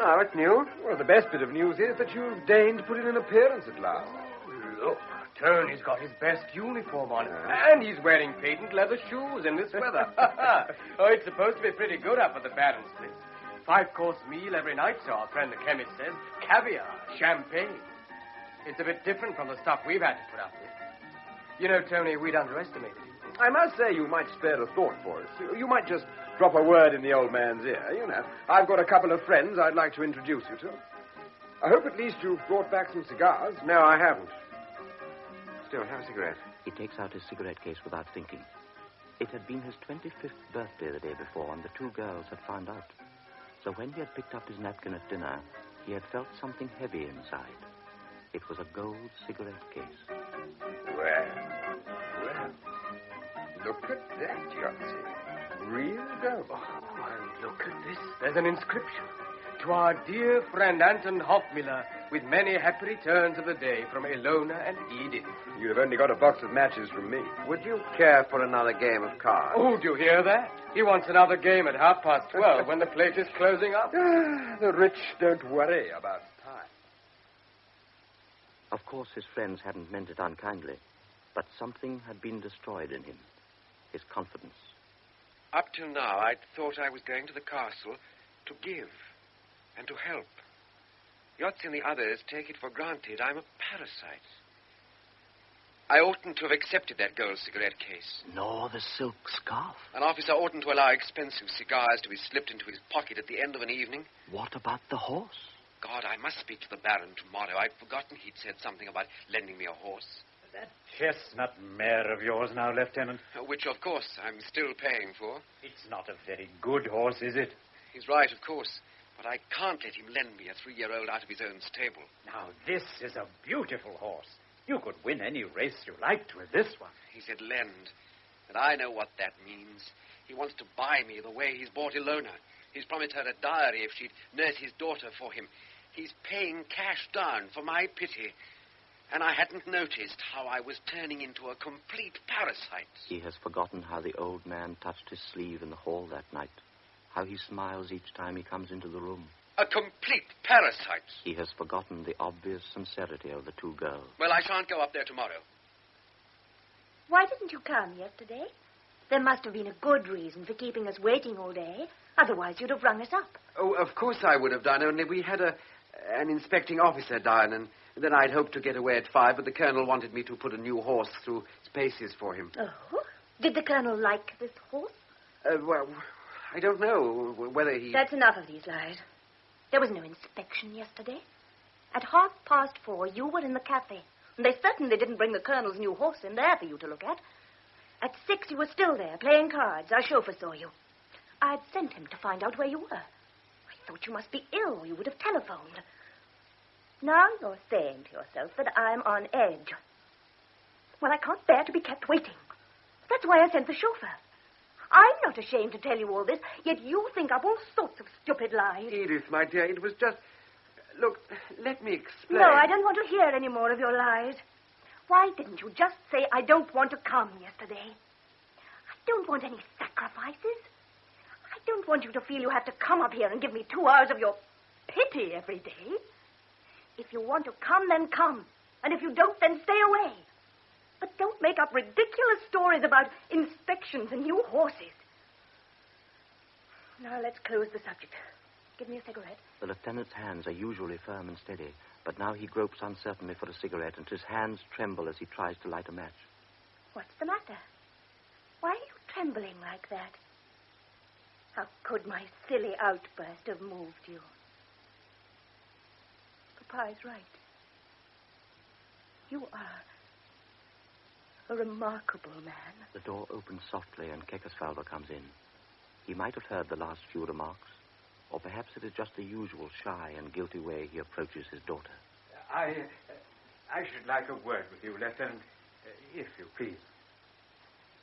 Oh, what's new? Well, the best bit of news is that you've deigned to put in an appearance at last. Look, Tony's got his best uniform on, and he's wearing patent leather shoes in this weather. Oh, it's supposed to be pretty good up at the Baron's place. 5-course meal every night, so our friend the chemist says. Caviar, champagne. It's a bit different from the stuff we've had to put up with. You know, Tony, we'd underestimated you. I must say you might spare a thought for us. You might just drop a word in the old man's ear, you know. I've got a couple of friends I'd like to introduce you to. I hope at least you've brought back some cigars. No, I haven't. Still, have a cigarette. He takes out his cigarette case without thinking. It had been his 25th birthday the day before, and the two girls had found out. So when he had picked up his napkin at dinner, he had felt something heavy inside. It was a gold cigarette case. Well, look at that, Yotzi. Real gold. Oh, look at this. There's an inscription. To our dear friend Anton Hofmiller, with many happy returns of the day from Ilona and Edith. You'd have only got a box of matches from me. Would you care for another game of cards? Oh, do you hear that? He wants another game at 12:30 when the place is closing up. The rich don't worry about time. Of course, his friends hadn't meant it unkindly, but something had been destroyed in him. His confidence. Up till now, I'd thought I was going to the castle to give and to help. Yotzi and the others take it for granted I'm a parasite. I oughtn't to have accepted that gold cigarette case. Nor the silk scarf. An officer oughtn't to allow expensive cigars to be slipped into his pocket at the end of an evening. What about the horse? God, I must speak to the Baron tomorrow. I'd forgotten he'd said something about lending me a horse. That chestnut mare of yours now, Lieutenant. Which, of course, I'm still paying for. It's not a very good horse, is it? He's right, of course. But I can't let him lend me a 3-year-old out of his own stable. Now, this is a beautiful horse. You could win any race you liked with this one. He said lend. And I know what that means. He wants to buy me the way he's bought Ilona. He's promised her a dowry if she'd nurse his daughter for him. He's paying cash down for my pity. And I hadn't noticed how I was turning into a complete parasite. He has forgotten how the old man touched his sleeve in the hall that night. How he smiles each time he comes into the room. A complete parasite. He has forgotten the obvious sincerity of the two girls. Well, I shan't go up there tomorrow. Why didn't you come yesterday? There must have been a good reason for keeping us waiting all day. Otherwise, you'd have rung us up. Oh, of course I would have done, only we had an inspecting officer down, and then I'd hoped to get away at 5, but the colonel wanted me to put a new horse through its paces for him. Oh? Did the colonel like this horse? Well, I don't know whether he... That's enough of these lies. There was no inspection yesterday. At 4:30, you were in the cafe. And they certainly didn't bring the colonel's new horse in there for you to look at. At 6, you were still there, playing cards. Our chauffeur saw you. I'd sent him to find out where you were. I thought you must be ill, or you would have telephoned. Now you're saying to yourself that I'm on edge. Well, I can't bear to be kept waiting. That's why I sent the chauffeur. I'm not ashamed to tell you all this, yet you think up all sorts of stupid lies. Edith, my dear, it was just... Look, let me explain. No, I don't want to hear any more of your lies. Why didn't you just say, I don't want to come yesterday? I don't want any sacrifices. I don't want you to feel you have to come up here and give me 2 hours of your pity every day. If you want to come, then come. And if you don't, then stay away. But don't make up ridiculous stories about inspections and new horses. Now, let's close the subject. Give me a cigarette. The lieutenant's hands are usually firm and steady, but now he gropes uncertainly for a cigarette, and his hands tremble as he tries to light a match. What's the matter? Why are you trembling like that? How could my silly outburst have moved you? Papa's right. You are a remarkable man. The door opens softly and Kekesfalva comes in. He might have heard the last few remarks, or perhaps it is just the usual shy and guilty way he approaches his daughter. I should like a word with you, Lieutenant, if you please.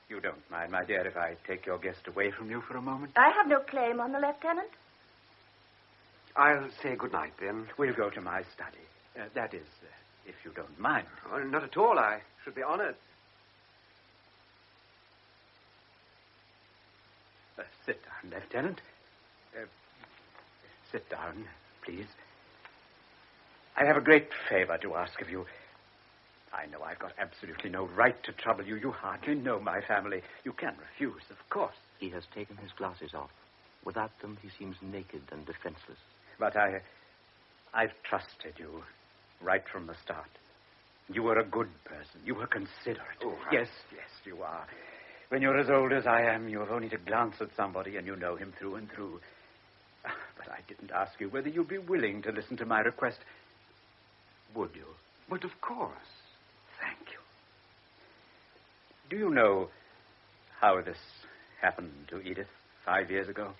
You don't mind, my dear, if I take your guest away from you for a moment? I have no claim on the lieutenant. I'll say good night, then. We'll go to my study. That is, if you don't mind. Oh, not at all. I should be honored. Sit down, Lieutenant. Sit down, please. I have a great favor to ask of you. I know I've got absolutely no right to trouble you. You hardly know my family. You can refuse, of course. He has taken his glasses off. Without them, he seems naked and defenseless. But I've trusted you right from the start. You were a good person. You were considerate. Oh, Yes, you are. When you're as old as I am, you have only to glance at somebody and you know him through and through. But I didn't ask you whether you'd be willing to listen to my request. Would you? But of course. Thank you. Do you know how this happened to Edith 5 years ago?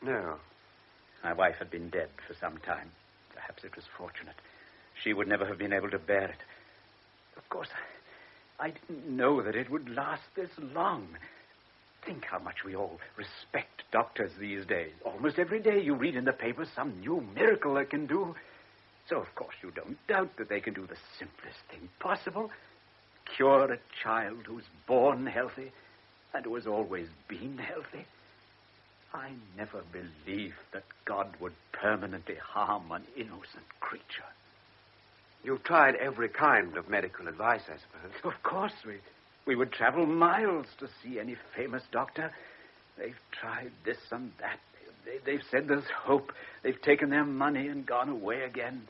No. My wife had been dead for some time. Perhaps it was fortunate. She would never have been able to bear it. Of course, I didn't know that it would last this long. Think how much we all respect doctors these days. Almost every day you read in the paper some new miracle they can do. So, of course, you don't doubt that they can do the simplest thing possible. Cure a child who's born healthy and who has always been healthy. I never believed that God would permanently harm an innocent creature. You've tried every kind of medical advice, I suppose. Of course, we would travel miles to see any famous doctor. They've tried this and that. They've said there's hope. They've taken their money and gone away again.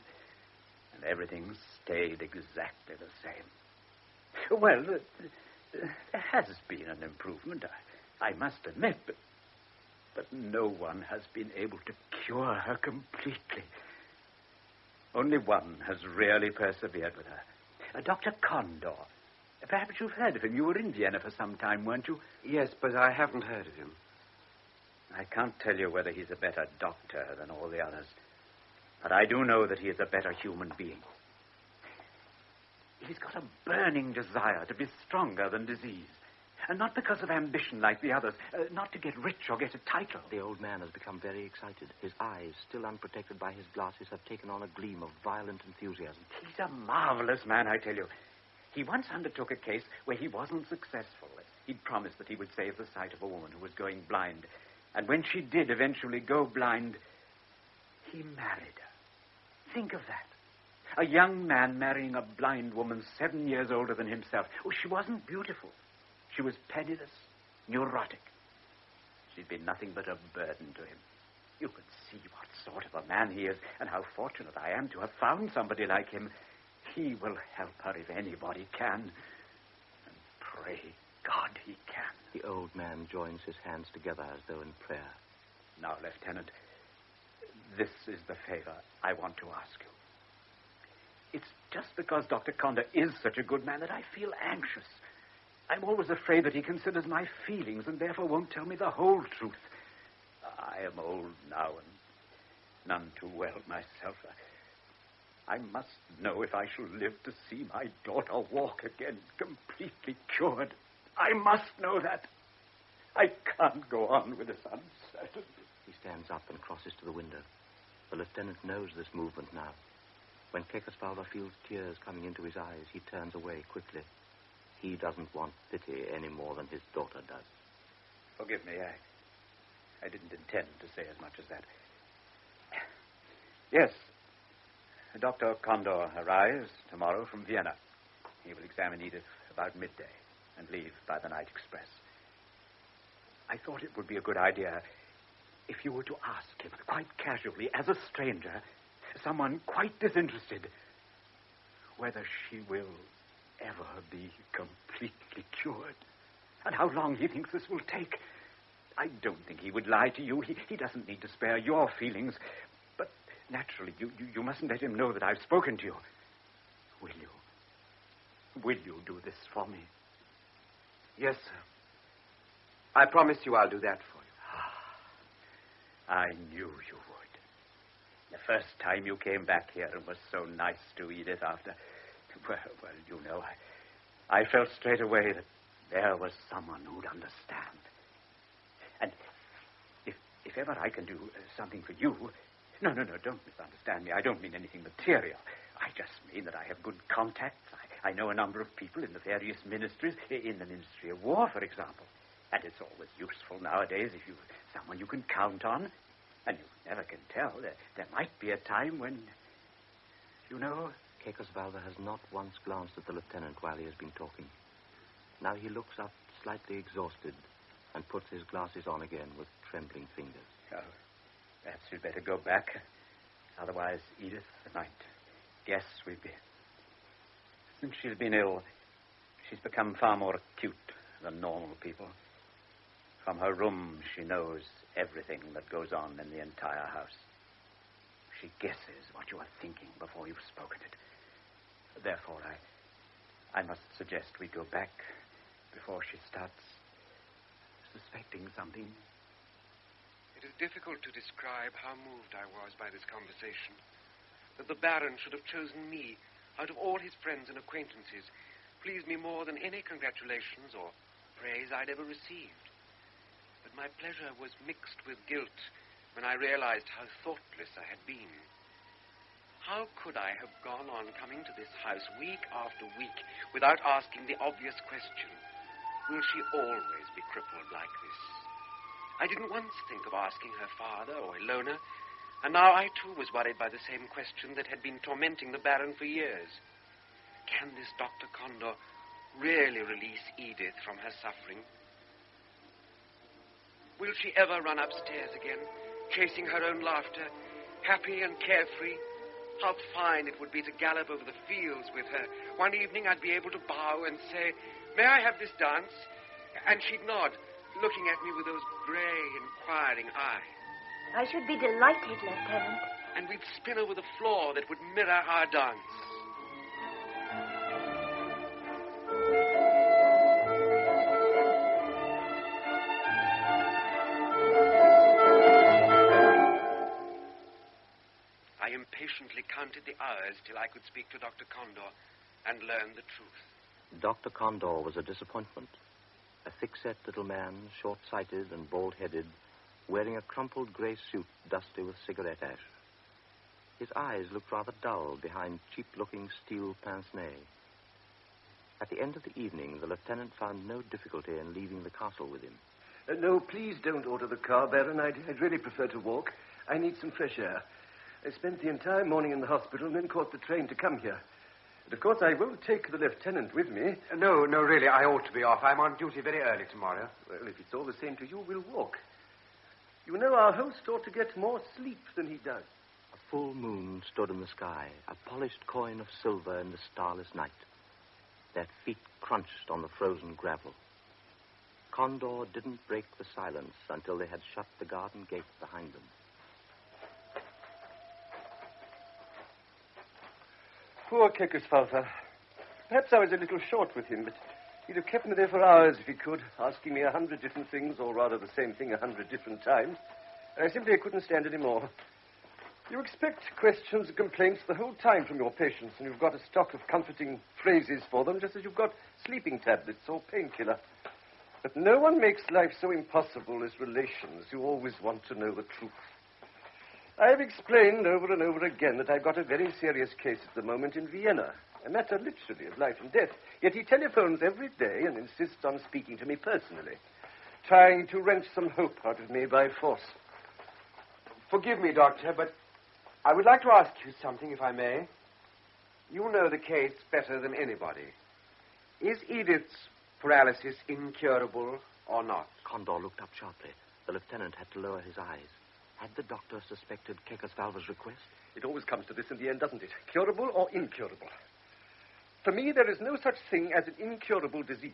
And everything's stayed exactly the same. Well, there has been an improvement, I must admit, but no one has been able to cure her completely. Only one has really persevered with her. Dr. Condor. Perhaps you've heard of him. You were in Vienna for some time, weren't you? Yes, but I haven't heard of him. I can't tell you whether he's a better doctor than all the others, but I do know that he is a better human being. He's got a burning desire to be stronger than disease, and not because of ambition like the others, not to get rich or get a title. The old man has become very excited. His eyes, still unprotected by his glasses, have taken on a gleam of violent enthusiasm. He's a marvelous man, I tell you. He once undertook a case where he wasn't successful. He'd promised that he would save the sight of a woman who was going blind. And when she did eventually go blind, he married her. Think of that. A young man marrying a blind woman 7 years older than himself. Oh, she wasn't beautiful. She was penniless, neurotic. She'd been nothing but a burden to him. You could see what sort of a man he is, and how fortunate I am to have found somebody like him. He will help her if anybody can. And pray God he can. The old man joins his hands together as though in prayer. Now, Lieutenant, this is the favor I want to ask you. It's just because Dr. Condor is such a good man that I feel anxious. I'm always afraid that he considers my feelings and therefore won't tell me the whole truth. I am old now and none too well myself. I must know if I shall live to see my daughter walk again, completely cured. I must know that. I can't go on with this uncertainty. He stands up and crosses to the window. The lieutenant knows this movement now. When Keckerswalder feels tears coming into his eyes, he turns away quickly. He doesn't want pity any more than his daughter does. Forgive me, I didn't intend to say as much as that. Yes, Dr. Condor arrives tomorrow from Vienna. He will examine Edith about midday and leave by the night express. I thought it would be a good idea if you were to ask him, quite casually, as a stranger, someone quite disinterested, whether she will ever be completely cured, and how long he thinks this will take. I don't think he would lie to you. He doesn't need to spare your feelings, but naturally, you mustn't let him know that I've spoken to you. Will you? Will you do this for me? Yes, sir. I promise you I'll do that for you. I knew you would. The first time you came back here and was so nice to Edith after... Well, you know, I felt straight away that there was someone who'd understand. And if ever I can do something for you... No, don't misunderstand me. I don't mean anything material. I just mean that I have good contacts. I know a number of people in the various ministries, in the Ministry of War, for example. And it's always useful nowadays if you've someone you can count on. And you never can tell. There might be a time when, you know... Keckerswalder has not once glanced at the lieutenant while he has been talking. Now he looks up, slightly exhausted, and puts his glasses on again with trembling fingers. Oh, perhaps we'd better go back. Otherwise, Edith might guess we've been... Since she's been ill, she's become far more acute than normal people. From her room, she knows everything that goes on in the entire house. She guesses what you are thinking before you've spoken it. Therefore, I must suggest we go back before she starts suspecting something. It is difficult to describe how moved I was by this conversation. That the Baron should have chosen me out of all his friends and acquaintances pleased me more than any congratulations or praise I'd ever received. But my pleasure was mixed with guilt when I realized how thoughtless I had been. How could I have gone on coming to this house week after week without asking the obvious question, will she always be crippled like this? I didn't once think of asking her father or Ilona, and now I too was worried by the same question that had been tormenting the Baron for years. Can this Dr. Condor really release Edith from her suffering? Will she ever run upstairs again, chasing her own laughter, happy and carefree? How fine it would be to gallop over the fields with her. One evening I'd be able to bow and say, "May I have this dance?" And she'd nod, looking at me with those grey, inquiring eyes. I should be delighted, Lieutenant. And we'd spin over the floor that would mirror our dance. I impatiently counted the hours till I could speak to Dr. Condor and learn the truth. Dr. Condor was a disappointment. A thick-set little man, short-sighted and bald-headed, wearing a crumpled grey suit dusty with cigarette ash. His eyes looked rather dull behind cheap-looking steel pince-nez. At the end of the evening, the lieutenant found no difficulty in leaving the castle with him. No, please don't order the car, Baron. I'd really prefer to walk. I need some fresh air. I spent the entire morning in the hospital and then caught the train to come here. And of course, I won't take the lieutenant with me. No, really, I ought to be off. I'm on duty very early tomorrow. Well, if it's all the same to you, we'll walk. You know, our host ought to get more sleep than he does. A full moon stood in the sky, a polished coin of silver in the starless night. Their feet crunched on the frozen gravel. Condor didn't break the silence until they had shut the garden gate behind them. Poor Kekosfalfa. Perhaps I was a little short with him, but he'd have kept me there for hours if he could, asking me 100 different things, or rather the same thing 100 different times. And I simply couldn't stand any more. You expect questions and complaints the whole time from your patients, and you've got a stock of comforting phrases for them, just as you've got sleeping tablets or painkiller. But no one makes life so impossible as relations who always want to know the truth. I've explained over and over again that I've got a very serious case at the moment in Vienna, a matter literally of life and death. Yet he telephones every day and insists on speaking to me personally, trying to wrench some hope out of me by force. Forgive me, Doctor, but I would like to ask you something, if I may. You know the case better than anybody. Is Edith's paralysis incurable or not? Condor looked up sharply. The lieutenant had to lower his eyes. Had the doctor suspected Kekosfalva's request? It always comes to this in the end, doesn't it? Curable or incurable? For me, there is no such thing as an incurable disease.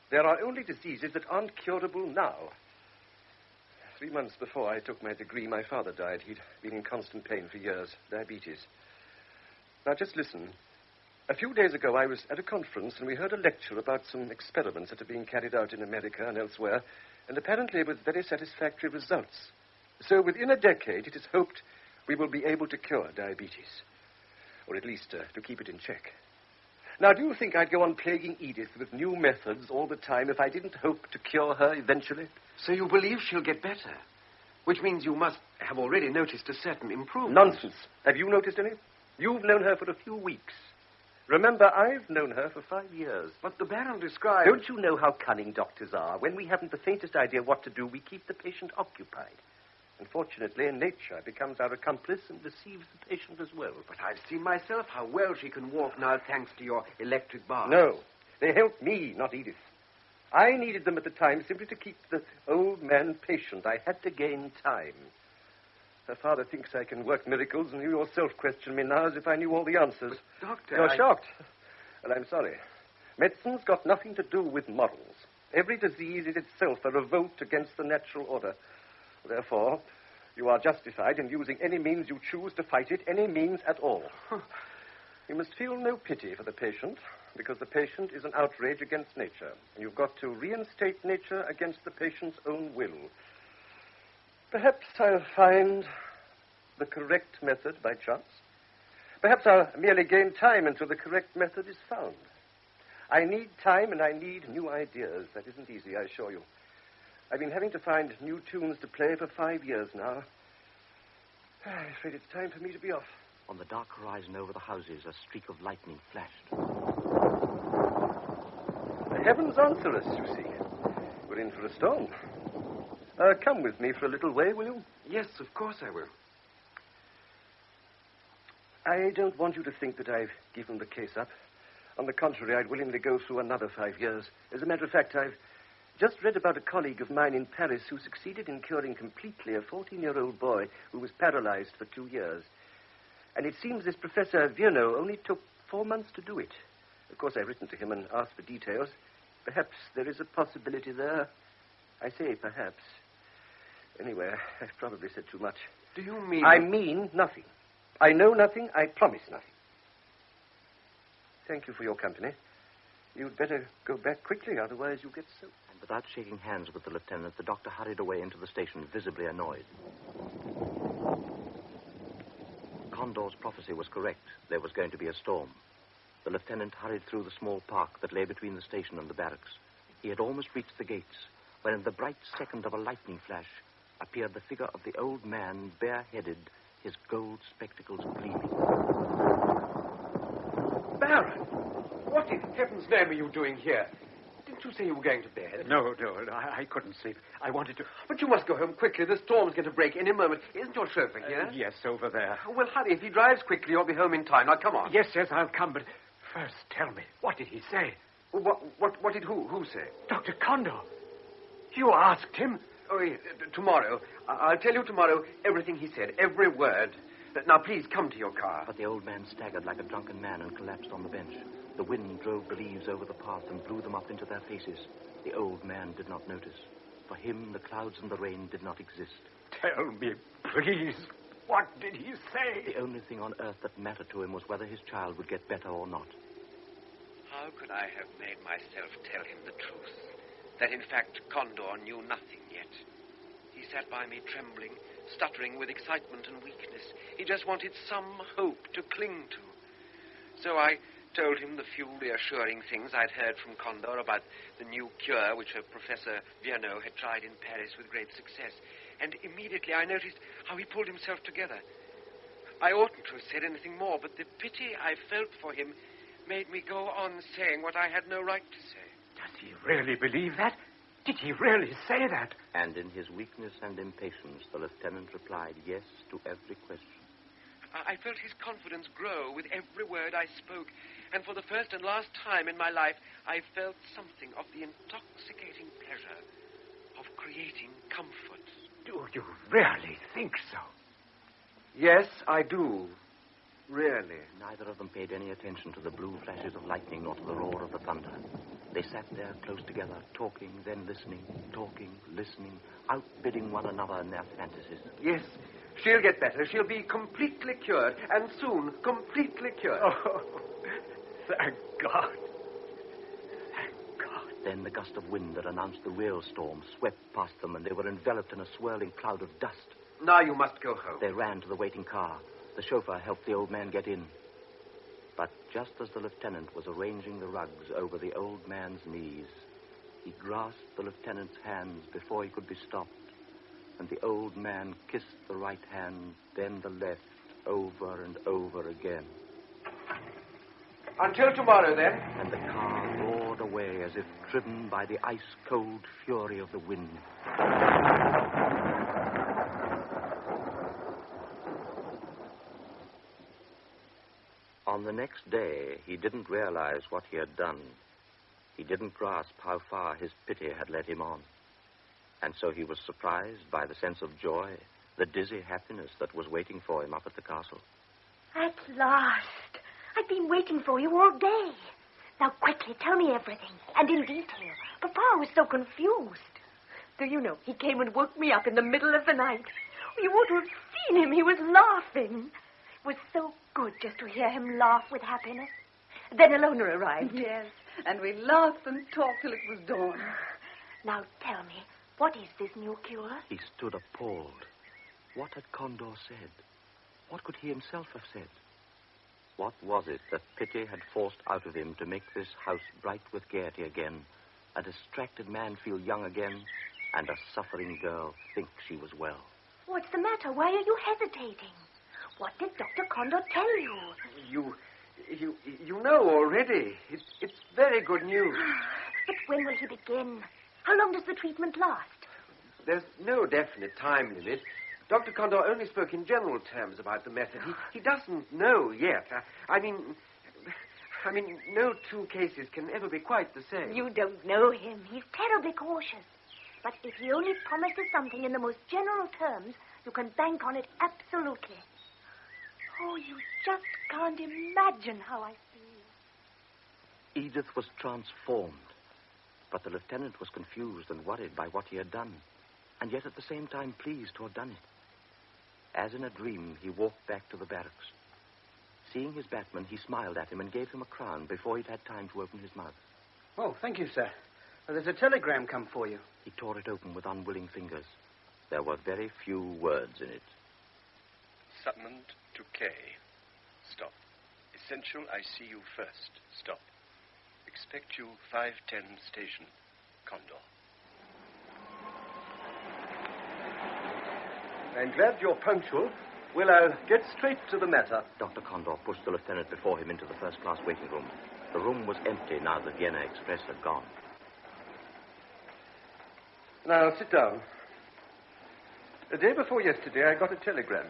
There are only diseases that aren't curable now. 3 months before I took my degree, my father died. He'd been in constant pain for years, diabetes. Now, just listen. A few days ago, I was at a conference, and we heard a lecture about some experiments that are being carried out in America and elsewhere, and apparently with very satisfactory results. So within a decade, it is hoped we will be able to cure diabetes, or at least to keep it in check. Now, do you think I'd go on plaguing Edith with new methods all the time if I didn't hope to cure her eventually? So you believe she'll get better? Which means you must have already noticed a certain improvement. Nonsense. Have you noticed any? You've known her for a few weeks. Remember, I've known her for 5 years. But the Baron described... Don't you know how cunning doctors are? When we haven't the faintest idea what to do, we keep the patient occupied. Unfortunately, nature becomes our accomplice and deceives the patient as well. But I've seen myself how well she can walk now thanks to your electric bars. No, they helped me, not Edith. I needed them at the time simply to keep the old man patient. I had to gain time. Her father thinks I can work miracles, and you yourself question me now as if I knew all the answers. But, Doctor, You're shocked. Well, I'm sorry. Medicine's got nothing to do with morals. Every disease is itself a revolt against the natural order. Therefore, you are justified in using any means you choose to fight it, any means at all. You must feel no pity for the patient, because the patient is an outrage against nature, and you've got to reinstate nature against the patient's own will. Perhaps I'll find the correct method by chance. Perhaps I'll merely gain time until the correct method is found. I need time and I need new ideas. That isn't easy, I assure you. I've been having to find new tunes to play for 5 years now. I'm afraid it's time for me to be off. On the dark horizon over the houses, a streak of lightning flashed. The heavens answer us, you see. We're in for a storm. Come with me for a little way, will you? Yes, of course I will. I don't want you to think that I've given the case up. On the contrary, I'd willingly go through another 5 years. As a matter of fact, I've just read about a colleague of mine in Paris who succeeded in curing completely a 14-year-old boy who was paralyzed for 2 years. And it seems this Professor Virno only took 4 months to do it. Of course, I've written to him and asked for details. Perhaps there is a possibility there. I say perhaps. Anyway, I've probably said too much. Do you mean... I mean nothing. I know nothing. I promise nothing. Thank you for your company. You'd better go back quickly, otherwise you'll get soaked. And without shaking hands with the lieutenant, the doctor hurried away into the station, visibly annoyed. Condor's prophecy was correct. There was going to be a storm. The lieutenant hurried through the small park that lay between the station and the barracks. He had almost reached the gates, when in the bright second of a lightning flash appeared the figure of the old man, bareheaded, his gold spectacles gleaming. Baron! What in heaven's name are you doing here? Didn't you say you were going to bed? No, I couldn't sleep. I wanted to... But you must go home quickly. The storm's going to break any moment. Isn't your chauffeur here? Yes, over there. Well, hurry. If he drives quickly, you'll be home in time. Now, come on. Yes, I'll come, but first tell me, what did he say? What did who say? Dr. Condor. You asked him? Oh, yes, tomorrow. I'll tell you tomorrow everything he said, every word. Now, please, come to your car. But the old man staggered like a drunken man and collapsed on the bench. The wind drove the leaves over the path and blew them up into their faces. The old man did not notice. For him, the clouds and the rain did not exist. Tell me, please, what did he say? The only thing on earth that mattered to him was whether his child would get better or not. How could I have made myself tell him the truth? That, in fact, Condor knew nothing yet. He sat by me trembling, stuttering with excitement and weakness. He just wanted some hope to cling to. So I told him the few reassuring things I'd heard from Condor about the new cure which Professor Virno had tried in Paris with great success. And immediately I noticed how he pulled himself together. I oughtn't to have said anything more, but the pity I felt for him made me go on saying what I had no right to say. Does he really believe that? Did he really say that? And in his weakness and impatience, the lieutenant replied yes to every question. I felt his confidence grow with every word I spoke, and for the first and last time in my life, I felt something of the intoxicating pleasure of creating comfort. Do you really think so? Yes, I do. Really. Neither of them paid any attention to the blue flashes of lightning nor to the roar of the thunder. They sat there close together, talking, then listening, talking, listening, outbidding one another in their fantasies. Yes, she'll get better. She'll be completely cured, and soon completely cured. Oh, thank God. Thank God. Then the gust of wind that announced the real storm swept past them, and they were enveloped in a swirling cloud of dust. Now you must go home. They ran to the waiting car. The chauffeur helped the old man get in. But just as the lieutenant was arranging the rugs over the old man's knees, he grasped the lieutenant's hands before he could be stopped, and the old man kissed the right hand, then the left, over and over again. Until tomorrow, then. And the car roared away as if driven by the ice-cold fury of the wind. On the next day, he didn't realize what he had done. He didn't grasp how far his pity had led him on. And so he was surprised by the sense of joy, the dizzy happiness that was waiting for him up at the castle. At last. I've been waiting for you all day. Now, quickly, tell me everything, and in detail. Papa was so confused. Do you know, he came and woke me up in the middle of the night. You ought to have seen him. He was laughing. It was so good just to hear him laugh with happiness. Then Elona arrived. Yes, and we laughed and talked till it was dawn. Now, tell me, what is this new cure? He stood appalled. What had Condor said? What could he himself have said? What was it that pity had forced out of him to make this house bright with gaiety again, a distracted man feel young again, and a suffering girl think she was well? What's the matter? Why are you hesitating? What did Dr. Condor tell you? You know already. It's very good news. But when will he begin? How long does the treatment last? There's no definite time limit. Dr. Condor only spoke in general terms about the method. He doesn't know yet. I mean, no two cases can ever be quite the same. You don't know him. He's terribly cautious. But if he only promises something in the most general terms, you can bank on it absolutely. Oh, you just can't imagine how I feel. Edith was transformed, but the lieutenant was confused and worried by what he had done, and yet at the same time pleased to have done it. As in a dream, he walked back to the barracks. Seeing his batman, he smiled at him and gave him a crown before he'd had time to open his mouth. Oh, thank you, sir. There's a telegram come for you. He tore it open with unwilling fingers. There were very few words in it. Summoned to K. Stop. Essential, I see you first. Stop. Expect you 5:10 station. Condor. I'm glad you're punctual. Well, I'll get straight to the matter. Dr. Condor pushed the lieutenant before him into the first-class waiting room. The room was empty now the Vienna Express had gone. Now, sit down. The day before yesterday, I got a telegram.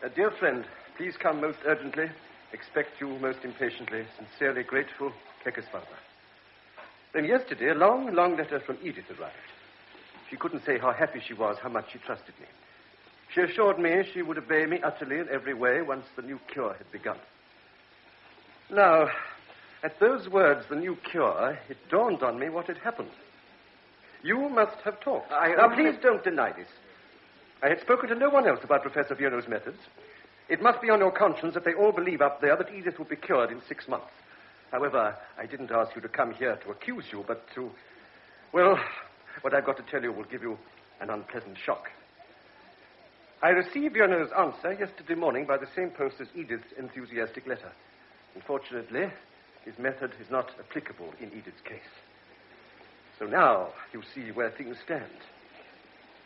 A dear friend, please come most urgently. Expect you most impatiently. Sincerely grateful, Kekes father. Then yesterday, a long, long letter from Edith arrived. She couldn't say how happy she was, how much she trusted me. She assured me she would obey me utterly in every way once the new cure had begun. Now, at those words, the new cure, it dawned on me what had happened. You must have talked. Now, please don't deny this. I had spoken to no one else about Professor Viernot's methods. It must be on your conscience that they all believe up there that Edith will be cured in 6 months. However, I didn't ask you to come here to accuse you, but to... Well, what I've got to tell you will give you an unpleasant shock. I received Viernot's answer yesterday morning by the same post as Edith's enthusiastic letter. Unfortunately, his method is not applicable in Edith's case. So now you see where things stand.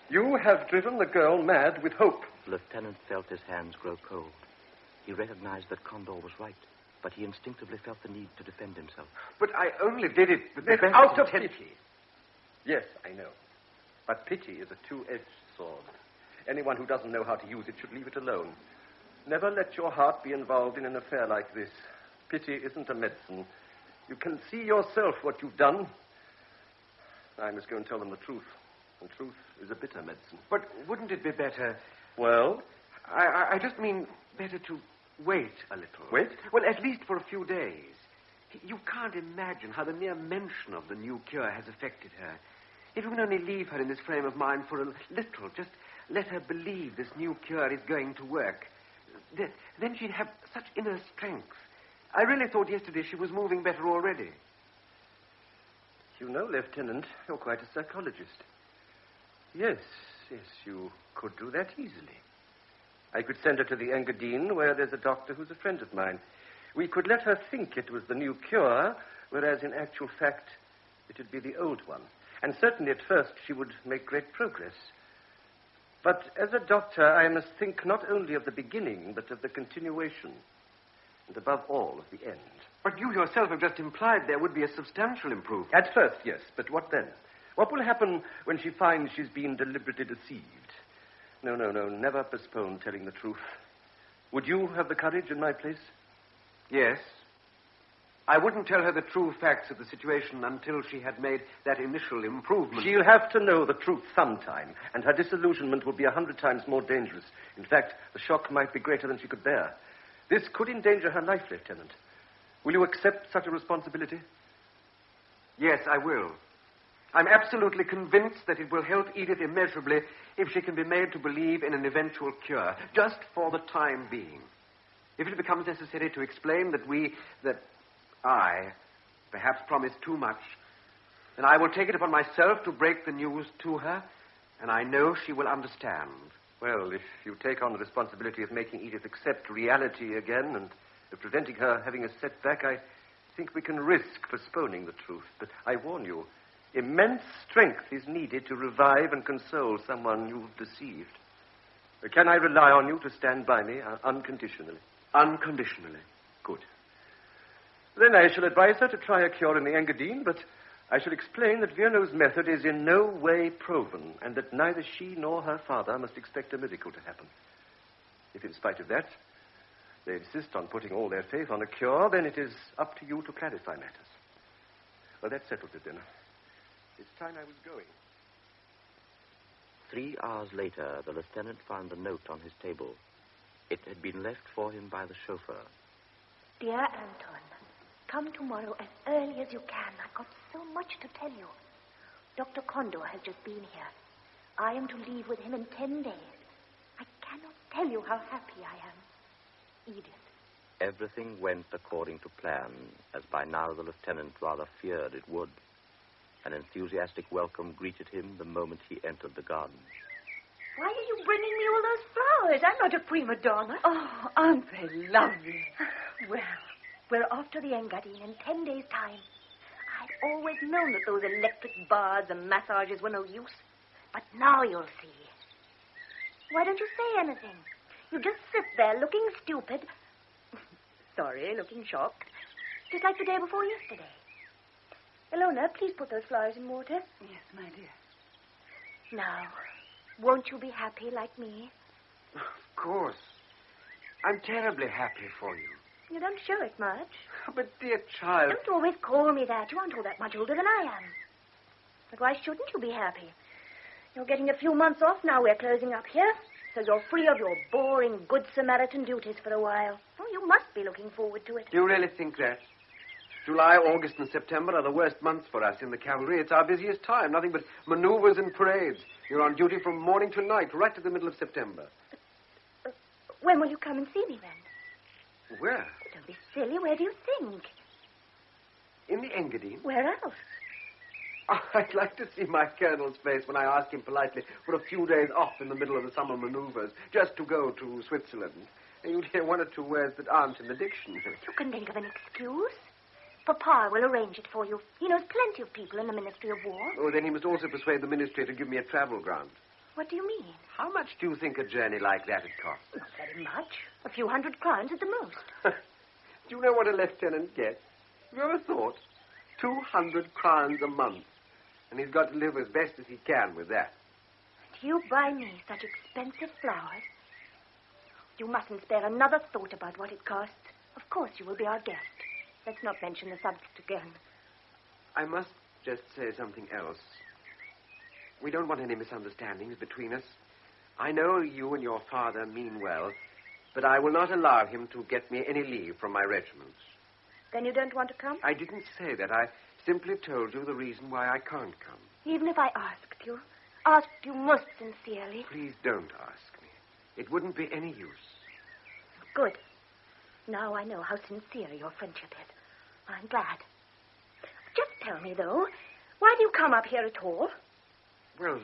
You have driven the girl mad with hope. The lieutenant felt his hands grow cold. He recognized that Condor was right, but he instinctively felt the need to defend himself. But I only did it with the best out of intention. pity. Yes, I know. But pity is a two-edged sword. Anyone who doesn't know how to use it should leave it alone. Never let your heart be involved in an affair like this. Pity isn't a medicine. You can see yourself what you've done. I must go and tell them the truth. And truth is a bitter medicine. But wouldn't it be better... Well? I just mean better to wait a little. Wait? Well, at least for a few days. You can't imagine how the mere mention of the new cure has affected her. If you can only leave her in this frame of mind for a little, just let her believe this new cure is going to work, then she'd have such inner strength. I really thought yesterday she was moving better already. You know, Lieutenant, you're quite a psychologist. Yes, you could do that easily. I could send her to the Engadine, where there's a doctor who's a friend of mine. We could let her think it was the new cure, whereas in actual fact it would be the old one. And certainly at first she would make great progress. But as a doctor, I must think not only of the beginning, but of the continuation. And above all, of the end. But you yourself have just implied there would be a substantial improvement. At first, yes. But what then? What will happen when she finds she's been deliberately deceived? No. Never postpone telling the truth. Would you have the courage in my place? Yes. I wouldn't tell her the true facts of the situation until she had made that initial improvement. She'll have to know the truth sometime, and her disillusionment will be 100 times more dangerous. In fact, the shock might be greater than she could bear. This could endanger her life, Lieutenant. Will you accept such a responsibility? Yes, I will. I'm absolutely convinced that it will help Edith immeasurably if she can be made to believe in an eventual cure, just for the time being. If it becomes necessary to explain that I perhaps promised too much, then I will take it upon myself to break the news to her, and I know she will understand. Well, if you take on the responsibility of making Edith accept reality again and of preventing her having a setback, I think we can risk postponing the truth. But I warn you, immense strength is needed to revive and console someone you've deceived. Can I rely on you to stand by me unconditionally? Unconditionally. Good. Then I shall advise her to try a cure in the Engadine, but I shall explain that Viernot's method is in no way proven, and that neither she nor her father must expect a miracle to happen. If in spite of that, they insist on putting all their faith on a cure, then it is up to you to clarify matters. Well, that settles it, then. It's time I was going. 3 hours later, the lieutenant found a note on his table. It had been left for him by the chauffeur. Dear Anton, come tomorrow as early as you can. I've got so much to tell you. Dr. Condor has just been here. I am to leave with him in 10 days. I cannot tell you how happy I am. Edith. Everything went according to plan, as by now the lieutenant rather feared it would. An enthusiastic welcome greeted him the moment he entered the garden. Why are you bringing me all those flowers? I'm not a prima donna. Oh, aren't they lovely? Well, we're off to the Engadine in 10 days' time. I'd always known that those electric baths and massages were no use. But now you'll see. Why don't you say anything? You just sit there looking stupid. Sorry, looking shocked. Just like the day before yesterday. Ilona, please put those flowers in water. Yes, my dear. Now, won't you be happy like me? Of course. I'm terribly happy for you. You don't show it much. But, dear child... Don't always call me that. You aren't all that much older than I am. But why shouldn't you be happy? You're getting a few months off now we're closing up here, so you're free of your boring Good Samaritan duties for a while. Oh, you must be looking forward to it. Do you really think that? July, August, and September are the worst months for us in the cavalry. It's our busiest time. Nothing but maneuvers and parades. You're on duty from morning to night, right to the middle of September. When will you come and see me, then? Where? Don't be silly. Where do you think? In the Engadine. Where else? I'd like to see my colonel's face when I ask him politely for a few days off in the middle of the summer maneuvers, just to go to Switzerland. And you'd hear one or two words that aren't in the dictionary. You can think of an excuse. Papa will arrange it for you. He knows plenty of people in the Ministry of War. Oh, then he must also persuade the ministry to give me a travel grant. What do you mean? How much do you think a journey like that would cost? Not very much. A few 100 crowns at the most. Do you know what a lieutenant gets? Have you ever thought? 200 crowns a month. And he's got to live as best as he can with that. And you buy me such expensive flowers? You mustn't spare another thought about what it costs. Of course you will be our guest. Let's not mention the subject again. I must just say something else. We don't want any misunderstandings between us. I know you and your father mean well, but I will not allow him to get me any leave from my regiments. Then you don't want to come? I didn't say that. I simply told you the reason why I can't come. Even if I asked you most sincerely. Please don't ask me. It wouldn't be any use. Good. Now I know how sincere your friendship is. I'm glad. Just tell me, though, why do you come up here at all? Well,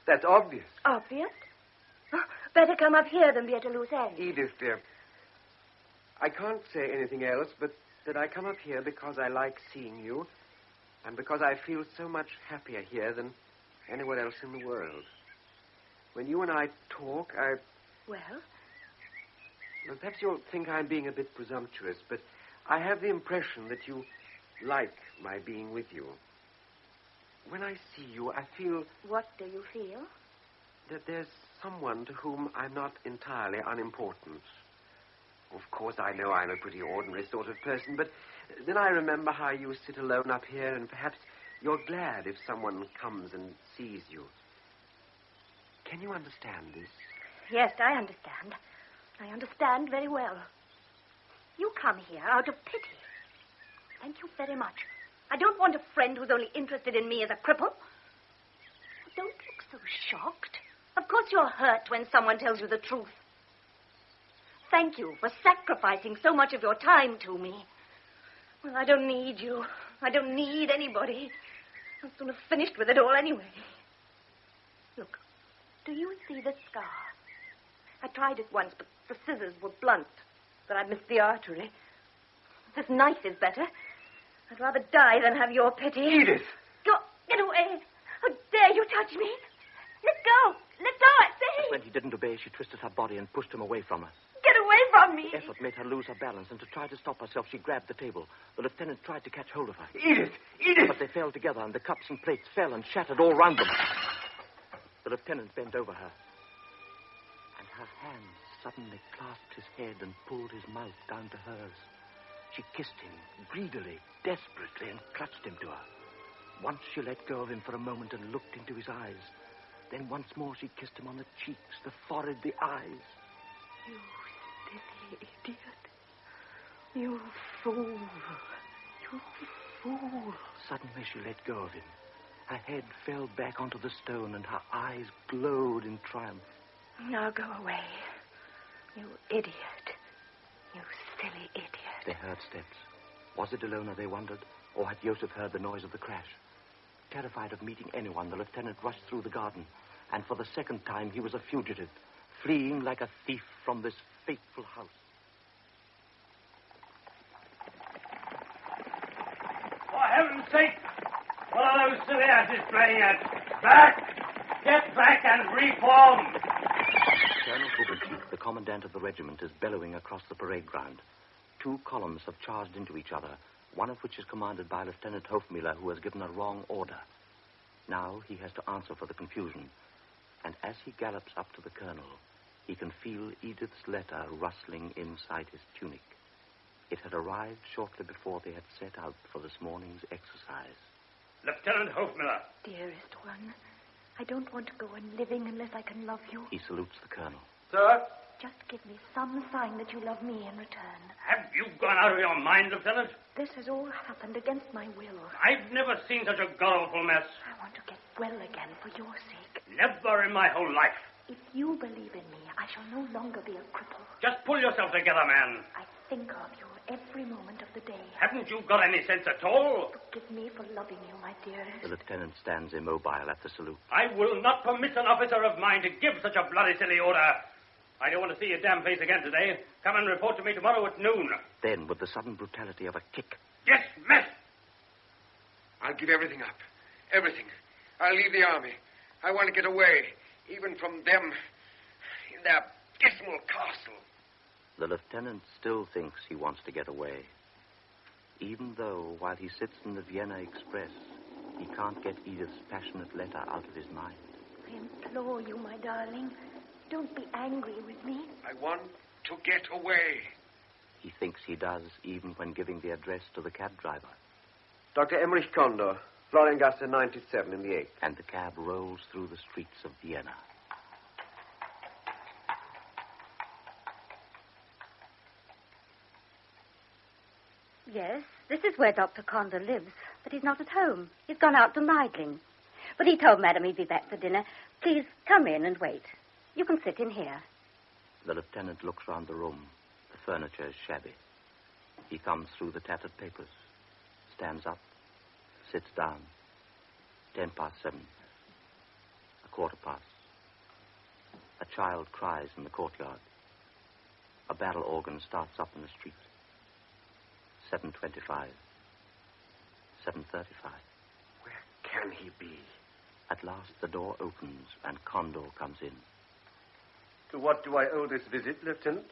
that's obvious. Obvious? Oh, better come up here than be at a loose end. Edith, dear, I can't say anything else but that I come up here because I like seeing you and because I feel so much happier here than anywhere else in the world. When you and I talk, Well, perhaps you'll think I'm being a bit presumptuous, but I have the impression that you like my being with you. When I see you, I feel... What do you feel? That there's someone to whom I'm not entirely unimportant. Of course, I know I'm a pretty ordinary sort of person, but then I remember how you sit alone up here, and perhaps you're glad if someone comes and sees you. Can you understand this? Yes, I understand. I understand very well. You come here out of pity. Thank you very much. I don't want a friend who's only interested in me as a cripple. Don't look so shocked. Of course you're hurt when someone tells you the truth. Thank you for sacrificing so much of your time to me. Well, I don't need you. I don't need anybody. I'll soon have finished with it all anyway. Look, do you see this scar? I tried it once, but the scissors were blunt. But I missed the artery. This knife is better. I'd rather die than have your pity. Edith! Get away. How dare you touch me? Let go. Let go, I say. When he didn't obey, she twisted her body and pushed him away from her. Get away from me. The effort made her lose her balance, and to try to stop herself, she grabbed the table. The lieutenant tried to catch hold of her. Edith! Edith! But they fell together, and the cups and plates fell and shattered all round them. The lieutenant bent over her, and her hands suddenly clasped his head and pulled his mouth down to hers. She kissed him, greedily, desperately, and clutched him to her. Once she let go of him for a moment and looked into his eyes. Then once more she kissed him on the cheeks, the forehead, the eyes. You silly idiot. You fool. You fool. Suddenly she let go of him. Her head fell back onto the stone and her eyes glowed in triumph. Now go away. You idiot. You silly idiot. They heard steps. Was it Ilona, they wondered, or had Joseph heard the noise of the crash? Terrified of meeting anyone, the lieutenant rushed through the garden, and for the second time he was a fugitive, fleeing like a thief from this fateful house. For heaven's sake, what are those silly asses playing at? Back! Get back and reform! Colonel Bougainville, the commandant of the regiment, is bellowing across the parade ground. 2 columns have charged into each other, one of which is commanded by Lieutenant Hofmüller, who has given a wrong order. Now he has to answer for the confusion, and as he gallops up to the colonel, he can feel Edith's letter rustling inside his tunic. It had arrived shortly before they had set out for this morning's exercise. Lieutenant Hofmüller. Dearest one, I don't want to go on living unless I can love you. He salutes the colonel. Sir? Just give me some sign that you love me in return. Have you gone out of your mind, Lieutenant? This has all happened against my will. I've never seen such a god-awful mess. I want to get well again for your sake. Never in my whole life. If you believe in me, I shall no longer be a cripple. Just pull yourself together, man. I think of you every moment of the day. Haven't you got any sense at all? Forgive me for loving you, my dearest. The lieutenant stands immobile at the salute. I will not permit an officer of mine to give such a bloody silly order. I don't want to see your damn face again today. Come and report to me tomorrow at noon. Then, with the sudden brutality of a kick... Yes, mess! I'll give everything up. Everything. I'll leave the army. I want to get away, even from them in their dismal castle. The lieutenant still thinks he wants to get away, even though, while he sits in the Vienna Express, he can't get Edith's passionate letter out of his mind. I implore you, my darling, don't be angry with me. I want to get away. He thinks he does, even when giving the address to the cab driver. Dr. Emmerich Condor, Floriangasse 97 in the 8th. And the cab rolls through the streets of Vienna. Yes, this is where Dr. Condor lives, but he's not at home. He's gone out to Meidling. But he told Madam he'd be back for dinner. Please come in and wait. You can sit in here. The lieutenant looks round the room. The furniture is shabby. He thumbs through the tattered papers, stands up, sits down. 7:10. 7:15. A child cries in the courtyard. A barrel organ starts up in the street. 7:25. 7:35. Where can he be? At last the door opens and Condor comes in. To what do I owe this visit, Lieutenant?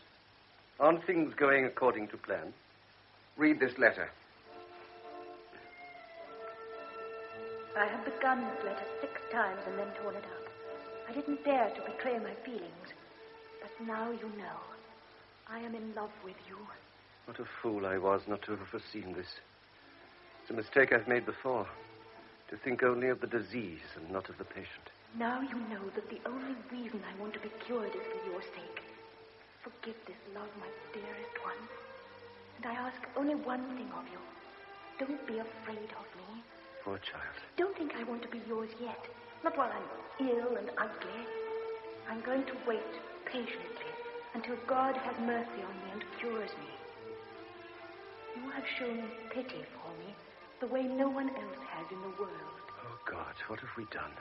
Aren't things going according to plan? Read this letter. I have begun this letter 6 times and then torn it up. I didn't dare to betray my feelings. But now you know. I am in love with you. What a fool I was not to have foreseen this. It's a mistake I've made before. To think only of the disease and not of the patient. Now you know that the only reason I want to be cured is for your sake. Forgive this love, my dearest one. And I ask only one thing of you. Don't be afraid of me. Poor child. Don't think I want to be yours yet. Not while I'm ill and ugly. I'm going to wait patiently until God has mercy on me and cures me. You have shown pity for me the way no one else has in the world. Oh, God, what have we done?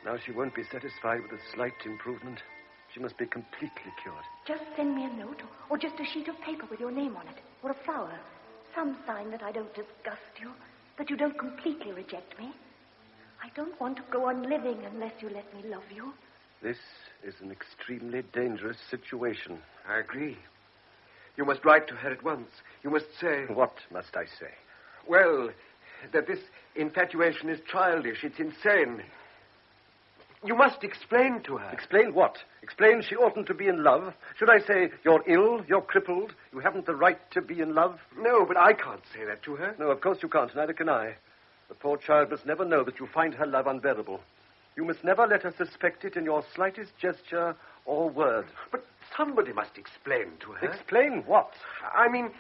Now she won't be satisfied with a slight improvement. She must be completely cured. Just send me a note, or just a sheet of paper with your name on it, or a flower. Some sign that I don't disgust you, that you don't completely reject me. I don't want to go on living unless you let me love you. This is an extremely dangerous situation. I agree. You must write to her at once. You must say... What must I say? Well, that this infatuation is childish. It's insane. You must explain to her. Explain what? Explain she oughtn't to be in love? Should I say, you're ill, you're crippled, you haven't the right to be in love? No, but I can't say that to her. No, of course you can't, neither can I. The poor child must never know that you find her love unbearable. You must never let her suspect it in your slightest gesture or word. But Somebody must explain to her. Explain what? I mean,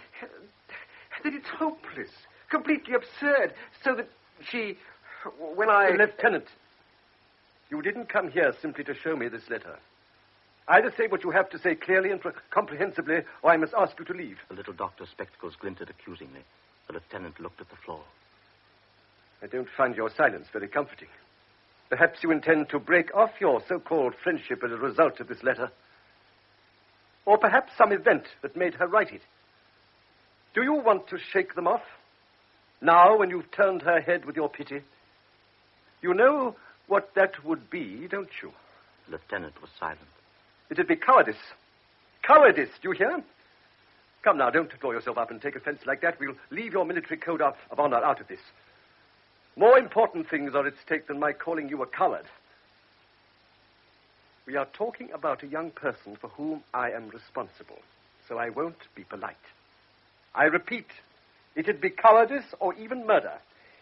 that it's hopeless, completely absurd, so that she... When I... Lieutenant, you didn't come here simply to show me this letter. Either say what you have to say clearly and comprehensibly, or I must ask you to leave. The little doctor's spectacles glinted accusingly. The lieutenant looked at the floor. I don't find your silence very comforting. Perhaps you intend to break off your so-called friendship as a result of this letter. Or perhaps some event that made her write it. Do you want to shake them off? Now, when you've turned her head with your pity? You know what that would be, don't you? The lieutenant was silent. It'd be cowardice. Cowardice, do you hear? Come now, don't draw yourself up and take offense like that. We'll leave your military code of honor out of this. More important things are at stake than my calling you a coward. We are talking about a young person for whom I am responsible, so I won't be polite. I repeat, it'd be cowardice or even murder.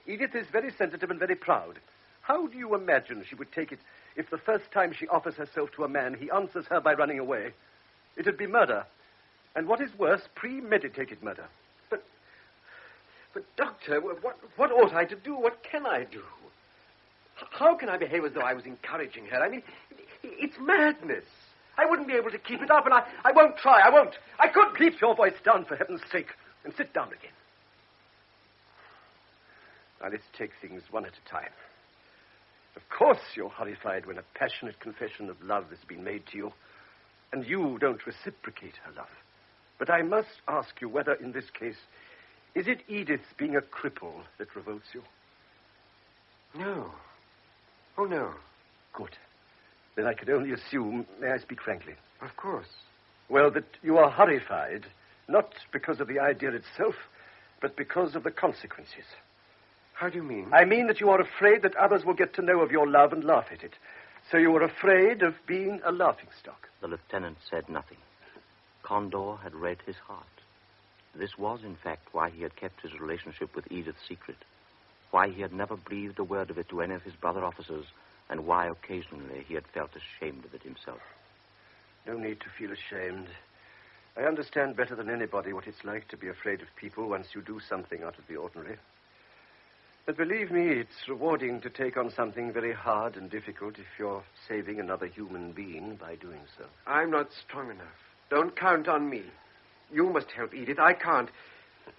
Edith is very sensitive and very proud. How do you imagine she would take it if the first time she offers herself to a man, he answers her by running away? It'd be murder. And what is worse, premeditated murder. But, Doctor, what ought I to do? What can I do? How can I behave as though I was encouraging her? I mean, it's madness. I wouldn't be able to keep it up, and I won't try. I won't. I couldn't. Keep your voice down, for heaven's sake, and sit down again. Now, let's take things one at a time. Of course you're horrified when a passionate confession of love has been made to you, and you don't reciprocate her love. But I must ask you whether, in this case, is it Edith being a cripple that revolts you? No. Oh, no. Good. Then I could only assume, may I speak frankly? Of course. Well, that you are horrified, not because of the idea itself, but because of the consequences. How do you mean? I mean that you are afraid that others will get to know of your love and laugh at it. So you are afraid of being a laughingstock. The lieutenant said nothing. Condor had read his heart. This was, in fact, why he had kept his relationship with Edith secret, why he had never breathed a word of it to any of his brother officers, and why occasionally he had felt ashamed of it himself. No need to feel ashamed. I understand better than anybody what it's like to be afraid of people once you do something out of the ordinary. But believe me, it's rewarding to take on something very hard and difficult if you're saving another human being by doing so. I'm not strong enough. Don't count on me. You must help Edith. I can't.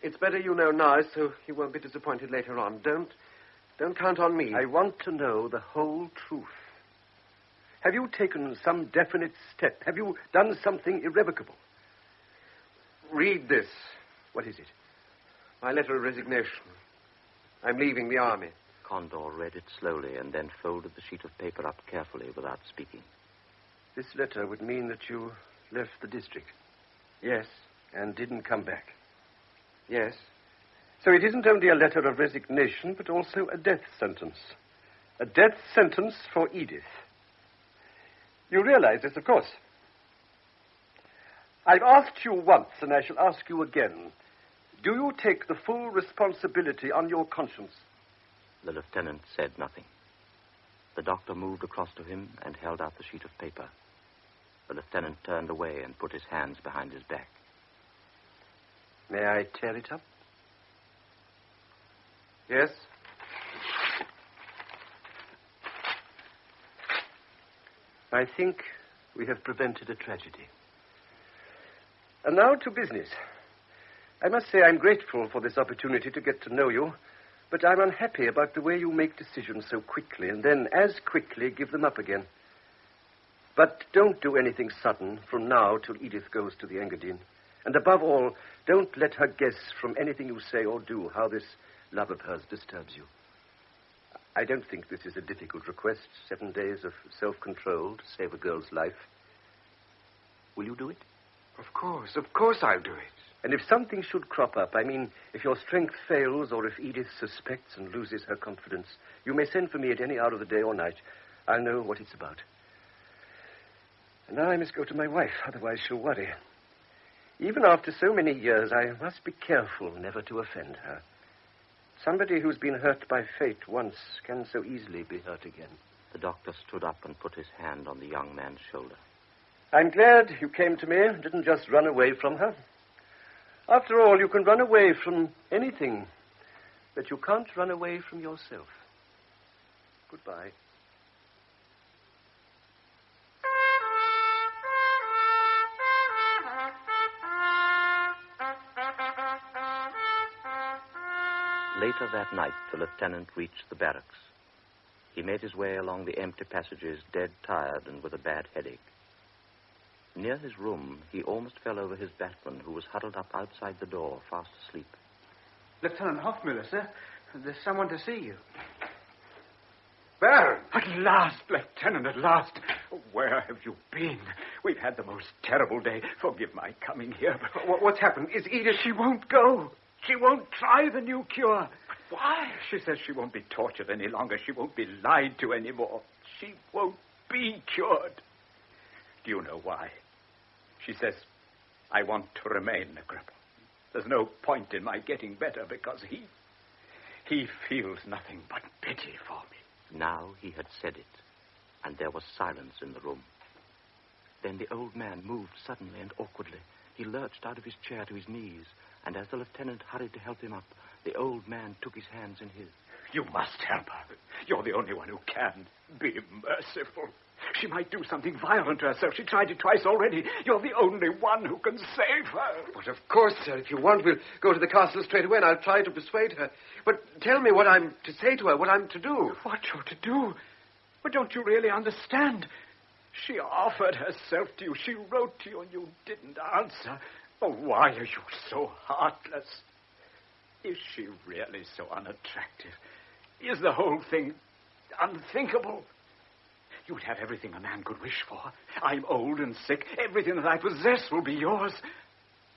It's better you know now, so you won't be disappointed later on. Don't count on me. I want to know the whole truth. Have you taken some definite step? Have you done something irrevocable? Read this. What is it? My letter of resignation. I'm leaving the army. Condor read it slowly and then folded the sheet of paper up carefully without speaking. This letter would mean that you left the district. Yes. And didn't come back. Yes. So it isn't only a letter of resignation, but also a death sentence. A death sentence for Edith. You realize this, of course. I've asked you once, and I shall ask you again. Do you take the full responsibility on your conscience? The lieutenant said nothing. The doctor moved across to him and held out the sheet of paper. The lieutenant turned away and put his hands behind his back. May I tear it up? Yes. I think we have prevented a tragedy. And now to business. I must say I'm grateful for this opportunity to get to know you, but I'm unhappy about the way you make decisions so quickly and then as quickly give them up again. But don't do anything sudden from now till Edith goes to the Engadine. And above all, don't let her guess from anything you say or do how this love of hers disturbs you. I don't think this is a difficult request. 7 days of self-control to save a girl's life. Will you do it? Of course I'll do it. And if something should crop up, I mean, if your strength fails or if Edith suspects and loses her confidence, you may send for me at any hour of the day or night. I'll know what it's about. And now I must go to my wife, otherwise she'll worry. Even after so many years, I must be careful never to offend her. Somebody who's been hurt by fate once can so easily be hurt again. The doctor stood up and put his hand on the young man's shoulder. I'm glad you came to me and didn't just run away from her. After all, you can run away from anything, but you can't run away from yourself. Goodbye. Later that night, the lieutenant reached the barracks. He made his way along the empty passages, dead tired and with a bad headache. Near his room, he almost fell over his batman, who was huddled up outside the door, fast asleep. Lieutenant Hofmüller, sir. There's someone to see you. Baron! At last, Lieutenant, at last. Where have you been? We've had the most terrible day. Forgive my coming here, but what's happened? Is Edith... She won't go. She won't try the new cure. But why? She says she won't be tortured any longer. She won't be lied to anymore. She won't be cured. Do you know why? She says, I want to remain a cripple. There's no point in my getting better because he feels nothing but pity for me. Now he had said it, and there was silence in the room. Then the old man moved suddenly and awkwardly. He lurched out of his chair to his knees, and as the lieutenant hurried to help him up, the old man took his hands in his. You must help her. You're the only one who can. Be merciful. She might do something violent to herself. She tried it twice already. You're the only one who can save her. But of course, sir, if you want, we'll go to the castle straight away and I'll try to persuade her. But tell me what I'm to say to her, what I'm to do. What you're to do? But don't you really understand? She offered herself to you. She wrote to you and you didn't answer. Oh, why are you so heartless? Is she really so unattractive? Is the whole thing unthinkable? You'd have everything a man could wish for. I'm old and sick. Everything that I possess will be yours.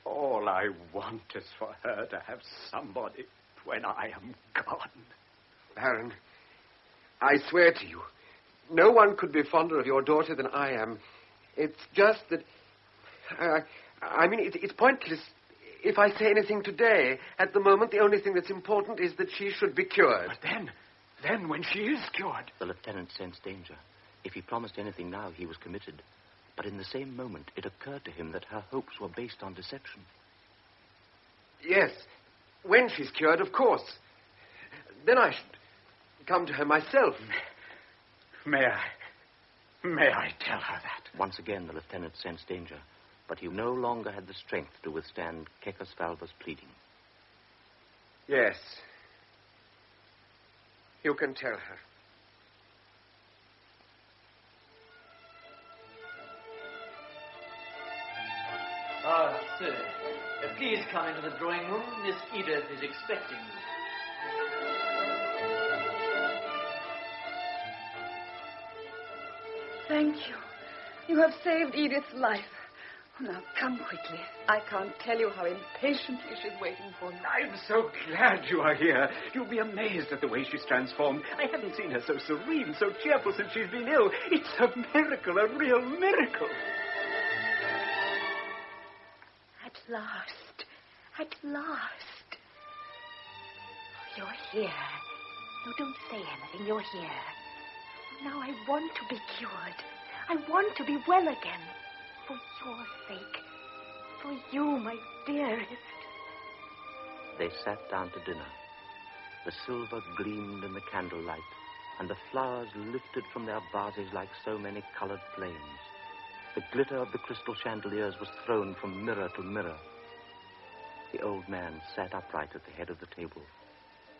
All I want is for her to have somebody when I am gone. Baron, I swear to you, no one could be fonder of your daughter than I am. It's just that... it's pointless if I say anything today. At the moment, the only thing that's important is that she should be cured. But then when she is cured... The lieutenant sensed danger. If he promised anything now, he was committed. But in the same moment, it occurred to him that her hopes were based on deception. Yes, when she's cured, of course. Then I should come to her myself. May I tell her that? Once again, the lieutenant sensed danger, but he no longer had the strength to withstand Kekosvalva's pleading. Yes. You can tell her. Ah, sir. Please come into the drawing room. Miss Edith is expecting you. Thank you. You have saved Edith's life. Oh, now, come quickly. I can't tell you how impatiently she's waiting for you. I'm so glad you are here. You'll be amazed at the way she's transformed. I haven't seen her so serene, so cheerful since she's been ill. It's a miracle, a real miracle. At last. At last. Oh, you're here. No, don't say anything. You're here. Now I want to be cured. I want to be well again. For your sake. For you, my dearest. They sat down to dinner. The silver gleamed in the candlelight, and the flowers lifted from their vases like so many colored flames. The glitter of the crystal chandeliers was thrown from mirror to mirror. The old man sat upright at the head of the table.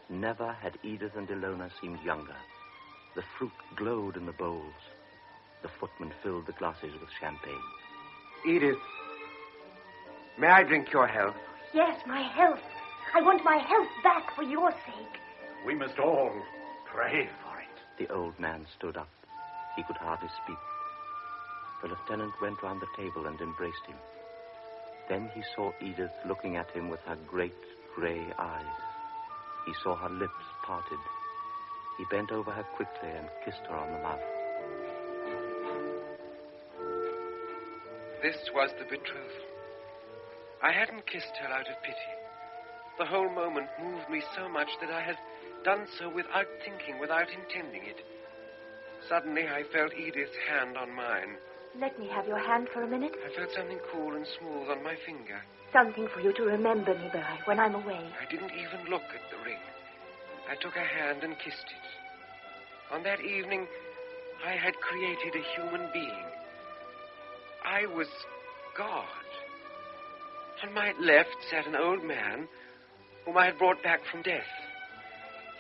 Never had Edith and Ilona seemed younger. The fruit glowed in the bowls. The footman filled the glasses with champagne. Edith, may I drink your health? Yes, my health. I want my health back for your sake. We must all pray for it. The old man stood up. He could hardly speak. The lieutenant went round the table and embraced him. Then he saw Edith looking at him with her great grey eyes. He saw her lips parted. He bent over her quickly and kissed her on the mouth. This was the betrothal. I hadn't kissed her out of pity. The whole moment moved me so much that I had done so without thinking, without intending it. Suddenly I felt Edith's hand on mine, Let me have your hand for a minute. I felt something cool and smooth on my finger. Something for you to remember me by when I'm away. I didn't even look at the ring. I took her hand and kissed it. On that evening, I had created a human being. I was God. On my left sat an old man whom I had brought back from death.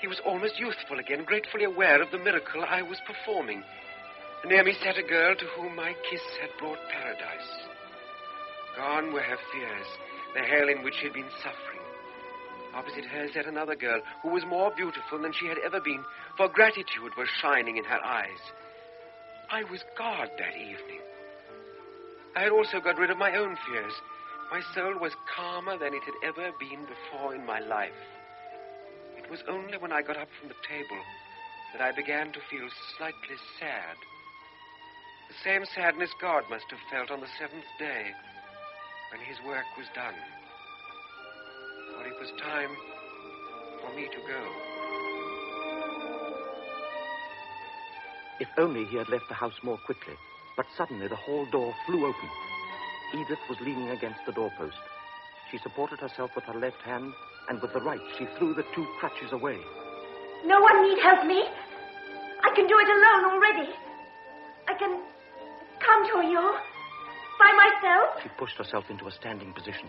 He was almost youthful again, gratefully aware of the miracle I was performing. Near me sat a girl to whom my kiss had brought paradise. Gone were her fears, the hell in which she had been suffering. Opposite her sat another girl who was more beautiful than she had ever been, for gratitude was shining in her eyes. I was God that evening. I had also got rid of my own fears. My soul was calmer than it had ever been before in my life. It was only when I got up from the table that I began to feel slightly sad. The same sadness God must have felt on the seventh day when his work was done. For it was time for me to go. If only he had left the house more quickly. But suddenly the hall door flew open. Edith was leaning against the doorpost. She supported herself with her left hand, and with the right she threw the two crutches away. No one need help me. I can do it alone already. I can come to you by myself. She pushed herself into a standing position.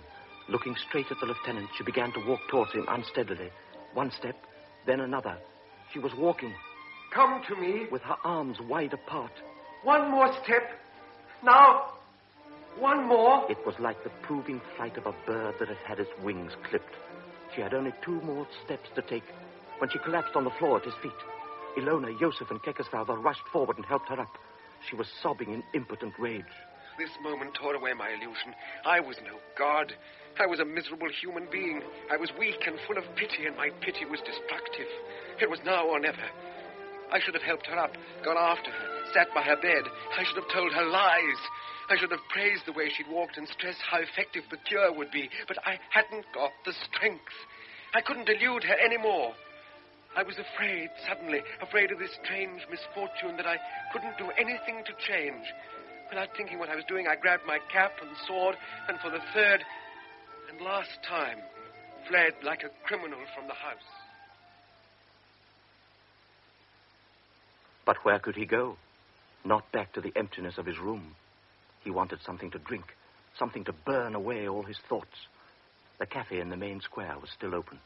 Looking straight at the lieutenant, she began to walk towards him unsteadily. One step, then another. She was walking. Come to me. With her arms wide apart. One more step. Now, one more. It was like the proving flight of a bird that had had its wings clipped. She had only 2 more steps to take when she collapsed on the floor at his feet. Ilona, Joseph, and Kekesvalva rushed forward and helped her up. She was sobbing in impotent rage. This moment tore away my illusion. I was no god. I was a miserable human being. I was weak and full of pity, and my pity was destructive. It was now or never. I should have helped her up, gone after her, sat by her bed. I should have told her lies. I should have praised the way she'd walked and stressed how effective the cure would be. But I hadn't got the strength. I couldn't elude her anymore. I was afraid, suddenly, afraid of this strange misfortune that I couldn't do anything to change. Without thinking what I was doing, I grabbed my cap and sword, and for the third and last time, fled like a criminal from the house. But where could he go? Not back to the emptiness of his room. He wanted something to drink, something to burn away all his thoughts. The cafe in the main square was still open.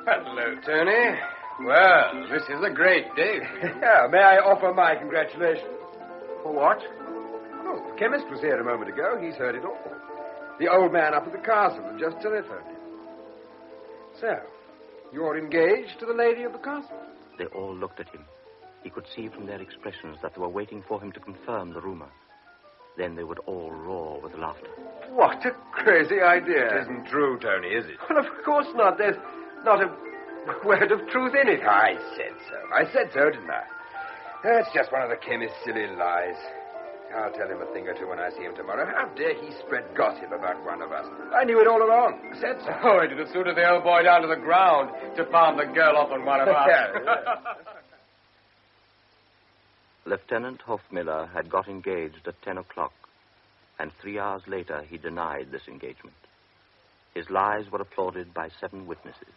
Hello, Tony. Well, this is a great day for you. Yeah, may I offer my congratulations? For what? Oh, the chemist was here a moment ago. He's heard it all. The old man up at the castle had just telephoned him. So, you're engaged to the lady of the castle? They all looked at him. He could see from their expressions that they were waiting for him to confirm the rumor. Then they would all roar with laughter. What a crazy idea. It isn't true, Tony, is it? Well, of course not. There's not a word of truth in it. I said so. I said so, didn't I? That's just one of the chemist's silly lies. I'll tell him a thing or two when I see him tomorrow. How dare he spread gossip about one of us? I knew it all along. I said so. Oh, it'd have suited the old boy down to the ground to palm the girl off on one of us. Lieutenant Hofmiller had got engaged at 10 o'clock, and 3 hours later he denied this engagement. His lies were applauded by 7 witnesses.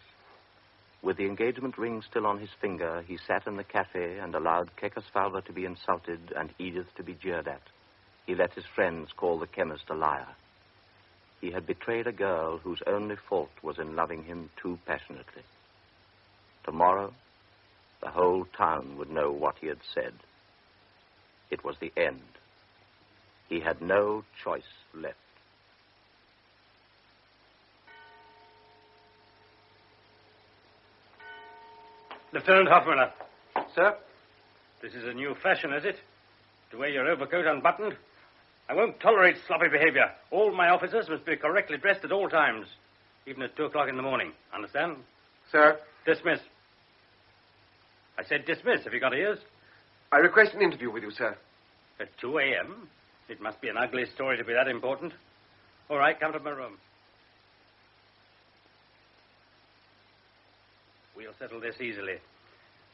With the engagement ring still on his finger, he sat in the cafe and allowed Kekesvalva to be insulted and Edith to be jeered at. He let his friends call the chemist a liar. He had betrayed a girl whose only fault was in loving him too passionately. Tomorrow, the whole town would know what he had said. It was the end. He had no choice left. Lieutenant Hofmiller. Sir? This is a new fashion, is it? To wear your overcoat unbuttoned? I won't tolerate sloppy behavior. All my officers must be correctly dressed at all times, even at 2 o'clock in the morning. Understand? Sir? Dismiss. I said dismiss. Have you got ears? I request an interview with you, sir. At 2 a.m.? It must be an ugly story to be that important. All right, come to my room. We'll settle this easily.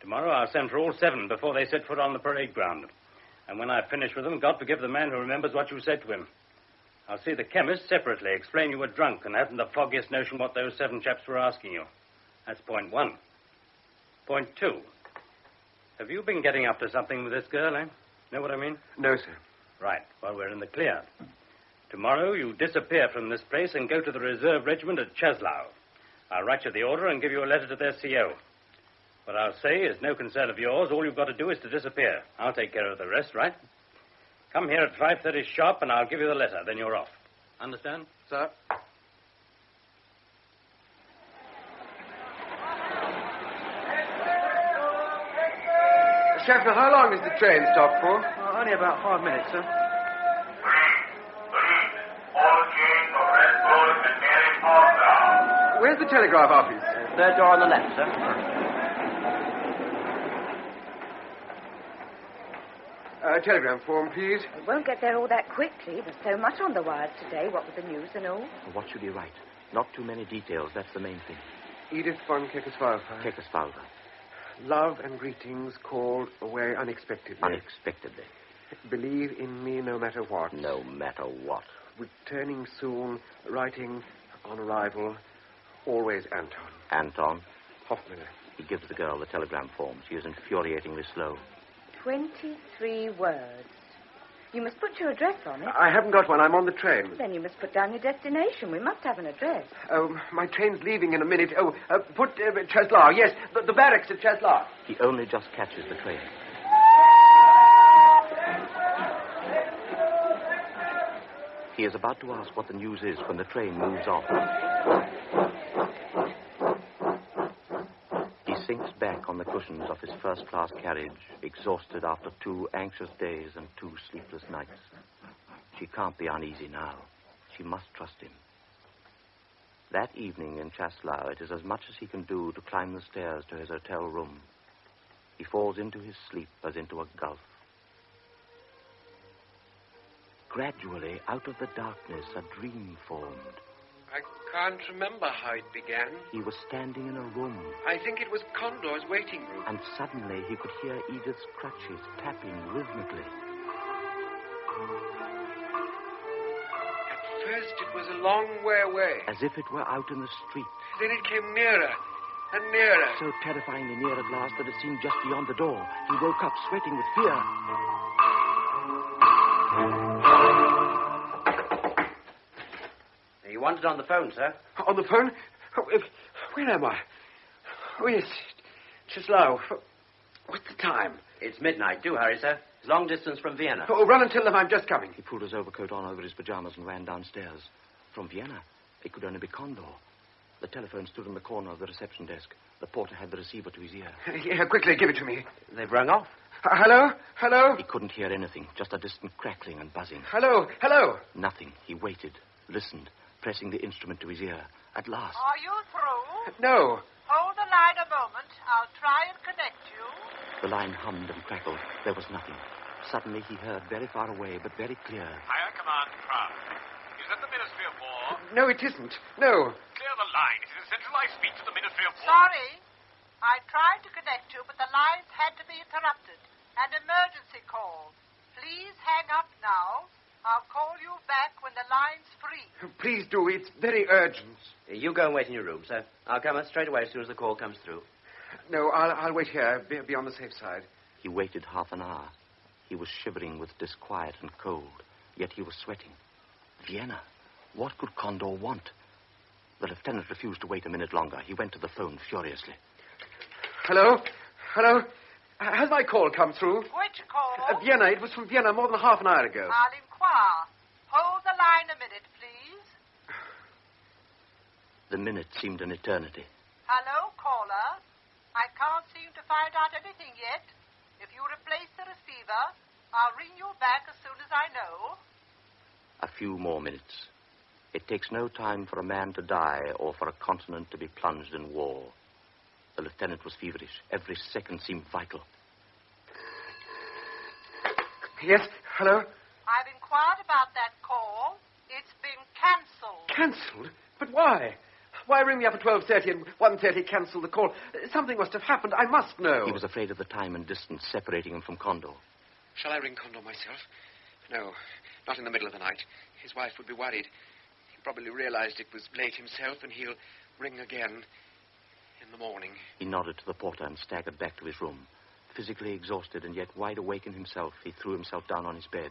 Tomorrow I'll send for all 7 before they set foot on the parade ground. And when I finish with them, God forgive the man who remembers what you said to him. I'll see the chemist separately, explain you were drunk and hadn't the foggiest notion what those 7 chaps were asking you. That's point 1. Point 2. Have you been getting up to something with this girl, eh? Know what I mean? No, sir. Right. Well, we're in the clear. Tomorrow you disappear from this place and go to the reserve regiment at Cheslow. I'll write you the order and give you a letter to their CO. What I'll say is no concern of yours. All you've got to do is to disappear. I'll take care of the rest, right? Come here at 5:30 sharp, and I'll give you the letter. Then you're off. Understand? Sir. Schaffner, how long is the train stop for? Only about 5 minutes, sir. Where's the telegraph office? Third door on the left, sir. Telegram form, please. We won't get there all that quickly. There's so much on the wires today, what with the news and all. What should he write? Not too many details, that's the main thing. Edith von Kekerswalder. Kekerswalder. Love and greetings called away unexpectedly. Unexpectedly. Believe in me no matter what. No matter what. Returning soon, writing on arrival, always Anton. Anton? Hofmiller. He gives the girl the telegram form. She is infuriatingly slow. 23 words. You must put your address on it. I haven't got one. I'm on the train. Then you must put down your destination. We must have an address. Oh, my train's leaving in a minute. Oh, put Cheslow. Yes, the barracks at Cheslow. He only just catches the train. He is about to ask what the news is when the train moves off. He sinks back on the cushions of his first-class carriage, exhausted after 2 anxious days and 2 sleepless nights. She can't be uneasy now. She must trust him. That evening in Chaslow, it is as much as he can do to climb the stairs to his hotel room. He falls into his sleep as into a gulf. Gradually, out of the darkness, a dream formed. I can't remember how it began. He was standing in a room. I think it was Condor's waiting room. And suddenly he could hear Edith's crutches tapping rhythmically. At first it was a long way away. As if it were out in the street. Then it came nearer and nearer. So terrifyingly near at last that it seemed just beyond the door. He woke up sweating with fear. You wanted on the phone, sir. On the phone? Where am I? Oh, yes. Cheslow. What's the time? It's midnight. Do hurry, sir. It's long distance from Vienna. Oh, run and tell them I'm just coming. He pulled his overcoat on over his pajamas and ran downstairs. From Vienna, it could only be Condor. The telephone stood in the corner of the reception desk. The porter had the receiver to his ear. Yeah, quickly, give it to me. They've rung off. Hello? Hello? He couldn't hear anything, just a distant crackling and buzzing. Hello? Hello? Nothing. He waited, listened, pressing the instrument to his ear. At last. Are you through? No. Hold the line a moment. I'll try and connect you. The line hummed and crackled. There was nothing. Suddenly he heard, very far away, but very clear. Higher command, Prague. Is that the Ministry of War? No, it isn't. No. Clear the line. It is essential I speak to the Ministry of War. Sorry. I tried to connect you, but the lines had to be interrupted. An emergency call. Please hang up now. I'll call you back when the line's free. Please do. It's very urgent. You go and wait in your room, sir. I'll come up straight away as soon as the call comes through. No, I'll wait here. Be on the safe side. He waited half an hour. He was shivering with disquiet and cold, yet he was sweating. Vienna. What could Condor want? The lieutenant refused to wait a minute longer. He went to the phone furiously. Hello? Hello? Has my call come through? Which call? Vienna. It was from Vienna more than half an hour ago. I'll inquire. Hold the line a minute, please. The minute seemed an eternity. Hello, caller. I can't seem to find out anything yet. If you replace the receiver, I'll ring you back as soon as I know. A few more minutes. It takes no time for a man to die or for a continent to be plunged in war. The lieutenant was feverish. Every second seemed vital. Yes, hello? I've inquired about that call. It's been cancelled. Cancelled? But why? Why ring me up at 12:30 and 1:30 cancel the call? Something must have happened. I must know. He was afraid of the time and distance separating him from Condor. Shall I ring Condor myself? No, not in the middle of the night. His wife would be worried. He probably realized it was late himself, and he'll ring again in the morning. He nodded to the porter and staggered back to his room. Physically exhausted and yet wide awake in himself, he threw himself down on his bed.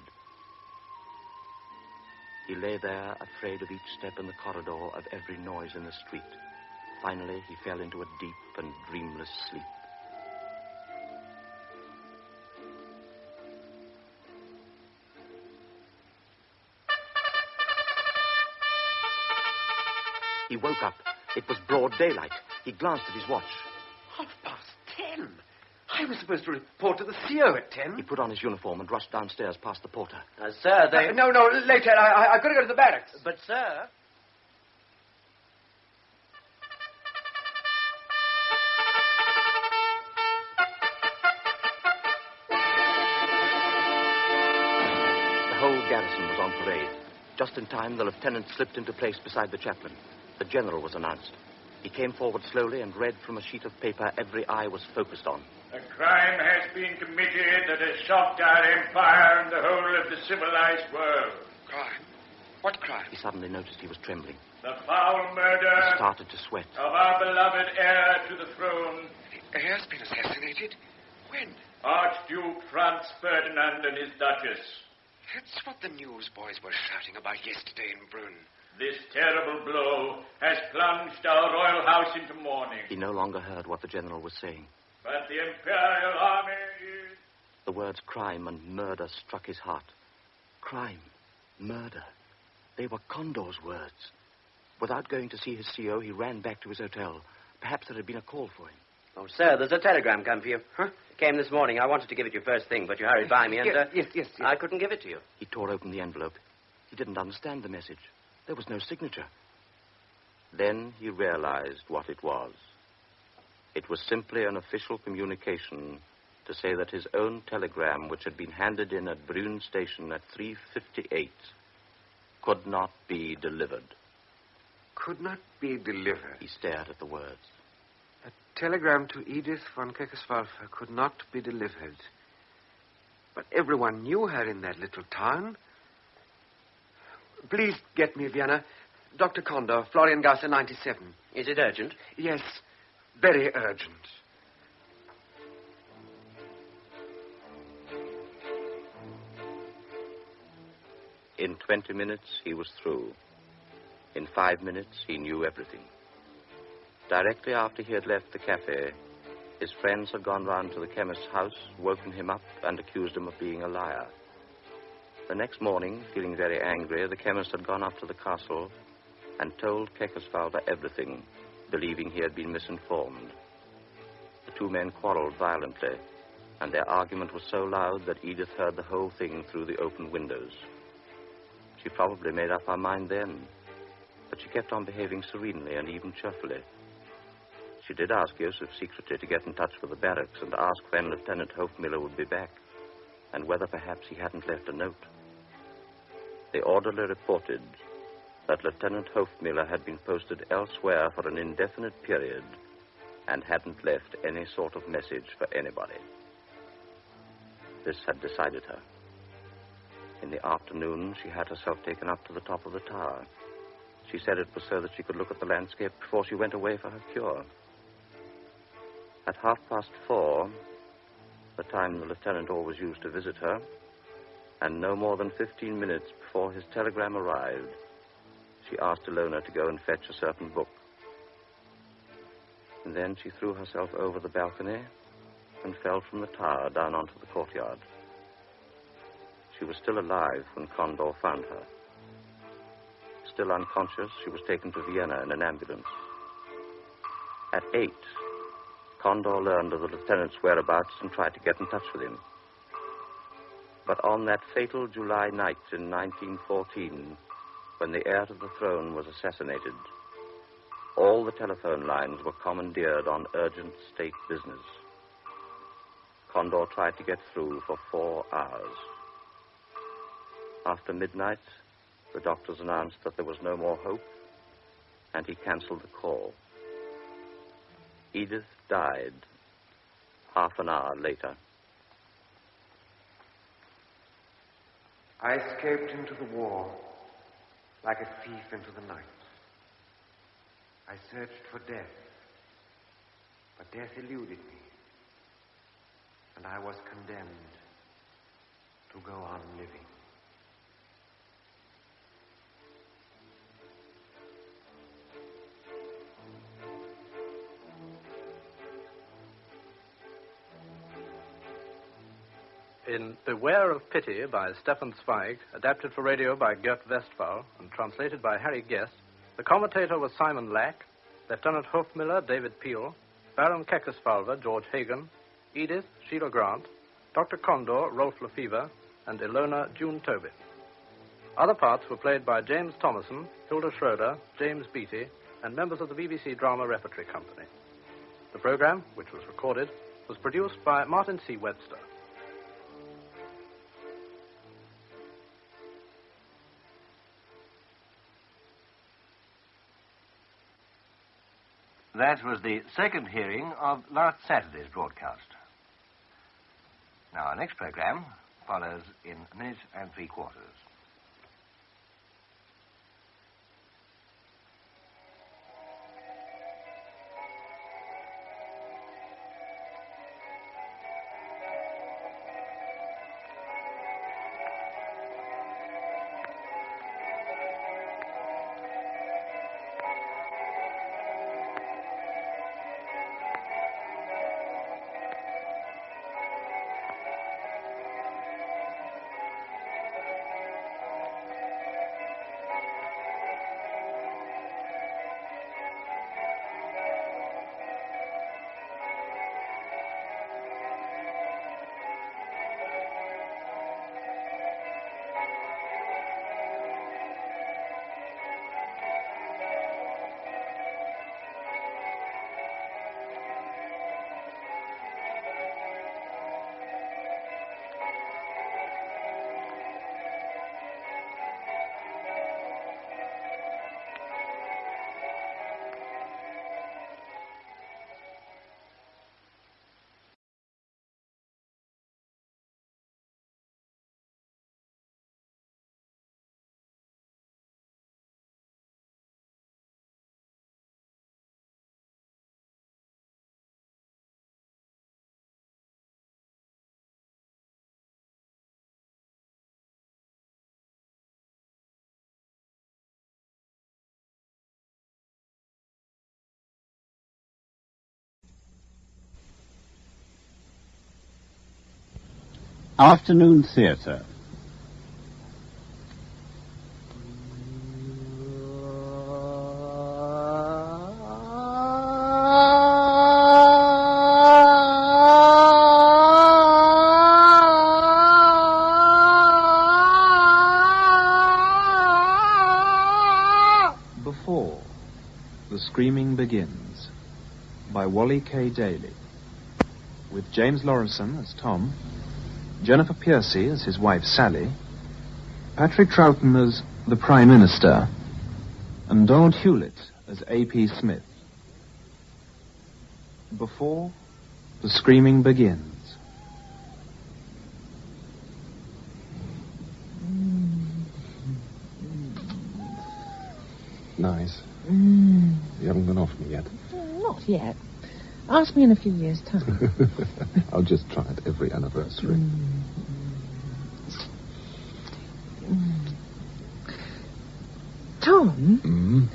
He lay there, afraid of each step in the corridor, of every noise in the street. Finally, he fell into a deep and dreamless sleep. He woke up. It was broad daylight. He glanced at his watch. 10:30. I was supposed to report to the CO at 10. He put on his uniform and rushed downstairs past the porter. Sir, they... No, later. I've got to go to the barracks. But, sir... The whole garrison was on parade. Just in time, the lieutenant slipped into place beside the chaplain. The general was announced. He came forward slowly and read from a sheet of paper every eye was focused on. A crime has been committed that has shocked our empire and the whole of the civilized world. Crime? What crime? He suddenly noticed he was trembling. The foul murder... He started to sweat. ...of our beloved heir to the throne. The heir's been assassinated? When? Archduke Franz Ferdinand and his Duchess. That's what the newsboys were shouting about yesterday in Brünn. This terrible blow has plunged our royal house into mourning. He no longer heard what the general was saying. But the Imperial Army is... The words crime and murder struck his heart. Crime, murder. They were Condor's words. Without going to see his CO, he ran back to his hotel. Perhaps there had been a call for him. Oh, sir, there's a telegram come for you. Huh? It came this morning. I wanted to give it you first thing, but you hurried by me and... Yes. I couldn't give it to you. He tore open the envelope. He didn't understand the message. There was no signature. Then he realized what it was. It was simply an official communication to say that his own telegram, which had been handed in at Brünn Station at 3:58, could not be delivered. Could not be delivered? He stared at the words. A telegram to Edith von Keckerswalfer could not be delivered. But everyone knew her in that little town. Please get me, Vienna. Dr. Condor, Floriangasse 97. Is it urgent? Yes, very urgent. In 20 minutes, he was through. In 5 minutes, he knew everything. Directly after he had left the cafe, his friends had gone round to the chemist's house, woken him up, and accused him of being a liar. The next morning, feeling very angry, the chemist had gone up to the castle and told Keckerswalfer everything, believing he had been misinformed. The two men quarreled violently, and their argument was so loud that Edith heard the whole thing through the open windows. She probably made up her mind then, but she kept on behaving serenely and even cheerfully. She did ask Joseph secretly to get in touch with the barracks and ask when Lieutenant Hofmüller would be back, and whether perhaps he hadn't left a note. The orderly reported that Lieutenant Hofmüller had been posted elsewhere for an indefinite period and hadn't left any sort of message for anybody. This had decided her. In the afternoon, she had herself taken up to the top of the tower. She said it was so that she could look at the landscape before she went away for her cure. At 4:30, the time the lieutenant always used to visit her, and no more than 15 minutes before his telegram arrived, she asked Ilona to go and fetch a certain book. And then she threw herself over the balcony and fell from the tower down onto the courtyard. She was still alive when Condor found her. Still unconscious, she was taken to Vienna in an ambulance. At 8, Condor learned of the lieutenant's whereabouts and tried to get in touch with him. But on that fatal July night in 1914, when the heir to the throne was assassinated, all the telephone lines were commandeered on urgent state business. Condor tried to get through for 4 hours. After midnight, the doctors announced that there was no more hope, and he canceled the call. Edith died half an hour later. I escaped into the war like a thief into the night. I searched for death, but death eluded me, and I was condemned to go on living. In Beware of Pity by Stefan Zweig, adapted for radio by Gert Westphal and translated by Harry Guest, the commentator was Simon Lack, Lieutenant Hofmiller David Peel, Baron Keckesfalver George Hagen, Edith Sheila Grant, Dr. Condor Rolf Lefevre, and Ilona June Tobin. Other parts were played by James Thomason, Hilda Schroeder, James Beattie, and members of the BBC Drama Repertory Company. The program, which was recorded, was produced by Martin C. Webster. That was the second hearing of last Saturday's broadcast. Now, our next program follows in a minute and 3/4. Afternoon Theatre. Before the Screaming Begins by Wally K. Daly, with James Lorison as Tom, Jennifer Piercy as his wife Sally, Patrick Troughton as the Prime Minister, and Donald Hewlett as A.P. Smith. Before the Screaming Begins. Nice. You haven't gone off me yet. Not yet. Ask me in a few years' time. I'll just try it every anniversary. Tom,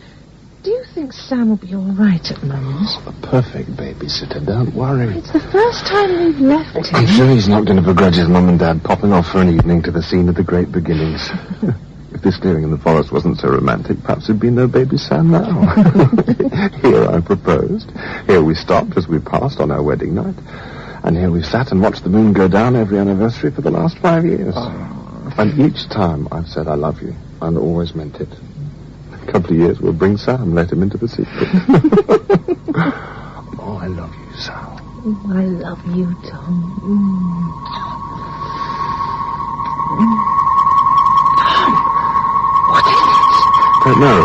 do you think Sam will be all right at the moment? A perfect babysitter, don't worry. It's the first time we've left him. I'm sure he's not going to begrudge his mum and dad popping off for an evening to the scene of the great beginnings. If this clearing in the forest wasn't so romantic, perhaps there'd be no baby Sam now. Here I proposed. Here we stopped as we passed on our wedding night. And here we sat and watched the moon go down every anniversary for the last 5 years. Oh. And each time I've said I love you, and always meant it. A couple of years we'll bring Sam, let him into the secret. Oh, I love you, Sal. Oh, I love you, Tom. What is it? Don't know.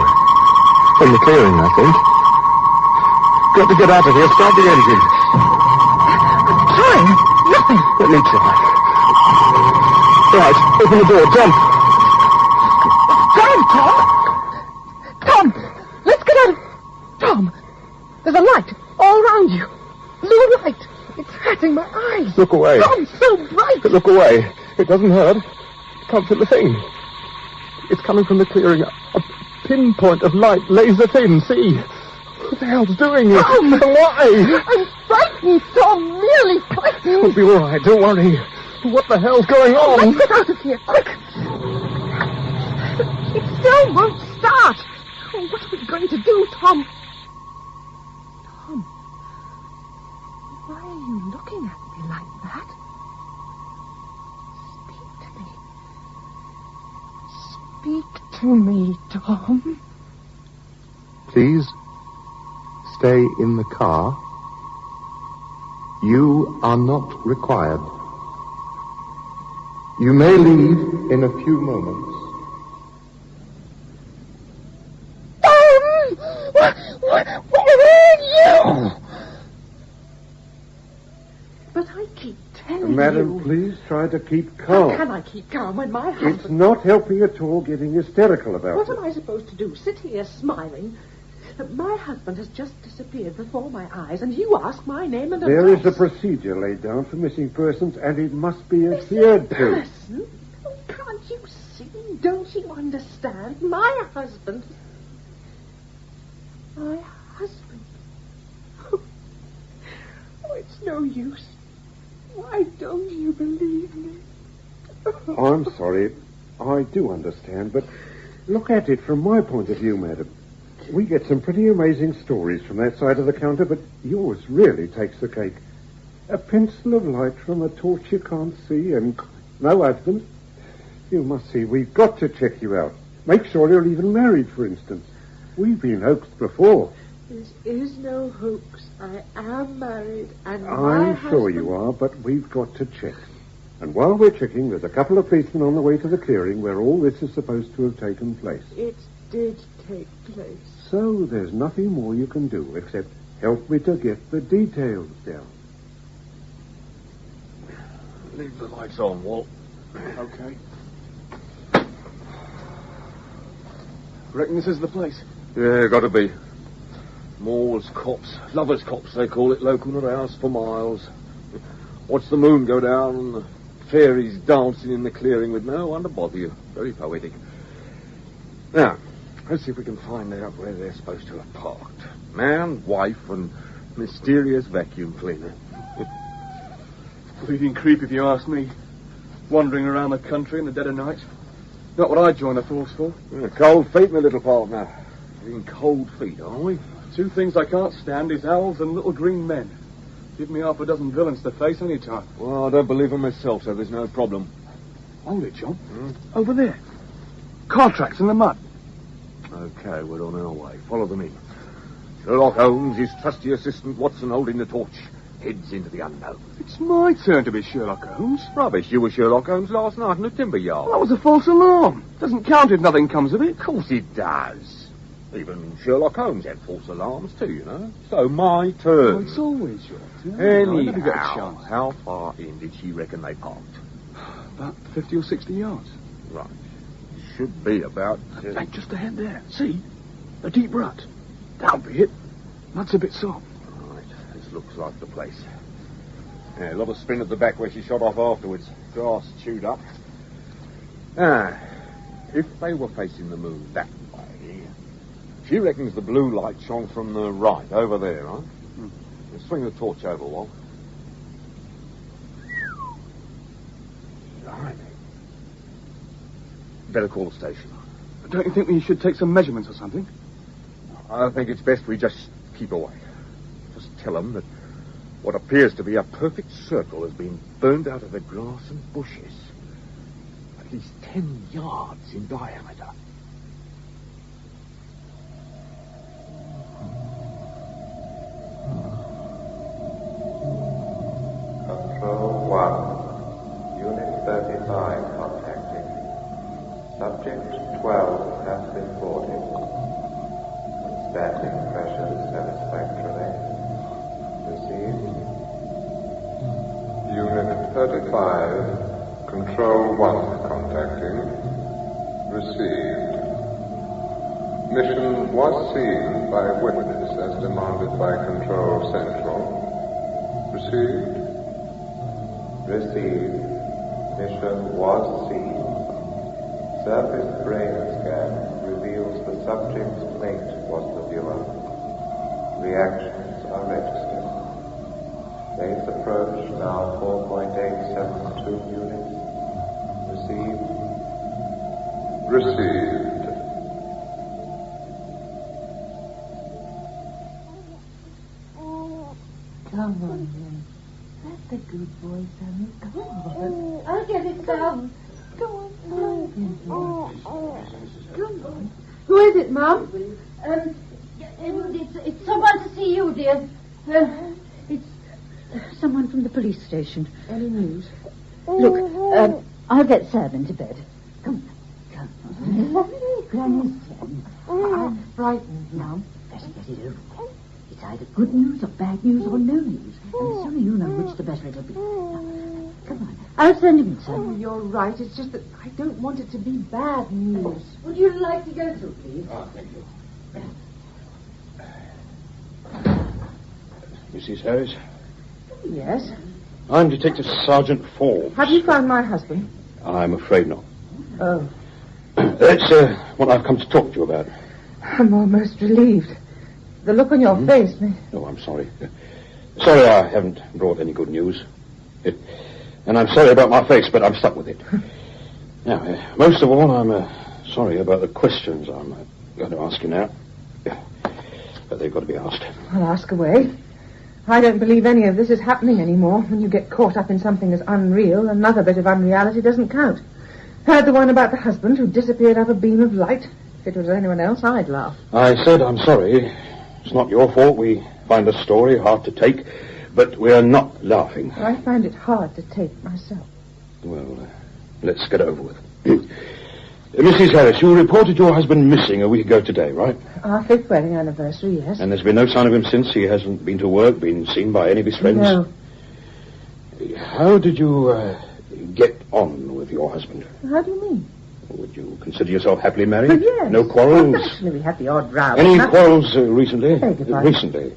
From the clearing, I think. Got to get out of here. Start the engine. I'm trying. Nothing. Let me try. Right, open the door. Jump. Look away. Oh, so bright. Look away. It doesn't hurt. Can't feel the thing. It's coming from the clearing. A pinpoint of light, laser thin. See? What the hell's doing it? Tom! Why? I'm frightened, Tom. Really frightened. We'll be all right. Don't worry. What the hell's going on? Let's get out of here, quick. It still won't start. Oh, what are we going to do, Tom? Tom, why are you looking at me like that? Speak to me, Tom. Please stay in the car. You are not required. You may leave in a few moments. Where are you? But I keep telling you. Madam, please try to keep calm. How can I keep calm when my husband... It's not helping at all getting hysterical about What it. am I supposed to do? Sit here smiling? My husband has just disappeared before my eyes, and you ask my name and There address. is a procedure laid down for missing persons, and it must be adhered to. Person? Oh, can't you see? Don't you understand? My husband... My husband. Oh, it's no use. Why don't you believe me? I'm sorry. I do understand, but look at it from my point of view, madam. We get some pretty amazing stories from that side of the counter, but yours really takes the cake. A pencil of light from a torch you can't see, and no husband. You must see, we've got to check you out. Make sure you're even married, for instance. We've been hoaxed before. This is no hoax. I am married, and I'm sure you are, but we've got to check. And while we're checking, there's a couple of policemen on the way to the clearing where all this is supposed to have taken place. It did take place. So there's nothing more you can do except help me to get the details down. Leave the lights on, Walt. Okay. Reckon this is the place? Yeah, gotta be. Moors cops, lovers cops, they call it, local at house for miles. Watch the moon go down and the fairies dancing in the clearing with no one to bother you. Very poetic. Now, let's see if we can find out where they're supposed to have parked. Man, wife, and mysterious vacuum cleaner. Bleeding creep, if you ask me. Wandering around the country in the dead of night. Not what I'd join the force for. Yeah, cold feet, my little partner. In cold feet, aren't we? Two things I can't stand is owls and little green men. Give me half a dozen villains to face any time. Well, I don't believe them myself, so there's no problem. Hold it, John. Over there. Car tracks in the mud. Okay, we're on our way. Follow them in. Sherlock Holmes, his trusty assistant Watson holding the torch, heads into the unknown. It's my turn to be Sherlock Holmes. Rubbish, you were Sherlock Holmes last night in the timber yard. Well, that was a false alarm. Doesn't count if nothing comes of it. Of course it does. Even Sherlock Holmes had false alarms too, you know. So my turn. Oh, it's always your turn. I never get a Anyhow, chance. how far in did she reckon they parked? About 50 or 60 yards. Right. Should be about... Hey, just ahead there. See? A deep rut. That'll be it. Mud's a bit soft. Right. This looks like the place. Yeah, a lot of spin at the back where she shot off afterwards. Grass chewed up. Ah, if they were facing the moon that way, she reckons the blue light shone from the right, over there, right? Let's swing the torch over, Walt. Right. Better call the station. Don't you think we should take some measurements or something? I think it's best we just keep away. Just tell them that what appears to be a perfect circle has been burned out of the grass and bushes. At least 10 yards in diameter. Control 1. Unit 35 contacting. Subject 12 has been boarded. Standing pressure satisfactorily. Received. Unit 35, Control 1 contacting. Received. Mission was seen by witness as demanded by Control Central. Received. Received. Mission was seen. Surface brain scan reveals the subject's plate was the viewer. Reactions are registered. Base approach now 4.872 units. Received. Received. Come on, then. That's a good boy, Sonny. Come on. I'll get it down. Go on. Come on. Who is it, Mum? It's someone to see you, dear. It's someone from the police station. Any news? Look, I'll get Sam into bed. Come on. Granny's ten. I'm frightened, Mum. Better get it over. It's either good news or bad news or no news. And the sooner you know which, the better it'll be. Now, come on. I'll send him in, son. Oh, you're right. It's just that I don't want it to be bad news. Would you like to go through, please? Oh, thank you. Mrs. Harris? Yes? I'm Detective Sergeant Forbes. Have you found my husband? I'm afraid not. Oh. That's what I've come to talk to you about. I'm almost relieved. The look on your face, me. Oh, I'm sorry. Sorry I haven't brought any good news. And I'm sorry about my face, but I'm stuck with it. Now, most of all, I'm sorry about the questions I'm going to ask you now. But they've got to be asked. I'll ask away. I don't believe any of this is happening anymore. When you get caught up in something as unreal, another bit of unreality doesn't count. Heard the one about the husband who disappeared up a beam of light. If it was anyone else, I'd laugh. I said I'm sorry. It's not your fault. We find a story hard to take, but we're not laughing. I find it hard to take myself. Well, let's get it over with. Mrs. Harris, you reported your husband missing a week ago today, right? Our 5th wedding anniversary, yes. And there's been no sign of him since? He hasn't been to work, been seen by any of his friends? No. How did you get on with your husband? How do you mean? Would you consider yourself happily married? Well, yes. No quarrels? Well, actually, we had the odd row. Any quarrels recently? Beg your pardon? Recently?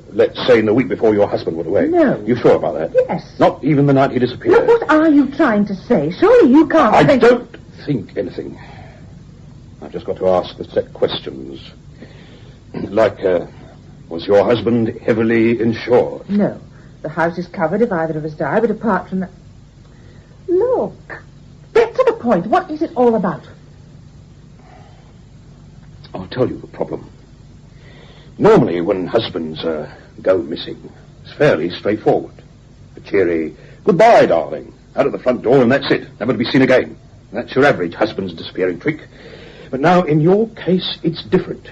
Let's say in the week before your husband went away. No. You sure about that? Yes. Not even the night he disappeared? Now, what are you trying to say? Surely you can't I don't think anything. I've just got to ask the set questions. Like, was your husband heavily insured? No. The house is covered if either of us die, but apart from that... Look. Get to the point. What is it all about? I'll tell you the problem. Normally, when husbands go missing, it's fairly straightforward. A cheery, goodbye, darling, out of the front door, and that's it. Never to be seen again. That's your average husband's disappearing trick. But now, in your case, it's different.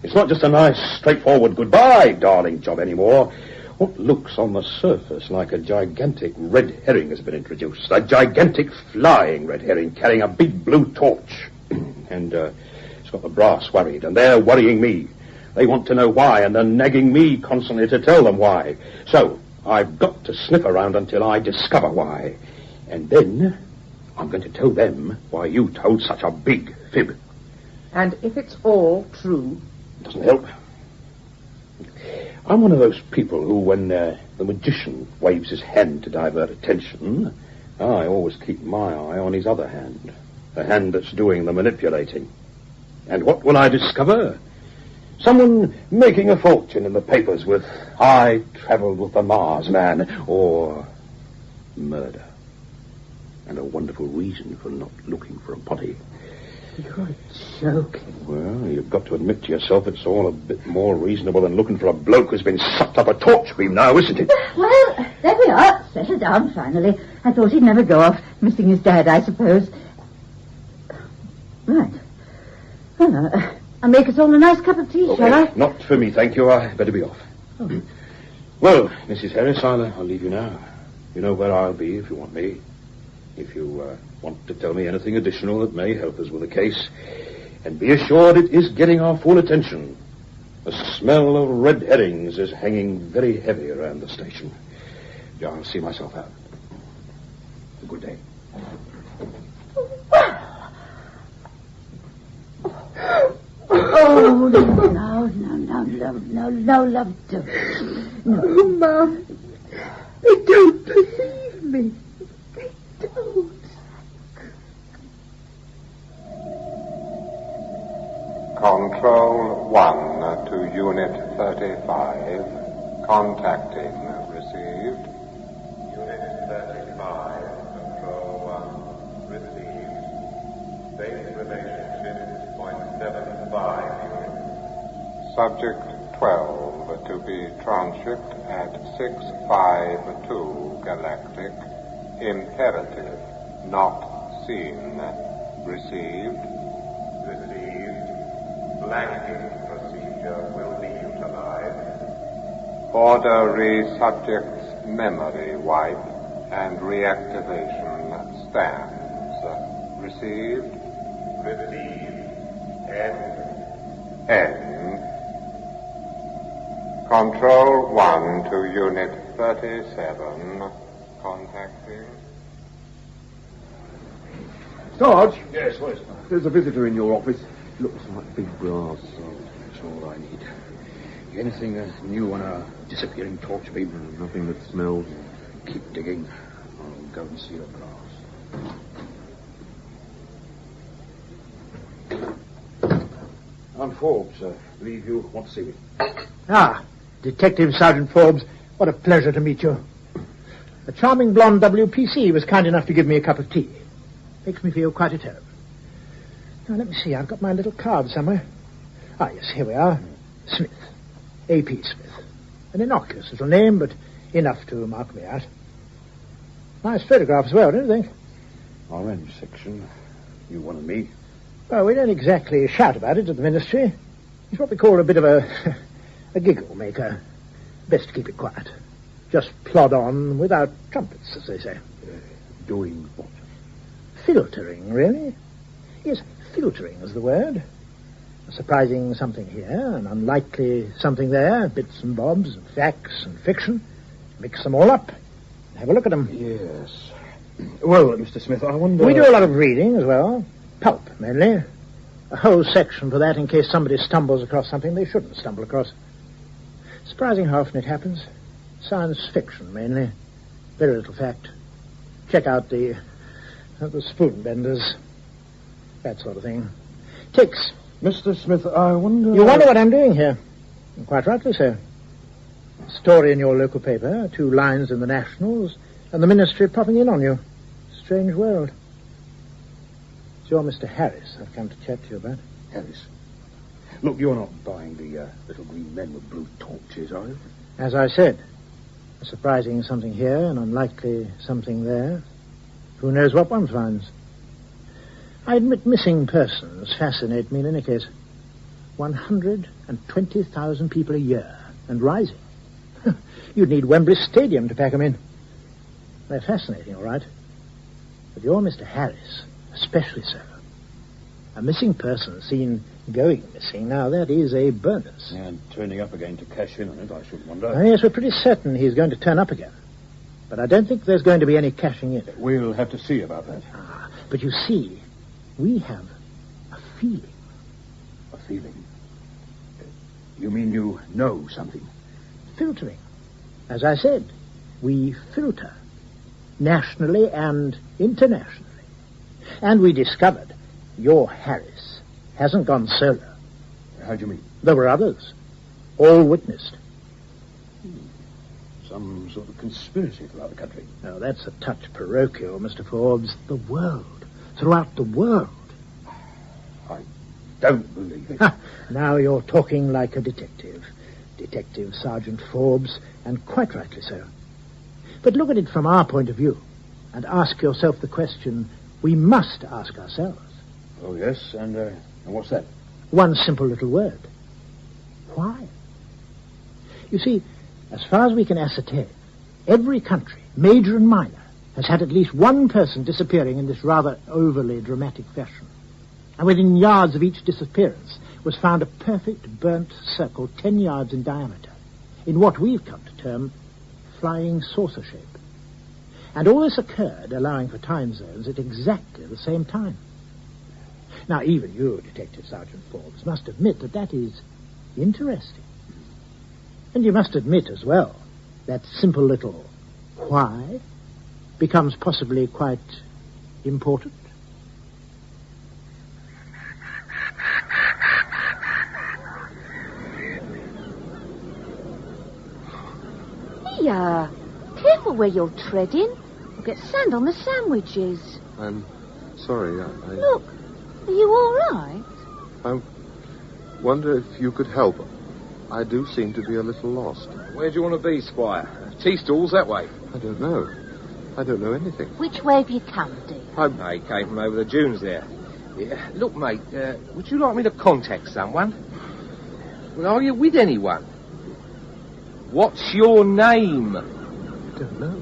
It's not just a nice, straightforward goodbye, darling job anymore. What looks on the surface like a gigantic red herring has been introduced. A gigantic flying red herring carrying a big blue torch. And it's got the brass worried, and they're worrying me. They want to know why, and they're nagging me constantly to tell them why. So, I've got to sniff around until I discover why. And then, I'm going to tell them why you told such a big fib. And if it's all true... It doesn't help. I'm one of those people who, when the magician waves his hand to divert attention, I always keep my eye on his other hand. The hand that's doing the manipulating. And what will I discover? Someone making a fortune in the papers with, I travelled with the Mars man, or murder. And a wonderful reason for not looking for a body. You're joking. Well, you've got to admit to yourself it's all a bit more reasonable than looking for a bloke who's been sucked up a torch beam now, isn't it? Well, there we are. Settled down, finally. I thought he'd never go off missing his dad, I suppose. Right. Well, I'll make us all a nice cup of tea, Okay, shall I? not for me, thank you. I better be off. Oh. Well, Mrs. Harris, I'll leave you now. You know where I'll be if you want me. If you want to tell me anything additional that may help us with the case. And be assured it is getting our full attention. The smell of red herrings is hanging very heavy around the station. I'll see myself out. Good day. Oh, no, love, don't. No. Oh, Mum, they don't believe me. They don't. Control 1 to Unit 35. Contacting. Received. Unit 35. Control 1. Received. Base relationship 0.75 units. Subject 12 to be transshipped at 652 Galactic. Imperative. Not seen. Received. Received. Blanking procedure will be utilized. Order re-subject's memory wipe and reactivation stands. Received. Received. End. Control 1 to Unit 37. Contacting. Sarge? Yes, what is it? There's a visitor in your office. Looks like big brass. Oh, that's all I need. Anything new on our disappearing torch beam? Nothing that smells. Keep digging. I'll go and see the brass. I'm Forbes. Believe you want to see me. Ah, Detective Sergeant Forbes. What a pleasure to meet you. The charming blonde WPC was kind enough to give me a cup of tea. Makes me feel quite at home. Now, let me see. I've got my little card somewhere. Ah, yes, here we are. Smith. A.P. Smith. An innocuous little name, but enough to mark me out. Nice photograph as well, don't you think? Orange section. You wanted me? Well, we don't exactly shout about it at the ministry. He's what we call a bit of a giggle maker. Best to keep it quiet. Just plod on without trumpets, as they say. Doing what? Filtering, really. Yes, filtering is the word. A surprising something here, an unlikely something there, bits and bobs, and facts and fiction. Mix them all up. Have a look at them. Yes. Well, Mr. Smith, I wonder... We do a lot of reading as well. Pulp, mainly. A whole section for that in case somebody stumbles across something they shouldn't stumble across. Surprising how often it happens. Science fiction, mainly. Very little fact. Check out the spoon benders. That sort of thing. Ticks. Mr. Smith, I wonder... You wonder what I'm doing here. And quite rightly so. Story in your local paper, 2 lines in the Nationals, and the ministry popping in on you. Strange world. It's your Mr. Harris I've come to chat to you about. Harris? Look, you're not buying the little green men with blue torches, are you? As I said, a surprising something here, an unlikely something there. Who knows what one finds? I admit missing persons fascinate me in any case. 120,000 people a year, and rising. You'd need Wembley Stadium to pack them in. They're fascinating, all right. But you're Mr. Harris, especially so. A missing person seen going missing, now that is a bonus. And turning up again to cash in on it, I should wonder. Oh, yes, we're pretty certain he's going to turn up again. But I don't think there's going to be any cashing in. We'll have to see about that. But you see, we have a feeling. A feeling? You mean you know something? Filtering. As I said, we filter. Nationally and internationally. And we discovered your Harris hasn't gone solo. How do you mean? There were others. All witnessed. Some sort of conspiracy throughout the country. Now, that's a touch parochial, Mr. Forbes. The world. Throughout the world. I don't believe it. Now you're talking like a detective. Detective Sergeant Forbes, and quite rightly so. But look at it from our point of view, and ask yourself the question we must ask ourselves. Oh, yes, and what's that? One simple little word. Why? You see, as far as we can ascertain, every country, major and minor, has had at least one person disappearing in this rather overly dramatic fashion. And within yards of each disappearance was found a perfect burnt circle 10 yards in diameter, in what we've come to term flying saucer shape. And all this occurred, allowing for time zones, at exactly the same time. Now, even you, Detective Sergeant Forbes, must admit that that is interesting. And you must admit as well that simple little why becomes possibly quite important. Here, careful where you're treading. You'll get sand on the sandwiches. I'm sorry, Look, are you all right? I wonder if you could help. I do seem to be a little lost. Where do you want to be, Squire? Tea stalls that way. I don't know. I don't know anything. Which way have you come, dear? I came from over the dunes there. Yeah, look, mate, would you like me to contact someone? Well, are you with anyone? What's your name? I don't know.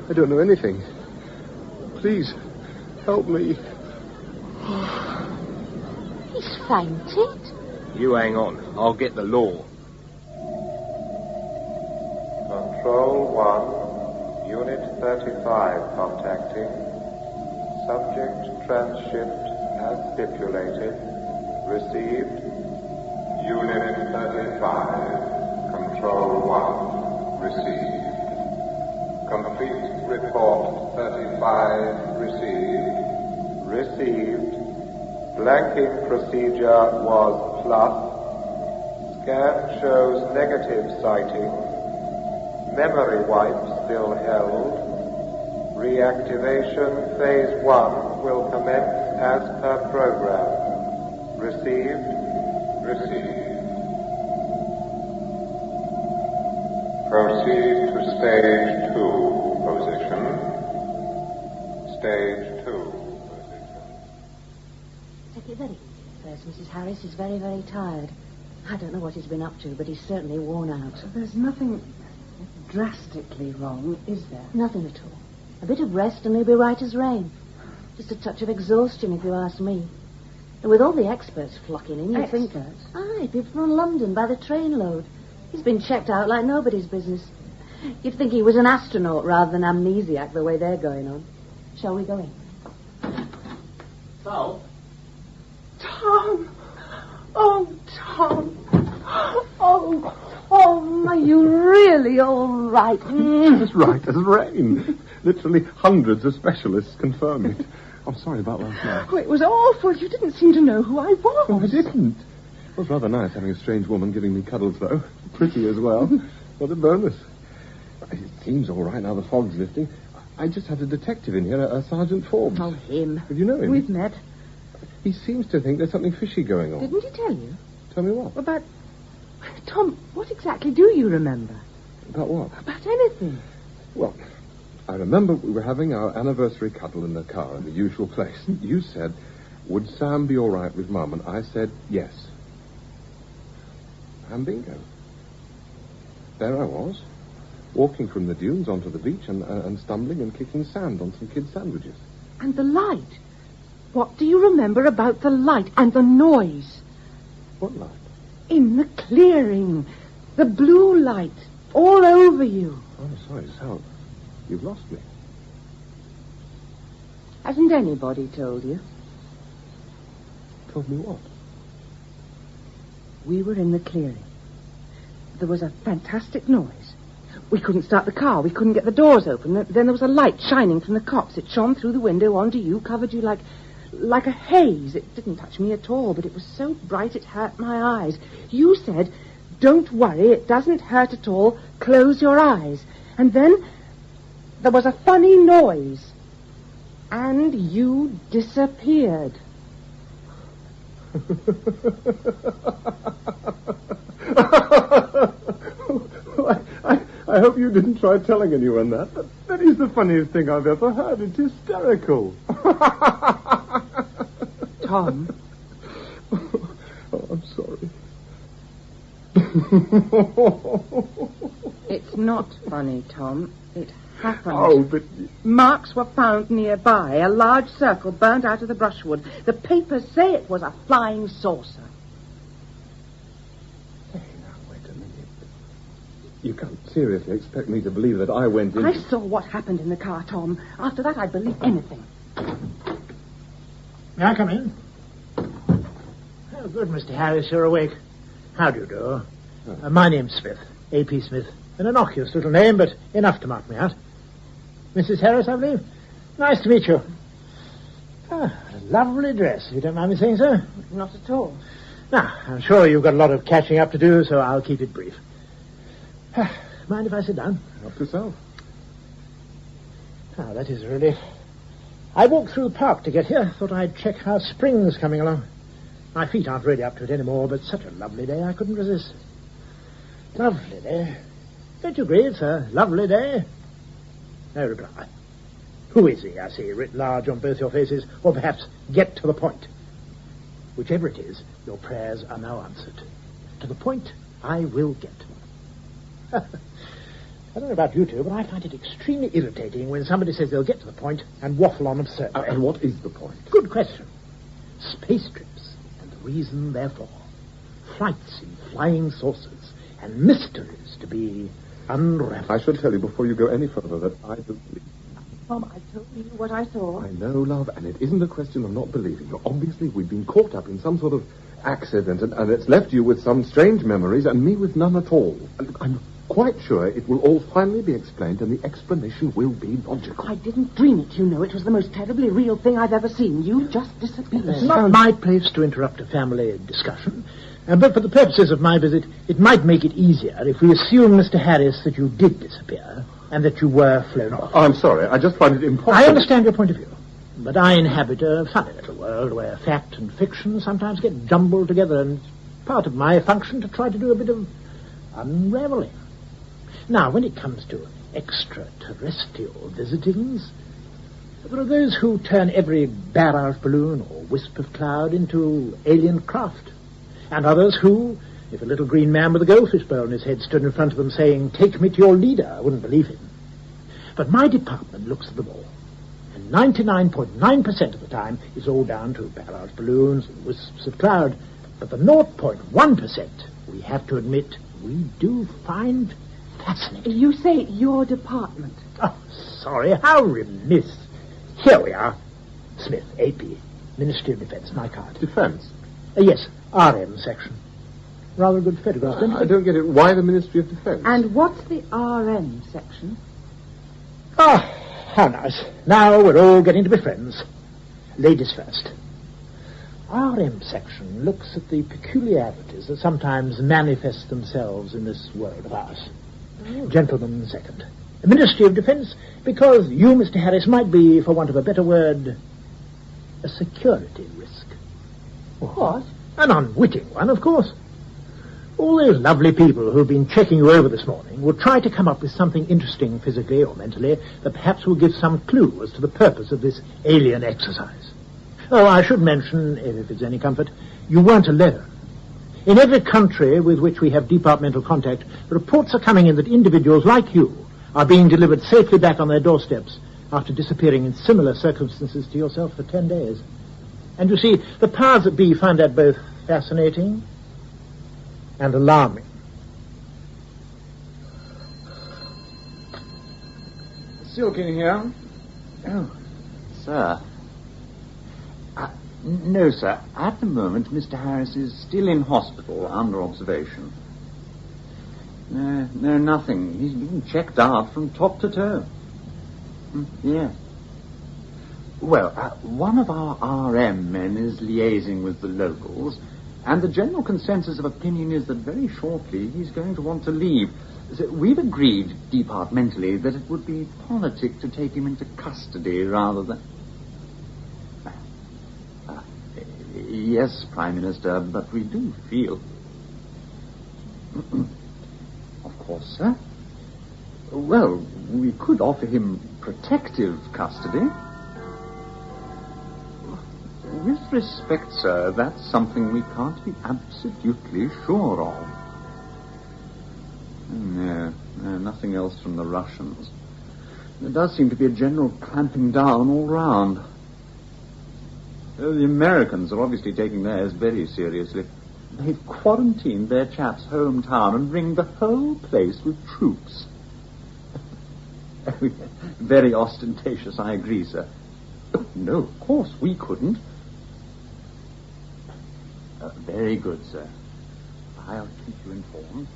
I don't know anything. Please, help me. He's fainted. You hang on. I'll get the law. Control 1, Unit 35 contacting. Subject transshipped as stipulated. Received. Unit 35. Control 1, received. Complete report 35, received. Received. Blanking procedure was plus. Scan shows negative sighting. Memory wipe still held. Reactivation phase 1 will commence as per program. Received. Received. Proceed to stage 2 position. Stage 2 position. Take it very easy first, Mrs. Harris. He's very, very tired. I don't know what he's been up to, but he's certainly worn out. There's nothing drastically wrong, is there? Nothing at all. A bit of rest and he'll be right as rain. Just a touch of exhaustion, if you ask me. And with all the experts flocking in, you'd think... Experts? Aye, people from London by the trainload. He's been checked out like nobody's business. You'd think he was an astronaut rather than amnesiac the way they're going on. Shall we go in? So? Tom! Oh, Tom! Oh, are you really all right? As right as rain. Literally hundreds of specialists confirm it. I'm sorry about last night. Oh, it was awful. You didn't seem to know who I was. Oh, I didn't. It was rather nice having a strange woman giving me cuddles, though. Pretty as well. What a bonus. It seems all right now the fog's lifting. I just had a detective in here, a Sergeant Forbes. Oh, him. Did you know him? We've met. He seems to think there's something fishy going on. Didn't he tell you? Tell me what? About... Tom, what exactly do you remember? About what? About anything. Well, I remember we were having our anniversary cuddle in the car in the usual place. You said, would Sam be all right with Mum? And I said, yes. And bingo. There I was, walking from the dunes onto the beach and stumbling and kicking sand on some kids' sandwiches. And the light. What do you remember about the light and the noise? What light? In the clearing. The blue light. All over you. Oh, sorry, Sal. You've lost me. Hasn't anybody told you? Told me what? We were in the clearing. There was a fantastic noise. We couldn't start the car. We couldn't get the doors open. Then there was a light shining from the copse. It shone through the window onto you, covered you like a haze. It didn't touch me at all, but it was so bright it hurt my eyes. You said, don't worry, it doesn't hurt at all. Close your eyes. And then there was a funny noise. And you disappeared. I hope you didn't try telling anyone that. That is the funniest thing I've ever heard. It's hysterical. Tom. Oh, I'm sorry. It's not funny, Tom. It happened. Oh, but... Marks were found nearby. A large circle burnt out of the brushwood. The papers say it was a flying saucer. Hey, now, wait a minute. You can't seriously expect me to believe that I went in... I saw what happened in the car, Tom. After that, I'd believe anything. May I come in? Oh, good, Mr. Harris, you're awake. How do you do? My name's Smith, A.P. Smith. An innocuous little name, but enough to mark me out. Mrs. Harris, I believe. Nice to meet you. Ah, a lovely dress, if you don't mind me saying so. Not at all. Now, I'm sure you've got a lot of catching up to do, so I'll keep it brief. Mind if I sit down? Help yourself. Ah, that is a relief. I walked through the park to get here. Thought I'd check how spring's coming along. My feet aren't really up to it anymore, but such a lovely day I couldn't resist. Lovely day. Don't you agree it's a lovely day? No reply. Who is he, I see, writ large on both your faces, or perhaps get to the point. Whichever it is, your prayers are now answered. To the point I will get. I don't know about you two, but I find it extremely irritating when somebody says they'll get to the point and waffle on absurdly. And what is the point? Good question. Space trips, and the reason therefore. Flights in flying saucers, and mysteries to be unraveled. I should tell you before you go any further that I don't believe. Tom, I told you what I thought. I know, love, and it isn't a question of not believing you. Obviously, we've been caught up in some sort of accident, and it's left you with some strange memories, and me with none at all. And I'm quite sure it will all finally be explained, and the explanation will be logical. I didn't dream it, you know. It was the most terribly real thing I've ever seen. You just disappeared. It's not my place to interrupt a family discussion. But for the purposes of my visit, it might make it easier if we assume, Mr. Harris, that you did disappear and that you were flown off. I'm sorry. I just find it impossible. I understand your point of view. But I inhabit a funny little world where fact and fiction sometimes get jumbled together, and it's part of my function to try to do a bit of unraveling. Now, when it comes to extraterrestrial visitings, there are those who turn every barrage balloon or wisp of cloud into alien craft. And others who, if a little green man with a goldfish bowl on his head stood in front of them saying, "Take me to your leader," I wouldn't believe him. But my department looks at them all. And 99.9% of the time it's all down to barrage balloons and wisps of cloud. But the 0.1%, we have to admit, we do find fascinating. You say your department. Oh, sorry, how remiss. Here we are. Smith, AP, Ministry of Defence, my card. Defence? Yes, RM section. Rather a good photograph, don't you? I don't get it. Why the Ministry of Defence? And what's the RM section? Ah, how nice. Now we're all getting to be friends. Ladies first. RM section looks at the peculiarities that sometimes manifest themselves in this world of ours. Gentlemen second. The Ministry of Defence, because you, Mr. Harris, might be, for want of a better word, a security risk. What? An unwitting one, of course. All those lovely people who've been checking you over this morning will try to come up with something interesting physically or mentally that perhaps will give some clue as to the purpose of this alien exercise. Oh, I should mention, if it's any comfort, you weren't alone. In every country with which we have departmental contact, reports are coming in that individuals like you are being delivered safely back on their doorsteps after disappearing in similar circumstances to yourself for 10 days. And you see, the powers that be find that both fascinating and alarming. Silkin here. Oh, sir. No, sir. At the moment, Mr. Harris is still in hospital under observation. No, nothing. He's been checked out from top to toe. Yes. Well, one of our RM men is liaising with the locals, and the general consensus of opinion is that very shortly he's going to want to leave. So we've agreed departmentally that it would be politic to take him into custody rather than... Yes, Prime Minister, but we do feel... Of course, sir. Well, we could offer him protective custody. With respect, sir, that's something we can't be absolutely sure of. No, nothing else from the Russians. There does seem to be a general clamping down all round. The Americans are obviously taking theirs very seriously. They've quarantined their chap's hometown and ringed the whole place with troops. Very ostentatious, I agree, sir. Oh, no, of course, we couldn't. Very good, sir. I'll keep you informed.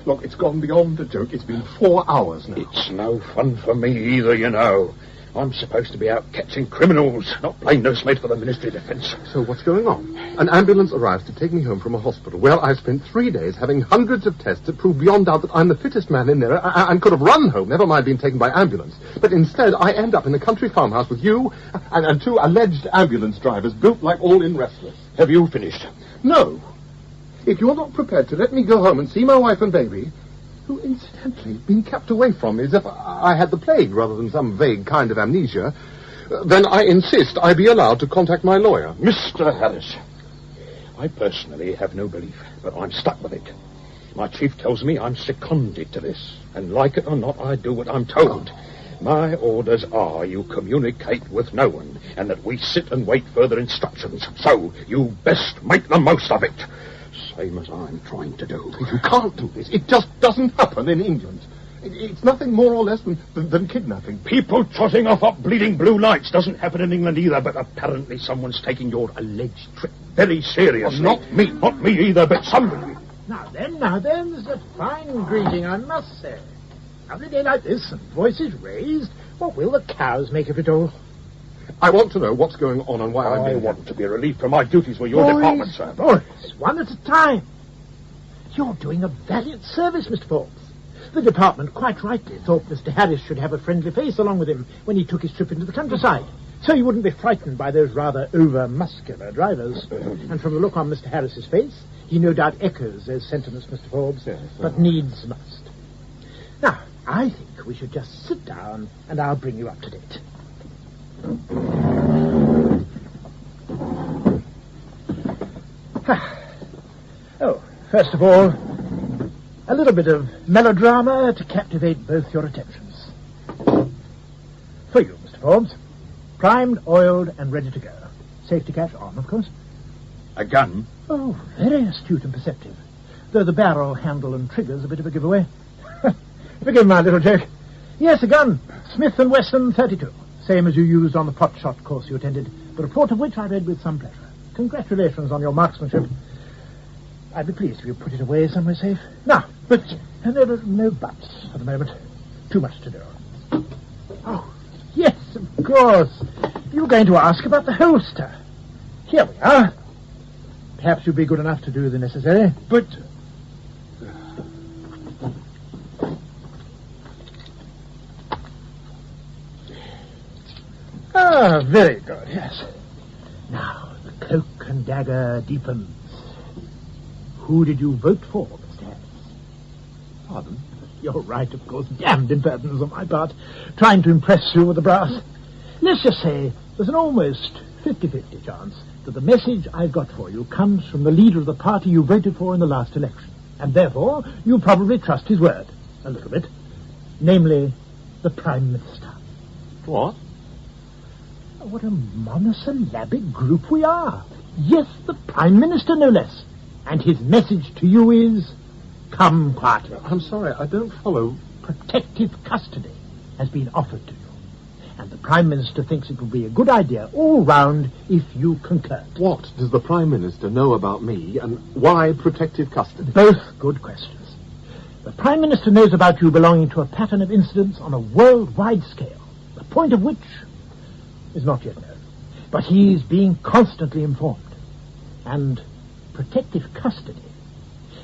Look, it's gone beyond a joke. It's been 4 hours now. It's no fun for me either, you know. I'm supposed to be out catching criminals, not plain nursemaid for the Ministry of Defence. So what's going on? An ambulance arrives to take me home from a hospital where I've spent 3 days having hundreds of tests that prove beyond doubt that I'm the fittest man in there and could have run home, never mind being taken by ambulance. But instead, I end up in a country farmhouse with you and 2 alleged ambulance drivers built like all-in wrestlers. Have you finished? No. If you're not prepared to let me go home and see my wife and baby, who incidentally been kept away from me as if I had the plague rather than some vague kind of amnesia, then I insist I be allowed to contact my lawyer. Mr. Harris, I personally have no belief, but I'm stuck with it. My chief tells me I'm seconded to this, and like it or not, I do what I'm told. My orders are you communicate with no one, and that we sit and wait further instructions. So, you best make the most of it. Same as I'm trying to do. You can't do this. It just doesn't happen in England. It's nothing more or less than kidnapping. People trotting off up bleeding blue lights doesn't happen in England either, but apparently someone's taking your alleged trick very seriously. Well, not me either, but somebody. Now then, this is a fine greeting, I must say. Lovely day like this, and voices raised. What will the cows make of it all? I want to know what's going on and why I want to be relieved from my duties with your department, sir. Boys, one at a time. You're doing a valiant service, Mr. Forbes. The department quite rightly thought Mr. Harris should have a friendly face along with him when he took his trip into the countryside, so he wouldn't be frightened by those rather over-muscular drivers. And from the look on Mr. Harris's face, he no doubt echoes those sentiments, Mr. Forbes, but needs must. Now, I think we should just sit down and I'll bring you up to date. Oh, first of all, a little bit of melodrama to captivate both your attentions. For you, Mr. Forbes. Primed, oiled, and ready to go. Safety catch on, of course. A gun? Oh, very astute and perceptive. Though the barrel, handle, and trigger's a bit of a giveaway. Forgive my little joke. Yes, a gun. Smith & Wesson 32. Same as you used on the pot shot course you attended, the report of which I read with some pleasure. Congratulations on your marksmanship. I'd be pleased if you put it away somewhere safe. Now, but no buts for the moment. Too much to do. Oh, yes, of course. You were going to ask about the holster. Here we are. Perhaps you'd be good enough to do the necessary. But... Ah, very good, yes. Now, the cloak and dagger deepens. Who did you vote for, Mr. Harris? Pardon? You're right, of course. Damned impertinence on my part. Trying to impress you with the brass. Let's just say there's an almost 50-50 chance that the message I've got for you comes from the leader of the party you voted for in the last election. And therefore, you probably trust his word. A little bit. Namely, the Prime Minister. What? What a monosyllabic group we are. Yes, the Prime Minister, no less. And his message to you is, come quietly. I'm sorry, I don't follow. Protective custody has been offered to you. And the Prime Minister thinks it would be a good idea all round if you concurred. What does the Prime Minister know about me, and why protective custody? Both good questions. The Prime Minister knows about you belonging to a pattern of incidents on a worldwide scale, the point of which is not yet known. But he is being constantly informed. And protective custody,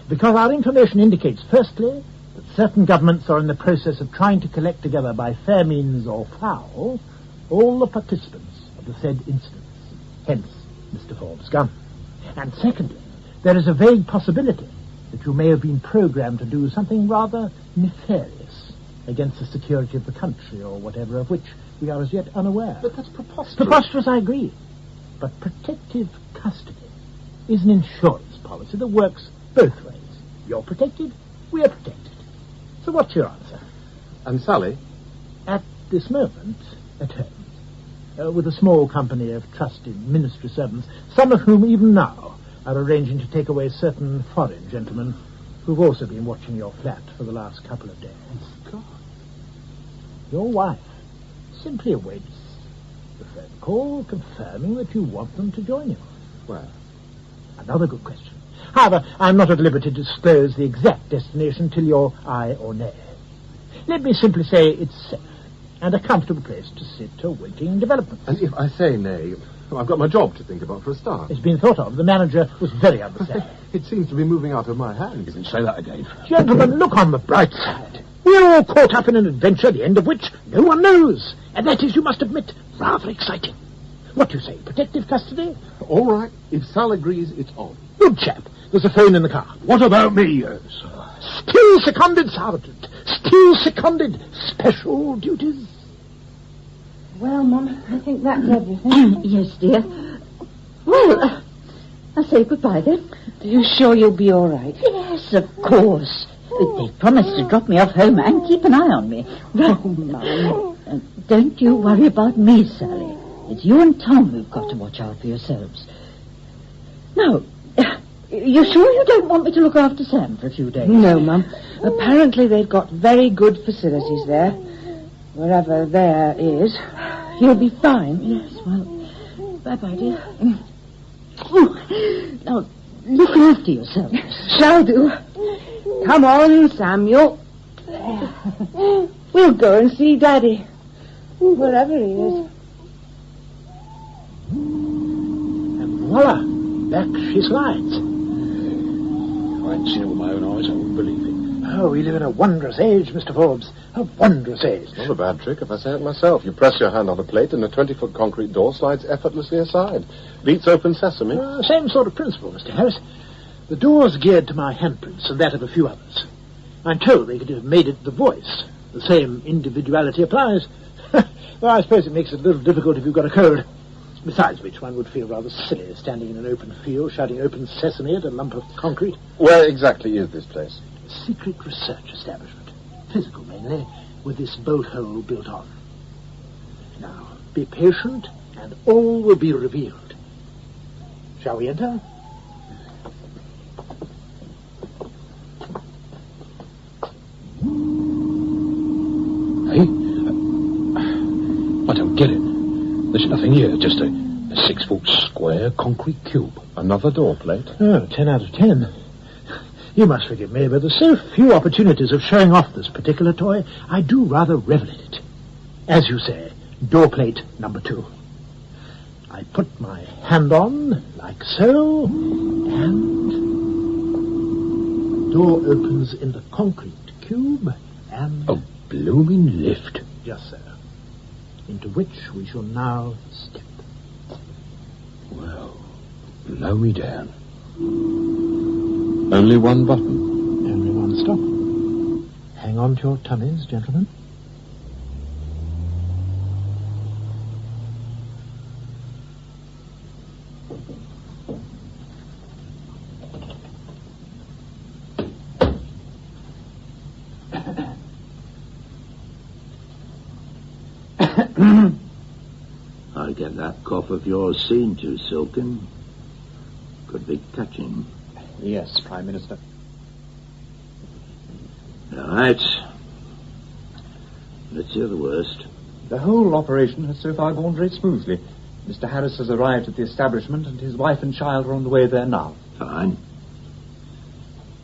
because our information indicates, firstly, that certain governments are in the process of trying to collect together by fair means or foul all the participants of the said incidents. Hence, Mr. Forbes' gun. And secondly, there is a vague possibility that you may have been programmed to do something rather nefarious against the security of the country or whatever of which we are as yet unaware. But that's preposterous. Preposterous, I agree. But protective custody is an insurance policy that works both ways. You're protected, we're protected. So what's your answer? And Sally? At this moment, at home, with a small company of trusted ministry servants, some of whom even now are arranging to take away certain foreign gentlemen who've also been watching your flat for the last couple of days. God. Your wife simply awaits the phone call confirming that you want them to join you. Well, another good question. However, I'm not at liberty to disclose the exact destination till you're aye or nay. Let me simply say it's safe, and a comfortable place to sit awaiting development. And if I say nay, I've got my job to think about for a start. It's been thought of. The manager was very understanding. It seems to be moving out of my hands. You can say that again. Gentlemen, look on the bright side. We're all caught up in an adventure, the end of which no one knows. And that is, you must admit, rather exciting. What do you say, protective custody? All right. If Sal agrees, it's on. Good chap. There's a phone in the car. What about me, sir? Still seconded, Sergeant. Still seconded. Special duties. Well, Mum, I think that's everything. Yes, dear. Well, I'll say goodbye then. Are you sure you'll be all right? Yes, of course. They promised to drop me off home and keep an eye on me. Oh, Mum. Don't you worry about me, Sally. It's you and Tom who've got to watch out for yourselves. Now, you sure you don't want me to look after Sam for a few days? No, Mum. Apparently they've got very good facilities there. Wherever there is. He'll be fine. Yes, well, bye-bye, dear. Now, look after yourselves. Shall do. Come on, Samuel. We'll go and see Daddy. Wherever he is. And voila, back she slides. If I hadn't seen it with my own eyes, I wouldn't believe it. Oh, we live in a wondrous age, Mr. Forbes. A wondrous age. Not a bad trick if I say it myself. You press your hand on a plate and a 20-foot concrete door slides effortlessly aside. Beats open sesame. Same sort of principle, Mr. Harris. The door's geared to my handprints and that of a few others. I'm told they could have made it the voice. The same individuality applies. Though I suppose it makes it a little difficult if you've got a cold. Besides which, one would feel rather silly standing in an open field shouting open sesame at a lump of concrete. Where exactly is this place? A secret research establishment. Physical, mainly, with this bolt hole built on. Now, be patient, and all will be revealed. Shall we enter? Hey? I don't get it. There's nothing here, just a 6-foot square concrete cube. Another door plate? Oh, 10 out of 10. You must forgive me, but there's so few opportunities of showing off this particular toy, I do rather revel in it. As you say, door plate number 2. I put my hand on, like so, and the door opens in the concrete cube, and... A blooming lift. Just so. Into which we shall now step. Well, blow me down. Only one button. Only one stop. Hang on to your tummies, gentlemen. I get that cough of yours seen to, Silken. Could be catching. Yes, Prime Minister. All right. Let's hear the worst. The whole operation has so far gone very smoothly. Mr. Harris has arrived at the establishment, and his wife and child are on the way there now. Fine.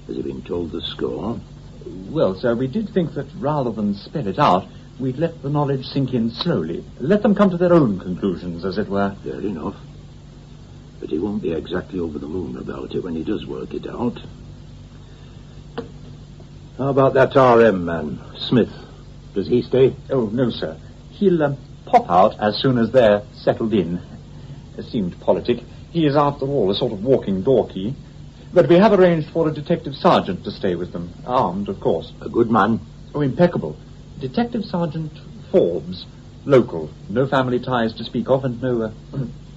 Has he been told the score? Well, sir, we did think that rather than spell it out, we'd let the knowledge sink in slowly. Let them come to their own conclusions, as it were. Fair enough. But he won't be exactly over the moon about it when he does work it out. How about that RM man, Smith? Does he stay? Oh, no, sir. He'll pop out as soon as they're settled in. It seemed politic. He is, after all, a sort of walking door key. But we have arranged for a detective sergeant to stay with them. Armed, of course. A good man? Oh, impeccable. Detective Sergeant Forbes. Local. No family ties to speak of, and no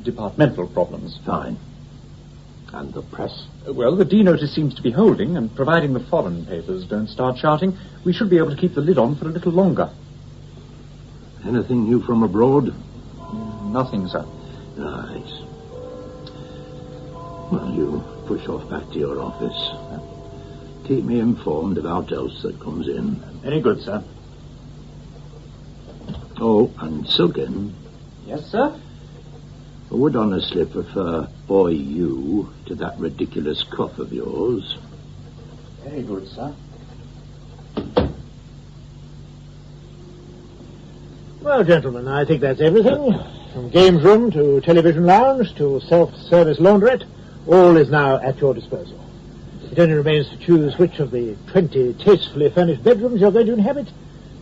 departmental problems. Fine. And the press? Well, the D-notice seems to be holding, and providing the foreign papers don't start shouting, we should be able to keep the lid on for a little longer. Anything new from abroad? Nothing, sir. Right. Well, you push off back to your office. Keep me informed of aught else that comes in. Very good, sir. Oh, and Silken. Yes, sir? I would honestly prefer boy you to that ridiculous cough of yours. Very good, sir. Well, gentlemen, I think that's everything. From games room to television lounge to self-service laundrette, all is now at your disposal. It only remains to choose which of the 20 tastefully furnished bedrooms you're going to inhabit,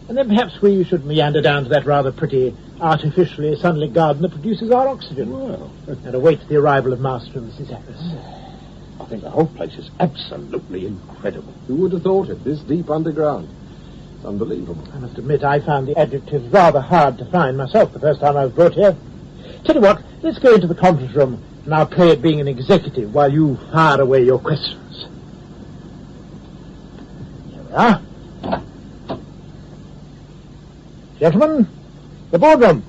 and then perhaps we should meander down to that rather pretty, artificially sunlit garden that produces our oxygen, and await the arrival of Master and Mrs. Harris. I think the whole place is absolutely incredible. Who would have thought it, this deep underground? It's unbelievable. I must admit I found the adjectives rather hard to find myself the first time I was brought here. Tell you what, let's go into the conference room, and I'll play at being an executive while you fire away your questions. Here we are. Gentlemen, the boardroom.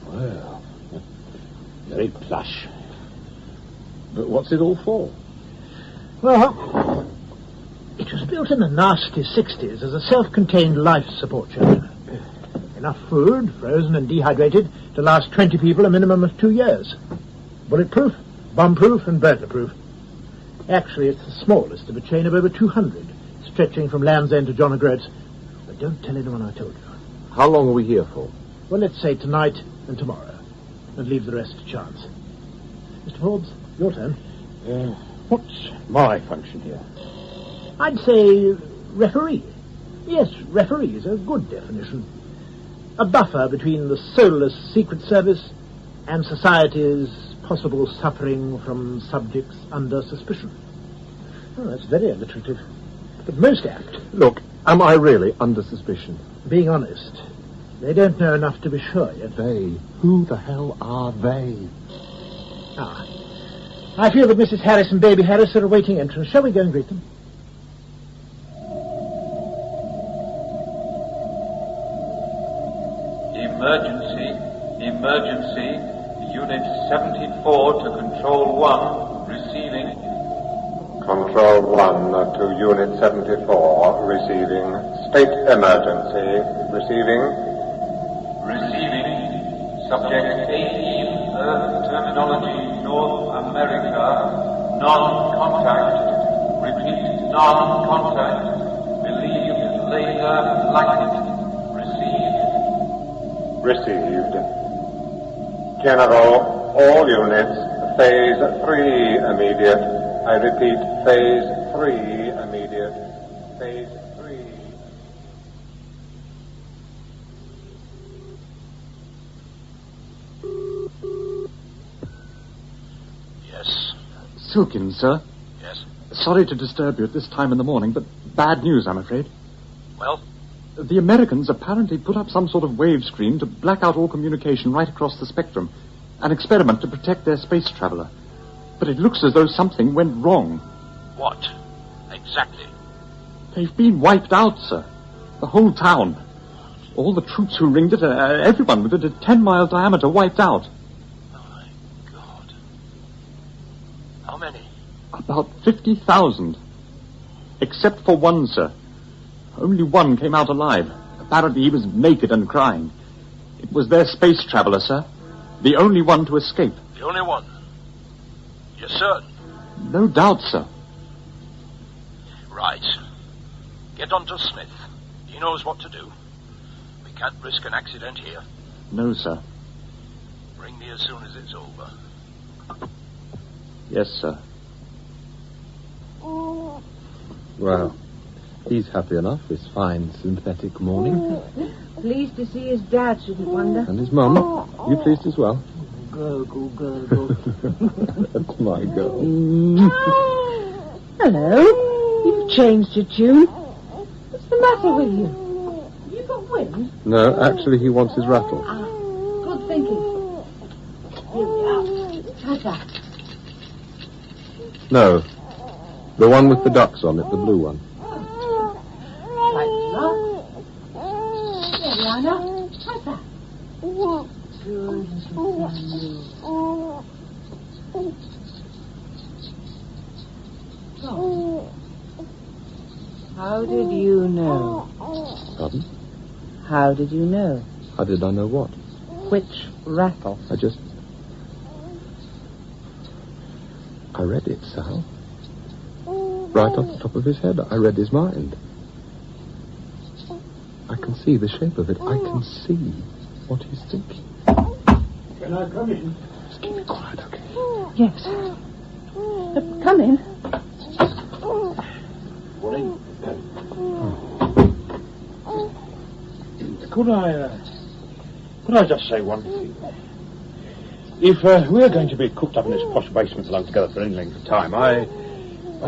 Well, very plush. But what's it all for? Well, it was built in the nasty 60s as a self-contained life support shelter. Enough food, frozen and dehydrated, to last 20 people a minimum of 2 years. Bulletproof, bomb-proof and burglar-proof. Actually, it's the smallest of a chain of over 200, stretching from Land's End to John O'Groats. But don't tell anyone I told you. How long are we here for? Well, let's say tonight and tomorrow, and leave the rest to chance. Mr. Forbes, your turn. What's my function here? I'd say referee. Yes, referee is a good definition. A buffer between the soulless Secret Service and society's possible suffering from subjects under suspicion. Oh, that's very alliterative, but most apt. Look, am I really under suspicion? Being honest, they don't know enough to be sure yet. They? Who the hell are they? Ah, I feel that Mrs. Harris and Baby Harris are awaiting entrance. Shall we go and greet them? Emergency. Unit 74 to Control 1, receiving. Control 1 to Unit 74, receiving. State emergency, receiving. Receiving. Subject 18, Earth terminology, North America, non-contact. Repeat, non-contact. Believed laser light. Received. General, all units, Phase 3 immediate. I repeat, Phase 3 immediate. Phase 3. Yes. Silkin, sir. Yes? Sorry to disturb you at this time in the morning, but bad news, I'm afraid. Well? The Americans apparently put up some sort of wave screen to black out all communication right across the spectrum. An experiment to protect their space traveler. But it looks as though something went wrong. What? Exactly? They've been wiped out, sir. The whole town. All the troops who ringed it, everyone with it, a 10-mile diameter wiped out. My God. How many? About 50,000. Except for one, sir. Only one came out alive. Apparently he was naked and crying. It was their space traveler, sir. The only one to escape. The only one? You're certain? No doubt, sir. Right. Get on to Smith. He knows what to do. We can't risk an accident here. No, sir. Ring me as soon as it's over. Yes, sir. Well, he's happy enough this fine synthetic morning. Pleased to see his dad, shouldn't wonder. And his mum. You pleased as well? Gurgle, gurgle. That's my girl. Hello. You've changed your tune. What's the matter with you? Have you got wind? No, actually he wants his rattle. Good thinking. Here we are. Try that. No, the one with the ducks on it, the blue one. Right, love. There we are now. Try that. So, how did you know? Pardon? How did you know? How did I know what? Which rattle? I read it, Sal. Right off the top of his head, I read his mind. I can see the shape of it. I can see what he's thinking. Can I come in? Just keep it quiet, okay? Yes. Come in. Morning. Could I just say one thing? If we're going to be cooped up in this posh basement alone together for any length of time, I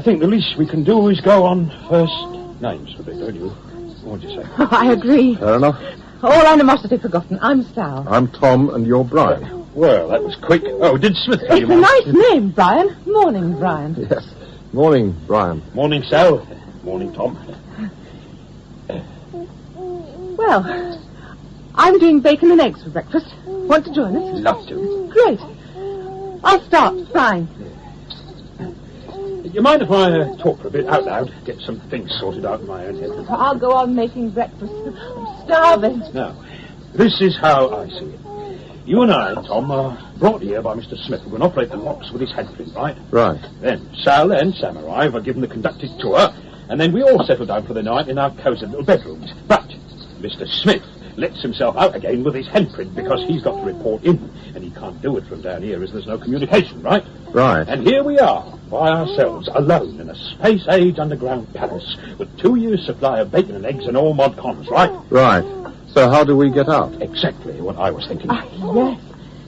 think the least we can do is go on first names for a bit, don't you? What do you say? I agree. Fair enough. All animosity forgotten. I'm Sal. I'm Tom, and you're Brian. Well, that was quick. Oh, did Smith tell It's you? a nice name, Brian. Morning, Brian. Yes. Morning, Brian. Morning, Sal. Morning, Tom. Well, I'm doing bacon and eggs for breakfast. Want to join us? Love to. Great. I'll start frying. You mind if I talk for a bit out loud? Get some things sorted out in my own head. I'll go on making breakfast. I'm starving. Now, this is how I see it. You and I, Tom, are brought here by Mr. Smith, who can operate the locks with his handprint, right? Right. Then Sal and Sam arrive, are given the conducted tour, and then we all settle down for the night in our cosy little bedrooms. But Mr. Smith lets himself out again with his handprint because he's got to report in, and he can't do it from down here as there's no communication, right? Right. And here we are, by ourselves, alone in a space-age underground palace with 2 years' supply of bacon and eggs and all mod cons, right? Right. So how do we get out? Exactly what I was thinking. Yes,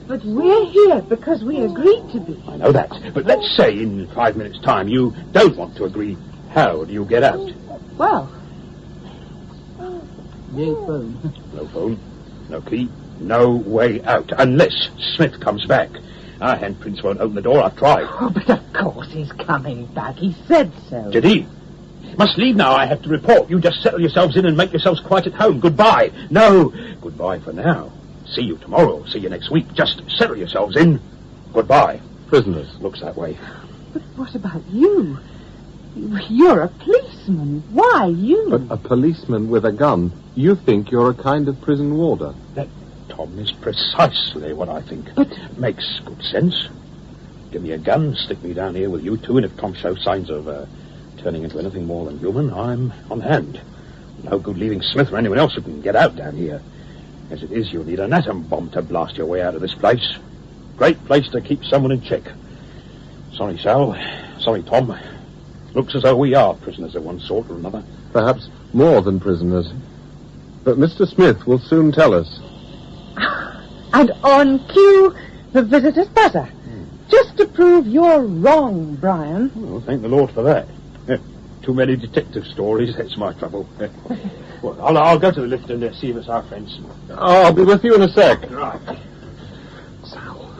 but we're here because we agreed to be. I know that, but let's say in 5 minutes' time you don't want to agree. How do you get out? Well, no phone. No phone, no key, no way out, unless Smith comes back. Our handprints won't open the door, I've tried. Oh, but of course he's coming back. He said so. Did he? Must leave now, I have to report. You just settle yourselves in and make yourselves quite at home. Goodbye. No, goodbye for now. See you tomorrow, see you next week. Just settle yourselves in. Goodbye. Prisoners. Looks that way. But what about you? You're a policeman. Why you? But a policeman with a gun. You think you're a kind of prison warder. That, Tom, is precisely what I think. But makes good sense. Give me a gun, stick me down here with you two, and if Tom shows signs of turning into anything more than human, I'm on hand. No good leaving Smith or anyone else who can get out down here. As it is, you'll need an atom bomb to blast your way out of this place. Great place to keep someone in check. Sorry, Sal. Sorry, Tom. Looks as though we are prisoners of one sort or another. Perhaps more than prisoners. But Mr. Smith will soon tell us. And on cue, the visitor's buzzer. Just to prove you're wrong, Brian. Well, thank the Lord for that. Too many detective stories, that's my trouble. Well, I'll go to the lift and see if it's our friends. I'll be with you in a sec. Right. Sal.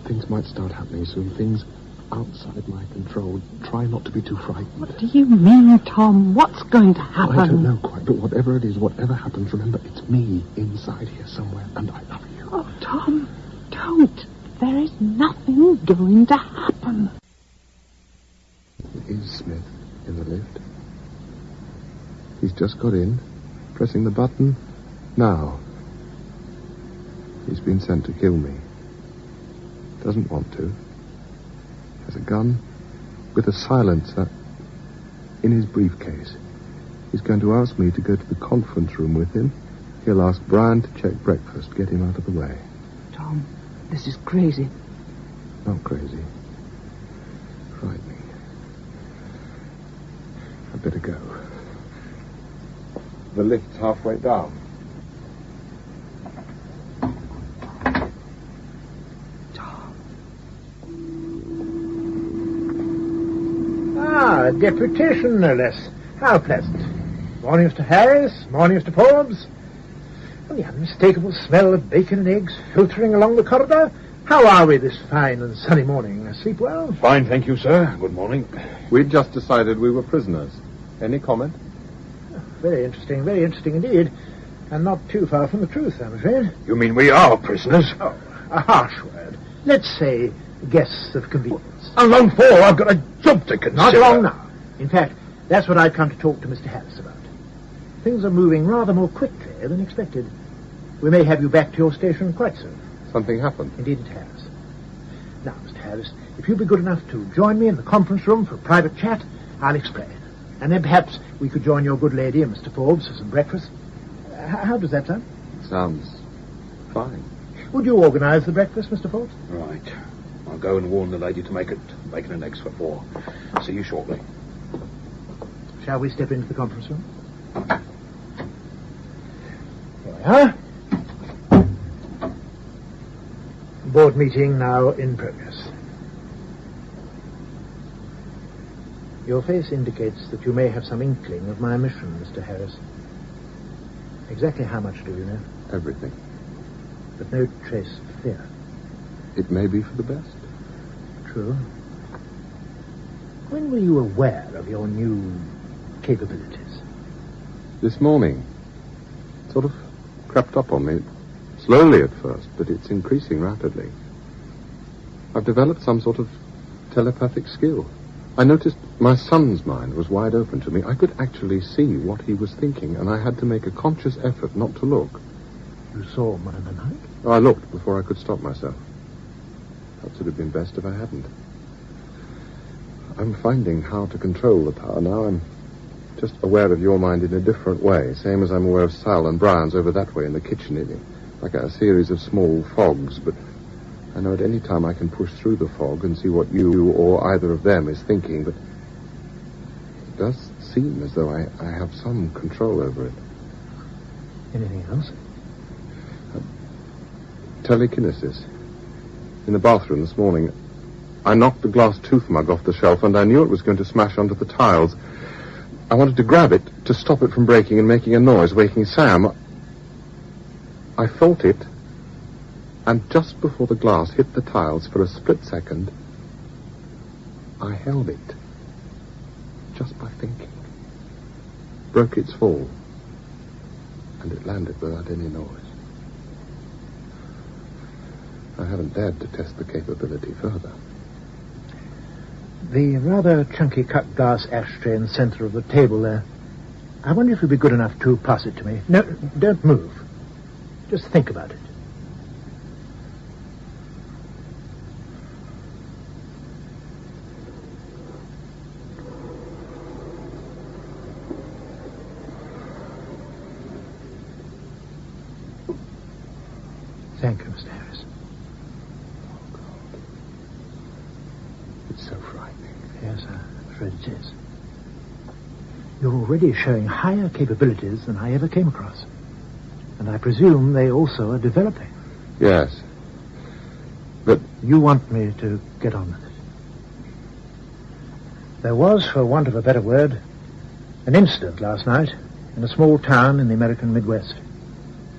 Things might start happening soon. Things outside my control. Try not to be too frightened. What do you mean, Tom? What's going to happen? I don't know quite, but whatever it is, whatever happens, remember, it's me inside here somewhere, and I love you. Oh, Tom, don't. There is nothing going to happen. Is Smith in the lift? He's just got in, pressing the button now. He's been sent to kill me. Doesn't want to. Has a gun with a silencer in his briefcase. He's going to ask me to go to the conference room with him. He'll ask Brian to check breakfast, get him out of the way. Tom, this is crazy. Not crazy. Frightening. I'd better go. The lift's halfway down. A deputation, no less. How pleasant. Morning, Mr. Harris. Morning, Mr. Forbes. And the unmistakable smell of bacon and eggs filtering along the corridor. How are we this fine and sunny morning? Sleep well? Fine, thank you, sir. Good morning. We'd just decided we were prisoners. Any comment? Very interesting indeed. And not too far from the truth, I'm afraid. You mean we are prisoners? Oh, a harsh word. Let's say guests of convenience. How long for? I've got a job to consider. Not long now. In fact, that's what I've come to talk to Mr. Harris about. things are moving rather more quickly than expected. We may have you back to your station quite soon. Something happened? Indeed it has. Now, Mr. Harris, if you'd be good enough to join me in the conference room for a private chat, I'll explain. And then perhaps we could join your good lady and Mr. Forbes for some breakfast. How does that sound? Sounds fine. Would you organise the breakfast, Mr. Forbes? Right. I'll go and warn the lady to make it bacon and eggs for 4. See you shortly. Shall we step into the conference room? Here we are. Board meeting now in progress. Your face indicates that you may have some inkling of my mission, Mr. Harris. Exactly how much do you know? Everything. But no trace of fear. It may be for the best. True. When were you aware of your new capabilities? This morning. Sort of crept up on me. Slowly at first, but it's increasing rapidly. I've developed some sort of telepathic skill. I noticed my son's mind was wide open to me. I could actually see what he was thinking, and I had to make a conscious effort not to look. You saw him in the night? I looked before I could stop myself. Perhaps it would have been best if I hadn't. I'm finding how to control the power now. I'm just aware of your mind in a different way, same as I'm aware of Sal and Brian's over that way in the kitchen, like a series of small fogs, but I know at any time I can push through the fog and see what you or either of them is thinking, but it does seem as though I have some control over it. Anything else? Telekinesis. In the bathroom this morning, I knocked the glass tooth mug off the shelf and I knew it was going to smash onto the tiles. I wanted to grab it to stop it from breaking and making a noise, waking Sam. I felt it, and just before the glass hit the tiles for a split second, I held it, just by thinking. Broke its fall, and it landed without any noise. I haven't dared to test the capability further. The rather chunky cut glass ashtray in the centre of the table there. I wonder if you'd be good enough to pass it to me. No, don't move. Just think about it. Thank you, Mr. Harris. Oh, God. It's so frightening. Yes, I'm afraid it is. You're already showing higher capabilities than I ever came across. And I presume they also are developing. Yes. But you want me to get on with it. There was, for want of a better word, an incident last night in a small town in the American Midwest.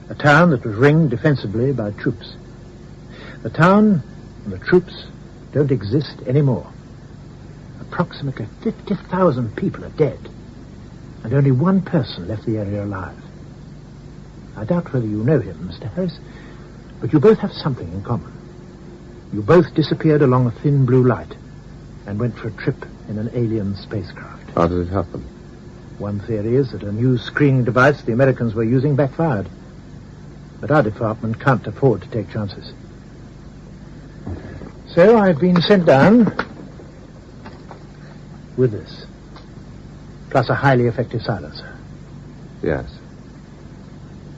A town that was ringed defensively by troops. The town and the troops don't exist anymore. Approximately 50,000 people are dead, and only one person left the area alive. I doubt whether you know him, Mr. Harris, but you both have something in common. You both disappeared along a thin blue light and went for a trip in an alien spacecraft. How did it happen? One theory is that a new screening device the Americans were using backfired. But our department can't afford to take chances. So I've been sent down with this, plus a highly effective silencer. Yes.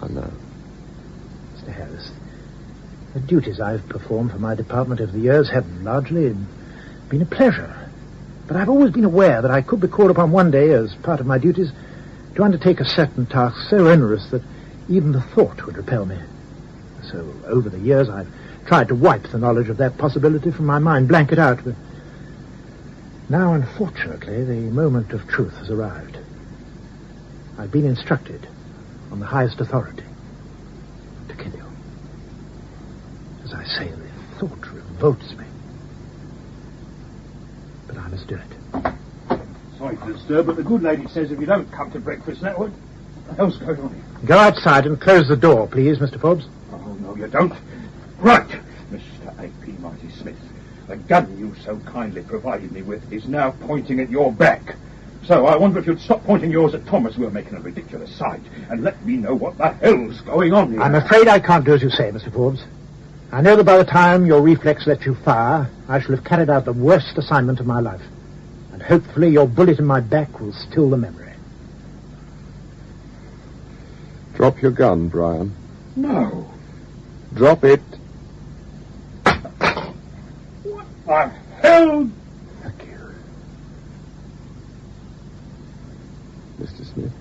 I know. Mr. Harris, the duties I've performed for my department over the years have largely been a pleasure. But I've always been aware that I could be called upon one day, as part of my duties, to undertake a certain task so onerous that even the thought would repel me. So, over the years, I've tried to wipe the knowledge of that possibility from my mind, blank it out, but now, unfortunately, the moment of truth has arrived. I've been instructed, on the highest authority, to kill you. As I say, the thought revolts me. But I must do it. Sorry to disturb, but the good lady says if you don't come to breakfast that way, what the hell's going on here? Go outside and close the door, please, Mr. Forbes. Oh, no, you don't. Right, Mr. A.P. Mighty Smith. The gun you so kindly provided me with is now pointing at your back. So I wonder if you'd stop pointing yours at Thomas. We're making a ridiculous sight. And let me know what the hell's going on here. I'm afraid I can't do as you say, Mr. Forbes. I know that by the time your reflex lets you fire, I shall have carried out the worst assignment of my life. And hopefully your bullet in my back will still the memory. Drop your gun, Brian. No. Drop it. What the hell? Thank you. Mr. Smith?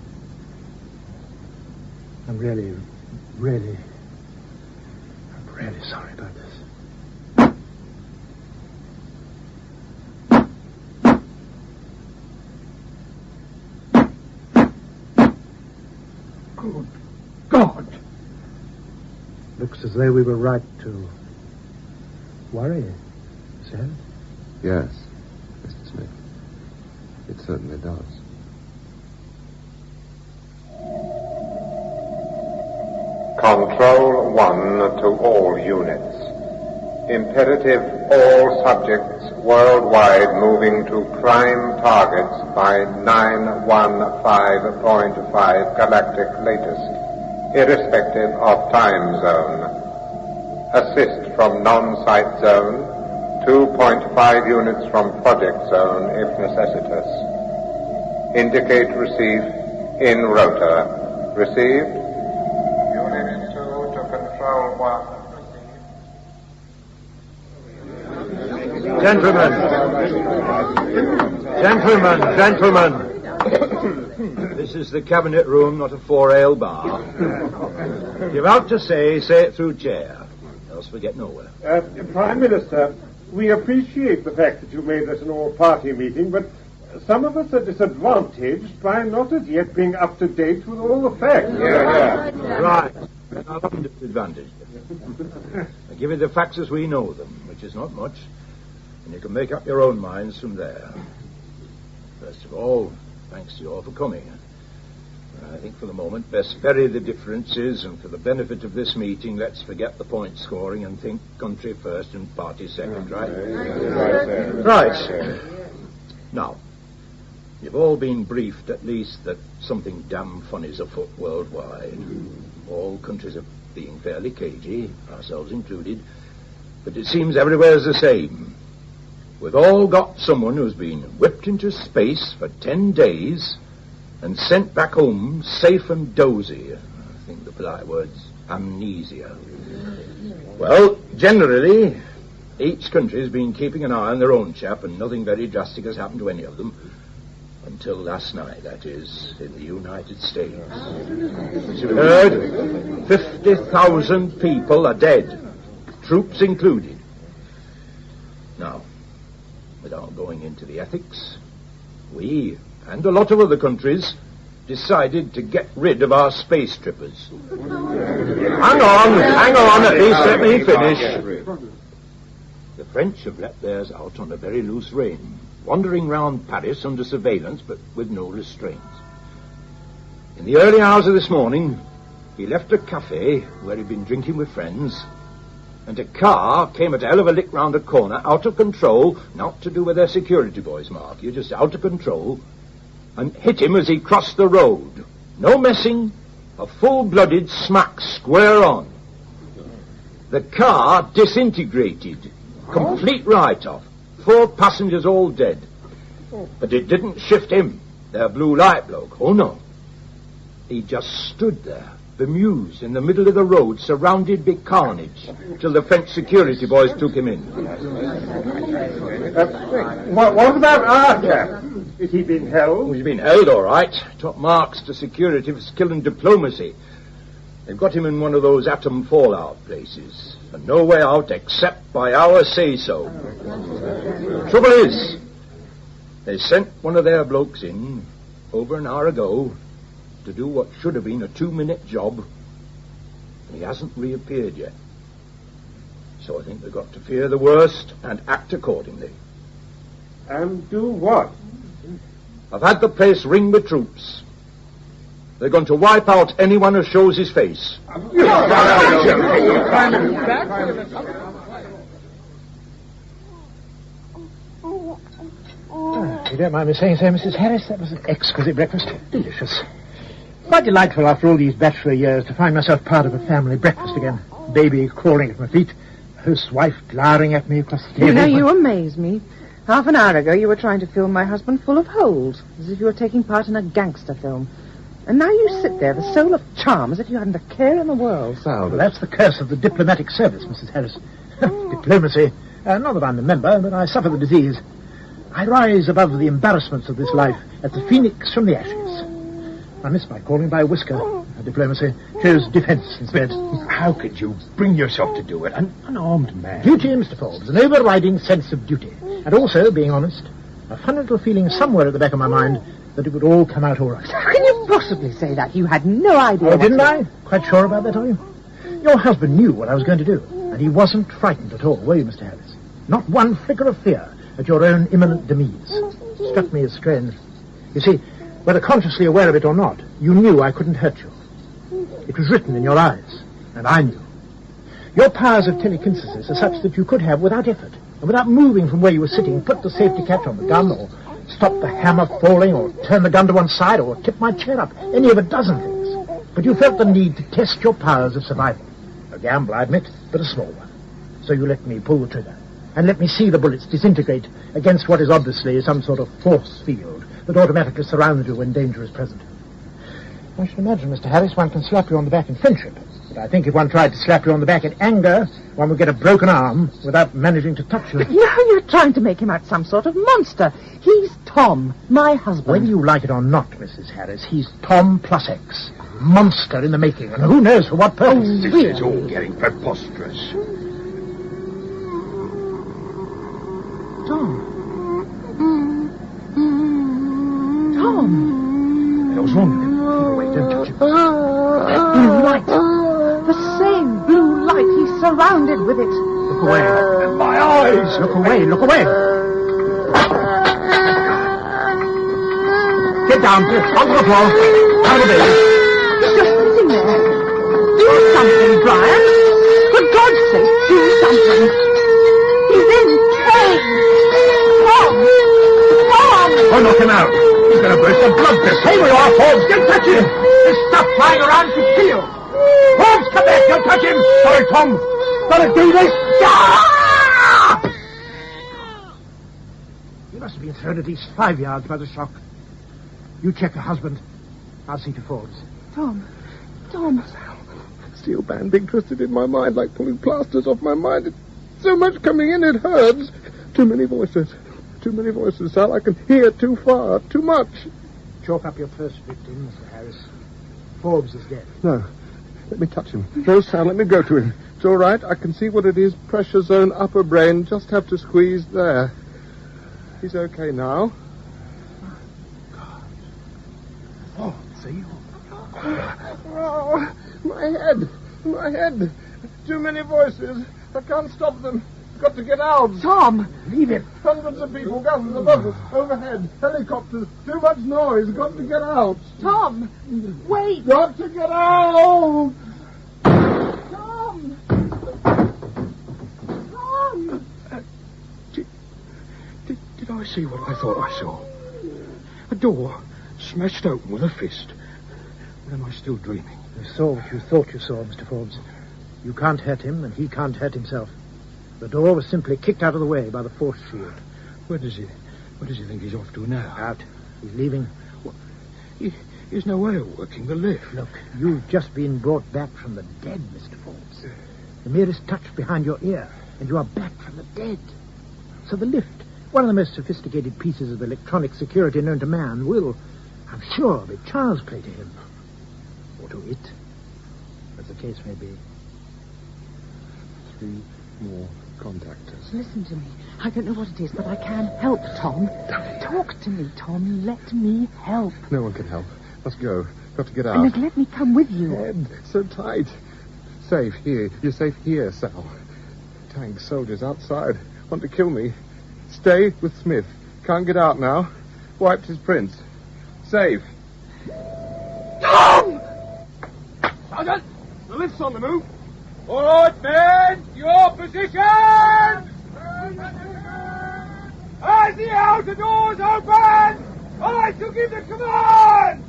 I'm really sorry about this. Good God. Looks as though we were right to worry, sir. Yes, Mr. Smith. It certainly does. Control 1 to all units. Imperative all subjects worldwide moving to prime targets by 915.5 galactic latest, irrespective of time zone. Assist from non-site zone, 2.5 units from project zone if necessitous. Indicate receive in rota. Received. Unit 2 to Control 1. Gentlemen. This is the cabinet room, not a 4-ale bar. If you're out to say it through chair. Else we get nowhere. Prime Minister, we appreciate the fact that you made this an all-party meeting, but some of us are disadvantaged by not as yet being up to date with all the facts. Right. I'm disadvantaged. I give you the facts as we know them, which is not much, and you can make up your own minds from there. First of all, thanks to you all for coming. I think for the moment best bury the differences, and for the benefit of this meeting, let's forget the point scoring and think country first and party second, right? Right. Now, you've all been briefed at least that something damn funny's afoot worldwide. All countries are being fairly cagey, ourselves included, but it seems everywhere's the same. We've all got someone who's been whipped into space for 10 days and sent back home safe and dozy. I think the polite word's amnesia. Well, generally, each country's been keeping an eye on their own chap, and nothing very drastic has happened to any of them. Until last night, that is, in the United States. As you've heard, 50,000 people are dead, troops included. Now, without going into the ethics, we, and a lot of other countries, decided to get rid of our space trippers. Hang on, at least let me finish. The French have let theirs out on a very loose rein, wandering round Paris under surveillance, but with no restraints. In the early hours of this morning, he left a cafe where he'd been drinking with friends, and a car came at a hell of a lick round a corner, out of control, not to do with their security boys, Mark, you're just out of control, and hit him as he crossed the road. No messing, a full-blooded smack square on. The car disintegrated, complete write-off. 4 passengers all dead. But it didn't shift him, their blue light bloke. Oh, no. He just stood there, bemused, in the middle of the road, surrounded by carnage, till the French security boys took him in. What about our chap? Is he been held? Oh, he's been held, all right. Top marks to security for skill and diplomacy. They've got him in one of those atom fallout places, and no way out except by our say-so. Trouble is, they sent one of their blokes in over an hour ago to do what should have been a 2-minute job, and he hasn't reappeared yet. So I think they've got to fear the worst and act accordingly. And do what? I've had the place ring with troops. They're going to wipe out anyone who shows his face. If you don't mind me saying so, Mrs. Harris, that was an exquisite breakfast. Delicious. Quite delightful after all these bachelor years to find myself part of a family breakfast again. Baby crawling at my feet, host's wife glowering at me across the table. You know, you amaze me. Half an hour ago, you were trying to film my husband full of holes, as if you were taking part in a gangster film. And now you sit there, the soul of charm, as if you hadn't a care in the world. Well, that's the curse of the diplomatic service, Mrs. Harris. Diplomacy. Not that I'm a member, but I suffer the disease. I rise above the embarrassments of this life as the phoenix from the ashes. I miss my calling by a whisker. Diplomacy shows defence instead. How could you bring yourself to do it? An unarmed man. Duty, Mr. Forbes. An overriding sense of duty. And also, being honest, a funny little feeling somewhere at the back of my mind that it would all come out all right. How can you possibly say that? You had no idea. Oh, didn't I? Quite sure about that, are you? Your husband knew what I was going to do, and he wasn't frightened at all, were you, Mr. Harris? Not one flicker of fear at your own imminent demise. Struck me as strange. You see, whether consciously aware of it or not, you knew I couldn't hurt you. It was written in your eyes, and I knew. Your powers of telekynthesis are such that you could have, without effort, and without moving from where you were sitting, put the safety catch on the gun, or stop the hammer falling, or turn the gun to one side, or tip my chair up, any of a dozen things. But you felt the need to test your powers of survival. A gamble, I admit, but a small one. So you let me pull the trigger, and let me see the bullets disintegrate against what is obviously some sort of force field that automatically surrounds you when danger is present. I should imagine, Mr. Harris, one can slap you on the back in friendship. But I think if one tried to slap you on the back in anger, one would get a broken arm without managing to touch you. But now you're trying to make him out some sort of monster. He's Tom, my husband. Whether you like it or not, Mrs. Harris, he's Tom plus X. Monster in the making, and who knows for what purpose. This is all getting preposterous. Tom. Tom. What's wrong with him? Keep away, don't touch him. That blue light. The same blue light. He's surrounded with it. Look away. My eyes! Look away, look away. Get down, onto the floor. Down the baby. He's just sitting there. Do something, Brian. For God's sake, do something. He's in pain. Tom! Tom! Oh, knock him out. He's going to burst a blood vessel. Stay where you are, Forbes. Don't touch him. There's stuff flying around to kill you. Forbes, come back. Don't touch him. Sorry, Tom. Gotta do this. Ah! He must have been thrown at least 5 yards by the shock. You check her husband. I'll see to Forbes. Tom. Steel band being twisted in my mind like pulling plasters off my mind. It's so much coming in, it hurts. Too many voices. Too many voices, Sal. I can hear too far. Too much. Chalk up your first victim, Mr. Harris. Forbes is dead. No. Let me touch him. No, Sal, let me go to him. It's all right. I can see what it is. Pressure zone, upper brain. Just have to squeeze there. He's okay now. Oh, see? Oh, my head. Too many voices. I can't stop them. Got to get out. Tom! Leave it. Hundreds of people, guns above us, overhead, helicopters, too much noise. Got to get out. Tom! Wait! Got to get out! Tom! Tom! Did I see what I thought I saw? A door smashed open with a fist. Or am I still dreaming? You saw what you thought you saw, Mr. Forbes. You can't hurt him, and he can't hurt himself. The door was simply kicked out of the way by the force field. Where does he think he's off to now? Out. He's leaving. Well, there's no way of working the lift. Look, you've just been brought back from the dead, Mr. Forbes. The merest touch behind your ear, and you are back from the dead. So the lift, one of the most sophisticated pieces of electronic security known to man, will, I'm sure, be child's play to him. Or to it, as the case may be. 3 more contactors. Listen to me. I don't know what it is, but I can help, Tom. Talk to me, Tom. Let me help. No one can help. Must go. Got to get out. And let me come with you. Head, so tight. Safe here. You're safe here, Sal. Tanks, soldiers outside. Want to kill me. Stay with Smith. Can't get out now. Wiped his prints. Safe. Tom! Sergeant, the lift's on the move. All right, men, your position! Up! outer doors open! I shall give the command!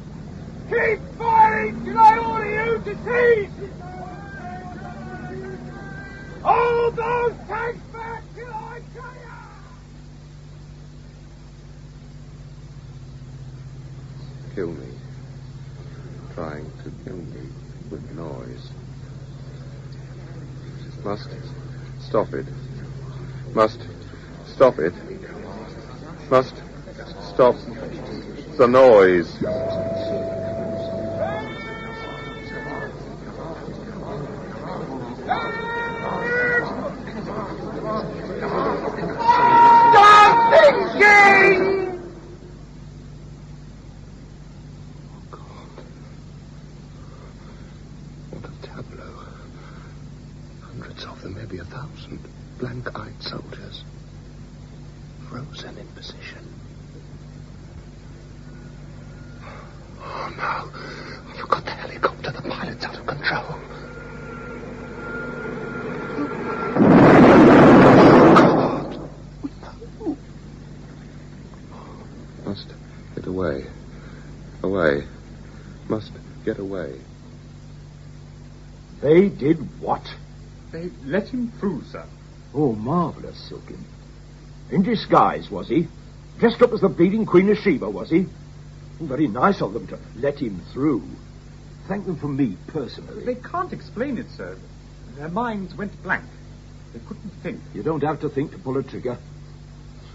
Keep firing till I order you to cease! Hold those tanks back till I tell you! Kill me. Trying to kill me with noise. Must stop it. Must stop it. Must stop the noise. Stop thinking! Of them, maybe 1,000 blank-eyed soldiers, frozen in position. Oh, no. I forgot the helicopter. The pilot's out of control. God. No. Must get away. Away. Must get away. They did what? They let him through, sir. Oh, marvellous, Silkin. In disguise, was he? Dressed up as the bleeding Queen of Sheba, was he? Very nice of them to let him through. Thank them from me, personally. They can't explain it, sir. Their minds went blank. They couldn't think. You don't have to think to pull a trigger.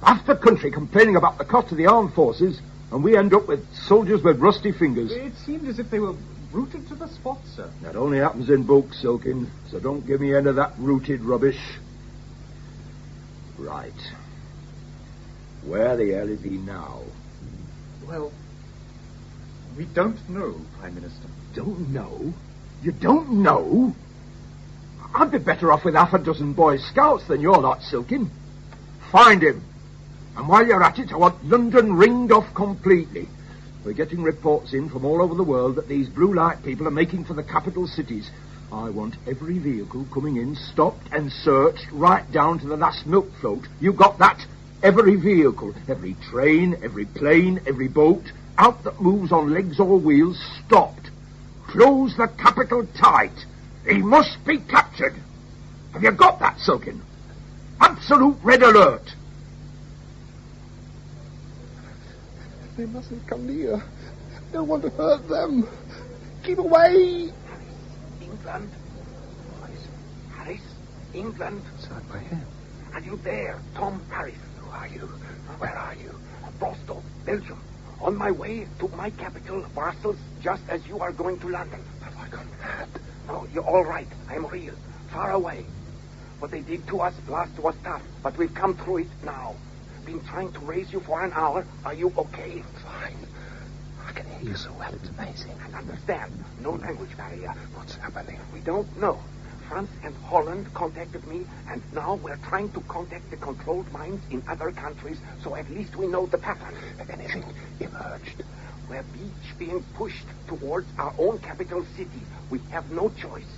Half the country complaining about the cost of the armed forces, and we end up with soldiers with rusty fingers. It seemed as if they were rooted to the spot, sir. That only happens in books, Silkin, so don't give me any of that rooted rubbish. Right. Where the hell is he now? Well, we don't know, Prime Minister. Don't know? You don't know? I'd be better off with half a dozen Boy Scouts than your lot, Silkin. Find him. And while you're at it, I want London ringed off completely. We're getting reports in from all over the world that these blue light people are making for the capital cities. I want every vehicle coming in stopped and searched right down to the last milk float. You got that? Every vehicle, every train, every plane, every boat, out that moves on legs or wheels, stopped. Close the capital tight. He must be captured. Have you got that, Silkin? Absolute red alert. They mustn't come near. I don't want to hurt them. Keep away! England. Harris, England. Inside my head. Are you there, Tom Harris? Who are you? Where are you? Bristol, Belgium. On my way to my capital, Brussels, just as you are going to London. Have I gone mad? No, you're all right. I'm real. Far away. What they did to us last was tough, but we've come through it now. Been trying to raise you for an hour. Are you okay? Fine. I can hear you so well. It's amazing. And understand. No language barrier. What's happening? We don't know. France and Holland contacted me, and now we're trying to contact the controlled mines in other countries, so at least we know the pattern. If anything emerged. We're being pushed towards our own capital city. We have no choice.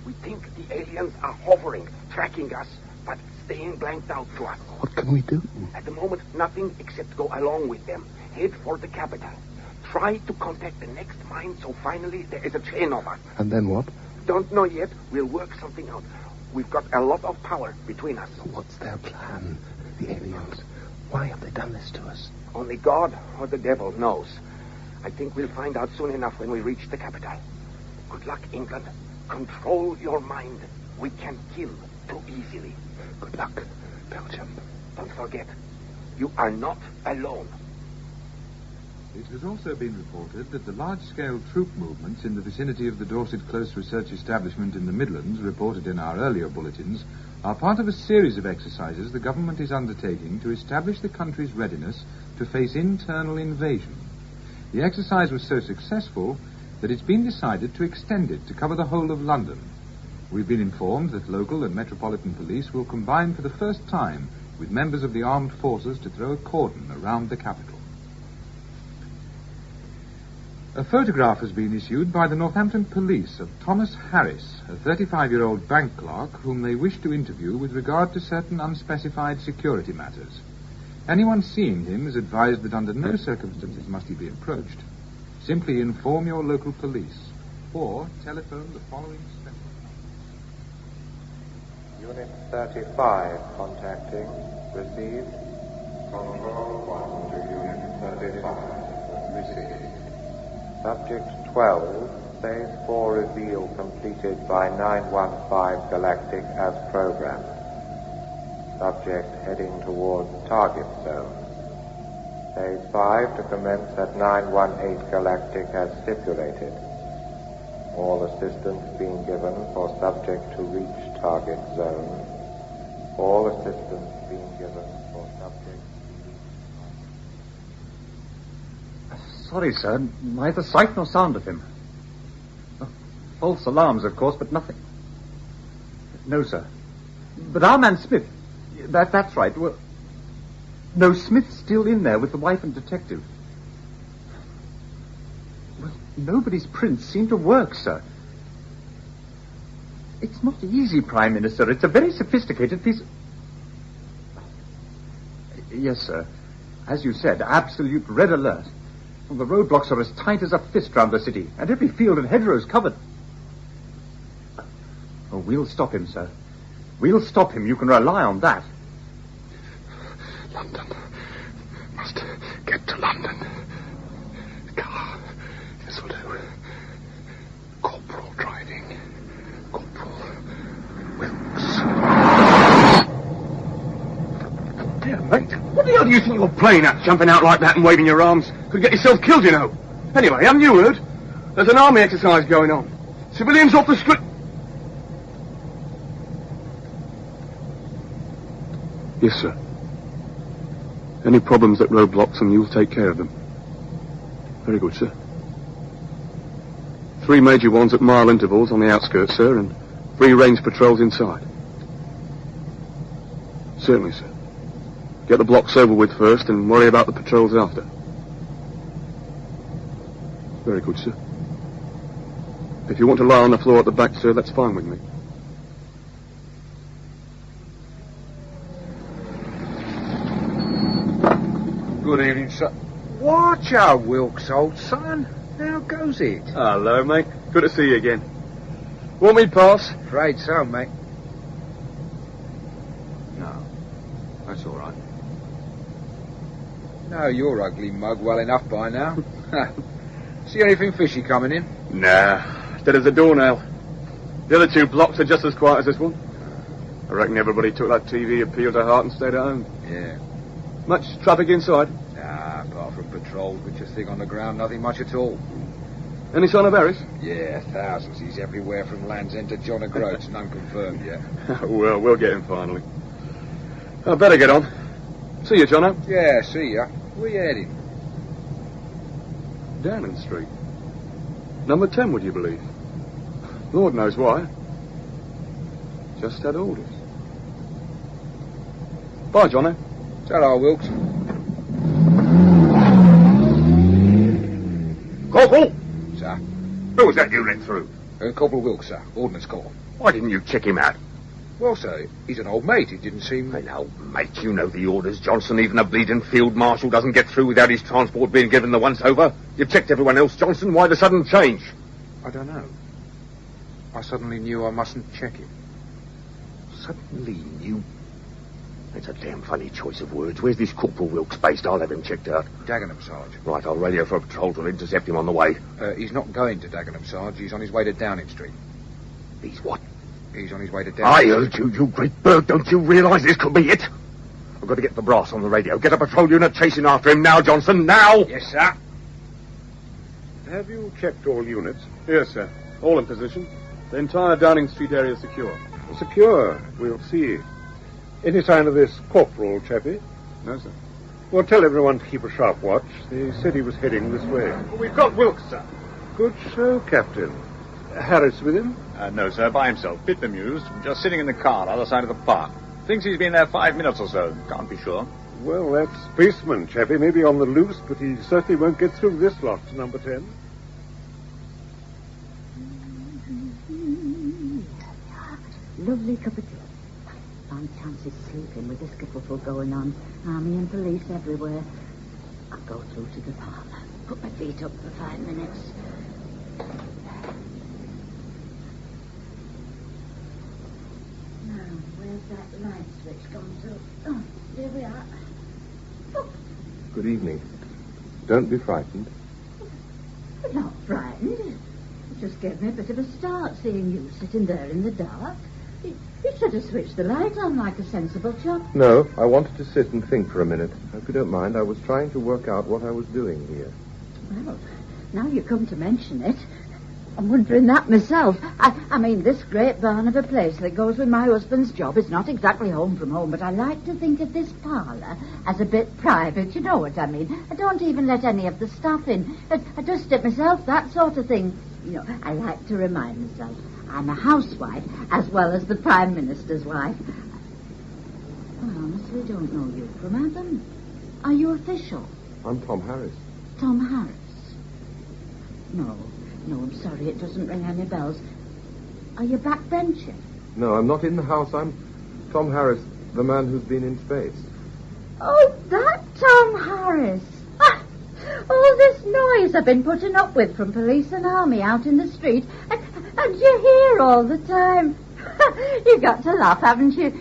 We think the aliens are hovering, tracking us, but staying blanked out to us. What can we do? At the moment, nothing except go along with them. Head for the capital. Try to contact the next mine, so finally there is a chain of us. And then what? Don't know yet. We'll work something out. We've got a lot of power between us. What's their plan? The aliens. Why have they done this to us? Only God or the devil knows. I think we'll find out soon enough when we reach the capital. Good luck, England. Control your mind. We can kill too easily. Good luck, Belgium. Don't forget, you are not alone. It has also been reported that the large-scale troop movements in the vicinity of the Dorset Close Research Establishment in the Midlands, reported in our earlier bulletins, are part of a series of exercises the government is undertaking to establish the country's readiness to face internal invasion. The exercise was so successful that it's been decided to extend it to cover the whole of London. We've been informed that local and metropolitan police will combine for the first time with members of the armed forces to throw a cordon around the capital. A photograph has been issued by the Northampton Police of Thomas Harris, a 35-year-old bank clerk whom they wish to interview with regard to certain unspecified security matters. Anyone seeing him is advised that under no circumstances must he be approached. Simply inform your local police or telephone the following special... Unit 35 contacting. Received. Control 1 to Unit 35. Received. Subject 12, Phase 4 reveal completed by 915 Galactic as programmed. Subject heading towards target zone. Phase 5 to commence at 918 Galactic as stipulated. All assistance being given for subject to reach target zone. All assistance being given for subject to reach target. Sorry, sir. Neither sight nor sound of him. False alarms, of course, but nothing. No, sir. But our man Smith... That's right. Well, no, Smith's still in there with the wife and detective. Well, nobody's prints seem to work, sir. It's not easy, Prime Minister. It's a very sophisticated piece... Yes, sir. As you said, absolute red alert. Well, the roadblocks are as tight as a fist round the city, and every field and hedgerow is covered. Oh, we'll stop him, sir. We'll stop him. You can rely on that. London. Must get to London. Car. This will do. Corporal driving. Corporal Wilkes. Dear mate, what the hell do you think you're playing at, jumping out like that and waving your arms? Could get yourself killed, you know. Anyway, haven't you heard? There's an army exercise going on. Civilians off the street... Yes, sir. Any problems at roadblocks and you'll take care of them. Very good, sir. 3 major ones at mile intervals on the outskirts, sir, and 3 range patrols inside. Certainly, sir. Get the blocks over with first and worry about the patrols after. Very good, sir. If you want to lie on the floor at the back, sir, that's fine with me. Good evening, sir. Watch out, Wilkes, old son. How goes it? Hello, mate. Good to see you again. Want me pass? Afraid so, mate. No. That's all right. No, you're ugly mug well enough by now. See anything fishy coming in? Nah. Dead as a doornail. The other 2 blocks are just as quiet as this one. I reckon everybody took that TV appeal to heart and stayed at home. Yeah. Much traffic inside? Nah, apart from patrols, which are thing on the ground, nothing much at all. Any sign of Harris? Yeah, thousands. He's everywhere from Land's End to John O'Groats, none confirmed yet. Well, we'll get him finally. I better get on. See you, Jono. Yeah, see ya. Where you heading? Downing Street. Number 10, would you believe? Lord knows why. Just had orders. Bye, Jono. Ta-ra, Wilkes. Corporal! Sir? Who was that you let through? Corporal Wilkes, sir. Ordnance Corps. Why didn't you check him out? Well, sir, he's an old mate. He didn't seem... An old mate, you know the orders, Johnson. Even a bleeding field marshal doesn't get through without his transport being given the once-over. You've checked everyone else, Johnson. Why the sudden change? I don't know. I suddenly knew I mustn't check him. Suddenly knew? It's a damn funny choice of words. Where's this Corporal Wilkes based? I'll have him checked out. Dagenham, Sarge. Right, I'll radio for a patrol to intercept him on the way. He's not going to Dagenham, Sarge. He's on his way to Downing Street. He's what? He's on his way to Downing I Street. heard you, you great bird. Don't you realise this could be it? I've got to get the brass on the radio. Get a patrol unit chasing after him now, Johnson. Now! Yes, sir. Have you checked all units? Yes, sir. All in position. The entire Downing Street area is secure. Secure. We'll see. Any sign of this corporal, chappie? No, sir. Well, tell everyone to keep a sharp watch. They said he was heading this way. We've got Wilkes, sir. Good show, Captain. Harris with him? No, sir, by himself. Bit bemused. Just sitting in the car, other side of the park. Thinks he's been there 5 minutes or so. Can't be sure. Well, that spaceman, chappie, may be on the loose, but he certainly won't get through this lot to number 10. Lovely cup of tea. no chance of sleeping with this kerfuffle going on. Army and police everywhere. I'll go through to the parlour. Put my feet up for 5 minutes. Now, where's that light switch gone to? Oh, here we are. Oh. Good evening. Don't be frightened. I'm not frightened. It just gave me a bit of a start seeing you sitting there in the dark. You should have switched the light on like a sensible chap. No, I wanted to sit and think for a minute. If you don't mind, I was trying to work out what I was doing here. Well, now you come to mention it, I'm wondering that myself. I mean, this great barn of a place that goes with my husband's job is not exactly home from home, but I like to think of this parlour as a bit private, you know what I mean? I don't even let any of the staff in. I dust it myself, that sort of thing. You know, I like to remind myself I'm a housewife as well as the Prime Minister's wife. I honestly don't know you from Adam. Are you official? I'm Tom Harris. Tom Harris? No, I'm sorry, it doesn't ring any bells. Are you backbencher? No, I'm not in the house. I'm Tom Harris, the man who's been in space. Oh, that Tom Harris. All this noise I've been putting up with from police and army out in the street, and you're here all the time. You've got to laugh, haven't you?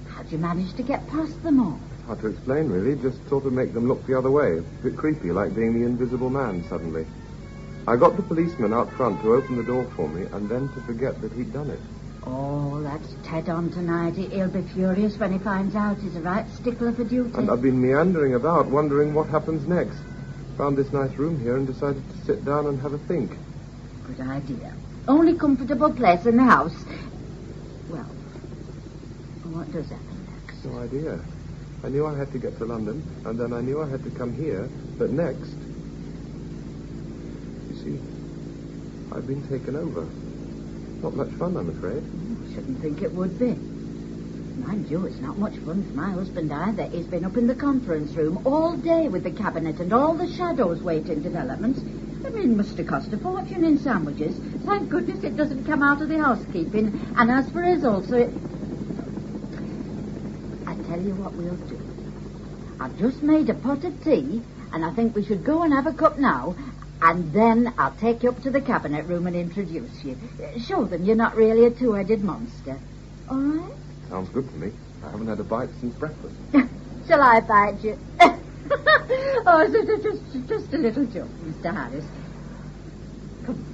How'd you manage to get past them all? Hard to explain, really. Just sort of make them look the other way. A bit creepy, like being the invisible man suddenly. I got the policeman out front to open the door for me, and then to forget that he'd done it. Oh, that's Ted on tonight. He'll be furious when he finds out he's a right stickler for duty. And I've been meandering about, wondering what happens next. Found this nice room here and decided to sit down and have a think. Good idea. Only comfortable place in the house. Well, what does happen next? No idea. I knew I had to get to London, and then I knew I had to come here, but next... You see, I've been taken over. Not much fun, I'm afraid. Shouldn't think it would be. Mind you, it's not much fun for my husband either. He's been up in the conference room all day with the cabinet and all the shadows waiting developments. I mean, it must have cost a fortune in sandwiches. Thank goodness it doesn't come out of the housekeeping. And as for us also, I tell you what we'll do. I've just made a pot of tea, and I think we should go and have a cup now. And then I'll take you up to the cabinet room and introduce you. Show them you're not really a two-headed monster. All right? Sounds good to me. I haven't had a bite since breakfast. Shall I bite you? Oh, just a little joke, Mr. Harris. Come.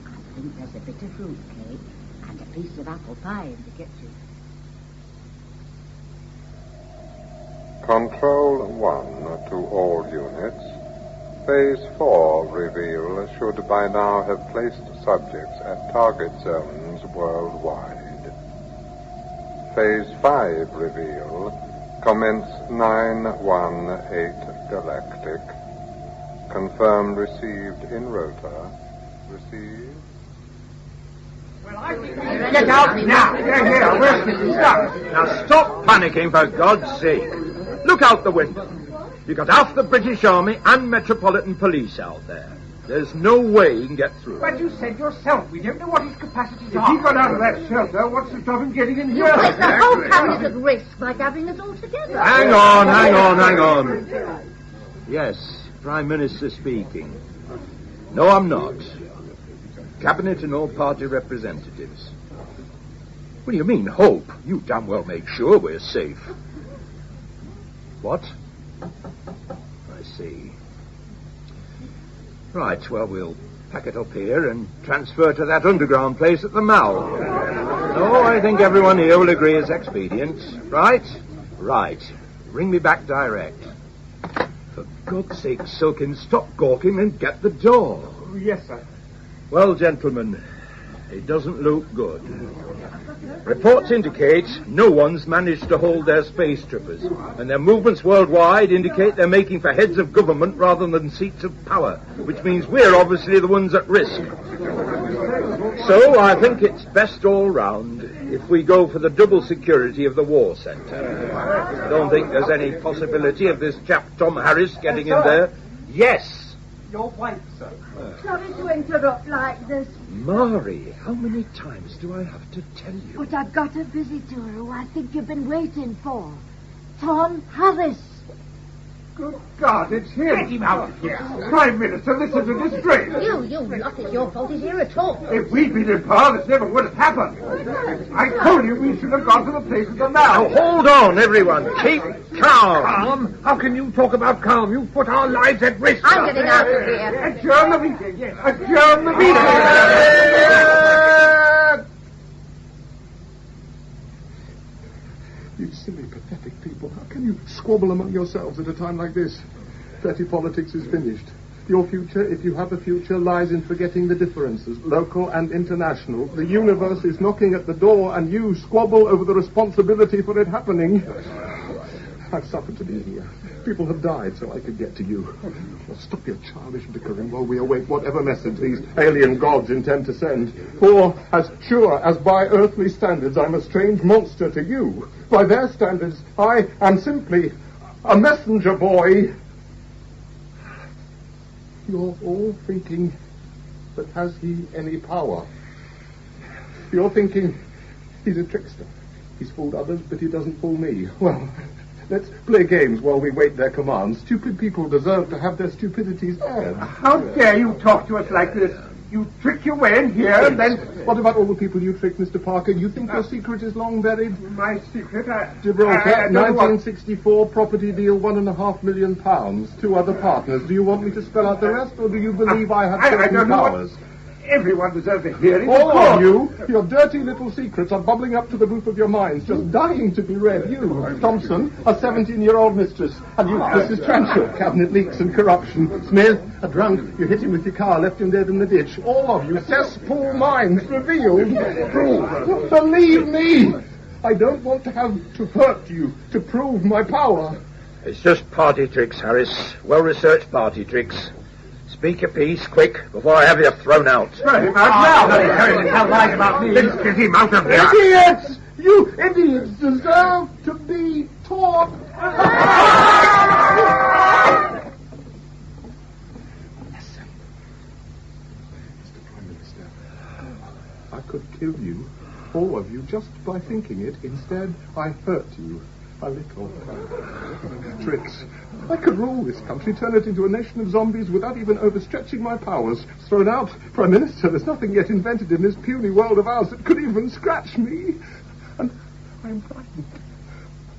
I think there's a bit of fruit cake and a piece of apple pie in the kitchen. Control 1 to all units. Phase 4 reveal should by now have placed subjects at target zones worldwide. Phase 5 reveal commence 918 galactic. Confirmed received in rota. Received. Get out now! Here, where's Mr. Stuck? Now stop panicking, for God's sake. Look out the window. You've got half the British Army and Metropolitan Police out there. There's no way he can get through. But you said yourself, we don't know what his capacities are. If he got out of that shelter, what's the stop him getting in here? You place the whole cabinet at risk by having us all together. Hang on. Yes, Prime Minister speaking. No, I'm not. Cabinet and all party representatives. What do you mean, hope? You damn well make sure we're safe. What? I see. Right, well, we'll pack it up here and transfer to that underground place at the Mall. No, I think everyone here will agree it's expedient. Right? Right. Ring me back direct. For God's sake, Silkin, stop gawking and get the door. Oh, yes, sir. Well, gentlemen, it doesn't look good. Reports indicate no one's managed to hold their space troopers, and their movements worldwide indicate they're making for heads of government rather than seats of power, which means we're obviously the ones at risk. So I think it's best all round if we go for the double security of the war centre. I don't think there's any possibility of this chap Tom Harris getting in there. Yes, Your wife, sir. Sorry to interrupt like this. Mary, how many times do I have to tell you? But I've got a visitor who I think you've been waiting for. Tom Harris. Good God, it's him. Get him out of here. Prime Minister, this is a disgrace. You lot, it's your fault he's here at all. If we'd been in power, this never would have happened. I told you we should have gone to the places of now. Hold on, everyone. Keep calm. Calm? How can you talk about calm? You've put our lives at risk. I'm getting out of here. Adjourn the meeting, yes. Adjourn the meeting. You silly, pathetic people. How can you squabble among yourselves at a time like this? Petty politics is finished. Your future, if you have a future, lies in forgetting the differences, local and international. The universe is knocking at the door, and you squabble over the responsibility for it happening. I've suffered to be here. People have died so I could get to you. Well, stop your childish bickering while we await whatever message these alien gods intend to send. For, as sure as by earthly standards I'm a strange monster to you, by their standards I am simply a messenger boy. You're all thinking, but has he any power? You're thinking, he's a trickster. He's fooled others, but he doesn't fool me. Well, let's play games while we wait their commands. Stupid people deserve to have their stupidities aired. How dare you talk to us like this? You trick your way in here, and then... What about all the people you tricked, Mr. Parker? You think your secret is long buried? My secret? Gibraltar, 1964, property deal, £1.5 million. 2 other partners. Do you want me to spell out the rest, or do you believe I have certain powers? Everyone deserves to hear it. All of you, your dirty little secrets are bubbling up to the roof of your minds, just dying to be read. You, Thompson, a 17-year-old mistress. And you, Mrs. Transhaw, cabinet leaks and corruption. Smith, a drunk, you hit him with your car, left him dead in the ditch. All of you, cesspool minds revealed. Believe me, I don't want to have to hurt you to prove my power. It's just party tricks, Harris. Well-researched party tricks. Speak your piece, quick, before I have you thrown out. Throw him out now! Tell lies about me! Let's get him out of here! Idiots! You idiots deserve to be taught! Listen. Mr. Prime Minister, I could kill you, all of you, just by thinking it. Instead, I hurt you. A little. Tricks. I could rule this country, turn it into a nation of zombies without even overstretching my powers. Thrown out, Prime Minister, there's nothing yet invented in this puny world of ours that could even scratch me. And I am frightened.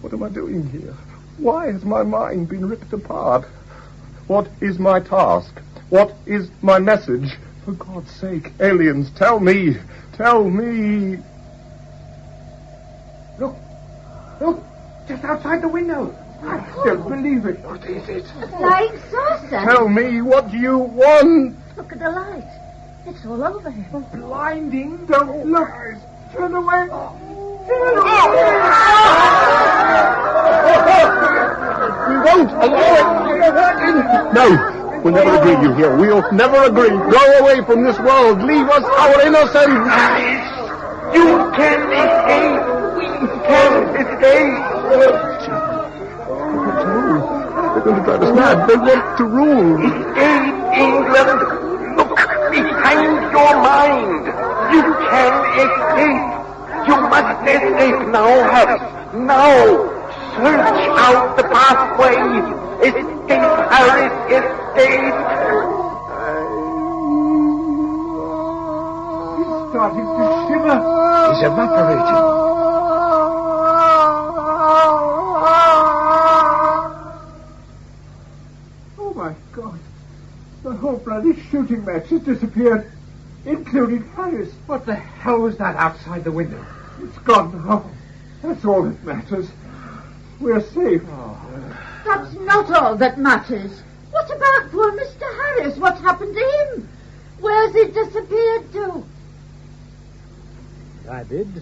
What am I doing here? Why has my mind been ripped apart? What is my task? What is my message? For God's sake, aliens, tell me. Tell me. Look. Just outside the window. I don't believe it. What is it? A flying saucer. Tell me what you want. Look at the light. It's all over him. Blinding. Don't look. Turn away. Turn away. We won't allow it. No. We'll never agree, you hear. We'll never agree. Go away from this world. Leave us our innocence. You can escape. We can escape. They're going to drive us mad. They want to rule. Escape, England. Look behind your mind. You can escape. You must escape now, Harris. Now. Search out the pathway. Escape, Harris. Escape. He's starting to shiver. He's evaporating. The whole bloody shooting match has disappeared, including Harris. What the hell was that outside the window? It's gone now. That's all that matters. We're safe. That's not all that matters. What about poor Mr. Harris? What's happened to him? Where's he disappeared to? I bid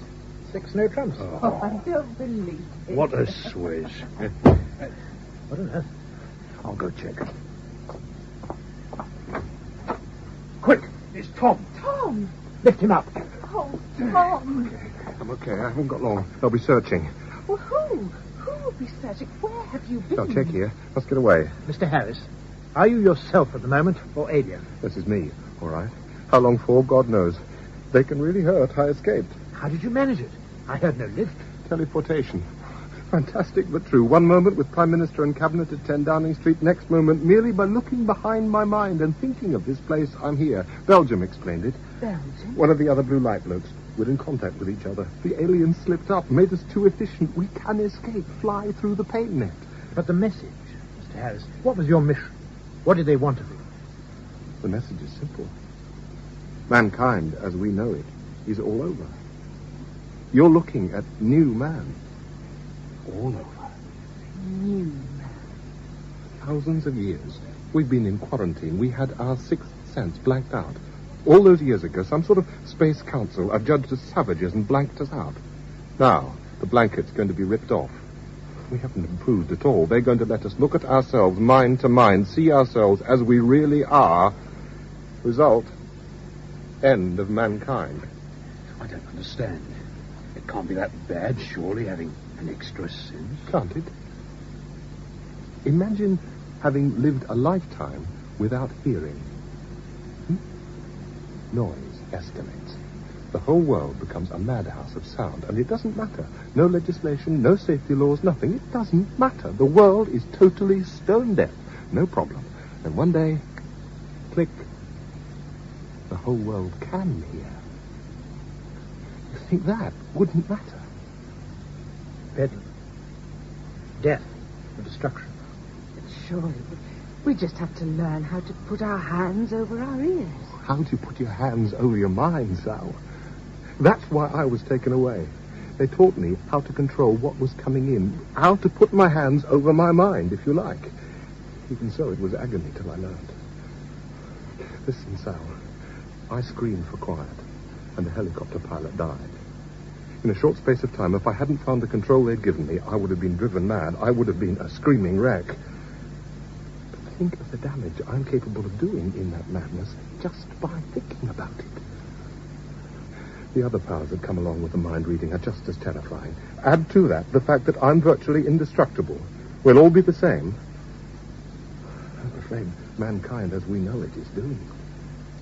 6 no trumps. Oh, I don't believe it. What a swish. What on earth? I'll go check. Quick, it's Tom. Tom! Lift him up. Oh, Tom. I'm okay. I haven't got long. They'll be searching. Well, who? Who will be searching? Where have you been? I'll check here. Let's get away. Mr. Harris, Are you yourself at the moment, or alien? This is me, all right. How long for, God knows. They can really hurt. I escaped. How did you manage it? I heard no lift. Teleportation. Fantastic but true. One moment with Prime Minister and Cabinet at 10 Downing Street. Next moment, merely by looking behind my mind and thinking of this place, I'm here. Belgium explained it. Belgium? One of the other blue light blokes. We're in contact with each other. The aliens slipped up, made us too efficient. We can escape, fly through the paint net. But the message, Mr. Harris, what was your mission? What did they want of you? The message is simple. Mankind, as we know it, is all over. You're looking at new man. All over. New man. Thousands of years. We've been in quarantine. We had our sixth sense blanked out. All those years ago, some sort of space council adjudged us savages and blanked us out. Now, the blanket's going to be ripped off. We haven't improved at all. They're going to let us look at ourselves, mind to mind, see ourselves as we really are. Result, end of mankind. I don't understand. It can't be that bad, surely, having an extra sense. Can't it? Imagine having lived a lifetime without hearing. Noise escalates. The whole world becomes a madhouse of sound, and it doesn't matter. No legislation, no safety laws, nothing. It doesn't matter. The world is totally stone deaf. No problem. And one day, click, the whole world can hear. You think that wouldn't matter? Bedlam. Death and destruction. Surely, we just have to learn how to put our hands over our ears. How do you put your hands over your mind, Sal? That's why I was taken away. They taught me how to control what was coming in, how to put my hands over my mind, if you like. Even so, it was agony till I learned. Listen, Sal, I screamed for quiet, and the helicopter pilot died. In a short space of time, if I hadn't found the control they'd given me, I would have been driven mad. I would have been a screaming wreck. But think of the damage I'm capable of doing in that madness just by thinking about it. The other powers that come along with the mind reading are just as terrifying. Add to that the fact that I'm virtually indestructible. We'll all be the same. I'm afraid mankind as we know it is doomed.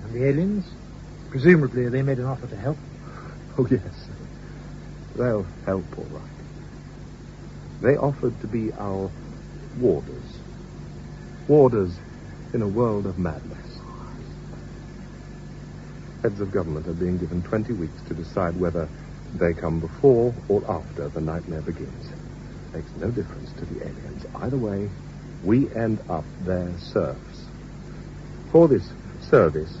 And the aliens? Presumably they made an offer to help. Oh, yes. They'll help, all right. They offered to be our warders. Warders in a world of madness. Heads of government are being given 20 weeks to decide whether they come before or after the nightmare begins. Makes no difference to the aliens. Either way, we end up their serfs. For this service,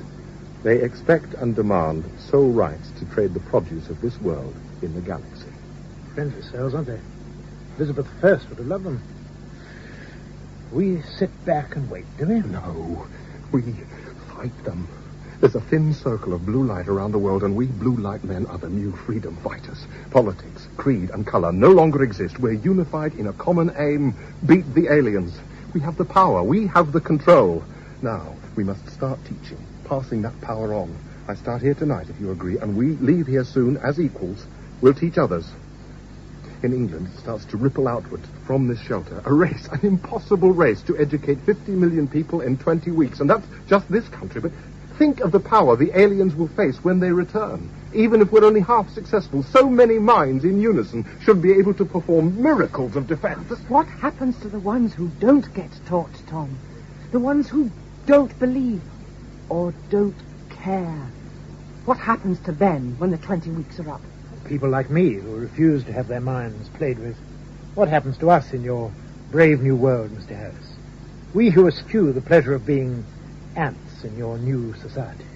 they expect and demand sole rights to trade the produce of this world in the galaxy. Friendly souls, aren't they? Elizabeth I would have loved them. We sit back and wait, do we? No, we fight them. There's a thin circle of blue light around the world, and we blue light men are the new freedom fighters. Politics, creed, and color no longer exist. We're unified in a common aim. Beat the aliens. We have the power. We have the control. Now, we must start teaching, passing that power on. I start here tonight, if you agree, and we leave here soon as equals. We'll teach others. In England, it starts to ripple outward from this shelter. A race, an impossible race, to educate 50 million people in 20 weeks. And that's just this country, but think of the power the aliens will face when they return. Even if we're only half successful, so many minds in unison should be able to perform miracles of defense. But what happens to the ones who don't get taught, Tom? The ones who don't believe or don't care? What happens to them when the 20 weeks are up? People like me who refuse to have their minds played with. What happens to us in your brave new world, Mr. Harris? We who eschew the pleasure of being ants in your new society.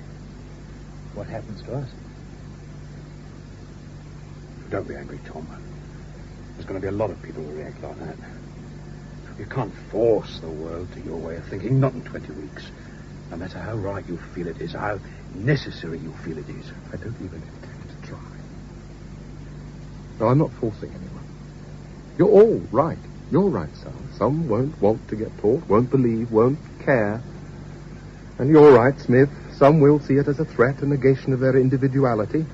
What happens to us? Don't be angry, Tom. There's going to be a lot of people who react like that. You can't force the world to your way of thinking, not in 20 weeks. No matter how right you feel it is, how necessary you feel it is. I don't even intend to try. No, I'm not forcing anyone. You're all right. You're right, Sal. Some won't want to get taught, won't believe, won't care. And you're right, Smith. Some will see it as a threat, a negation of their individuality.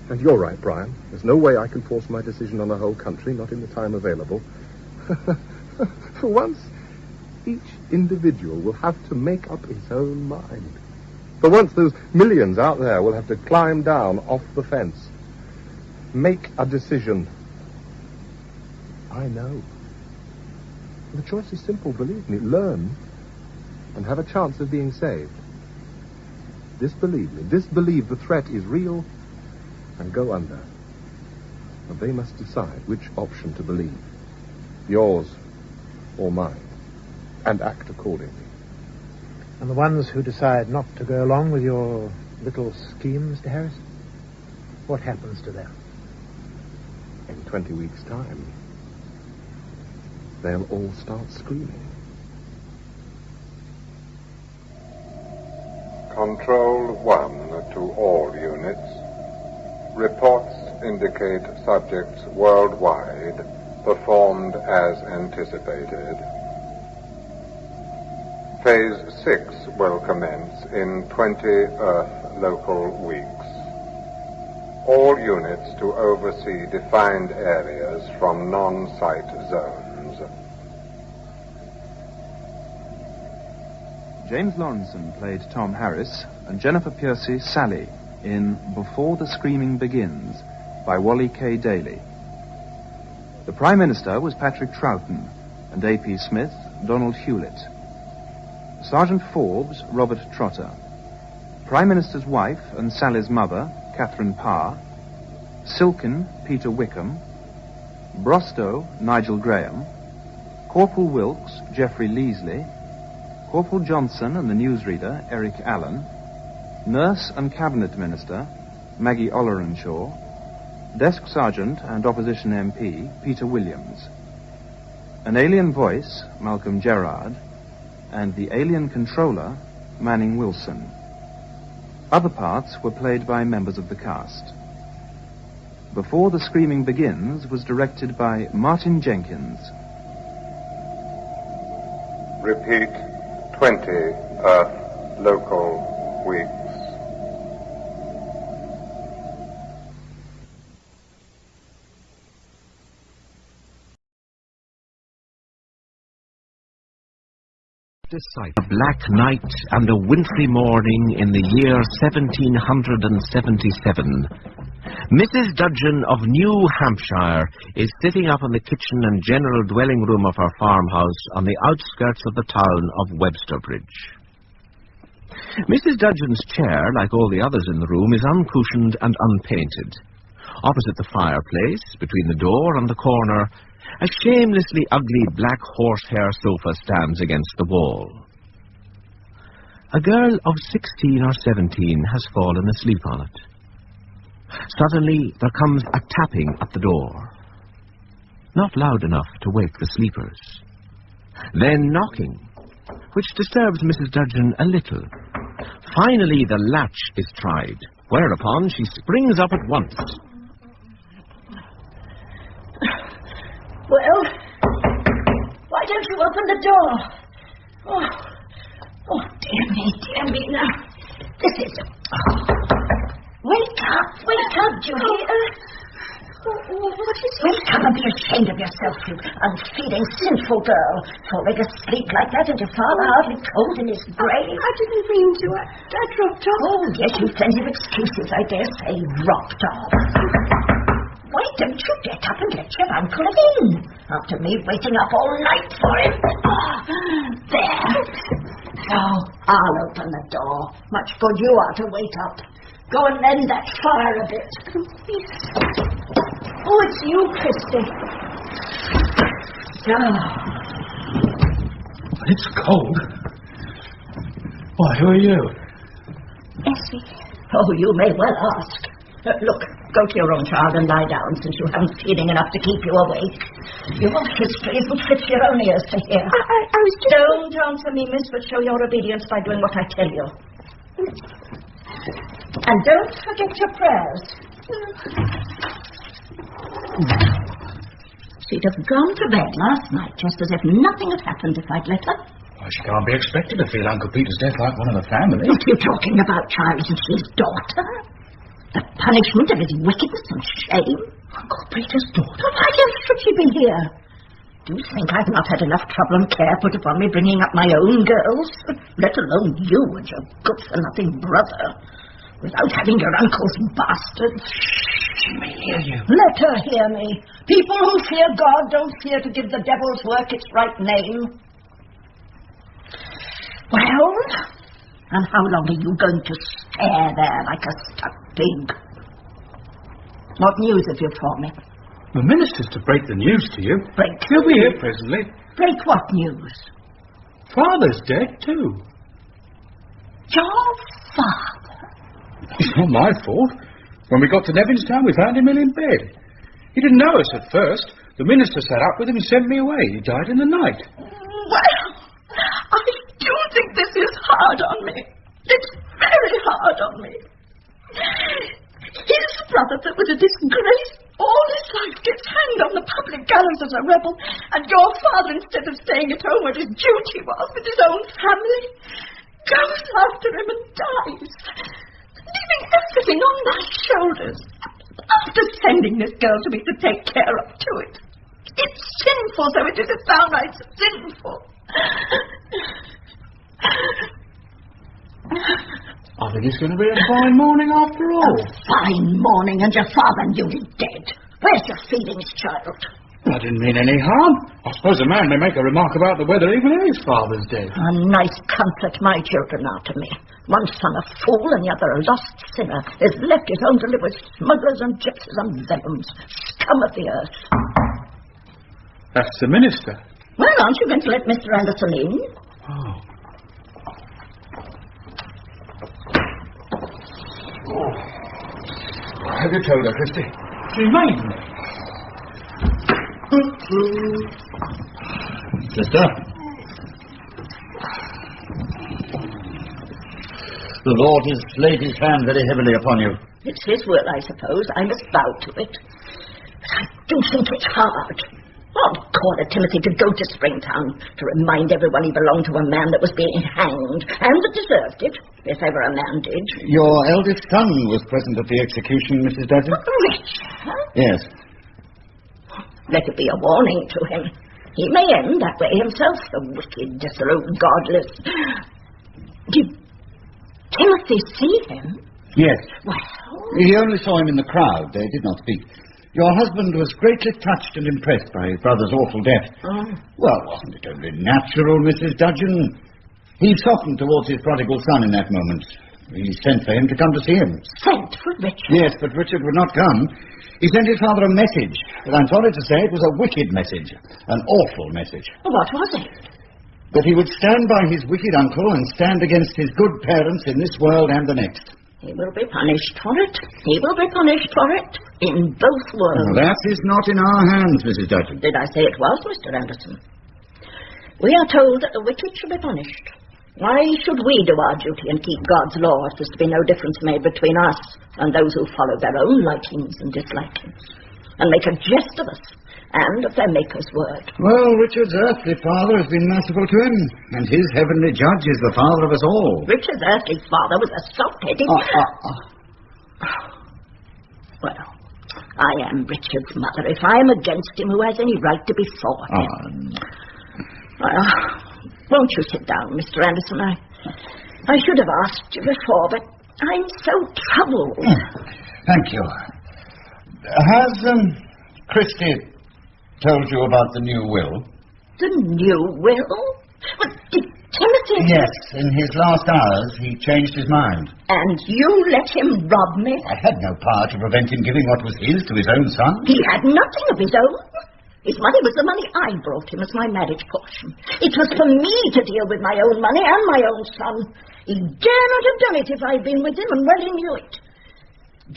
And you're right, Brian. There's no way I can force my decision on the whole country, not in the time available. For once, each individual will have to make up his own mind. For once, those millions out there will have to climb down off the fence. Make a decision. I know. The choice is simple, believe me. Learn and have a chance of being saved. Disbelieve me. Disbelieve the threat is real and go under. And they must decide which option to believe. Yours or mine. And act accordingly. And the ones who decide not to go along with your little scheme, Mr. Harris? What happens to them? In 20 weeks' time, they'll all start screaming. Control 1 to all units. Reports indicate subjects worldwide performed as anticipated. Phase 6 will commence in 20 Earth local weeks. All units to oversee defined areas from non-site zones. James Lawrenson played Tom Harris and Jennifer Piercy Sally in Before the Screaming Begins by Wally K. Daly. The Prime Minister was Patrick Troughton and A.P. Smith, Donald Hewlett. Sergeant Forbes, Robert Trotter. Prime Minister's wife and Sally's mother, Catherine Parr. Silken, Peter Wickham. Brostow, Nigel Graham. Corporal Wilkes, Geoffrey Leasley. Corporal Johnson and the newsreader, Eric Allen. Nurse and Cabinet Minister, Maggie Ollerenshaw. Desk Sergeant and Opposition MP, Peter Williams. An alien voice, Malcolm Gerard. And the alien controller, Manning Wilson. Other parts were played by members of the cast. Before the Screaming Begins was directed by Martin Jenkins. Repeat, 20 Earth local weeks. A black night and a wintry morning in the year 1777. Mrs. Dudgeon of New Hampshire is sitting up in the kitchen and general dwelling room of her farmhouse on the outskirts of the town of Websterbridge. Mrs. Dudgeon's chair, like all the others in the room, is uncushioned and unpainted. Opposite the fireplace, between the door and the corner, a shamelessly ugly black horsehair sofa stands against the wall. A girl of 16 or 17 has fallen asleep on it. Suddenly there comes a tapping at the door. Not loud enough to wake the sleepers. Then knocking, which disturbs Mrs. Dudgeon a little. Finally the latch is tried, whereupon she springs up at once. Well, why don't you open the door? Oh, dear me now. This is... Wake up, do you hear? What is it? Wake up and be ashamed of yourself, you unfeeling, sinful girl. Falling asleep like that and your father hardly cold in his grave. I didn't mean to. I dropped off. Oh, yes, you've plenty of excuses, I dare say. Dropped off. Why don't you get up and let your uncle in? After me waiting up all night for him. There. Now, I'll open the door. Much good you are to wait up. Go and mend that fire a bit. Oh, it's you, Christy. It's cold. Why, who are you? Essie. Oh, you may well ask. Look, go to your own child and lie down, since you haven't feeding enough to keep you awake. Your history isn't fit for your own ears to hear. I was just... Don't answer me, miss, but show your obedience by doing what I tell you. And don't forget your prayers. She'd have gone to bed last night just as if nothing had happened if I'd let her. Well, she can't be expected to feel Uncle Peter's death like one of the family. What are you talking about, child? Isn't she his daughter? The punishment of his wickedness and shame? Uncle Peter's daughter? Why else should she be here? Do you think I've not had enough trouble and care put upon me bringing up my own girls? Let alone you and your good-for-nothing brother. Without having your uncle's bastards. She may hear you. Let her hear me. People who fear God don't fear to give the devil's work its right name. Well, and how long are you going to stare there like a stuck pig? What news have you for me? The minister's to break the news to you. Break? He'll be here presently. Break what news? Father's dead, too. Your father? It's not my fault. When we got to Nevinstown, we found him ill in bed. He didn't know us at first. The minister sat up with him and sent me away. He died in the night. Well, I do think this is hard on me. It's very hard on me. His brother that was a disgrace all his life gets hanged on the public gallows as a rebel, and your father, instead of staying at home where his duty was with his own family, goes after him and dies, leaving everything on my shoulders. After sending this girl to me to take care of to it. It's sinful, so it is. It's downright sinful. I think it's going to be a fine morning after all. A fine morning, and your father newly dead. Where's your feelings, child? I didn't mean any harm. I suppose a man may make a remark about the weather even if his father's dead. A nice comfort my children are to me. One son a fool and the other a lost sinner is left his home to live with smugglers and gypsies and venoms, scum of the earth. That's the minister. Well, aren't you going to let Mr. Anderson in? Oh. Have you told her, Christy? She made me. Sister? The Lord has laid his hand very heavily upon you. It's his will, I suppose. I must bow to it. But I do think it's hard. Odd Corner Timothy to go to Springtown to remind everyone he belonged to a man that was being hanged, and that deserved it, if ever a man did. Your eldest son was present at the execution, Mrs. Dudgeon? Richard? Yes. Let it be a warning to him. He may end that way himself, the wicked, dissolute, godless. Did Timothy see him? Yes. Well? He only saw him in the crowd. They did not speak. Your husband was greatly touched and impressed by his brother's awful death. Well, wasn't it only natural, Mrs. Dudgeon? He softened towards his prodigal son in that moment. He sent for him to come to see him. Sent for Richard? Yes, but Richard would not come. He sent his father a message, but I'm sorry to say it was a wicked message. An awful message. What was it? That he would stand by his wicked uncle and stand against his good parents in this world and the next. He will be punished for it. He will be punished for it. In both worlds. That is not in our hands, Mrs. Dudgeon. Did I say it was, Mr. Anderson? We are told that the wicked should be punished. Why should we do our duty and keep God's law if there's to be no difference made between us and those who follow their own likings and dislikings, and make a jest of us and of their Maker's word? Well, Richard's earthly father has been merciful to him, and his heavenly judge is the father of us all. Richard's earthly father was a soft-headed... Well, I am Richard's mother. If I am against him, who has any right to be for him? Well, won't you sit down, Mr. Anderson? I should have asked you before, but I'm so troubled. Thank you. Has Christy told you about the new will? The new will? Well, did Timothy... Yes, in his last hours he changed his mind. And you let him rob me? I had no power to prevent him giving what was his to his own son. He had nothing of his own. His money was the money I brought him as my marriage portion. It was for me to deal with my own money and my own son. He dare not have done it if I'd been with him, and well he knew it.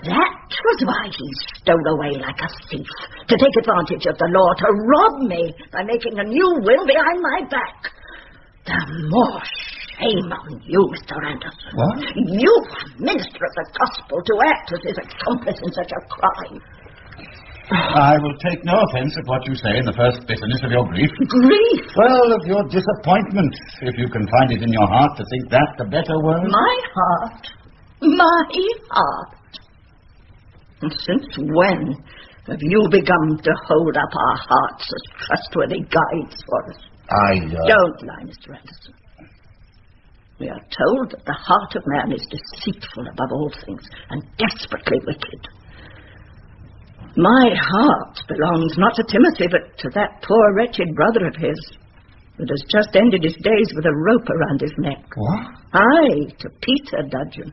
That was why he stole away like a thief, to take advantage of the law, to rob me by making a new will behind my back. The more shame on you, Mr. Anderson. What? You, minister of the gospel, to act as his accomplice in such a crime. I will take no offence at what you say in the first bitterness of your grief. Grief? Well, of your disappointment, if you can find it in your heart to think that the better word. My heart? My heart? And since when Have you begun to hold up our hearts as trustworthy guides for us? Don't lie, Mr. Anderson. We are told that the heart of man is deceitful above all things and desperately wicked. My heart belongs not to Timothy, but to that poor wretched brother of his that has just ended his days with a rope around his neck. What? Aye, to Peter Dudgeon.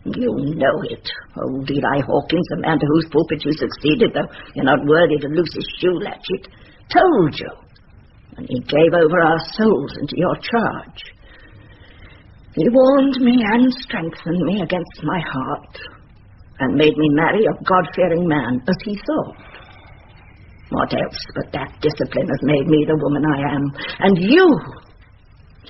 You know it, old Eli Hawkins, the man to whose pulpit you succeeded, though you're not worthy to loose his shoe latchet, told you, and he gave over our souls into your charge. He warned me and strengthened me against my heart, and made me marry a God-fearing man, as he thought. What else but that discipline has made me the woman I am? And you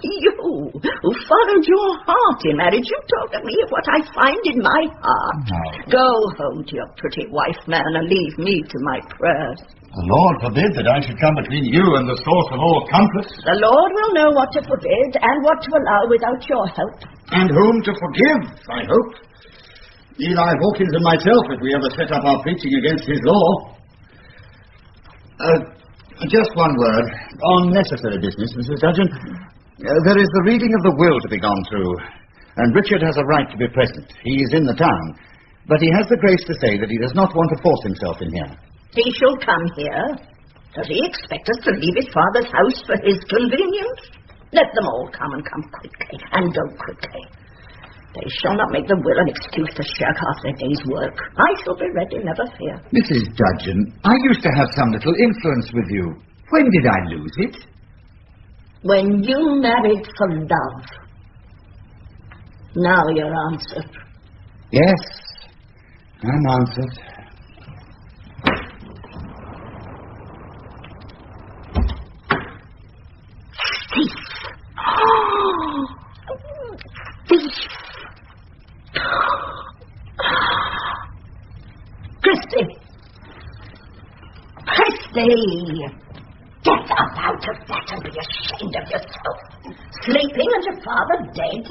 who followed your heart in marriage, you talk to me of what I find in my heart. No. Go home to your pretty wife, man, and leave me to my prayers. The Lord forbid that I should come between you and the source of all comfort. The Lord will know what to forbid and what to allow without your help. And whom to forgive, I hope. Eli Hawkins and myself, if we ever set up our preaching against his law. Just one word. On necessary business, Mrs. Dudgeon. There is the reading of the will to be gone through, and Richard has a right to be present. He is in the town, but he has the grace to say that he does not want to force himself in here. He shall come here. Does he expect us to leave his father's house for his convenience? Let them all come, and come quickly, and go quickly. They shall not make the will an excuse to shirk half their day's work. I shall be ready, never fear. Mrs. Dudgeon, I used to have some little influence with you. When did I lose it? When you married for love. Now you're answered. Yes, I'm answered. Thief! Thief! Christy! Christy! Get up out of that and be ashamed of yourself. Sleeping and your father dead.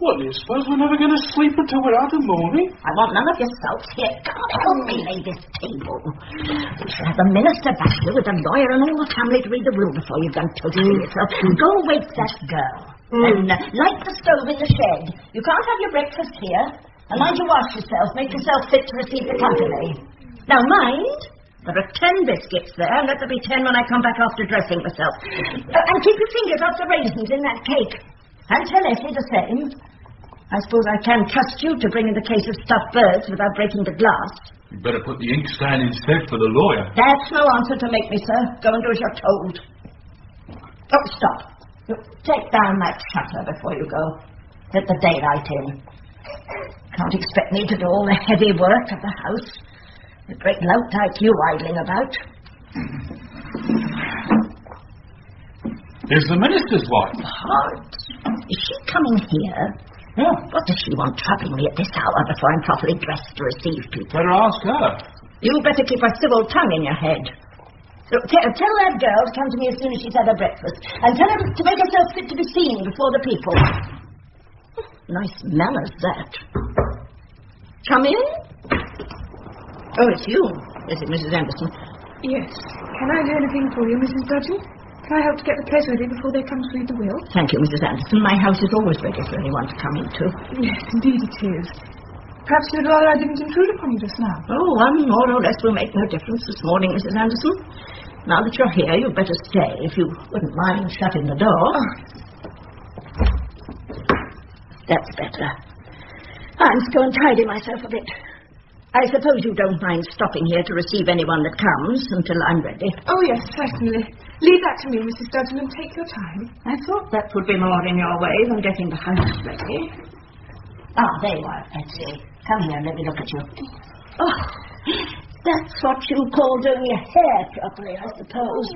What, do you suppose we're never going to sleep until we're out of mourning? I want none of your sulks here. Come on, help me lay this table. We shall have the minister back here with the lawyer and all the family to read the will before you've done toasting yourself. Go wake that girl. And light the stove in the shed. You can't have your breakfast here. And mind you wash yourself. Make yourself fit to receive the company. Now mind, there are 10 biscuits there, and let there be 10 when I come back after dressing myself. And keep your fingers off the raisins in that cake. And tell Effie the same. I suppose I can trust you to bring in the case of stuffed birds without breaking the glass. You'd better put the inkstand instead for the lawyer. That's no answer to make me, sir. Go and do as you're told. Oh, stop. Take down that shutter before you go. Let the daylight in. Can't expect me to do all the heavy work of the house. A great lout like you idling about. Here's the minister's wife. What? Is she coming here? Yeah. What does she want troubling me at this hour before I'm properly dressed to receive people? Better ask her. You'd better keep a civil tongue in your head. Look, tell that girl to come to me as soon as she's had her breakfast. And tell her to make herself fit to be seen before the people. Nice manners, that. Come in. Oh, it's you, is it, Mrs. Anderson? Yes. Can I do anything for you, Mrs. Dudgeon? Can I help to get the place ready before they come to read the will? Thank you, Mrs. Anderson. My house is always ready for anyone to come into. Yes, indeed it is. Perhaps you'd rather I didn't intrude upon you just now. Oh, one more or less will make no difference this morning, Mrs. Anderson. Now that you're here, you'd better stay, if you wouldn't mind shutting the door. Oh. That's better. I must go and tidy myself a bit. I suppose you don't mind stopping here to receive anyone that comes until I'm ready. Oh, yes, certainly. Leave that to me, Mrs. Dudgeon, and take your time. I thought that would be more in your way than getting the house ready. Ah, there you are, Patsy. Come here and let me look at you. Oh, that's what you call doing your hair properly, I suppose.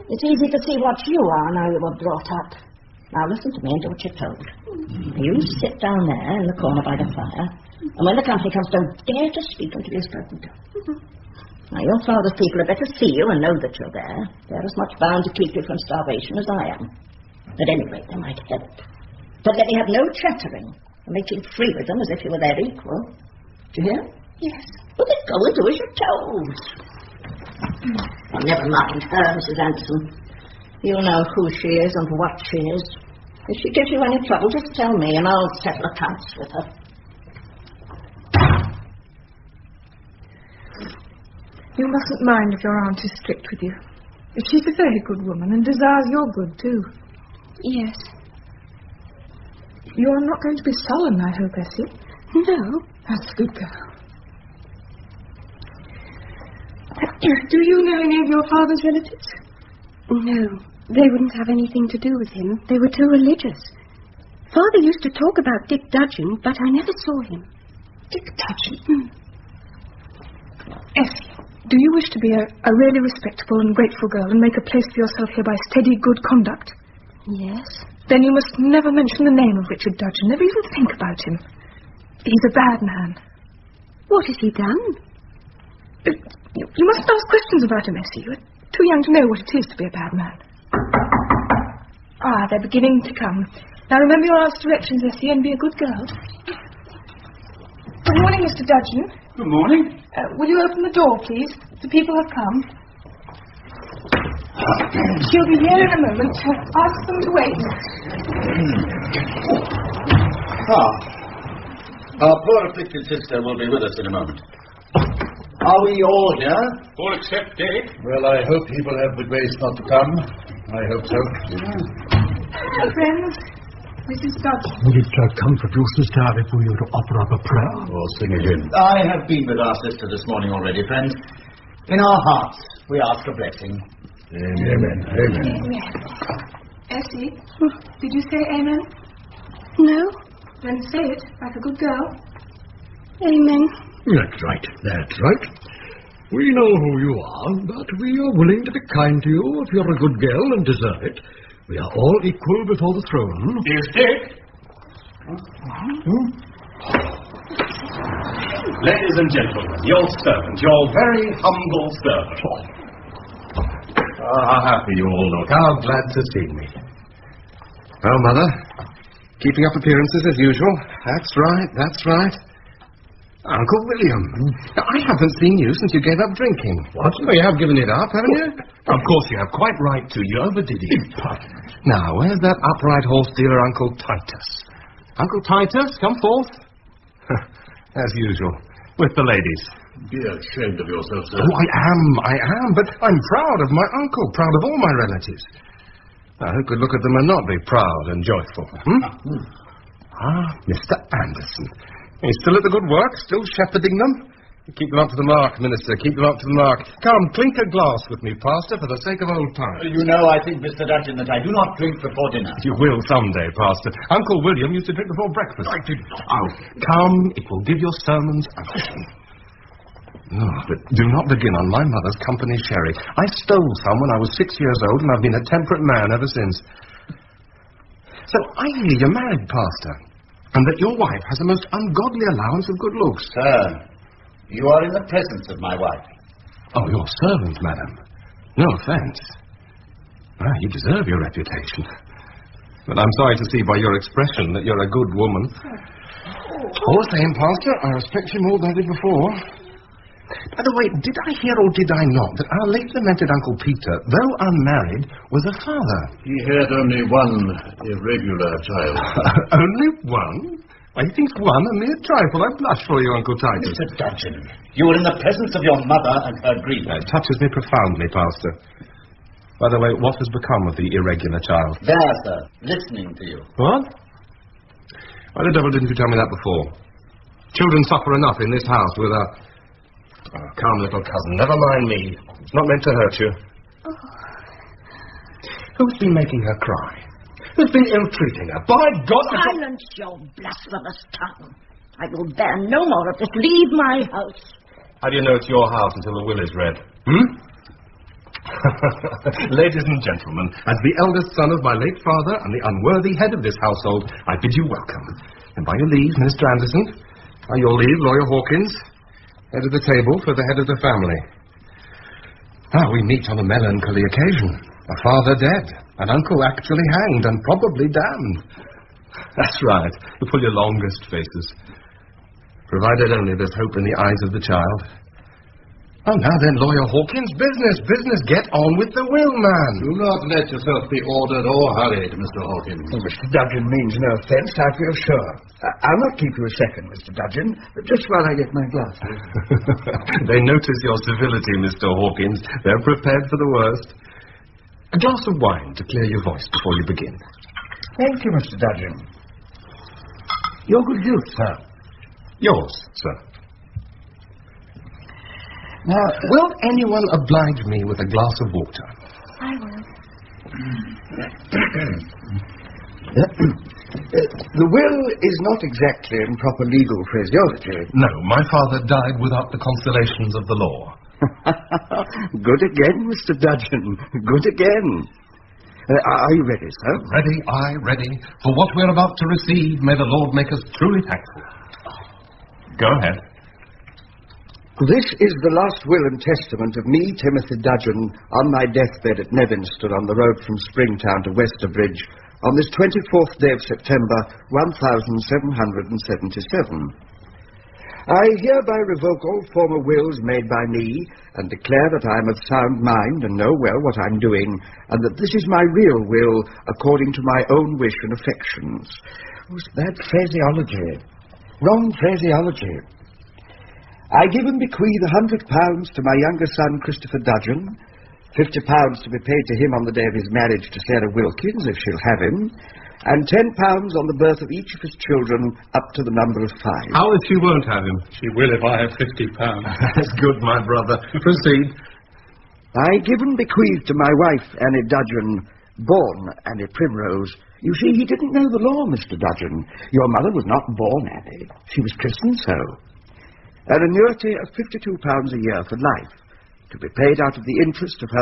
It's easy to see what you are now you were brought up. Now listen to me and do what you're told. You sit down there in the corner by the fire, and when the company comes, don't dare to speak until you're spoken to. Now, your father's people had better see you and know that you're there. They're as much bound to keep you from starvation as I am. At any rate, they might help. But let me have no chattering, and making free with them as if you were their equal. Do you hear? Yes. Well, then go and do as you're told. Oh, never mind her, Mrs. Anderson. You know who she is and what she is. If she gives you any trouble, just tell me and I'll settle accounts with her. You mustn't mind if your aunt is strict with you. She's a very good woman and desires your good, too. Yes. You're not going to be sullen, I hope, Essie. No. That's a good girl. Do you know any of your father's relatives? No. They wouldn't have anything to do with him. They were too religious. Father used to talk about Dick Dudgeon, but I never saw him. Dick Dudgeon? Essie, do you wish to be a really respectable and grateful girl and make a place for yourself here by steady good conduct? Yes. Then you must never mention the name of Richard Dudgeon, never even think about him. He's a bad man. What has he done? You mustn't ask questions about him, Essie. You're too young to know what it is to be a bad man. Ah, they're beginning to come. Now remember your aunt's directions, Essie, and be a good girl. Good morning, Mr. Dudgeon. Good morning. Will you open the door, please? The people have come. She'll be here in a moment. Ask them to wait. Our poor afflicted sister will be with us in a moment. Are we all here? All except Dick. Well, I hope he will have the grace not to come. I hope so. Hello, friends. Mrs. Dudgeon. Would it comfort your sister if we were to offer up a prayer? Or sing a hymn? I have been with our sister this morning already, friends. In our hearts, we ask a blessing. Amen. Amen. Amen. Essie, did you say amen? No. Then say it, like a good girl. Amen. That's right. That's right. We know who you are, but we are willing to be kind to you if you're a good girl and deserve it. We are all equal before the throne. Here's Dick. Ladies and gentlemen, your servant, your very humble servant. How happy you all look. How glad to see me. Well, Mother, keeping up appearances as usual. That's right. Uncle William, I haven't seen you since you gave up drinking. What? Oh, you have given it up, haven't you? Of course you have quite right to. You overdid it. Now, where's that upright horse dealer, Uncle Titus? Uncle Titus, come forth. As usual, with the ladies. Be ashamed of yourself, sir. Oh, I am, but I'm proud of my uncle, proud of all my relatives. Now, who could look at them and not be proud and joyful? Mr. Anderson. He's still at the good work, still shepherding them. Keep them up to the mark, Minister, keep them up to the mark. Come, clink a glass with me, Pastor, for the sake of old times. You know, I think, Mr. Dudgeon, that I do not drink before dinner. You will someday, Pastor. Uncle William used to drink before breakfast. I did not. Oh, come, it will give your sermons unction. No, but do not begin on my mother's company sherry. I stole some when I was 6 years old, and I've been a temperate man ever since. So I hear you're married, Pastor, and that your wife has a most ungodly allowance of good looks. Sir, you are in the presence of my wife. Oh, your servant, madam. No offense. You deserve your reputation. But I'm sorry to see by your expression that you're a good woman. All the same, Pastor, I respect you more than I did before. By the way, did I hear or did I not that our late lamented Uncle Peter, though unmarried, was a father? He had only one irregular child. Only one? He thinks one a mere trifle. I blush for you, Uncle Titus. Mr. Dudgeon, you are in the presence of your mother and her grief. It touches me profoundly, Pastor. By the way, what has become of the irregular child? There, sir, listening to you. What? Why the devil didn't you tell me that before? Children suffer enough in this house with a... Oh, come, little cousin, never mind me. It's not meant to hurt you. Who's been making her cry? Who's been ill-treating her? By God... Silence your blasphemous tongue. I will bear no more of this. Leave my house. How do you know it's your house until the will is read? Ladies and gentlemen, as the eldest son of my late father and the unworthy head of this household, I bid you welcome. And by your leave, Mr. Anderson, by your leave, Lawyer Hawkins, head of the table for the head of the family. We meet on a melancholy occasion. A father dead, an uncle actually hanged and probably damned. That's right. You pull your longest faces. provided only there's hope in the eyes of the child. Oh, now then, Lawyer Hawkins, business. Get on with the will, man. Do not let yourself be ordered or hurried, Mr. Hawkins. Oh, Mr. Dudgeon means no offence, I feel sure. I'll not keep you a second, Mr. Dudgeon, just while I get my glasses. They notice your civility, Mr. Hawkins. They're prepared for the worst. A glass of wine to clear your voice before you begin. Thank you, Mr. Dudgeon. Your good health, sir. Yours, sir. Now, will anyone oblige me with a glass of water? I will. The will is not exactly in proper legal phraseology. No, my father died without the consolations of the law. Good again, Mr. Dudgeon. Good again. Are you ready, sir? Ready. For what we're about to receive, may the Lord make us truly thankful. Go ahead. This is the last will and testament of me, Timothy Dudgeon, on my deathbed at Nevinston on the road from Springtown to Westerbridge on this 24th day of September, 1777. I hereby revoke all former wills made by me and declare that I am of sound mind and know well what I'm doing, and that this is my real will according to my own wish and affections. Oh, it's bad phraseology. Wrong phraseology. I give and bequeath £100 to my younger son, Christopher Dudgeon, £50 to be paid to him on the day of his marriage to Sarah Wilkins, if she'll have him, and £10 on the birth of each of his children up to the number of 5. How if she won't have him? She will if I have £50. That's good, my brother. Proceed. I give and bequeath to my wife, Annie Dudgeon, born Annie Primrose. You see, he didn't know the law, Mr. Dudgeon. Your mother was not born Annie. She was christened so. An annuity of £52 a year for life, to be paid out of the interest of her